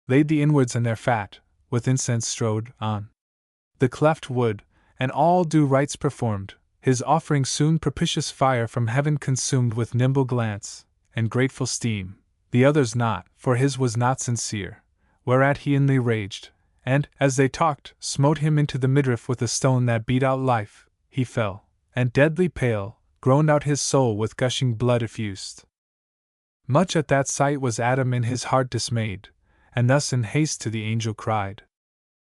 laid the inwards and their fat, with incense strode, on the cleft wood, and all due rites performed. His offering soon propitious fire from heaven consumed with nimble glance, and grateful steam, the others not, for his was not sincere, whereat he inly raged, and, as they talked, smote him into the midriff with a stone that beat out life. He fell, and deadly pale, groaned out his soul with gushing blood effused. Much at that sight was Adam in his heart dismayed, and thus in haste to the angel cried,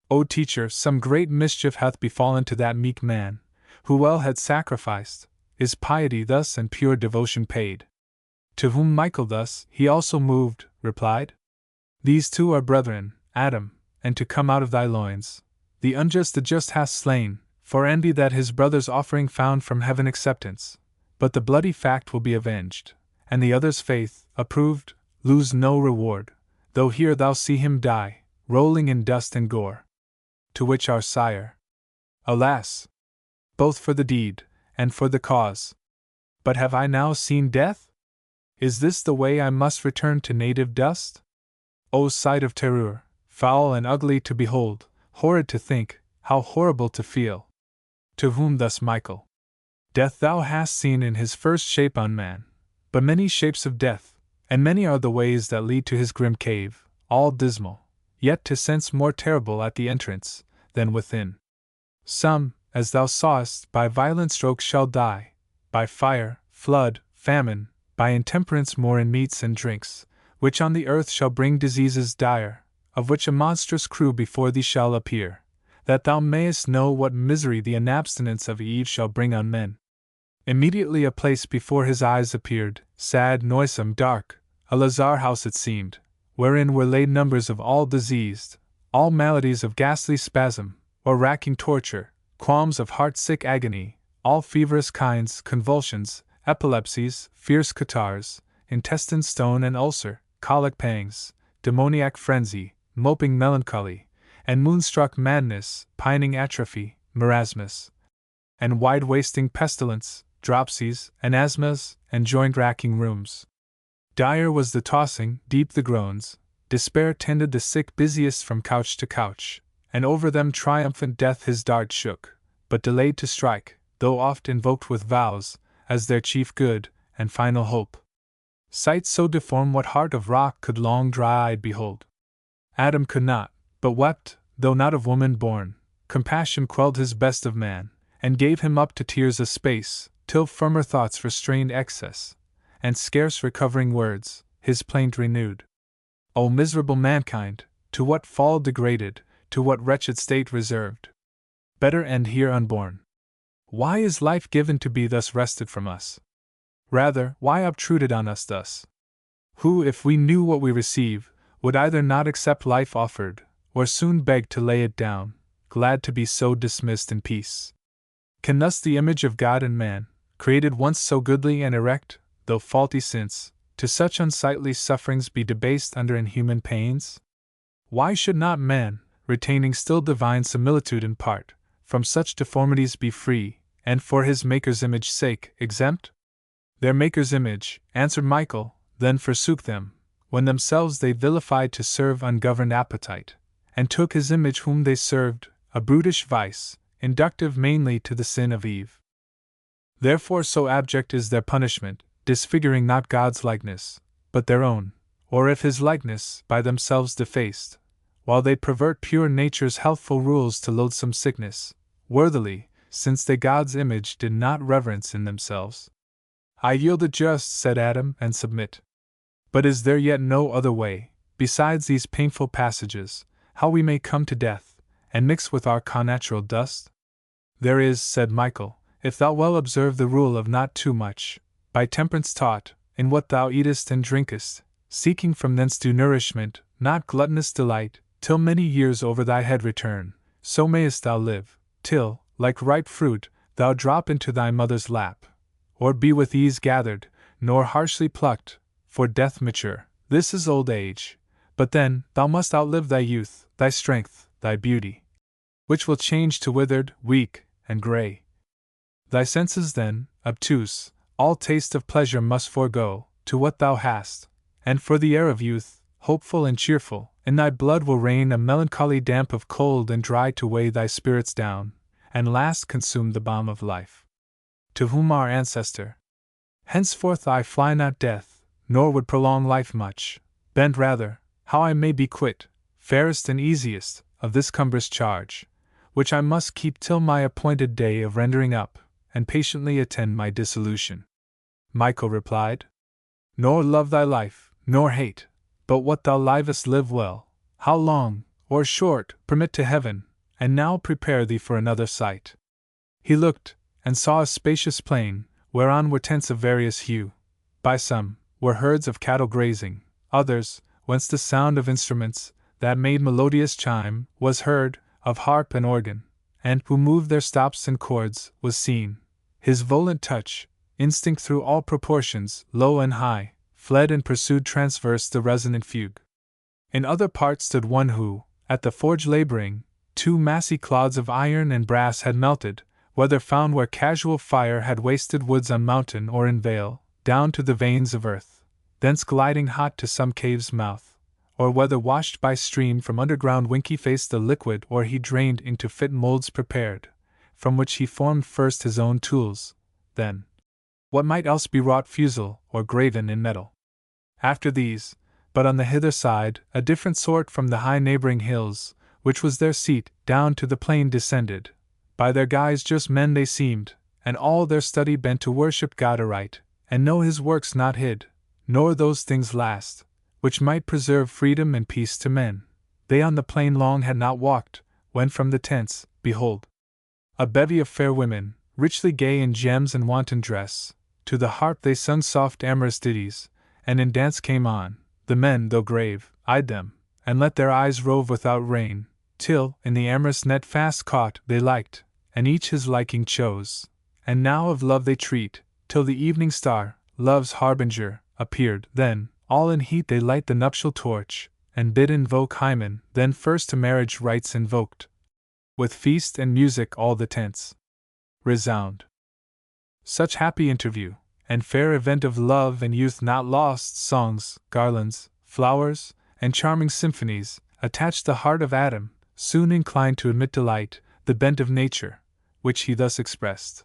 O teacher, some great mischief hath befallen to that meek man, who well had sacrificed, is piety thus and pure devotion paid? To whom Michael thus, he also moved, replied, These two are brethren, Adam, and to come out of thy loins. The just hath slain, for envy that his brother's offering found from heaven acceptance. But the bloody fact will be avenged, and the other's faith, approved, lose no reward, though here thou see him die, rolling in dust and gore. To which our sire, alas! Both for the deed, and for the cause. But have I now seen death? Is this the way I must return to native dust? O sight of terror, foul and ugly to behold, horrid to think, how horrible to feel! To whom thus Michael? Death thou hast seen in his first shape on man, but many shapes of death, and many are the ways that lead to his grim cave, all dismal, yet to sense more terrible at the entrance than within. Some, as thou sawest, by violent strokes shall die, by fire, flood, famine, by intemperance more in meats and drinks, which on the earth shall bring diseases dire, of which a monstrous crew before thee shall appear, that thou mayest know what misery the inabstinence of Eve shall bring on men. Immediately a place before his eyes appeared, sad, noisome, dark, a lazar house it seemed, wherein were laid numbers of all diseased, all maladies of ghastly spasm, or racking torture, qualms of heart-sick agony, all feverous kinds, convulsions, epilepsies, fierce catarrhs, intestine stone and ulcer, colic pangs, demoniac frenzy, moping melancholy, and moonstruck madness, pining atrophy, marasmus, and wide-wasting pestilence, dropsies, and asthmas, and joint-racking rheums. Dire was the tossing, deep the groans, despair tended the sick busiest from couch to couch, and over them triumphant death his dart shook, but delayed to strike, though oft invoked with vows, as their chief good, and final hope. Sight so deformed what heart of rock could long dry-eyed behold? Adam could not, but wept, though not of woman born. Compassion quelled his best of man, and gave him up to tears a space, till firmer thoughts restrained excess, and scarce recovering words, his plaint renewed. O miserable mankind, to what fall degraded, to what wretched state reserved! Better end here unborn. Why is life given to be thus wrested from us? Rather, why obtruded on us thus? Who, if we knew what we receive, would either not accept life offered, or soon beg to lay it down, glad to be so dismissed in peace? Can thus the image of God in man, created once so goodly and erect, though faulty since, to such unsightly sufferings be debased under inhuman pains? Why should not man, retaining still divine similitude in part, from such deformities be free, and for his Maker's image sake, exempt? Their Maker's image, answered Michael, then forsook them, when themselves they vilified to serve ungoverned appetite, and took his image whom they served, a brutish vice, inductive mainly to the sin of Eve. Therefore so abject is their punishment, disfiguring not God's likeness, but their own, or if his likeness, by themselves defaced, while they pervert pure nature's healthful rules to loathsome sickness, worthily, since they God's image did not reverence in themselves. I yield the just, said Adam, and submit. But is there yet no other way, besides these painful passages, how we may come to death, and mix with our connatural dust? There is, said Michael, if thou well observe the rule of not too much, by temperance taught, in what thou eatest and drinkest, seeking from thence due nourishment, not gluttonous delight, till many years over thy head return, so mayest thou live, till, like ripe fruit, thou drop into thy mother's lap, or be with ease gathered, nor harshly plucked, for death mature. This is old age. But then, thou must outlive thy youth, thy strength, thy beauty, which will change to withered, weak, and grey. Thy senses then, obtuse, all taste of pleasure must forego, to what thou hast, and for the air of youth, hopeful and cheerful, in thy blood will reign a melancholy damp of cold and dry to weigh thy spirits down, and last consume the balm of life. To whom our ancestor, henceforth I fly not death, nor would prolong life much, bent rather, how I may be quit, fairest and easiest, of this cumbrous charge, which I must keep till my appointed day of rendering up, and patiently attend my dissolution. Michael replied, Nor love thy life, nor hate, but what thou livest live well, how long, or short, permit to heaven, and now prepare thee for another sight. He looked, and saw a spacious plain, whereon were tents of various hue. By some, were herds of cattle grazing, others, whence the sound of instruments, that made melodious chime, was heard, of harp and organ, and who moved their stops and chords, was seen. His volant touch, instinct through all proportions, low and high, fled and pursued transverse the resonant fugue. In other parts stood one who, at the forge laboring, two massy clods of iron and brass had melted, whether found where casual fire had wasted woods on mountain or in vale, down to the veins of earth, thence gliding hot to some cave's mouth, or whether washed by stream from underground winky faced the liquid, or he drained into fit moulds prepared, from which he formed first his own tools, then what might else be wrought fusel, or graven in metal. After these, but on the hither side, a different sort from the high neighboring hills, which was their seat, down to the plain descended. By their guise just men they seemed, and all their study bent to worship God aright, and know his works not hid, nor those things last, which might preserve freedom and peace to men. They on the plain long had not walked, when from the tents, behold, a bevy of fair women, richly gay in gems and wanton dress, to the harp they sung soft amorous ditties, and in dance came on. The men, though grave, eyed them, and let their eyes rove without rein, till, in the amorous net fast caught, they liked, and each his liking chose. And now of love they treat, till the evening star, love's harbinger, appeared. Then, all in heat they light the nuptial torch, and bid invoke Hymen. Then first to marriage rites invoked. With feast and music all the tents resound. Such happy interview, and fair event of love and youth not lost, songs, garlands, flowers, and charming symphonies, attached the heart of Adam, soon inclined to admit delight, the bent of nature, which he thus expressed.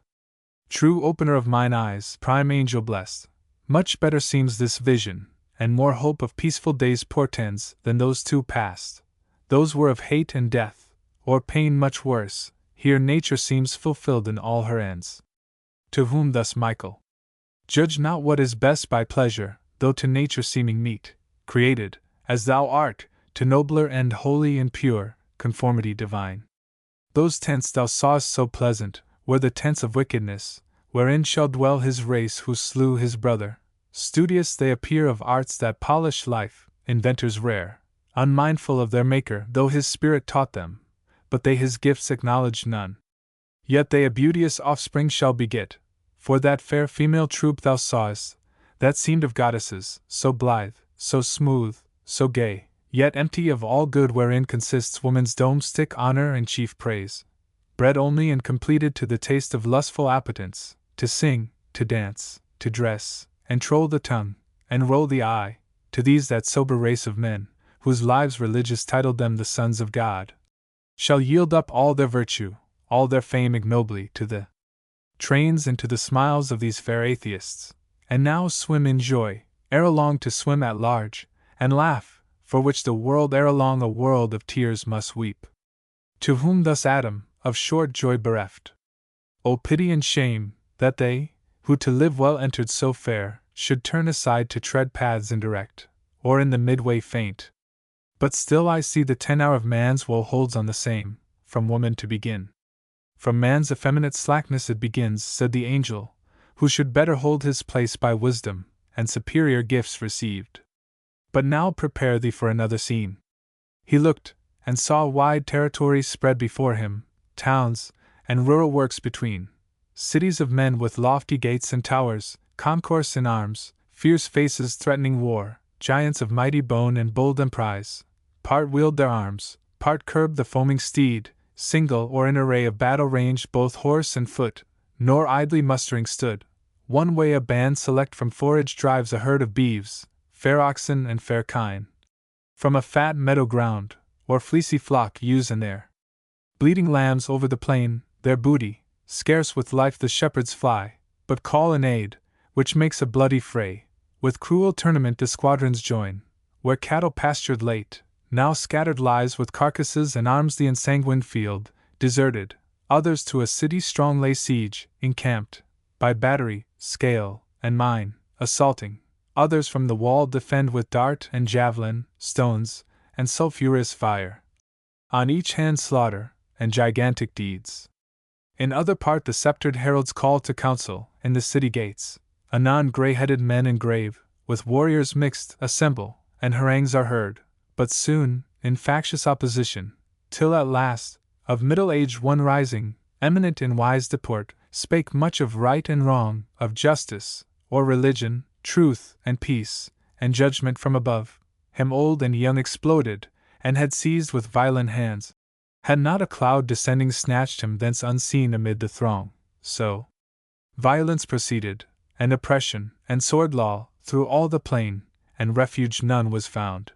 True opener of mine eyes, prime angel blessed, much better seems this vision, and more hope of peaceful days portends than those two past. Those were of hate and death, or pain much worse. Here nature seems fulfilled in all her ends. To whom thus Michael: judge not what is best by pleasure, though to nature seeming meet, created, as thou art, to nobler end holy and pure, conformity divine. Those tents thou sawest so pleasant, were the tents of wickedness, wherein shall dwell his race who slew his brother. Studious they appear of arts that polish life, inventors rare, unmindful of their Maker, though his Spirit taught them, but they his gifts acknowledged none. Yet they a beauteous offspring shall beget, for that fair female troop thou sawest, that seemed of goddesses, so blithe, so smooth, so gay, yet empty of all good wherein consists woman's domestic honor and chief praise, bred only and completed to the taste of lustful appetence, to sing, to dance, to dress, and troll the tongue, and roll the eye, to these that sober race of men, whose lives religious titled them the sons of God, shall yield up all their virtue, all their fame ignobly to the trains and to the smiles of these fair atheists, and now swim in joy, ere long to swim at large, and laugh, for which the world ere long a world of tears must weep. To whom thus Adam, of short joy bereft: O pity and shame, that they, who to live well entered so fair, should turn aside to tread paths indirect, or in the midway faint. But still I see the tenor of man's woe holds on the same, from woman to begin. From man's effeminate slackness it begins, said the angel, who should better hold his place by wisdom, and superior gifts received. But now prepare thee for another scene. He looked, and saw wide territories spread before him, towns, and rural works between, cities of men with lofty gates and towers, concourse in arms, fierce faces threatening war, giants of mighty bone and bold emprise, part wield their arms, part curb the foaming steed, single or in array of battle ranged both horse and foot, nor idly mustering stood. One way a band select from forage drives a herd of beeves, fair oxen and fair kine, from a fat meadow ground, or fleecy flock ewes and their bleating lambs over the plain, their booty, scarce with life the shepherds fly, but call in aid, which makes a bloody fray. With cruel tournament the squadrons join, where cattle pastured late, now scattered lies with carcasses and arms the ensanguined field, deserted, others to a city strong lay siege, encamped, by battery, scale, and mine, assaulting, others from the wall defend with dart and javelin, stones, and sulphurous fire. On each hand slaughter, and gigantic deeds. In other part the sceptred heralds call to council, in the city gates, anon grey-headed men and grave, with warriors mixed, assemble, and harangues are heard, but soon, in factious opposition, till at last, of middle-aged one rising, eminent in wise deport, spake much of right and wrong, of justice, or religion, truth and peace, and judgment from above. Him old and young exploded, and had seized with violent hands. Had not a cloud descending snatched him thence unseen amid the throng, so violence proceeded, and oppression, and sword law, through all the plain, and refuge none was found.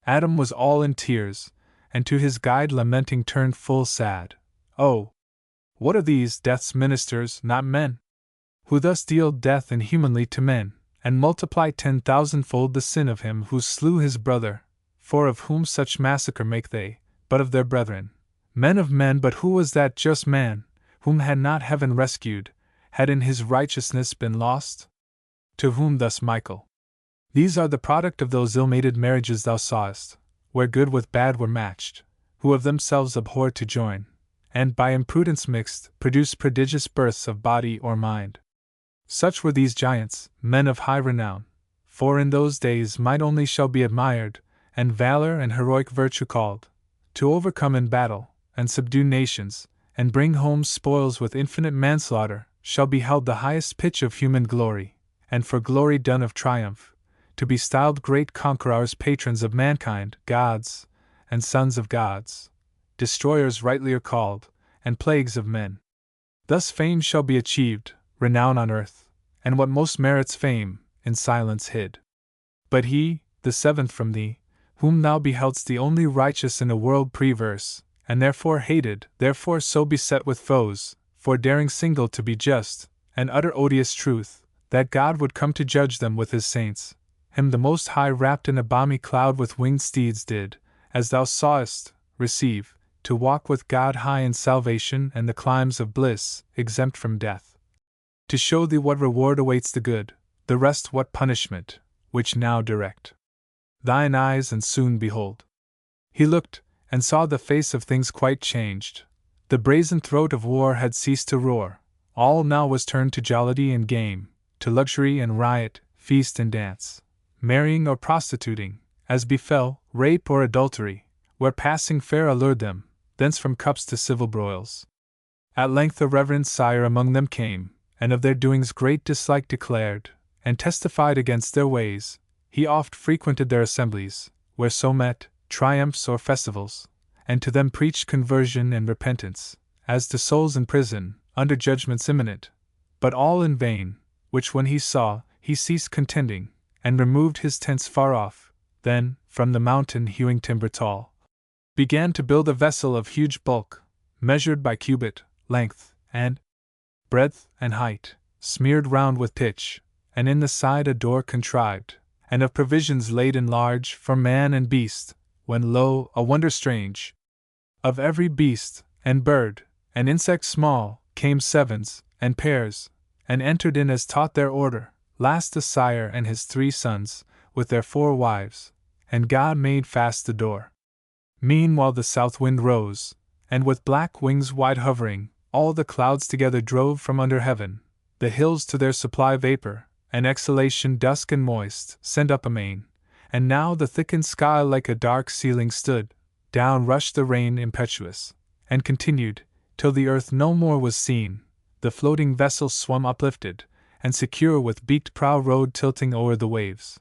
Adam was all in tears, and to his guide lamenting turned full sad. Oh! What are these death's ministers, not men? Who thus deal death inhumanly to men, and multiply 10,000-fold the sin of him who slew his brother, for of whom such massacre make they, but of their brethren, men of men. But who was that just man, whom had not heaven rescued, had in his righteousness been lost? To whom thus Michael? These are the product of those ill-mated marriages thou sawest, where good with bad were matched, who of themselves abhorred to join, and by imprudence mixed, produced prodigious births of body or mind. Such were these giants, men of high renown, for in those days might only shall be admired, and valor and heroic virtue called, to overcome in battle, and subdue nations, and bring home spoils with infinite manslaughter, shall be held the highest pitch of human glory, and for glory done of triumph, to be styled great conquerors, patrons of mankind, gods, and sons of gods, destroyers rightlier called, and plagues of men. Thus fame shall be achieved, renown on earth, and what most merits fame, in silence hid. But he, the seventh from thee, whom thou beheldst the only righteous in a world preverse, and therefore hated, therefore so beset with foes, for daring single to be just, and utter odious truth, that God would come to judge them with his saints, him the Most High wrapped in a balmy cloud with winged steeds did, as thou sawest, receive, to walk with God high in salvation and the climes of bliss, exempt from death. To show thee what reward awaits the good, the rest what punishment, which now direct thine eyes and soon behold. He looked, and saw the face of things quite changed. The brazen throat of war had ceased to roar, all now was turned to jollity and game, to luxury and riot, feast and dance, marrying or prostituting, as befell, rape or adultery, where passing fair allured them, thence from cups to civil broils. At length a reverend sire among them came, and of their doings great dislike declared, and testified against their ways. He oft frequented their assemblies, where so met, triumphs or festivals, and to them preached conversion and repentance, as to souls in prison, under judgments imminent, but all in vain, which when he saw, he ceased contending, and removed his tents far off, then, from the mountain hewing timber tall, began to build a vessel of huge bulk, measured by cubit, length, and breadth and height, smeared round with pitch, and in the side a door contrived, and of provisions laid in large for man and beast, when lo, a wonder strange! Of every beast, and bird, and insect small, came sevens, and pairs, and entered in as taught their order, last the sire and his 3 sons, with their 4 wives, and God made fast the door. Meanwhile the south wind rose, and with black wings wide hovering, all the clouds together drove from under heaven, the hills to their supply vapor, and exhalation dusk and moist, sent up amain, and now the thickened sky like a dark ceiling stood, down rushed the rain impetuous, and continued, till the earth no more was seen, the floating vessel swum uplifted, and secure with beaked prow rode tilting o'er the waves.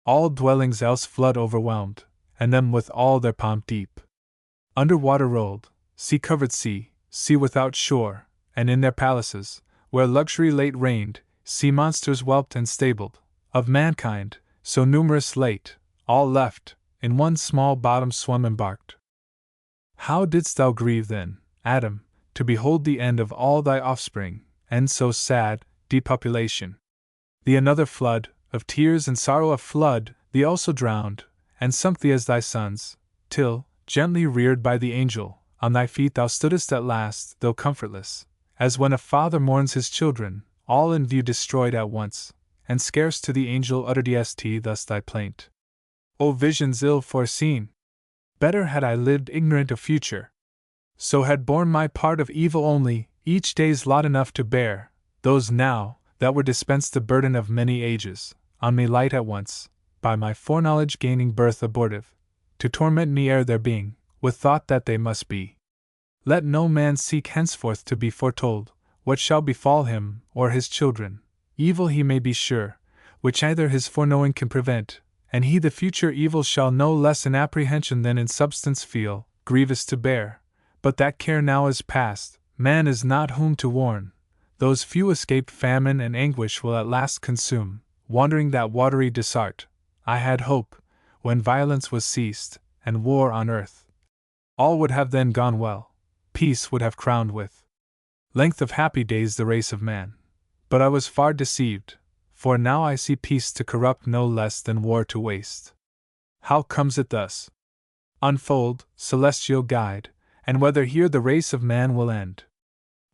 All dwellings else flood overwhelmed, and them with all their pomp deep. Under water rolled, sea-covered sea, sea without shore, and in their palaces, where luxury late reigned, sea monsters whelped and stabled, of mankind, so numerous late, all left, in one small bottom swum embarked. How didst thou grieve then, Adam, to behold the end of all thy offspring, and so sad, depopulation? Thee another flood, of tears and sorrow a flood, thee also drowned, and sunk thee as thy sons, till, gently reared by the angel, on thy feet thou stoodest at last, though comfortless, as when a father mourns his children, all in view destroyed at once, and scarce to the angel utteredst thus thy plaint. O visions ill foreseen! Better had I lived ignorant of future, so had borne my part of evil only, each day's lot enough to bear, those now, that were dispensed the burden of many ages, on me light at once, by my foreknowledge gaining birth abortive, to torment me ere their being, with thought that they must be. Let no man seek henceforth to be foretold, what shall befall him, or his children, evil he may be sure, which neither his foreknowing can prevent, and he the future evil shall no less in apprehension than in substance feel, grievous to bear, but that care now is past, man is not whom to warn, those few escaped famine and anguish will at last consume, wandering that watery desart. I had hope, when violence was ceased, and war on earth. All would have then gone well, peace would have crowned with length of happy days the race of man. But I was far deceived, for now I see peace to corrupt no less than war to waste. How comes it thus? Unfold, celestial guide, and whether here the race of man will end.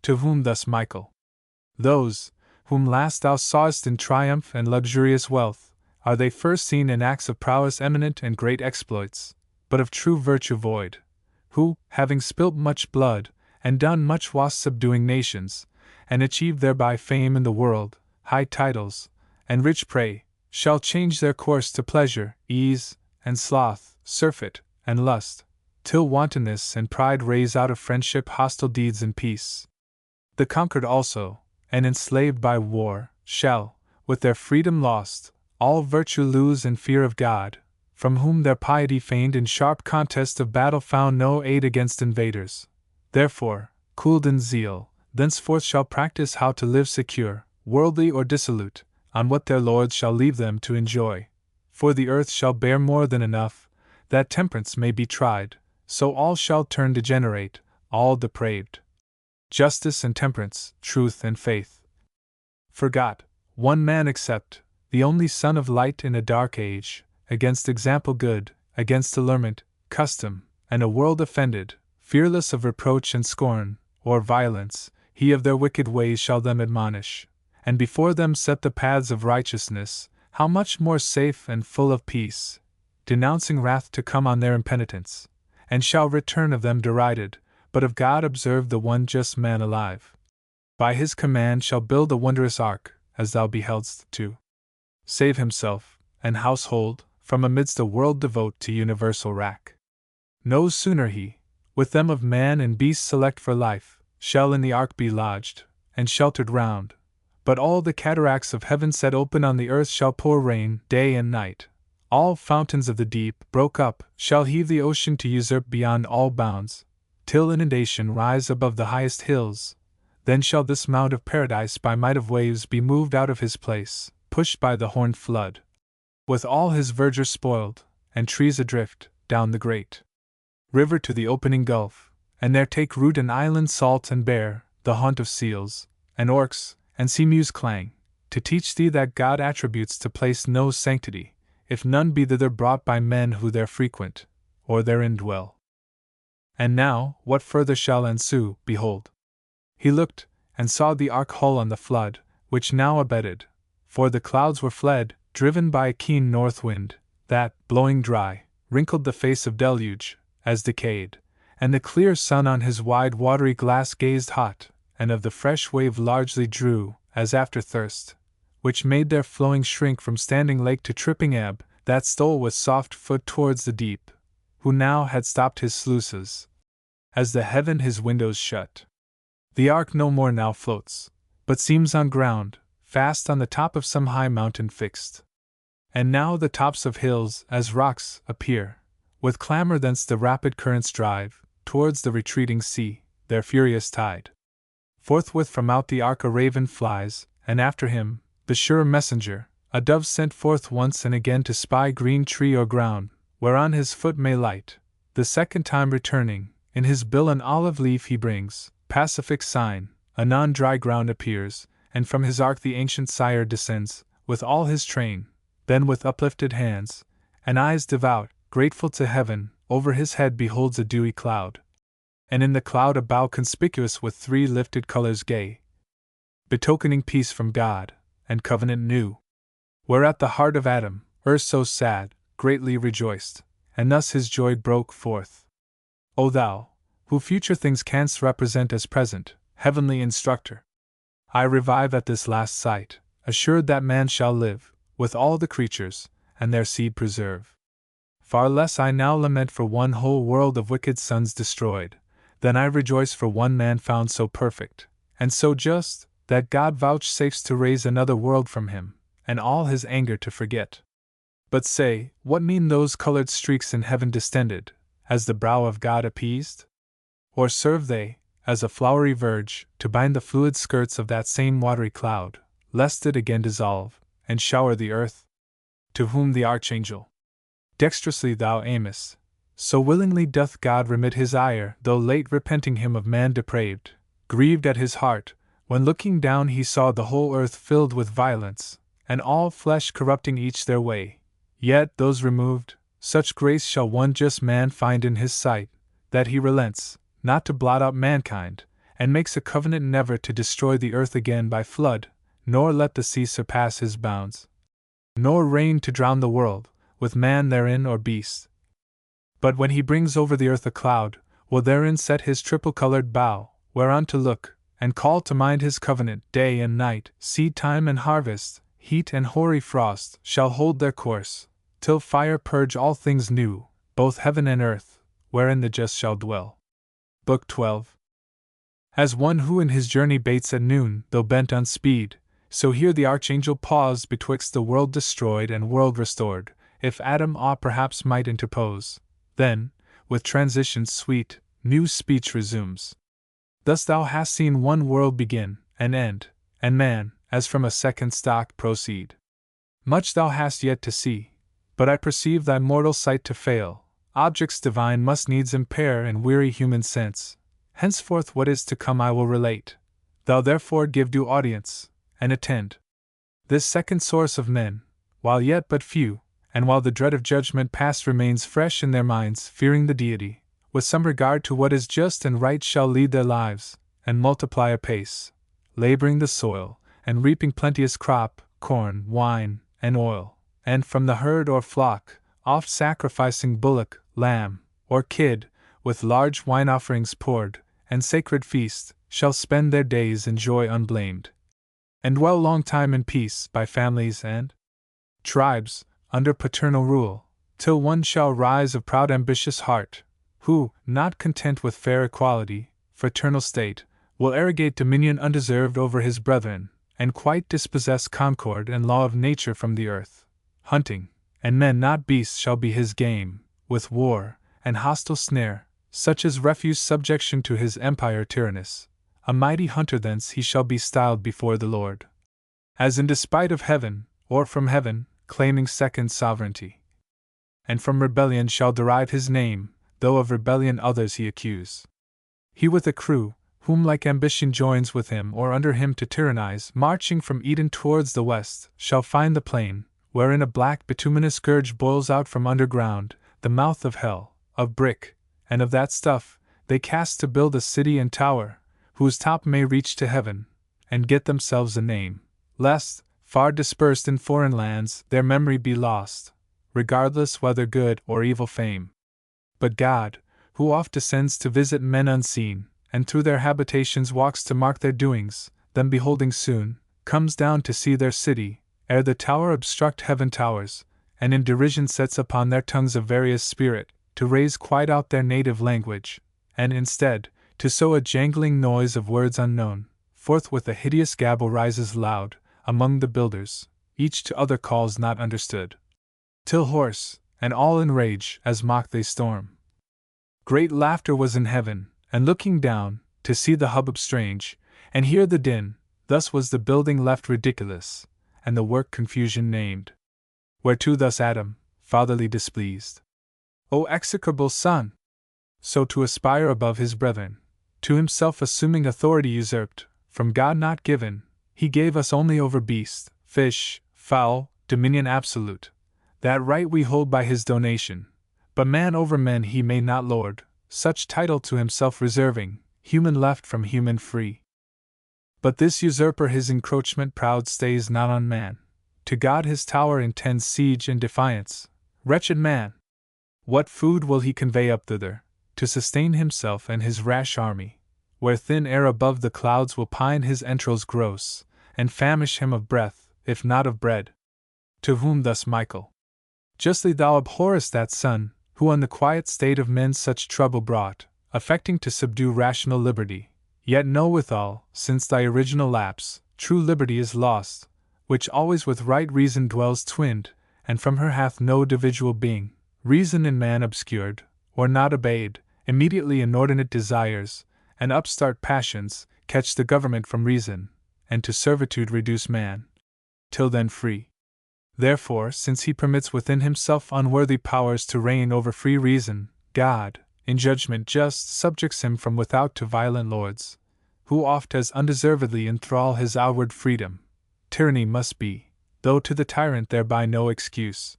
To whom thus, Michael? Those, whom last thou sawest in triumph and luxurious wealth, are they first seen in acts of prowess eminent and great exploits, but of true virtue void, who, having spilt much blood, and done much was subduing nations, and achieved thereby fame in the world, high titles, and rich prey, shall change their course to pleasure, ease, and sloth, surfeit, and lust, till wantonness and pride raise out of friendship hostile deeds and peace. The conquered also, and enslaved by war, shall, with their freedom lost, all virtue lose in fear of God, from whom their piety feigned in sharp contest of battle found no aid against invaders. Therefore, cooled in zeal, thenceforth shall practice how to live secure, worldly or dissolute, on what their lords shall leave them to enjoy. For the earth shall bear more than enough, that temperance may be tried, so all shall turn degenerate, all depraved. Justice and temperance, truth and faith. Forgot, one man except, the only son of light in a dark age, against example good, against allurement, custom, and a world offended, fearless of reproach and scorn, or violence, he of their wicked ways shall them admonish, and before them set the paths of righteousness, how much more safe and full of peace, denouncing wrath to come on their impenitence, and shall return of them derided, but of God observe the one just man alive. By his command shall build a wondrous ark, as thou beheldst, to save himself, and household, from amidst a world devote to universal wrack. No sooner he, with them of man and beast select for life, shall in the ark be lodged, and sheltered round, but all the cataracts of heaven set open on the earth shall pour rain, day and night. All fountains of the deep, broke up, shall heave the ocean to usurp beyond all bounds, till inundation rise above the highest hills. Then shall this mount of paradise by might of waves be moved out of his place, pushed by the horned flood, with all his verdure spoiled, and trees adrift, down the great river to the opening gulf, and there take root an island salt and bare, the haunt of seals, and orcs, and sea mews clang, to teach thee that God attributes to place no sanctity, if none be thither brought by men who there frequent, or therein dwell. And now, what further shall ensue, behold. He looked, and saw the ark hull on the flood, which now abated, for the clouds were fled, driven by a keen north wind, that, blowing dry, wrinkled the face of deluge, as decayed, and the clear sun on his wide watery glass gazed hot, and of the fresh wave largely drew, as after thirst, which made their flowing shrink from standing lake to tripping ebb, that stole with soft foot towards the deep, who now had stopped his sluices, as the heaven his windows shut. The ark no more now floats, but seems on ground, fast on the top of some high mountain fixed. And now the tops of hills, as rocks, appear, with clamor thence the rapid currents drive, towards the retreating sea, their furious tide. Forthwith from out the ark a raven flies, and after him, the sure messenger, a dove sent forth once and again to spy green tree or ground, whereon his foot may light. The second time returning, in his bill an olive leaf he brings, pacific sign, anon dry ground appears, and from his ark the ancient sire descends, with all his train, then with uplifted hands, and eyes devout, grateful to heaven, over his head beholds a dewy cloud. And in the cloud a bough conspicuous with three lifted colors gay, betokening peace from God, and covenant new. Whereat the heart of Adam, erst so sad, greatly rejoiced, and thus his joy broke forth. O thou, who future things canst represent as present, heavenly instructor! I revive at this last sight, assured that man shall live, with all the creatures, and their seed preserve. Far less I now lament for one whole world of wicked sons destroyed, than I rejoice for one man found so perfect, and so just, that God vouchsafes to raise another world from him, and all his anger to forget. But say, what mean those colored streaks in heaven distended, as the brow of God appeased? Or serve they, as a flowery verge, to bind the fluid skirts of that same watery cloud, lest it again dissolve, and shower the earth? To whom the archangel, dexterously thou aimest, so willingly doth God remit his ire, though late repenting him of man depraved, grieved at his heart, when looking down he saw the whole earth filled with violence, and all flesh corrupting each their way. Yet, those removed, such grace shall one just man find in his sight, that he relents, not to blot out mankind, and makes a covenant never to destroy the earth again by flood, nor let the sea surpass his bounds, nor rain to drown the world, with man therein or beast. But when he brings over the earth a cloud, will therein set his triple-colored bow, whereon to look, and call to mind his covenant. Day and night, seed time and harvest, heat and hoary frost, shall hold their course, till fire purge all things new, both heaven and earth, wherein the just shall dwell. Book 12. As one who in his journey bates at noon, though bent on speed, so here the archangel paused betwixt the world destroyed and world restored, if Adam aught perhaps might interpose. Then, with transitions sweet, new speech resumes. Thus thou hast seen one world begin, and end, and man, as from a second stock, proceed. Much thou hast yet to see, but I perceive thy mortal sight to fail. Objects divine must needs impair and weary human sense. Henceforth what is to come I will relate. Thou therefore give due audience, and attend. This second source of men, while yet but few, and while the dread of judgment past remains fresh in their minds, fearing the deity, with some regard to what is just and right shall lead their lives, and multiply apace, laboring the soil, and reaping plenteous crop, corn, wine, and oil, and from the herd or flock, oft sacrificing bullock, lamb, or kid, with large wine offerings poured, and sacred feast, shall spend their days in joy unblamed, and dwell long time in peace by families and tribes, under paternal rule, till one shall rise of proud ambitious heart, who, not content with fair equality, fraternal state, will arrogate dominion undeserved over his brethren, and quite dispossess concord and law of nature from the earth. Hunting, and men not beasts shall be his game, with war, and hostile snare, such as refuse subjection to his empire tyrannous. A mighty hunter thence he shall be styled before the Lord, as in despite of heaven, or from heaven, claiming second sovereignty. And from rebellion shall derive his name, though of rebellion others he accuse. He with a crew, whom like ambition joins with him or under him to tyrannize, marching from Eden towards the west, shall find the plain, wherein a black bituminous scourge boils out from underground, the mouth of hell, of brick, and of that stuff, they cast to build a city and tower, whose top may reach to heaven, and get themselves a name, lest, far dispersed in foreign lands, their memory be lost, regardless whether good or evil fame. But God, who oft descends to visit men unseen, and through their habitations walks to mark their doings, them beholding soon, comes down to see their city, ere the tower obstruct heaven towers, and in derision sets upon their tongues a various spirit, to raise quite out their native language, and instead, to sow a jangling noise of words unknown, forthwith a hideous gabble rises loud, among the builders, each to other calls not understood, till hoarse, and all in rage, as mock they storm. Great laughter was in heaven, and looking down, to see the hubbub strange, and hear the din, thus was the building left ridiculous, and the work confusion named. Whereto thus Adam, fatherly displeased, O execrable son! So to aspire above his brethren, to himself assuming authority usurped, from God not given, he gave us only over beast, fish, fowl, dominion absolute. That right we hold by his donation, but man over men he may not lord, such title to himself reserving, human left from human free. But this usurper his encroachment proud stays not on man, to God his tower intends siege and defiance. Wretched man! What food will he convey up thither, to sustain himself and his rash army, where thin air above the clouds will pine his entrails gross, and famish him of breath, if not of bread? To whom thus Michael, Justly thou abhorrest that son, who on the quiet state of men such trouble brought, affecting to subdue rational liberty, yet know withal, since thy original lapse, true liberty is lost, which always with right reason dwells twinned, and from her hath no individual being, reason in man obscured, or not obeyed, immediately inordinate desires, and upstart passions, catch the government from reason, and to servitude reduce man, till then free. Therefore, since he permits within himself unworthy powers to reign over free reason, God, in judgment just, subjects him from without to violent lords, who oft as undeservedly enthrall his outward freedom. Tyranny must be, though to the tyrant thereby no excuse.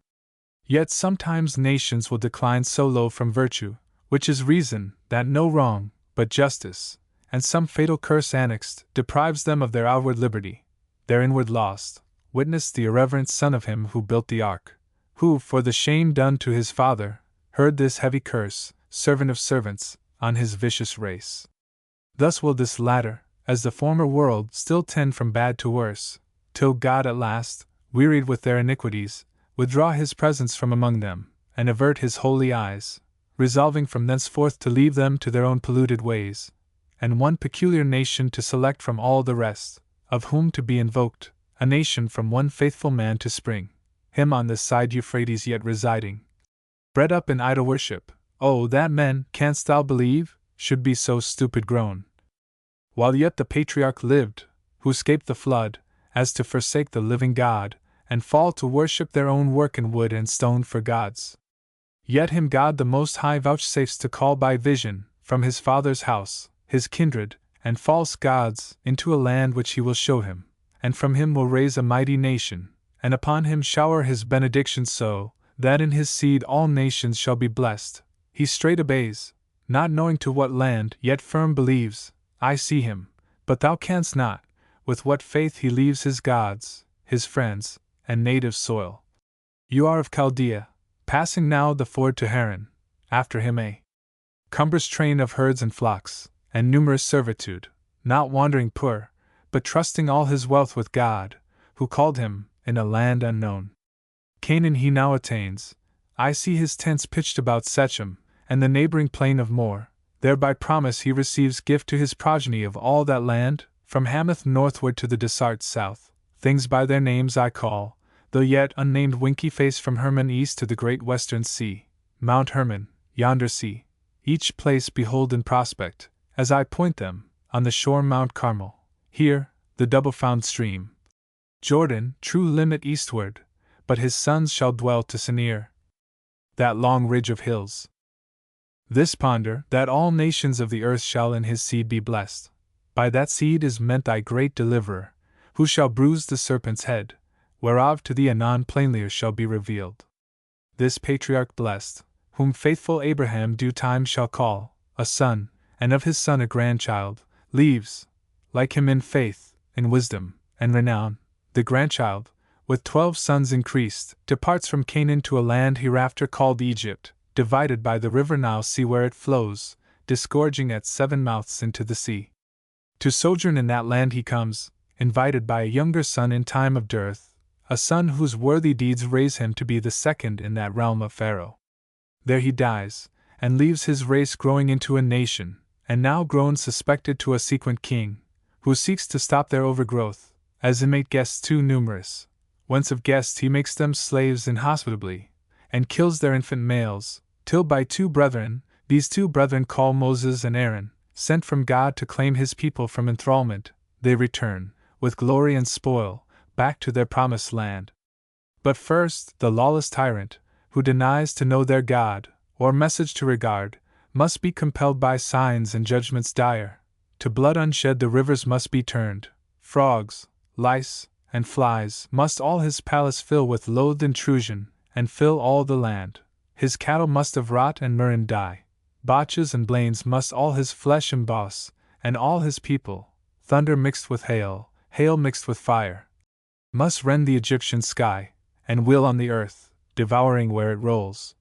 Yet sometimes nations will decline so low from virtue, which is reason, that no wrong, but justice, and some fatal curse annexed, deprives them of their outward liberty, their inward lost. Witness the irreverent son of him who built the ark, who, for the shame done to his father, heard this heavy curse, servant of servants, on his vicious race. Thus will this latter, as the former world, still tend from bad to worse, till God at last, wearied with their iniquities, withdraw his presence from among them, and avert his holy eyes, resolving from thenceforth to leave them to their own polluted ways, and one peculiar nation to select from all the rest, of whom to be invoked, a nation from one faithful man to spring, him on this side Euphrates yet residing. Bred up in idol worship, oh, that men, canst thou believe, should be so stupid grown. While yet the patriarch lived, who scaped the flood, as to forsake the living God, and fall to worship their own work in wood and stone for gods. Yet him God the Most High vouchsafes to call by vision, from his father's house, his kindred, and false gods, into a land which he will show him, and from him will raise a mighty nation, and upon him shower his benediction so, that in his seed all nations shall be blessed. He straight obeys, not knowing to what land, yet firm believes. I see him, but thou canst not, with what faith he leaves his gods, his friends, and native soil. You are of Chaldea, passing now the ford to Haran, after him a cumbrous train of herds and flocks, and numerous servitude, not wandering poor, but trusting all his wealth with God, who called him, in a land unknown. Canaan he now attains. I see his tents pitched about Shechem, and the neighboring plain of More. There by promise he receives gift to his progeny of all that land, from Hamath northward to the Desart south. Things by their names I call, though yet unnamed Winky Face from Hermon east to the great western sea, Mount Hermon, yonder sea, each place behold in prospect, as I point them, on the shore Mount Carmel. Here, the double-found stream, Jordan, true limit eastward, but his sons shall dwell to Senir. That long ridge of hills. This ponder, that all nations of the earth shall in his seed be blessed. By that seed is meant thy great deliverer, who shall bruise the serpent's head, whereof to thee anon plainlier shall be revealed. This patriarch blessed, whom faithful Abraham due time shall call, a son, and of his son a grandchild, leaves, like him in faith, in wisdom, and renown, the grandchild, with 12 sons increased, departs from Canaan to a land hereafter called Egypt, divided by the river Nile. See where it flows, disgorging at 7 mouths into the sea. To sojourn in that land he comes, invited by a younger son in time of dearth, a son whose worthy deeds raise him to be the second in that realm of Pharaoh. There he dies, and leaves his race growing into a nation, and now grown suspected to a sequent king, who seeks to stop their overgrowth, as inmate guests too numerous, whence of guests he makes them slaves inhospitably, and kills their infant males, till by 2 brethren, these 2 brethren call Moses and Aaron, sent from God to claim his people from enthrallment, they return, with glory and spoil, back to their promised land. But first, the lawless tyrant, who denies to know their God, or message to regard, must be compelled by signs and judgments dire. To blood unshed the rivers must be turned, frogs, lice, and flies must all his palace fill with loathed intrusion, and fill all the land. His cattle must of rot and murrain die. Botches and blains must all his flesh emboss, and all his people, thunder mixed with hail, hail mixed with fire, must rend the Egyptian sky, and will on the earth, devouring where it rolls.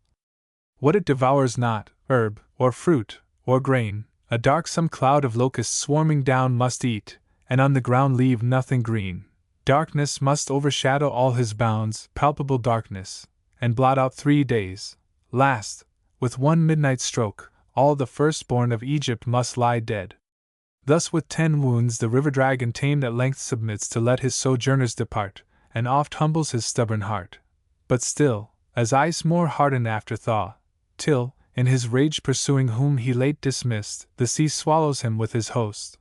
What it devours not, herb, or fruit, or grain, a darksome cloud of locusts swarming down must eat, and on the ground leave nothing green. Darkness must overshadow all his bounds, palpable darkness, and blot out 3 days. Last, with one midnight stroke, all the firstborn of Egypt must lie dead. Thus with 10 wounds the river dragon tamed at length submits to let his sojourners depart, and oft humbles his stubborn heart. But still, as ice more hardened after thaw, till, in his rage pursuing whom he late dismissed, the sea swallows him with his host.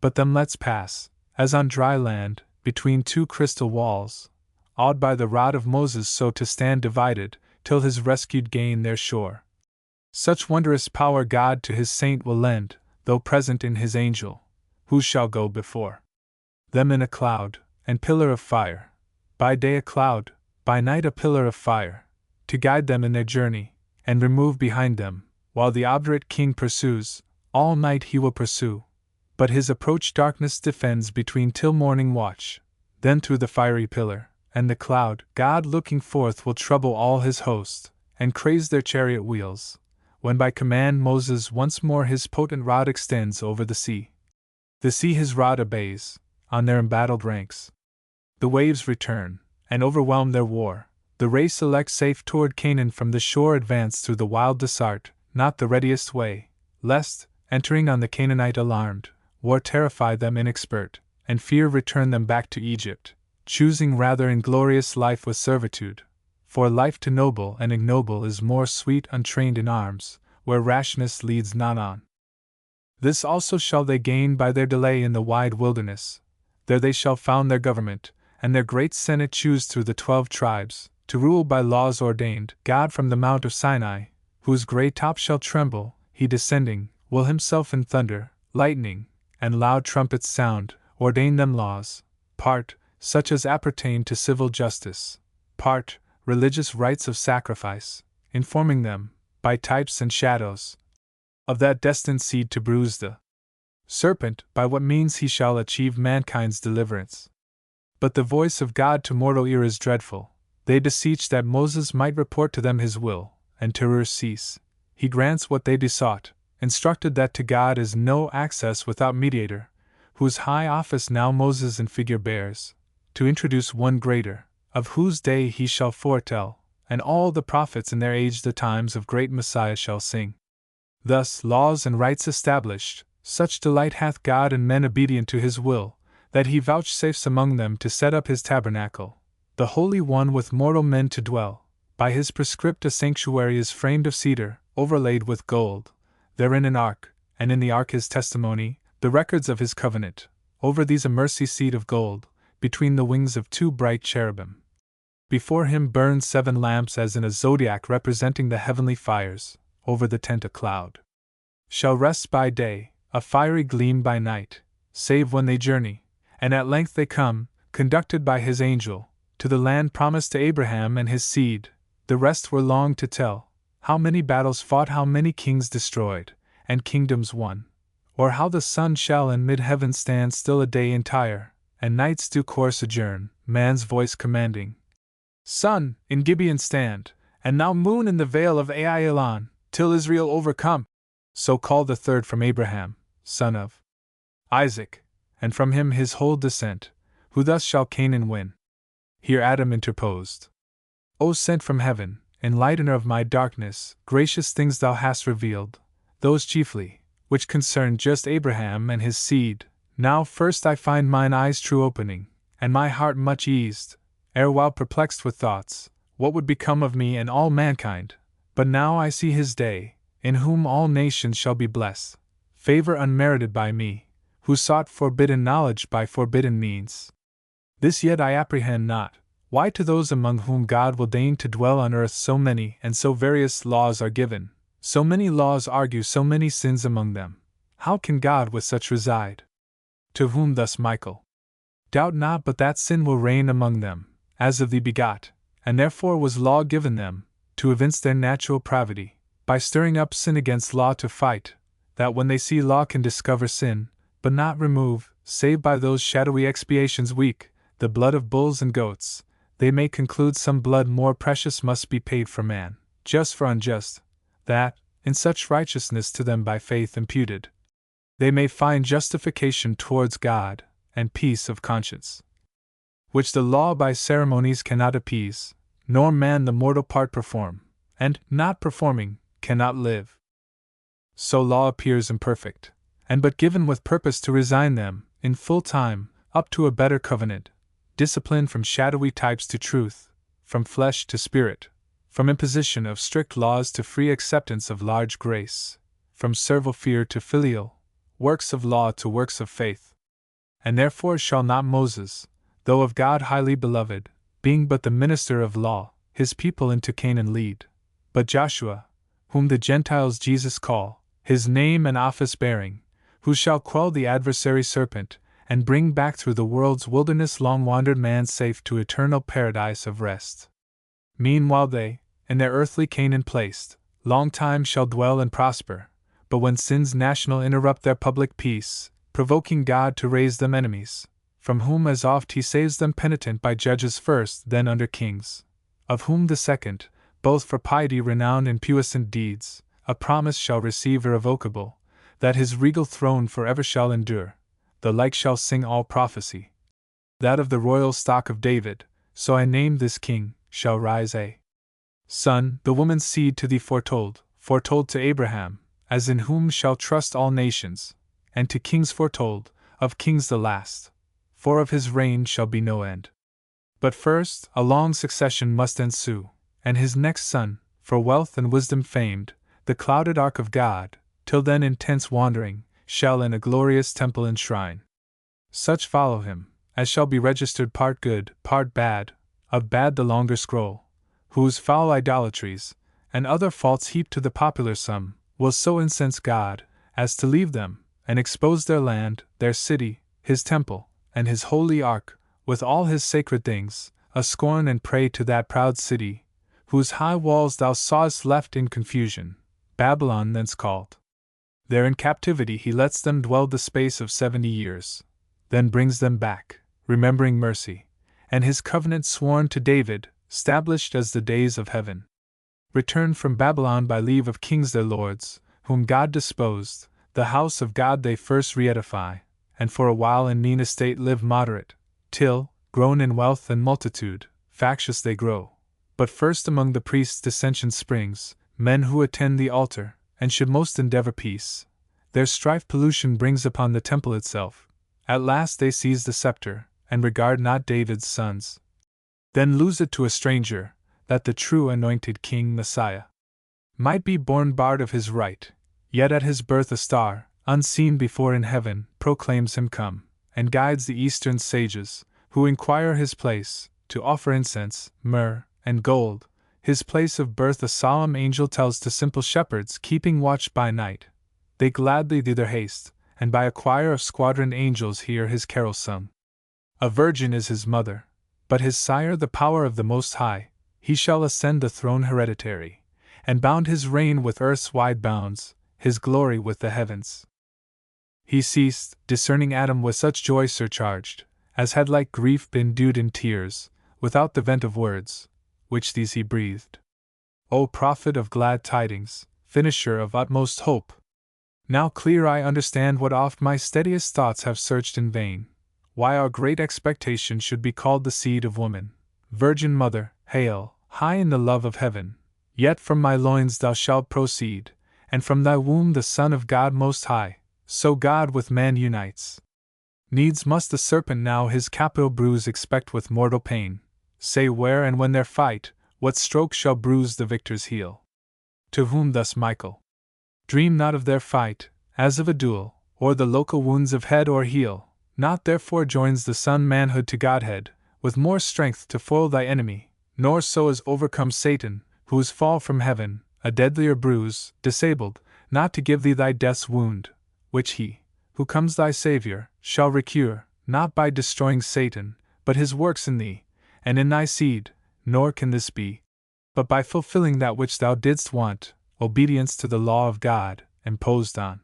But them lets pass, as on dry land, between 2 crystal walls, awed by the rod of Moses so to stand divided, till his rescued gain their shore. Such wondrous power God to his saint will lend, though present in his angel, who shall go before them in a cloud, and pillar of fire, by day a cloud, by night a pillar of fire, to guide them in their journey, and remove behind them, while the obdurate king pursues, all night he will pursue. But his approach darkness defends between till morning watch, then through the fiery pillar, and the cloud, God looking forth will trouble all his host, and craze their chariot wheels, when by command Moses once more his potent rod extends over the sea. The sea his rod obeys, on their embattled ranks. The waves return, and overwhelm their war. The race elect safe toward Canaan from the shore advance through the wild desert, not the readiest way, lest, entering on the Canaanite alarmed, war terrify them inexpert, and fear return them back to Egypt, choosing rather inglorious life with servitude. For life to noble and ignoble is more sweet untrained in arms, where rashness leads not on. This also shall they gain by their delay in the wide wilderness. There they shall found their government, and their great senate choose through the 12 tribes, to rule by laws ordained. God from the mount of Sinai, whose grey top shall tremble, he descending, will himself in thunder, lightning, and loud trumpets sound, ordain them laws, part, such as appertain to civil justice, part, religious rites of sacrifice, informing them, by types and shadows, of that destined seed to bruise the serpent, by what means he shall achieve mankind's deliverance. But the voice of God to mortal ear is dreadful. They beseech that Moses might report to them his will, and terrors cease. He grants what they besought, instructed that to God is no access without mediator, whose high office now Moses in figure bears, to introduce one greater, of whose day he shall foretell, and all the prophets in their age the times of great Messiah shall sing. Thus, laws and rights established, such delight hath God in men obedient to his will, that he vouchsafes among them to set up his tabernacle, the Holy One with mortal men to dwell. By his prescript a sanctuary is framed of cedar, overlaid with gold, therein an ark, and in the ark his testimony, the records of his covenant, over these a mercy seat of gold, between the wings of 2 bright cherubim. Before him burn 7 lamps as in a zodiac representing the heavenly fires, over the tent a cloud shall rest by day, a fiery gleam by night, save when they journey, and at length they come, conducted by his angel, to the land promised to Abraham and his seed. The rest were long to tell, how many battles fought, how many kings destroyed, and kingdoms won, or how the sun shall in mid-heaven stand still a day entire, and night's due course adjourn, man's voice commanding, Sun, in Gibeon stand, and thou moon in the vale of Aijalon, till Israel overcome. So called the third from Abraham, son of Isaac, and from him his whole descent, who thus shall Canaan win. Here Adam interposed. O sent from heaven, enlightener of my darkness, gracious things thou hast revealed, those chiefly, which concern just Abraham and his seed. Now first I find mine eyes true opening, and my heart much eased, erewhile perplexed with thoughts, what would become of me and all mankind. But now I see his day, in whom all nations shall be blessed, favor unmerited by me, who sought forbidden knowledge by forbidden means. This yet I apprehend not, why to those among whom God will deign to dwell on earth so many and so various laws are given, so many laws argue so many sins among them. How can God with such reside? To whom thus Michael, doubt not but that sin will reign among them, as of thee begot, and therefore was law given them, to evince their natural pravity, by stirring up sin against law to fight, that when they see law can discover sin, but not remove, save by those shadowy expiations weak, the blood of bulls and goats, they may conclude some blood more precious must be paid for man, just for unjust, that, in such righteousness to them by faith imputed, they may find justification towards God, and peace of conscience, which the law by ceremonies cannot appease, nor man the mortal part perform, and, not performing, cannot live. So law appears imperfect, and but given with purpose to resign them, in full time, up to a better covenant, discipline from shadowy types to truth, from flesh to spirit, from imposition of strict laws to free acceptance of large grace, from servile fear to filial, works of law to works of faith. And therefore shall not Moses, though of God highly beloved, being but the minister of law, his people into Canaan lead, but Joshua, whom the Gentiles Jesus call, his name and office bearing, who shall quell the adversary serpent, and bring back through the world's wilderness long wandered man safe to eternal paradise of rest. Meanwhile they, in their earthly Canaan placed, long time shall dwell and prosper, but when sins national interrupt their public peace, provoking God to raise them enemies, from whom as oft he saves them penitent by judges first, then under kings, of whom the second, both for piety renowned and puissant deeds, a promise shall receive irrevocable, that his regal throne forever shall endure, the like shall sing all prophecy. That of the royal stock of David, so I name this king, shall rise a son, the woman's seed to thee foretold to Abraham, as in whom shall trust all nations, and to kings foretold, of kings the last, for of his reign shall be no end. But first, a long succession must ensue, and his next son, for wealth and wisdom famed, the clouded ark of God, till then intense wandering, shall in a glorious temple enshrine. Such follow him, as shall be registered part good, part bad, of bad the longer scroll, whose foul idolatries, and other faults heaped to the popular sum, will so incense God, as to leave them, and expose their land, their city, his temple, and his holy ark, with all his sacred things, a scorn and prey to that proud city, whose high walls thou sawest left in confusion, Babylon thence called. There in captivity he lets them dwell the space of 70 years, then brings them back, remembering mercy, and his covenant sworn to David, stablished as the days of heaven. Returned from Babylon by leave of kings their lords, whom God disposed, the house of God they first re-edify, and for a while in mean estate live moderate, till, grown in wealth and multitude, factious they grow. But first among the priests dissension springs, men who attend the altar, and should most endeavor peace. Their strife pollution brings upon the temple itself. At last they seize the scepter, and regard not David's sons. Then lose it to a stranger, that the true anointed King Messiah might be born bard of his right, yet at his birth a star, unseen before in heaven, proclaims him come, and guides the eastern sages, who inquire his place, to offer incense, myrrh, and gold. His place of birth a solemn angel tells to simple shepherds keeping watch by night. They gladly thither haste, and by a choir of squadron angels hear his carol sung. A virgin is his mother, but his sire the power of the Most High. He shall ascend the throne hereditary, and bound his reign with earth's wide bounds, his glory with the heavens. He ceased, discerning Adam with such joy surcharged, as had like grief been dewed in tears, without the vent of words, which these he breathed. O prophet of glad tidings, finisher of utmost hope! Now clear I understand what oft my steadiest thoughts have searched in vain, why our great expectation should be called the seed of woman. Virgin Mother, hail, high in the love of heaven, yet from my loins thou shalt proceed, and from thy womb the Son of God Most High, so God with man unites. Needs must the serpent now his capital bruise expect with mortal pain. Say where and when their fight, what stroke shall bruise the victor's heel? To whom thus Michael: dream not of their fight, as of a duel, or the local wounds of head or heel. Not therefore joins the Son manhood to Godhead, with more strength to foil thy enemy, nor so as overcome Satan, whose fall from heaven, a deadlier bruise, disabled, not to give thee thy death's wound, which he, who comes thy Saviour, shall recure, not by destroying Satan, but his works in thee, and in thy seed, nor can this be, but by fulfilling that which thou didst want, obedience to the law of God, imposed on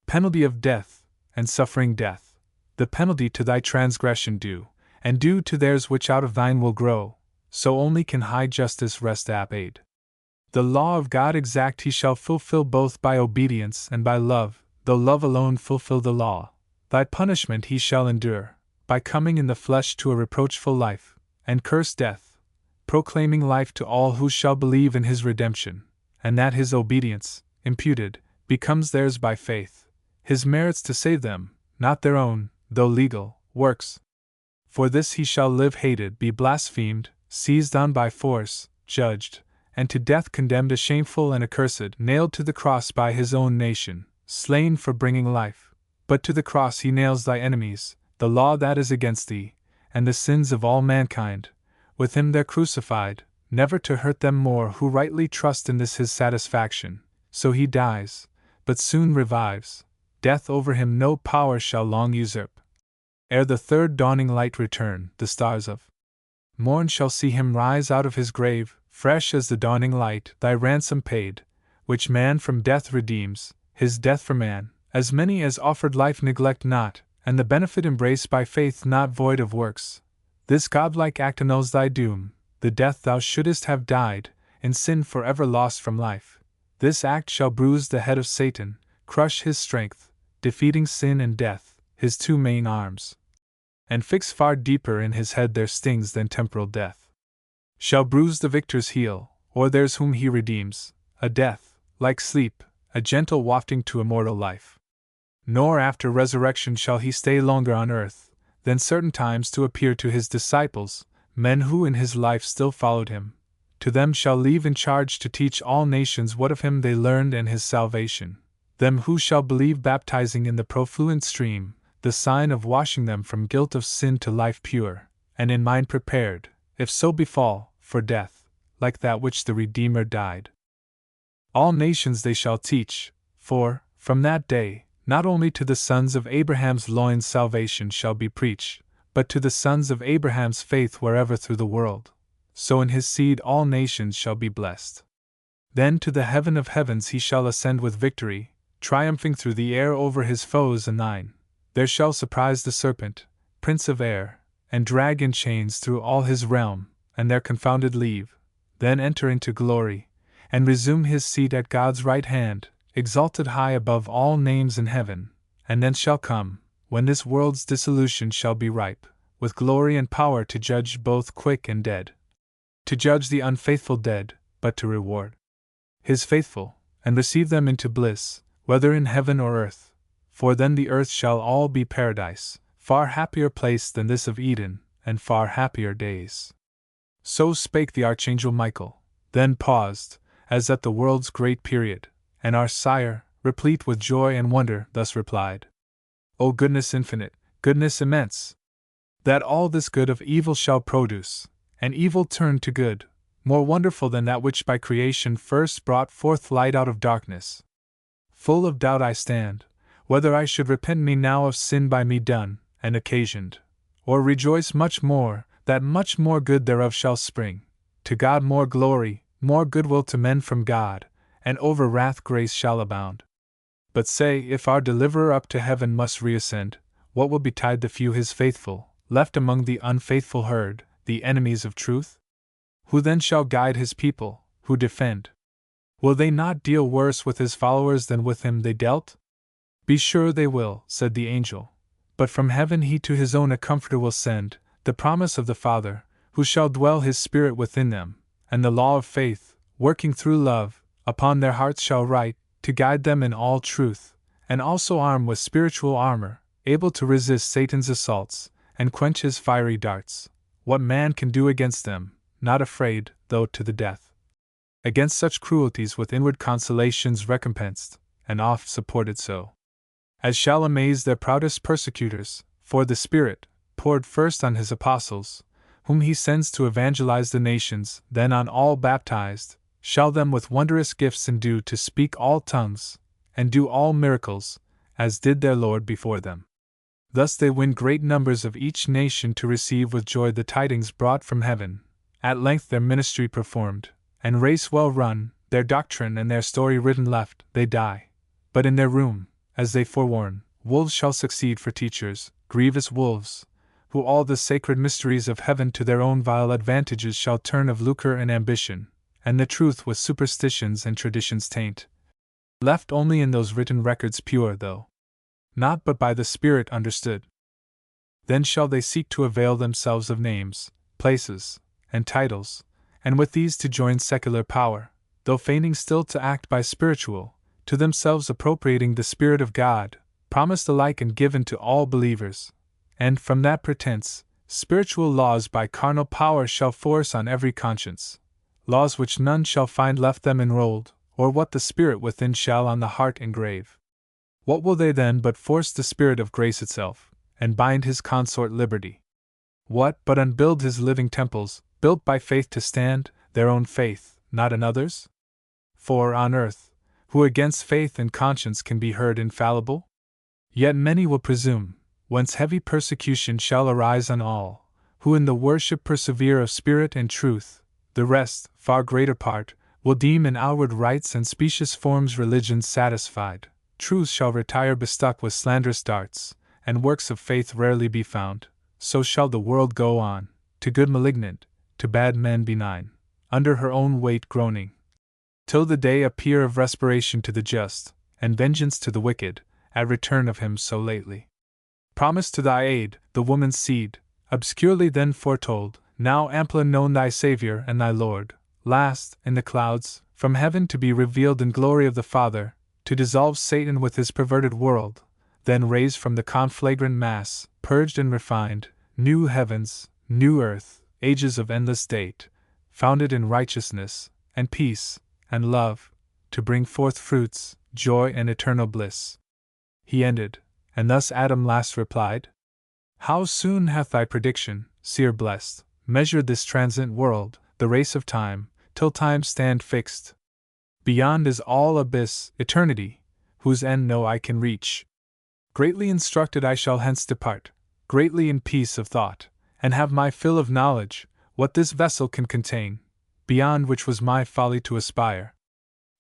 penalty of death, and suffering death, the penalty to thy transgression due, and due to theirs which out of thine will grow, so only can high justice rest apaid. The law of God exact he shall fulfill both by obedience and by love, though love alone fulfill the law. Thy punishment he shall endure, by coming in the flesh to a reproachful life, and curse death, proclaiming life to all who shall believe in his redemption, and that his obedience, imputed, becomes theirs by faith, his merits to save them, not their own, though legal, works. For this he shall live hated, be blasphemed, seized on by force, judged, and to death condemned, a shameful and accursed, nailed to the cross by his own nation, slain for bringing life. But to the cross he nails thy enemies, the law that is against thee, and the sins of all mankind. With him they're crucified, never to hurt them more who rightly trust in this his satisfaction. So he dies, but soon revives. Death over him no power shall long usurp. Ere the third dawning light return, the stars of morn shall see him rise out of his grave, fresh as the dawning light, thy ransom paid, which man from death redeems, his death for man. As many as offered life neglect not, and the benefit embrace by faith not void of works. This godlike act annuls thy doom, the death thou shouldest have died, in sin forever lost from life. This act shall bruise the head of Satan, crush his strength, defeating sin and death, his two main arms, and fix far deeper in his head their stings than temporal death. Shall bruise the victor's heel, or theirs whom he redeems, a death, like sleep, a gentle wafting to immortal life. Nor after resurrection shall he stay longer on earth, than certain times to appear to his disciples, men who in his life still followed him. To them shall leave in charge to teach all nations what of him they learned and his salvation. Them who shall believe, baptizing in the profluent stream, the sign of washing them from guilt of sin to life pure, and in mind prepared, if so befall, for death, like that which the Redeemer died. All nations they shall teach, for, from that day, not only to the sons of Abraham's loins salvation shall be preached, but to the sons of Abraham's faith wherever through the world. So in his seed all nations shall be blessed. Then to the heaven of heavens he shall ascend with victory, triumphing through the air over his foes and thine. There shall surprise the serpent, prince of air, and drag in chains through all his realm, and their confounded leave. Then enter into glory, and resume his seat at God's right hand, exalted high above all names in heaven. And then shall come, when this world's dissolution shall be ripe, with glory and power to judge both quick and dead. To judge the unfaithful dead, but to reward his faithful, and receive them into bliss, whether in heaven or earth. For then the earth shall all be paradise, far happier place than this of Eden, and far happier days. So spake the Archangel Michael, then paused, as at the world's great period, and our sire, replete with joy and wonder, thus replied: O goodness infinite, goodness immense! That all this good of evil shall produce, and evil turn to good, more wonderful than that which by creation first brought forth light out of darkness. Full of doubt I stand, whether I should repent me now of sin by me done and occasioned, or rejoice much more, that much more good thereof shall spring. To God more glory, more goodwill to men from God, and over wrath grace shall abound. But say, if our deliverer up to heaven must reascend, what will betide the few his faithful, left among the unfaithful herd, the enemies of truth? Who then shall guide his people, who defend? Will they not deal worse with his followers than with him they dealt? Be sure they will, said the angel. But from heaven he to his own a comforter will send, the promise of the Father, who shall dwell his Spirit within them, and the law of faith, working through love, upon their hearts shall write, to guide them in all truth, and also arm with spiritual armor, able to resist Satan's assaults, and quench his fiery darts. What man can do against them, not afraid, though to the death? Against such cruelties with inward consolations recompensed, and oft supported so, as shall amaze their proudest persecutors, for the Spirit, poured first on his apostles, whom he sends to evangelize the nations, then on all baptized, shall them with wondrous gifts endue to speak all tongues, and do all miracles, as did their Lord before them. Thus they win great numbers of each nation to receive with joy the tidings brought from heaven. At length their ministry performed, and race well run, their doctrine and their story written left, they die. But in their room, as they forewarn, wolves shall succeed for teachers, grievous wolves, who all the sacred mysteries of heaven to their own vile advantages shall turn of lucre and ambition, and the truth with superstitions and traditions taint. Left only in those written records pure, though not but by the Spirit understood. Then shall they seek to avail themselves of names, places, and titles, and with these to join secular power, though feigning still to act by spiritual, to themselves appropriating the Spirit of God, promised alike and given to all believers. And from that pretense, spiritual laws by carnal power shall force on every conscience, laws which none shall find left them enrolled, or what the Spirit within shall on the heart engrave. What will they then but force the Spirit of grace itself, and bind his consort liberty? What but unbuild his living temples, built by faith to stand, their own faith, not another's? For on earth, who against faith and conscience can be heard infallible? Yet many will presume, whence heavy persecution shall arise on all, who in the worship persevere of spirit and truth. The rest, far greater part, will deem in outward rites and specious forms religion satisfied. Truth shall retire bestuck with slanderous darts, and works of faith rarely be found. So shall the world go on, to good malignant, to bad men benign, under her own weight groaning, till the day appear of respiration to the just, and vengeance to the wicked, at return of him so lately promised to thy aid, the woman's seed, obscurely then foretold, now ampler known thy Saviour and thy Lord, last, in the clouds, from heaven to be revealed in glory of the Father, to dissolve Satan with his perverted world, then raised from the conflagrant mass, purged and refined, new heavens, new earth, ages of endless date, founded in righteousness, and peace, and love, to bring forth fruits, joy and eternal bliss. He ended, and thus Adam last replied: How soon hath thy prediction, seer blessed, measured this transient world, the race of time, till time stand fixed. Beyond is all abyss, eternity, whose end no eye can reach. Greatly instructed I shall hence depart, greatly in peace of thought, and have my fill of knowledge, what this vessel can contain, beyond which was my folly to aspire.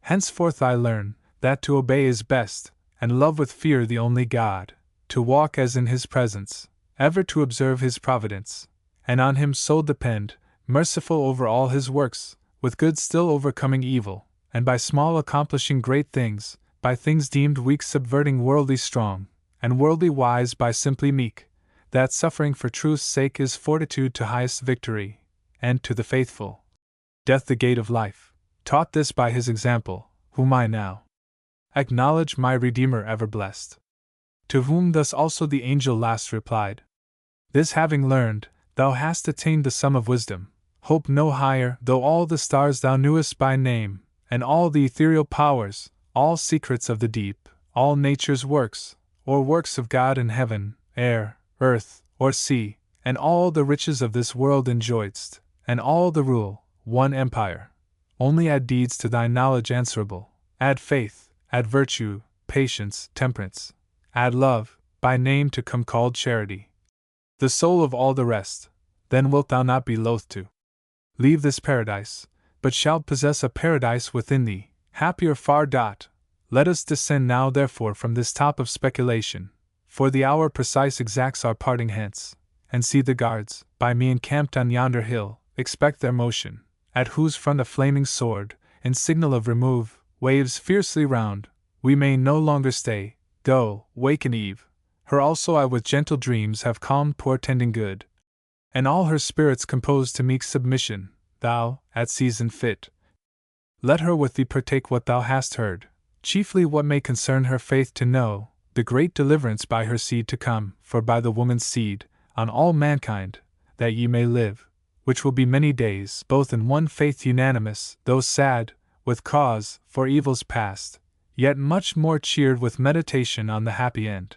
Henceforth I learn, that to obey is best, and love with fear the only God, to walk as in his presence, ever to observe his providence, and on him so depend, merciful over all his works, with good still overcoming evil, and by small accomplishing great things, by things deemed weak subverting worldly strong, and worldly wise by simply meek, that suffering for truth's sake is fortitude to highest victory, and to the faithful, death the gate of life, taught this by his example, whom I now acknowledge my Redeemer ever blessed. To whom thus also the angel last replied: This having learned, thou hast attained the sum of wisdom, hope no higher, though all the stars thou knewest by name, and all the ethereal powers, all secrets of the deep, all nature's works, or works of God in heaven, air, earth, or sea, and all the riches of this world enjoyedst, and all the rule, one empire. Only add deeds to thy knowledge answerable, add faith, add virtue, patience, temperance, add love, by name to come called charity, the soul of all the rest, then wilt thou not be loath to leave this paradise, but shalt possess a paradise within thee, happier far. Let us descend now therefore from this top of speculation, for the hour precise exacts our parting hence, and see the guards, by me encamped on yonder hill, expect their motion, at whose front a flaming sword, in signal of remove, waves fiercely round. We may no longer stay, go, waken Eve, her also I with gentle dreams have calmed portending good, and all her spirits composed to meek submission. Thou, at season fit, let her with thee partake what thou hast heard, chiefly what may concern her faith to know, the great deliverance by her seed to come, for by the woman's seed, on all mankind, that ye may live, which will be many days, both in one faith unanimous, though sad, with cause, for evils past, yet much more cheered with meditation on the happy end.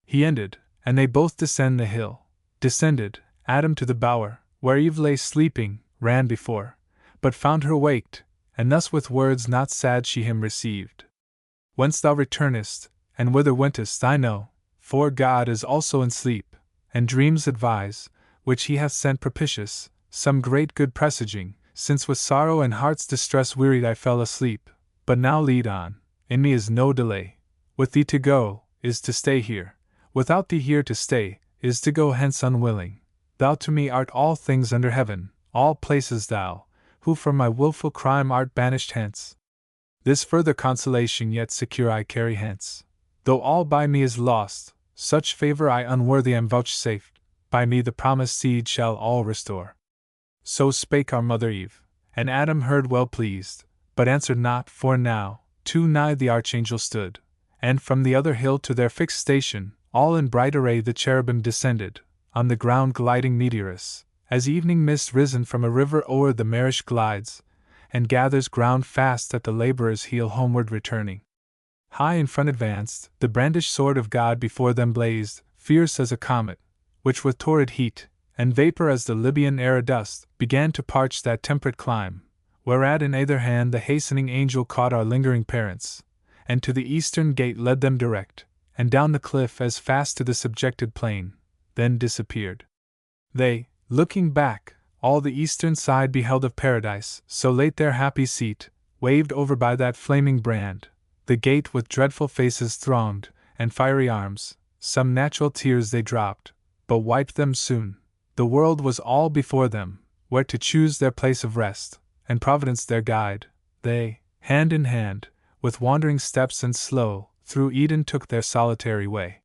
He ended, and they both descend the hill. Descended, Adam to the bower, where Eve lay sleeping, ran before, but found her waked, and thus with words not sad she him received. Whence thou returnest, and whither wentest I know, for God is also in sleep, and dreams advise, which he hath sent propitious, some great good presaging, since with sorrow and heart's distress wearied I fell asleep. But now lead on, in me is no delay. With thee to go, is to stay here. Without thee here to stay, is to go hence unwilling. Thou to me art all things under heaven, all places thou, who from my wilful crime art banished hence. This further consolation yet secure I carry hence. Though all by me is lost, such favor I unworthy am vouchsafed, by me the promised seed shall all restore. So spake our mother Eve, and Adam heard well pleased, but answered not, for now, too nigh the archangel stood, and from the other hill to their fixed station, all in bright array the cherubim descended, on the ground gliding meteorous, as evening mist risen from a river o'er the marish glides, and gathers ground fast at the laborer's heel homeward returning. High in front advanced, the brandished sword of God before them blazed, fierce as a comet, which with torrid heat, and vapor as the Libyan air dust, began to parch that temperate clime, whereat in either hand the hastening angel caught our lingering parents, and to the eastern gate led them direct, and down the cliff as fast to the subjected plain, then disappeared. They, looking back, all the eastern side beheld of paradise, so late their happy seat, waved over by that flaming brand, the gate with dreadful faces thronged, and fiery arms, some natural tears they dropped, but wiped them soon. The world was all before them, where to choose their place of rest, and Providence their guide. They, hand in hand, with wandering steps and slow, through Eden took their solitary way.